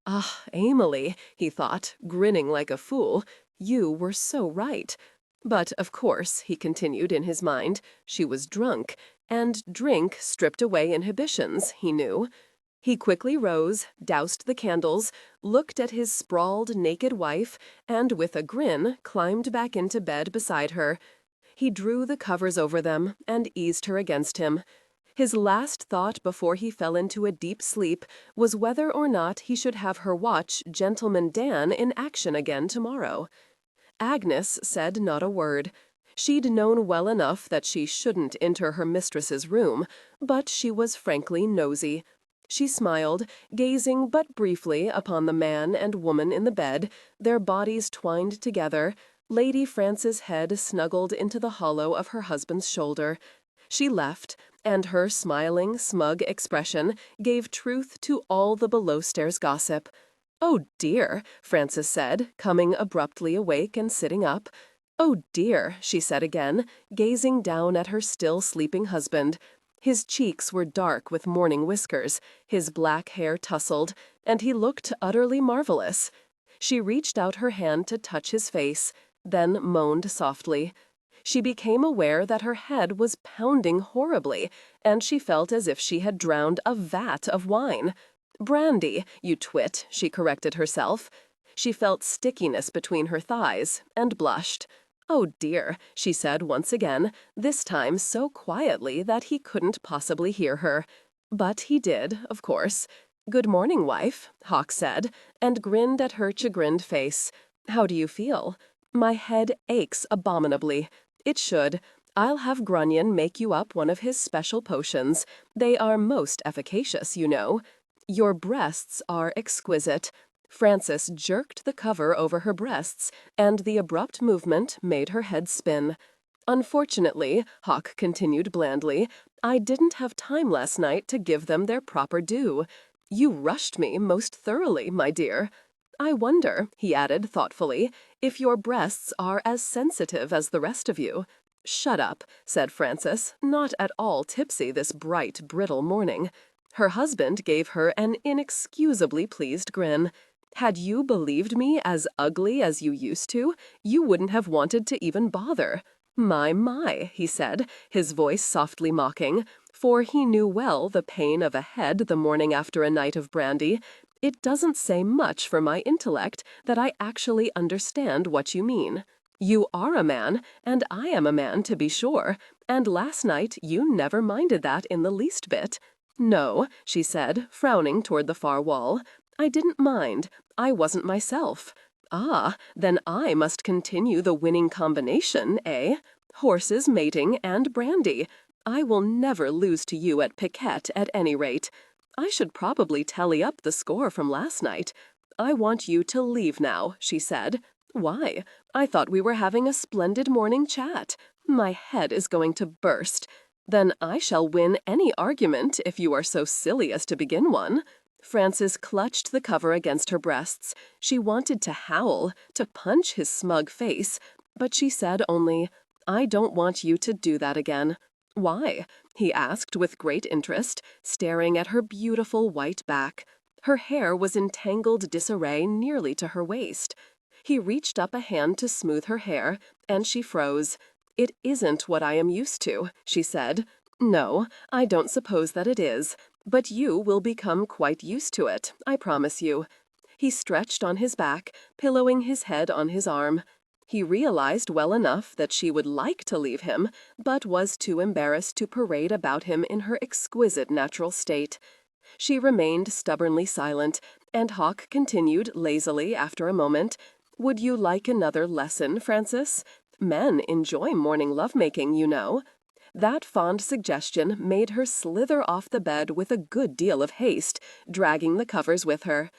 "Ah, Emily," he thought, grinning like a fool, "you were so right." But, of course, he continued in his mind, she was drunk, and drink stripped away inhibitions, he knew. He quickly rose, doused the candles, looked at his sprawled, naked wife, and with a grin climbed back into bed beside her. He drew the covers over them and eased her against him. His last thought before he fell into a deep sleep was whether or not he should have her watch Gentleman Dan in action again tomorrow. Agnes said not a word. She'd known well enough that she shouldn't enter her mistress's room, but she was frankly nosy. She smiled, gazing but briefly upon the man and woman in the bed, their bodies twined together, Lady Frances' head snuggled into the hollow of her husband's shoulder. She left, and her smiling, smug expression gave truth to all the below-stairs gossip. "Oh, dear," Frances said, coming abruptly awake and sitting up. "Oh, dear," she said again, gazing down at her still sleeping husband. His cheeks were dark with morning whiskers, his black hair tousled, and he looked utterly marvelous. She reached out her hand to touch his face, then moaned softly. She became aware that her head was pounding horribly, and she felt as if she had drowned a vat of wine. "Brandy, you twit," she corrected herself. She felt stickiness between her thighs, and blushed. "Oh, dear," she said once again, this time so quietly that he couldn't possibly hear her. But he did, of course. "Good morning, wife," Hawk said, and grinned at her chagrined face. "How do you feel?" "My head aches abominably. It should. I'll have Grunion make you up one of his special potions. They are most efficacious, you know. Your breasts are exquisite." Frances jerked the cover over her breasts, and the abrupt movement made her head spin. "Unfortunately," Hawk continued blandly, "I didn't have time last night to give them their proper due. You rushed me most thoroughly, my dear. I wonder," he added thoughtfully, "if your breasts are as sensitive as the rest of you." "Shut up," said Frances, not at all tipsy this bright, brittle morning. Her husband gave her an inexcusably pleased grin. "Had you believed me as ugly as you used to, you wouldn't have wanted to even bother." My," he said, his voice softly mocking, for he knew well the pain of a head the morning after a night of brandy. "It doesn't say much for my intellect that I actually understand what you mean. You are a man, and I am a man, to be sure, And last night you never minded that in the least bit." "No," she said, frowning toward the far wall. "I didn't mind. I wasn't myself." "Ah, then I must continue the winning combination, eh? Horses, mating, and brandy. I will never lose to you at piquet at any rate. I should probably tally up the score from last night. I want you to leave now," she said. "Why? I thought we were having a splendid morning chat. My head is going to burst. Then I shall win any argument if you are so silly as to begin one." Frances clutched the cover against her breasts. She wanted to howl, to punch his smug face, but she said only, "I don't want you to do that again." "Why?" he asked with great interest, staring at her beautiful white back. Her hair was in tangled disarray nearly to her waist. He reached up a hand to smooth her hair, and she froze. "It isn't what I am used to," she said. "No, I don't suppose that it is. But you will become quite used to it, I promise you." He stretched on his back, pillowing his head on his arm. He realized well enough that she would like to leave him, but was too embarrassed to parade about him in her exquisite natural state. She remained stubbornly silent, and Hawk continued lazily after a moment, "Would you like another lesson, Frances? Men enjoy morning lovemaking, you know." That fond suggestion made her slither off the bed with a good deal of haste, dragging the covers with her.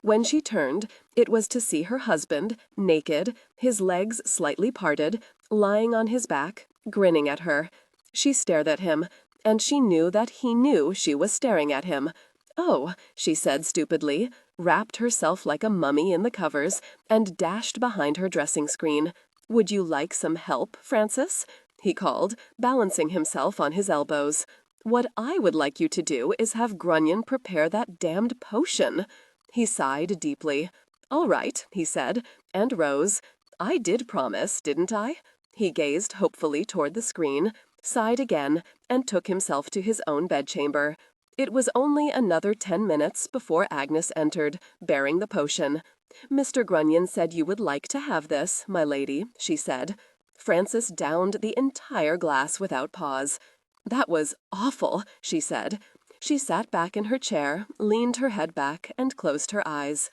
When she turned, it was to see her husband, naked, his legs slightly parted, lying on his back, grinning at her. She stared at him, and she knew that he knew she was staring at him. "Oh," she said stupidly, wrapped herself like a mummy in the covers, and dashed behind her dressing screen. "Would you like some help, Frances?" he called, balancing himself on his elbows. "What I would like you to do is have Grunion prepare that damned potion." He sighed deeply. "All right," he said, and rose. "I did promise, didn't I?" He gazed hopefully toward the screen, sighed again, and took himself to his own bedchamber. It was only another 10 minutes before Agnes entered, bearing the potion. "Mr. Grunion said you would like to have this, my lady," she said. Frances downed the entire glass without pause. "That was awful," she said. She sat back in her chair, leaned her head back, and closed her eyes.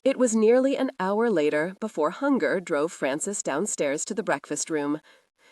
It was nearly an hour later before hunger drove Frances downstairs to the breakfast room.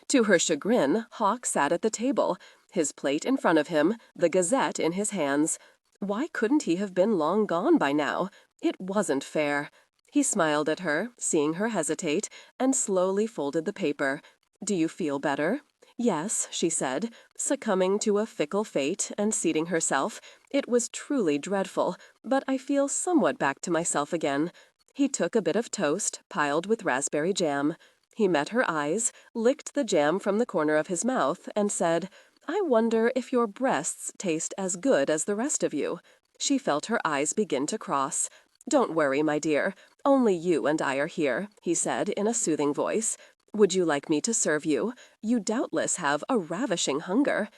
To her chagrin, Hawk sat at the table, his plate in front of him, the Gazette in his hands. Why couldn't he have been long gone by now? It wasn't fair. He smiled at her, seeing her hesitate, and slowly folded the paper. "Do you feel better?" "Yes," she said, succumbing to a fickle fate and seating herself. "It was truly dreadful, but I feel somewhat back to myself again." He took a bit of toast, piled with raspberry jam. He met her eyes, licked the jam from the corner of his mouth, and said, "I wonder if your breasts taste as good as the rest of you." She felt her eyes begin to cross. "Don't worry, my dear. Only you and I are here," he said in a soothing voice. "Would you like me to serve you? You doubtless have a ravishing hunger."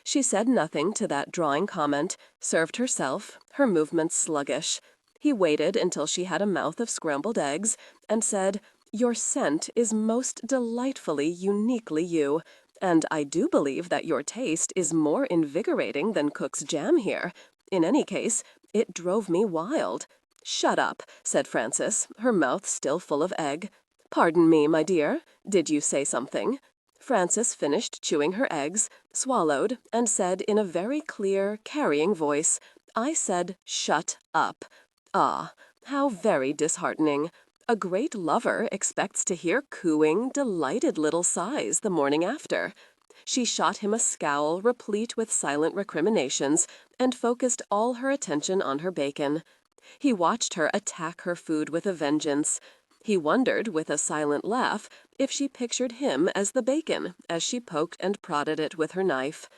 She said nothing to that drawing comment, served herself, her movements sluggish. He waited until she had a mouth of scrambled eggs, and said, "Your scent is most delightfully uniquely you, and I do believe that your taste is more invigorating than cook's jam here. In any case, it drove me wild." "Shut up," said Frances, her mouth still full of egg. "Pardon me, my dear. Did you say something?" Frances finished chewing her eggs, swallowed, and said in a very clear, carrying voice, "I said, shut up." Ah, how very disheartening. A great lover expects to hear cooing, delighted little sighs the morning after. She shot him a scowl replete with silent recriminations, and focused all her attention on her bacon. He watched her attack her food with a vengeance. He wondered, with a silent laugh, if she pictured him as the bacon, as she poked and prodded it with her knife.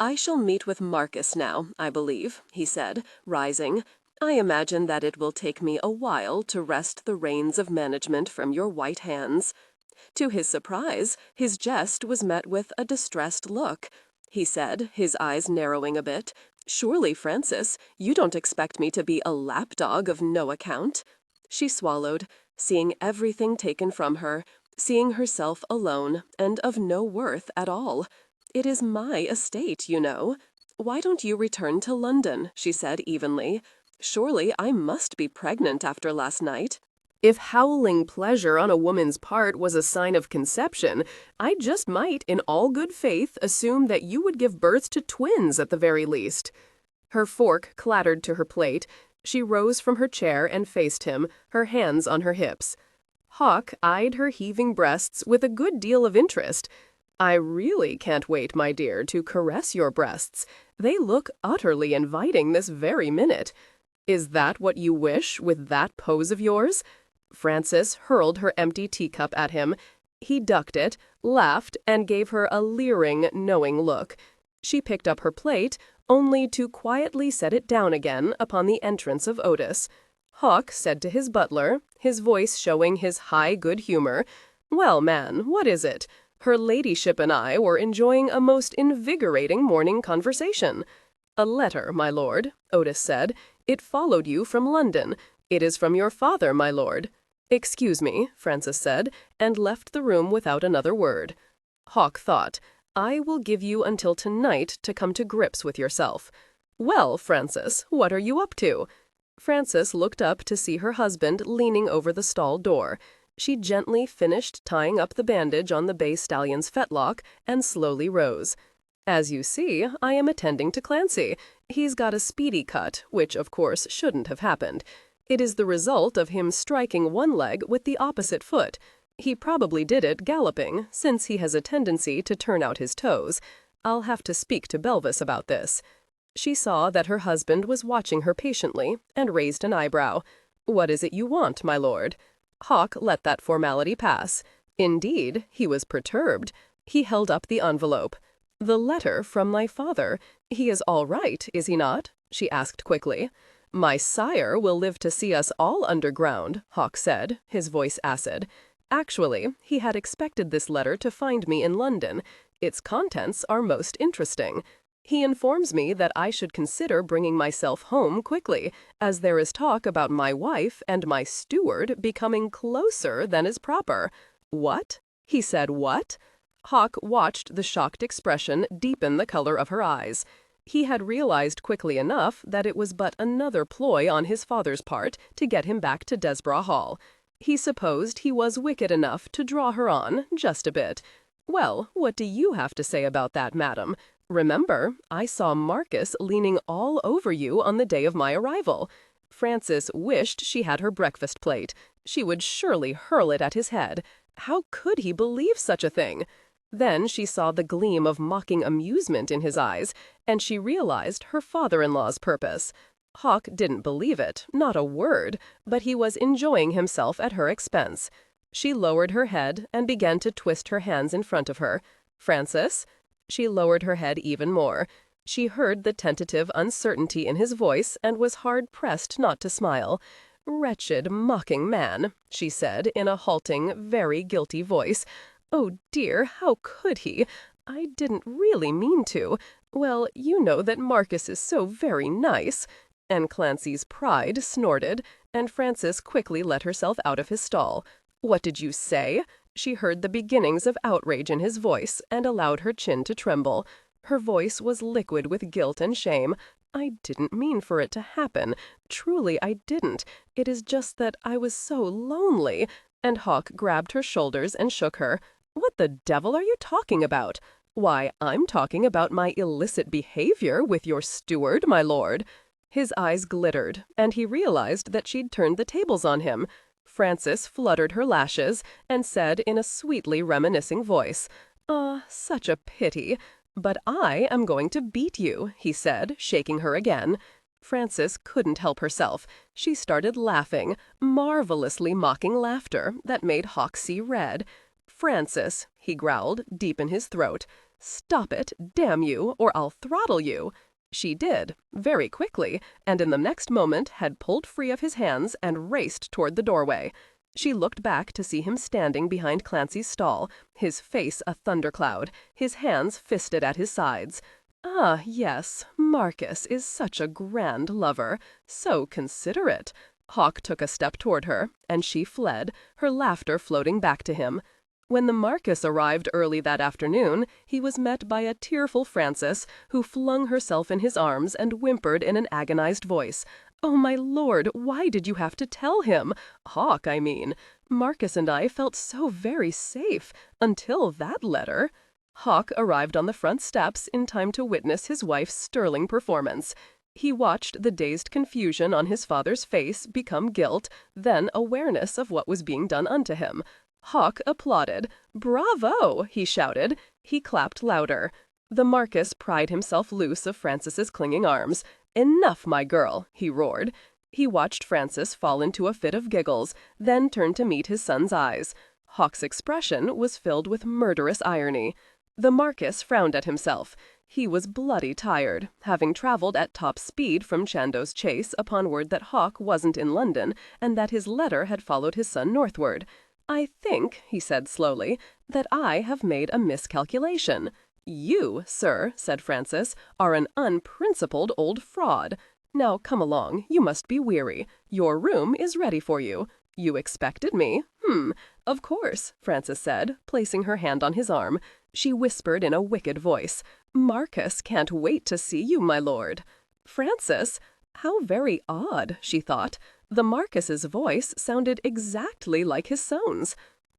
"I shall meet with Marcus now, I believe," he said, rising. "I imagine that it will take me a while to wrest the reins of management from your white hands." To his surprise, his jest was met with a distressed look. He said, his eyes narrowing a bit, "Surely, Frances, you don't expect me to be a lapdog of no account?" She swallowed, seeing everything taken from her, seeing herself alone and of no worth at all. It is my estate, you know. Why don't you return to London? She said evenly. Surely I must be pregnant after last night. If howling pleasure on a woman's part was a sign of conception, I just might, in all good faith, assume that you would give birth to twins at the very least. Her fork clattered to her plate. She rose from her chair and faced him, her hands on her hips. Hawk eyed her heaving breasts with a good deal of interest. I really can't wait, my dear, to caress your breasts. They look utterly inviting this very minute. Is that what you wish with that pose of yours? Frances hurled her empty teacup at him. He ducked it, laughed, and gave her a leering, knowing look. She picked up her plate, only to quietly set it down again upon the entrance of Otis. Hawk said to his butler, his voice showing his high good humor, "Well, man, what is it? Her ladyship and I were enjoying a most invigorating morning conversation." "A letter, my lord," Otis said. "It followed you from London. It is from your father, my lord." "Excuse me," Frances said, and left the room without another word. Hawk thought, "I will give you until tonight to come to grips with yourself." "Well, Frances, what are you up to?" Frances looked up to see her husband leaning over the stall door. She gently finished tying up the bandage on the bay stallion's fetlock and slowly rose. "As you see, I am attending to Clancy. He's got a speedy cut, which of course shouldn't have happened. It is the result of him striking one leg with the opposite foot. He probably did it galloping, since he has a tendency to turn out his toes. I'll have to speak to Belvis about this." She saw that her husband was watching her patiently, and raised an eyebrow. "What is it you want, my lord?" Hawk let that formality pass. Indeed, he was perturbed. He held up the envelope. "The letter from my father. He is all right, is he not?" she asked quickly. "My sire will live to see us all underground," Hawk said, his voice acid. "Actually, he had expected this letter to find me in London. Its contents are most interesting. He informs me that I should consider bringing myself home quickly, as there is talk about my wife and my steward becoming closer than is proper." "What?" He said, "What?" Hawk watched the shocked expression deepen the color of her eyes. He had realized quickly enough that it was but another ploy on his father's part to get him back to Desborough Hall. He supposed he was wicked enough to draw her on, just a bit. "Well, what do you have to say about that, madam? Remember, I saw Marcus leaning all over you on the day of my arrival." Frances wished she had her breakfast plate. She would surely hurl it at his head. How could he believe such a thing? Then she saw the gleam of mocking amusement in his eyes, and she realized her father-in-law's purpose. Hawk didn't believe it, not a word, but he was enjoying himself at her expense. She lowered her head and began to twist her hands in front of her. "Frances?" She lowered her head even more. She heard the tentative uncertainty in his voice and was hard-pressed not to smile. "Wretched, mocking man," she said in a halting, very guilty voice. "Oh dear, how could he? I didn't really mean to. Well, you know that Marcus is so very nice." And Clancy's pride snorted, and Frances quickly let herself out of his stall. "What did you say?" She heard the beginnings of outrage in his voice, and allowed her chin to tremble. Her voice was liquid with guilt and shame. "I didn't mean for it to happen. Truly I didn't. It is just that I was so lonely." And Hawk grabbed her shoulders and shook her. "What the devil are you talking about?" "Why, I'm talking about my illicit behavior with your steward, my lord." His eyes glittered, and he realized that she'd turned the tables on him. Frances fluttered her lashes and said in a sweetly reminiscing voice, "Ah, such a pity. But I am going to beat you," he said, shaking her again. Frances couldn't help herself. She started laughing, marvelously mocking laughter that made Hawk see red. "Frances," he growled, deep in his throat, "stop it, damn you, or I'll throttle you." She did, very quickly, and in the next moment had pulled free of his hands and raced toward the doorway. She looked back to see him standing behind Clancy's stall, his face a thundercloud, his hands fisted at his sides. Ah, yes, Marcus is such a grand lover, so considerate. Hawk took a step toward her, and she fled, her laughter floating back to him. When the Marquis arrived early that afternoon, he was met by a tearful Frances, who flung herself in his arms and whimpered in an agonized voice, "Oh, my lord, why did you have to tell him? Hawk, I mean. Marcus and I felt so very safe, until that letter." Hawk arrived on the front steps in time to witness his wife's sterling performance. He watched the dazed confusion on his father's face become guilt, then awareness of what was being done unto him. Hawk applauded. "Bravo!" he shouted. He clapped louder. The Marquis pried himself loose of Frances's clinging arms. "Enough, my girl!" he roared. He watched Frances fall into a fit of giggles, then turned to meet his son's eyes. Hawk's expression was filled with murderous irony. The Marquis frowned at himself. He was bloody tired, having travelled at top speed from Chandos Chase upon word that Hawk wasn't in London, and that his letter had followed his son northward. "I think," he said slowly, "that I have made a miscalculation." "You, sir," said Frances, "are an unprincipled old fraud. Now come along, you must be weary. Your room is ready for you. You expected me? Of course," Frances said, placing her hand on his arm. She whispered in a wicked voice, "Marcus can't wait to see you, my lord." Frances? How very odd, she thought. The Marquis's voice sounded exactly like his son's.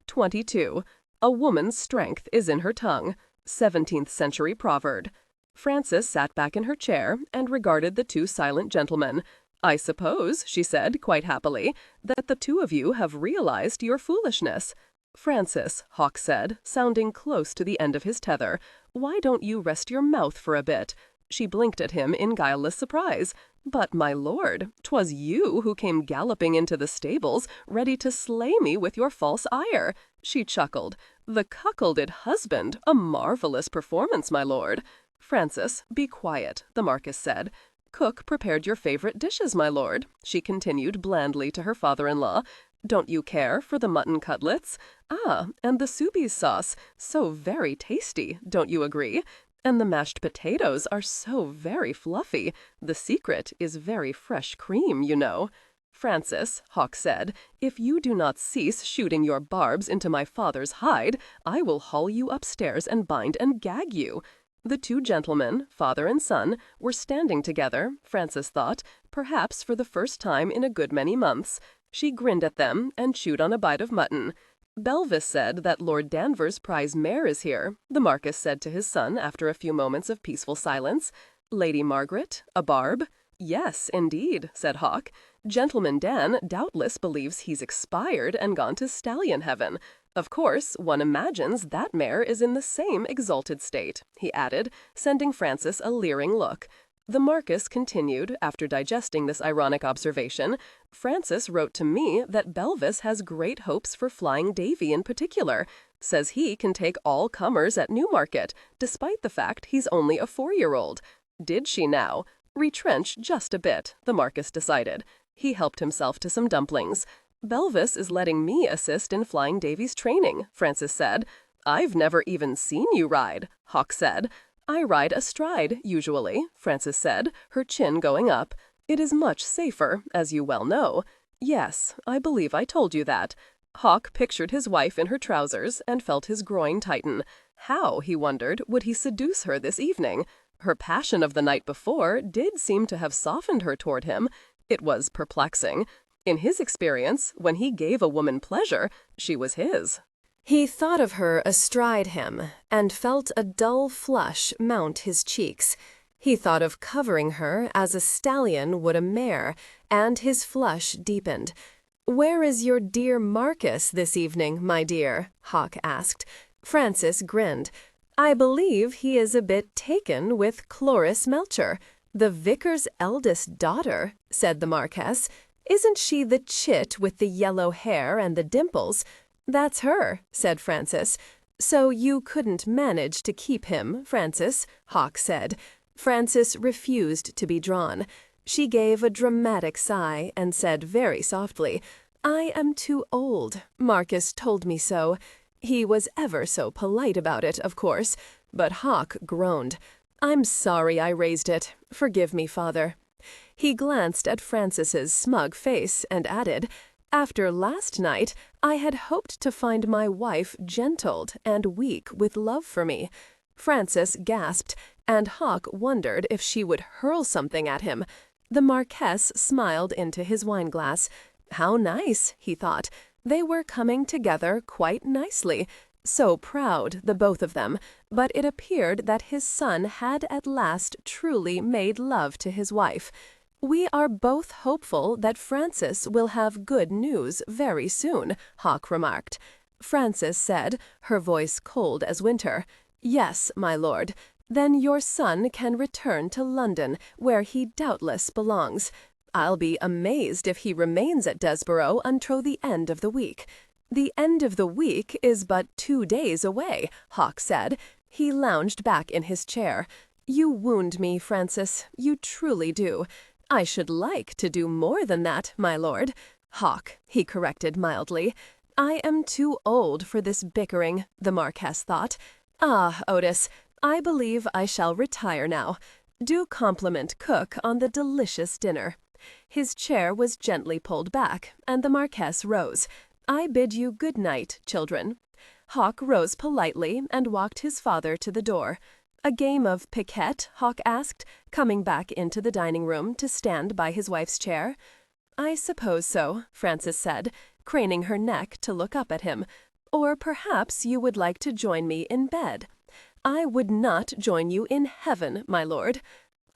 22. A woman's strength is in her tongue. 17th century proverb. Frances sat back in her chair and regarded the two silent gentlemen. "I suppose," she said quite happily, "that the two of you have realized your foolishness." "Frances," Hawk said, sounding close to the end of his tether, "why don't you rest your mouth for a bit?" She blinked at him in guileless surprise. "But, my lord, 'twas you who came galloping into the stables, ready to slay me with your false ire." She chuckled. "The cuckolded husband, a marvelous performance, my lord." "Frances, be quiet," the Marquis said. "Cook prepared your favorite dishes, my lord," she continued blandly to her father-in-law. "Don't you care for the mutton cutlets? Ah, and the Soubise sauce, so very tasty, don't you agree? And the mashed potatoes are so very fluffy. The secret is very fresh cream, you know." "Frances," Hawk said, "if you do not cease shooting your barbs into my father's hide, I will haul you upstairs and bind and gag you." The two gentlemen, father and son, were standing together, Frances thought, perhaps for the first time in a good many months. She grinned at them and chewed on a bite of mutton. "Belvis said that Lord Danvers' prize mare is here," the Marquis said to his son after a few moments of peaceful silence. "Lady Margaret, a barb?" "Yes, indeed," said Hawk. "Gentleman Dan doubtless believes he's expired and gone to stallion heaven. Of course, one imagines that mare is in the same exalted state," he added, sending Frances a leering look. The Marquis continued, after digesting this ironic observation, "Frances wrote to me that Belvis has great hopes for Flying Davy in particular. Says he can take all comers at Newmarket, despite the fact he's only a 4-year-old. Did she now? Retrench just a bit, the Marquis decided. He helped himself to some dumplings. "Belvis is letting me assist in Flying Davy's training," Frances said. "I've never even seen you ride," Hawk said. "I ride astride, usually," Frances said, her chin going up. "It is much safer, as you well know." "Yes, I believe I told you that." Hawk pictured his wife in her trousers and felt his groin tighten. How, he wondered, would he seduce her this evening? Her passion of the night before did seem to have softened her toward him. It was perplexing. In his experience, when he gave a woman pleasure, she was his. He thought of her astride him, and felt a dull flush mount his cheeks. He thought of covering her as a stallion would a mare, and his flush deepened. "Where is your dear Marcus this evening, my dear?" Hawk asked. Frances grinned. "I believe he is a bit taken with Cloris Melcher, the vicar's eldest daughter," said the Marquess. "Isn't she the chit with the yellow hair and the dimples?" "That's her," said Frances. "So you couldn't manage to keep him, Frances?" Hawk said. Frances refused to be drawn. She gave a dramatic sigh and said very softly, "I am too old. Marcus told me so. He was ever so polite about it, of course." But Hawk groaned. "I'm sorry I raised it. Forgive me, father." He glanced at Frances's smug face and added, After last night, I had hoped to find my wife gentled and weak with love for me." Francis gasped, and Hawk wondered if she would hurl something at him. The Marquess smiled into his wineglass. How nice, he thought. They were coming together quite nicely. So proud, the both of them, but it appeared that his son had at last truly made love to his wife. "We are both hopeful that Francis will have good news very soon," Hawk remarked. Frances said, her voice cold as winter, "Yes, my lord. Then your son can return to London, where he doubtless belongs. I'll be amazed if he remains at Desborough until the end of the week." "The end of the week is but 2 days away," Hawk said. He lounged back in his chair. "You wound me, Francis. You truly do. I should like to do more than that, my lord." "Hawk," he corrected mildly. "I am too old for this bickering," the Marquess thought. "Ah, Otis, I believe I shall retire now. Do compliment cook on the delicious dinner." His chair was gently pulled back, and the Marquess rose. "I bid you good night, children." Hawk rose politely and walked his father to the door. "A game of piquet?" Hawk asked, coming back into the dining room to stand by his wife's chair. "I suppose so," Frances said, craning her neck to look up at him. "Or perhaps you would like to join me in bed." "I would not join you in heaven, my lord."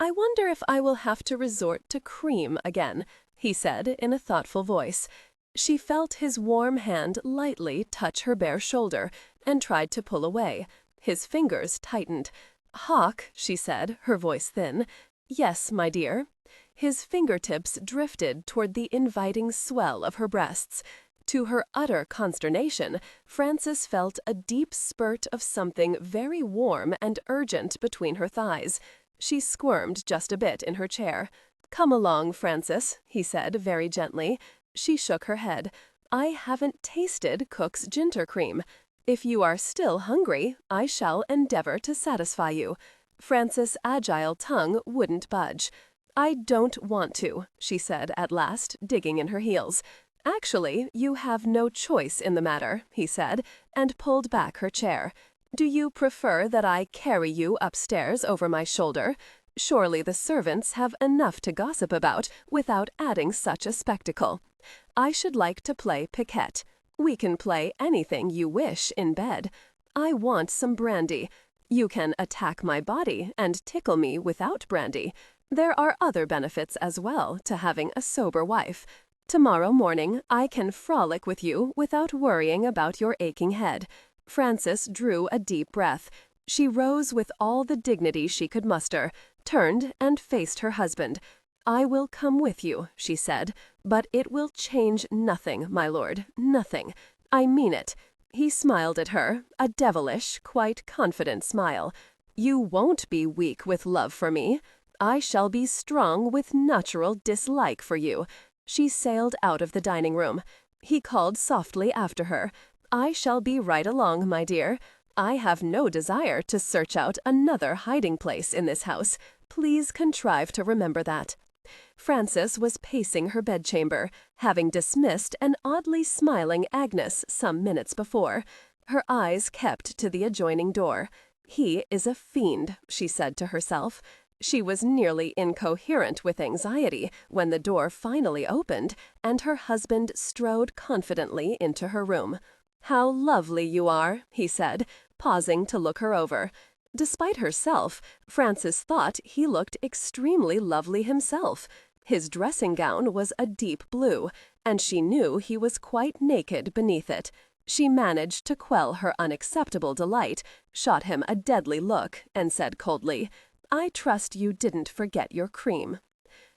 "I wonder if I will have to resort to cream again," he said in a thoughtful voice. She felt his warm hand lightly touch her bare shoulder and tried to pull away. His fingers tightened. "Hawk," she said, her voice thin. "Yes, my dear." His fingertips drifted toward the inviting swell of her breasts. To her utter consternation, Frances felt a deep spurt of something very warm and urgent between her thighs. She squirmed just a bit in her chair. "Come along, Frances," he said very gently. She shook her head. "I haven't tasted cook's ginger cream. If you are still hungry, I shall endeavor to satisfy you." Frances' agile tongue wouldn't budge. "I don't want to," she said at last, digging in her heels. "Actually, you have no choice in the matter," he said, and pulled back her chair. "Do you prefer that I carry you upstairs over my shoulder? Surely the servants have enough to gossip about without adding such a spectacle. I should like to play piquet. We can play anything you wish in bed. I want some brandy. You can attack my body and tickle me without brandy. There are other benefits as well to having a sober wife. Tomorrow morning I can frolic with you without worrying about your aching head." Frances drew a deep breath. She rose with all the dignity she could muster, turned and faced her husband. "I will come with you," she said, "but it will change nothing, my lord, nothing. I mean it." He smiled at her, a devilish, quite confident smile. "You won't be weak with love for me. I shall be strong with natural dislike for you." She sailed out of the dining room. He called softly after her, "I shall be right along, my dear. I have no desire to search out another hiding place in this house. Please contrive to remember that." Frances was pacing her bedchamber, having dismissed an oddly smiling Agnes some minutes before. Her eyes kept to the adjoining door. "He is a fiend," she said to herself. She was nearly incoherent with anxiety when the door finally opened and her husband strode confidently into her room. "How lovely you are," he said, pausing to look her over. Despite herself, Frances thought he looked extremely lovely himself. His dressing gown was a deep blue, and she knew he was quite naked beneath it. She managed to quell her unacceptable delight, shot him a deadly look, and said coldly, "I trust you didn't forget your cream."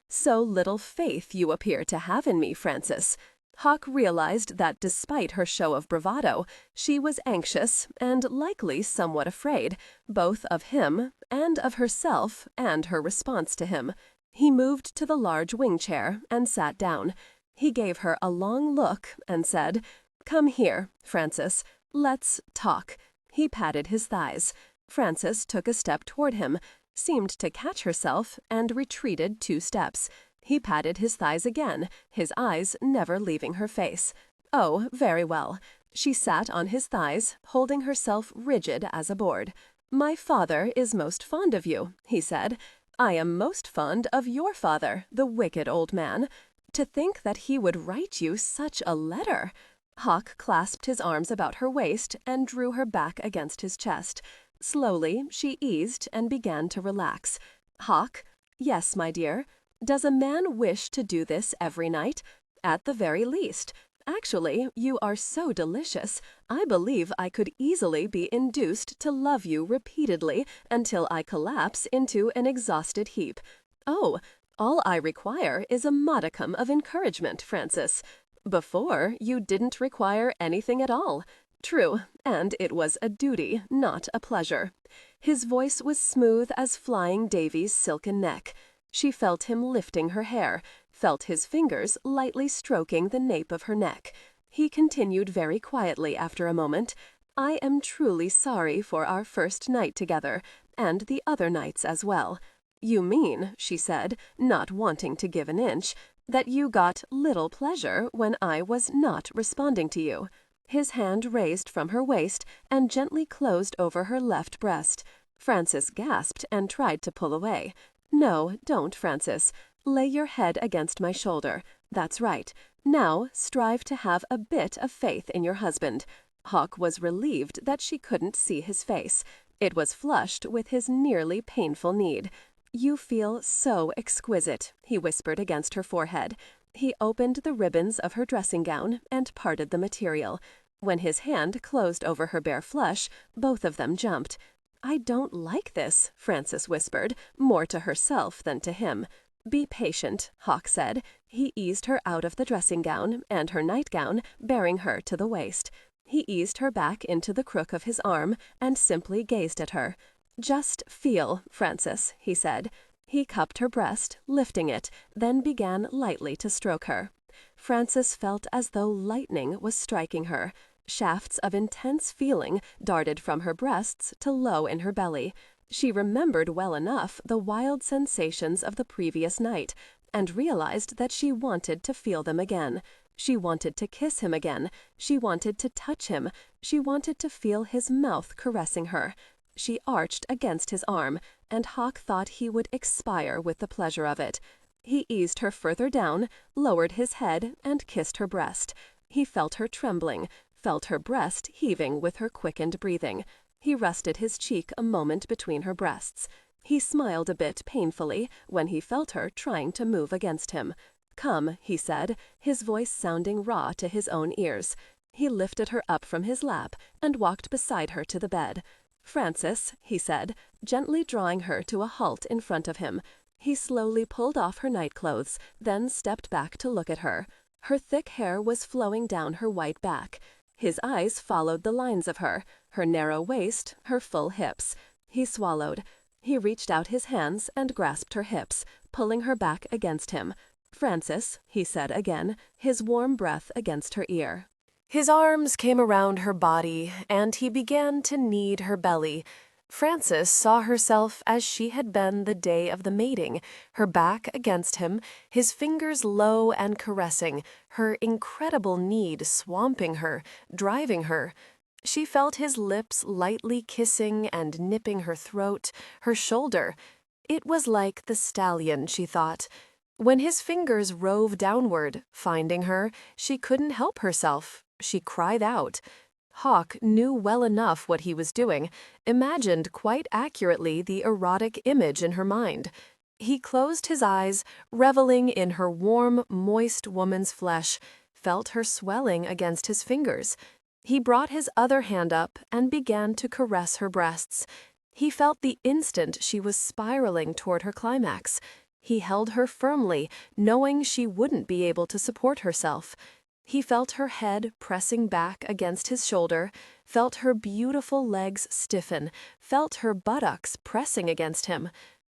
"So little faith you appear to have in me, Frances." Hawk realized that despite her show of bravado, she was anxious and likely somewhat afraid, both of him and of herself and her response to him. He moved to the large wing chair and sat down. He gave her a long look and said, "Come here, Frances. Let's talk." He patted his thighs. Frances took a step toward him, seemed to catch herself, and retreated 2 steps. He patted his thighs again, his eyes never leaving her face. Oh, very well. She sat on his thighs, holding herself rigid as a board. "My father is most fond of you," he said. "I am most fond of your father, the wicked old man. To think that he would write you such a letter!" Hawk clasped his arms about her waist and drew her back against his chest. Slowly she eased and began to relax. "Hawk?" "Yes, my dear." "Does a man wish to do this every night?" "At the very least. Actually, you are so delicious, I believe I could easily be induced to love you repeatedly until I collapse into an exhausted heap. Oh, all I require is a modicum of encouragement, Francis. Before, you didn't require anything at all. True, and it was a duty, not a pleasure." His voice was smooth as Flying Davy's silken neck. She felt him lifting her hair, felt his fingers lightly stroking the nape of her neck. He continued very quietly after a moment, "I am truly sorry for our first night together, and the other nights as well." "You mean," she said, not wanting to give an inch, "that you got little pleasure when I was not responding to you." His hand raised from her waist and gently closed over her left breast. Frances gasped and tried to pull away. "No, don't, Francis. Lay your head against my shoulder. That's right. Now strive to have a bit of faith in your husband." Hawk was relieved that she couldn't see his face. It was flushed with his nearly painful need. "You feel so exquisite," he whispered against her forehead. He opened the ribbons of her dressing gown and parted the material. When his hand closed over her bare flesh, both of them jumped. "I don't like this," Frances whispered, more to herself than to him. "Be patient," Hawk said. He eased her out of the dressing gown and her nightgown, bearing her to the waist. He eased her back into the crook of his arm and simply gazed at her. "Just feel, Frances," he said. He cupped her breast, lifting it, then began lightly to stroke her. Frances felt as though lightning was striking her. Shafts of intense feeling darted from her breasts to low in her belly. She remembered well enough the wild sensations of the previous night, and realized that she wanted to feel them again. She wanted to kiss him again. She wanted to touch him. She wanted to feel his mouth caressing her. She arched against his arm, and Hawk thought he would expire with the pleasure of it. He eased her further down, lowered his head, and kissed her breast. He felt her trembling, felt her breast heaving with her quickened breathing. He rested his cheek a moment between her breasts. He smiled a bit painfully when he felt her trying to move against him. "Come," he said, his voice sounding raw to his own ears. He lifted her up from his lap and walked beside her to the bed. "Frances," he said, gently drawing her to a halt in front of him. He slowly pulled off her nightclothes, then stepped back to look at her. Her thick hair was flowing down her white back. His eyes followed the lines of her narrow waist, her full hips. He swallowed. He reached out his hands and grasped her hips, pulling her back against him. "Frances," he said again, his warm breath against her ear. His arms came around her body, and he began to knead her belly. Frances saw herself as she had been the day of the mating, her back against him, his fingers low and caressing, her incredible need swamping her, driving her. She felt his lips lightly kissing and nipping her throat, her shoulder. It was like the stallion, she thought. When his fingers roved downward, finding her, she couldn't help herself. She cried out. Hawk knew well enough what he was doing, imagined quite accurately the erotic image in her mind. He closed his eyes, reveling in her warm, moist woman's flesh, felt her swelling against his fingers. He brought his other hand up and began to caress her breasts. He felt the instant she was spiraling toward her climax. He held her firmly, knowing she wouldn't be able to support herself. He felt her head pressing back against his shoulder, felt her beautiful legs stiffen, felt her buttocks pressing against him.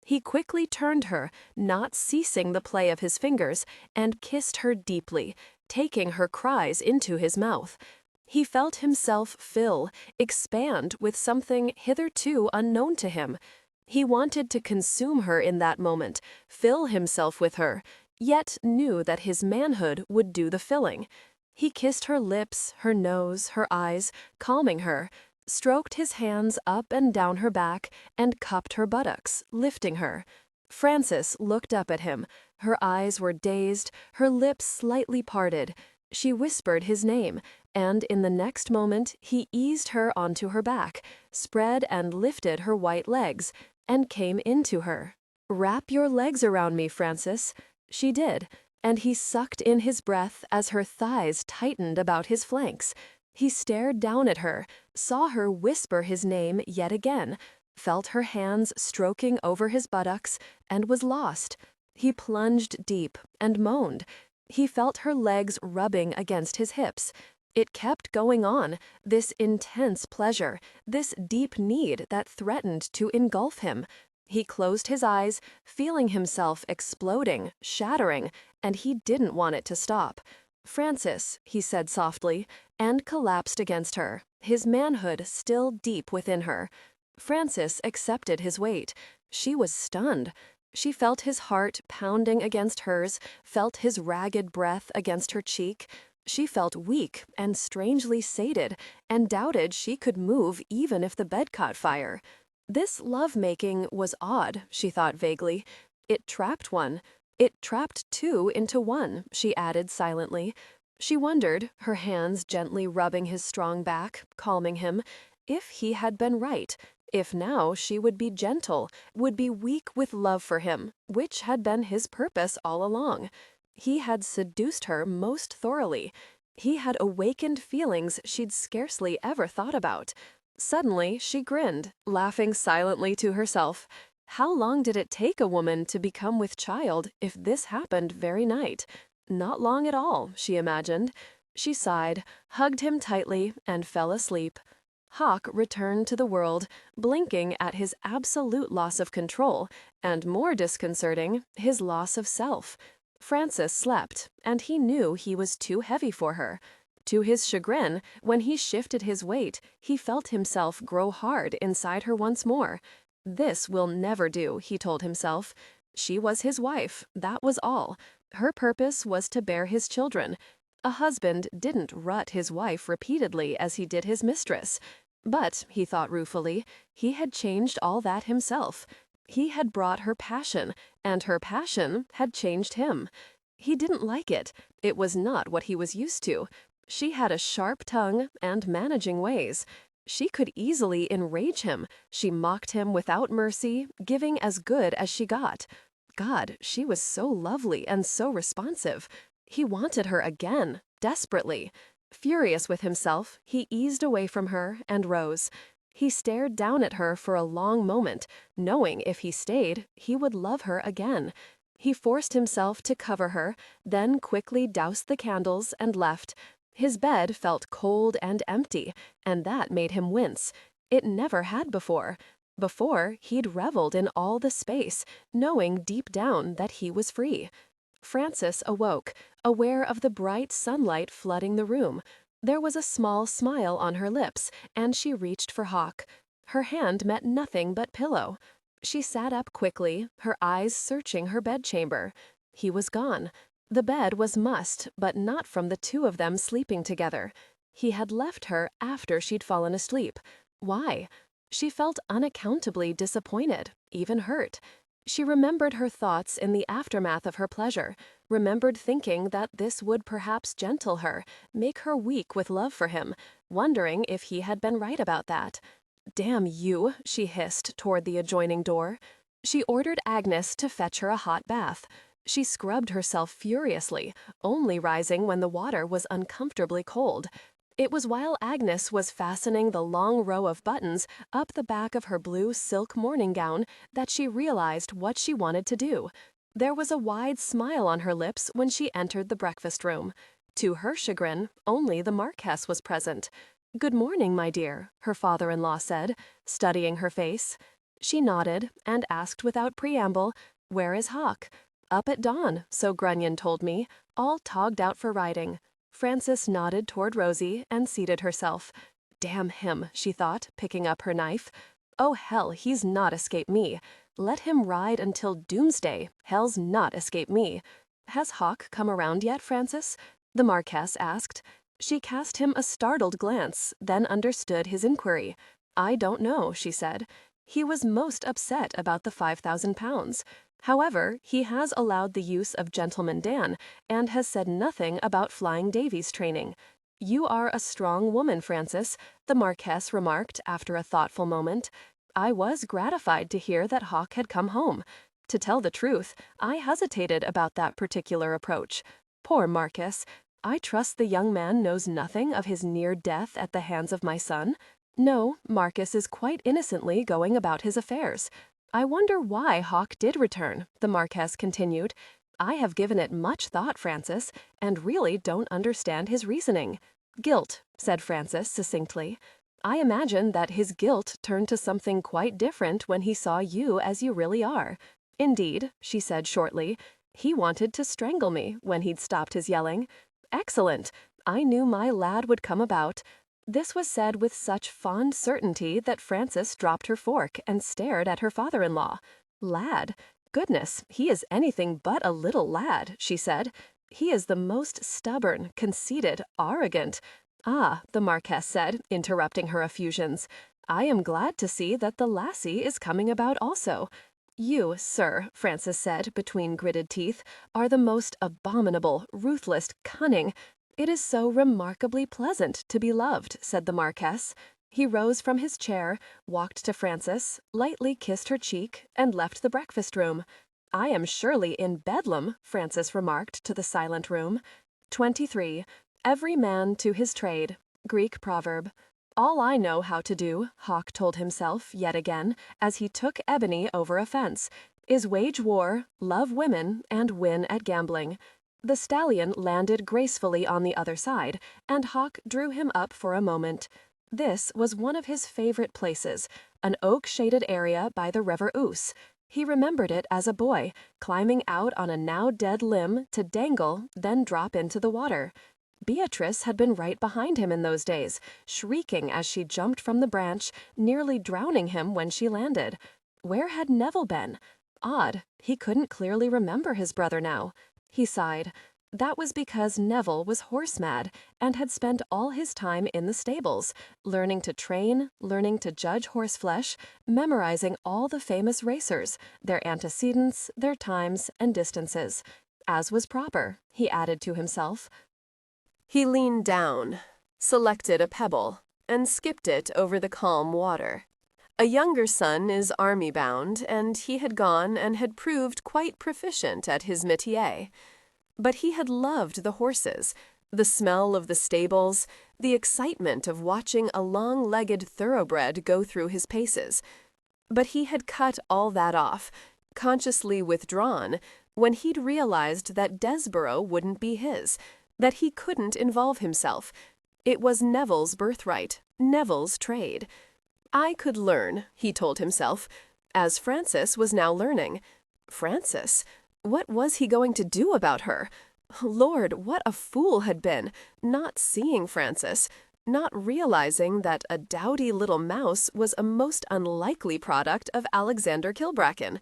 He quickly turned her, not ceasing the play of his fingers, and kissed her deeply, taking her cries into his mouth. He felt himself fill, expand with something hitherto unknown to him. He wanted to consume her in that moment, fill himself with her. yet knew that his manhood would do the filling. He kissed her lips, her nose, her eyes, calming her, stroked his hands up and down her back, and cupped her buttocks, lifting her. Frances looked up at him. Her eyes were dazed, her lips slightly parted. She whispered his name, and in the next moment he eased her onto her back, spread and lifted her white legs, and came into her. "Wrap your legs around me, Frances." She did, and he sucked in his breath as her thighs tightened about his flanks. He stared down at her, saw her whisper his name yet again, felt her hands stroking over his buttocks, and was lost. He plunged deep and moaned. He felt her legs rubbing against his hips. It kept going on, this intense pleasure, this deep need that threatened to engulf him. He closed his eyes, feeling himself exploding, shattering, and he didn't want it to stop. "Frances," he said softly, and collapsed against her, his manhood still deep within her. Frances accepted his weight. She was stunned. She felt his heart pounding against hers, felt his ragged breath against her cheek. She felt weak and strangely sated, and doubted she could move even if the bed caught fire. This love-making was odd, she thought vaguely. It trapped one. It trapped two into one, she added silently. She wondered, her hands gently rubbing his strong back, calming him, if he had been right, if now she would be gentle, would be weak with love for him, which had been his purpose all along. He had seduced her most thoroughly. He had awakened feelings she'd scarcely ever thought about. Suddenly, she grinned, laughing silently to herself. How long did it take a woman to become with child if this happened very night? Not long at all, she imagined. She sighed, hugged him tightly, and fell asleep. Hawk returned to the world, blinking at his absolute loss of control, and more disconcerting, his loss of self. Frances slept, and he knew he was too heavy for her. To his chagrin, when he shifted his weight, he felt himself grow hard inside her once more. This will never do, he told himself. She was his wife, that was all. Her purpose was to bear his children. A husband didn't rut his wife repeatedly as he did his mistress. But, he thought ruefully, he had changed all that himself. He had brought her passion, and her passion had changed him. He didn't like it. It was not what he was used to. She had a sharp tongue and managing ways. She could easily enrage him. She mocked him without mercy, giving as good as she got. God, she was so lovely and so responsive. He wanted her again, desperately. Furious with himself, he eased away from her and rose. He stared down at her for a long moment, knowing if he stayed, he would love her again. He forced himself to cover her, then quickly doused the candles and left. His bed felt cold and empty, and that made him wince. It never had before. Before, he'd reveled in all the space, knowing deep down that he was free. Frances awoke, aware of the bright sunlight flooding the room. There was a small smile on her lips, and she reached for Hawk. Her hand met nothing but pillow. She sat up quickly, her eyes searching her bedchamber. He was gone. The bed was mussed, but not from the two of them sleeping together. He had left her after she'd fallen asleep. Why? She felt unaccountably disappointed, even hurt. She remembered her thoughts in the aftermath of her pleasure, remembered thinking that this would perhaps gentle her, make her weak with love for him, wondering if he had been right about that. "Damn you," she hissed toward the adjoining door. She ordered Agnes to fetch her a hot bath. She scrubbed herself furiously, only rising when the water was uncomfortably cold. It was while Agnes was fastening the long row of buttons up the back of her blue silk morning gown that she realized what she wanted to do. There was a wide smile on her lips when she entered the breakfast room. To her chagrin, only the Marquess was present. "Good morning, my dear," her father-in-law said, studying her face. She nodded and asked without preamble, "Where is Hawk?" "Up at dawn, so Grunion told me, all togged out for riding." Frances nodded toward Rosie and seated herself. "Damn him," she thought, picking up her knife. "Oh, hell, he's not escaped me. Let him ride until doomsday. Hell's not escaped me." "Has Hawk come around yet, Frances?" the Marquess asked. She cast him a startled glance, then understood his inquiry. "I don't know," she said. "He was most upset about the £5,000. However, he has allowed the use of Gentleman Dan, and has said nothing about Flying Davy's training. You are a strong woman, Frances," the Marquess remarked after a thoughtful moment. "I was gratified to hear that Hawk had come home. To tell the truth, I hesitated about that particular approach. Poor Marcus. I trust the young man knows nothing of his near death at the hands of my son. No, Marcus is quite innocently going about his affairs. I wonder why Hawk did return," the Marquess continued. "I have given it much thought, Frances, and really don't understand his reasoning." "Guilt," said Frances succinctly. "I imagine that his guilt turned to something quite different when he saw you as you really are. Indeed," she said shortly, "he wanted to strangle me when he'd stopped his yelling. Excellent! I knew my lad would come about." This was said with such fond certainty that Frances dropped her fork and stared at her father-in-law. "Lad? Goodness, he is anything but a little lad," she said. "He is the most stubborn, conceited, arrogant—" "Ah," the Marquess said, interrupting her effusions, "I am glad to see that the lassie is coming about also." "You, sir," Frances said between gritted teeth, "are the most abominable, ruthless, cunning—" "It is so remarkably pleasant to be loved," said the Marquess. He rose from his chair, walked to Frances, lightly kissed her cheek, and left the breakfast-room. "I am surely in Bedlam," Frances remarked to the silent room. 23. Every man to his trade. Greek proverb. "All I know how to do," Hawk told himself yet again, as he took Ebony over a fence, "is wage war, love women, and win at gambling." The stallion landed gracefully on the other side, and Hawk drew him up for a moment. This was one of his favorite places, an oak-shaded area by the river Ouse. He remembered it as a boy, climbing out on a now-dead limb to dangle, then drop into the water. Beatrice had been right behind him in those days, shrieking as she jumped from the branch, nearly drowning him when she landed. Where had Neville been? Odd, he couldn't clearly remember his brother now. He sighed. That was because Neville was horse-mad and had spent all his time in the stables, learning to train, learning to judge horseflesh, memorizing all the famous racers, their antecedents, their times, and distances. As was proper, he added to himself. He leaned down, selected a pebble, and skipped it over the calm water. A younger son is army-bound, and he had gone and had proved quite proficient at his métier. But he had loved the horses, the smell of the stables, the excitement of watching a long-legged thoroughbred go through his paces. But he had cut all that off, consciously withdrawn, when he'd realized that Desborough wouldn't be his, that he couldn't involve himself. It was Neville's birthright, Neville's trade. I could learn, he told himself, as Frances was now learning. Frances? What was he going to do about her? Lord, what a fool had been, not seeing Frances, not realizing that a dowdy little mouse was a most unlikely product of Alexander Kilbracken.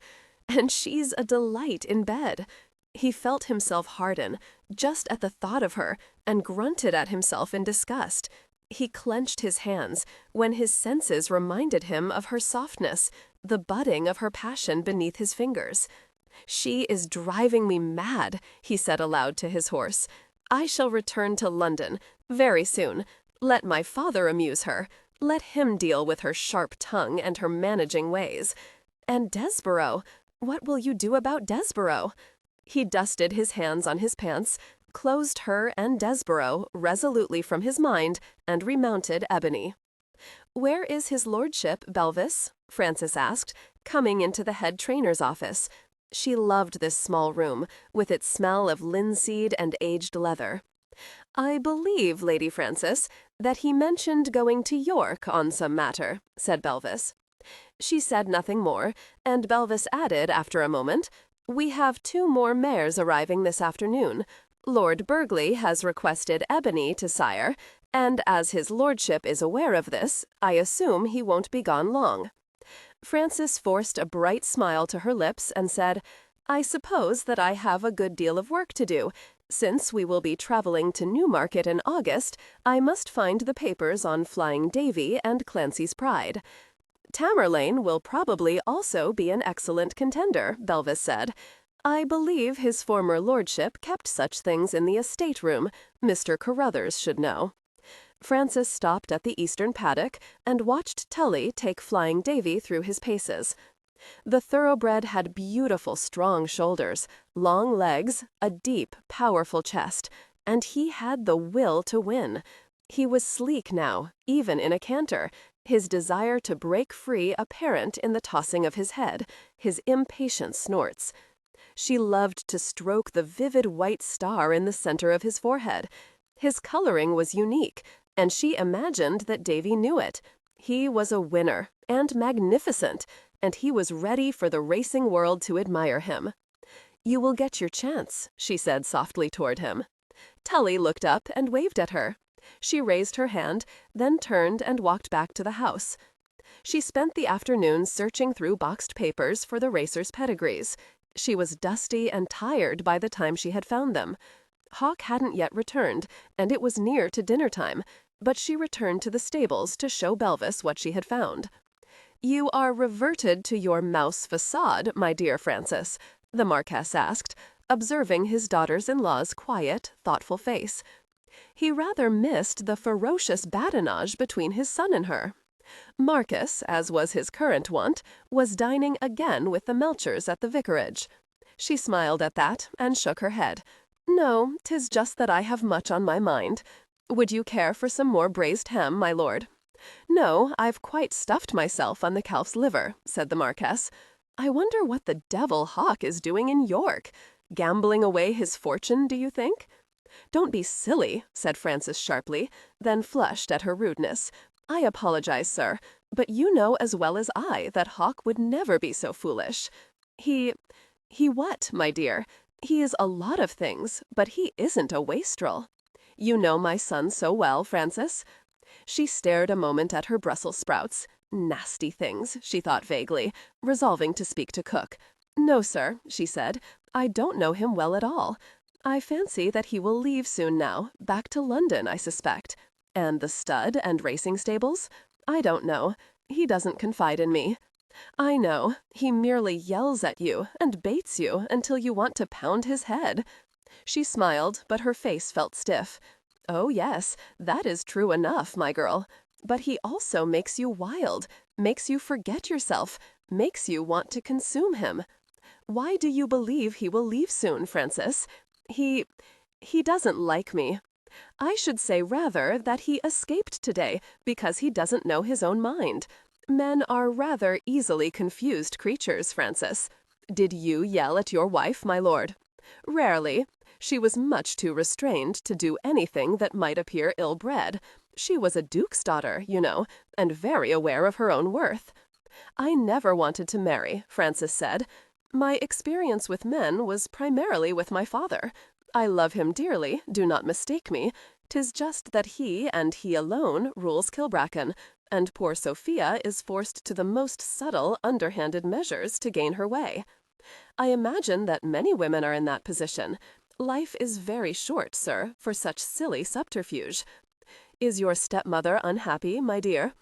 And she's a delight in bed. He felt himself harden, just at the thought of her, and grunted at himself in disgust. He clenched his hands when his senses reminded him of her softness, the budding of her passion beneath his fingers. "She is driving me mad," he said aloud to his horse. "I shall return to London very soon. Let my father amuse her. Let him deal with her sharp tongue and her managing ways. And Desborough, what will you do about Desborough?" He dusted his hands on his pants, closed her and Desborough resolutely from his mind, and remounted Ebony. "Where is his lordship, Belvis?" Frances asked, coming into the head trainer's office. She loved this small room, with its smell of linseed and aged leather. "I believe, Lady Frances, that he mentioned going to York on some matter," said Belvis. She said nothing more, and Belvis added after a moment, "We have 2 more mares arriving this afternoon. Lord Burghley has requested Ebony to sire, and as his lordship is aware of this, I assume he won't be gone long." Frances forced a bright smile to her lips and said, I suppose that I have a good deal of work to do. Since we will be traveling to Newmarket in August, I must find the papers on Flying Davy and Clancy's Pride. Tamerlane will probably also be an excellent contender, Belvis said. I believe his former lordship kept such things in the estate room. Mr. Carruthers should know. Francis stopped at the eastern paddock and watched Tully take Flying Davy through his paces. The thoroughbred had beautiful, strong shoulders, long legs, a deep, powerful chest, and he had the will to win. He was sleek now, even in a canter, his desire to break free apparent in the tossing of his head, his impatient snorts. She loved to stroke the vivid white star in the center of his forehead. His coloring was unique, and she imagined that Davy knew it. He was a winner, and magnificent, and he was ready for the racing world to admire him. "You will get your chance," she said softly toward him. Tully looked up and waved at her. She raised her hand, then turned and walked back to the house. She spent the afternoon searching through boxed papers for the racers' pedigrees. She was dusty and tired by the time she had found them. Hawk hadn't yet returned, and it was near to dinner time, but she returned to the stables to show Belvis what she had found. "You are reverted to your mouse facade, my dear Francis?" the Marquess asked, observing his daughter-in-law's quiet, thoughtful face. He rather missed the ferocious badinage between his son and her. Marcus, as was his current wont, was dining again with the Melchers at the vicarage. She smiled at that and shook her head. "No, 'tis just that I have much on my mind. Would you care for some more braised ham, my lord?" "No, I've quite stuffed myself on the calf's liver," said the Marquess. "I wonder what the devil Hawk is doing in York. Gambling away his fortune, do you think?" "Don't be silly," said Francis sharply, then flushed at her rudeness. "I apologize, sir, but you know as well as I that Hawk would never be so foolish. He what, my dear? He is a lot of things, but he isn't a wastrel. You know my son so well, Francis." She stared a moment at her Brussels sprouts. Nasty things, she thought vaguely, resolving to speak to cook. "No, sir," she said, "I don't know him well at all. I fancy that he will leave soon now, back to London, I suspect. And the stud and racing stables? I don't know. He doesn't confide in me. I know. He merely yells at you and baits you until you want to pound his head." She smiled, but her face felt stiff. "Oh, yes, that is true enough, my girl. But he also makes you wild, makes you forget yourself, makes you want to consume him. Why do you believe he will leave soon, Francis? He doesn't like me. I should say rather that he escaped today because he doesn't know his own mind. Men are rather easily confused creatures, Francis. Did you yell at your wife, my lord?" "Rarely. She was much too restrained to do anything that might appear ill-bred. She was a duke's daughter, you know, and very aware of her own worth." "I never wanted to marry," Francis said. "My experience with men was primarily with my father. I love him dearly, do not mistake me. 'Tis just that he, and he alone, rules Kilbracken, and poor Sophia is forced to the most subtle, underhanded measures to gain her way. I imagine that many women are in that position. Life is very short, sir, for such silly subterfuge. Is your stepmother unhappy, my dear?"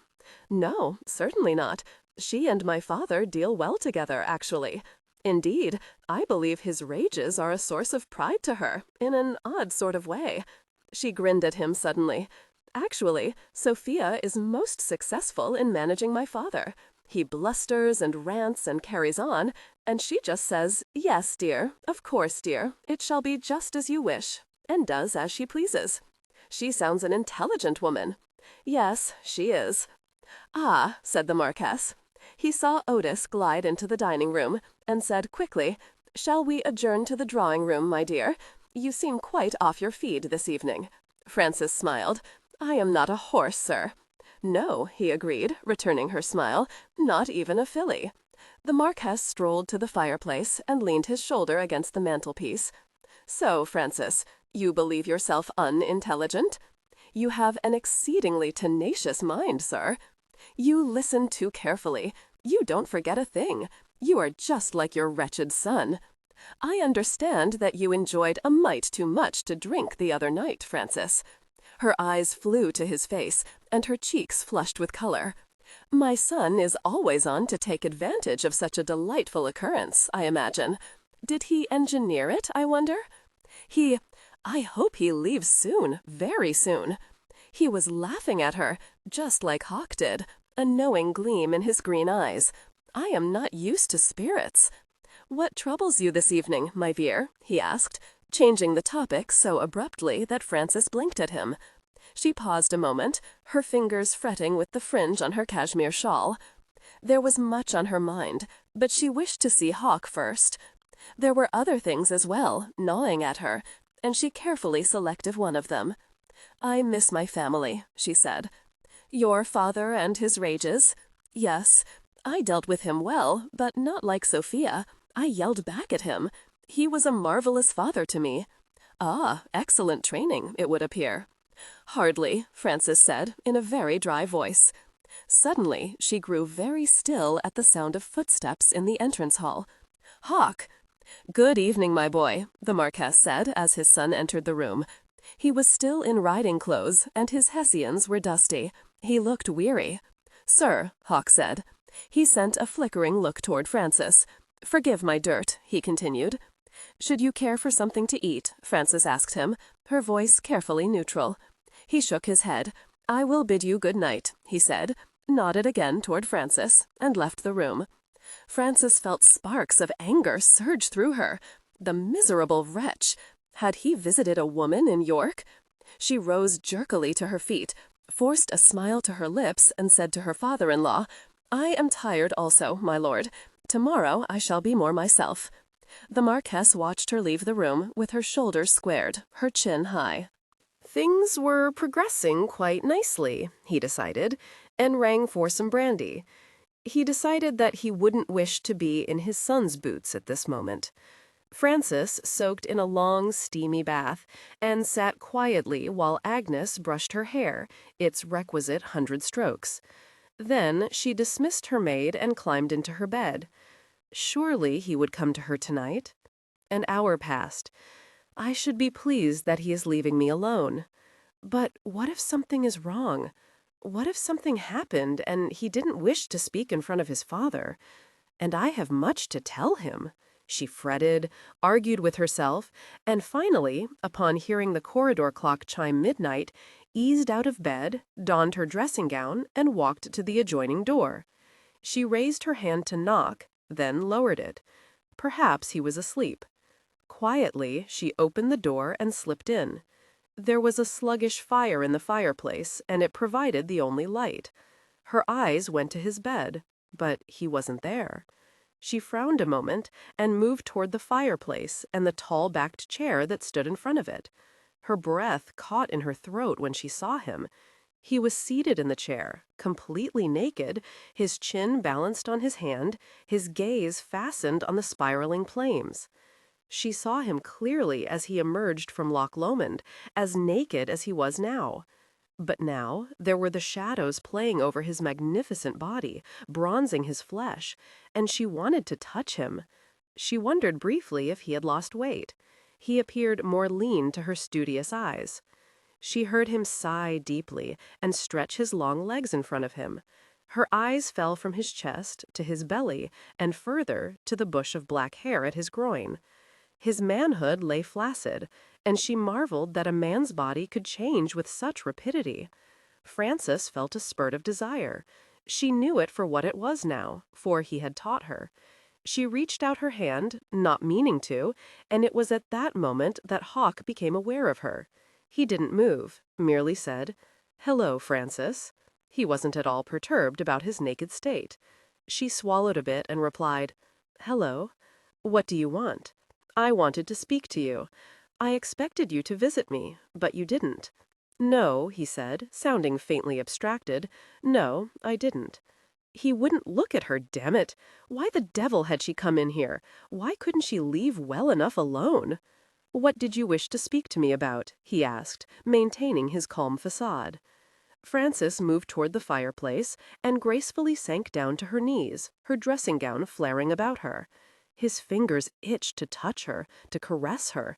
"No, certainly not. She and my father deal well together, actually. Indeed, I believe his rages are a source of pride to her, in an odd sort of way." She grinned at him suddenly. "Actually, Sophia is most successful in managing my father. He blusters and rants and carries on, and she just says, 'Yes, dear, of course, dear, it shall be just as you wish,' and does as she pleases. She sounds an intelligent woman." "Yes, she is." "Ah," said the Marquess. He saw Otis glide into the dining-room, and said quickly, "Shall we adjourn to the drawing-room, my dear? You seem quite off your feed this evening." Francis smiled. "I am not a horse, sir." "No," he agreed, returning her smile, "not even a filly." The Marquess strolled to the fireplace and leaned his shoulder against the mantelpiece. "So, Francis, you believe yourself unintelligent? You have an exceedingly tenacious mind, sir. You listen too carefully. You don't forget a thing. You are just like your wretched son." I understand that you enjoyed a mite too much to drink the other night, Francis. Her eyes flew to his face, and her cheeks flushed with color. My son is always on to take advantage of such a delightful occurrence, I imagine. Did he engineer it, I wonder? I hope he leaves soon, very soon. He was laughing at her, just like Hawk did, a knowing gleam in his green eyes. I am not used to spirits. What troubles you this evening, my dear? He asked, changing the topic so abruptly that Frances blinked at him. She paused a moment, her fingers fretting with the fringe on her cashmere shawl. There was much on her mind, but she wished to see Hawk first. There were other things as well, gnawing at her, and she carefully selected one of them. I miss my family, she said. Your father and his rages? Yes, I dealt with him well, but not like Sophia. I yelled back at him. He was a marvelous father to me. Ah, excellent training, it would appear. Hardly, Frances said, in a very dry voice. Suddenly, she grew very still at the sound of footsteps in the entrance hall. Hawk! Good evening, my boy, the Marquess said as his son entered the room. He was still in riding clothes, and his hessians were dusty. He looked weary. Sir, Hawk said. He sent a flickering look toward Frances. Forgive my dirt, he continued. Should you care for something to eat? Frances asked him, her voice carefully neutral. He shook his head. I will bid you good night, he said, nodded again toward Frances, and left the room. Frances felt sparks of anger surge through her. The miserable wretch! Had he visited a woman in York? She rose jerkily to her feet, forced a smile to her lips, and said to her father-in-law, I am tired also, my lord. Tomorrow I shall be more myself. The Marquess watched her leave the room with her shoulders squared, her chin high. Things were progressing quite nicely, he decided, and rang for some brandy. He decided that he wouldn't wish to be in his son's boots at this moment. Frances soaked in a long, steamy bath, and sat quietly while Agnes brushed her hair, its requisite 100 strokes. Then she dismissed her maid and climbed into her bed. Surely he would come to her tonight. An hour passed. I should be pleased that he is leaving me alone. But what if something is wrong? What if something happened and he didn't wish to speak in front of his father? And I have much to tell him. She fretted, argued with herself, and finally, upon hearing the corridor clock chime midnight, eased out of bed, donned her dressing gown, and walked to the adjoining door. She raised her hand to knock, then lowered it. Perhaps he was asleep. Quietly, she opened the door and slipped in. There was a sluggish fire in the fireplace, and it provided the only light. Her eyes went to his bed, but he wasn't there. She frowned a moment and moved toward the fireplace and the tall-backed chair that stood in front of it. Her breath caught in her throat when she saw him. He was seated in the chair, completely naked, his chin balanced on his hand, his gaze fastened on the spiraling flames. She saw him clearly as he emerged from Loch Lomond, as naked as he was now. But now there were the shadows playing over his magnificent body, bronzing his flesh, and she wanted to touch him. She wondered briefly if he had lost weight. He appeared more lean to her studious eyes. She heard him sigh deeply and stretch his long legs in front of him. Her eyes fell from his chest to his belly and further to the bush of black hair at his groin. His manhood lay flaccid, and she marveled that a man's body could change with such rapidity. Frances felt a spurt of desire. She knew it for what it was now, for he had taught her. She reached out her hand, not meaning to, and it was at that moment that Hawk became aware of her. He didn't move, merely said, "Hello, Frances." He wasn't at all perturbed about his naked state. She swallowed a bit and replied, "Hello. What do you want?" "I wanted to speak to you. I expected you to visit me, but you didn't." "No," he said, sounding faintly abstracted. "No, I didn't." He wouldn't look at her, damn it! Why the devil had she come in here? Why couldn't she leave well enough alone? "What did you wish to speak to me about?" he asked, maintaining his calm facade. Frances moved toward the fireplace and gracefully sank down to her knees, her dressing gown flaring about her. His fingers itched to touch her, to caress her.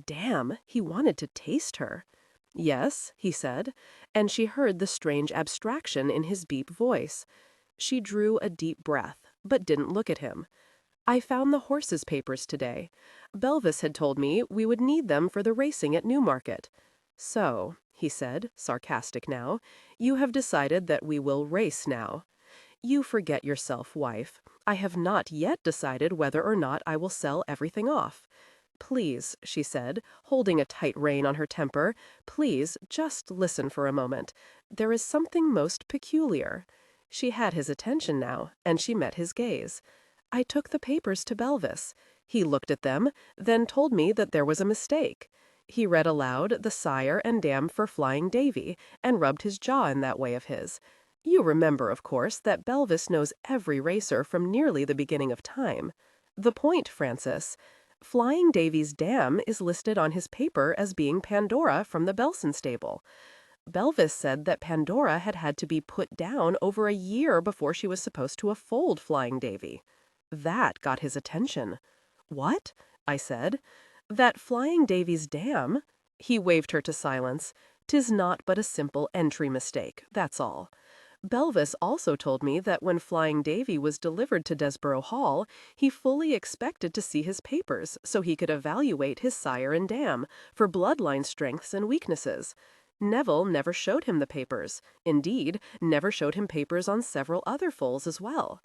Damn, he wanted to taste her. "Yes," he said, and she heard the strange abstraction in his deep voice. She drew a deep breath, but didn't look at him. "I found the horses' papers today. Belvis had told me we would need them for the racing at Newmarket. So," he said, sarcastic now, "you have decided that we will race now. You forget yourself, wife. I have not yet decided whether or not I will sell everything off. Please," she said, holding a tight rein on her temper, "please just listen for a moment. There is something most peculiar." She had his attention now, and she met his gaze. "I took the papers to Belvis. He looked at them, then told me that there was a mistake. He read aloud the sire and dam for Flying Davy, and rubbed his jaw in that way of his. You remember, of course, that Belvis knows every racer from nearly the beginning of time. The point, Francis. Flying Davy's dam is listed on his paper as being Pandora from the Belson stable. Belvis said that Pandora had had to be put down over a year before she was supposed to have foaled Flying Davy. That got his attention. "What?" I said. "That Flying Davy's dam—" He waved her to silence. "'Tis not but a simple entry mistake, that's all. Belvis also told me that when Flying Davy was delivered to Desborough Hall, he fully expected to see his papers so he could evaluate his sire and dam for bloodline strengths and weaknesses. Neville never showed him the papers, indeed, never showed him papers on several other foals as well."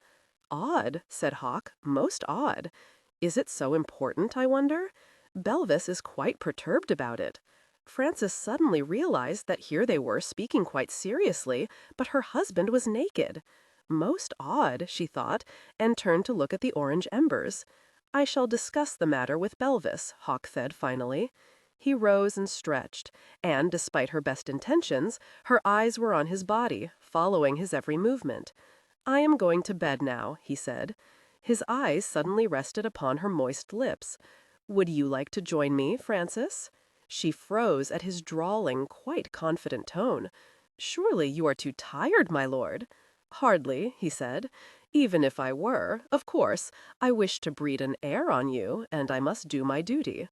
"Odd," said Hawk, "most odd. Is it so important, I wonder? Belvis is quite perturbed about it." Frances suddenly realized that here they were speaking quite seriously, but her husband was naked. Most odd, she thought, and turned to look at the orange embers. "I shall discuss the matter with Belvis," Hawk said finally. He rose and stretched, and, despite her best intentions, her eyes were on his body, following his every movement. "I am going to bed now," he said. His eyes suddenly rested upon her moist lips. "Would you like to join me, Frances?" She froze at his drawling, quite confident tone. "Surely you are too tired, my lord." "Hardly," he said. "Even if I were, of course, I wish to breed an heir on you, and I must do my duty."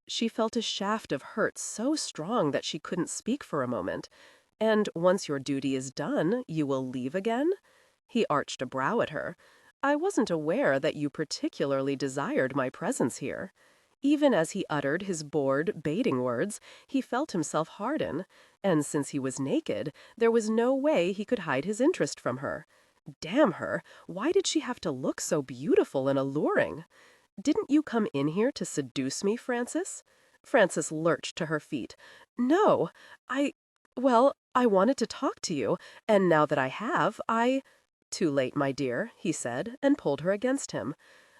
She felt a shaft of hurt so strong that she couldn't speak for a moment. "And once your duty is done, you will leave again?" He arched a brow at her. "I wasn't aware that you particularly desired my presence here." Even as he uttered his bored, baiting words, he felt himself harden, and since he was naked, there was no way he could hide his interest from her. Damn her, why did she have to look so beautiful and alluring? "Didn't you come in here to seduce me, Frances?" Frances lurched to her feet. "No, well, I wanted to talk to you, and now that I have, "Too late, my dear," he said, and pulled her against him.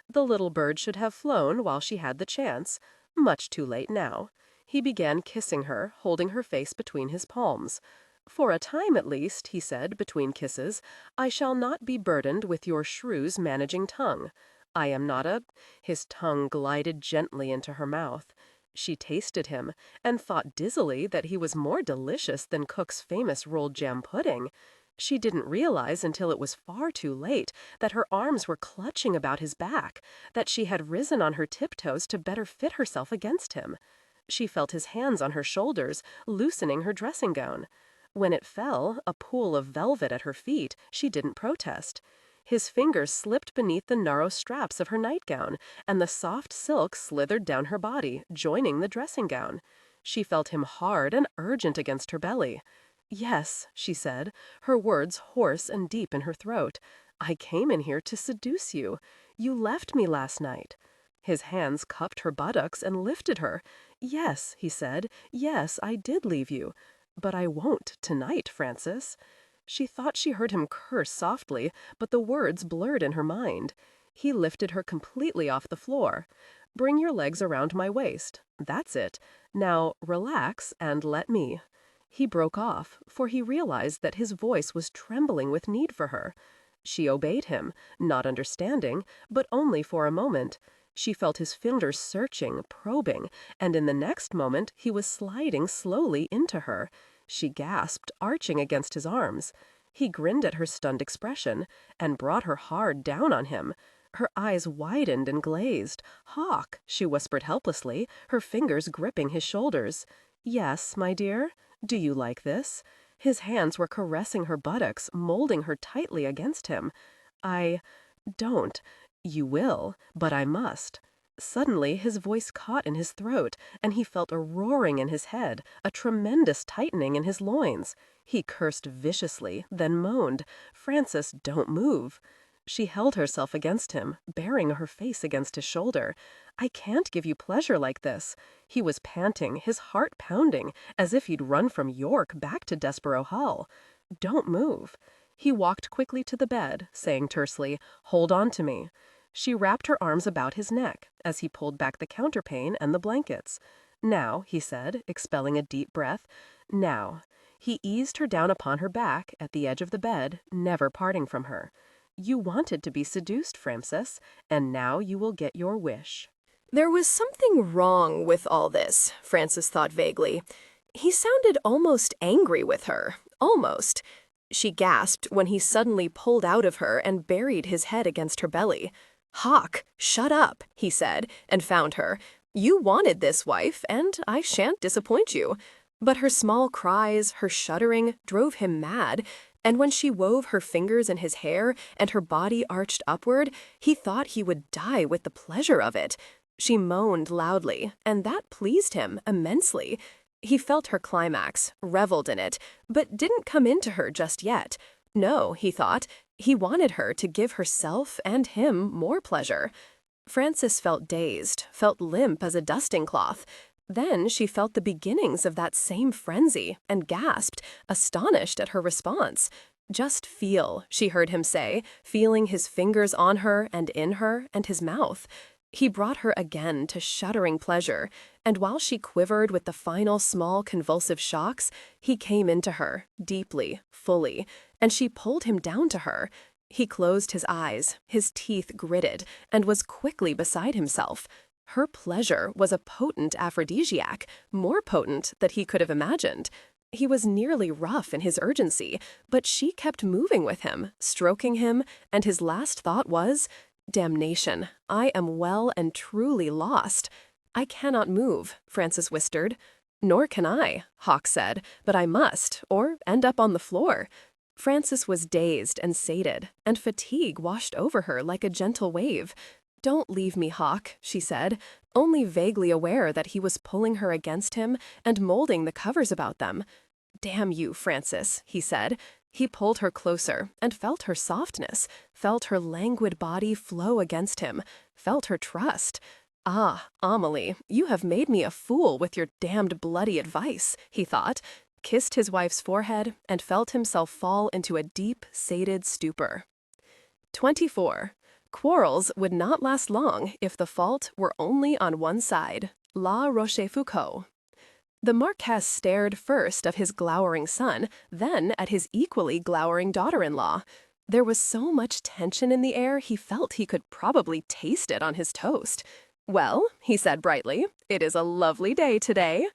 The little bird should have flown while she had the chance. Much too late now. He began kissing her, holding her face between his palms. "For a time at least," he said, between kisses, "I shall not be burdened with your shrew's managing tongue. I am not a—" His tongue glided gently into her mouth. She tasted him, and thought dizzily that he was more delicious than Cook's famous rolled jam pudding. She didn't realize until it was far too late that her arms were clutching about his back, that she had risen on her tiptoes to better fit herself against him. She felt his hands on her shoulders, loosening her dressing gown. When it fell, a pool of velvet at her feet, she didn't protest. His fingers slipped beneath the narrow straps of her nightgown, and the soft silk slithered down her body, joining the dressing gown. She felt him hard and urgent against her belly. "Yes," she said, her words hoarse and deep in her throat. "I came in here to seduce you. You left me last night." His hands cupped her buttocks and lifted her. "Yes," he said, "yes, I did leave you. But I won't tonight, Frances." She thought she heard him curse softly, but the words blurred in her mind. He lifted her completely off the floor. "Bring your legs around my waist. That's it. Now relax and let me." He broke off, for he realized that his voice was trembling with need for her. She obeyed him, not understanding, but only for a moment. She felt his fingers searching, probing, and in the next moment he was sliding slowly into her. She gasped, arching against his arms. He grinned at her stunned expression, and brought her hard down on him. Her eyes widened and glazed. "Hawk," she whispered helplessly, her fingers gripping his shoulders. "Yes, my dear? Do you like this?" His hands were caressing her buttocks, molding her tightly against him. "I don't. You will, but I must." Suddenly his voice caught in his throat, and he felt a roaring in his head, a tremendous tightening in his loins. He cursed viciously, then moaned, "Francis, don't move." She held herself against him, burying her face against his shoulder. "I can't give you pleasure like this." He was panting, his heart pounding, as if he'd run from York back to Desborough Hall. "Don't move." He walked quickly to the bed, saying tersely, "Hold on to me." She wrapped her arms about his neck as he pulled back the counterpane and the blankets. "Now," he said, expelling a deep breath. "Now." He eased her down upon her back at the edge of the bed, never parting from her. "You wanted to be seduced, Francis, and now you will get your wish." There was something wrong with all this, Frances thought vaguely. He sounded almost angry with her. Almost. She gasped when he suddenly pulled out of her and buried his head against her belly. "Hawk, shut up," he said, and found her. "You wanted this, wife, and I shan't disappoint you." But her small cries, her shuddering, drove him mad, and when she wove her fingers in his hair and her body arched upward, he thought he would die with the pleasure of it. She moaned loudly, and that pleased him immensely. He felt her climax, reveled in it, but didn't come into her just yet. No, he thought, he wanted her to give herself and him more pleasure. Frances felt dazed, felt limp as a dusting cloth. Then she felt the beginnings of that same frenzy and gasped, astonished at her response. "Just feel," she heard him say, feeling his fingers on her and in her and his mouth. He brought her again to shuddering pleasure, and while she quivered with the final small convulsive shocks, he came into her, deeply, fully, and she pulled him down to her. He closed his eyes, his teeth gritted, and was quickly beside himself. Her pleasure was a potent aphrodisiac, more potent than he could have imagined. He was nearly rough in his urgency, but she kept moving with him, stroking him, and his last thought was, "Damnation, I am well and truly lost." "I cannot move," Frances whispered. "Nor can I," Hawk said, "but I must, or end up on the floor." Frances was dazed and sated, and fatigue washed over her like a gentle wave. "Don't leave me, Hawk," she said, only vaguely aware that he was pulling her against him and molding the covers about them. "Damn you, Frances," he said. He pulled her closer and felt her softness, felt her languid body flow against him, felt her trust. "Ah, Amelie, you have made me a fool with your damned bloody advice," he thought, kissed his wife's forehead, and felt himself fall into a deep, sated stupor. 24. Quarrels would not last long if the fault were only on one side. La Rochefoucauld. The Marquess stared first at his glowering son, then at his equally glowering daughter-in-law. There was so much tension in the air he felt he could probably taste it on his toast. "Well," he said brightly, "it is a lovely day today."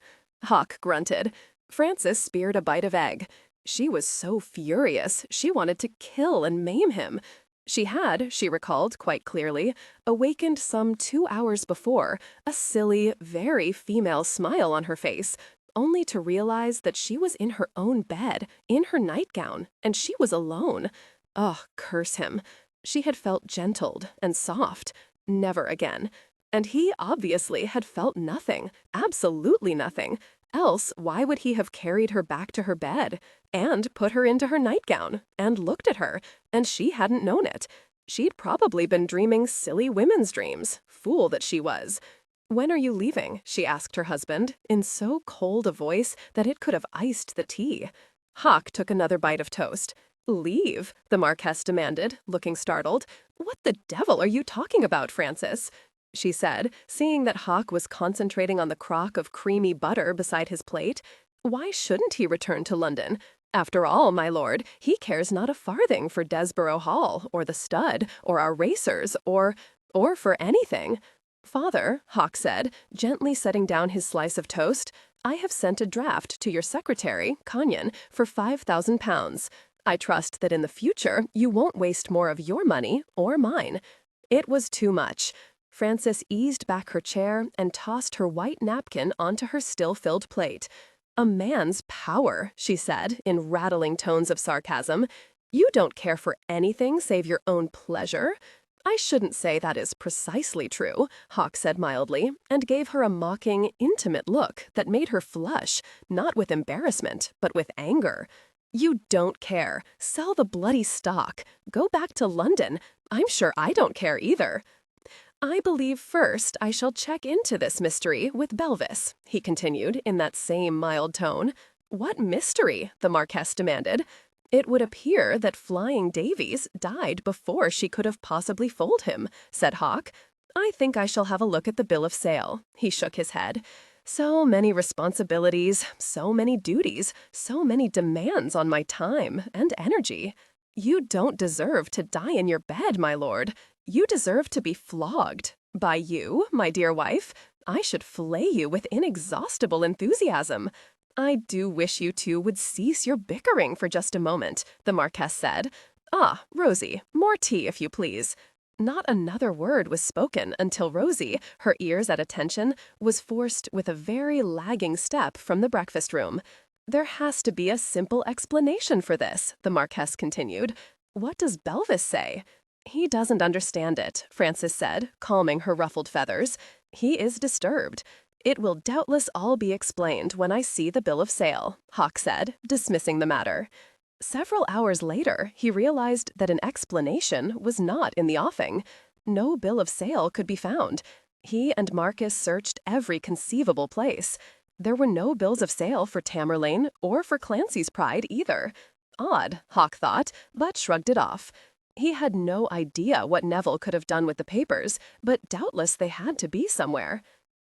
Hawk grunted. Frances speared a bite of egg. She was so furious, she wanted to kill and maim him. She had, she recalled quite clearly, awakened some 2 hours before, a silly, very female smile on her face, only to realize that she was in her own bed, in her nightgown, and she was alone. Oh, curse him. She had felt gentled and soft. Never again. And he obviously had felt nothing, absolutely nothing. Else, why would he have carried her back to her bed, and put her into her nightgown, and looked at her, and she hadn't known it? She'd probably been dreaming silly women's dreams, fool that she was. "When are you leaving?" she asked her husband, in so cold a voice that it could have iced the tea. Hawk took another bite of toast. "Leave?" the Marquess demanded, looking startled. "What the devil are you talking about, Frances?" she said, seeing that Hawk was concentrating on the crock of creamy butter beside his plate. "Why shouldn't he return to London? After all, my lord, he cares not a farthing for Desborough Hall, or the stud, or our racers, or for anything." "Father," Hawk said, gently setting down his slice of toast, "I have sent a draft to your secretary, Conyon, for £5,000. I trust that in the future you won't waste more of your money or mine." It was too much. Frances eased back her chair and tossed her white napkin onto her still-filled plate. "A man's power," she said, in rattling tones of sarcasm. "You don't care for anything save your own pleasure." "I shouldn't say that is precisely true," Hawk said mildly, and gave her a mocking, intimate look that made her flush, not with embarrassment, but with anger. "You don't care. Sell the bloody stock. Go back to London. I'm sure I don't care either." "I believe first I shall check into this mystery with Belvis," he continued in that same mild tone. "What mystery?" the Marquess demanded. "It would appear that Flying Davies died before she could have possibly foaled him," said Hawk. "I think I shall have a look at the bill of sale." He shook his head. "So many responsibilities, so many duties, so many demands on my time and energy. You don't deserve to die in your bed, my lord. You deserve to be flogged. By you, my dear wife. I should flay you with inexhaustible enthusiasm." "I do wish you two would cease your bickering for just a moment," the Marquess said. "Ah, Rosie, more tea if you please." Not another word was spoken until Rosie, her ears at attention, was forced with a very lagging step from the breakfast room. "There has to be a simple explanation for this," the Marquess continued. "What does Belvis say?" "He doesn't understand it," Frances said, calming her ruffled feathers. "He is disturbed." "It will doubtless all be explained when I see the bill of sale," Hawk said, dismissing the matter. Several hours later, he realized that an explanation was not in the offing. No bill of sale could be found. He and Marcus searched every conceivable place. There were no bills of sale for Tamerlane or for Clancy's Pride either. Odd, Hawk thought, but shrugged it off. He had no idea what Neville could have done with the papers, but doubtless they had to be somewhere.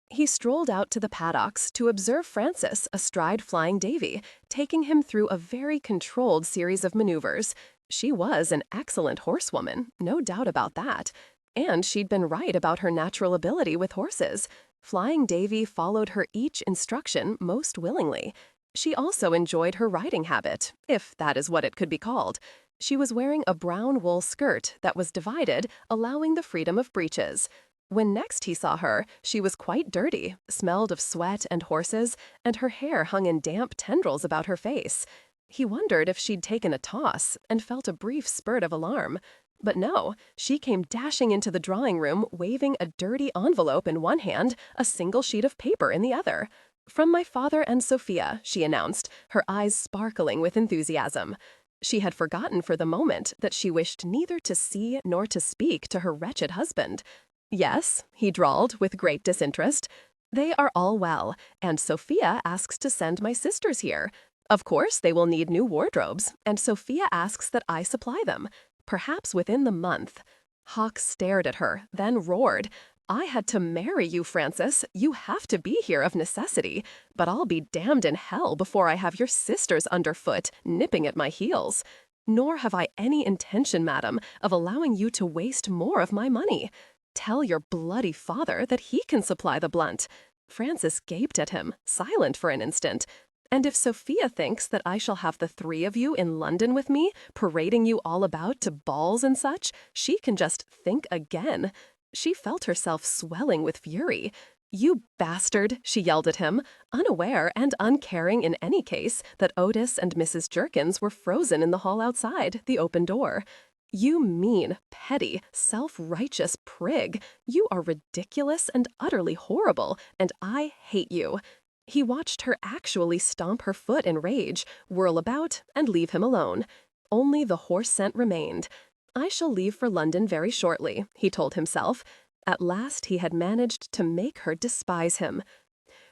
He strolled out to the paddocks to observe Frances astride Flying Davy, taking him through a very controlled series of maneuvers. She was an excellent horsewoman, no doubt about that. And she'd been right about her natural ability with horses. Flying Davy followed her each instruction most willingly. She also enjoyed her riding habit, if that is what it could be called. She was wearing a brown wool skirt that was divided, allowing the freedom of breeches. When next he saw her, she was quite dirty, smelled of sweat and horses, and her hair hung in damp tendrils about her face. He wondered if she'd taken a toss, and felt a brief spurt of alarm. But no, she came dashing into the drawing room, waving a dirty envelope in one hand, a single sheet of paper in the other. "From my father and Sophia," she announced, her eyes sparkling with enthusiasm. She had forgotten for the moment that she wished neither to see nor to speak to her wretched husband. "Yes," he drawled with great disinterest. "They are all well, and Sophia asks to send my sisters here. Of course they will need new wardrobes, and Sophia asks that I supply them, perhaps within the month." Hawk stared at her, then roared. "I had to marry you, Frances. You have to be here of necessity, but I'll be damned in hell before I have your sisters underfoot, nipping at my heels. Nor have I any intention, madam, of allowing you to waste more of my money. Tell your bloody father that he can supply the blunt." Frances gaped at him, silent for an instant. "And if Sophia thinks that I shall have the three of you in London with me, parading you all about to balls and such, she can just think again." She felt herself swelling with fury. "You bastard," she yelled at him, unaware and uncaring in any case that Otis and Mrs. Jerkins were frozen in the hall outside, the open door. "You mean, petty, self-righteous prig. You are ridiculous and utterly horrible, and I hate you." He watched her actually stomp her foot in rage, whirl about, and leave him alone. Only the horse scent remained. "I shall leave for London very shortly," he told himself. At last he had managed to make her despise him.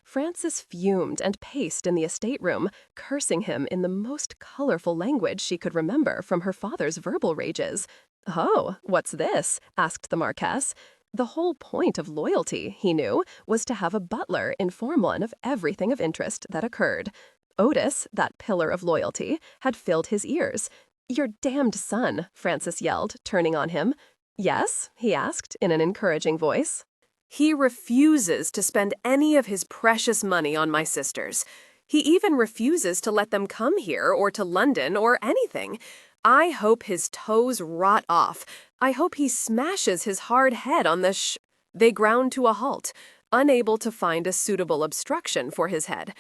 Frances fumed and paced in the estate room, cursing him in the most colorful language she could remember from her father's verbal rages. "Oh, what's this?" asked the Marquess. The whole point of loyalty, he knew, was to have a butler inform one of everything of interest that occurred. Otis, that pillar of loyalty, had filled his ears. "Your damned son," Frances yelled, turning on him. "Yes?" he asked in an encouraging voice. "He refuses to spend any of his precious money on my sisters. He even refuses to let them come here or to London or anything. I hope his toes rot off. I hope he smashes his hard head on the They ground to a halt, unable to find a suitable obstruction for his head.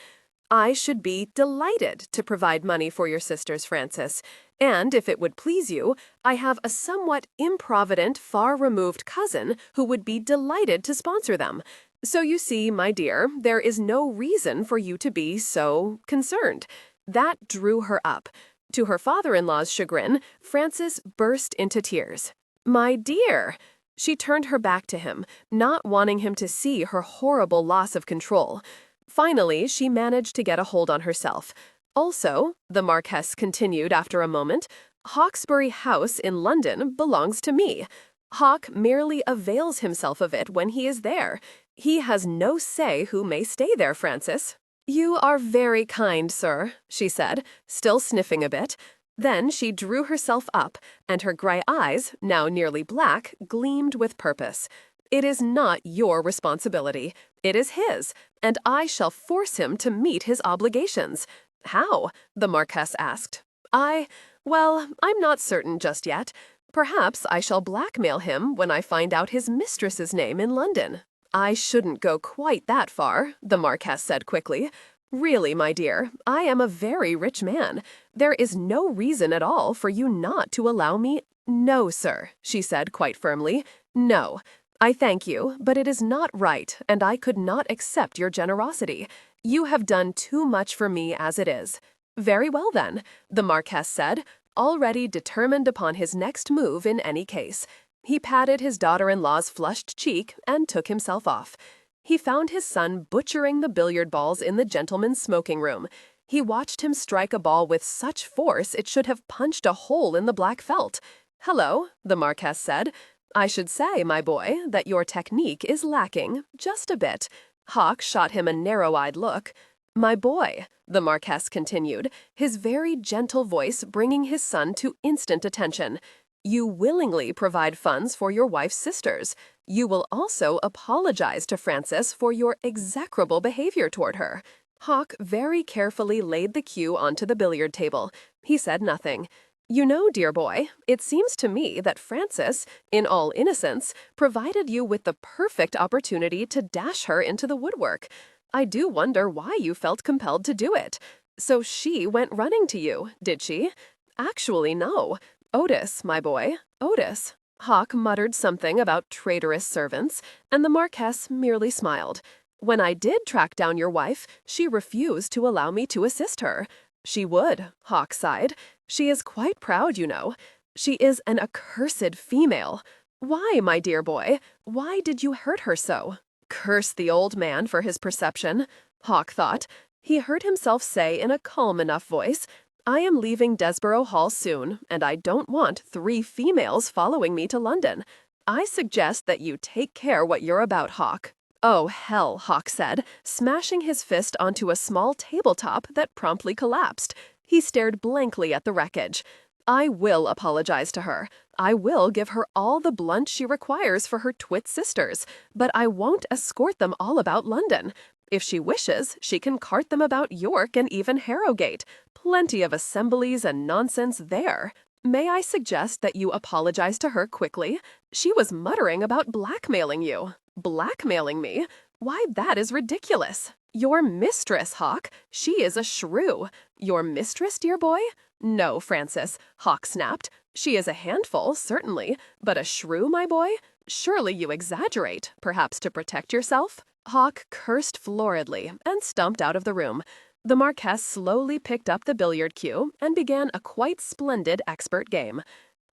I should be delighted to provide money for your sisters, Francis, and if it would please you, I have a somewhat improvident, far-removed cousin who would be delighted to sponsor them. So you see, my dear, there is no reason for you to be so concerned. That drew her up. To her father-in-law's chagrin, Frances burst into tears. My dear! She turned her back to him, not wanting him to see her horrible loss of control. Finally, she managed to get a hold on herself. Also, the Marquess continued after a moment, Hawksbury House in London belongs to me. Hawk merely avails himself of it when he is there. He has no say who may stay there, Francis. You are very kind, sir, she said, still sniffing a bit. Then she drew herself up, and her gray eyes, now nearly black, gleamed with purpose. It is not your responsibility. It is his, and I shall force him to meet his obligations. How? The Marquess asked. Well, I'm not certain just yet. Perhaps I shall blackmail him when I find out his mistress's name in London. I shouldn't go quite that far, the Marquess said quickly. Really, my dear, I am a very rich man. There is no reason at all for you not to allow me— No, sir, she said quite firmly. No. I thank you, but it is not right, and I could not accept your generosity. You have done too much for me as it is. Very well, then, the Marquess said, already determined upon his next move in any case. He patted his daughter-in-law's flushed cheek and took himself off. He found his son butchering the billiard balls in the gentleman's smoking room. He watched him strike a ball with such force it should have punched a hole in the black felt. Hello, the Marquess said. I should say, my boy, that your technique is lacking, just a bit. Hawk shot him a narrow-eyed look. My boy, the Marquess continued, his very gentle voice bringing his son to instant attention. You willingly provide funds for your wife's sisters. You will also apologize to Frances for your execrable behavior toward her. Hawk very carefully laid the cue onto the billiard table. He said nothing. You know, dear boy, it seems to me that Frances, in all innocence, provided you with the perfect opportunity to dash her into the woodwork. I do wonder why you felt compelled to do it. So she went running to you, did she? Actually, no. Otis, my boy, Otis. Hawk muttered something about traitorous servants, and the Marquess merely smiled. When I did track down your wife, she refused to allow me to assist her. She would, Hawk sighed. She is quite proud, you know. She is an accursed female. Why, my dear boy? Why did you hurt her so? Curse the old man for his perception, Hawk thought. He heard himself say in a calm enough voice, I am leaving Desborough Hall soon, and I don't want 3 females following me to London. I suggest that you take care what you're about, Hawk. Oh, hell, Hawk said, smashing his fist onto a small tabletop that promptly collapsed. He stared blankly at the wreckage. I will apologize to her. I will give her all the blunt she requires for her twit sisters, but I won't escort them all about London. If she wishes, she can cart them about York and even Harrogate. Plenty of assemblies and nonsense there. May I suggest that you apologize to her quickly? She was muttering about blackmailing you. Blackmailing me? Why, that is ridiculous. Your mistress, Hawk. She is a shrew. Your mistress, dear boy? No, Francis, Hawk snapped. She is a handful, certainly, but a shrew, my boy? Surely you exaggerate, perhaps to protect yourself? Hawk cursed floridly and stumped out of the room. The Marquess slowly picked up the billiard cue and began a quite splendid expert game.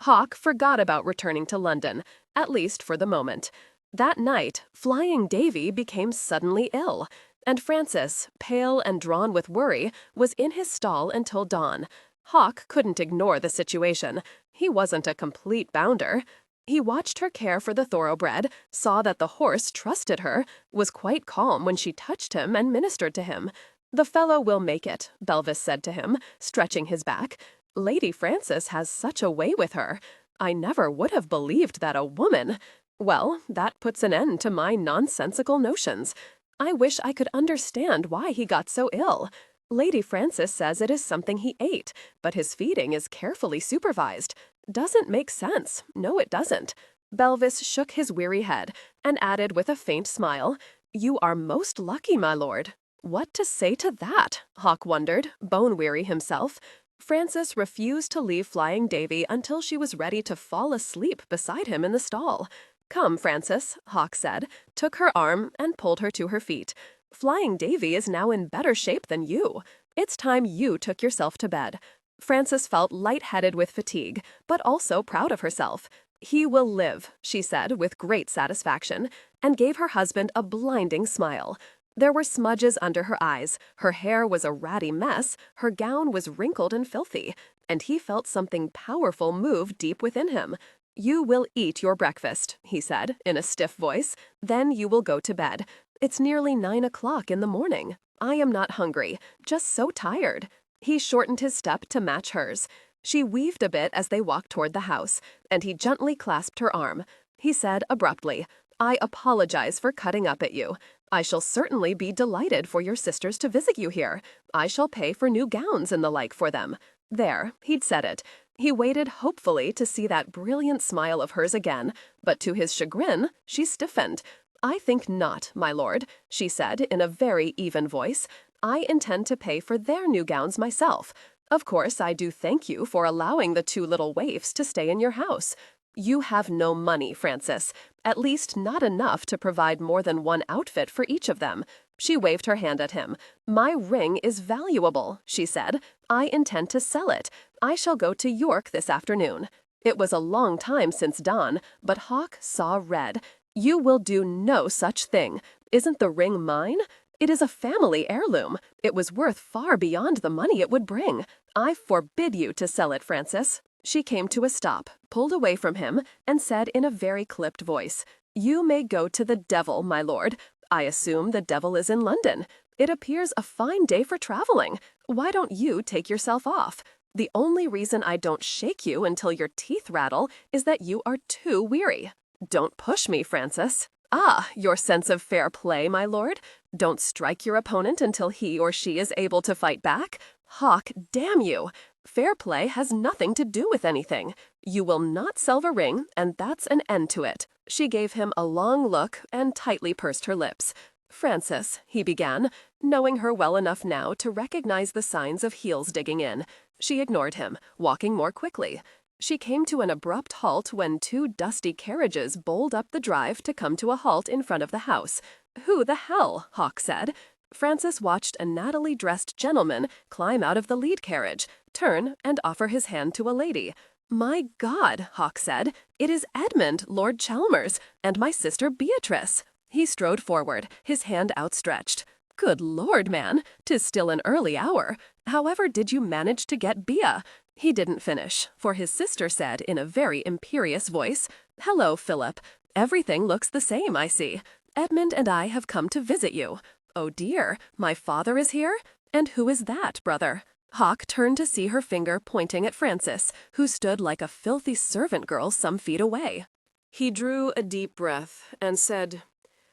Hawk forgot about returning to London, at least for the moment. That night, Flying Davy became suddenly ill, and Francis, pale and drawn with worry, was in his stall until dawn. Hawk couldn't ignore the situation. He wasn't a complete bounder. He watched her care for the thoroughbred, saw that the horse trusted her, was quite calm when she touched him and ministered to him. The fellow will make it, Belvis said to him, stretching his back. Lady Frances has such a way with her. I never would have believed that a woman— Well, that puts an end to my nonsensical notions. I wish I could understand why he got so ill. Lady Frances says it is something he ate, but his feeding is carefully supervised. Doesn't make sense. No, it doesn't. Belvis shook his weary head and added with a faint smile, "You are most lucky, my lord." What to say to that? Hawk wondered, bone-weary himself. Francis refused to leave Flying Davy until she was ready to fall asleep beside him in the stall. "Come, Francis," Hawk said, took her arm and pulled her to her feet. "Flying Davy is now in better shape than you. It's time you took yourself to bed." Francis felt lightheaded with fatigue, but also proud of herself. "He will live," she said with great satisfaction, and gave her husband a blinding smile. There were smudges under her eyes, her hair was a ratty mess, her gown was wrinkled and filthy, and he felt something powerful move deep within him. "You will eat your breakfast," he said, in a stiff voice, "then you will go to bed. It's nearly 9 o'clock in the morning. I am not hungry, just so tired." He shortened his step to match hers. She weaved a bit as they walked toward the house, and he gently clasped her arm. He said abruptly, "I apologize for cutting up at you. I shall certainly be delighted for your sisters to visit you here. I shall pay for new gowns and the like for them." There, he'd said it. He waited hopefully to see that brilliant smile of hers again, but to his chagrin, she stiffened. "I think not, my lord," she said in a very even voice. "I intend to pay for their new gowns myself. Of course, I do thank you for allowing the two little waifs to stay in your house. You have no money, Francis, at least not enough to provide more than one outfit for each of them." She waved her hand at him. "My ring is valuable," she said. "I intend to sell it. I shall go to York this afternoon." It was a long time since dawn, but Hawk saw red. "You will do no such thing. Isn't the ring mine? It is a family heirloom. It was worth far beyond the money it would bring. I forbid you to sell it, Francis." She came to a stop, pulled away from him, and said in a very clipped voice, "You may go to the devil, my lord. I assume the devil is in London. It appears a fine day for traveling. Why don't you take yourself off? The only reason I don't shake you until your teeth rattle is that you are too weary. Don't push me, Francis. Ah, your sense of fair play, my lord. Don't strike your opponent until he or she is able to fight back. Hawk, damn you! Fair play has nothing to do with anything. You will not sell the ring, and that's an end to it." She gave him a long look and tightly pursed her lips. "Francis," he began, knowing her well enough now to recognize the signs of heels digging in. She ignored him, walking more quickly. She came to an abrupt halt when two dusty carriages bowled up the drive to come to a halt in front of the house. "Who the hell?" Hawk said. Francis watched a nattily dressed gentleman climb out of the lead carriage, turn, and offer his hand to a lady. "My God," Hawk said, "it is Edmund, Lord Chalmers, and my sister Beatrice." He strode forward, his hand outstretched. "Good Lord, man, 'tis still an early hour. However did you manage to get Bea?" He didn't finish, for his sister said in a very imperious voice, "Hello, Philip. Everything looks the same, I see. Edmund and I have come to visit you. Oh dear, my father is here? And who is that, brother?" Hawk turned to see her finger pointing at Francis, who stood like a filthy servant girl some feet away. He drew a deep breath and said,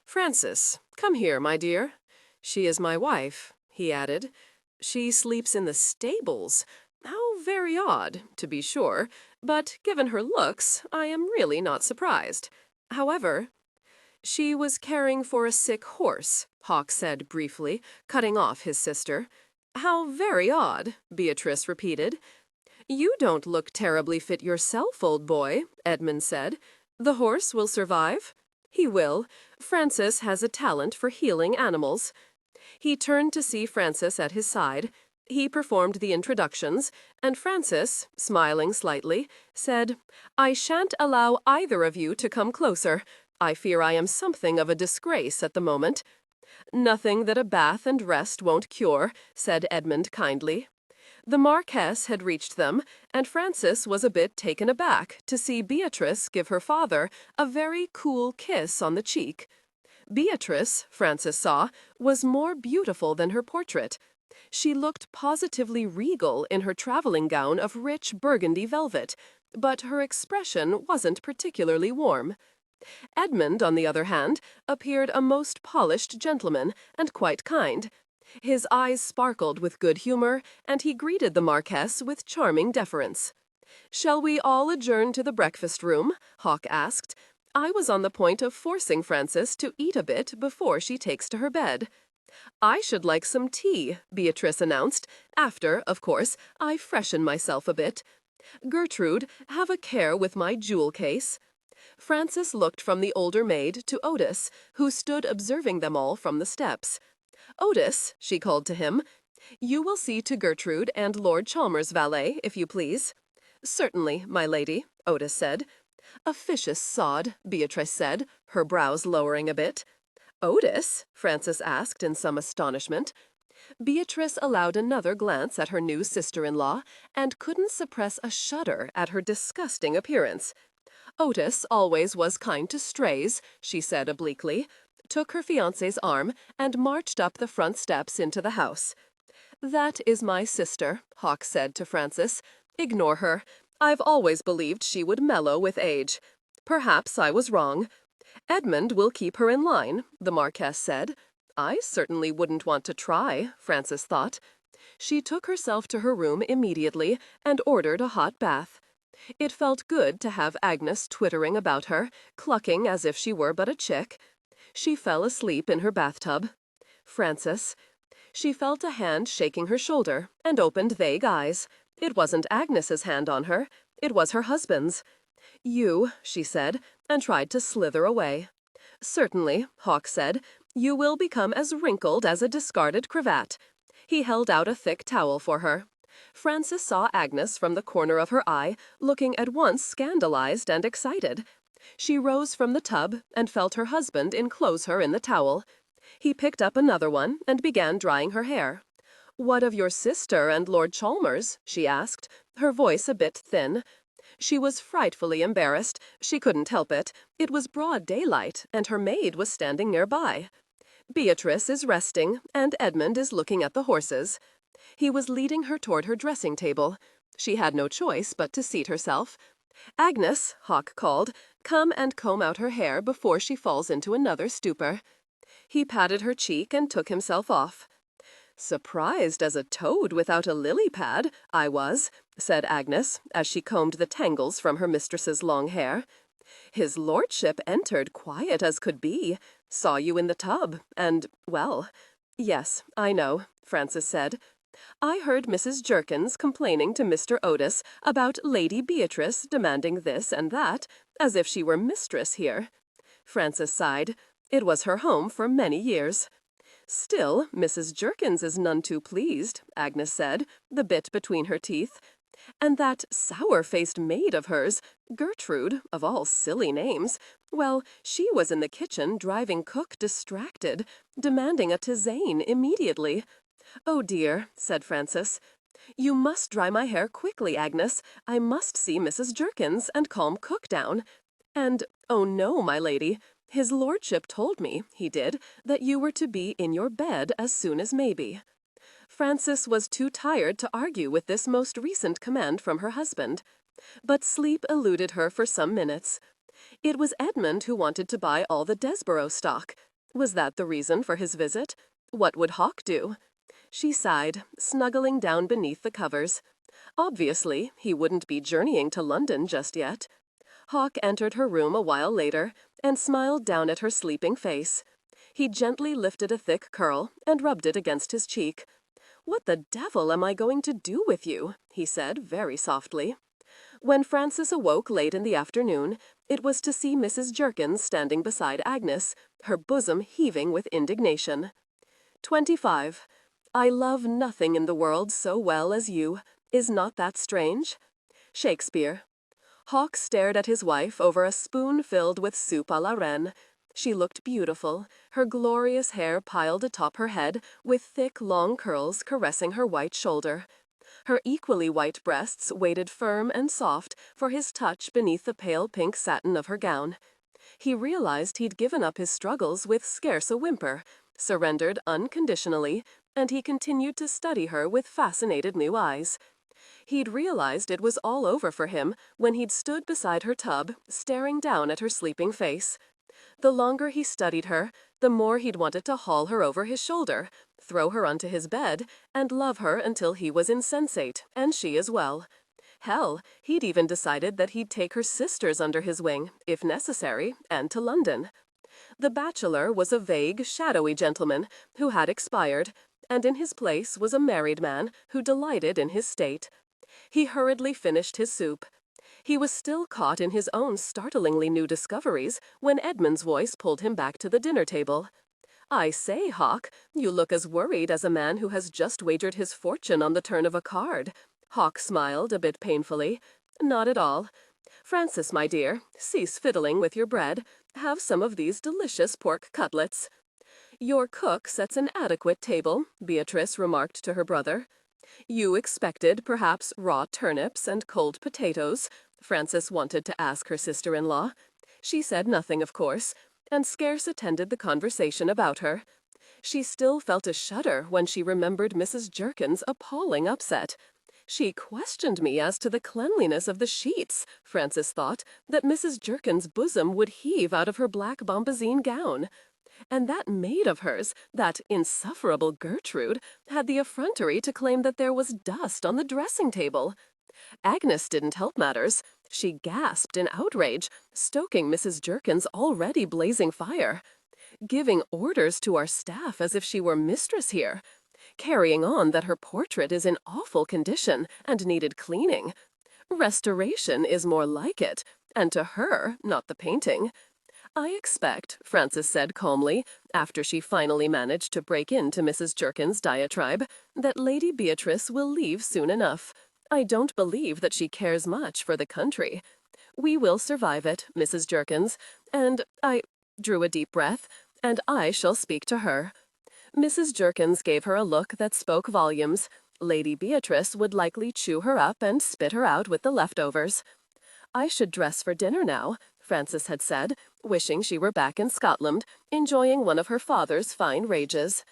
"Francis, come here, my dear. She is my wife," he added. "She sleeps in the stables. How very odd, to be sure, but given her looks, I am really not surprised. However—" "She was caring for a sick horse," Hawk said briefly, cutting off his sister. "How very odd," Beatrice repeated. "You don't look terribly fit yourself, old boy," Edmund said. "The horse will survive." "He will. Francis has a talent for healing animals." He turned to see Francis at his side. He performed the introductions, and Francis, smiling slightly, said, "I shan't allow either of you to come closer. I fear I am something of a disgrace at the moment." "Nothing that a bath and rest won't cure," said Edmund kindly. The Marquess had reached them, and Francis was a bit taken aback to see Beatrice give her father a very cool kiss on the cheek. Beatrice, Francis saw, was more beautiful than her portrait. She looked positively regal in her traveling gown of rich burgundy velvet, but her expression wasn't particularly warm. Edmund, on the other hand, appeared a most polished gentleman and quite kind. His eyes sparkled with good humor, and he greeted the Marquess with charming deference. "Shall we all adjourn to the breakfast room?" Hawk asked. "I was on the point of forcing Frances to eat a bit before she takes to her bed." "I should like some tea," Beatrice announced, "after, of course, I freshen myself a bit. Gertrude, have a care with my jewel case." Frances looked from the older maid to Otis, who stood observing them all from the steps. "Otis," she called to him, "you will see to Gertrude and Lord Chalmers' valet, if you please." "Certainly, my lady," Otis said. "Officious sod," Beatrice said, her brows lowering a bit. "Otis?" Frances asked in some astonishment. Beatrice allowed another glance at her new sister-in-law and couldn't suppress a shudder at her disgusting appearance. "Otis always was kind to strays," she said obliquely, took her fiancé's arm, and marched up the front steps into the house. "That is my sister," Hawk said to Frances. "Ignore her. I've always believed she would mellow with age. Perhaps I was wrong. Edmund will keep her in line," the Marquess said. "I certainly wouldn't want to try," Frances thought. She took herself to her room immediately and ordered a hot bath. It felt good to have Agnes twittering about her, clucking as if she were but a chick. She fell asleep in her bathtub. Frances. She felt a hand shaking her shoulder and opened vague eyes. It wasn't Agnes's hand on her. It was her husband's. "You," she said, and tried to slither away. "Certainly," Hawk said, "you will become as wrinkled as a discarded cravat." He held out a thick towel for her. Frances saw Agnes from the corner of her eye, looking at once scandalized and excited. She rose from the tub and felt her husband enclose her in the towel. He picked up another one and began drying her hair. "What of your sister and Lord Chalmers?" she asked, her voice a bit thin. She was frightfully embarrassed. She couldn't help it. It was broad daylight, and her maid was standing nearby. "Beatrice is resting, and Edmund is looking at the horses." He was leading her toward her dressing table. She had no choice but to seat herself. "Agnes," Hawk called, "come and comb out her hair before she falls into another stupor." He patted her cheek and took himself off. "Surprised as a toad without a lily pad, I was," said Agnes, as she combed the tangles from her mistress's long hair. "His lordship entered quiet as could be, saw you in the tub, and, well—" "Yes, I know," Frances said. "I heard Mrs. Jerkins complaining to Mr. Otis about Lady Beatrice demanding this and that, as if she were mistress here." Frances sighed. It was her home for many years. "Still, Mrs. Jerkins is none too pleased," Agnes said, the bit between her teeth. "And that sour-faced maid of hers, Gertrude, of all silly names, well, she was in the kitchen driving cook distracted, demanding a tisane immediately." "Oh dear," said Frances. "You must dry my hair quickly, Agnes. I must see Mrs. Jerkins and calm cook down. And, oh no, my lady, his lordship told me, he did, that you were to be in your bed as soon as maybe." Frances was too tired to argue with this most recent command from her husband. But sleep eluded her for some minutes. It was Edmund who wanted to buy all the Desborough stock. Was that the reason for his visit? What would Hawk do? She sighed, snuggling down beneath the covers. Obviously, he wouldn't be journeying to London just yet. Hawk entered her room a while later and smiled down at her sleeping face. He gently lifted a thick curl and rubbed it against his cheek. "What the devil am I going to do with you?" he said very softly. When Frances awoke late in the afternoon, it was to see Mrs. Jerkins standing beside Agnes, her bosom heaving with indignation. 25. I love nothing in the world so well as you. Is not that strange? Shakespeare. Hawk stared at his wife over a spoon filled with soup à la reine. She looked beautiful, her glorious hair piled atop her head, with thick, long curls caressing her white shoulder. Her equally white breasts waited firm and soft for his touch beneath the pale pink satin of her gown. He realized he'd given up his struggles with scarce a whimper, surrendered unconditionally, and he continued to study her with fascinated new eyes. He'd realized it was all over for him when he'd stood beside her tub, staring down at her sleeping face. The longer he studied her, the more he'd wanted to haul her over his shoulder, throw her onto his bed, and love her until he was insensate, and she as well. Hell, he'd even decided that he'd take her sisters under his wing, if necessary, and to London. The bachelor was a vague, shadowy gentleman who had expired, and in his place was a married man who delighted in his state. He hurriedly finished his soup. He was still caught in his own startlingly new discoveries when Edmund's voice pulled him back to the dinner table. "I say, Hawk, you look as worried as a man who has just wagered his fortune on the turn of a card." Hawk smiled a bit painfully. "Not at all. Frances, my dear, cease fiddling with your bread. Have some of these delicious pork cutlets." "Your cook sets an adequate table," Beatrice remarked to her brother. "You expected, perhaps, raw turnips and cold potatoes?" Frances wanted to ask her sister-in-law. She said nothing, of course, and scarce attended the conversation about her. She still felt a shudder when she remembered Mrs. Jerkins' appalling upset. "She questioned me as to the cleanliness of the sheets," Frances thought, that Mrs. Jerkins' bosom would heave out of her black bombazine gown. And that maid of hers, that insufferable Gertrude, had the effrontery to claim that there was dust on the dressing-table. Agnes didn't help matters. She gasped in outrage, stoking Mrs. Jerkins' already blazing fire. Giving orders to our staff as if she were mistress here. Carrying on that her portrait is in awful condition and needed cleaning. Restoration is more like it, and to her, not the painting. "I expect," Frances said calmly, after she finally managed to break into Mrs. Jerkins' diatribe, "that Lady Beatrice will leave soon enough. I don't believe that she cares much for the country. We will survive it, Mrs. Jerkins, and I drew a deep breath, and I shall speak to her." Mrs. Jerkins gave her a look that spoke volumes. Lady Beatrice would likely chew her up and spit her out with the leftovers. "I should dress for dinner now," Frances had said, wishing she were back in Scotland, enjoying one of her father's fine rages.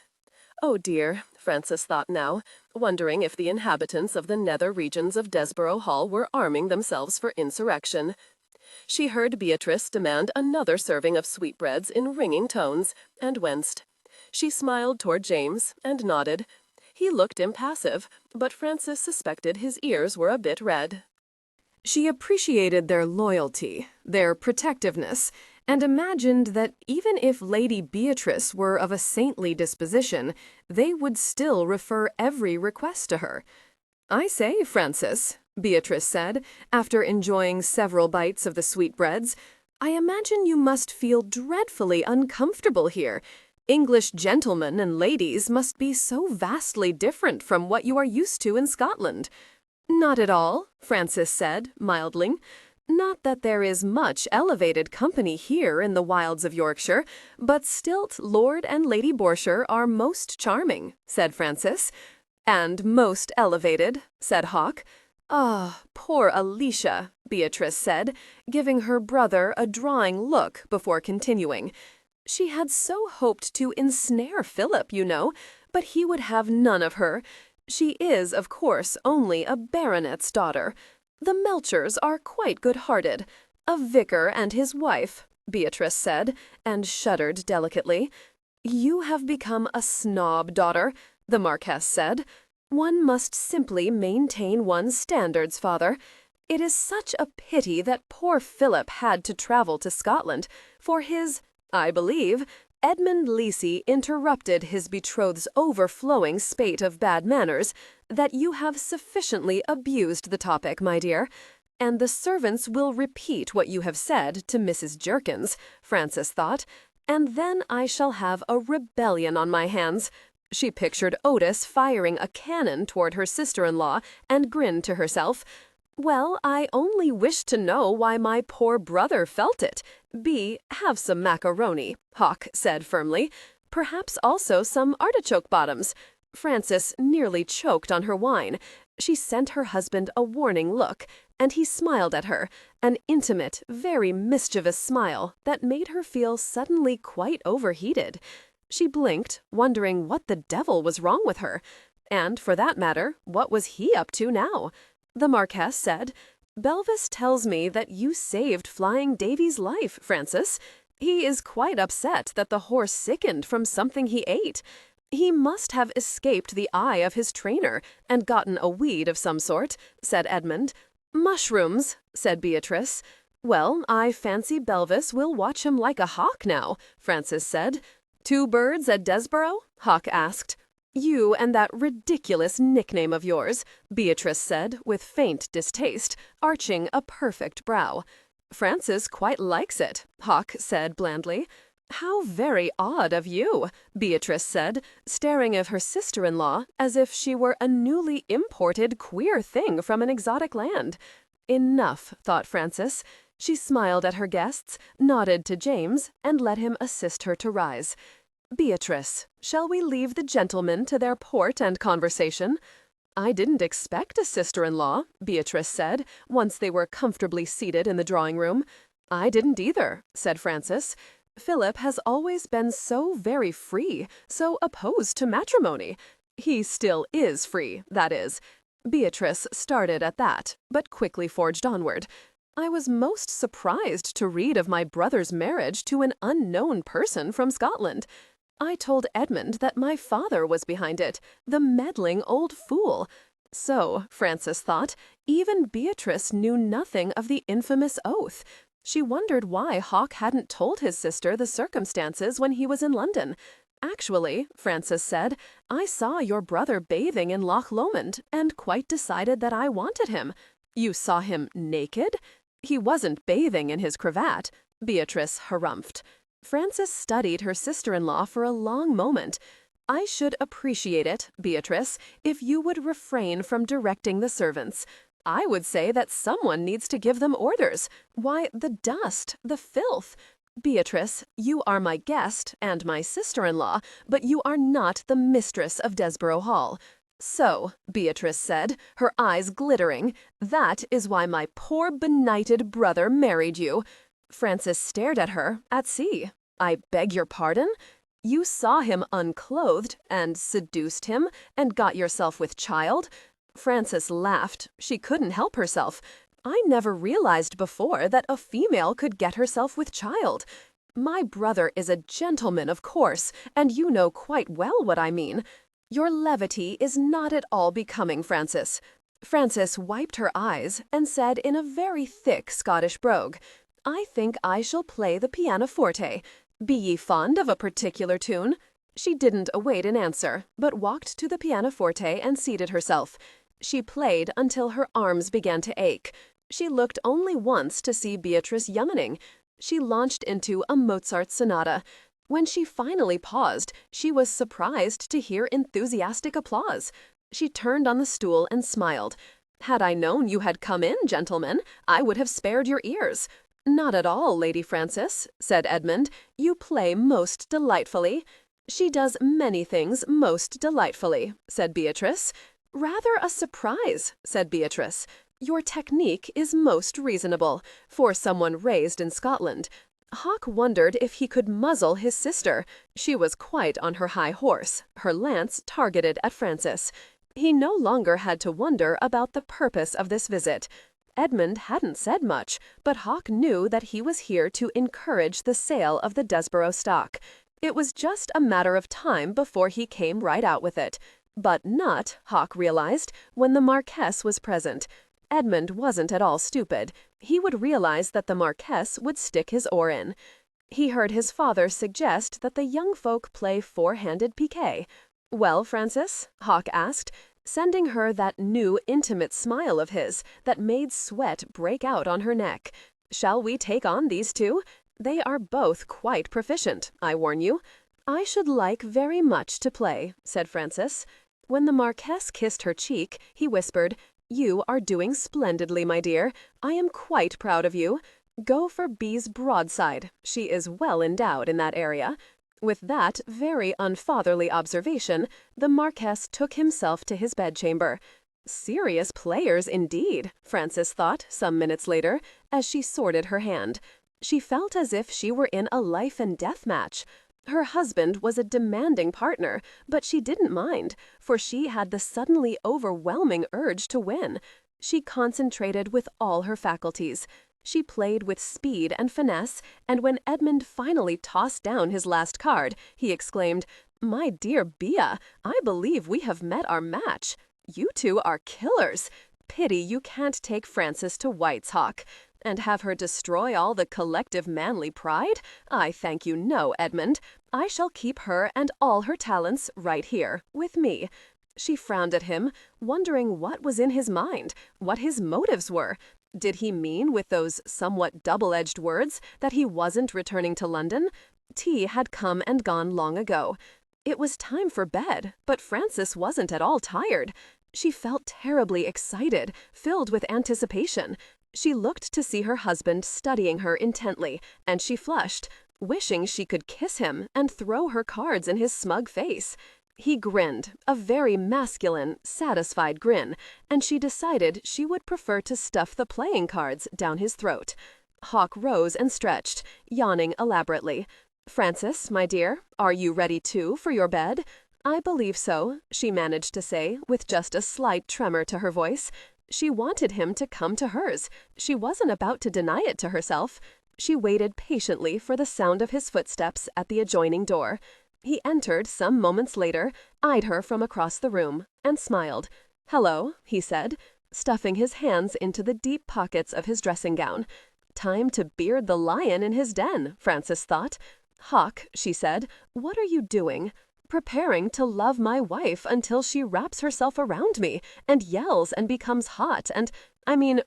Oh dear, Frances thought now, wondering if the inhabitants of the nether regions of Desborough Hall were arming themselves for insurrection. She heard Beatrice demand another serving of sweetbreads in ringing tones, and winced. She smiled toward James, and nodded. He looked impassive, but Frances suspected his ears were a bit red. She appreciated their loyalty, their protectiveness, and imagined that even if Lady Beatrice were of a saintly disposition, they would still refer every request to her. "I say, Frances," Beatrice said, after enjoying several bites of the sweetbreads, "I imagine you must feel dreadfully uncomfortable here. English gentlemen and ladies must be so vastly different from what you are used to in Scotland." "Not at all," Frances said, mildly. "Not that there is much elevated company here in the wilds of Yorkshire, but still Lord and Lady Borshire are most charming," said Frances. "And most elevated," said Hawk. "Ah, poor Alicia," Beatrice said, giving her brother a drawing look before continuing. "She had so hoped to ensnare Philip, you know, but he would have none of her. She is, of course, only a baronet's daughter. The Melchers are quite good-hearted. A vicar and his wife," Beatrice said, and shuddered delicately. "You have become a snob, daughter," the Marquess said. "One must simply maintain one's standards, father. It is such a pity that poor Philip had to travel to Scotland, for his, I believe, Edmund Lacey interrupted his betrothed's overflowing spate of bad manners, that you have sufficiently abused the topic, my dear. And the servants will repeat what you have said to Mrs. Jerkins," Frances thought, "and then I shall have a rebellion on my hands." She pictured Otis firing a cannon toward her sister-in-law and grinned to herself. "Well, I only wish to know why my poor brother felt it. Have some macaroni," Hawk said firmly. "Perhaps also some artichoke bottoms." Frances nearly choked on her wine. She sent her husband a warning look, and he smiled at her, an intimate, very mischievous smile that made her feel suddenly quite overheated. She blinked, wondering what the devil was wrong with her. And, for that matter, what was he up to now? The Marquess said, "Belvis tells me that you saved Flying Davy's life, Frances. He is quite upset that the horse sickened from something he ate. He must have escaped the eye of his trainer and gotten a weed of some sort," said Edmund. "Mushrooms," said Beatrice. "Well, I fancy Belvis will watch him like a hawk now," Frances said. "Two birds at Desborough?" Hawk asked. "You and that ridiculous nickname of yours," Beatrice said, with faint distaste, arching a perfect brow. "Frances quite likes it," Hawk said blandly. "How very odd of you," Beatrice said, staring at her sister-in-law as if she were a newly imported queer thing from an exotic land. Enough, thought Frances. She smiled at her guests, nodded to James, and let him assist her to rise. "Beatrice, shall we leave the gentlemen to their port and conversation?" "I didn't expect a sister-in-law," Beatrice said, once they were comfortably seated in the drawing-room. "I didn't either," said Frances. "Philip has always been so very free, so opposed to matrimony. He still is free, that is." Beatrice started at that, but quickly forged onward. "I was most surprised to read of my brother's marriage to an unknown person from Scotland. I told Edmund that my father was behind it, the meddling old fool." So, Frances thought, even Beatrice knew nothing of the infamous oath. She wondered why Hawk hadn't told his sister the circumstances when he was in London. "Actually," Frances said, "I saw your brother bathing in Loch Lomond and quite decided that I wanted him." "You saw him naked?" "He wasn't bathing in his cravat," Beatrice harumphed. Frances studied her sister-in-law for a long moment. "I should appreciate it, Beatrice, if you would refrain from directing the servants. I would say that someone needs to give them orders. Why, the dust, the filth. Beatrice, you are my guest and my sister-in-law, but you are not the mistress of Desborough Hall. So," Beatrice said, her eyes glittering, "that is why my poor benighted brother married you." Frances stared at her, at sea. "I beg your pardon? You saw him unclothed, and seduced him, and got yourself with child?" Frances laughed. She couldn't help herself. "I never realized before that a female could get herself with child. My brother is a gentleman, of course, and you know quite well what I mean. Your levity is not at all becoming, Frances." Frances wiped her eyes and said in a very thick Scottish brogue, "I think I shall play the pianoforte. Be ye fond of a particular tune?" She didn't await an answer, but walked to the pianoforte and seated herself. She played until her arms began to ache. She looked only once to see Beatrice yummening. She launched into a Mozart sonata. When she finally paused, she was surprised to hear enthusiastic applause. She turned on the stool and smiled. "Had I known you had come in, gentlemen, I would have spared your ears." "Not at all, Lady Frances," said Edmund. "You play most delightfully." "She does many things most delightfully," said Beatrice. "Rather a surprise," said Beatrice. "Your technique is most reasonable, for someone raised in Scotland." Hawk wondered if he could muzzle his sister. She was quite on her high horse, her lance targeted at Frances. He no longer had to wonder about the purpose of this visit. Edmund hadn't said much, but Hawk knew that he was here to encourage the sale of the Desborough stock. It was just a matter of time before he came right out with it. But not, Hawk realized, when the Marquess was present. Edmund wasn't at all stupid. He would realize that the Marquess would stick his oar in. He heard his father suggest that the young folk play four-handed piquet. "Well, Frances?" Hawk asked, sending her that new intimate smile of his that made sweat break out on her neck. "Shall we take on these two? They are both quite proficient, I warn you." "I should like very much to play," said Frances. When the Marquess kissed her cheek, he whispered, "You are doing splendidly, my dear. I am quite proud of you. Go for B's broadside. She is well endowed in that area." With that very unfatherly observation, the Marquess took himself to his bedchamber. Serious players indeed, Frances thought some minutes later, as she sorted her hand. She felt as if she were in a life-and-death match. Her husband was a demanding partner, but she didn't mind, for she had the suddenly overwhelming urge to win. She concentrated with all her faculties. She played with speed and finesse, and when Edmund finally tossed down his last card, he exclaimed, "My dear Bea, I believe we have met our match. You two are killers. pity you can't take Frances to White's, Hawk, and have her destroy all the collective manly pride? I thank you no, Edmund. I shall keep her and all her talents right here, with me." She frowned at him, wondering what was in his mind, what his motives were. Did he mean with those somewhat double-edged words that he wasn't returning to London? Tea had come and gone long ago. It was time for bed, but Frances wasn't at all tired. She felt terribly excited, filled with anticipation. She looked to see her husband studying her intently, and she flushed, wishing she could kiss him and throw her cards in his smug face. He grinned, a very masculine, satisfied grin, and she decided she would prefer to stuff the playing cards down his throat. Hawk rose and stretched, yawning elaborately. "Frances, my dear, are you ready too for your bed?" "I believe so," she managed to say, with just a slight tremor to her voice. She wanted him to come to hers. She wasn't about to deny it to herself. She waited patiently for the sound of his footsteps at the adjoining door. He entered some moments later, eyed her from across the room, and smiled. "Hello," he said, stuffing his hands into the deep pockets of his dressing gown. Time to beard the lion in his den, Frances thought. "Hawk," she said, "what are you doing?" "Preparing to love my wife until she wraps herself around me and yells and becomes hot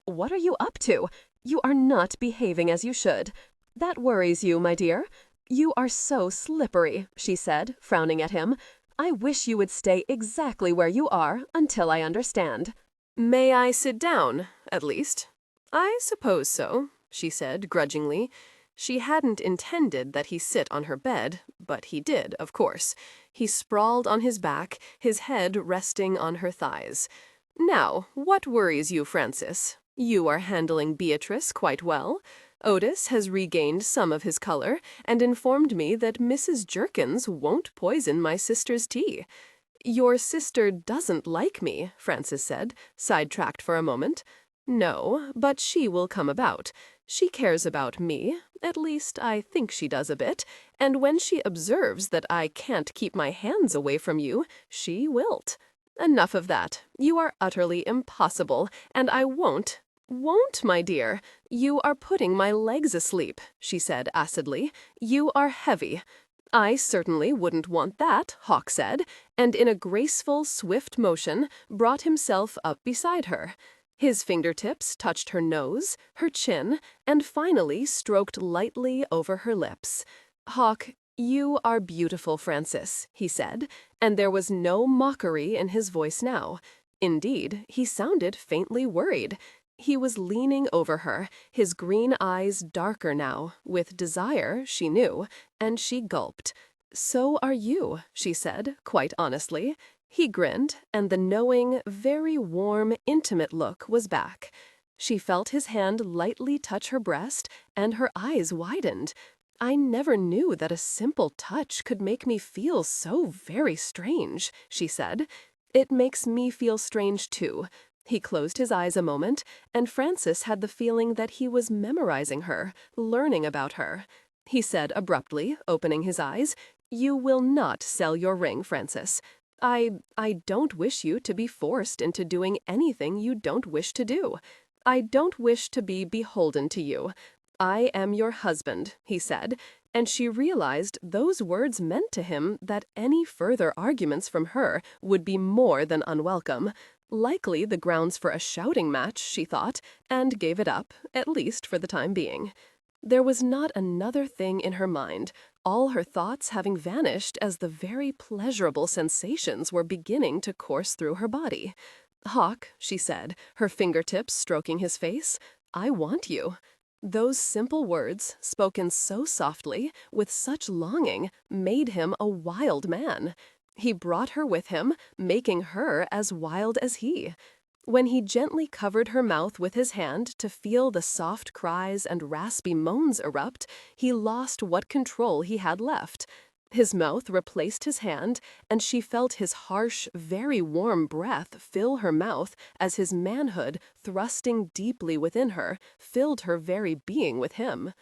what are you up to? You are not behaving as you should. That worries you, my dear. You are so slippery," she said, frowning at him. "I wish you would stay exactly where you are until I understand." "May I sit down, at least?" "I suppose so," she said grudgingly. She hadn't intended that he sit on her bed, but he did, of course. He sprawled on his back, his head resting on her thighs. "Now, what worries you, Frances? You are handling Beatrice quite well. Otis has regained some of his color and informed me that Mrs. Jerkins won't poison my sister's tea." "Your sister doesn't like me," Frances said, sidetracked for a moment. "No, but she will come about. She cares about me, at least I think she does a bit, and when she observes that I can't keep my hands away from you, she wilt. Enough of that. You are utterly impossible, and I won't, my dear. You are putting my legs asleep," she said acidly. "You are heavy." "I certainly wouldn't want that," Hawk said, and in a graceful, swift motion brought himself up beside her. His fingertips touched her nose, her chin, and finally stroked lightly over her lips. "Hawk, you are beautiful, Frances," he said, and there was no mockery in his voice now. Indeed, he sounded faintly worried. He was leaning over her, his green eyes darker now, with desire, she knew, and she gulped. "So are you," she said, quite honestly. He grinned, and the knowing, very warm, intimate look was back. She felt his hand lightly touch her breast, and her eyes widened. "I never knew that a simple touch could make me feel so very strange," she said. "It makes me feel strange, too." He closed his eyes a moment, and Frances had the feeling that he was memorizing her, learning about her. He said abruptly, opening his eyes, "You will not sell your ring, Frances. I don't wish you to be forced into doing anything you don't wish to do. I don't wish to be beholden to you. I am your husband," he said, and she realized those words meant to him that any further arguments from her would be more than unwelcome. Likely the grounds for a shouting match, she thought, and gave it up, at least for the time being. There was not another thing in her mind, all her thoughts having vanished as the very pleasurable sensations were beginning to course through her body. "Hawk," she said, her fingertips stroking his face, "I want you." Those simple words, spoken so softly, with such longing, made him a wild man. He brought her with him, making her as wild as he. When he gently covered her mouth with his hand to feel the soft cries and raspy moans erupt, he lost what control he had left. His mouth replaced his hand, and she felt his harsh, very warm breath fill her mouth as his manhood, thrusting deeply within her, filled her very being with him.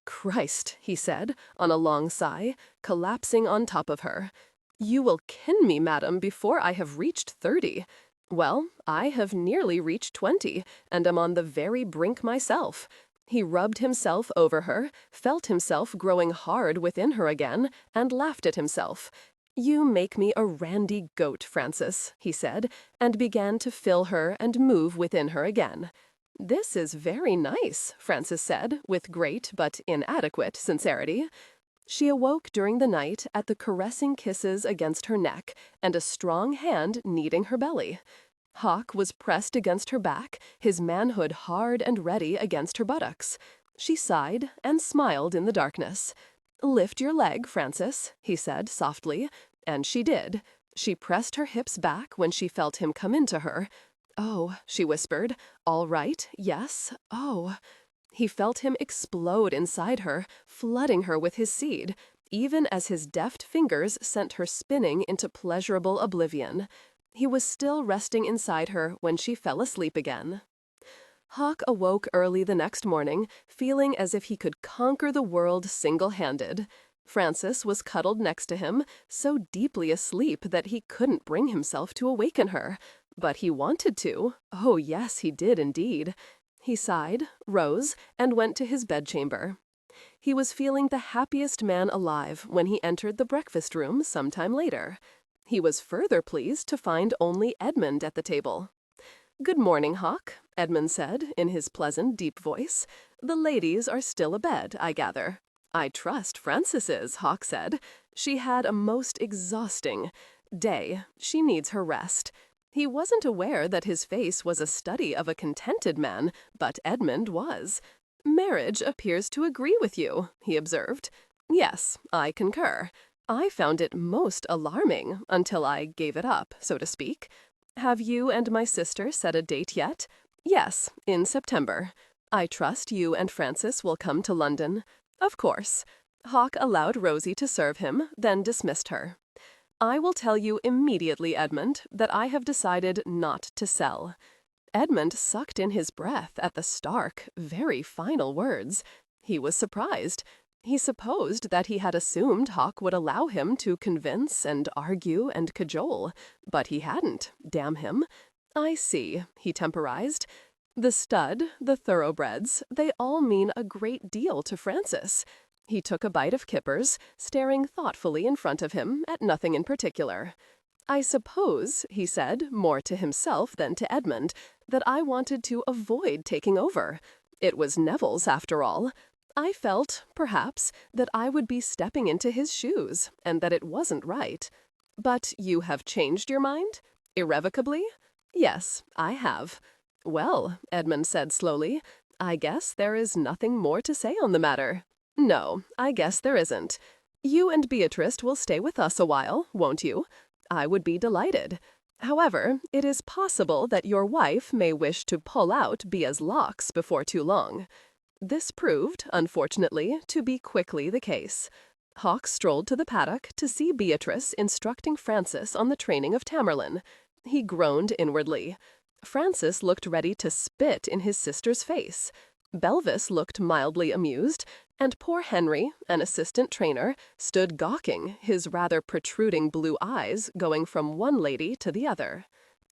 "Christ," he said, on a long sigh, collapsing on top of her. "You will kin me, madam, before I have reached 30. "Well, I have nearly reached 20, and am on the very brink myself." He rubbed himself over her, felt himself growing hard within her again, and laughed at himself. "You make me a randy goat, Frances," he said, and began to fill her and move within her again. "This is very nice," Frances said, with great but inadequate sincerity. She awoke during the night at the caressing kisses against her neck and a strong hand kneading her belly. Hawk was pressed against her back, his manhood hard and ready against her buttocks. She sighed and smiled in the darkness. "Lift your leg, Frances," he said softly, and she did. She pressed her hips back when she felt him come into her. "Oh," she whispered, "all right, yes, oh." He felt him explode inside her, flooding her with his seed, even as his deft fingers sent her spinning into pleasurable oblivion. He was still resting inside her when she fell asleep again. Hawk awoke early the next morning, feeling as if he could conquer the world single-handed. Frances was cuddled next to him, so deeply asleep that he couldn't bring himself to awaken her. But he wanted to. Oh, yes, he did indeed. He sighed, rose, and went to his bedchamber. He was feeling the happiest man alive when he entered the breakfast room some time later. He was further pleased to find only Edmund at the table. "Good morning, Hawk," Edmund said in his pleasant, deep voice. "The ladies are still abed, I gather." "I trust Frances is," Hawk said. "She had a most exhausting day. She needs her rest." He wasn't aware that his face was a study of a contented man, but Edmund was. "Marriage appears to agree with you," he observed. "Yes, I concur. I found it most alarming until I gave it up, so to speak. Have you and my sister set a date yet?" "Yes, in September. I trust you and Frances will come to London." "Of course." Hawk allowed Rosie to serve him, then dismissed her. "I will tell you immediately, Edmund, that I have decided not to sell." Edmund sucked in his breath at the stark, very final words. He was surprised. He supposed that he had assumed Hawk would allow him to convince and argue and cajole, but he hadn't, damn him. "I see," he temporized. "The stud, the thoroughbreds, they all mean a great deal to Frances." He took a bite of kippers, staring thoughtfully in front of him at nothing in particular. "I suppose," he said, more to himself than to Edmund, "that I wanted to avoid taking over. It was Neville's, after all. I felt, perhaps, that I would be stepping into his shoes, and that it wasn't right. But you have changed your mind? Irrevocably?" "Yes, I have." "Well," Edmund said slowly, "I guess there is nothing more to say on the matter." "No, I guess there isn't. You and Beatrice will stay with us a while, won't you? I would be delighted. However, it is possible that your wife may wish to pull out Bea's locks before too long." This proved, unfortunately, to be quickly the case. Hawk strolled to the paddock to see Beatrice instructing Frances on the training of Tamerlane. He groaned inwardly. Frances looked ready to spit in his sister's face. Belvis looked mildly amused, and poor Henry, an assistant trainer, stood gawking, his rather protruding blue eyes going from one lady to the other.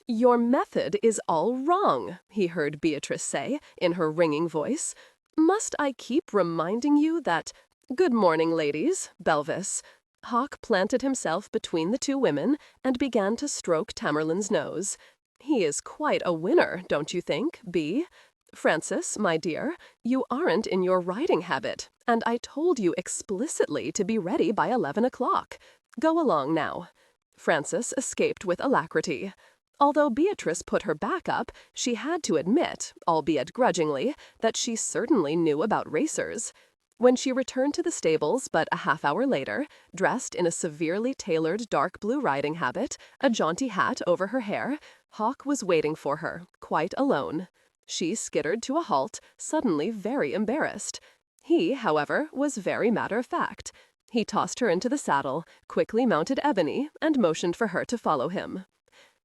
"Your method is all wrong," he heard Beatrice say, in her ringing voice. "Must I keep reminding you that—" "Good morning, ladies, Belvis." Hawk planted himself between the two women and began to stroke Tamerlane's nose. "He is quite a winner, don't you think, Bee? Frances, my dear, you aren't in your riding habit, and I told you explicitly to be ready by 11 o'clock. Go along now." Frances escaped with alacrity. Although Beatrice put her back up, she had to admit, albeit grudgingly, that she certainly knew about racers. When she returned to the stables but a half-hour later, dressed in a severely tailored dark blue riding habit, a jaunty hat over her hair, Hawk was waiting for her, quite alone. She skittered to a halt, suddenly very embarrassed. He, however, was very matter-of-fact. He tossed her into the saddle, quickly mounted Ebony, and motioned for her to follow him.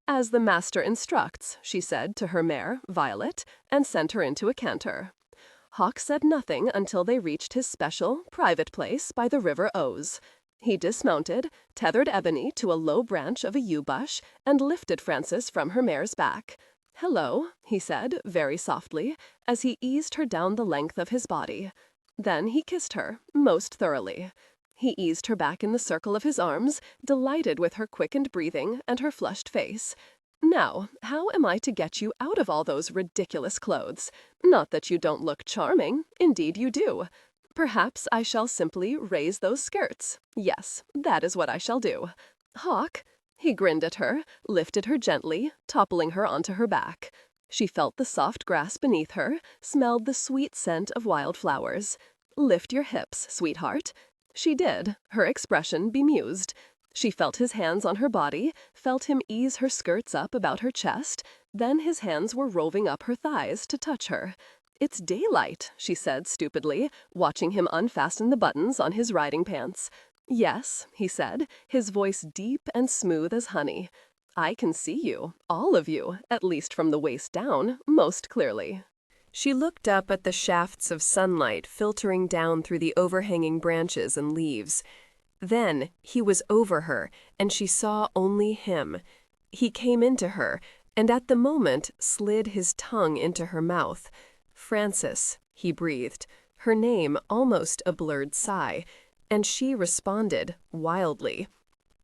"As the master instructs," she said to her mare, Violet, and sent her into a canter. Hawk said nothing until they reached his special, private place by the River Ouse. He dismounted, tethered Ebony to a low branch of a yew bush, and lifted Frances from her mare's back. "Hello," he said, very softly, as he eased her down the length of his body. Then he kissed her, most thoroughly. He eased her back in the circle of his arms, delighted with her quickened breathing and her flushed face. "Now, how am I to get you out of all those ridiculous clothes? Not that you don't look charming. Indeed you do. Perhaps I shall simply raise those skirts. Yes, that is what I shall do. Hawk," he grinned at her, lifted her gently, toppling her onto her back. She felt the soft grass beneath her, smelled the sweet scent of wildflowers. "Lift your hips, sweetheart." She did, her expression bemused. She felt his hands on her body, felt him ease her skirts up about her chest, then his hands were roving up her thighs to touch her. "It's daylight," she said stupidly, watching him unfasten the buttons on his riding pants. "Yes," he said, his voice deep and smooth as honey. "I can see you, all of you, at least from the waist down, most clearly." She looked up at the shafts of sunlight filtering down through the overhanging branches and leaves. Then he was over her, and she saw only him. He came into her, and at the moment slid his tongue into her mouth. "Frances," he breathed, her name almost a blurred sigh, and she responded wildly.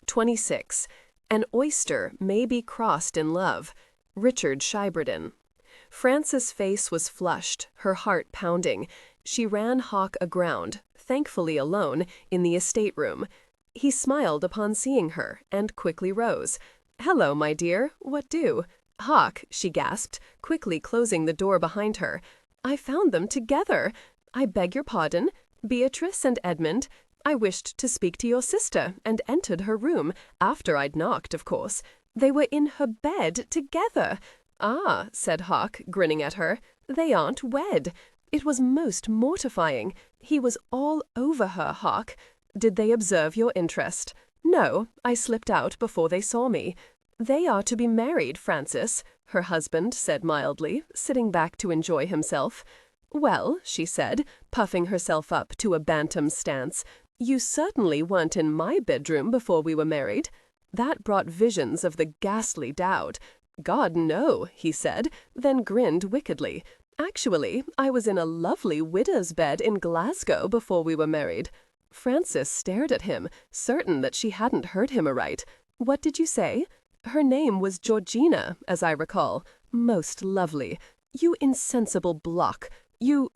26. An oyster may be crossed in love. Richard Shiberden. Frances' face was flushed, her heart pounding. She ran Hawk aground, thankfully alone, in the estate room. He smiled upon seeing her, and quickly rose. "Hello, my dear, what do?" "Hawk," she gasped, quickly closing the door behind her. "I found them together. I beg your pardon. Beatrice and Edmund. I wished to speak to your sister, and entered her room, after I'd knocked, of course. They were in her bed together." "Ah," said Hawk, grinning at her, "they aren't wed." It was most mortifying. He was all over her, Hawk. "Did they observe your interest?" "No, I slipped out before they saw me." "They are to be married, Frances," her husband said mildly, sitting back to enjoy himself. "Well," she said, puffing herself up to a bantam stance, "you certainly weren't in my bedroom before we were married." That brought visions of the ghastly Dowd. "God, no," he said, then grinned wickedly. "Actually, I was in a lovely widow's bed in Glasgow before we were married." Frances stared at him, certain that she hadn't heard him aright. "What did you say?" "Her name was Georgina, as I recall. Most lovely. You insensible block. You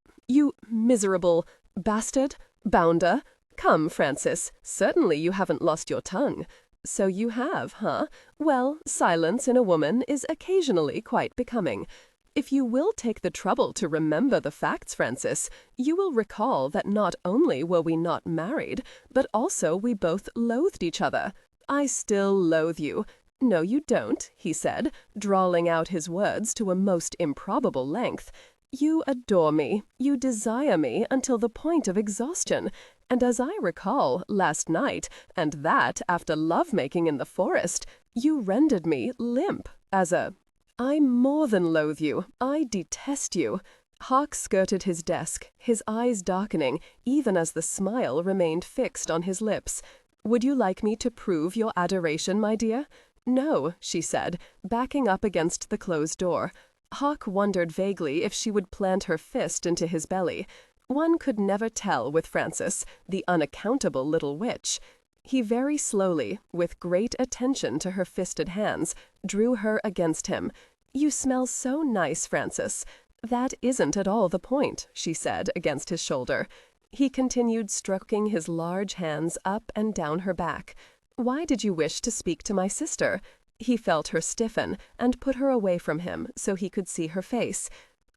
miserable bastard, bounder. Come, Frances, certainly you haven't lost your tongue." "So you have, huh? Well, silence in a woman is occasionally quite becoming. If you will take the trouble to remember the facts, Frances, you will recall that not only were we not married, but also we both loathed each other. I still loathe you." "No, you don't," he said, drawling out his words to a most improbable length. "You adore me, you desire me until the point of exhaustion. And as I recall, last night, and that after love-making in the forest, you rendered me limp as a—" "I more than loathe you. I detest you." Hawk skirted his desk, his eyes darkening, even as the smile remained fixed on his lips. "Would you like me to prove your adoration, my dear?" "No," she said, backing up against the closed door. Hawk wondered vaguely if she would plant her fist into his belly. One could never tell with Frances, the unaccountable little witch. He very slowly, with great attention to her fisted hands, drew her against him. "You smell so nice, Frances." "That isn't at all the point," she said against his shoulder. He continued stroking his large hands up and down her back. "Why did you wish to speak to my sister?" He felt her stiffen, and put her away from him so he could see her face.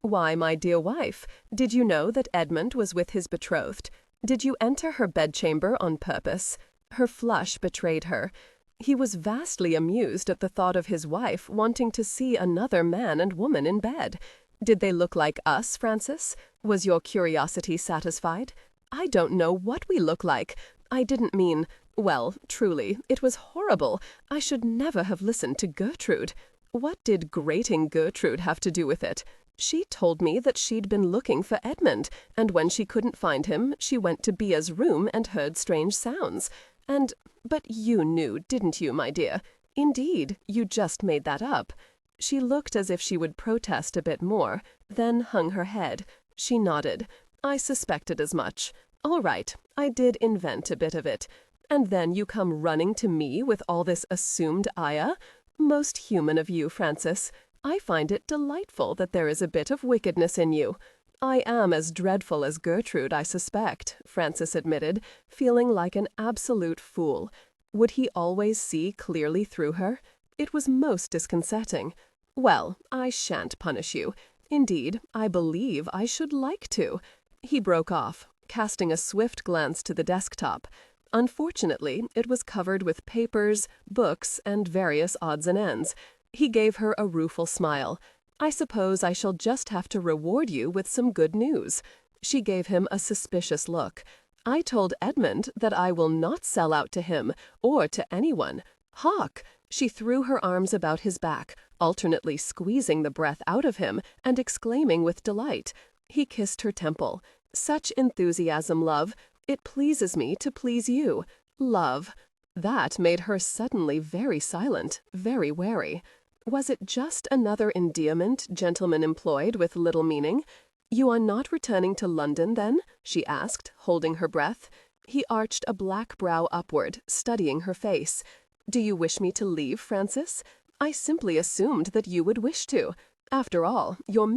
"Why, my dear wife, did you know that Edmund was with his betrothed? Did you enter her bedchamber on purpose?" Her flush betrayed her. He was vastly amused at the thought of his wife wanting to see another man and woman in bed. "Did they look like us, Frances? Was your curiosity satisfied?" "I don't know what we look like. I didn't mean— Well, truly, it was horrible. I should never have listened to Gertrude." "What did grating Gertrude have to do with it?" "She told me that she'd been looking for Edmund, and when she couldn't find him, she went to Bea's room and heard strange sounds." But you knew, didn't you, my dear? Indeed, you just made that up." She looked as if she would protest a bit more, then hung her head. She nodded. "I suspected as much. All right, I did invent a bit of it. And then you come running to me with all this assumed ire? Most human of you, Francis. I find it delightful that there is a bit of wickedness in you." "I am as dreadful as Gertrude, I suspect," Francis admitted, feeling like an absolute fool. Would he always see clearly through her? It was most disconcerting. "Well, I shan't punish you. Indeed, I believe I should like to." He broke off, casting a swift glance to the desktop. Unfortunately, it was covered with papers, books, and various odds and ends. He gave her a rueful smile. "I suppose I shall just have to reward you with some good news." She gave him a suspicious look. "I told Edmund that I will not sell out to him, or to anyone. Hawk!" She threw her arms about his back, alternately squeezing the breath out of him and exclaiming with delight. He kissed her temple. "Such enthusiasm, love. It pleases me to please you. Love." That made her suddenly very silent, very wary. Was it just another endearment gentlemen employed with little meaning? "You are not returning to London, then?" she asked, holding her breath. He arched a black brow upward, studying her face. "Do you wish me to leave, Francis? I simply assumed that you would wish to. After all, your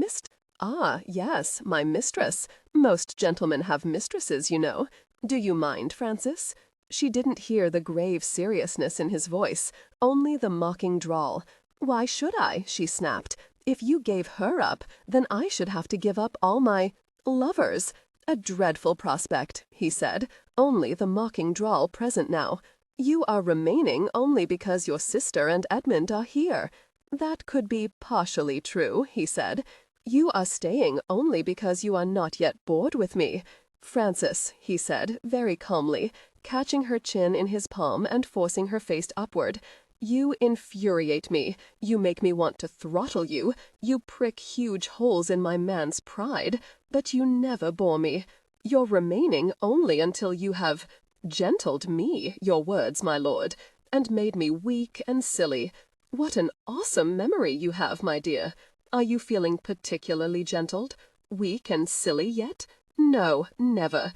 "Ah, yes, my mistress. Most gentlemen have mistresses, you know. Do you mind, Francis?" She didn't hear the grave seriousness in his voice, only the mocking drawl. "Why should I?" she snapped. "If you gave her up, then I should have to give up all my lovers." "A dreadful prospect," he said, only the mocking drawl present now. "You are remaining only because your sister and Edmund are here." "That could be partially true," he said. "You are staying only because you are not yet bored with me." "Francis," he said, very calmly, catching her chin in his palm and forcing her face upward, "you infuriate me. You make me want to throttle you. You prick huge holes in my man's pride, but you never bore me. You're remaining only until you have gentled me, your words, my lord, and made me weak and silly. What an awesome memory you have, my dear. Are you feeling particularly gentled? Weak and silly yet? No, never.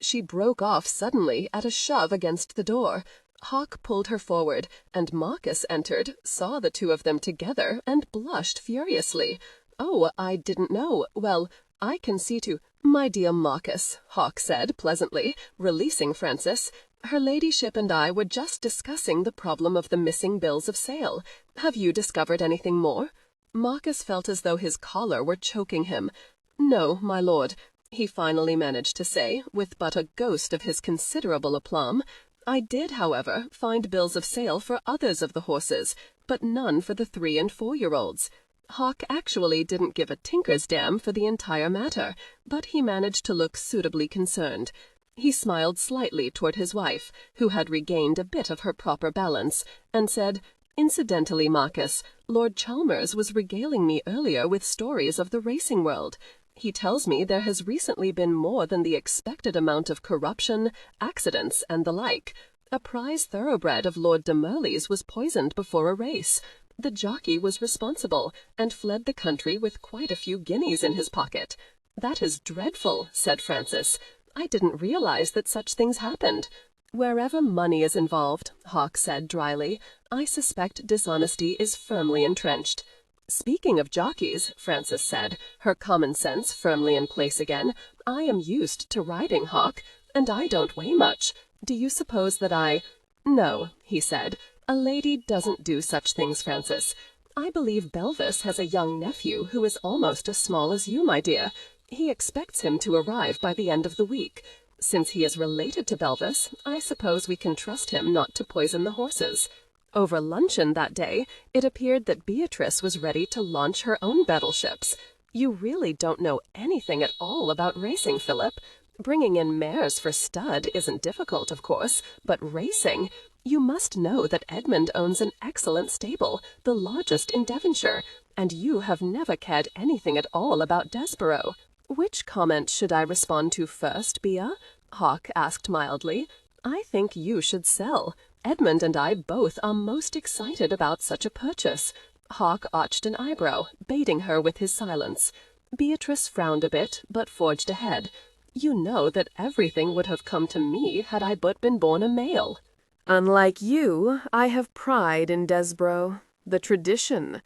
She broke off suddenly at a shove against the door. Hawk pulled her forward, and Marcus entered, saw the two of them together, and blushed furiously. "Oh, I didn't know. Well, I can see to—" "My dear Marcus," Hawk said pleasantly, releasing Francis, "her ladyship and I were just discussing the problem of the missing bills of sale. Have you discovered anything more?" Marcus felt as though his collar were choking him. "No, my lord," he finally managed to say, with but a ghost of his considerable aplomb. "I did, however, find bills of sale for others of the horses, but none for the 3- and 4-year-olds. Hawk actually didn't give a tinker's damn for the entire matter, but he managed to look suitably concerned. He smiled slightly toward his wife, who had regained a bit of her proper balance, and said, "Incidentally, Marcus, Lord Chalmers was regaling me earlier with stories of the racing world. He tells me there has recently been more than the expected amount of corruption, accidents, and the like. A prize thoroughbred of Lord de Merley's was poisoned before a race. The jockey was responsible, and fled the country with quite a few guineas in his pocket." "That is dreadful," said Francis. "I didn't realize that such things happened." "Wherever money is involved," Hawk said dryly, "I suspect dishonesty is firmly entrenched." "Speaking of jockeys," Francis said, her common sense firmly in place again, "I am used to riding, Hawk, and I don't weigh much. Do you suppose that I—" "No," he said, "a lady doesn't do such things, Francis. I believe Belvis has a young nephew who is almost as small as you, my dear. He expects him to arrive by the end of the week. Since he is related to Belvis, I suppose we can trust him not to poison the horses." Over luncheon that day, it appeared that Beatrice was ready to launch her own battleships. "You really don't know anything at all about racing, Philip. Bringing in mares for stud isn't difficult, of course, but racing— You must know that Edmund owns an excellent stable, the largest in Devonshire, and you have never cared anything at all about Desborough." "Which comment should I respond to first, Bea?" Hawk asked mildly. I think you should sell. Edmund and I both are most excited about such a purchase." Hawk arched an eyebrow, baiting her with his silence. Beatrice frowned a bit, but forged ahead. "You know that everything would have come to me had I but been born a male." "Unlike you, I have pride in Desborough, the tradition."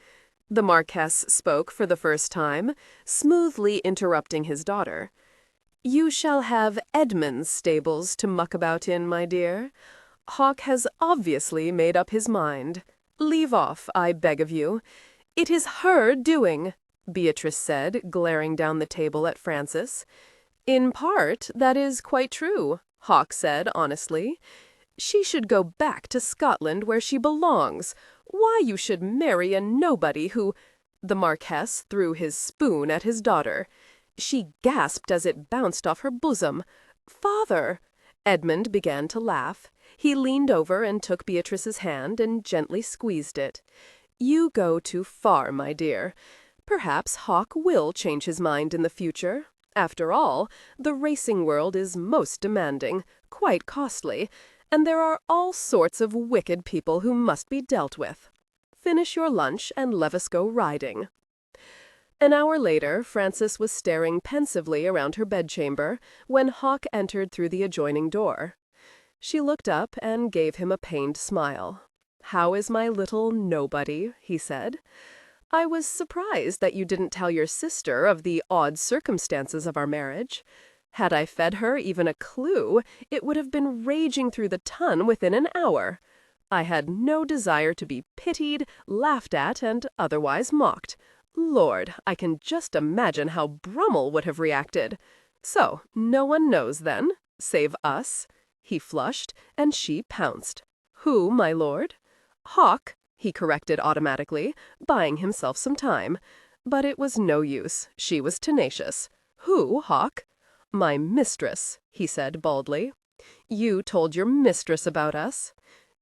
The Marquess spoke for the first time, smoothly interrupting his daughter. "You shall have Edmund's stables to muck about in, my dear. Hawk has obviously made up his mind. Leave off, I beg of you. It is her doing," Beatrice said, glaring down the table at Frances. "In part, that is quite true," Hawk said honestly. "She should go back to Scotland where she belongs. Why you should marry a nobody who—" The Marquess threw his spoon at his daughter. She gasped as it bounced off her bosom. "Father!" Edmund began to laugh. He leaned over and took Beatrice's hand and gently squeezed it. "You go too far, my dear. Perhaps Hawk will change his mind in the future. After all, the racing world is most demanding, quite costly, and there are all sorts of wicked people who must be dealt with. Finish your lunch and let us go riding." An hour later, Frances was staring pensively around her bedchamber when Hawk entered through the adjoining door. She looked up and gave him a pained smile. "How is my little nobody?" he said. "I was surprised that you didn't tell your sister of the odd circumstances of our marriage. Had I fed her even a clue, it would have been raging through the ton within an hour. I had no desire to be pitied, laughed at, and otherwise mocked. Lord, I can just imagine how Brummel would have reacted. So, no one knows then, save us?" He flushed, and she pounced. "Who, my lord?" "Hawk," he corrected automatically, buying himself some time. But it was no use. She was tenacious. "Who, Hawk?" "My mistress," he said baldly. "You told your mistress about us?"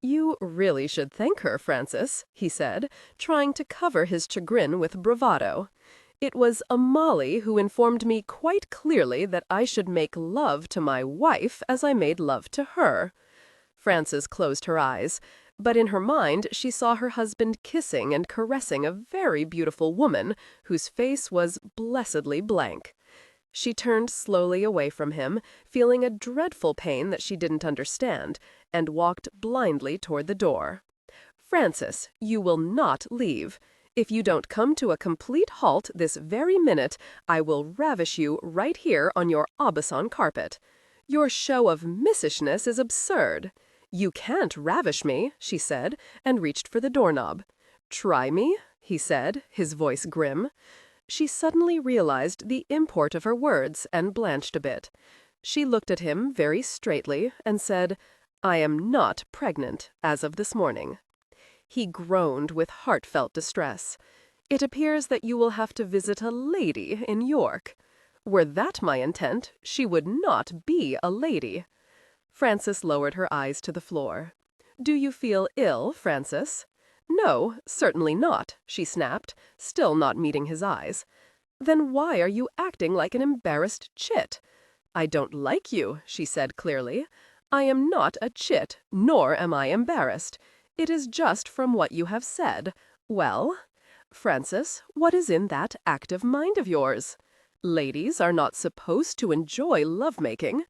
"You really should thank her, Frances," he said, trying to cover his chagrin with bravado. "It was a Molly who informed me quite clearly that I should make love to my wife as I made love to her." Frances closed her eyes, but in her mind she saw her husband kissing and caressing a very beautiful woman whose face was blessedly blank. She turned slowly away from him, feeling a dreadful pain that she didn't understand, and walked blindly toward the door. "Frances, you will not leave. If you don't come to a complete halt this very minute, I will ravish you right here on your Aubusson carpet. Your show of missishness is absurd. You can't ravish me," she said, and reached for the doorknob. "Try me," he said, his voice grim. She suddenly realized the import of her words and blanched a bit. She looked at him very straightly and said, "I am not pregnant as of this morning." He groaned with heartfelt distress. "It appears that you will have to visit a lady in York. Were that my intent, she would not be a lady." Frances lowered her eyes to the floor. "Do you feel ill, Frances?" "No, certainly not," she snapped, still not meeting his eyes. "Then why are you acting like an embarrassed chit?" "I don't like you," she said clearly. "I am not a chit, nor am I embarrassed. It is just from what you have said. Well, Frances, what is in that active mind of yours? Ladies are not supposed to enjoy love-making."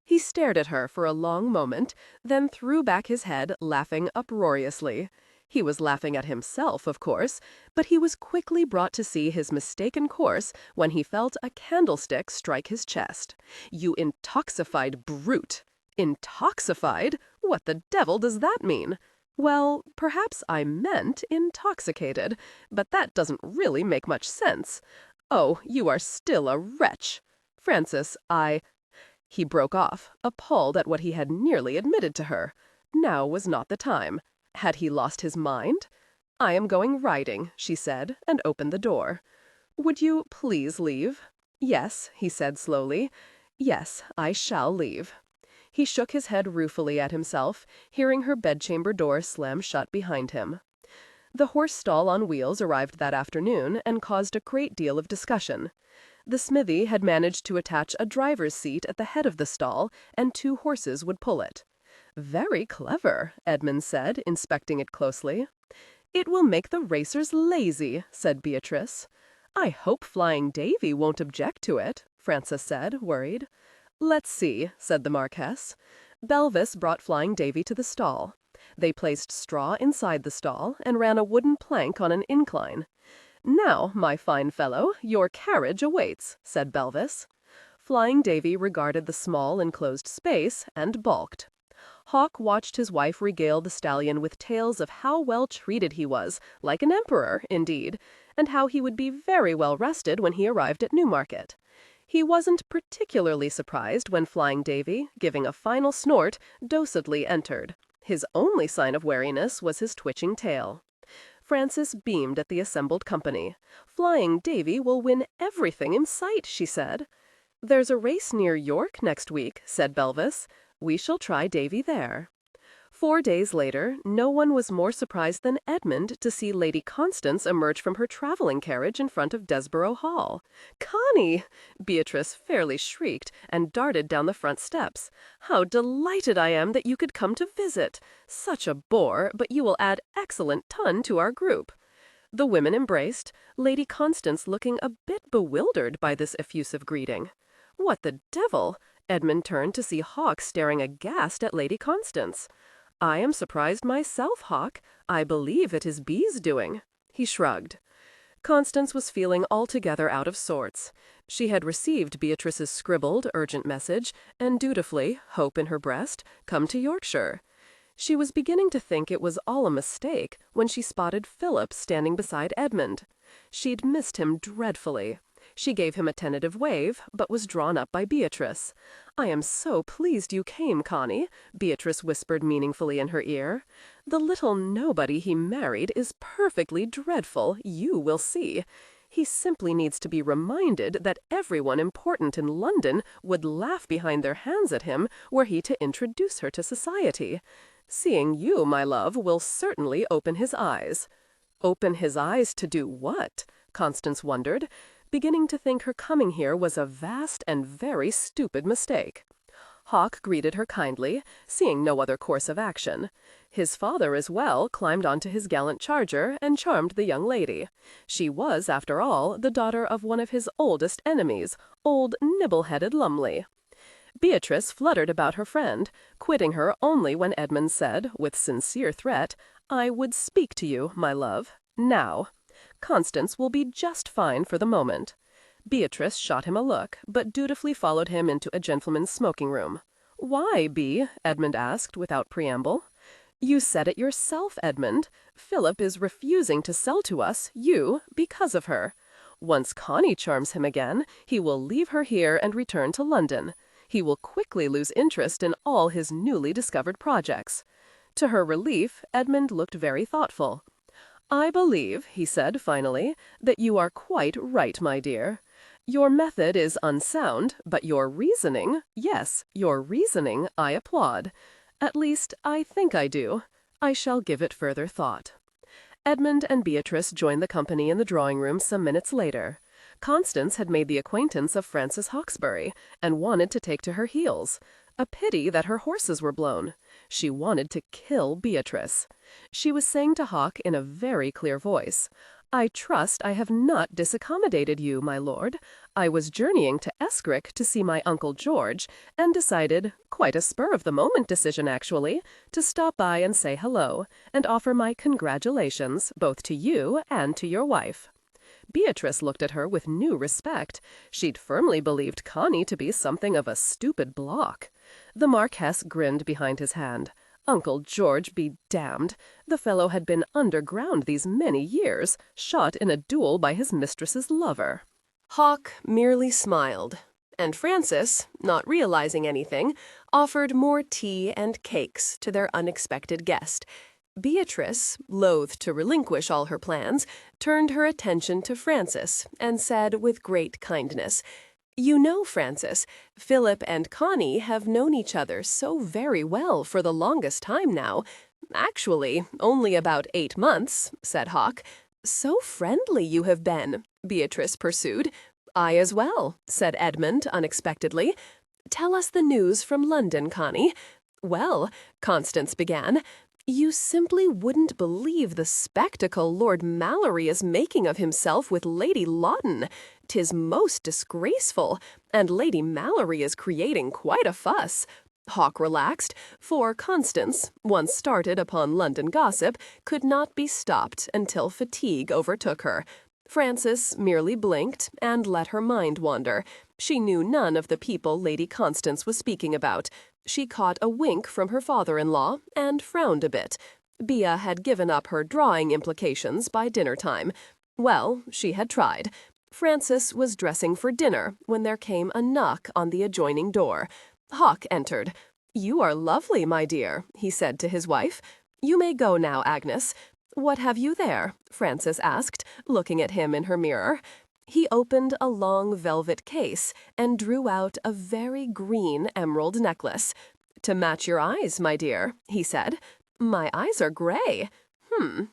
He stared at her for a long moment, then threw back his head, laughing uproariously. He was laughing at himself, of course, but he was quickly brought to see his mistaken course when he felt a candlestick strike his chest. "You intoxified brute!" "Intoxified? What the devil does that mean?" "Well, perhaps I meant intoxicated, but that doesn't really make much sense. Oh, you are still a wretch. Frances, He broke off, appalled at what he had nearly admitted to her. Now was not the time. Had he lost his mind? "I am going riding," she said, and opened the door. "Would you please leave?" "Yes," he said slowly. "Yes, I shall leave." He shook his head ruefully at himself, hearing her bedchamber door slam shut behind him. The horse stall on wheels arrived that afternoon and caused a great deal of discussion. The smithy had managed to attach a driver's seat at the head of the stall, and 2 horses would pull it. Very clever, Edmund said, inspecting it closely. It will make the racers lazy, said Beatrice. I hope Flying Davy won't object to it, Frances said, worried. Let's see, said the Marquess. Belvis brought Flying Davy to the stall. They placed straw inside the stall and ran a wooden plank on an incline. Now, my fine fellow, your carriage awaits, said Belvis. Flying Davy regarded the small enclosed space and balked. Hawk watched his wife regale the stallion with tales of how well treated he was, like an emperor, indeed, and how he would be very well rested when he arrived at Newmarket. He wasn't particularly surprised when Flying Davy, giving a final snort, docilely entered. His only sign of wariness was his twitching tail. Frances beamed at the assembled company. Flying Davy will win everything in sight, she said. There's a race near York next week, said Belvis. We shall try Davy there. 4 days later, no one was more surprised than Edmund to see Lady Constance emerge from her traveling carriage in front of Desborough Hall. "Connie!" Beatrice fairly shrieked and darted down the front steps. "How delighted I am that you could come to visit! Such a bore, but you will add excellent ton to our group." The women embraced, Lady Constance looking a bit bewildered by this effusive greeting. "What the devil?" Edmund turned to see Hawk staring aghast at Lady Constance. "I am surprised myself, Hawk. I believe it is Bee's doing." He shrugged. Constance was feeling altogether out of sorts. She had received Beatrice's scribbled, urgent message, and dutifully, hope in her breast, come to Yorkshire. She was beginning to think it was all a mistake when she spotted Philip standing beside Edmund. She'd missed him dreadfully. She gave him a tentative wave, but was drawn up by Beatrice. "I am so pleased you came, Connie," Beatrice whispered meaningfully in her ear. "The little nobody he married is perfectly dreadful, you will see. He simply needs to be reminded that everyone important in London would laugh behind their hands at him were he to introduce her to society. Seeing you, my love, will certainly open his eyes." Open his eyes to do what? Constance wondered, beginning to think her coming here was a vast and very stupid mistake. Hawk greeted her kindly, seeing no other course of action. His father as well climbed onto his gallant charger and charmed the young lady. She was, after all, the daughter of one of his oldest enemies, old nibble-headed Lumley. Beatrice fluttered about her friend, quitting her only when Edmund said, with sincere threat, "I would speak to you, my love, now. Constance will be just fine for the moment." Beatrice shot him a look, but dutifully followed him into a gentleman's smoking room. "Why, Bee?" Edmund asked, without preamble. "You said it yourself, Edmund. Philip is refusing to sell to us, you, because of her. Once Connie charms him again, he will leave her here and return to London. He will quickly lose interest in all his newly discovered projects." To her relief, Edmund looked very thoughtful. "I believe," he said finally, "that you are quite right, my dear. Your method is unsound, but your reasoning, yes, your reasoning, I applaud. At least, I think I do. I shall give it further thought." Edmund and Beatrice joined the company in the drawing-room some minutes later. Constance had made the acquaintance of Frances Hawksbury, and wanted to take to her heels. A pity that her horses were blown. She wanted to kill Beatrice. She was saying to Hawk in a very clear voice, "I trust I have not disaccommodated you, my lord. I was journeying to Escrick to see my Uncle George, and decided, quite a spur-of-the-moment decision actually, to stop by and say hello, and offer my congratulations both to you and to your wife." Beatrice looked at her with new respect. She'd firmly believed Connie to be something of a stupid block. The Marquess grinned behind his hand. Uncle George be damned. The fellow had been underground these many years, shot in a duel by his mistress's lover. Hawk merely smiled, and Frances, not realizing anything, offered more tea and cakes to their unexpected guest. Beatrice, loath to relinquish all her plans, turned her attention to Frances and said with great kindness, "You know, Frances, Philip and Connie have known each other so very well for the longest time now. Actually, only about 8 months," said Hawk. "So friendly you have been," Beatrice pursued. "I as well," said Edmund unexpectedly. "Tell us the news from London, Connie. "Well," Constance began, "you simply wouldn't believe the spectacle Lord Mallory is making of himself with Lady Lawton. 'Tis most disgraceful, and Lady Mallory is creating quite a fuss." Hawk relaxed, for Constance, once started upon London gossip, could not be stopped until fatigue overtook her. Frances merely blinked and let her mind wander. She knew none of the people Lady Constance was speaking about. She caught a wink from her father-in-law and frowned a bit. Bea had given up her drawing implications by dinner-time. Well, she had tried. Frances was dressing for dinner when there came a knock on the adjoining door. Hawk entered. "You are lovely, my dear," he said to his wife. "You may go now, Agnes." "What have you there?" Frances asked, looking at him in her mirror. He opened a long velvet case and drew out a very green emerald necklace. "To match your eyes, my dear," he said. "My eyes are gray."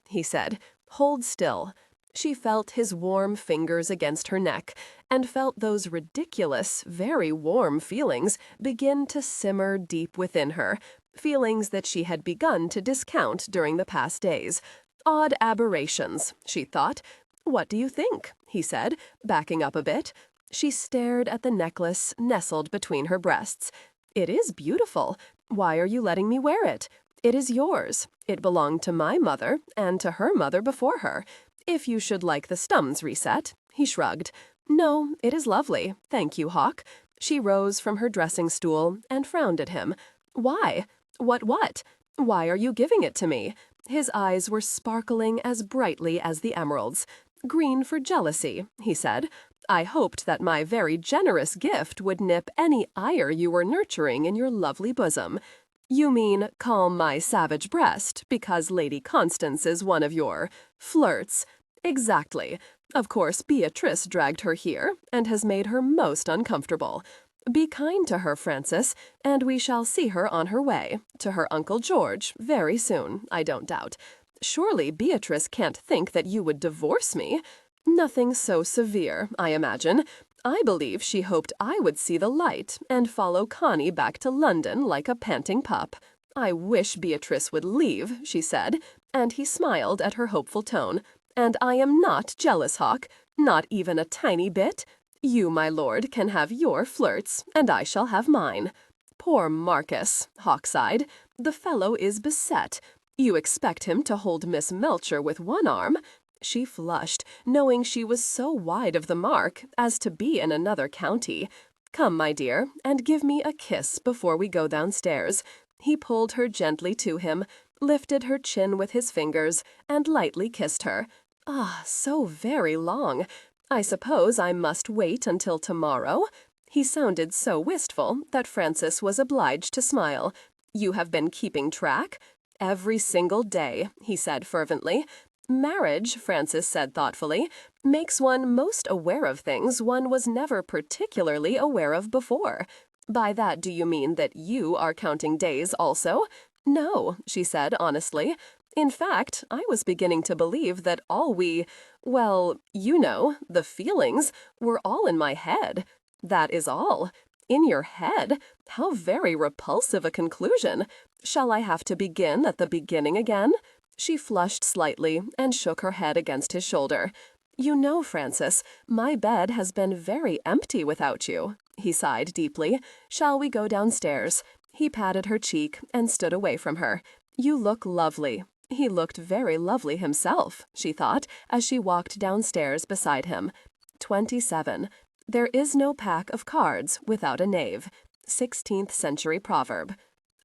He said. "Hold still." She felt his warm fingers against her neck, and felt those ridiculous, very warm feelings begin to simmer deep within her, feelings that she had begun to discount during the past days. Odd aberrations, she thought. "What do you think?" he said, backing up a bit. She stared at the necklace nestled between her breasts. "It is beautiful. Why are you letting me wear it? It is yours. It belonged to my mother, and to her mother before her. If you should like the stums reset," he shrugged. "No, it is lovely. Thank you, Hawk." She rose from her dressing stool and frowned at him. "Why? What? Why are you giving it to me?" His eyes were sparkling as brightly as the emeralds. "Green for jealousy," he said. "I hoped that my very generous gift would nip any ire you were nurturing in your lovely bosom." "You mean calm my savage breast because Lady Constance is one of your flirts." "Exactly. Of course, Beatrice dragged her here and has made her most uncomfortable. Be kind to her, Frances, and we shall see her on her way to her Uncle George very soon, I don't doubt. Surely Beatrice can't think that you would divorce me. Nothing so severe, I imagine. I believe she hoped I would see the light and follow Connie back to London like a panting pup. I wish Beatrice would leave," she said, and he smiled at her hopeful tone. "And I am not jealous, Hawk, not even a tiny bit. You, my lord, can have your flirts, and I shall have mine." "Poor Marcus," Hawk sighed. "The fellow is beset. You expect him to hold Miss Melcher with one arm." She flushed, knowing she was so wide of the mark as to be in another county. "Come, my dear, and give me a kiss before we go downstairs." He pulled her gently to him, lifted her chin with his fingers, and lightly kissed her. "Ah, so very long. I suppose I must wait until tomorrow?" He sounded so wistful that Frances was obliged to smile. "You have been keeping track?" "Every single day," he said fervently. "Marriage," Frances said thoughtfully, "makes one most aware of things one was never particularly aware of before." "By that do you mean that you are counting days also?" "No," she said honestly. "In fact, I was beginning to believe that all well, you know, the feelings, were all in my head. That is all. In your head? How very repulsive a conclusion. Shall I have to begin at the beginning again?" She flushed slightly and shook her head against his shoulder. "You know, Frances, my bed has been very empty without you." He sighed deeply. "Shall we go downstairs?" He patted her cheek and stood away from her. "You look lovely." He looked very lovely himself, she thought, as she walked downstairs beside him. 27. There is no pack of cards without a knave. 16th century proverb.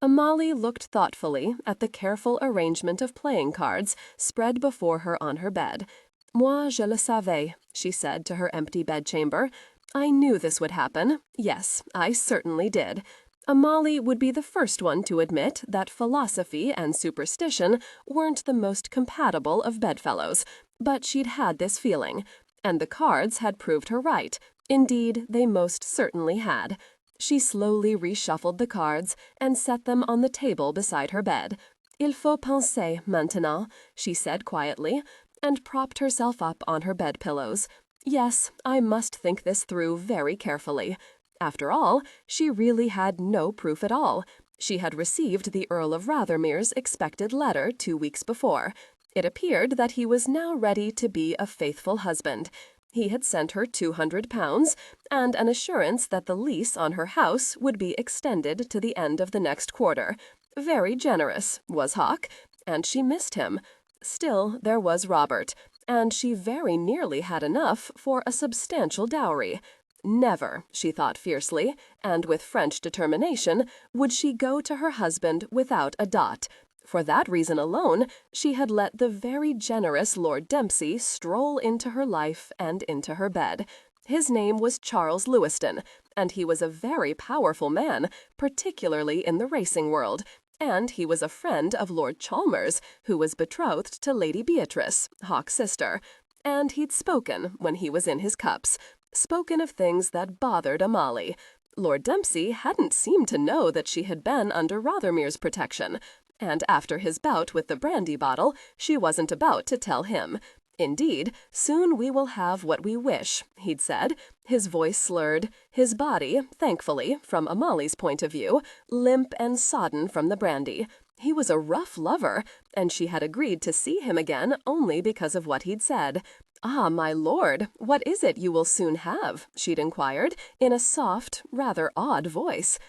Amali looked thoughtfully at the careful arrangement of playing cards spread before her on her bed. "Moi, je le savais," she said to her empty bedchamber. "I knew this would happen. Yes, I certainly did." Amali would be the first one to admit that philosophy and superstition weren't the most compatible of bedfellows, but she'd had this feeling, and the cards had proved her right. Indeed, they most certainly had. She slowly reshuffled the cards and set them on the table beside her bed. "Il faut penser maintenant," she said quietly, and propped herself up on her bed-pillows. "Yes, I must think this through very carefully." After all, she really had no proof at all. She had received the Earl of Rothermere's expected letter 2 weeks before. It appeared that he was now ready to be a faithful husband. He had sent her £200 and an assurance that the lease on her house would be extended to the end of the next quarter. Very generous, was Hawk, and she missed him. Still, there was Robert, and she very nearly had enough for a substantial dowry. Never, she thought fiercely, and with French determination, would she go to her husband without a dot. For that reason alone, she had let the very generous Lord Dempsey stroll into her life and into her bed. His name was Charles Lewiston, and he was a very powerful man, particularly in the racing world, and he was a friend of Lord Chalmers, who was betrothed to Lady Beatrice, Hawk's sister. And he'd spoken when he was in his cups, spoken of things that bothered Amali. Lord Dempsey hadn't seemed to know that she had been under Rothermere's protection, and after his bout with the brandy bottle, she wasn't about to tell him. Indeed, soon we will have what we wish, he'd said, his voice slurred, his body, thankfully, from Amali's point of view, limp and sodden from the brandy. He was a rough lover, and she had agreed to see him again only because of what he'd said. "Ah, my lord, what is it you will soon have?" she'd inquired, in a soft, rather odd voice.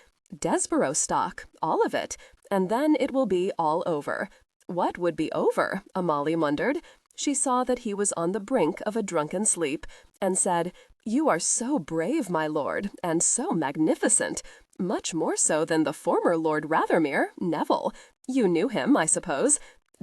"Desborough stock, all of it, and then it will be all over." What would be over? Amali wondered. She saw that he was on the brink of a drunken sleep, and said, "You are so brave, my lord, and so magnificent, much more so than the former Lord Rothermere, Neville. You knew him, I suppose."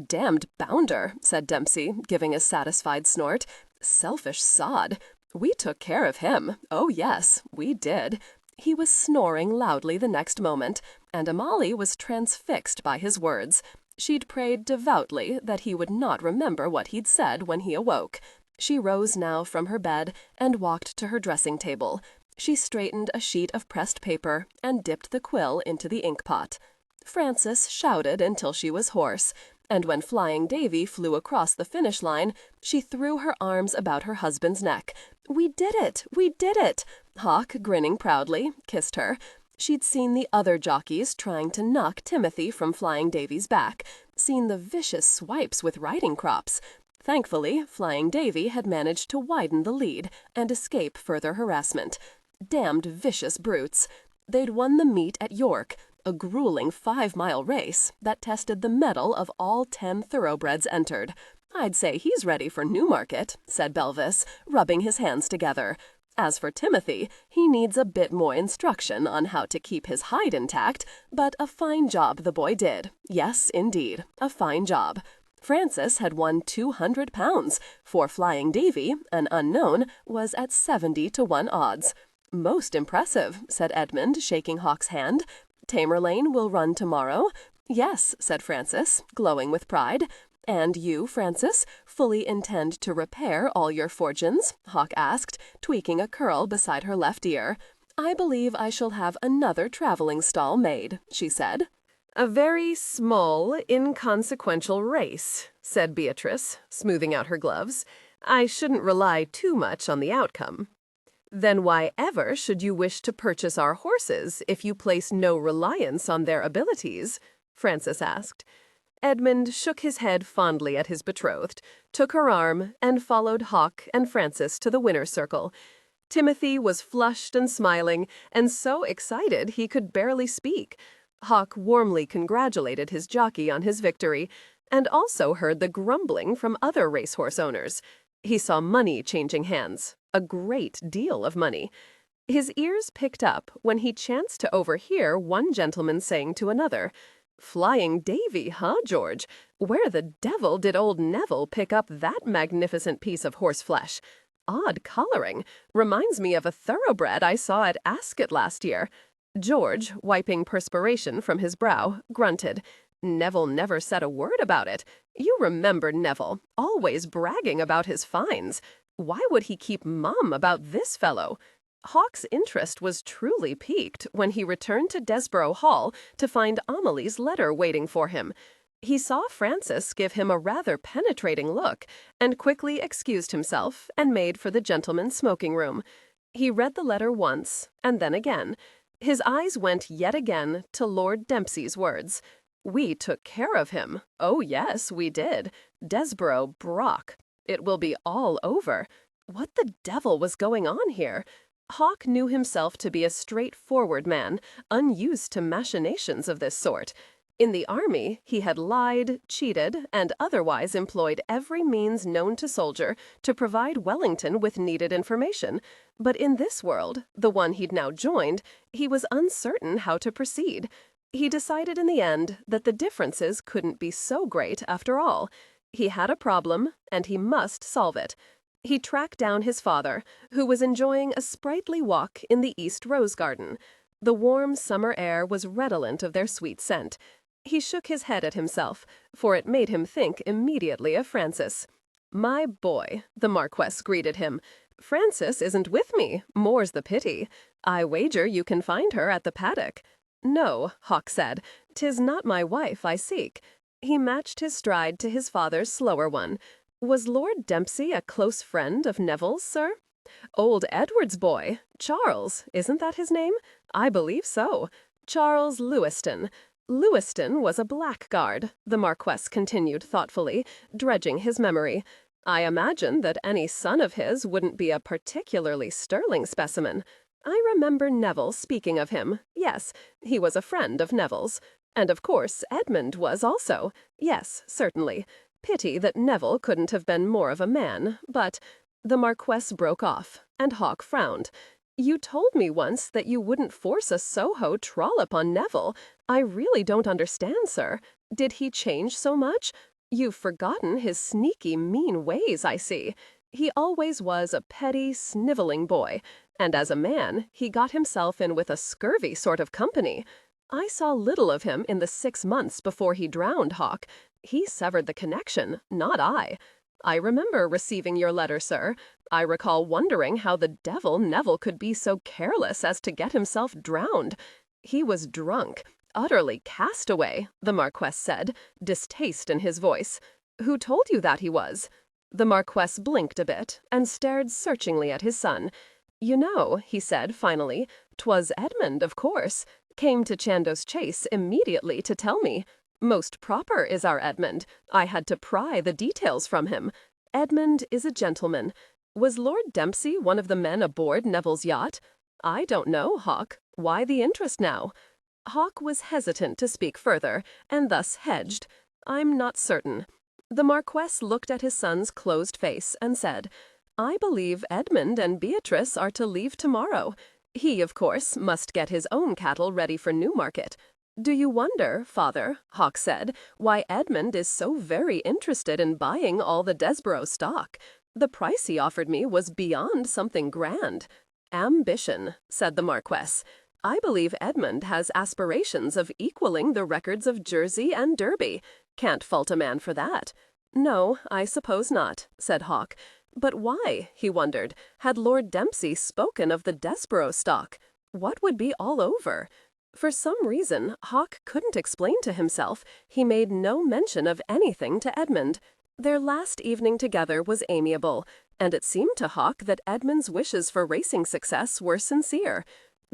"Damned bounder," said Dempsey, giving a satisfied snort. "Selfish sod. We took care of him. Oh, yes, we did." He was snoring loudly the next moment, and Amali was transfixed by his words. She'd prayed devoutly that he would not remember what he'd said when he awoke. She rose now from her bed and walked to her dressing-table. She straightened a sheet of pressed paper and dipped the quill into the ink-pot. Frances shouted until she was hoarse, and when Flying Davy flew across the finish line, she threw her arms about her husband's neck. "We did it! We did it!" Hawk, grinning proudly, kissed her. She'd seen the other jockeys trying to knock Timothy from Flying Davy's back, seen the vicious swipes with riding crops. Thankfully, Flying Davy had managed to widen the lead and escape further harassment. Damned vicious brutes. They'd won the meet at York, a grueling 5-mile race that tested the mettle of all 10 thoroughbreds entered. "I'd say he's ready for Newmarket," said Belvis, rubbing his hands together. As for Timothy, he needs a bit more instruction on how to keep his hide intact, but a fine job the boy did. Yes, indeed, a fine job. Frances had won £200, for Flying Davy, an unknown, was at 70-1 odds. "Most impressive," said Edmund, shaking Hawk's hand. "Tamerlane will run tomorrow?" "Yes," said Frances, glowing with pride. "And you, Frances, fully intend to repair all your fortunes?" Hawk asked, tweaking a curl beside her left ear. "I believe I shall have another traveling stall made," she said. "A very small, inconsequential race," said Beatrice, smoothing out her gloves. "I shouldn't rely too much on the outcome." "Then why ever should you wish to purchase our horses if you place no reliance on their abilities?" Frances asked. Edmund shook his head fondly at his betrothed, took her arm, and followed Hawk and Frances to the winner's circle. Timothy was flushed and smiling, and so excited he could barely speak. Hawk warmly congratulated his jockey on his victory, and also heard the grumbling from other racehorse owners. He saw money changing hands, a great deal of money. His ears picked up when he chanced to overhear one gentleman saying to another, "Flying Davy, huh, George? Where the devil did old Neville pick up that magnificent piece of horseflesh? Odd coloring. Reminds me of a thoroughbred I saw at Ascot last year." George, wiping perspiration from his brow, grunted. "Neville never said a word about it. You remember Neville, always bragging about his finds. Why would he keep mum about this fellow?" Hawk's interest was truly piqued when he returned to Desborough Hall to find Amelie's letter waiting for him. He saw Frances give him a rather penetrating look, and quickly excused himself and made for the gentlemen's smoking room. He read the letter once, and then again. His eyes went yet again to Lord Dempsey's words. "We took care of him. Oh, yes, we did. Desborough Brock. It will be all over." What the devil was going on here? Hawk knew himself to be a straightforward man, unused to machinations of this sort. In the army, he had lied, cheated, and otherwise employed every means known to soldier to provide Wellington with needed information. But in this world, the one he'd now joined, he was uncertain how to proceed. He decided in the end that the differences couldn't be so great after all. He had a problem, and he must solve it. He tracked down his father, who was enjoying a sprightly walk in the East Rose Garden. The warm summer air was redolent of their sweet scent. He shook his head at himself, for it made him think immediately of Frances. "My boy," the Marquess greeted him, "Frances isn't with me, more's the pity. I wager you can find her at the paddock." "No," Hawk said, "'tis not my wife I seek." He matched his stride to his father's slower one. "Was Lord Dempsey a close friend of Neville's, sir?" "Old Edward's boy. Charles, isn't that his name? I believe so. Charles Lewiston. Lewiston was a blackguard," the Marquess continued thoughtfully, dredging his memory. "I imagine that any son of his wouldn't be a particularly sterling specimen. I remember Neville speaking of him. Yes, he was a friend of Neville's. And of course Edmund was also. Yes, certainly. Pity that Neville couldn't have been more of a man, but—" The Marquess broke off, and Hawk frowned. "You told me once that you wouldn't force a Soho trollop on Neville. I really don't understand, sir. Did he change so much? You've forgotten his sneaky, mean ways, I see. He always was a petty, snivelling boy, and as a man, he got himself in with a scurvy sort of company. I saw little of him in the 6 months before he drowned, Hawk. He severed the connection, not I. I remember receiving your letter, sir. I recall wondering how the devil Neville could be so careless as to get himself drowned. He was drunk, utterly cast away," the Marquess said, distaste in his voice. "Who told you that he was?" The Marquess blinked a bit and stared searchingly at his son. "You know," he said finally, "'twas Edmund, of course. Came to Chandos Chase immediately to tell me. Most proper is our Edmund. I had to pry the details from him. Edmund is a gentleman. Was Lord Dempsey one of the men aboard Neville's yacht? I don't know, Hawk. Why the interest now?" Hawk was hesitant to speak further, and thus hedged. "I'm not certain." The Marquess looked at his son's closed face and said, "I believe Edmund and Beatrice are to leave tomorrow. He, of course, must get his own cattle ready for Newmarket. Do you wonder, father," Hawk said, "why Edmund is so very interested in buying all the Desborough stock? The price he offered me was beyond something grand." "Ambition," said the Marquess. "I believe Edmund has aspirations of equaling the records of Jersey and Derby. Can't fault a man for that." "No, I suppose not," said Hawk. But why, he wondered, had Lord Dempsey spoken of the Desborough stock? What would be all over? For some reason, Hawk couldn't explain to himself. He made no mention of anything to Edmund. Their last evening together was amiable, and it seemed to Hawk that Edmund's wishes for racing success were sincere.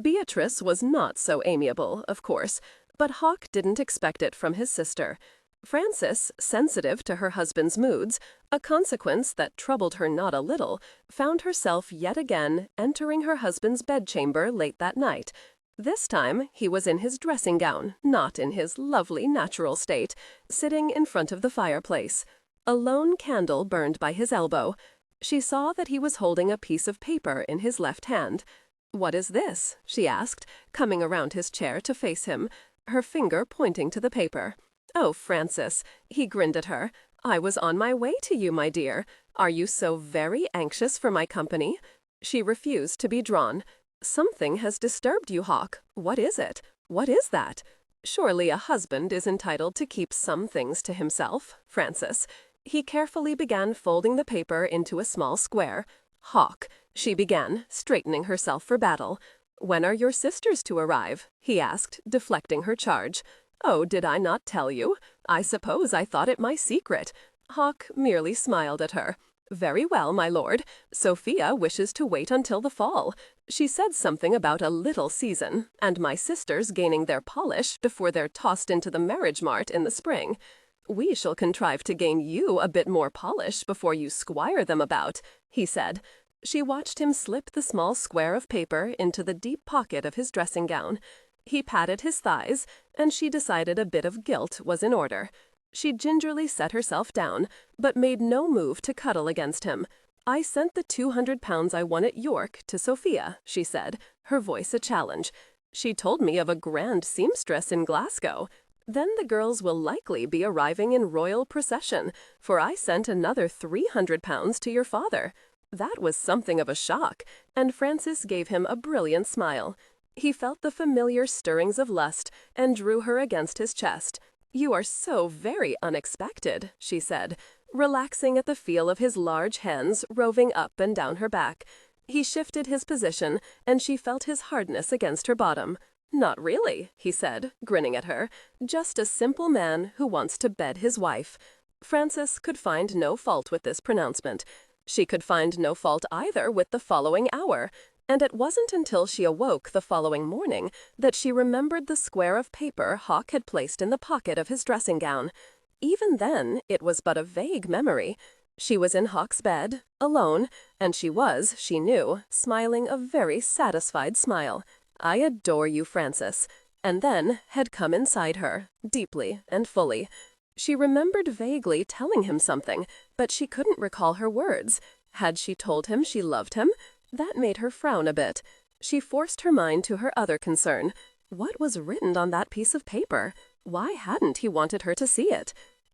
Beatrice was not so amiable, of course, but Hawk didn't expect it from his sister. Frances, sensitive to her husband's moods, a consequence that troubled her not a little, found herself yet again entering her husband's bedchamber late that night. This time he was in his dressing gown, not in his lovely natural state, sitting in front of the fireplace. A lone candle burned by his elbow. She saw that he was holding a piece of paper in his left hand. "What is this?" she asked, coming around his chair to face him, her finger pointing to the paper. "Oh, Frances," he grinned at her, "I was on my way to you, my dear. Are you so very anxious for my company?" She refused to be drawn. "Something has disturbed you, Hawk. What is it? What is that?" "Surely a husband is entitled to keep some things to himself, Frances." He carefully began folding the paper into a small square. "Hawk," she began, straightening herself for battle. "When are your sisters to arrive?" he asked, deflecting her charge. "Oh, did I not tell you? I suppose I thought it my secret." Hawk merely smiled at her. "Very well, my lord. Sophia wishes to wait until the fall. She said something about a little season, and my sisters gaining their polish before they're tossed into the marriage mart in the spring. We shall contrive to gain you a bit more polish before you squire them about," he said. She watched him slip the small square of paper into the deep pocket of his dressing gown. He patted his thighs, and she decided a bit of guilt was in order. She gingerly set herself down, but made no move to cuddle against him. "I sent the £200 I won at York to Sophia," she said, her voice a challenge. "She told me of a grand seamstress in Glasgow. Then the girls will likely be arriving in royal procession, for I sent another £300 to your father." That was something of a shock, and Francis gave him a brilliant smile. He felt the familiar stirrings of lust and drew her against his chest. "You are so very unexpected," she said, relaxing at the feel of his large hands roving up and down her back. He shifted his position, and she felt his hardness against her bottom. "Not really," he said, grinning at her. "Just a simple man who wants to bed his wife." Frances could find no fault with this pronouncement. She could find no fault either with the following hour. And it wasn't until she awoke the following morning that she remembered the square of paper Hawk had placed in the pocket of his dressing gown. Even then, it was but a vague memory. She was in Hawk's bed, alone, and she was, she knew, smiling a very satisfied smile. "I adore you, Frances," and then had come inside her, deeply and fully. She remembered vaguely telling him something, but she couldn't recall her words. Had she told him she loved him? That made her frown a bit. She forced her mind to her other concern. What was written on that piece of paper? Why hadn't he wanted her to see it?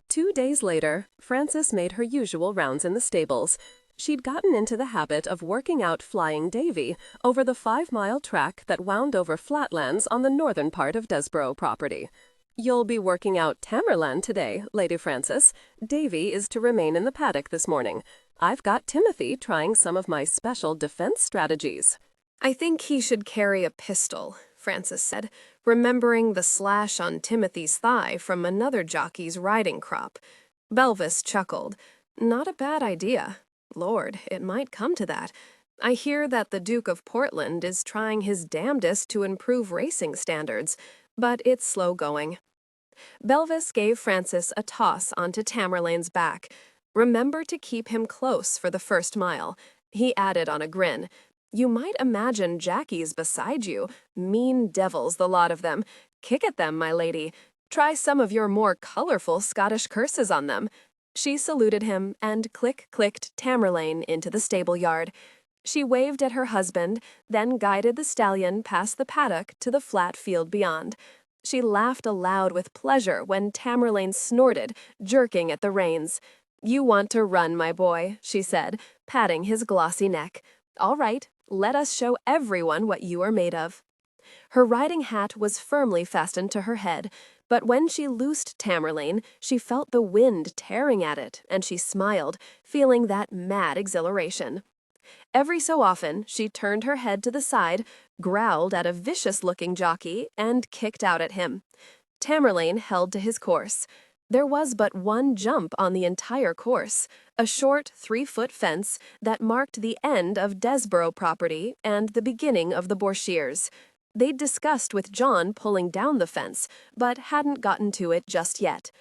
2 days later, Frances made her usual rounds in the stables. She'd gotten into the habit of working out Flying Davy over the 5-mile track that wound over flatlands on the northern part of Desborough property. "You'll be working out Tamerlane today, Lady Frances. Davy is to remain in the paddock this morning. I've got Timothy trying some of my special defense strategies." "I think he should carry a pistol," Frances said, remembering the slash on Timothy's thigh from another jockey's riding crop. Belvis chuckled. "Not a bad idea. Lord, it might come to that. I hear that the Duke of Portland is trying his damnedest to improve racing standards, but it's slow going." Belvis gave Frances a toss onto Tamerlane's back. "Remember to keep him close for the first mile." He added on a grin, "You might imagine jackies beside you. Mean devils, the lot of them. Kick at them, my lady. Try some of your more colorful Scottish curses on them." She saluted him and clicked Tamerlane into the stable yard. She waved at her husband, then guided the stallion past the paddock to the flat field beyond. She laughed aloud with pleasure when Tamerlane snorted, jerking at the reins. "You want to run, my boy," she said, patting his glossy neck. "All right, let us show everyone what you are made of." Her riding hat was firmly fastened to her head, but when she loosed Tamerlane, she felt the wind tearing at it, and she smiled, feeling that mad exhilaration. Every so often, she turned her head to the side, growled at a vicious-looking jockey, and kicked out at him. Tamerlane held to his course. There was but one jump on the entire course, a short 3-foot fence that marked the end of Desborough property and the beginning of the Borsheers. They'd discussed with John pulling down the fence, but hadn't gotten to it just yet.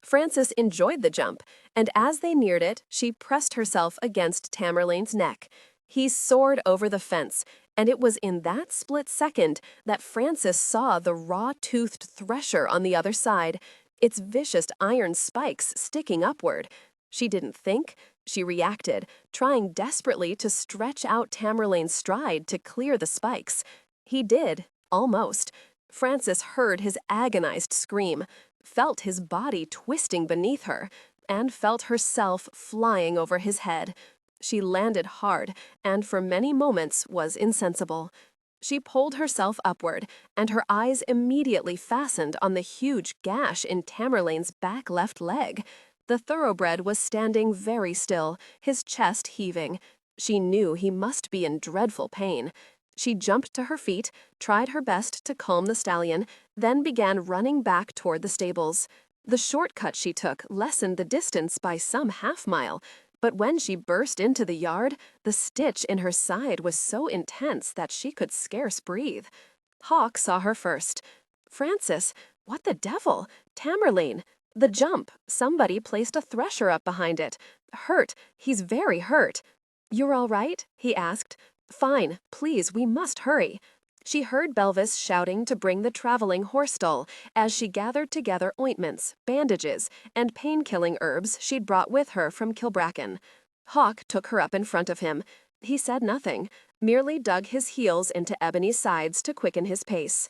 Frances enjoyed the jump, and as they neared it, she pressed herself against Tamerlane's neck. He soared over the fence, and it was in that split second that Frances saw the raw-toothed thresher on the other side, its vicious iron spikes sticking upward. She didn't think, she reacted, trying desperately to stretch out Tamerlane's stride to clear the spikes. He did, almost. Frances heard his agonized scream, felt his body twisting beneath her, and felt herself flying over his head. She landed hard, and for many moments was insensible. She pulled herself upward, and her eyes immediately fastened on the huge gash in Tamerlane's back left leg. The thoroughbred was standing very still, his chest heaving. She knew he must be in dreadful pain. She jumped to her feet, tried her best to calm the stallion, then began running back toward the stables. The shortcut she took lessened the distance by some half-mile. But when she burst into the yard, the stitch in her side was so intense that she could scarce breathe. Hawk saw her first. "Frances, what the devil? Tamerlane! The jump! Somebody placed a thresher up behind it. Hurt! He's very hurt." "You're all right?" he asked. "Fine. Please, we must hurry." She heard Belvis shouting to bring the traveling horse-stall as she gathered together ointments, bandages, and pain-killing herbs she'd brought with her from Kilbracken. Hawk took her up in front of him. He said nothing, merely dug his heels into Ebony's sides to quicken his pace.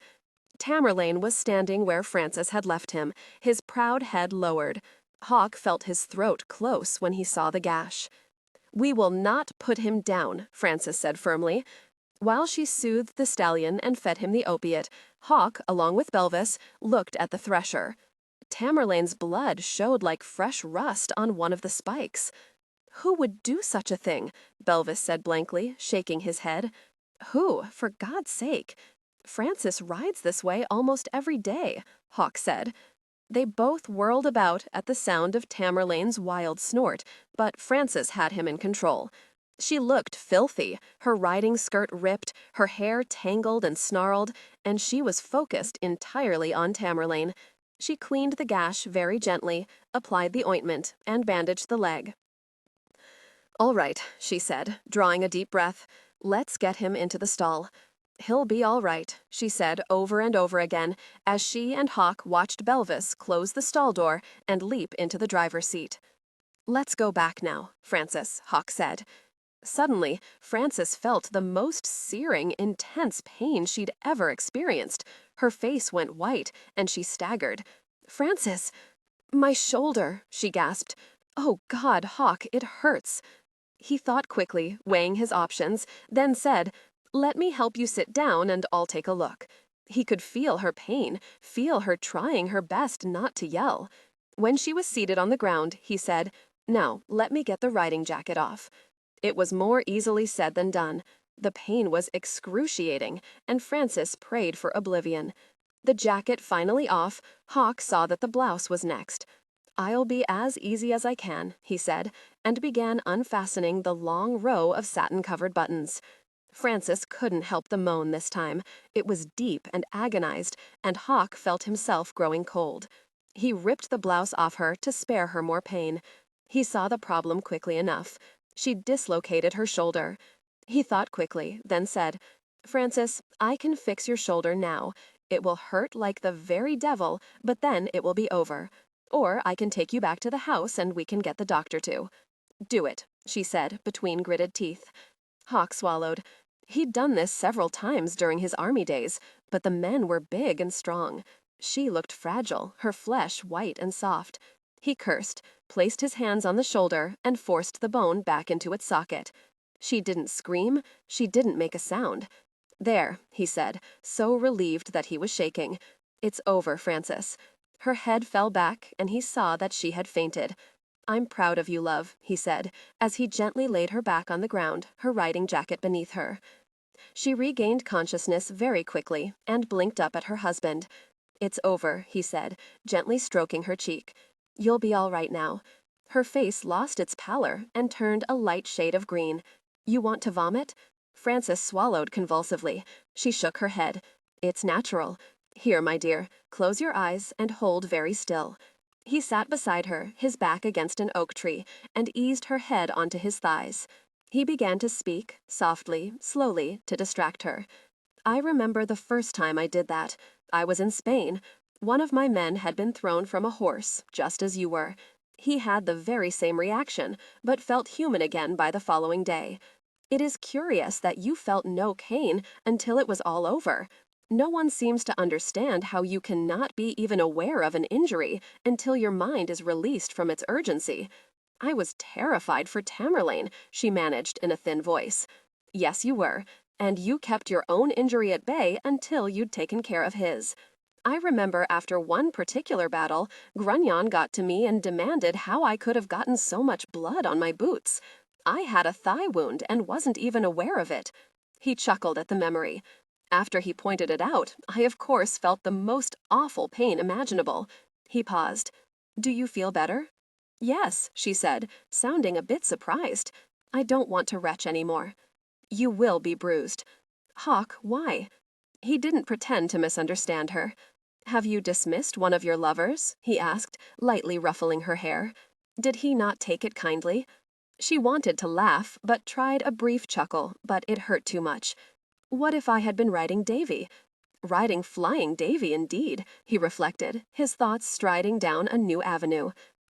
Tamerlane was standing where Frances had left him, his proud head lowered. Hawk felt his throat close when he saw the gash. "We will not put him down," Frances said firmly. While she soothed the stallion and fed him the opiate, Hawk, along with Belvis, looked at the thresher. Tamerlane's blood showed like fresh rust on one of the spikes. "Who would do such a thing?" Belvis said blankly, shaking his head. "Who, for God's sake?" "Frances rides this way almost every day," Hawk said. They both whirled about at the sound of Tamerlane's wild snort, but Frances had him in control. She looked filthy, her riding skirt ripped, her hair tangled and snarled, and she was focused entirely on Tamerlane. She cleaned the gash very gently, applied the ointment, and bandaged the leg. "All right," she said, drawing a deep breath. "Let's get him into the stall." "He'll be all right," she said over and over again, as she and Hawk watched Belvis close the stall door and leap into the driver's seat. "Let's go back now, Frances," Hawk said. Suddenly, Frances felt the most searing, intense pain she'd ever experienced. Her face went white, and she staggered. "Frances, my shoulder," she gasped. "Oh, God, Hawk, it hurts." He thought quickly, weighing his options, then said, "Let me help you sit down and I'll take a look." He could feel her pain, feel her trying her best not to yell. When she was seated on the ground, he said, "Now, let me get the riding jacket off." It was more easily said than done. The pain was excruciating, and Frances prayed for oblivion. The jacket finally off, Hawk saw that the blouse was next. "I'll be as easy as I can," he said, and began unfastening the long row of satin-covered buttons. Frances couldn't help the moan this time. It was deep and agonized, and Hawk felt himself growing cold. He ripped the blouse off her to spare her more pain. He saw the problem quickly enough. She dislocated her shoulder. He thought quickly, then said, "Frances, I can fix your shoulder now. It will hurt like the very devil, but then it will be over. Or I can take you back to the house and we can get the doctor to." "Do it," she said, between gritted teeth. Hawk swallowed. He'd done this several times during his army days, but the men were big and strong. She looked fragile, her flesh white and soft. He cursed, placed his hands on the shoulder, and forced the bone back into its socket. She didn't scream, she didn't make a sound. "There," he said, so relieved that he was shaking. "It's over, Frances." Her head fell back, and he saw that she had fainted. "I'm proud of you, love," he said, as he gently laid her back on the ground, her riding jacket beneath her. She regained consciousness very quickly, and blinked up at her husband. "It's over," he said, gently stroking her cheek. "You'll be all right now." Her face lost its pallor and turned a light shade of green. "You want to vomit?" Frances swallowed convulsively. She shook her head. "It's natural. Here, my dear, close your eyes and hold very still." He sat beside her, his back against an oak tree, and eased her head onto his thighs. He began to speak, softly, slowly, to distract her. "I remember the first time I did that. I was in Spain. One of my men had been thrown from a horse, just as you were. He had the very same reaction, but felt human again by the following day. It is curious that you felt no pain until it was all over. No one seems to understand how you cannot be even aware of an injury until your mind is released from its urgency. I was terrified for Tamerlane," she managed in a thin voice. "Yes, you were. And you kept your own injury at bay until you'd taken care of his. I remember after one particular battle, Grunyon got to me and demanded how I could have gotten so much blood on my boots. I had a thigh wound and wasn't even aware of it." He chuckled at the memory. "After he pointed it out, I of course felt the most awful pain imaginable." He paused. "Do you feel better?" Yes, she said, sounding a bit surprised. I don't want to retch any more. You will be bruised. Hawk, why? He didn't pretend to misunderstand her. Have you dismissed one of your lovers? He asked, lightly ruffling her hair. Did he not take it kindly? She wanted to laugh, but tried a brief chuckle, but it hurt too much. What if I had been riding Davy? Riding Flying Davy, indeed, he reflected, his thoughts striding down a new avenue.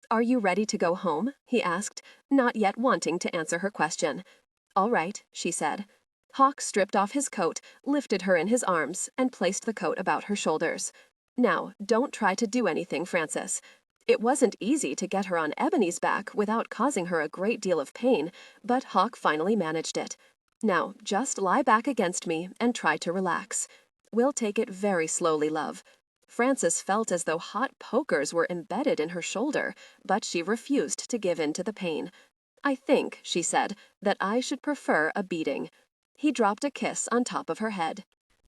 Are you ready to go home? He asked, not yet wanting to answer her question. All right, she said. Hawk stripped off his coat, lifted her in his arms, and placed the coat about her shoulders. Now, don't try to do anything, Frances. It wasn't easy to get her on Ebony's back without causing her a great deal of pain, but Hawk finally managed it. Now, just lie back against me and try to relax. We'll take it very slowly, love. Frances felt as though hot pokers were embedded in her shoulder, but she refused to give in to the pain. I think, she said, that I should prefer a beating. He dropped a kiss on top of her head.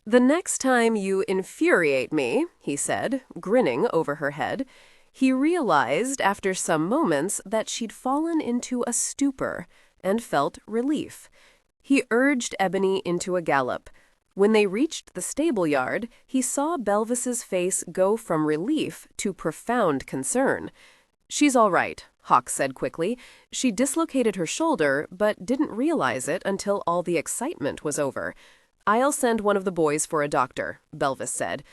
The next time you infuriate me, he said, grinning over her head. He realized after some moments that she'd fallen into a stupor and felt relief. He urged Ebony into a gallop. When they reached the stable yard, he saw Belvis's face go from relief to profound concern. She's all right, Hawk said quickly. She dislocated her shoulder, but didn't realize it until all the excitement was over. I'll send one of the boys for a doctor, Belvis said.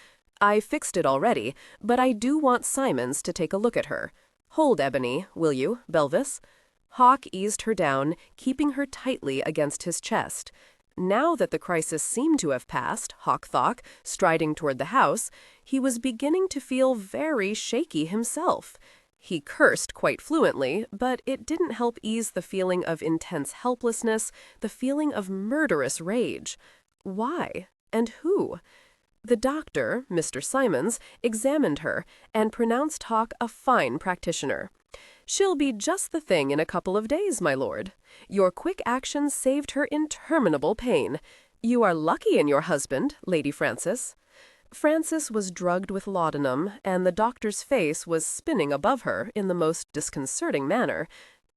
I fixed it already, but I do want Simons to take a look at her. Hold Ebony, will you, Belvis? Hawk eased her down, keeping her tightly against his chest. Now that the crisis seemed to have passed, Hawk thought, striding toward the house, he was beginning to feel very shaky himself. He cursed quite fluently, but it didn't help ease the feeling of intense helplessness, the feeling of murderous rage. Why? And who? The doctor, Mr. Simons, examined her and pronounced Hawk a fine practitioner. She'll be just the thing in a couple of days, my lord. Your quick action saved her interminable pain. You are lucky in your husband, Lady Frances. Frances was drugged with laudanum, and the doctor's face was spinning above her in the most disconcerting manner.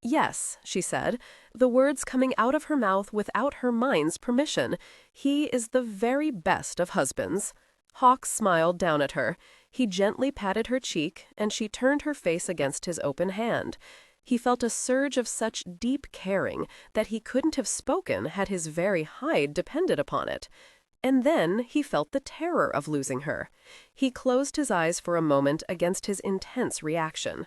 Yes, she said, the words coming out of her mouth without her mind's permission. He is the very best of husbands. Hawk smiled down at her. He gently patted her cheek, and she turned her face against his open hand. He felt a surge of such deep caring that he couldn't have spoken had his very hide depended upon it. And then he felt the terror of losing her. He closed his eyes for a moment against his intense reaction.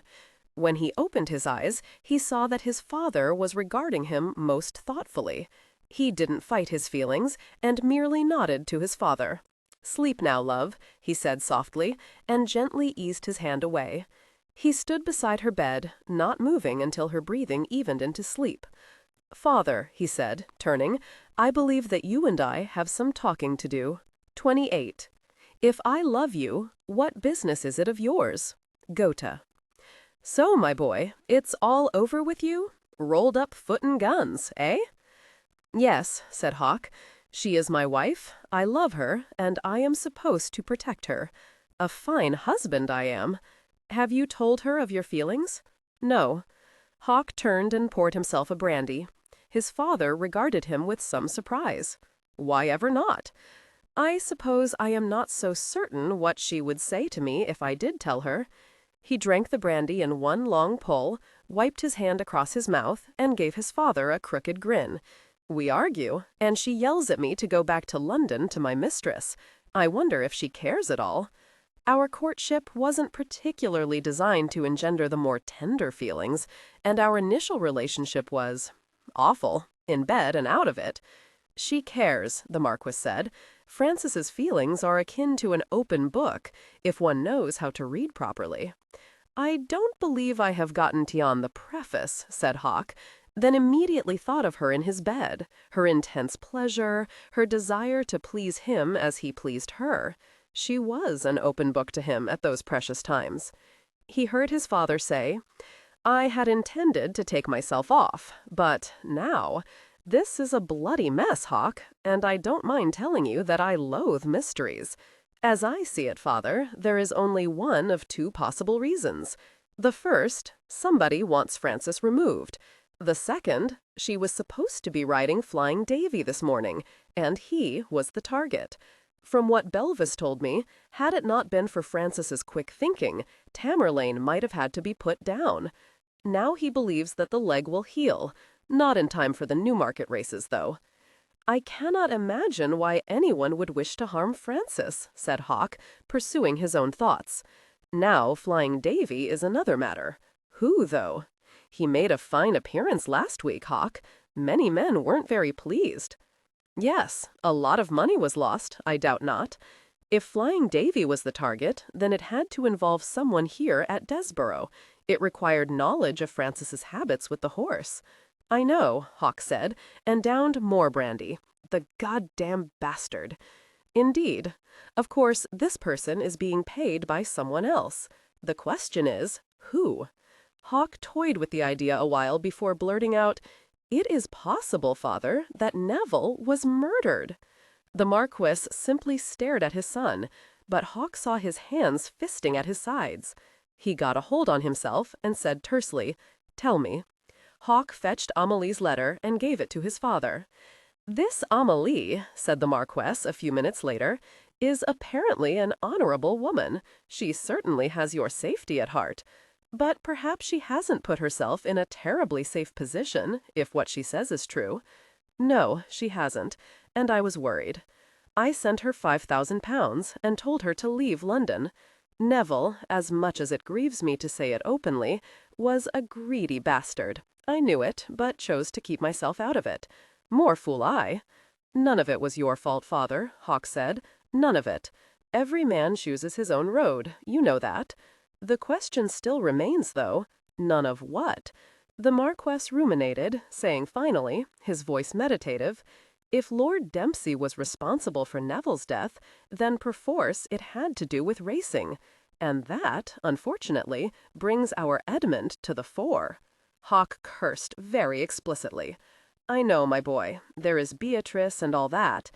When he opened his eyes, he saw that his father was regarding him most thoughtfully. He didn't fight his feelings, and merely nodded to his father. "Sleep now, love," he said softly, and gently eased his hand away. He stood beside her bed, not moving until her breathing evened into sleep. "Father," he said, turning, "I believe that you and I have some talking to do. 28. If I love you, what business is it of yours? Goethe. So, my boy, it's all over with you? Rolled up foot and guns, eh?" "Yes," said Hawk. "She is my wife, I love her, and I am supposed to protect her. A fine husband I am. Have you told her of your feelings?" "No." Hawk turned and poured himself a brandy. His father regarded him with some surprise. "Why ever not? I suppose I am not so certain what she would say to me if I did tell her." He drank the brandy in one long pull, wiped his hand across his mouth, and gave his father a crooked grin. "We argue, and she yells at me to go back to London to my mistress. I wonder if she cares at all. Our courtship wasn't particularly designed to engender the more tender feelings, and our initial relationship was awful, in bed and out of it." "She cares," the Marquis said. "Frances's feelings are akin to an open book, if one knows how to read properly." "I don't believe I have gotten beyond the preface," said Hawk, then immediately thought of her in his bed, her intense pleasure, her desire to please him as he pleased her. She was an open book to him at those precious times. He heard his father say, "I had intended to take myself off, but now, this is a bloody mess, Hawk, and I don't mind telling you that I loathe mysteries. As I see it, father, there is only one of two possible reasons. The first, somebody wants Frances removed. The second, she was supposed to be riding Flying Davy this morning, and he was the target. From what Belvis told me, had it not been for Frances's quick thinking, Tamerlane might have had to be put down. Now he believes that the leg will heal, not in time for the Newmarket races, though. I cannot imagine why anyone would wish to harm Frances, said Hawk, pursuing his own thoughts. Now Flying Davy is another matter. Who, though? He made a fine appearance last week, Hawk. Many men weren't very pleased. Yes, a lot of money was lost, I doubt not. If Flying Davy was the target, then it had to involve someone here at Desborough. It required knowledge of Frances's habits with the horse. I know, Hawk said, and downed more brandy. The goddamn bastard. Indeed. Of course, this person is being paid by someone else. The question is, who? Hawk toyed with the idea a while before blurting out, "It is possible, Father, that Neville was murdered." The Marquis simply stared at his son, but Hawk saw his hands fisting at his sides. He got a hold on himself and said tersely, "Tell me." Hawk fetched Amelie's letter and gave it to his father. "This Amelie," said the Marquess a few minutes later, "is apparently an honorable woman. She certainly has your safety at heart. But perhaps she hasn't put herself in a terribly safe position, if what she says is true." "No, she hasn't, and I was worried. I sent her £5,000 and told her to leave London. Neville, as much as it grieves me to say it openly, was a greedy bastard. I knew it, but chose to keep myself out of it. More fool I." "None of it was your fault, Father," Hawk said. "None of it. Every man chooses his own road. You know that. The question still remains, though, none of what?" The Marquess ruminated, saying finally, his voice meditative, "If Lord Dempsey was responsible for Neville's death, then perforce it had to do with racing. And that, unfortunately, brings our Edmund to the fore." Hawk cursed very explicitly. "I know, my boy, there is Beatrice and all that.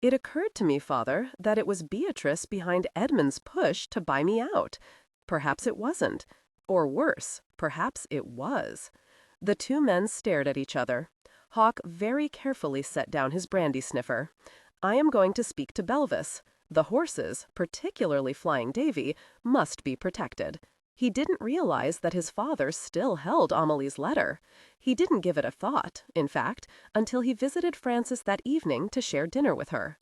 It occurred to me, Father, that it was Beatrice behind Edmund's push to buy me out. Perhaps it wasn't. Or worse, perhaps it was." The two men stared at each other. Hawk very carefully set down his brandy sniffer. "I am going to speak to Belvis. The horses, particularly Flying Davy, must be protected." He didn't realize that his father still held Amelie's letter. He didn't give it a thought, in fact, until he visited Frances that evening to share dinner with her.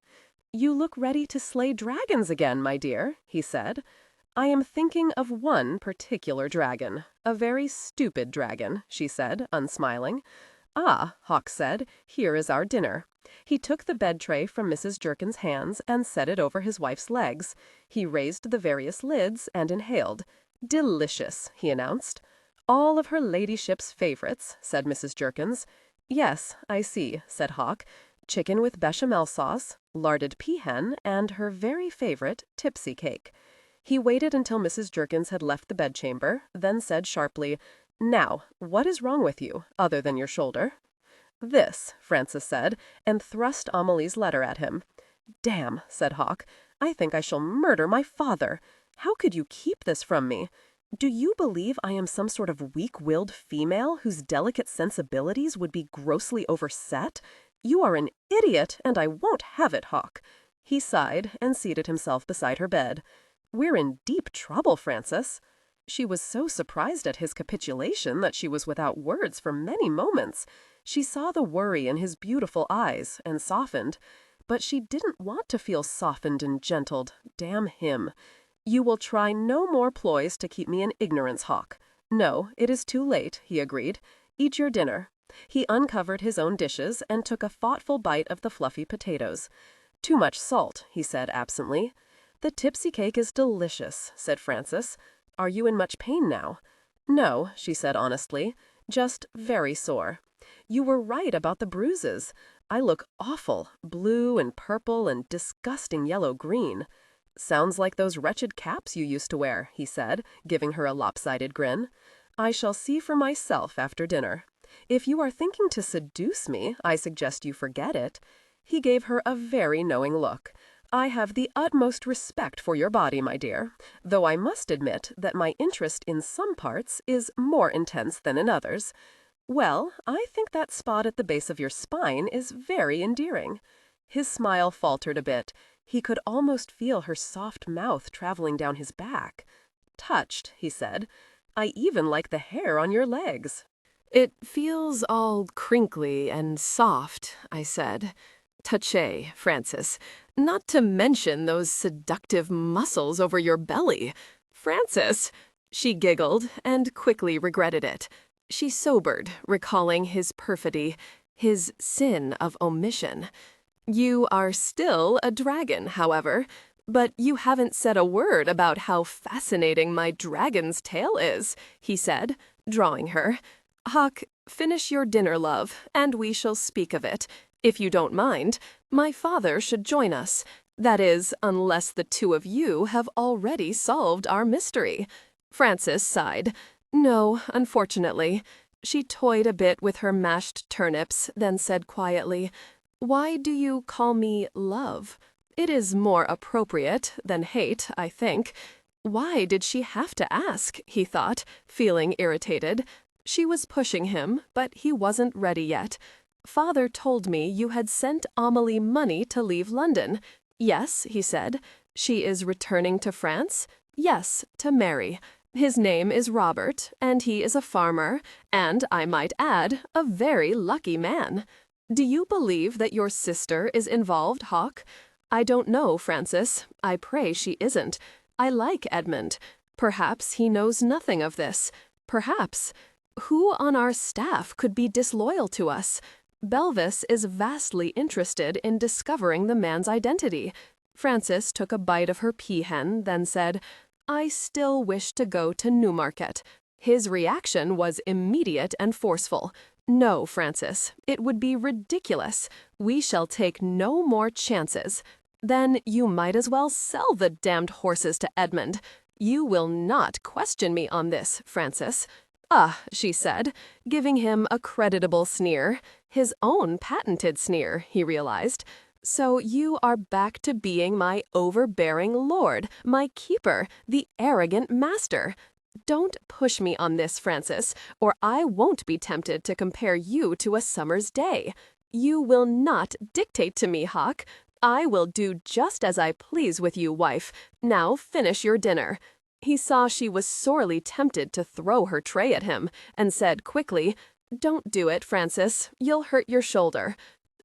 "You look ready to slay dragons again, my dear," he said. "I am thinking of one particular dragon, a very stupid dragon," she said, unsmiling. "Ah," Hawk said, "here is our dinner." He took the bed tray from Mrs. Jerkin's hands and set it over his wife's legs. He raised the various lids and inhaled. "Delicious," he announced. "All of her ladyship's favorites," said Mrs. Jerkins. "Yes, I see," said Hawk. "Chicken with bechamel sauce, larded peahen, and her very favorite tipsy cake." He waited until Mrs. Jerkins had left the bedchamber, then said sharply, "Now, what is wrong with you, other than your shoulder?" "This," Frances said, and thrust Amelie's letter at him. "Damn," said Hawk. "I think I shall murder my father. How could you keep this from me? Do you believe I am some sort of weak-willed female whose delicate sensibilities would be grossly overset? You are an idiot, and I won't have it, Hawk." He sighed and seated himself beside her bed. "We're in deep trouble, Frances." She was so surprised at his capitulation that she was without words for many moments. She saw the worry in his beautiful eyes and softened. But she didn't want to feel softened and gentled. Damn him. "You will try no more ploys to keep me in ignorance, Hawk." "No, it is too late," he agreed. "Eat your dinner." He uncovered his own dishes and took a thoughtful bite of the fluffy potatoes. "Too much salt," he said absently. "The tipsy cake is delicious," said Frances. "Are you in much pain now?" "No," she said honestly, "just very sore." "You were right about the bruises. I look awful, blue and purple and disgusting yellow-green." "Sounds like those wretched caps you used to wear," he said, giving her a lopsided grin. "I shall see for myself after dinner. If you are thinking to seduce me, I suggest you forget it." He gave her a very knowing look. I have the utmost respect for your body, my dear, though I must admit that my interest in some parts is more intense than in others. Well, I think that spot at the base of your spine is very endearing." His smile faltered a bit. He could almost feel her soft mouth traveling down his back. "Touched," he said. "I even like the hair on your legs." "It feels all crinkly and soft," I said. "Touché, Frances. Not to mention those seductive muscles over your belly. Frances!" She giggled and quickly regretted it. She sobered, recalling his perfidy, his sin of omission. "You are still a dragon, however, but you haven't said a word about how fascinating my dragon's tail is," he said, drawing her. "Hawk, finish your dinner, love, and we shall speak of it. If you don't mind, my father should join us. That is, unless the two of you have already solved our mystery." Frances sighed. "No, unfortunately." She toyed a bit with her mashed turnips, then said quietly, "Why do you call me love? It is more appropriate than hate, I think." Why did she have to ask, he thought, feeling irritated. She was pushing him, but he wasn't ready yet. "Father told me you had sent Amelie money to leave London." "Yes," he said. "She is returning to France?" "Yes, to marry. His name is Robert, and he is a farmer, and, I might add, a very lucky man." "Do you believe that your sister is involved, Hawk?" "I don't know, Frances. I pray she isn't. I like Edmund. Perhaps he knows nothing of this. Perhaps. Who on our staff could be disloyal to us? Belvis is vastly interested in discovering the man's identity." Frances took a bite of her peahen, then said, "I still wish to go to Newmarket." His reaction was immediate and forceful. "No, Frances, it would be ridiculous. We shall take no more chances." "Then you might as well sell the damned horses to Edmund. You will not question me on this, Frances." "Ah," she said, giving him a creditable sneer. His own patented sneer, he realized. "So you are back to being my overbearing lord, my keeper, the arrogant master. Don't push me on this, Frances, or I won't be tempted to compare you to a summer's day. You will not dictate to me, Hawk. I will do just as I please with you, wife. Now finish your dinner." He saw she was sorely tempted to throw her tray at him, and said quickly, "Don't do it, Frances. You'll hurt your shoulder."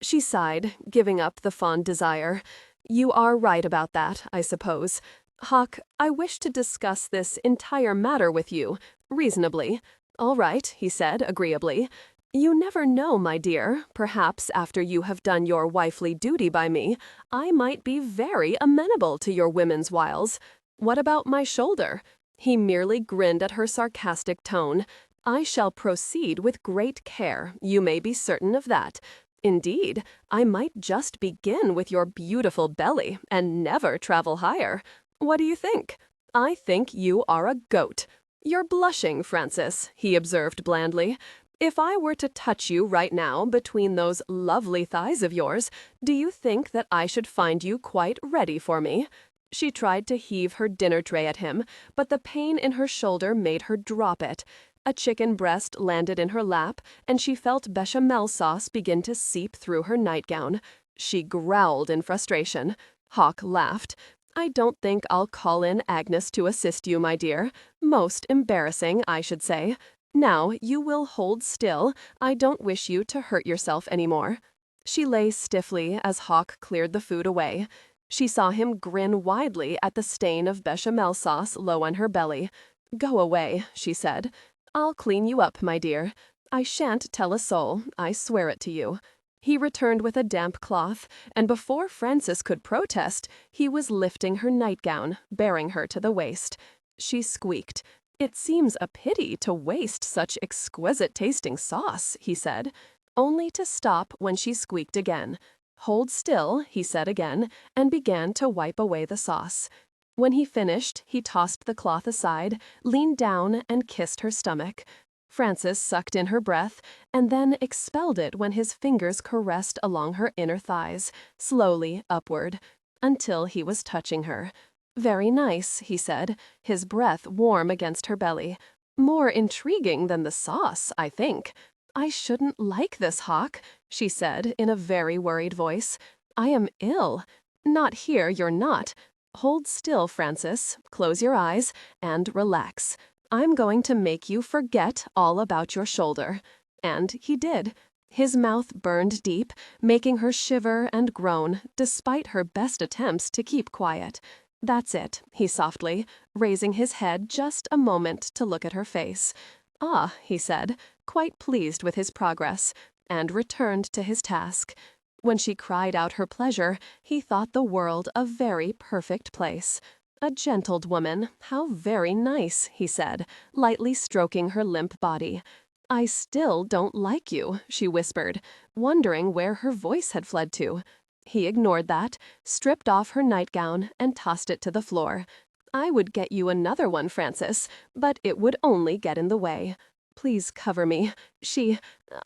She sighed, giving up the fond desire. "You are right about that, I suppose. Hawk, I wish to discuss this entire matter with you, reasonably." "All right," he said agreeably. "You never know, my dear. Perhaps after you have done your wifely duty by me, I might be very amenable to your women's wiles. What about my shoulder?" He merely grinned at her sarcastic tone. "I shall proceed with great care, you may be certain of that. Indeed, I might just begin with your beautiful belly and never travel higher. What do you think? I think you are a goat." "You're blushing, Frances," he observed blandly. "If I were to touch you right now between those lovely thighs of yours, do you think that I should find you quite ready for me?" She tried to heave her dinner tray at him, but the pain in her shoulder made her drop it. A chicken breast landed in her lap, and she felt bechamel sauce begin to seep through her nightgown. She growled in frustration. Hawk laughed. "I don't think I'll call in Agnes to assist you, my dear. Most embarrassing, I should say. Now, you will hold still. I don't wish you to hurt yourself any more." She lay stiffly as Hawk cleared the food away. She saw him grin widely at the stain of bechamel sauce low on her belly. "Go away," she said. "I'll clean you up, my dear. I shan't tell a soul, I swear it to you." He returned with a damp cloth, and before Frances could protest, he was lifting her nightgown, bearing her to the waist. She squeaked. "It seems a pity to waste such exquisite-tasting sauce," he said, only to stop when she squeaked again. "Hold still," he said again, and began to wipe away the sauce. When he finished, he tossed the cloth aside, leaned down, and kissed her stomach. Frances sucked in her breath, and then expelled it when his fingers caressed along her inner thighs, slowly upward. until he was touching her. "Very nice," he said, his breath warm against her belly. "More intriguing than the sauce, I think." "I shouldn't like this, Hawk," she said in a very worried voice. "I am ill." "Not here, you're not. Hold still, Francis, close your eyes, and relax. I'm going to make you forget all about your shoulder." And he did. His mouth burned deep, making her shiver and groan, despite her best attempts to keep quiet. "That's it," he softly, raising his head just a moment to look at her face. "Ah," he said, quite pleased with his progress, and returned to his task. When she cried out her pleasure, he thought the world a very perfect place. "A gentle woman, how very nice," he said, lightly stroking her limp body. "I still don't like you," she whispered, wondering where her voice had fled to. He ignored that, stripped off her nightgown, and tossed it to the floor. "I would get you another one, Francis, but it would only get in the way. Please cover me.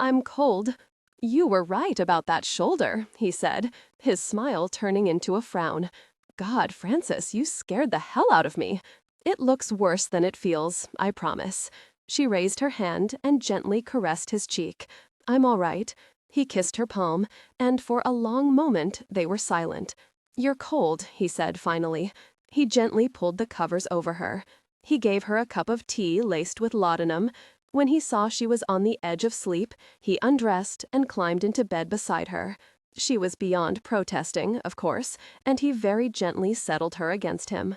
I'm cold." "You were right about that shoulder," he said, his smile turning into a frown. "God, Francis, you scared the hell out of me." "It looks worse than it feels, I promise." She raised her hand and gently caressed his cheek. "I'm all right." He kissed her palm, and for a long moment they were silent. "You're cold," he said finally. He gently pulled the covers over her. He gave her a cup of tea laced with laudanum. When he saw she was on the edge of sleep, he undressed and climbed into bed beside her. She was beyond protesting, of course, and he very gently settled her against him.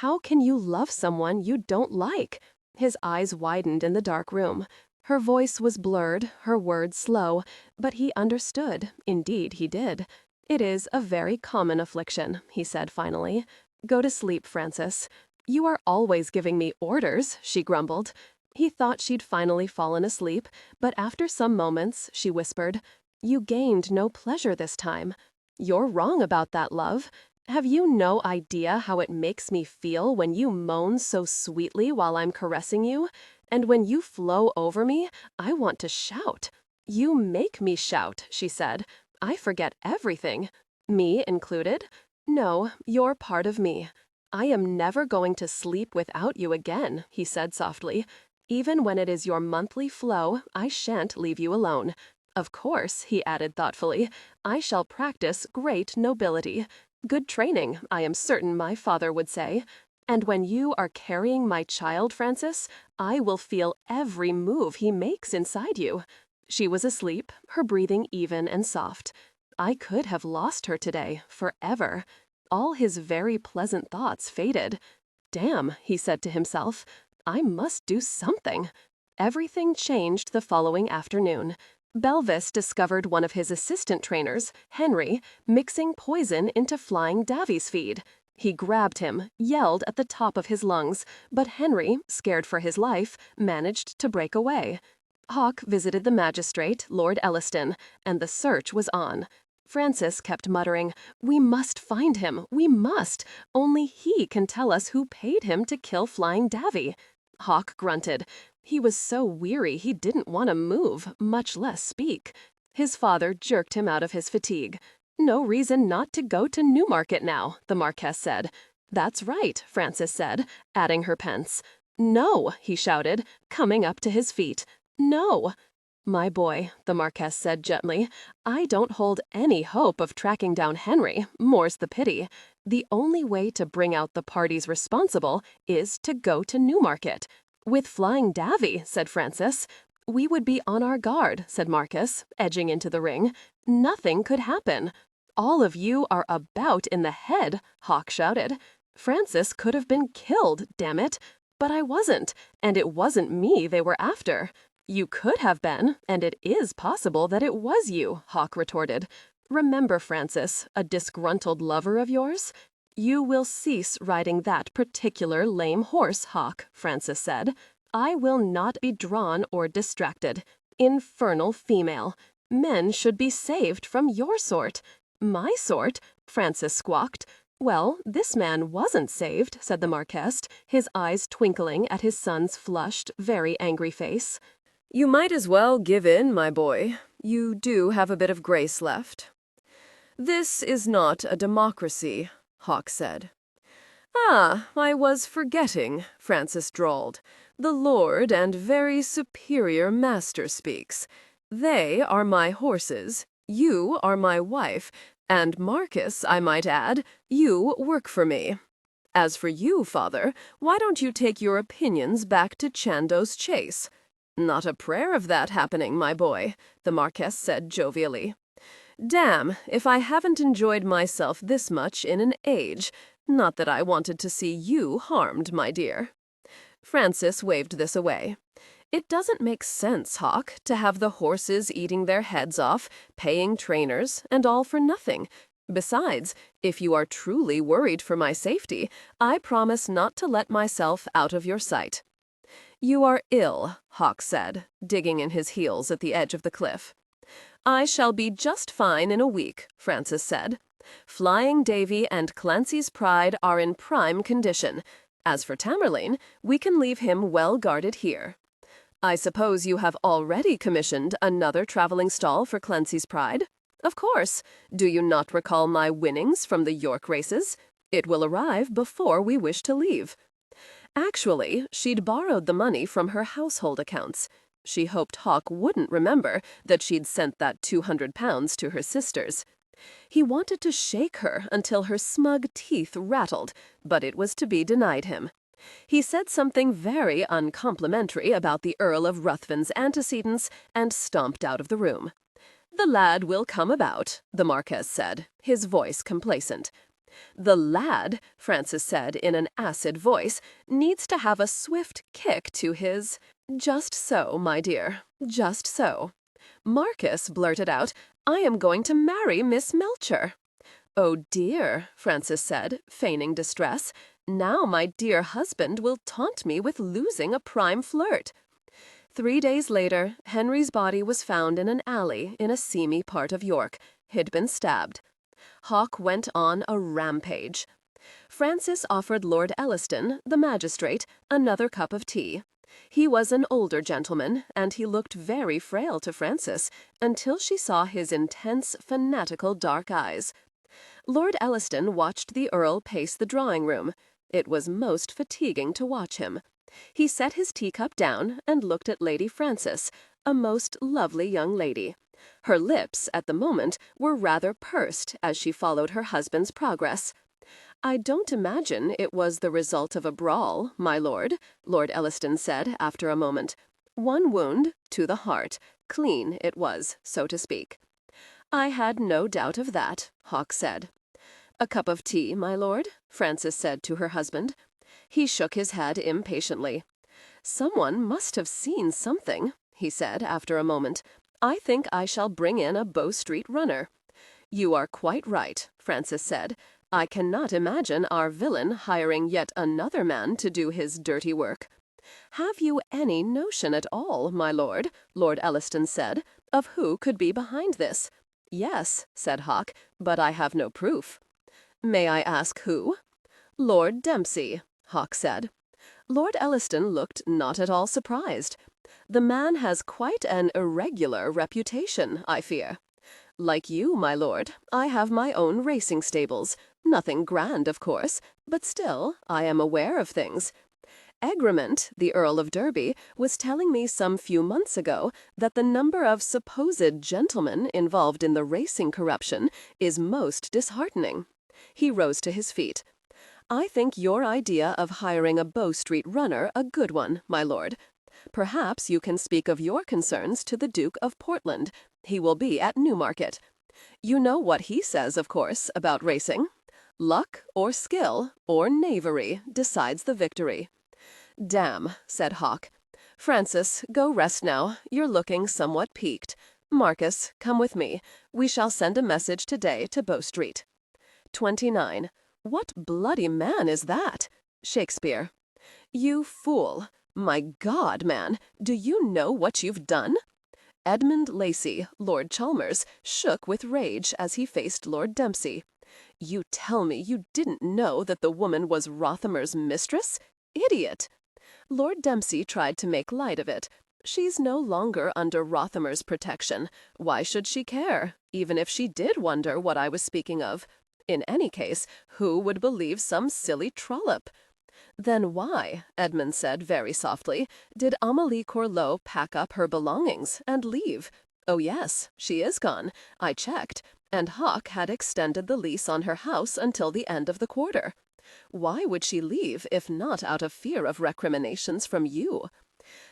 "How can you love someone you don't like?" His eyes widened in the dark room. Her voice was blurred, her words slow, but he understood, indeed he did. "It is a very common affliction," he said finally. "Go to sleep, Francis." "You are always giving me orders," she grumbled. He thought she'd finally fallen asleep, but after some moments, she whispered, "You gained no pleasure this time." "You're wrong about that, love. Have you no idea how it makes me feel when you moan so sweetly while I'm caressing you? And when you flow over me, I want to shout." "You make me shout," she said. "I forget everything." "Me included?" "No, you're part of me." "I am never going to sleep without you again," he said softly. "Even when it is your monthly flow, I shan't leave you alone. Of course," he added thoughtfully, "I shall practice great nobility. Good training, I am certain my father would say. And when you are carrying my child, Francis, I will feel every move he makes inside you." She was asleep, her breathing even and soft. I could have lost her today, forever. All his very pleasant thoughts faded. "Damn," he said to himself, "I must do something." Everything changed the following afternoon. Belvis discovered one of his assistant trainers, Henry, mixing poison into Flying Davy's feed. He grabbed him, yelled at the top of his lungs, but Henry, scared for his life, managed to break away. Hawk visited the magistrate, Lord Elliston, and the search was on. Francis kept muttering, "We must find him, we must. Only he can tell us who paid him to kill Flying Davy." Hawk grunted. He was so weary he didn't want to move, much less speak. His father jerked him out of his fatigue. "No reason not to go to Newmarket now," the Marquess said. "That's right," Francis said, adding her pence. "No," he shouted, coming up to his feet. "No." "My boy," the Marquess said gently, "I don't hold any hope of tracking down Henry, more's the pity. The only way to bring out the parties responsible is to go to Newmarket." "With Flying Davy," said Francis. "We would be on our guard," said Marcus, edging into the ring. "Nothing could happen." "All of you are about in the head," Hawk shouted. "Francis could have been killed, damn it. But I wasn't, and it wasn't me they were after." "You could have been, and it is possible that it was you," Hawk retorted. "Remember, Francis, a disgruntled lover of yours?" "You will cease riding that particular lame horse, Hawk," Francis said. "I will not be drawn or distracted. Infernal female. Men should be saved from your sort." "My sort?" Francis squawked. "Well, this man wasn't saved," said the Marquess, his eyes twinkling at his son's flushed, very angry face. "You might as well give in, my boy. You do have a bit of grace left." "This is not a democracy," Hawk said. "Ah, I was forgetting," Francis drawled. "The Lord and very superior master speaks. They are my horses, you are my wife, and Marcus, I might add, you work for me. As for you, father, why don't you take your opinions back to Chandos Chase?" "Not a prayer of that happening, my boy," the Marquess said jovially. "Damn, if I haven't enjoyed myself this much in an age. Not that I wanted to see you harmed, my dear." Francis waved this away. "It doesn't make sense, Hawk, to have the horses eating their heads off, paying trainers, and all for nothing. Besides, if you are truly worried for my safety, I promise not to let myself out of your sight." "You are ill," Hawk said, digging in his heels at the edge of the cliff. "I shall be just fine in a week," Francis said. "Flying Davy and Clancy's Pride are in prime condition. As for Tamerlane, we can leave him well guarded here. I suppose you have already commissioned another traveling stall for Clancy's Pride? Of course. Do you not recall my winnings from the York races? It will arrive before we wish to leave." Actually, she'd borrowed the money from her household accounts. She hoped Hawk wouldn't remember that she'd sent that £200 to her sisters. He wanted to shake her until her smug teeth rattled, but it was to be denied him. He said something very uncomplimentary about the Earl of Ruthven's antecedents and stomped out of the room. "The lad will come about," the Marquess said, his voice complacent. "The lad," Francis said in an acid voice, "needs to have a swift kick to his—" "Just so, my dear, just so." Marcus blurted out, "I am going to marry Miss Melcher." "Oh dear," Francis said, feigning distress. "Now my dear husband will taunt me with losing a prime flirt." 3 days later, Henry's body was found in an alley in a seamy part of York. He'd been stabbed. Hawk went on a rampage. Francis offered Lord Elliston, the magistrate, another cup of tea. He was an older gentleman, and he looked very frail to Francis, until she saw his intense, fanatical dark eyes. Lord Elliston watched the Earl pace the drawing-room. It was most fatiguing to watch him. He set his teacup down and looked at Lady Frances, a most lovely young lady. Her lips, at the moment, were rather pursed as she followed her husband's progress. "I don't imagine it was the result of a brawl, my lord," Lord Elliston said after a moment. "One wound, to the heart. Clean it was, so to speak." "I had no doubt of that," Hawk said. "A cup of tea, my lord?" Frances said to her husband. He shook his head impatiently. "Someone must have seen something," he said after a moment. "I think I shall bring in a Bow Street runner." "You are quite right," Francis said. "I cannot imagine our villain hiring yet another man to do his dirty work." "Have you any notion at all, my lord," Lord Elliston said, "of who could be behind this?" "Yes," said Hawk, "but I have no proof." "May I ask who?" "Lord Dempsey," Hawk said. Lord Elliston looked not at all surprised. "The man has quite an irregular reputation, I fear." "Like you, my lord, I have my own racing stables. Nothing grand, of course, but still I am aware of things. Egremont, the Earl of Derby, was telling me some few months ago that the number of supposed gentlemen involved in the racing corruption is most disheartening." He rose to his feet. "I think your idea of hiring a Bow Street runner a good one, my lord. Perhaps you can speak of your concerns to the Duke of Portland. He will be at Newmarket. You know what he says, of course, about racing. Luck or skill or knavery decides the victory." "Damn," said Hawk. "Francis, go rest now. You're looking somewhat peaked. Marcus, come with me. We shall send a message today to Bow Street." 29. What bloody man is that? Shakespeare. "You fool. My God, man, do you know what you've done?" Edmund Lacey, Lord Chalmers, shook with rage as he faced Lord Dempsey. "You tell me you didn't know that the woman was Rothermere's mistress? Idiot!" Lord Dempsey tried to make light of it. She's no longer under Rothermere's protection. Why should she care, even if she did wonder what I was speaking of? In any case, who would believe some silly trollop? Then why, Edmund said very softly, did Amélie Corlot pack up her belongings and leave? Oh yes, she is gone. I checked, and Hawk had extended the lease on her house until the end of the quarter. Why would she leave if not out of fear of recriminations from you?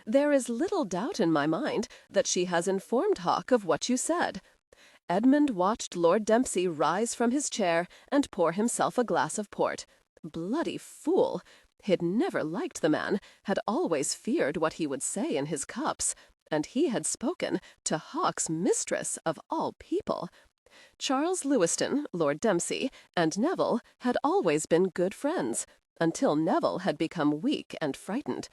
There is little doubt in my mind that she has informed Hawk of what you said. Edmund watched Lord Dempsey rise from his chair and pour himself a glass of port. Bloody fool! He'd never liked the man, had always feared what he would say in his cups, and he had spoken to Hawk's mistress of all people. Charles Lewiston, Lord Dempsey, and Neville had always been good friends, until Neville had become weak and frightened.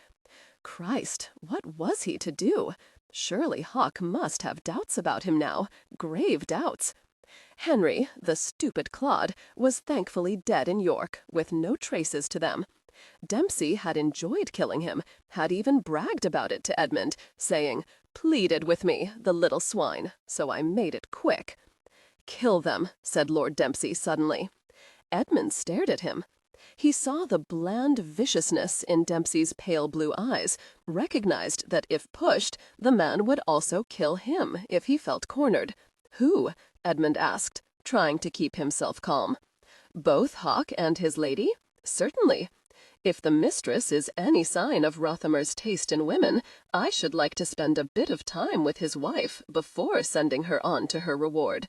Christ, what was he to do? Surely Hawk must have doubts about him now, grave doubts. Henry, the stupid clod, was thankfully dead in York, with no traces to them. Dempsey had enjoyed killing him, had even bragged about it to Edmund, saying, "Pleaded with me, the little swine, so I made it quick." "Kill them," said Lord Dempsey suddenly. Edmund stared at him. He saw the bland viciousness in Dempsey's pale blue eyes, recognized that if pushed, the man would also kill him if he felt cornered. "Who?" Edmund asked, trying to keep himself calm. "Both Hawk and his lady? Certainly. If the mistress is any sign of Rothermere's taste in women, I should like to spend a bit of time with his wife before sending her on to her reward."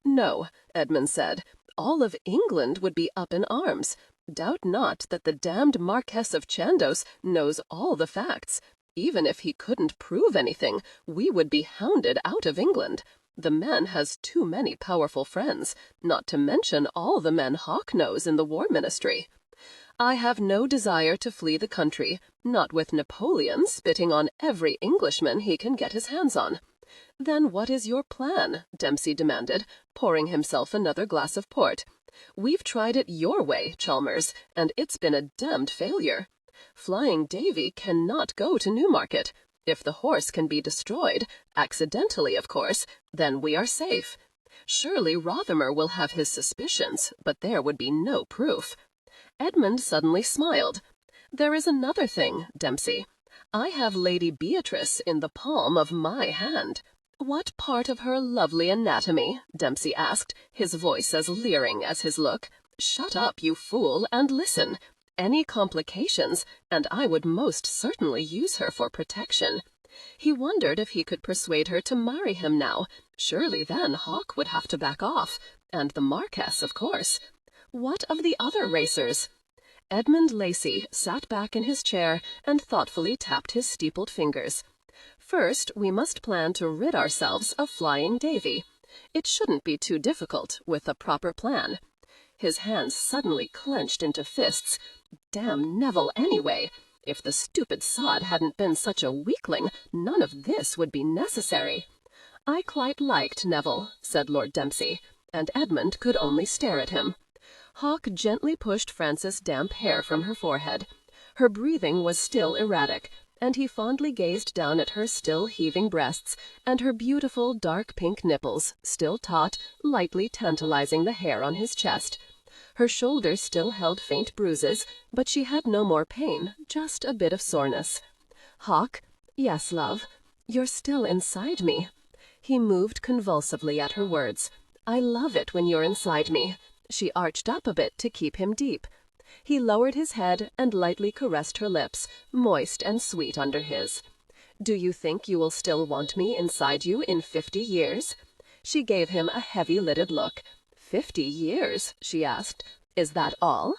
"No," Edmund said, "all of England would be up in arms. Doubt not that the damned Marquess of Chandos knows all the facts. Even if he couldn't prove anything, we would be hounded out of England. The man has too many powerful friends, not to mention all the men Hawk knows in the War Ministry. I have no desire to flee the country, not with Napoleon spitting on every Englishman he can get his hands on." "Then what is your plan?" Dempsey demanded, pouring himself another glass of port. "We've tried it your way, Chalmers, and it's been a damned failure. Flying Davy cannot go to Newmarket. If the horse can be destroyed, accidentally of course, then we are safe. Surely Rothermere will have his suspicions, but there would be no proof." Edmund suddenly smiled. "There is another thing, Dempsey. I have Lady Beatrice in the palm of my hand." "What part of her lovely anatomy?" Dempsey asked, his voice as leering as his look. "Shut up, you fool, and listen. Any complications, and I would most certainly use her for protection." He wondered if he could persuade her to marry him now. Surely then Hawk would have to back off, and the Marquess, of course. What of the other racers? Edmund Lacey sat back in his chair and thoughtfully tapped his steepled fingers. "First, we must plan to rid ourselves of Flying Davy. It shouldn't be too difficult, with a proper plan." His hands suddenly clenched into fists. Damn Neville anyway! If the stupid sod hadn't been such a weakling, none of this would be necessary. "I quite liked Neville," said Lord Dempsey, and Edmund could only stare at him. Hawk gently pushed Frances' damp hair from her forehead. Her breathing was still erratic, and he fondly gazed down at her still heaving breasts and her beautiful dark pink nipples, still taut, lightly tantalizing the hair on his chest. Her shoulders still held faint bruises, but she had no more pain, just a bit of soreness. "Hawk?" "Yes, love." "You're still inside me." He moved convulsively at her words. "I love it when you're inside me." She arched up a bit to keep him deep. He lowered his head and lightly caressed her lips, moist and sweet under his. "Do you think you will still want me inside you in 50 years?" She gave him a heavy-lidded look. 50 years?" she asked. "Is that all?"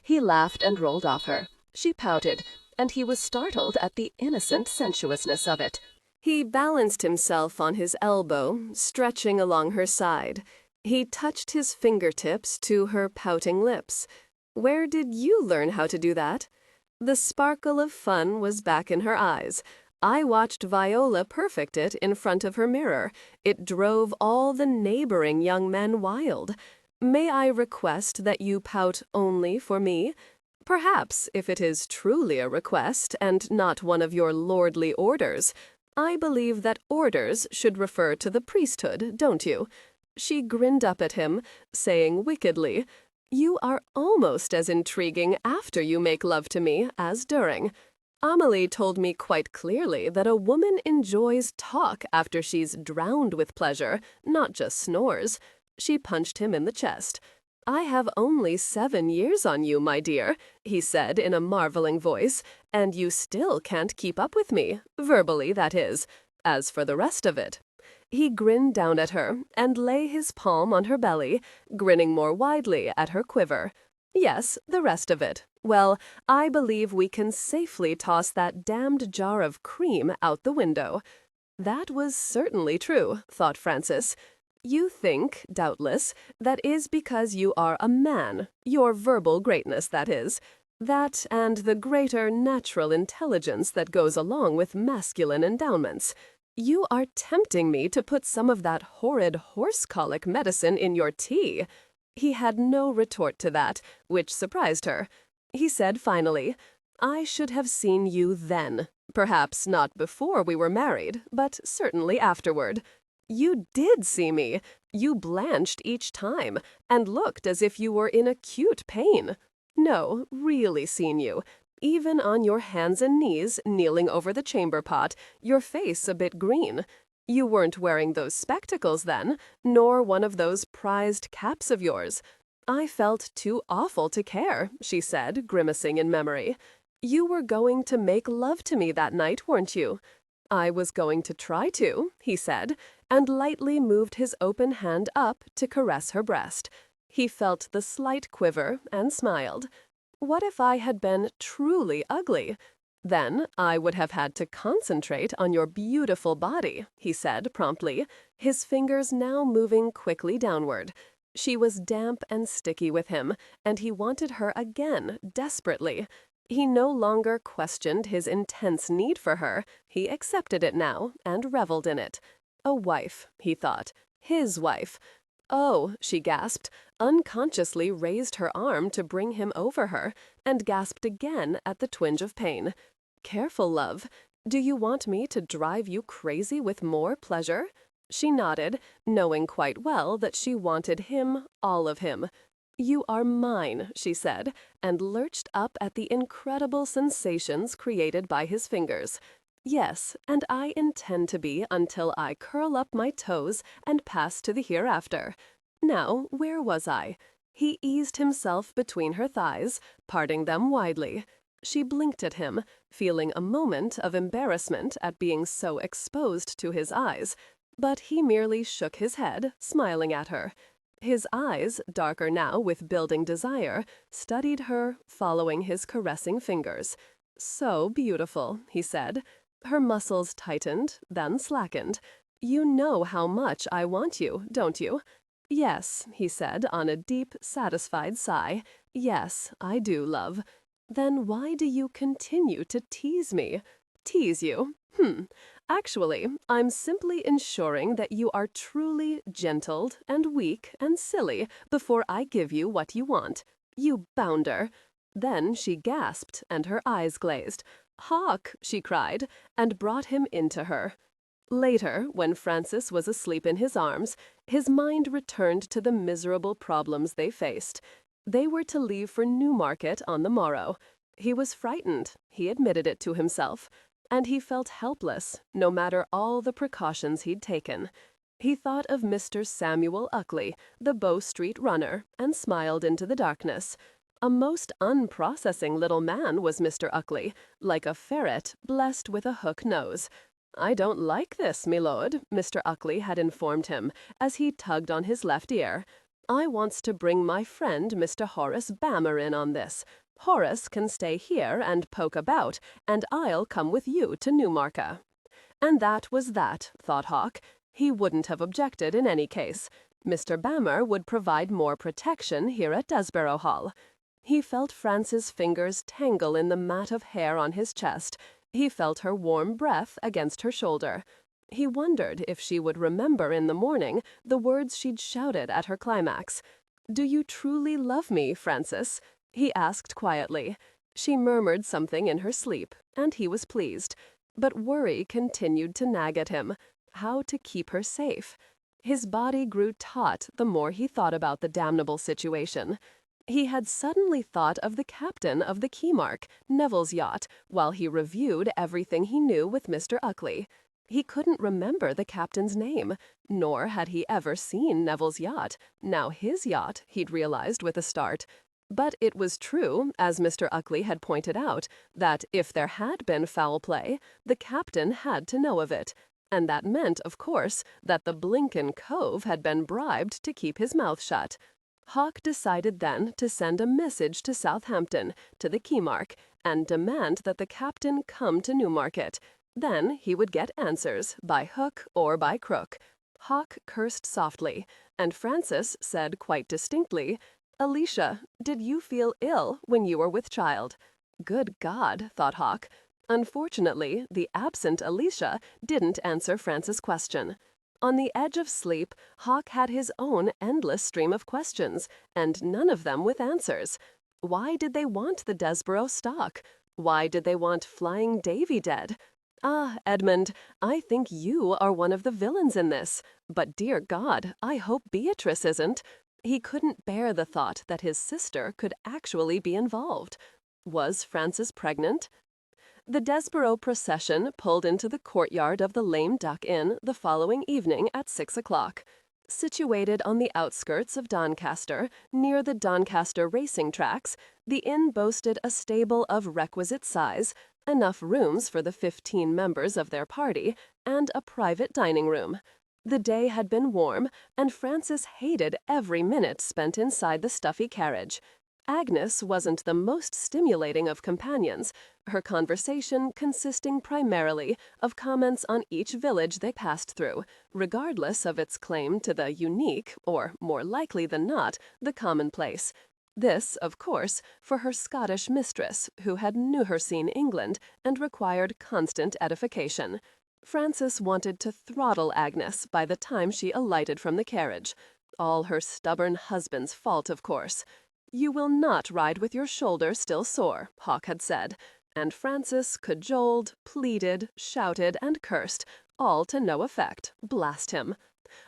He laughed and rolled off her. She pouted, and he was startled at the innocent sensuousness of it. He balanced himself on his elbow, stretching along her side. He touched his fingertips to her pouting lips. "Where did you learn how to do that?" The sparkle of fun was back in her eyes. I watched Viola perfect it in front of her mirror. It drove all the neighboring young men wild. "May I request that you pout only for me?" "Perhaps, if it is truly a request, and not one of your lordly orders. I believe that orders should refer to the priesthood, don't you?" She grinned up at him, saying wickedly, "You are almost as intriguing after you make love to me as during. Amelie told me quite clearly that a woman enjoys talk after she's drowned with pleasure, not just snores." She punched him in the chest. "I have only 7 years on you, my dear," he said in a marveling voice, "and you still can't keep up with me, verbally, that is. As for the rest of it—" He grinned down at her and lay his palm on her belly, grinning more widely at her quiver. "Yes, the rest of it. Well, I believe we can safely toss that damned jar of cream out the window." That was certainly true, thought Frances. "You think, doubtless, that is because you are a man, your verbal greatness, that is. That and the greater natural intelligence that goes along with masculine endowments. You are tempting me to put some of that horrid horse-colic medicine in your tea." He had no retort to that, which surprised her. He said finally, "I should have seen you then. Perhaps not before we were married, but certainly afterward." "You did see me. You blanched each time, and looked as if you were in acute pain." "No, really seen you. Even on your hands and knees, kneeling over the chamber pot, your face a bit green. You weren't wearing those spectacles then, nor one of those prized caps of yours." "I felt too awful to care," she said, grimacing in memory. "You were going to make love to me that night, weren't you?" "I was going to try to," he said, and lightly moved his open hand up to caress her breast. He felt the slight quiver and smiled. "What if I had been truly ugly? Then I would have had to concentrate on your beautiful body," he said promptly, his fingers now moving quickly downward. She was damp and sticky with him, and he wanted her again, desperately. He no longer questioned his intense need for her. He accepted it now and reveled in it. A wife, he thought. His wife. "Oh," she gasped, unconsciously raised her arm to bring him over her, and gasped again at the twinge of pain. "Careful, love. Do you want me to drive you crazy with more pleasure?" She nodded, knowing quite well that she wanted him, all of him. "You are mine," she said, and lurched up at the incredible sensations created by his fingers. "Yes, and I intend to be until I curl up my toes and pass to the hereafter. Now, where was I?" He eased himself between her thighs, parting them widely. She blinked at him, feeling a moment of embarrassment at being so exposed to his eyes, but he merely shook his head, smiling at her. His eyes, darker now with building desire, studied her, following his caressing fingers. "So beautiful," he said. Her muscles tightened, then slackened. "You know how much I want you, don't you?" "Yes," he said on a deep, satisfied sigh. "Yes, I do, love." "Then why do you continue to tease me?" "Tease you? Actually, I'm simply ensuring that you are truly gentled and weak and silly before I give you what you want. You bounder." Then she gasped and her eyes glazed. "Hawk!" she cried, and brought him into her. Later, when Frances was asleep in his arms, his mind returned to the miserable problems they faced. They were to leave for Newmarket on the morrow. He was frightened, he admitted it to himself, and he felt helpless, no matter all the precautions he'd taken. He thought of Mr. Samuel Uckley, the Bow Street runner, and smiled into the darkness. A most unprocessing little man was Mr. Uckley, like a ferret blessed with a hook nose. "I don't like this, me lord," Mr. Uckley had informed him, as he tugged on his left ear. "I wants to bring my friend Mr. Horace Bammer in on this. Horace can stay here and poke about, and I'll come with you to Newmarket." And that was that, thought Hawk. He wouldn't have objected in any case. Mr. Bammer would provide more protection here at Desborough Hall. He felt Frances' fingers tangle in the mat of hair on his chest. He felt her warm breath against her shoulder. He wondered if she would remember in the morning the words she'd shouted at her climax. "Do you truly love me, Frances?" he asked quietly. She murmured something in her sleep, and he was pleased. But worry continued to nag at him. How to keep her safe? His body grew taut the more he thought about the damnable situation. He had suddenly thought of the captain of the Keymark, Neville's yacht, while he reviewed everything he knew with Mr. Uckley. He couldn't remember the captain's name, nor had he ever seen Neville's yacht, now his yacht, he'd realized with a start. But it was true, as Mr. Uckley had pointed out, that if there had been foul play, the captain had to know of it. And that meant, of course, that the blinkin' cove had been bribed to keep his mouth shut. Hawke decided then to send a message to Southampton, to the Keymark, and demand that the captain come to Newmarket. Then he would get answers, by hook or by crook. Hawke cursed softly, and Francis said quite distinctly, "Alicia, did you feel ill when you were with child?" Good God, thought Hawke. Unfortunately, the absent Alicia didn't answer Francis' question. On the edge of sleep, Hawke had his own endless stream of questions, and none of them with answers. Why did they want the Desborough stock? Why did they want Flying Davy dead? Ah, Edmund, I think you are one of the villains in this. But dear God, I hope Beatrice isn't. He couldn't bear the thought that his sister could actually be involved. Was Frances pregnant? The Desborough procession pulled into the courtyard of the Lame Duck Inn the following evening at 6 o'clock. Situated on the outskirts of Doncaster, near the Doncaster racing tracks, the inn boasted a stable of requisite size, enough rooms for the 15 members of their party, and a private dining room. The day had been warm, and Frances hated every minute spent inside the stuffy carriage. Agnes wasn't the most stimulating of companions, her conversation consisting primarily of comments on each village they passed through, regardless of its claim to the unique, or, more likely than not, the commonplace. This, of course, for her Scottish mistress, who had knew her seen England and required constant edification. Frances wanted to throttle Agnes by the time she alighted from the carriage. All her stubborn husband's fault, of course. "You will not ride with your shoulder still sore," Hawke had said, and Frances cajoled, pleaded, shouted, and cursed, all to no effect. Blast him.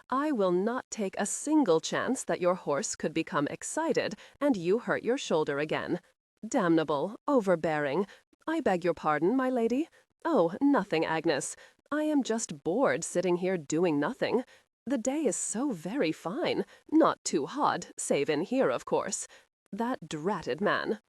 "I will not take a single chance that your horse could become excited and you hurt your shoulder again. Damnable, overbearing. I beg your pardon, my lady? Oh, nothing, Agnes. I am just bored sitting here doing nothing. The day is so very fine, not too hot, save in here, of course. That dratted man."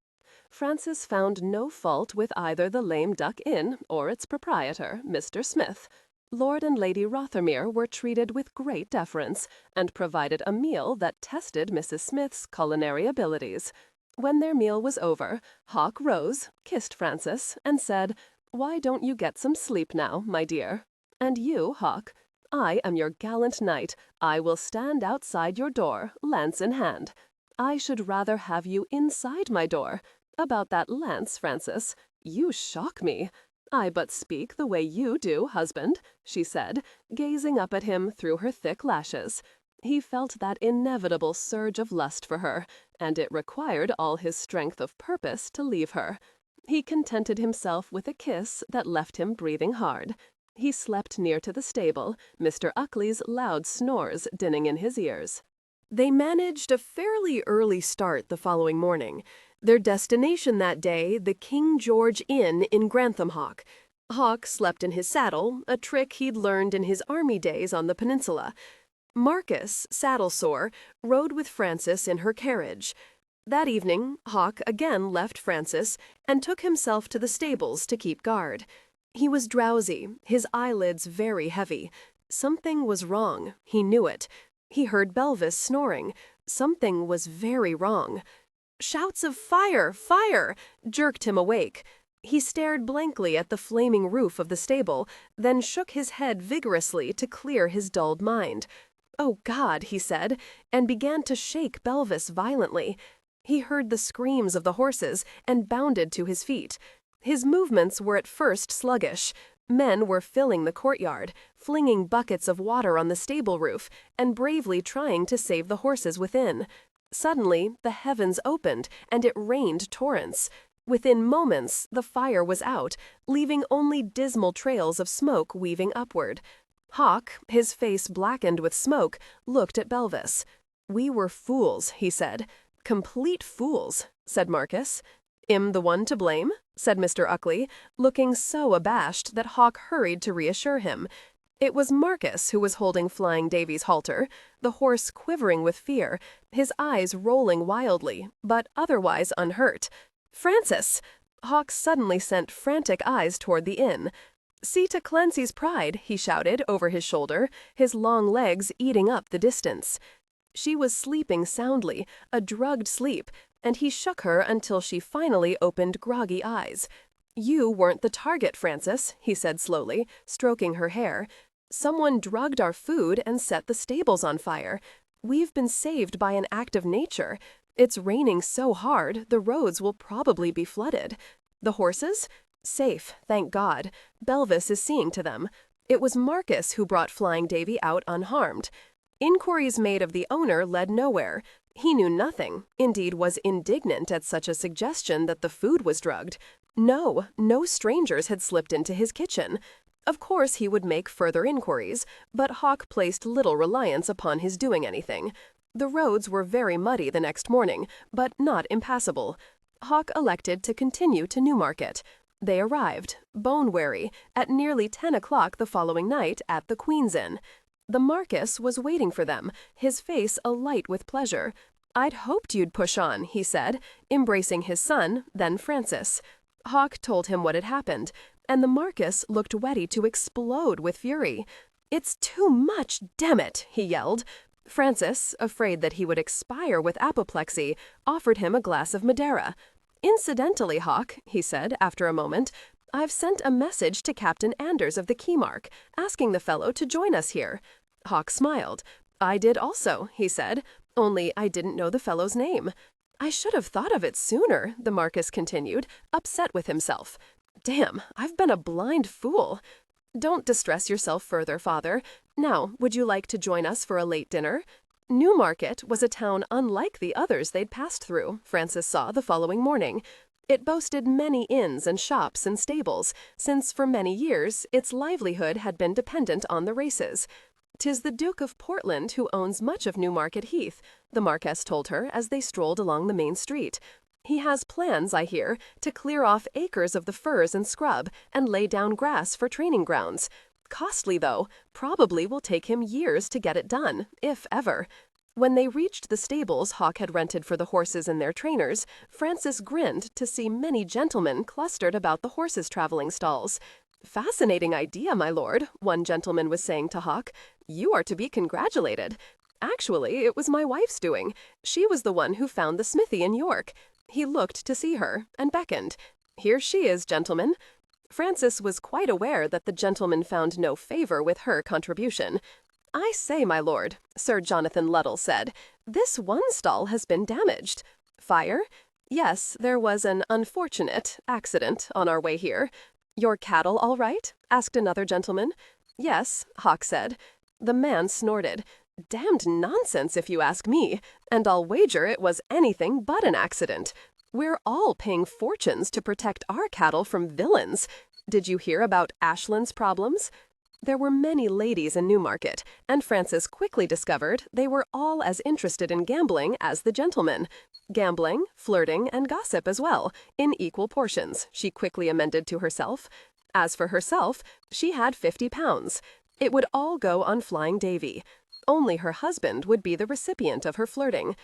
Frances found no fault with either the Lame Duck Inn or its proprietor, Mr. Smith. Lord and Lady Rothermere were treated with great deference, and provided a meal that tested Mrs. Smith's culinary abilities. When their meal was over, Hawke rose, kissed Frances, and said, "Why don't you get some sleep now, my dear? And you, Hawke? I am your gallant knight. I will stand outside your door, lance in hand. I should rather have you inside my door. About that lance, Frances, you shock me. I but speak the way you do, husband," she said, gazing up at him through her thick lashes. He felt that inevitable surge of lust for her, and it required all his strength of purpose to leave her. He contented himself with a kiss that left him breathing hard. He slept near to the stable, Mr. Uckley's loud snores dinning in his ears. They managed a fairly early start the following morning. Their destination that day, the King George Inn in Grantham Hawke. Hawke slept in his saddle, a trick he'd learned in his army days on the peninsula. Marcus, saddle-sore, rode with Frances in her carriage. That evening, Hawke again left Frances and took himself to the stables to keep guard. He was drowsy, his eyelids very heavy. Something was wrong, he knew it. He heard Belvis snoring. Something was very wrong. Shouts of "Fire! Fire!" jerked him awake. He stared blankly at the flaming roof of the stable, then shook his head vigorously to clear his dulled mind. "Oh, God," he said, and began to shake Belvis violently. He heard the screams of the horses and bounded to his feet. His movements were at first sluggish. Men were filling the courtyard, flinging buckets of water on the stable roof, and bravely trying to save the horses within. Suddenly, the heavens opened, and it rained torrents. Within moments, the fire was out, leaving only dismal trails of smoke weaving upward. Hawk, his face blackened with smoke, looked at Belvis. "We were fools," he said. "Complete fools," said Marcus. "Am the one to blame?" said Mr. Uckley, looking so abashed that Hawk hurried to reassure him. It was Marcus who was holding Flying Davy's halter, the horse quivering with fear, his eyes rolling wildly, but otherwise unhurt. "Francis!" Hawk suddenly sent frantic eyes toward the inn. "See to Clancy's pride," he shouted over his shoulder, his long legs eating up the distance. She was sleeping soundly, a drugged sleep, and he shook her until she finally opened groggy eyes. "You weren't the target, Francis," he said slowly, stroking her hair. "Someone drugged our food and set the stables on fire. We've been saved by an act of nature. It's raining so hard, the roads will probably be flooded. The horses? Safe, thank God. Belvis is seeing to them. It was Marcus who brought Flying Davy out unharmed. Inquiries made of the owner led nowhere. He knew nothing, indeed was indignant at such a suggestion that the food was drugged. No strangers had slipped into his kitchen. Of course he would make further inquiries, but Hawk placed little reliance upon his doing anything. The roads were very muddy the next morning, but not impassable. Hawk elected to continue to Newmarket. They arrived, bone-weary, at nearly 10 o'clock the following night at the Queen's Inn. The Marquis was waiting for them, his face alight with pleasure. "I'd hoped you'd push on," he said, embracing his son, then Francis. Hawk told him what had happened, and the Marquis looked ready to explode with fury. "It's too much, damn it!" he yelled. Francis, afraid that he would expire with apoplexy, offered him a glass of Madeira. "Incidentally, Hawk," he said after a moment, "I've sent a message to Captain Anders of the Keymark, asking the fellow to join us here." Hawk smiled. "I did also," he said, "only I didn't know the fellow's name." "I should have thought of it sooner," the Marquis continued, upset with himself. "Damn, I've been a blind fool. Don't distress yourself further, Father. Now, would you like to join us for a late dinner?" Newmarket was a town unlike the others they'd passed through, Francis saw the following morning. It boasted many inns and shops and stables, since for many years its livelihood had been dependent on the races. "'Tis the Duke of Portland who owns much of Newmarket Heath," the Marquess told her as they strolled along the main street. "He has plans, I hear, to clear off acres of the furze and scrub and lay down grass for training grounds. Costly, though. Probably will take him years to get it done, if ever." When they reached the stables Hawk had rented for the horses and their trainers, Francis grinned to see many gentlemen clustered about the horses' traveling stalls. "Fascinating idea, my lord," one gentleman was saying to Hawk. "You are to be congratulated. Actually, it was my wife's doing. She was the one who found the smithy in York." He looked to see her, and beckoned. "Here she is, gentlemen." Francis was quite aware that the gentleman found no favor with her contribution. "I say, my lord," Sir Jonathan Luddle said, "this one stall has been damaged." "Fire?" "Yes, there was an unfortunate accident on our way here." "Your cattle all right?" asked another gentleman. "Yes," Hawk said. The man snorted. "Damned nonsense if you ask me, and I'll wager it was anything but an accident. We're all paying fortunes to protect our cattle from villains. Did you hear about Ashland's problems?" There were many ladies in Newmarket, and Frances quickly discovered they were all as interested in gambling as the gentlemen. Gambling, flirting, and gossip as well, in equal portions, she quickly amended to herself. As for herself, she had £50. It would all go on Flying Davy. Only her husband would be the recipient of her flirting.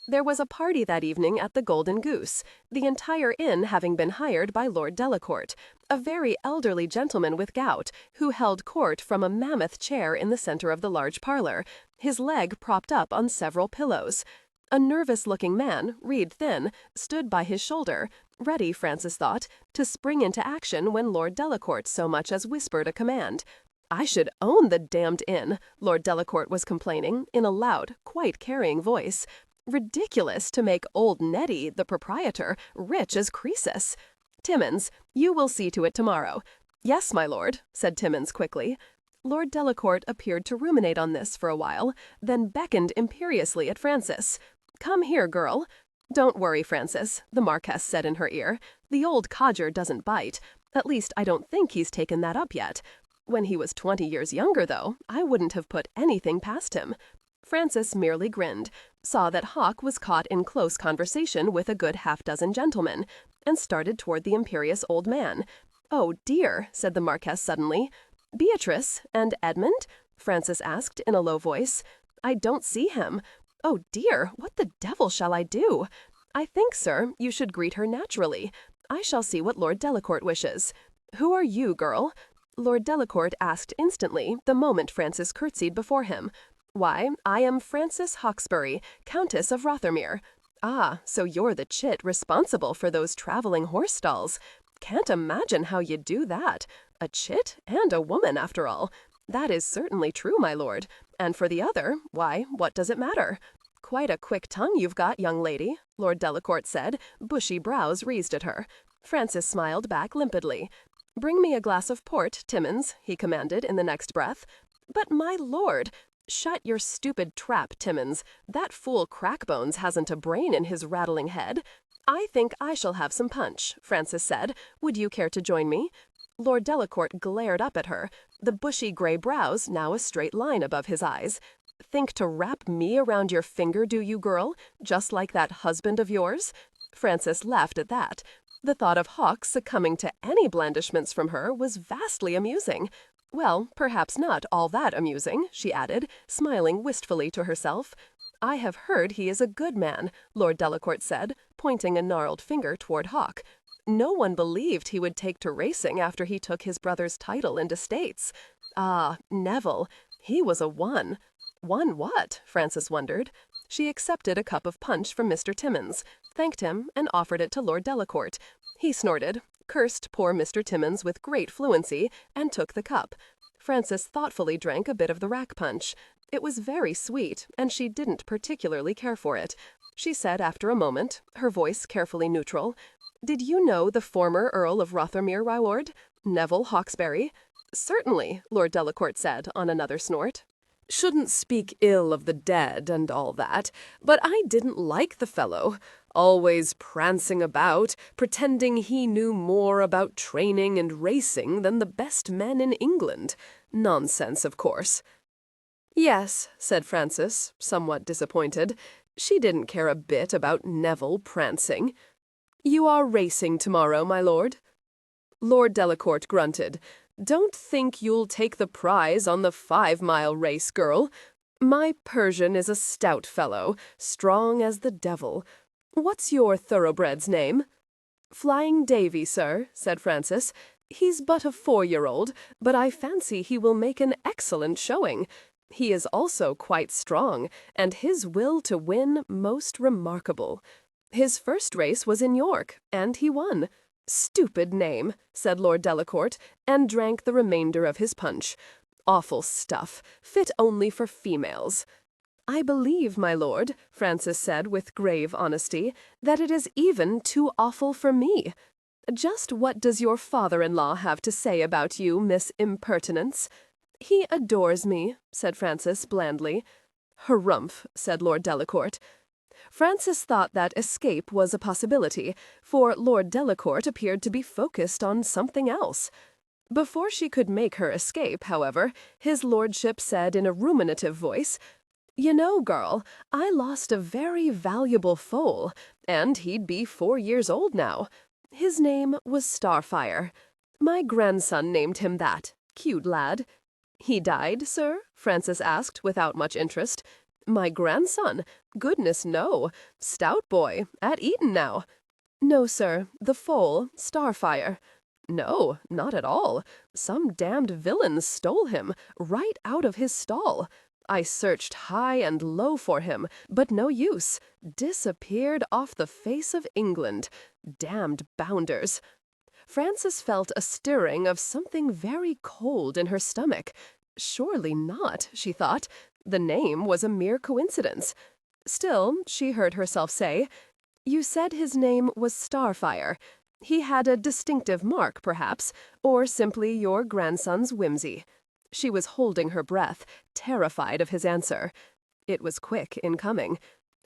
There was a party that evening at the Golden Goose, the entire inn having been hired by Lord Delacourt, a very elderly gentleman with gout, who held court from a mammoth chair in the center of the large parlor, his leg propped up on several pillows. A nervous-looking man, reed thin, stood by his shoulder, ready, Frances thought, to spring into action when Lord Delacourt so much as whispered a command. "I should own the damned inn," Lord Delacourt was complaining, in a loud, quite carrying voice. "Ridiculous to make old Neddy, the proprietor, rich as Croesus. Timmins, you will see to it tomorrow." "Yes, my lord," said Timmins quickly. Lord Delacourt appeared to ruminate on this for a while, then beckoned imperiously at Frances. "Come here, girl." "Don't worry, Frances," the Marquess said in her ear. "The old codger doesn't bite. At least, I don't think he's taken that up yet. When he was 20 years younger, though, I wouldn't have put anything past him." Frances merely grinned, saw that Hawk was caught in close conversation with a good half-dozen gentlemen, and started toward the imperious old man. "Oh, dear," said the Marquess suddenly. "Beatrice and Edmund?" Frances asked in a low voice. "I don't see him. Oh, dear, what the devil shall I do? I think, sir, you should greet her naturally. I shall see what Lord Delacourt wishes. Who are you, girl?" Lord Delacourt asked instantly, the moment Frances curtsied before him. "Why, I am Frances Hawksbury, Countess of Rothermere." "Ah, so you're the chit responsible for those travelling horse stalls. Can't imagine how you do that. A chit and a woman, after all. That is certainly true, my lord. And for the other, why, what does it matter?" "Quite a quick tongue you've got, young lady," Lord Delacourt said, bushy brows raised at her. Frances smiled back limpidly. "Bring me a glass of port, Timmins," he commanded in the next breath. "But, my lord—" "Shut your stupid trap, Timmins. That fool Crackbones hasn't a brain in his rattling head." "I think I shall have some punch," Frances said. "Would you care to join me?" Lord Delacourt glared up at her, the bushy grey brows now a straight line above his eyes. "Think to wrap me around your finger, do you, girl? Just like that husband of yours?" Frances laughed at that. The thought of Hawk succumbing to any blandishments from her was vastly amusing. "Well, perhaps not all that amusing," she added, smiling wistfully to herself. "I have heard he is a good man," Lord Delacourt said, pointing a gnarled finger toward Hawk. "No one believed he would take to racing after he took his brother's title and estates. Ah, Neville, he was a one." "One what?" Frances wondered. She accepted a cup of punch from Mr. Timmins, thanked him, and offered it to Lord Delacourt. He snorted, cursed poor Mr. Timmins with great fluency, and took the cup. Frances thoughtfully drank a bit of the rack punch. It was very sweet, and she didn't particularly care for it. She said after a moment, her voice carefully neutral, "Did you know the former Earl of Rothermere, my lord? Neville Hawksbury?" "Certainly," Lord Delacourt said on another snort. "Shouldn't speak ill of the dead and all that, but I didn't like the fellow. Always prancing about, pretending he knew more about training and racing than the best men in England. Nonsense, of course." "Yes," said Frances, somewhat disappointed. She didn't care a bit about Neville prancing. "You are racing tomorrow, my lord?" Lord Delacourt grunted. "Don't think you'll take the prize on the 5-mile race, girl. My Persian is a stout fellow, strong as the devil. What's your thoroughbred's name?" "Flying Davy, sir," said Frances. "He's but a 4-year-old, but I fancy he will make an excellent showing. He is also quite strong, and his will to win most remarkable. His first race was in York, and he won." "Stupid name," said Lord Delacourt, and drank the remainder of his punch. "Awful stuff, fit only for females." "I believe, my lord," Frances said with grave honesty, "that it is even too awful for me. Just what does your father-in-law have to say about you, Miss Impertinence?" "He adores me," said Frances blandly. "Harumph," said Lord Delacourt. Frances thought that escape was a possibility, for Lord Delacourt appeared to be focused on something else. Before she could make her escape, however, his lordship said in a ruminative voice, "You know, girl, I lost a very valuable foal, and he'd be 4 years old now. His name was Starfire. My grandson named him that. Cute lad." "He died, sir?" Frances asked without much interest. "My grandson? Goodness, no. Stout boy, at Eton now." "No, sir, the foal, Starfire." "No, not at all. Some damned villains stole him, right out of his stall. I searched high and low for him, but no use. Disappeared off the face of England. Damned bounders." Frances felt a stirring of something very cold in her stomach. Surely not, she thought. The name was a mere coincidence. Still, she heard herself say, "You said his name was Starfire. He had a distinctive mark, perhaps, or simply your grandson's whimsy." She was holding her breath, terrified of his answer. It was quick in coming.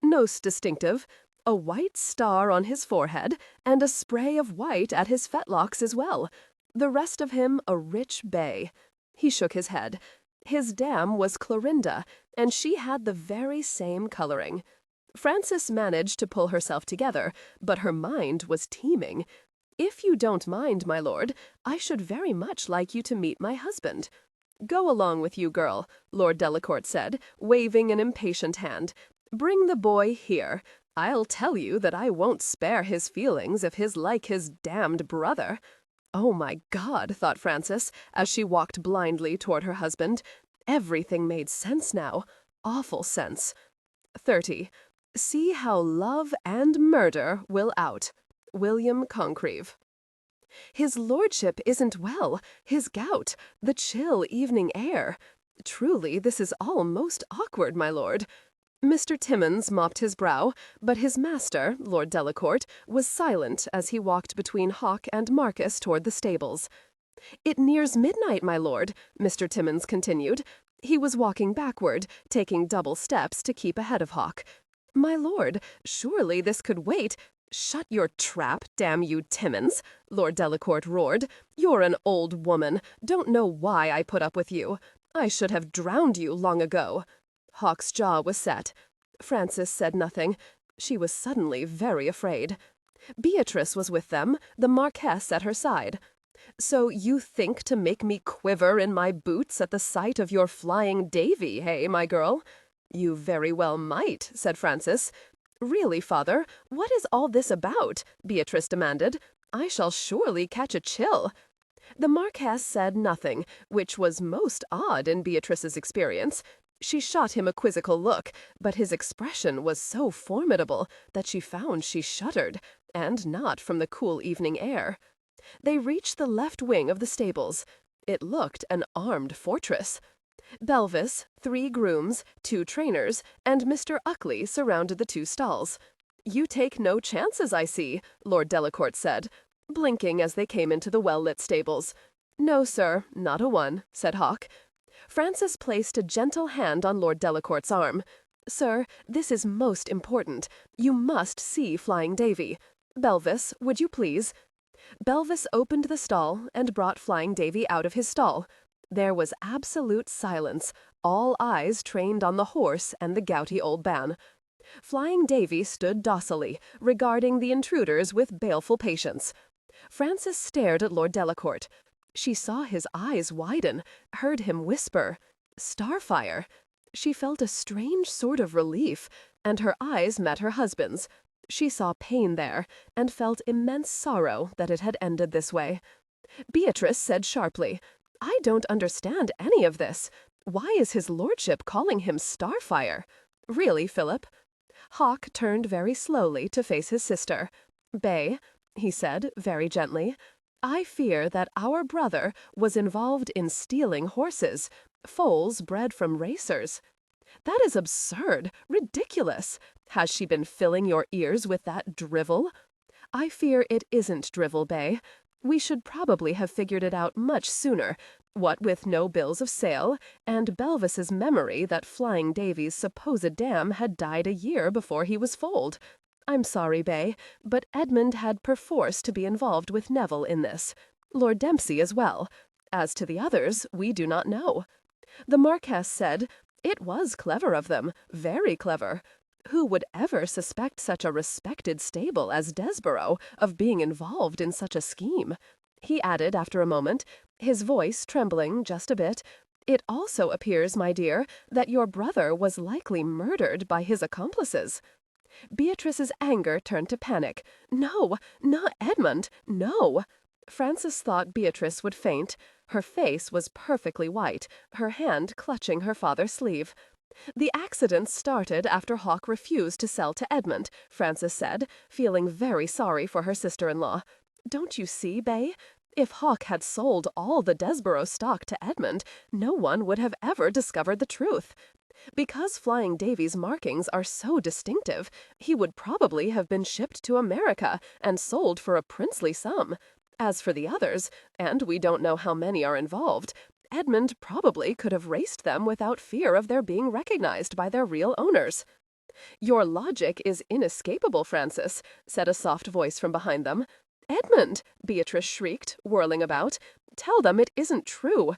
"Most distinctive. a white star on his forehead, and a spray of white at his fetlocks as well. The rest of him a rich bay. He shook his head. His dam was Clorinda, and she had the very same coloring. Frances managed to pull herself together, but her mind was teeming. If you don't mind, my lord, I should very much like you to meet my husband. Go along with you, girl, Lord Delacourt said, waving an impatient hand. Bring the boy here. I'll tell you that I won't spare his feelings if he's like his damned brother. Oh, my God, thought Frances, as she walked blindly toward her husband. Everything made sense now. Awful sense. 30. See how love and murder will out. William Congreve. His lordship isn't well. His gout. The chill evening air. Truly, this is all most awkward, my lord. Mr. Timmins mopped his brow, but his master, Lord Delacourt, was silent as he walked between Hawk and Marcus toward the stables. It nears midnight, my lord, Mr. Timmins continued. He was walking backward, taking double steps to keep ahead of Hawk. My lord, surely this could wait. Shut your trap, damn you, Timmins, Lord Delacourt roared. You're an old woman. Don't know why I put up with you. I should have drowned you long ago. Hawk's jaw was set. Frances said nothing. She was suddenly very afraid. Beatrice was with them, the Marquess at her side. So you think to make me quiver in my boots at the sight of your flying Davy, hey, my girl? You very well might, said Frances. Really, father, what is all this about? Beatrice demanded. I shall surely catch a chill. The Marquess said nothing, which was most odd in Beatrice's experience. She shot him a quizzical look, but his expression was so formidable that she found she shuddered, and not from the cool evening air. They reached the left wing of the stables. It looked an armed fortress. Belvis, 3 grooms, 2 trainers, and Mr. Uckley surrounded the 2 stalls. You take no chances, I see, Lord Delacourt said, blinking as they came into the well-lit stables. No, sir, not a one, said Hawk. Frances placed a gentle hand on Lord Delacourt's arm. Sir, this is most important. You must see Flying Davy. Belvis, would you please? Belvis opened the stall and brought Flying Davy out of his stall. There was absolute silence, all eyes trained on the horse and the gouty old man. Flying Davy stood docilely, regarding the intruders with baleful patience. Frances stared at Lord Delacourt. She saw his eyes widen, heard him whisper, "Starfire." She felt a strange sort of relief, and her eyes met her husband's. She saw pain there, and felt immense sorrow that it had ended this way. Beatrice said sharply, I don't understand any of this. Why is his lordship calling him Starfire? Really, Philip? Hawk turned very slowly to face his sister. Bay, he said very gently, I fear that our brother was involved in stealing horses, foals bred from racers. That is absurd, ridiculous. Has she been filling your ears with that drivel? I fear it isn't drivel, Bay. We should probably have figured it out much sooner, what with no bills of sale, and Belvis's memory that Flying Davy's supposed dam had died a year before he was foaled. I'm sorry, Bay, but Edmund had perforce to be involved with Neville in this. Lord Dempsey as well. As to the others, we do not know. The Marquess said, it was clever of them, very clever. Who would ever suspect such a respected stable as Desborough of being involved in such a scheme? He added after a moment, his voice trembling just a bit, it also appears, my dear, that your brother was likely murdered by his accomplices. Beatrice's anger turned to panic. No, not Edmund, no. Frances thought Beatrice would faint. Her face was perfectly white, her hand clutching her father's sleeve. The accident started after Hawk refused to sell to Edmund, Frances said, feeling very sorry for her sister-in-law. Don't you see, Bay? If Hawk had sold all the Desborough stock to Edmund, no one would have ever discovered the truth. Because Flying Davy's markings are so distinctive, he would probably have been shipped to America and sold for a princely sum. As for the others, and we don't know how many are involved, Edmund probably could have raced them without fear of their being recognized by their real owners. "Your logic is inescapable, Francis," said a soft voice from behind them. "Edmund!" Beatrice shrieked, whirling about. "Tell them it isn't true."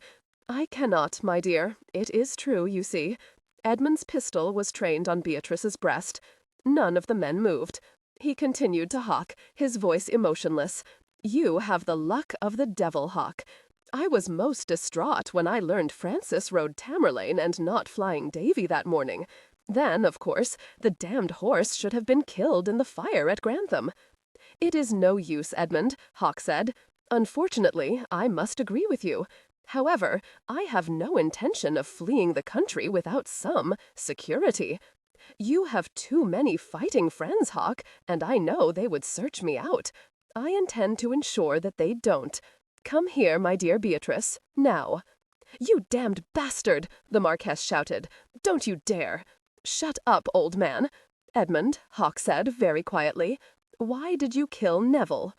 "I cannot, my dear. It is true, you see." Edmund's pistol was trained on Beatrice's breast. None of the men moved. He continued to Hawk, his voice emotionless. "You have the luck of the devil, Hawk. I was most distraught when I learned Francis rode Tamerlane and not Flying Davy that morning. Then, of course, the damned horse should have been killed in the fire at Grantham." "It is no use, Edmund," Hawk said. "Unfortunately, I must agree with you. However, I have no intention of fleeing the country without some security. You have too many fighting friends, Hawk, and I know they would search me out. I intend to ensure that they don't. Come here, my dear Beatrice, now." "You damned bastard!" the Marquess shouted. "Don't you dare!" "Shut up, old man." "Edmund," Hawk said very quietly, "why did you kill Neville?"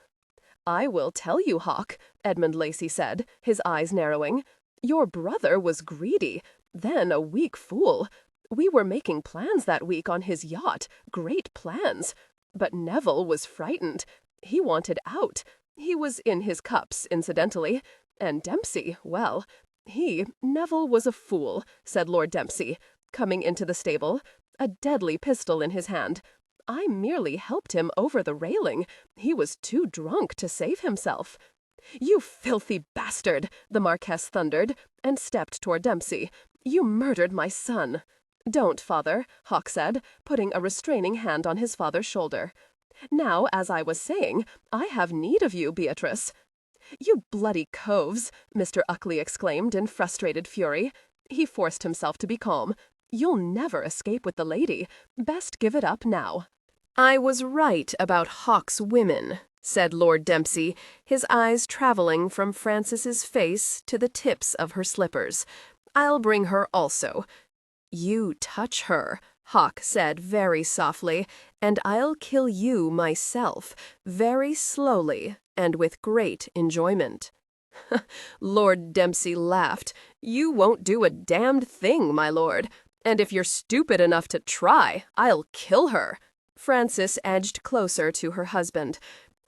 "I will tell you, Hawk," Edmund Lacey said, his eyes narrowing. "Your brother was greedy, then a weak fool. We were making plans that week on his yacht, great plans. But Neville was frightened. He wanted out. He was in his cups, incidentally. And Dempsey, well, Neville was a fool," said Lord Dempsey, coming into the stable, a deadly pistol in his hand. "I merely helped him over the railing. He was too drunk to save himself." "You filthy bastard!" the Marquess thundered, and stepped toward Dempsey. "You murdered my son." "Don't, father," Hawk said, putting a restraining hand on his father's shoulder. "Now, as I was saying, I have need of you, Beatrice." "You bloody coves!" Mr. Uckley exclaimed in frustrated fury. He forced himself to be calm. "You'll never escape with the lady. Best give it up now." "I was right about Hawk's women," said Lord Dempsey, his eyes traveling from Frances's face to the tips of her slippers. "I'll bring her also." "You touch her," Hawk said very softly, "and I'll kill you myself, very slowly and with great enjoyment." Lord Dempsey laughed. "You won't do a damned thing, my lord. And if you're stupid enough to try, I'll kill her." Frances edged closer to her husband.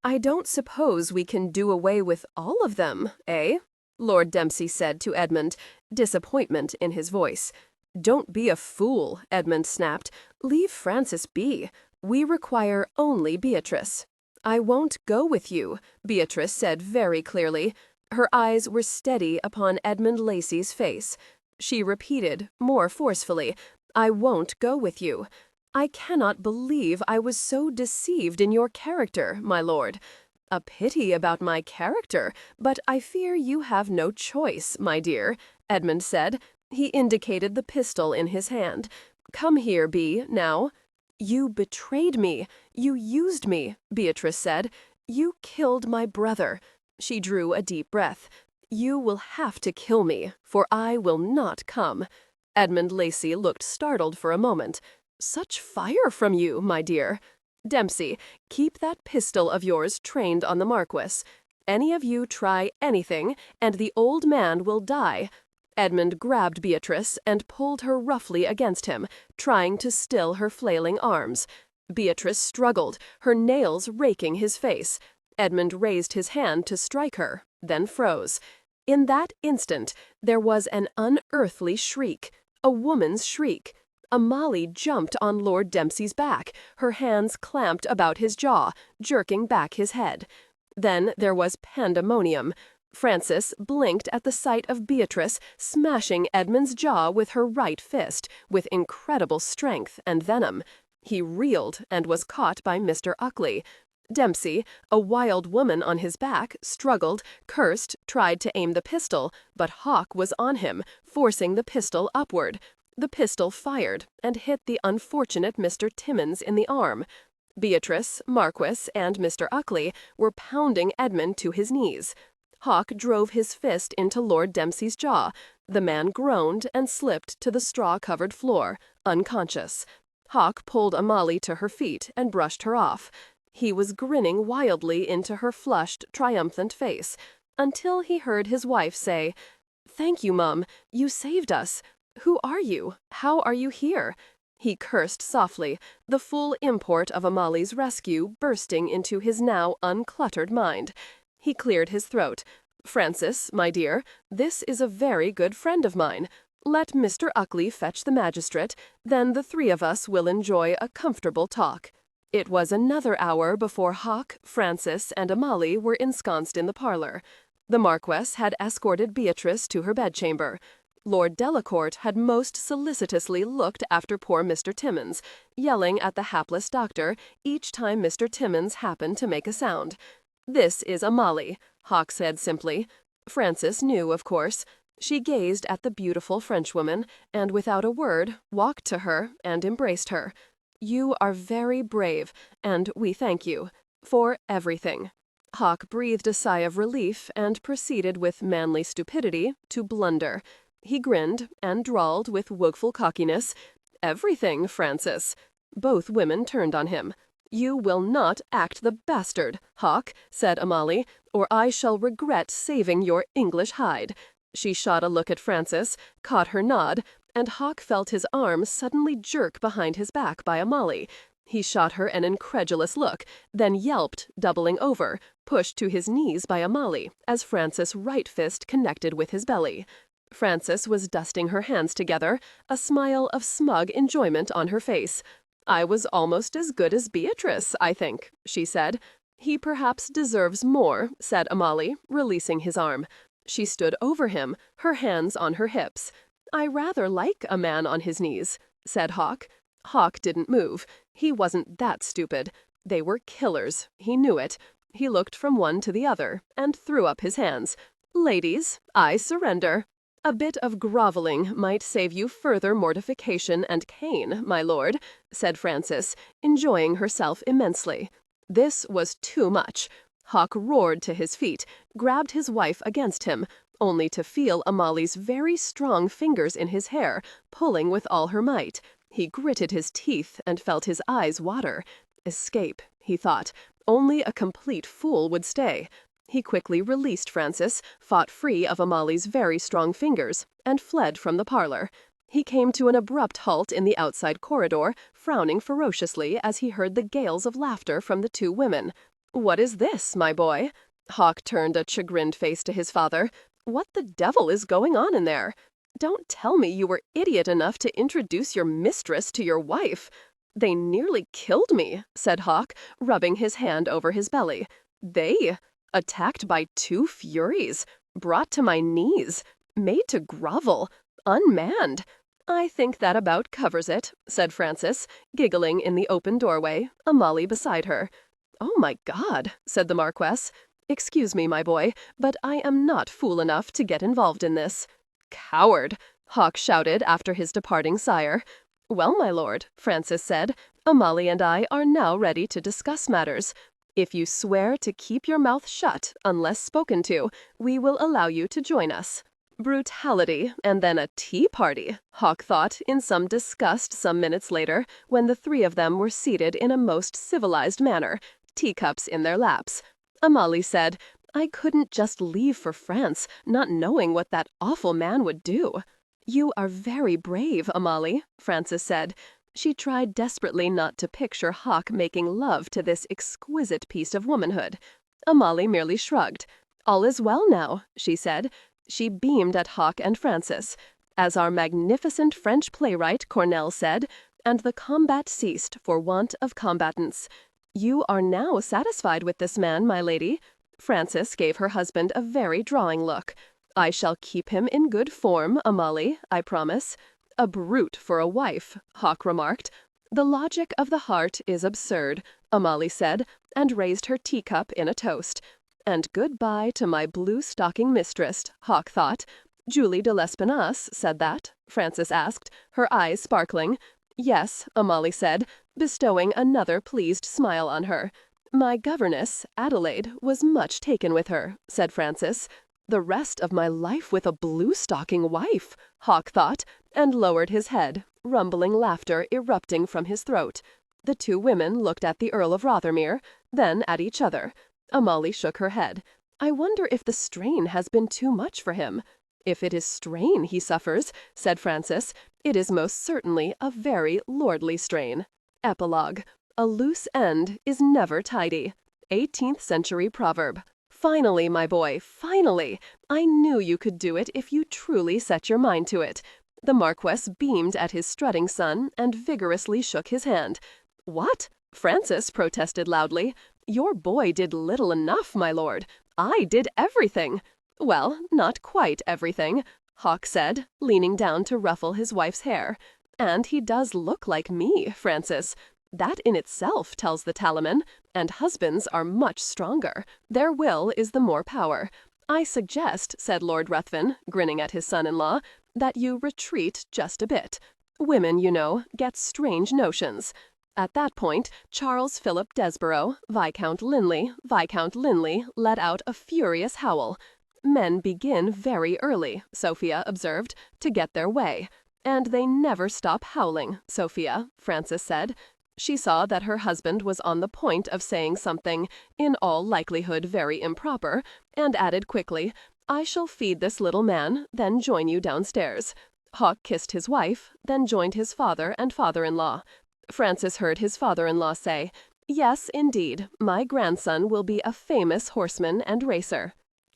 "I don't suppose we can do away with all of them, eh?" Lord Dempsey said to Edmund, disappointment in his voice. "Don't be a fool," Edmund snapped. "Leave Frances be. We require only Beatrice." "I won't go with you," Beatrice said very clearly. Her eyes were steady upon Edmund Lacey's face. She repeated, more forcefully, "I won't go with you. I cannot believe I was so deceived in your character, my lord." "A pity about my character, but I fear you have no choice, my dear," Edmund said. He indicated the pistol in his hand. "Come here, Bee, now." "You betrayed me. You used me," Beatrice said. "You killed my brother." She drew a deep breath. "You will have to kill me, for I will not come." Edmund Lacey looked startled for a moment. "Such fire from you, my dear." "Dempsey, keep that pistol of yours trained on the Marquess. Any of you try anything, and the old man will die." Edmund grabbed Beatrice and pulled her roughly against him, trying to still her flailing arms. Beatrice struggled, her nails raking his face. Edmund raised his hand to strike her, then froze. In that instant, there was an unearthly shriek, a woman's shriek. Amali jumped on Lord Dempsey's back, her hands clamped about his jaw, jerking back his head. Then there was pandemonium. Frances blinked at the sight of Beatrice smashing Edmund's jaw with her right fist, with incredible strength and venom. He reeled and was caught by Mr. Uckley. Dempsey, a wild woman on his back, struggled, cursed, tried to aim the pistol, but Hawk was on him, forcing the pistol upward. The pistol fired and hit the unfortunate Mr. Timmins in the arm. Beatrice, Marquis, and Mr. Uckley were pounding Edmund to his knees. Hawk drove his fist into Lord Dempsey's jaw. The man groaned and slipped to the straw-covered floor, unconscious. Hawk pulled Amali to her feet and brushed her off. He was grinning wildly into her flushed, triumphant face, until he heard his wife say, "Thank you, Mum. You saved us. Who are you? How are you here?" He cursed softly, the full import of Amali's rescue bursting into his now uncluttered mind. He cleared his throat. "Francis, my dear, this is a very good friend of mine. Let Mr. Uckley fetch the magistrate, then the three of us will enjoy a comfortable talk." It was another hour before Hawk, Francis, and Amali were ensconced in the parlor. The Marquess had escorted Beatrice to her bedchamber. Lord Delacourt had most solicitously looked after poor Mr. Timmins, yelling at the hapless doctor each time Mr. Timmins happened to make a sound. "This is Amali," Hawk said simply. Frances knew, of course. She gazed at the beautiful Frenchwoman, and without a word walked to her and embraced her. "You are very brave, and we thank you for everything." Hawk breathed a sigh of relief and proceeded with manly stupidity to blunder. He grinned and drawled with woeful cockiness, "Everything, Francis." Both women turned on him. "You will not act the bastard, Hawk," said Amali, "or I shall regret saving your English hide." She shot a look at Francis, caught her nod, and Hawk felt his arm suddenly jerk behind his back by Amali. He shot her an incredulous look, then yelped, doubling over, pushed to his knees by Amali, as Francis' right fist connected with his belly. Frances was dusting her hands together, a smile of smug enjoyment on her face. "I was almost as good as Beatrice, I think," she said. "He perhaps deserves more," said Amali, releasing his arm. She stood over him, her hands on her hips. "I rather like a man on his knees," said Hawk. Hawk didn't move. He wasn't that stupid. They were killers. He knew it. He looked from one to the other and threw up his hands. "Ladies, I surrender." "A bit of grovelling might save you further mortification and cane, my lord," said Frances, enjoying herself immensely. This was too much. Hawk roared to his feet, grabbed his wife against him, only to feel Amali's very strong fingers in his hair, pulling with all her might. He gritted his teeth and felt his eyes water. Escape, he thought. Only a complete fool would stay. He quickly released Frances, fought free of Amali's very strong fingers, and fled from the parlor. He came to an abrupt halt in the outside corridor, frowning ferociously as he heard the gales of laughter from the two women. "What is this, my boy?" Hawk turned a chagrined face to his father. "What the devil is going on in there? Don't tell me you were idiot enough to introduce your mistress to your wife." "They nearly killed me," said Hawk, rubbing his hand over his belly. "They? Attacked by two furies, brought to my knees, made to grovel, unmanned." "I think that about covers it," said Frances, giggling in the open doorway, Amali beside her. "Oh, my God," said the Marquess. "Excuse me, my boy, but I am not fool enough to get involved in this." "Coward!" Hawk shouted after his departing sire. "Well, my lord," Frances said, "Amali and I are now ready to discuss matters. If you swear to keep your mouth shut unless spoken to, we will allow you to join us." Brutality, and then a tea party, Hawk thought in some disgust some minutes later, when the three of them were seated in a most civilized manner, teacups in their laps. Amali said, "I couldn't just leave for France, not knowing what that awful man would do." "You are very brave, Amali," Frances said. She tried desperately not to picture Hawk making love to this exquisite piece of womanhood. Amali merely shrugged. "All is well now," she said. She beamed at Hawk and Frances. As our magnificent French playwright Corneille said, "And the combat ceased for want of combatants." "You are now satisfied with this man, my lady?" Frances gave her husband a very drawing look. "I shall keep him in good form, Amali, I promise." "A brute for a wife," Hawk remarked. "The logic of the heart is absurd," Amali said, and raised her teacup in a toast. "And goodbye to my blue-stocking mistress," Hawk thought. "Julie de Lespinasse said that?" Frances asked, her eyes sparkling. "Yes," Amali said, bestowing another pleased smile on her. "My governess, Adelaide, was much taken with her," said Frances. "The rest of my life with a blue-stocking wife," Hawk thought, and lowered his head, rumbling laughter erupting from his throat. The two women looked at the Earl of Rothermere, then at each other. Amali shook her head. "I wonder if the strain has been too much for him." "If it is strain he suffers," said Francis, "it is most certainly a very lordly strain." Epilogue. A loose end is never tidy. 18th century proverb. Finally, my boy, finally! I knew you could do it if you truly set your mind to it. The Marquess beamed at his strutting son and vigorously shook his hand. "What?" Francis protested loudly. "Your boy did little enough, my lord. I did everything." "Well, not quite everything," Hawk said, leaning down to ruffle his wife's hair. "And he does look like me, Francis. That in itself tells the Talaman, and husbands are much stronger. Their will is the more power. I suggest," said Lord Ruthven, grinning at his son-in-law, "that you retreat just a bit. Women, you know, get strange notions." At that point, Charles Philip Desborough, Viscount Linley, let out a furious howl. "Men begin very early," Sophia observed, "to get their way." "And they never stop howling, Sophia," Frances said. She saw that her husband was on the point of saying something, in all likelihood very improper, and added quickly, "I shall feed this little man, then join you downstairs." Hawk kissed his wife, then joined his father and father-in-law. Francis heard his father-in-law say, "Yes, indeed, my grandson will be a famous horseman and racer."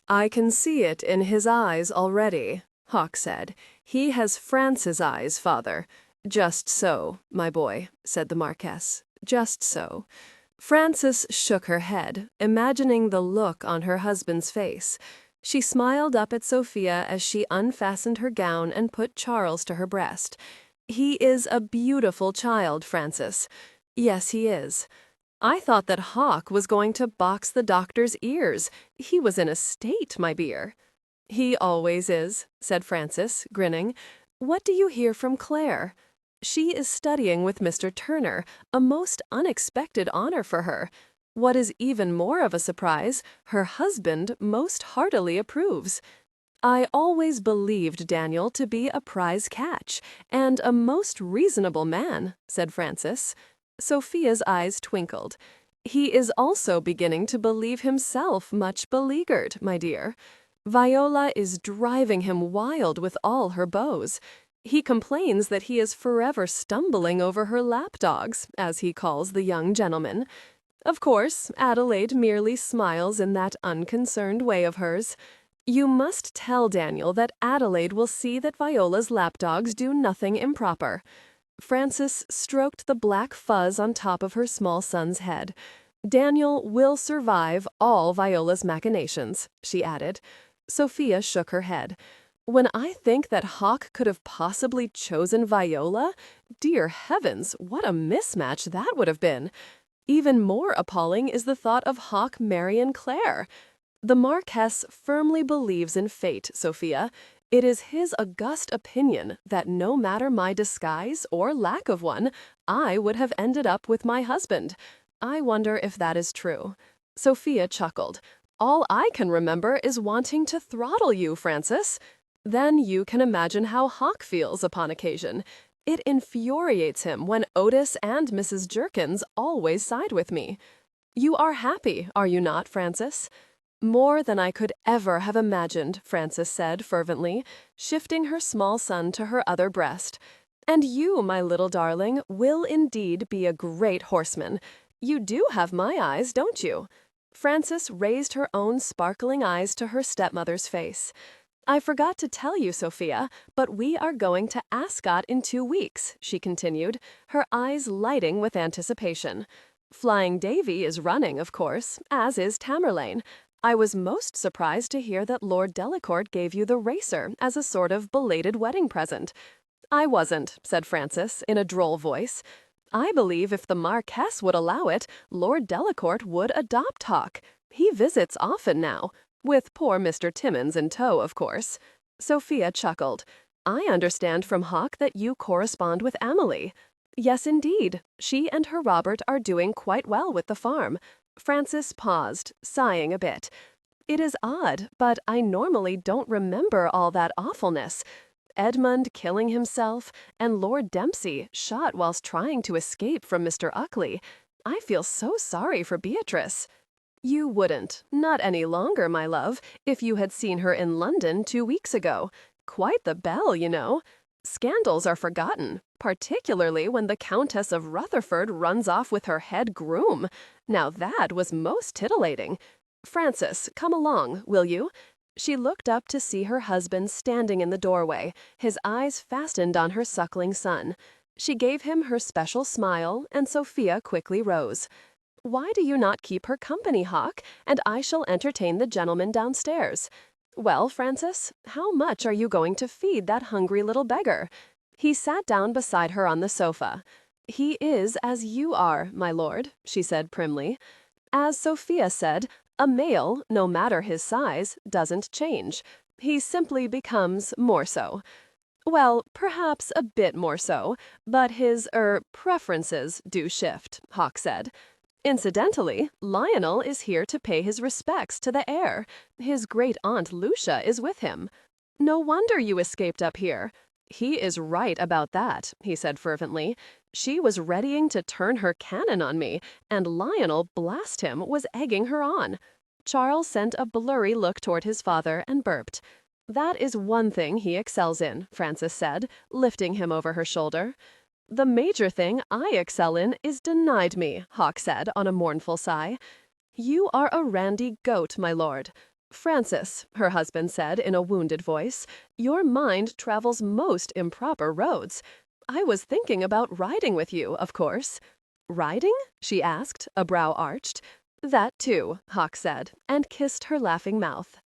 "I can see it in his eyes already," Hawk said. "He has France's eyes, father." "Just so, my boy," said the Marquess. "Just so." Frances shook her head, imagining the look on her husband's face. She smiled up at Sophia as she unfastened her gown and put Charles to her breast. "He is a beautiful child, Frances." "Yes, he is." "I thought that Hawk was going to box the doctor's ears. He was in a state, my dear." "He always is," said Frances, grinning. "What do you hear from Claire?" "She is studying with Mr. Turner, a most unexpected honor for her. What is even more of a surprise, her husband most heartily approves." "I always believed Daniel to be a prize catch, and a most reasonable man," said Frances. Sophia's eyes twinkled. "He is also beginning to believe himself much beleaguered, my dear. Viola is driving him wild with all her beaux. He complains that he is forever stumbling over her lapdogs, as he calls the young gentleman. Of course, Adelaide merely smiles in that unconcerned way of hers. You must tell Daniel that Adelaide will see that Viola's lapdogs do nothing improper." Frances stroked the black fuzz on top of her small son's head. "Daniel will survive all Viola's machinations," she added. Sophia shook her head. "When I think that Hawk could have possibly chosen Viola, dear heavens, what a mismatch that would have been! Even more appalling is the thought of Hawk marrying Claire. The Marquess firmly believes in fate, Sophia. It is his august opinion that no matter my disguise or lack of one, I would have ended up with my husband. I wonder if that is true." Sophia chuckled. "All I can remember is wanting to throttle you, Frances. Then you can imagine how Hawk feels upon occasion. It infuriates him when Otis and Mrs. Jerkins always side with me. You are happy, are you not, Frances?" "More than I could ever have imagined," Frances said fervently, shifting her small son to her other breast. "And you, my little darling, will indeed be a great horseman. You do have my eyes, don't you?" Frances raised her own sparkling eyes to her stepmother's face. "I forgot to tell you, Sophia, but we are going to Ascot in 2 weeks," she continued, her eyes lighting with anticipation. "Flying Davy is running, of course, as is Tamerlane. I was most surprised to hear that Lord Delacourt gave you the racer as a sort of belated wedding present." "I wasn't," said Frances, in a droll voice. "I believe if the Marquess would allow it, Lord Delacourt would adopt Hawk. He visits often now. With poor Mr. Timmins in tow, of course." Sophia chuckled. "I understand from Hawk that you correspond with Amelie." "Yes, indeed. She and her Robert are doing quite well with the farm." Frances paused, sighing a bit. "It is odd, but I normally don't remember all that awfulness. Edmund killing himself, and Lord Dempsey shot whilst trying to escape from Mr. Uckley. I feel so sorry for Beatrice." You wouldn't, not any longer, my love, if you had seen her in London 2 weeks ago. Quite the belle, you know. Scandals are forgotten, particularly when the Countess of Rutherford runs off with her head groom. Now that was most titillating. Francis, come along, will you? She looked up to see her husband standing in the doorway, his eyes fastened on her suckling son. She gave him her special smile, and Sophia quickly rose. Why do you not keep her company, Hawk, and I shall entertain the gentlemen downstairs? Well, Francis, how much are you going to feed that hungry little beggar? He sat down beside her on the sofa. He is as you are, my lord, she said primly. As Sophia said, a male, no matter his size, doesn't change. He simply becomes more so. Well, perhaps a bit more so, but his, preferences do shift, Hawk said. Incidentally, Lionel is here to pay his respects to the heir. His great-aunt Lucia is with him. No wonder you escaped up here. He is right about that, he said fervently. She was readying to turn her cannon on me, and Lionel, blast him, was egging her on. Charles sent a blurry look toward his father and burped. That is one thing he excels in, Frances said, lifting him over her shoulder. The major thing I excel in is denied me, Hawk said on a mournful sigh. You are a randy goat, my lord. Francis, her husband said in a wounded voice, your mind travels most improper roads. I was thinking about riding with you, of course. Riding? She asked, a brow arched. That too, Hawk said, and kissed her laughing mouth.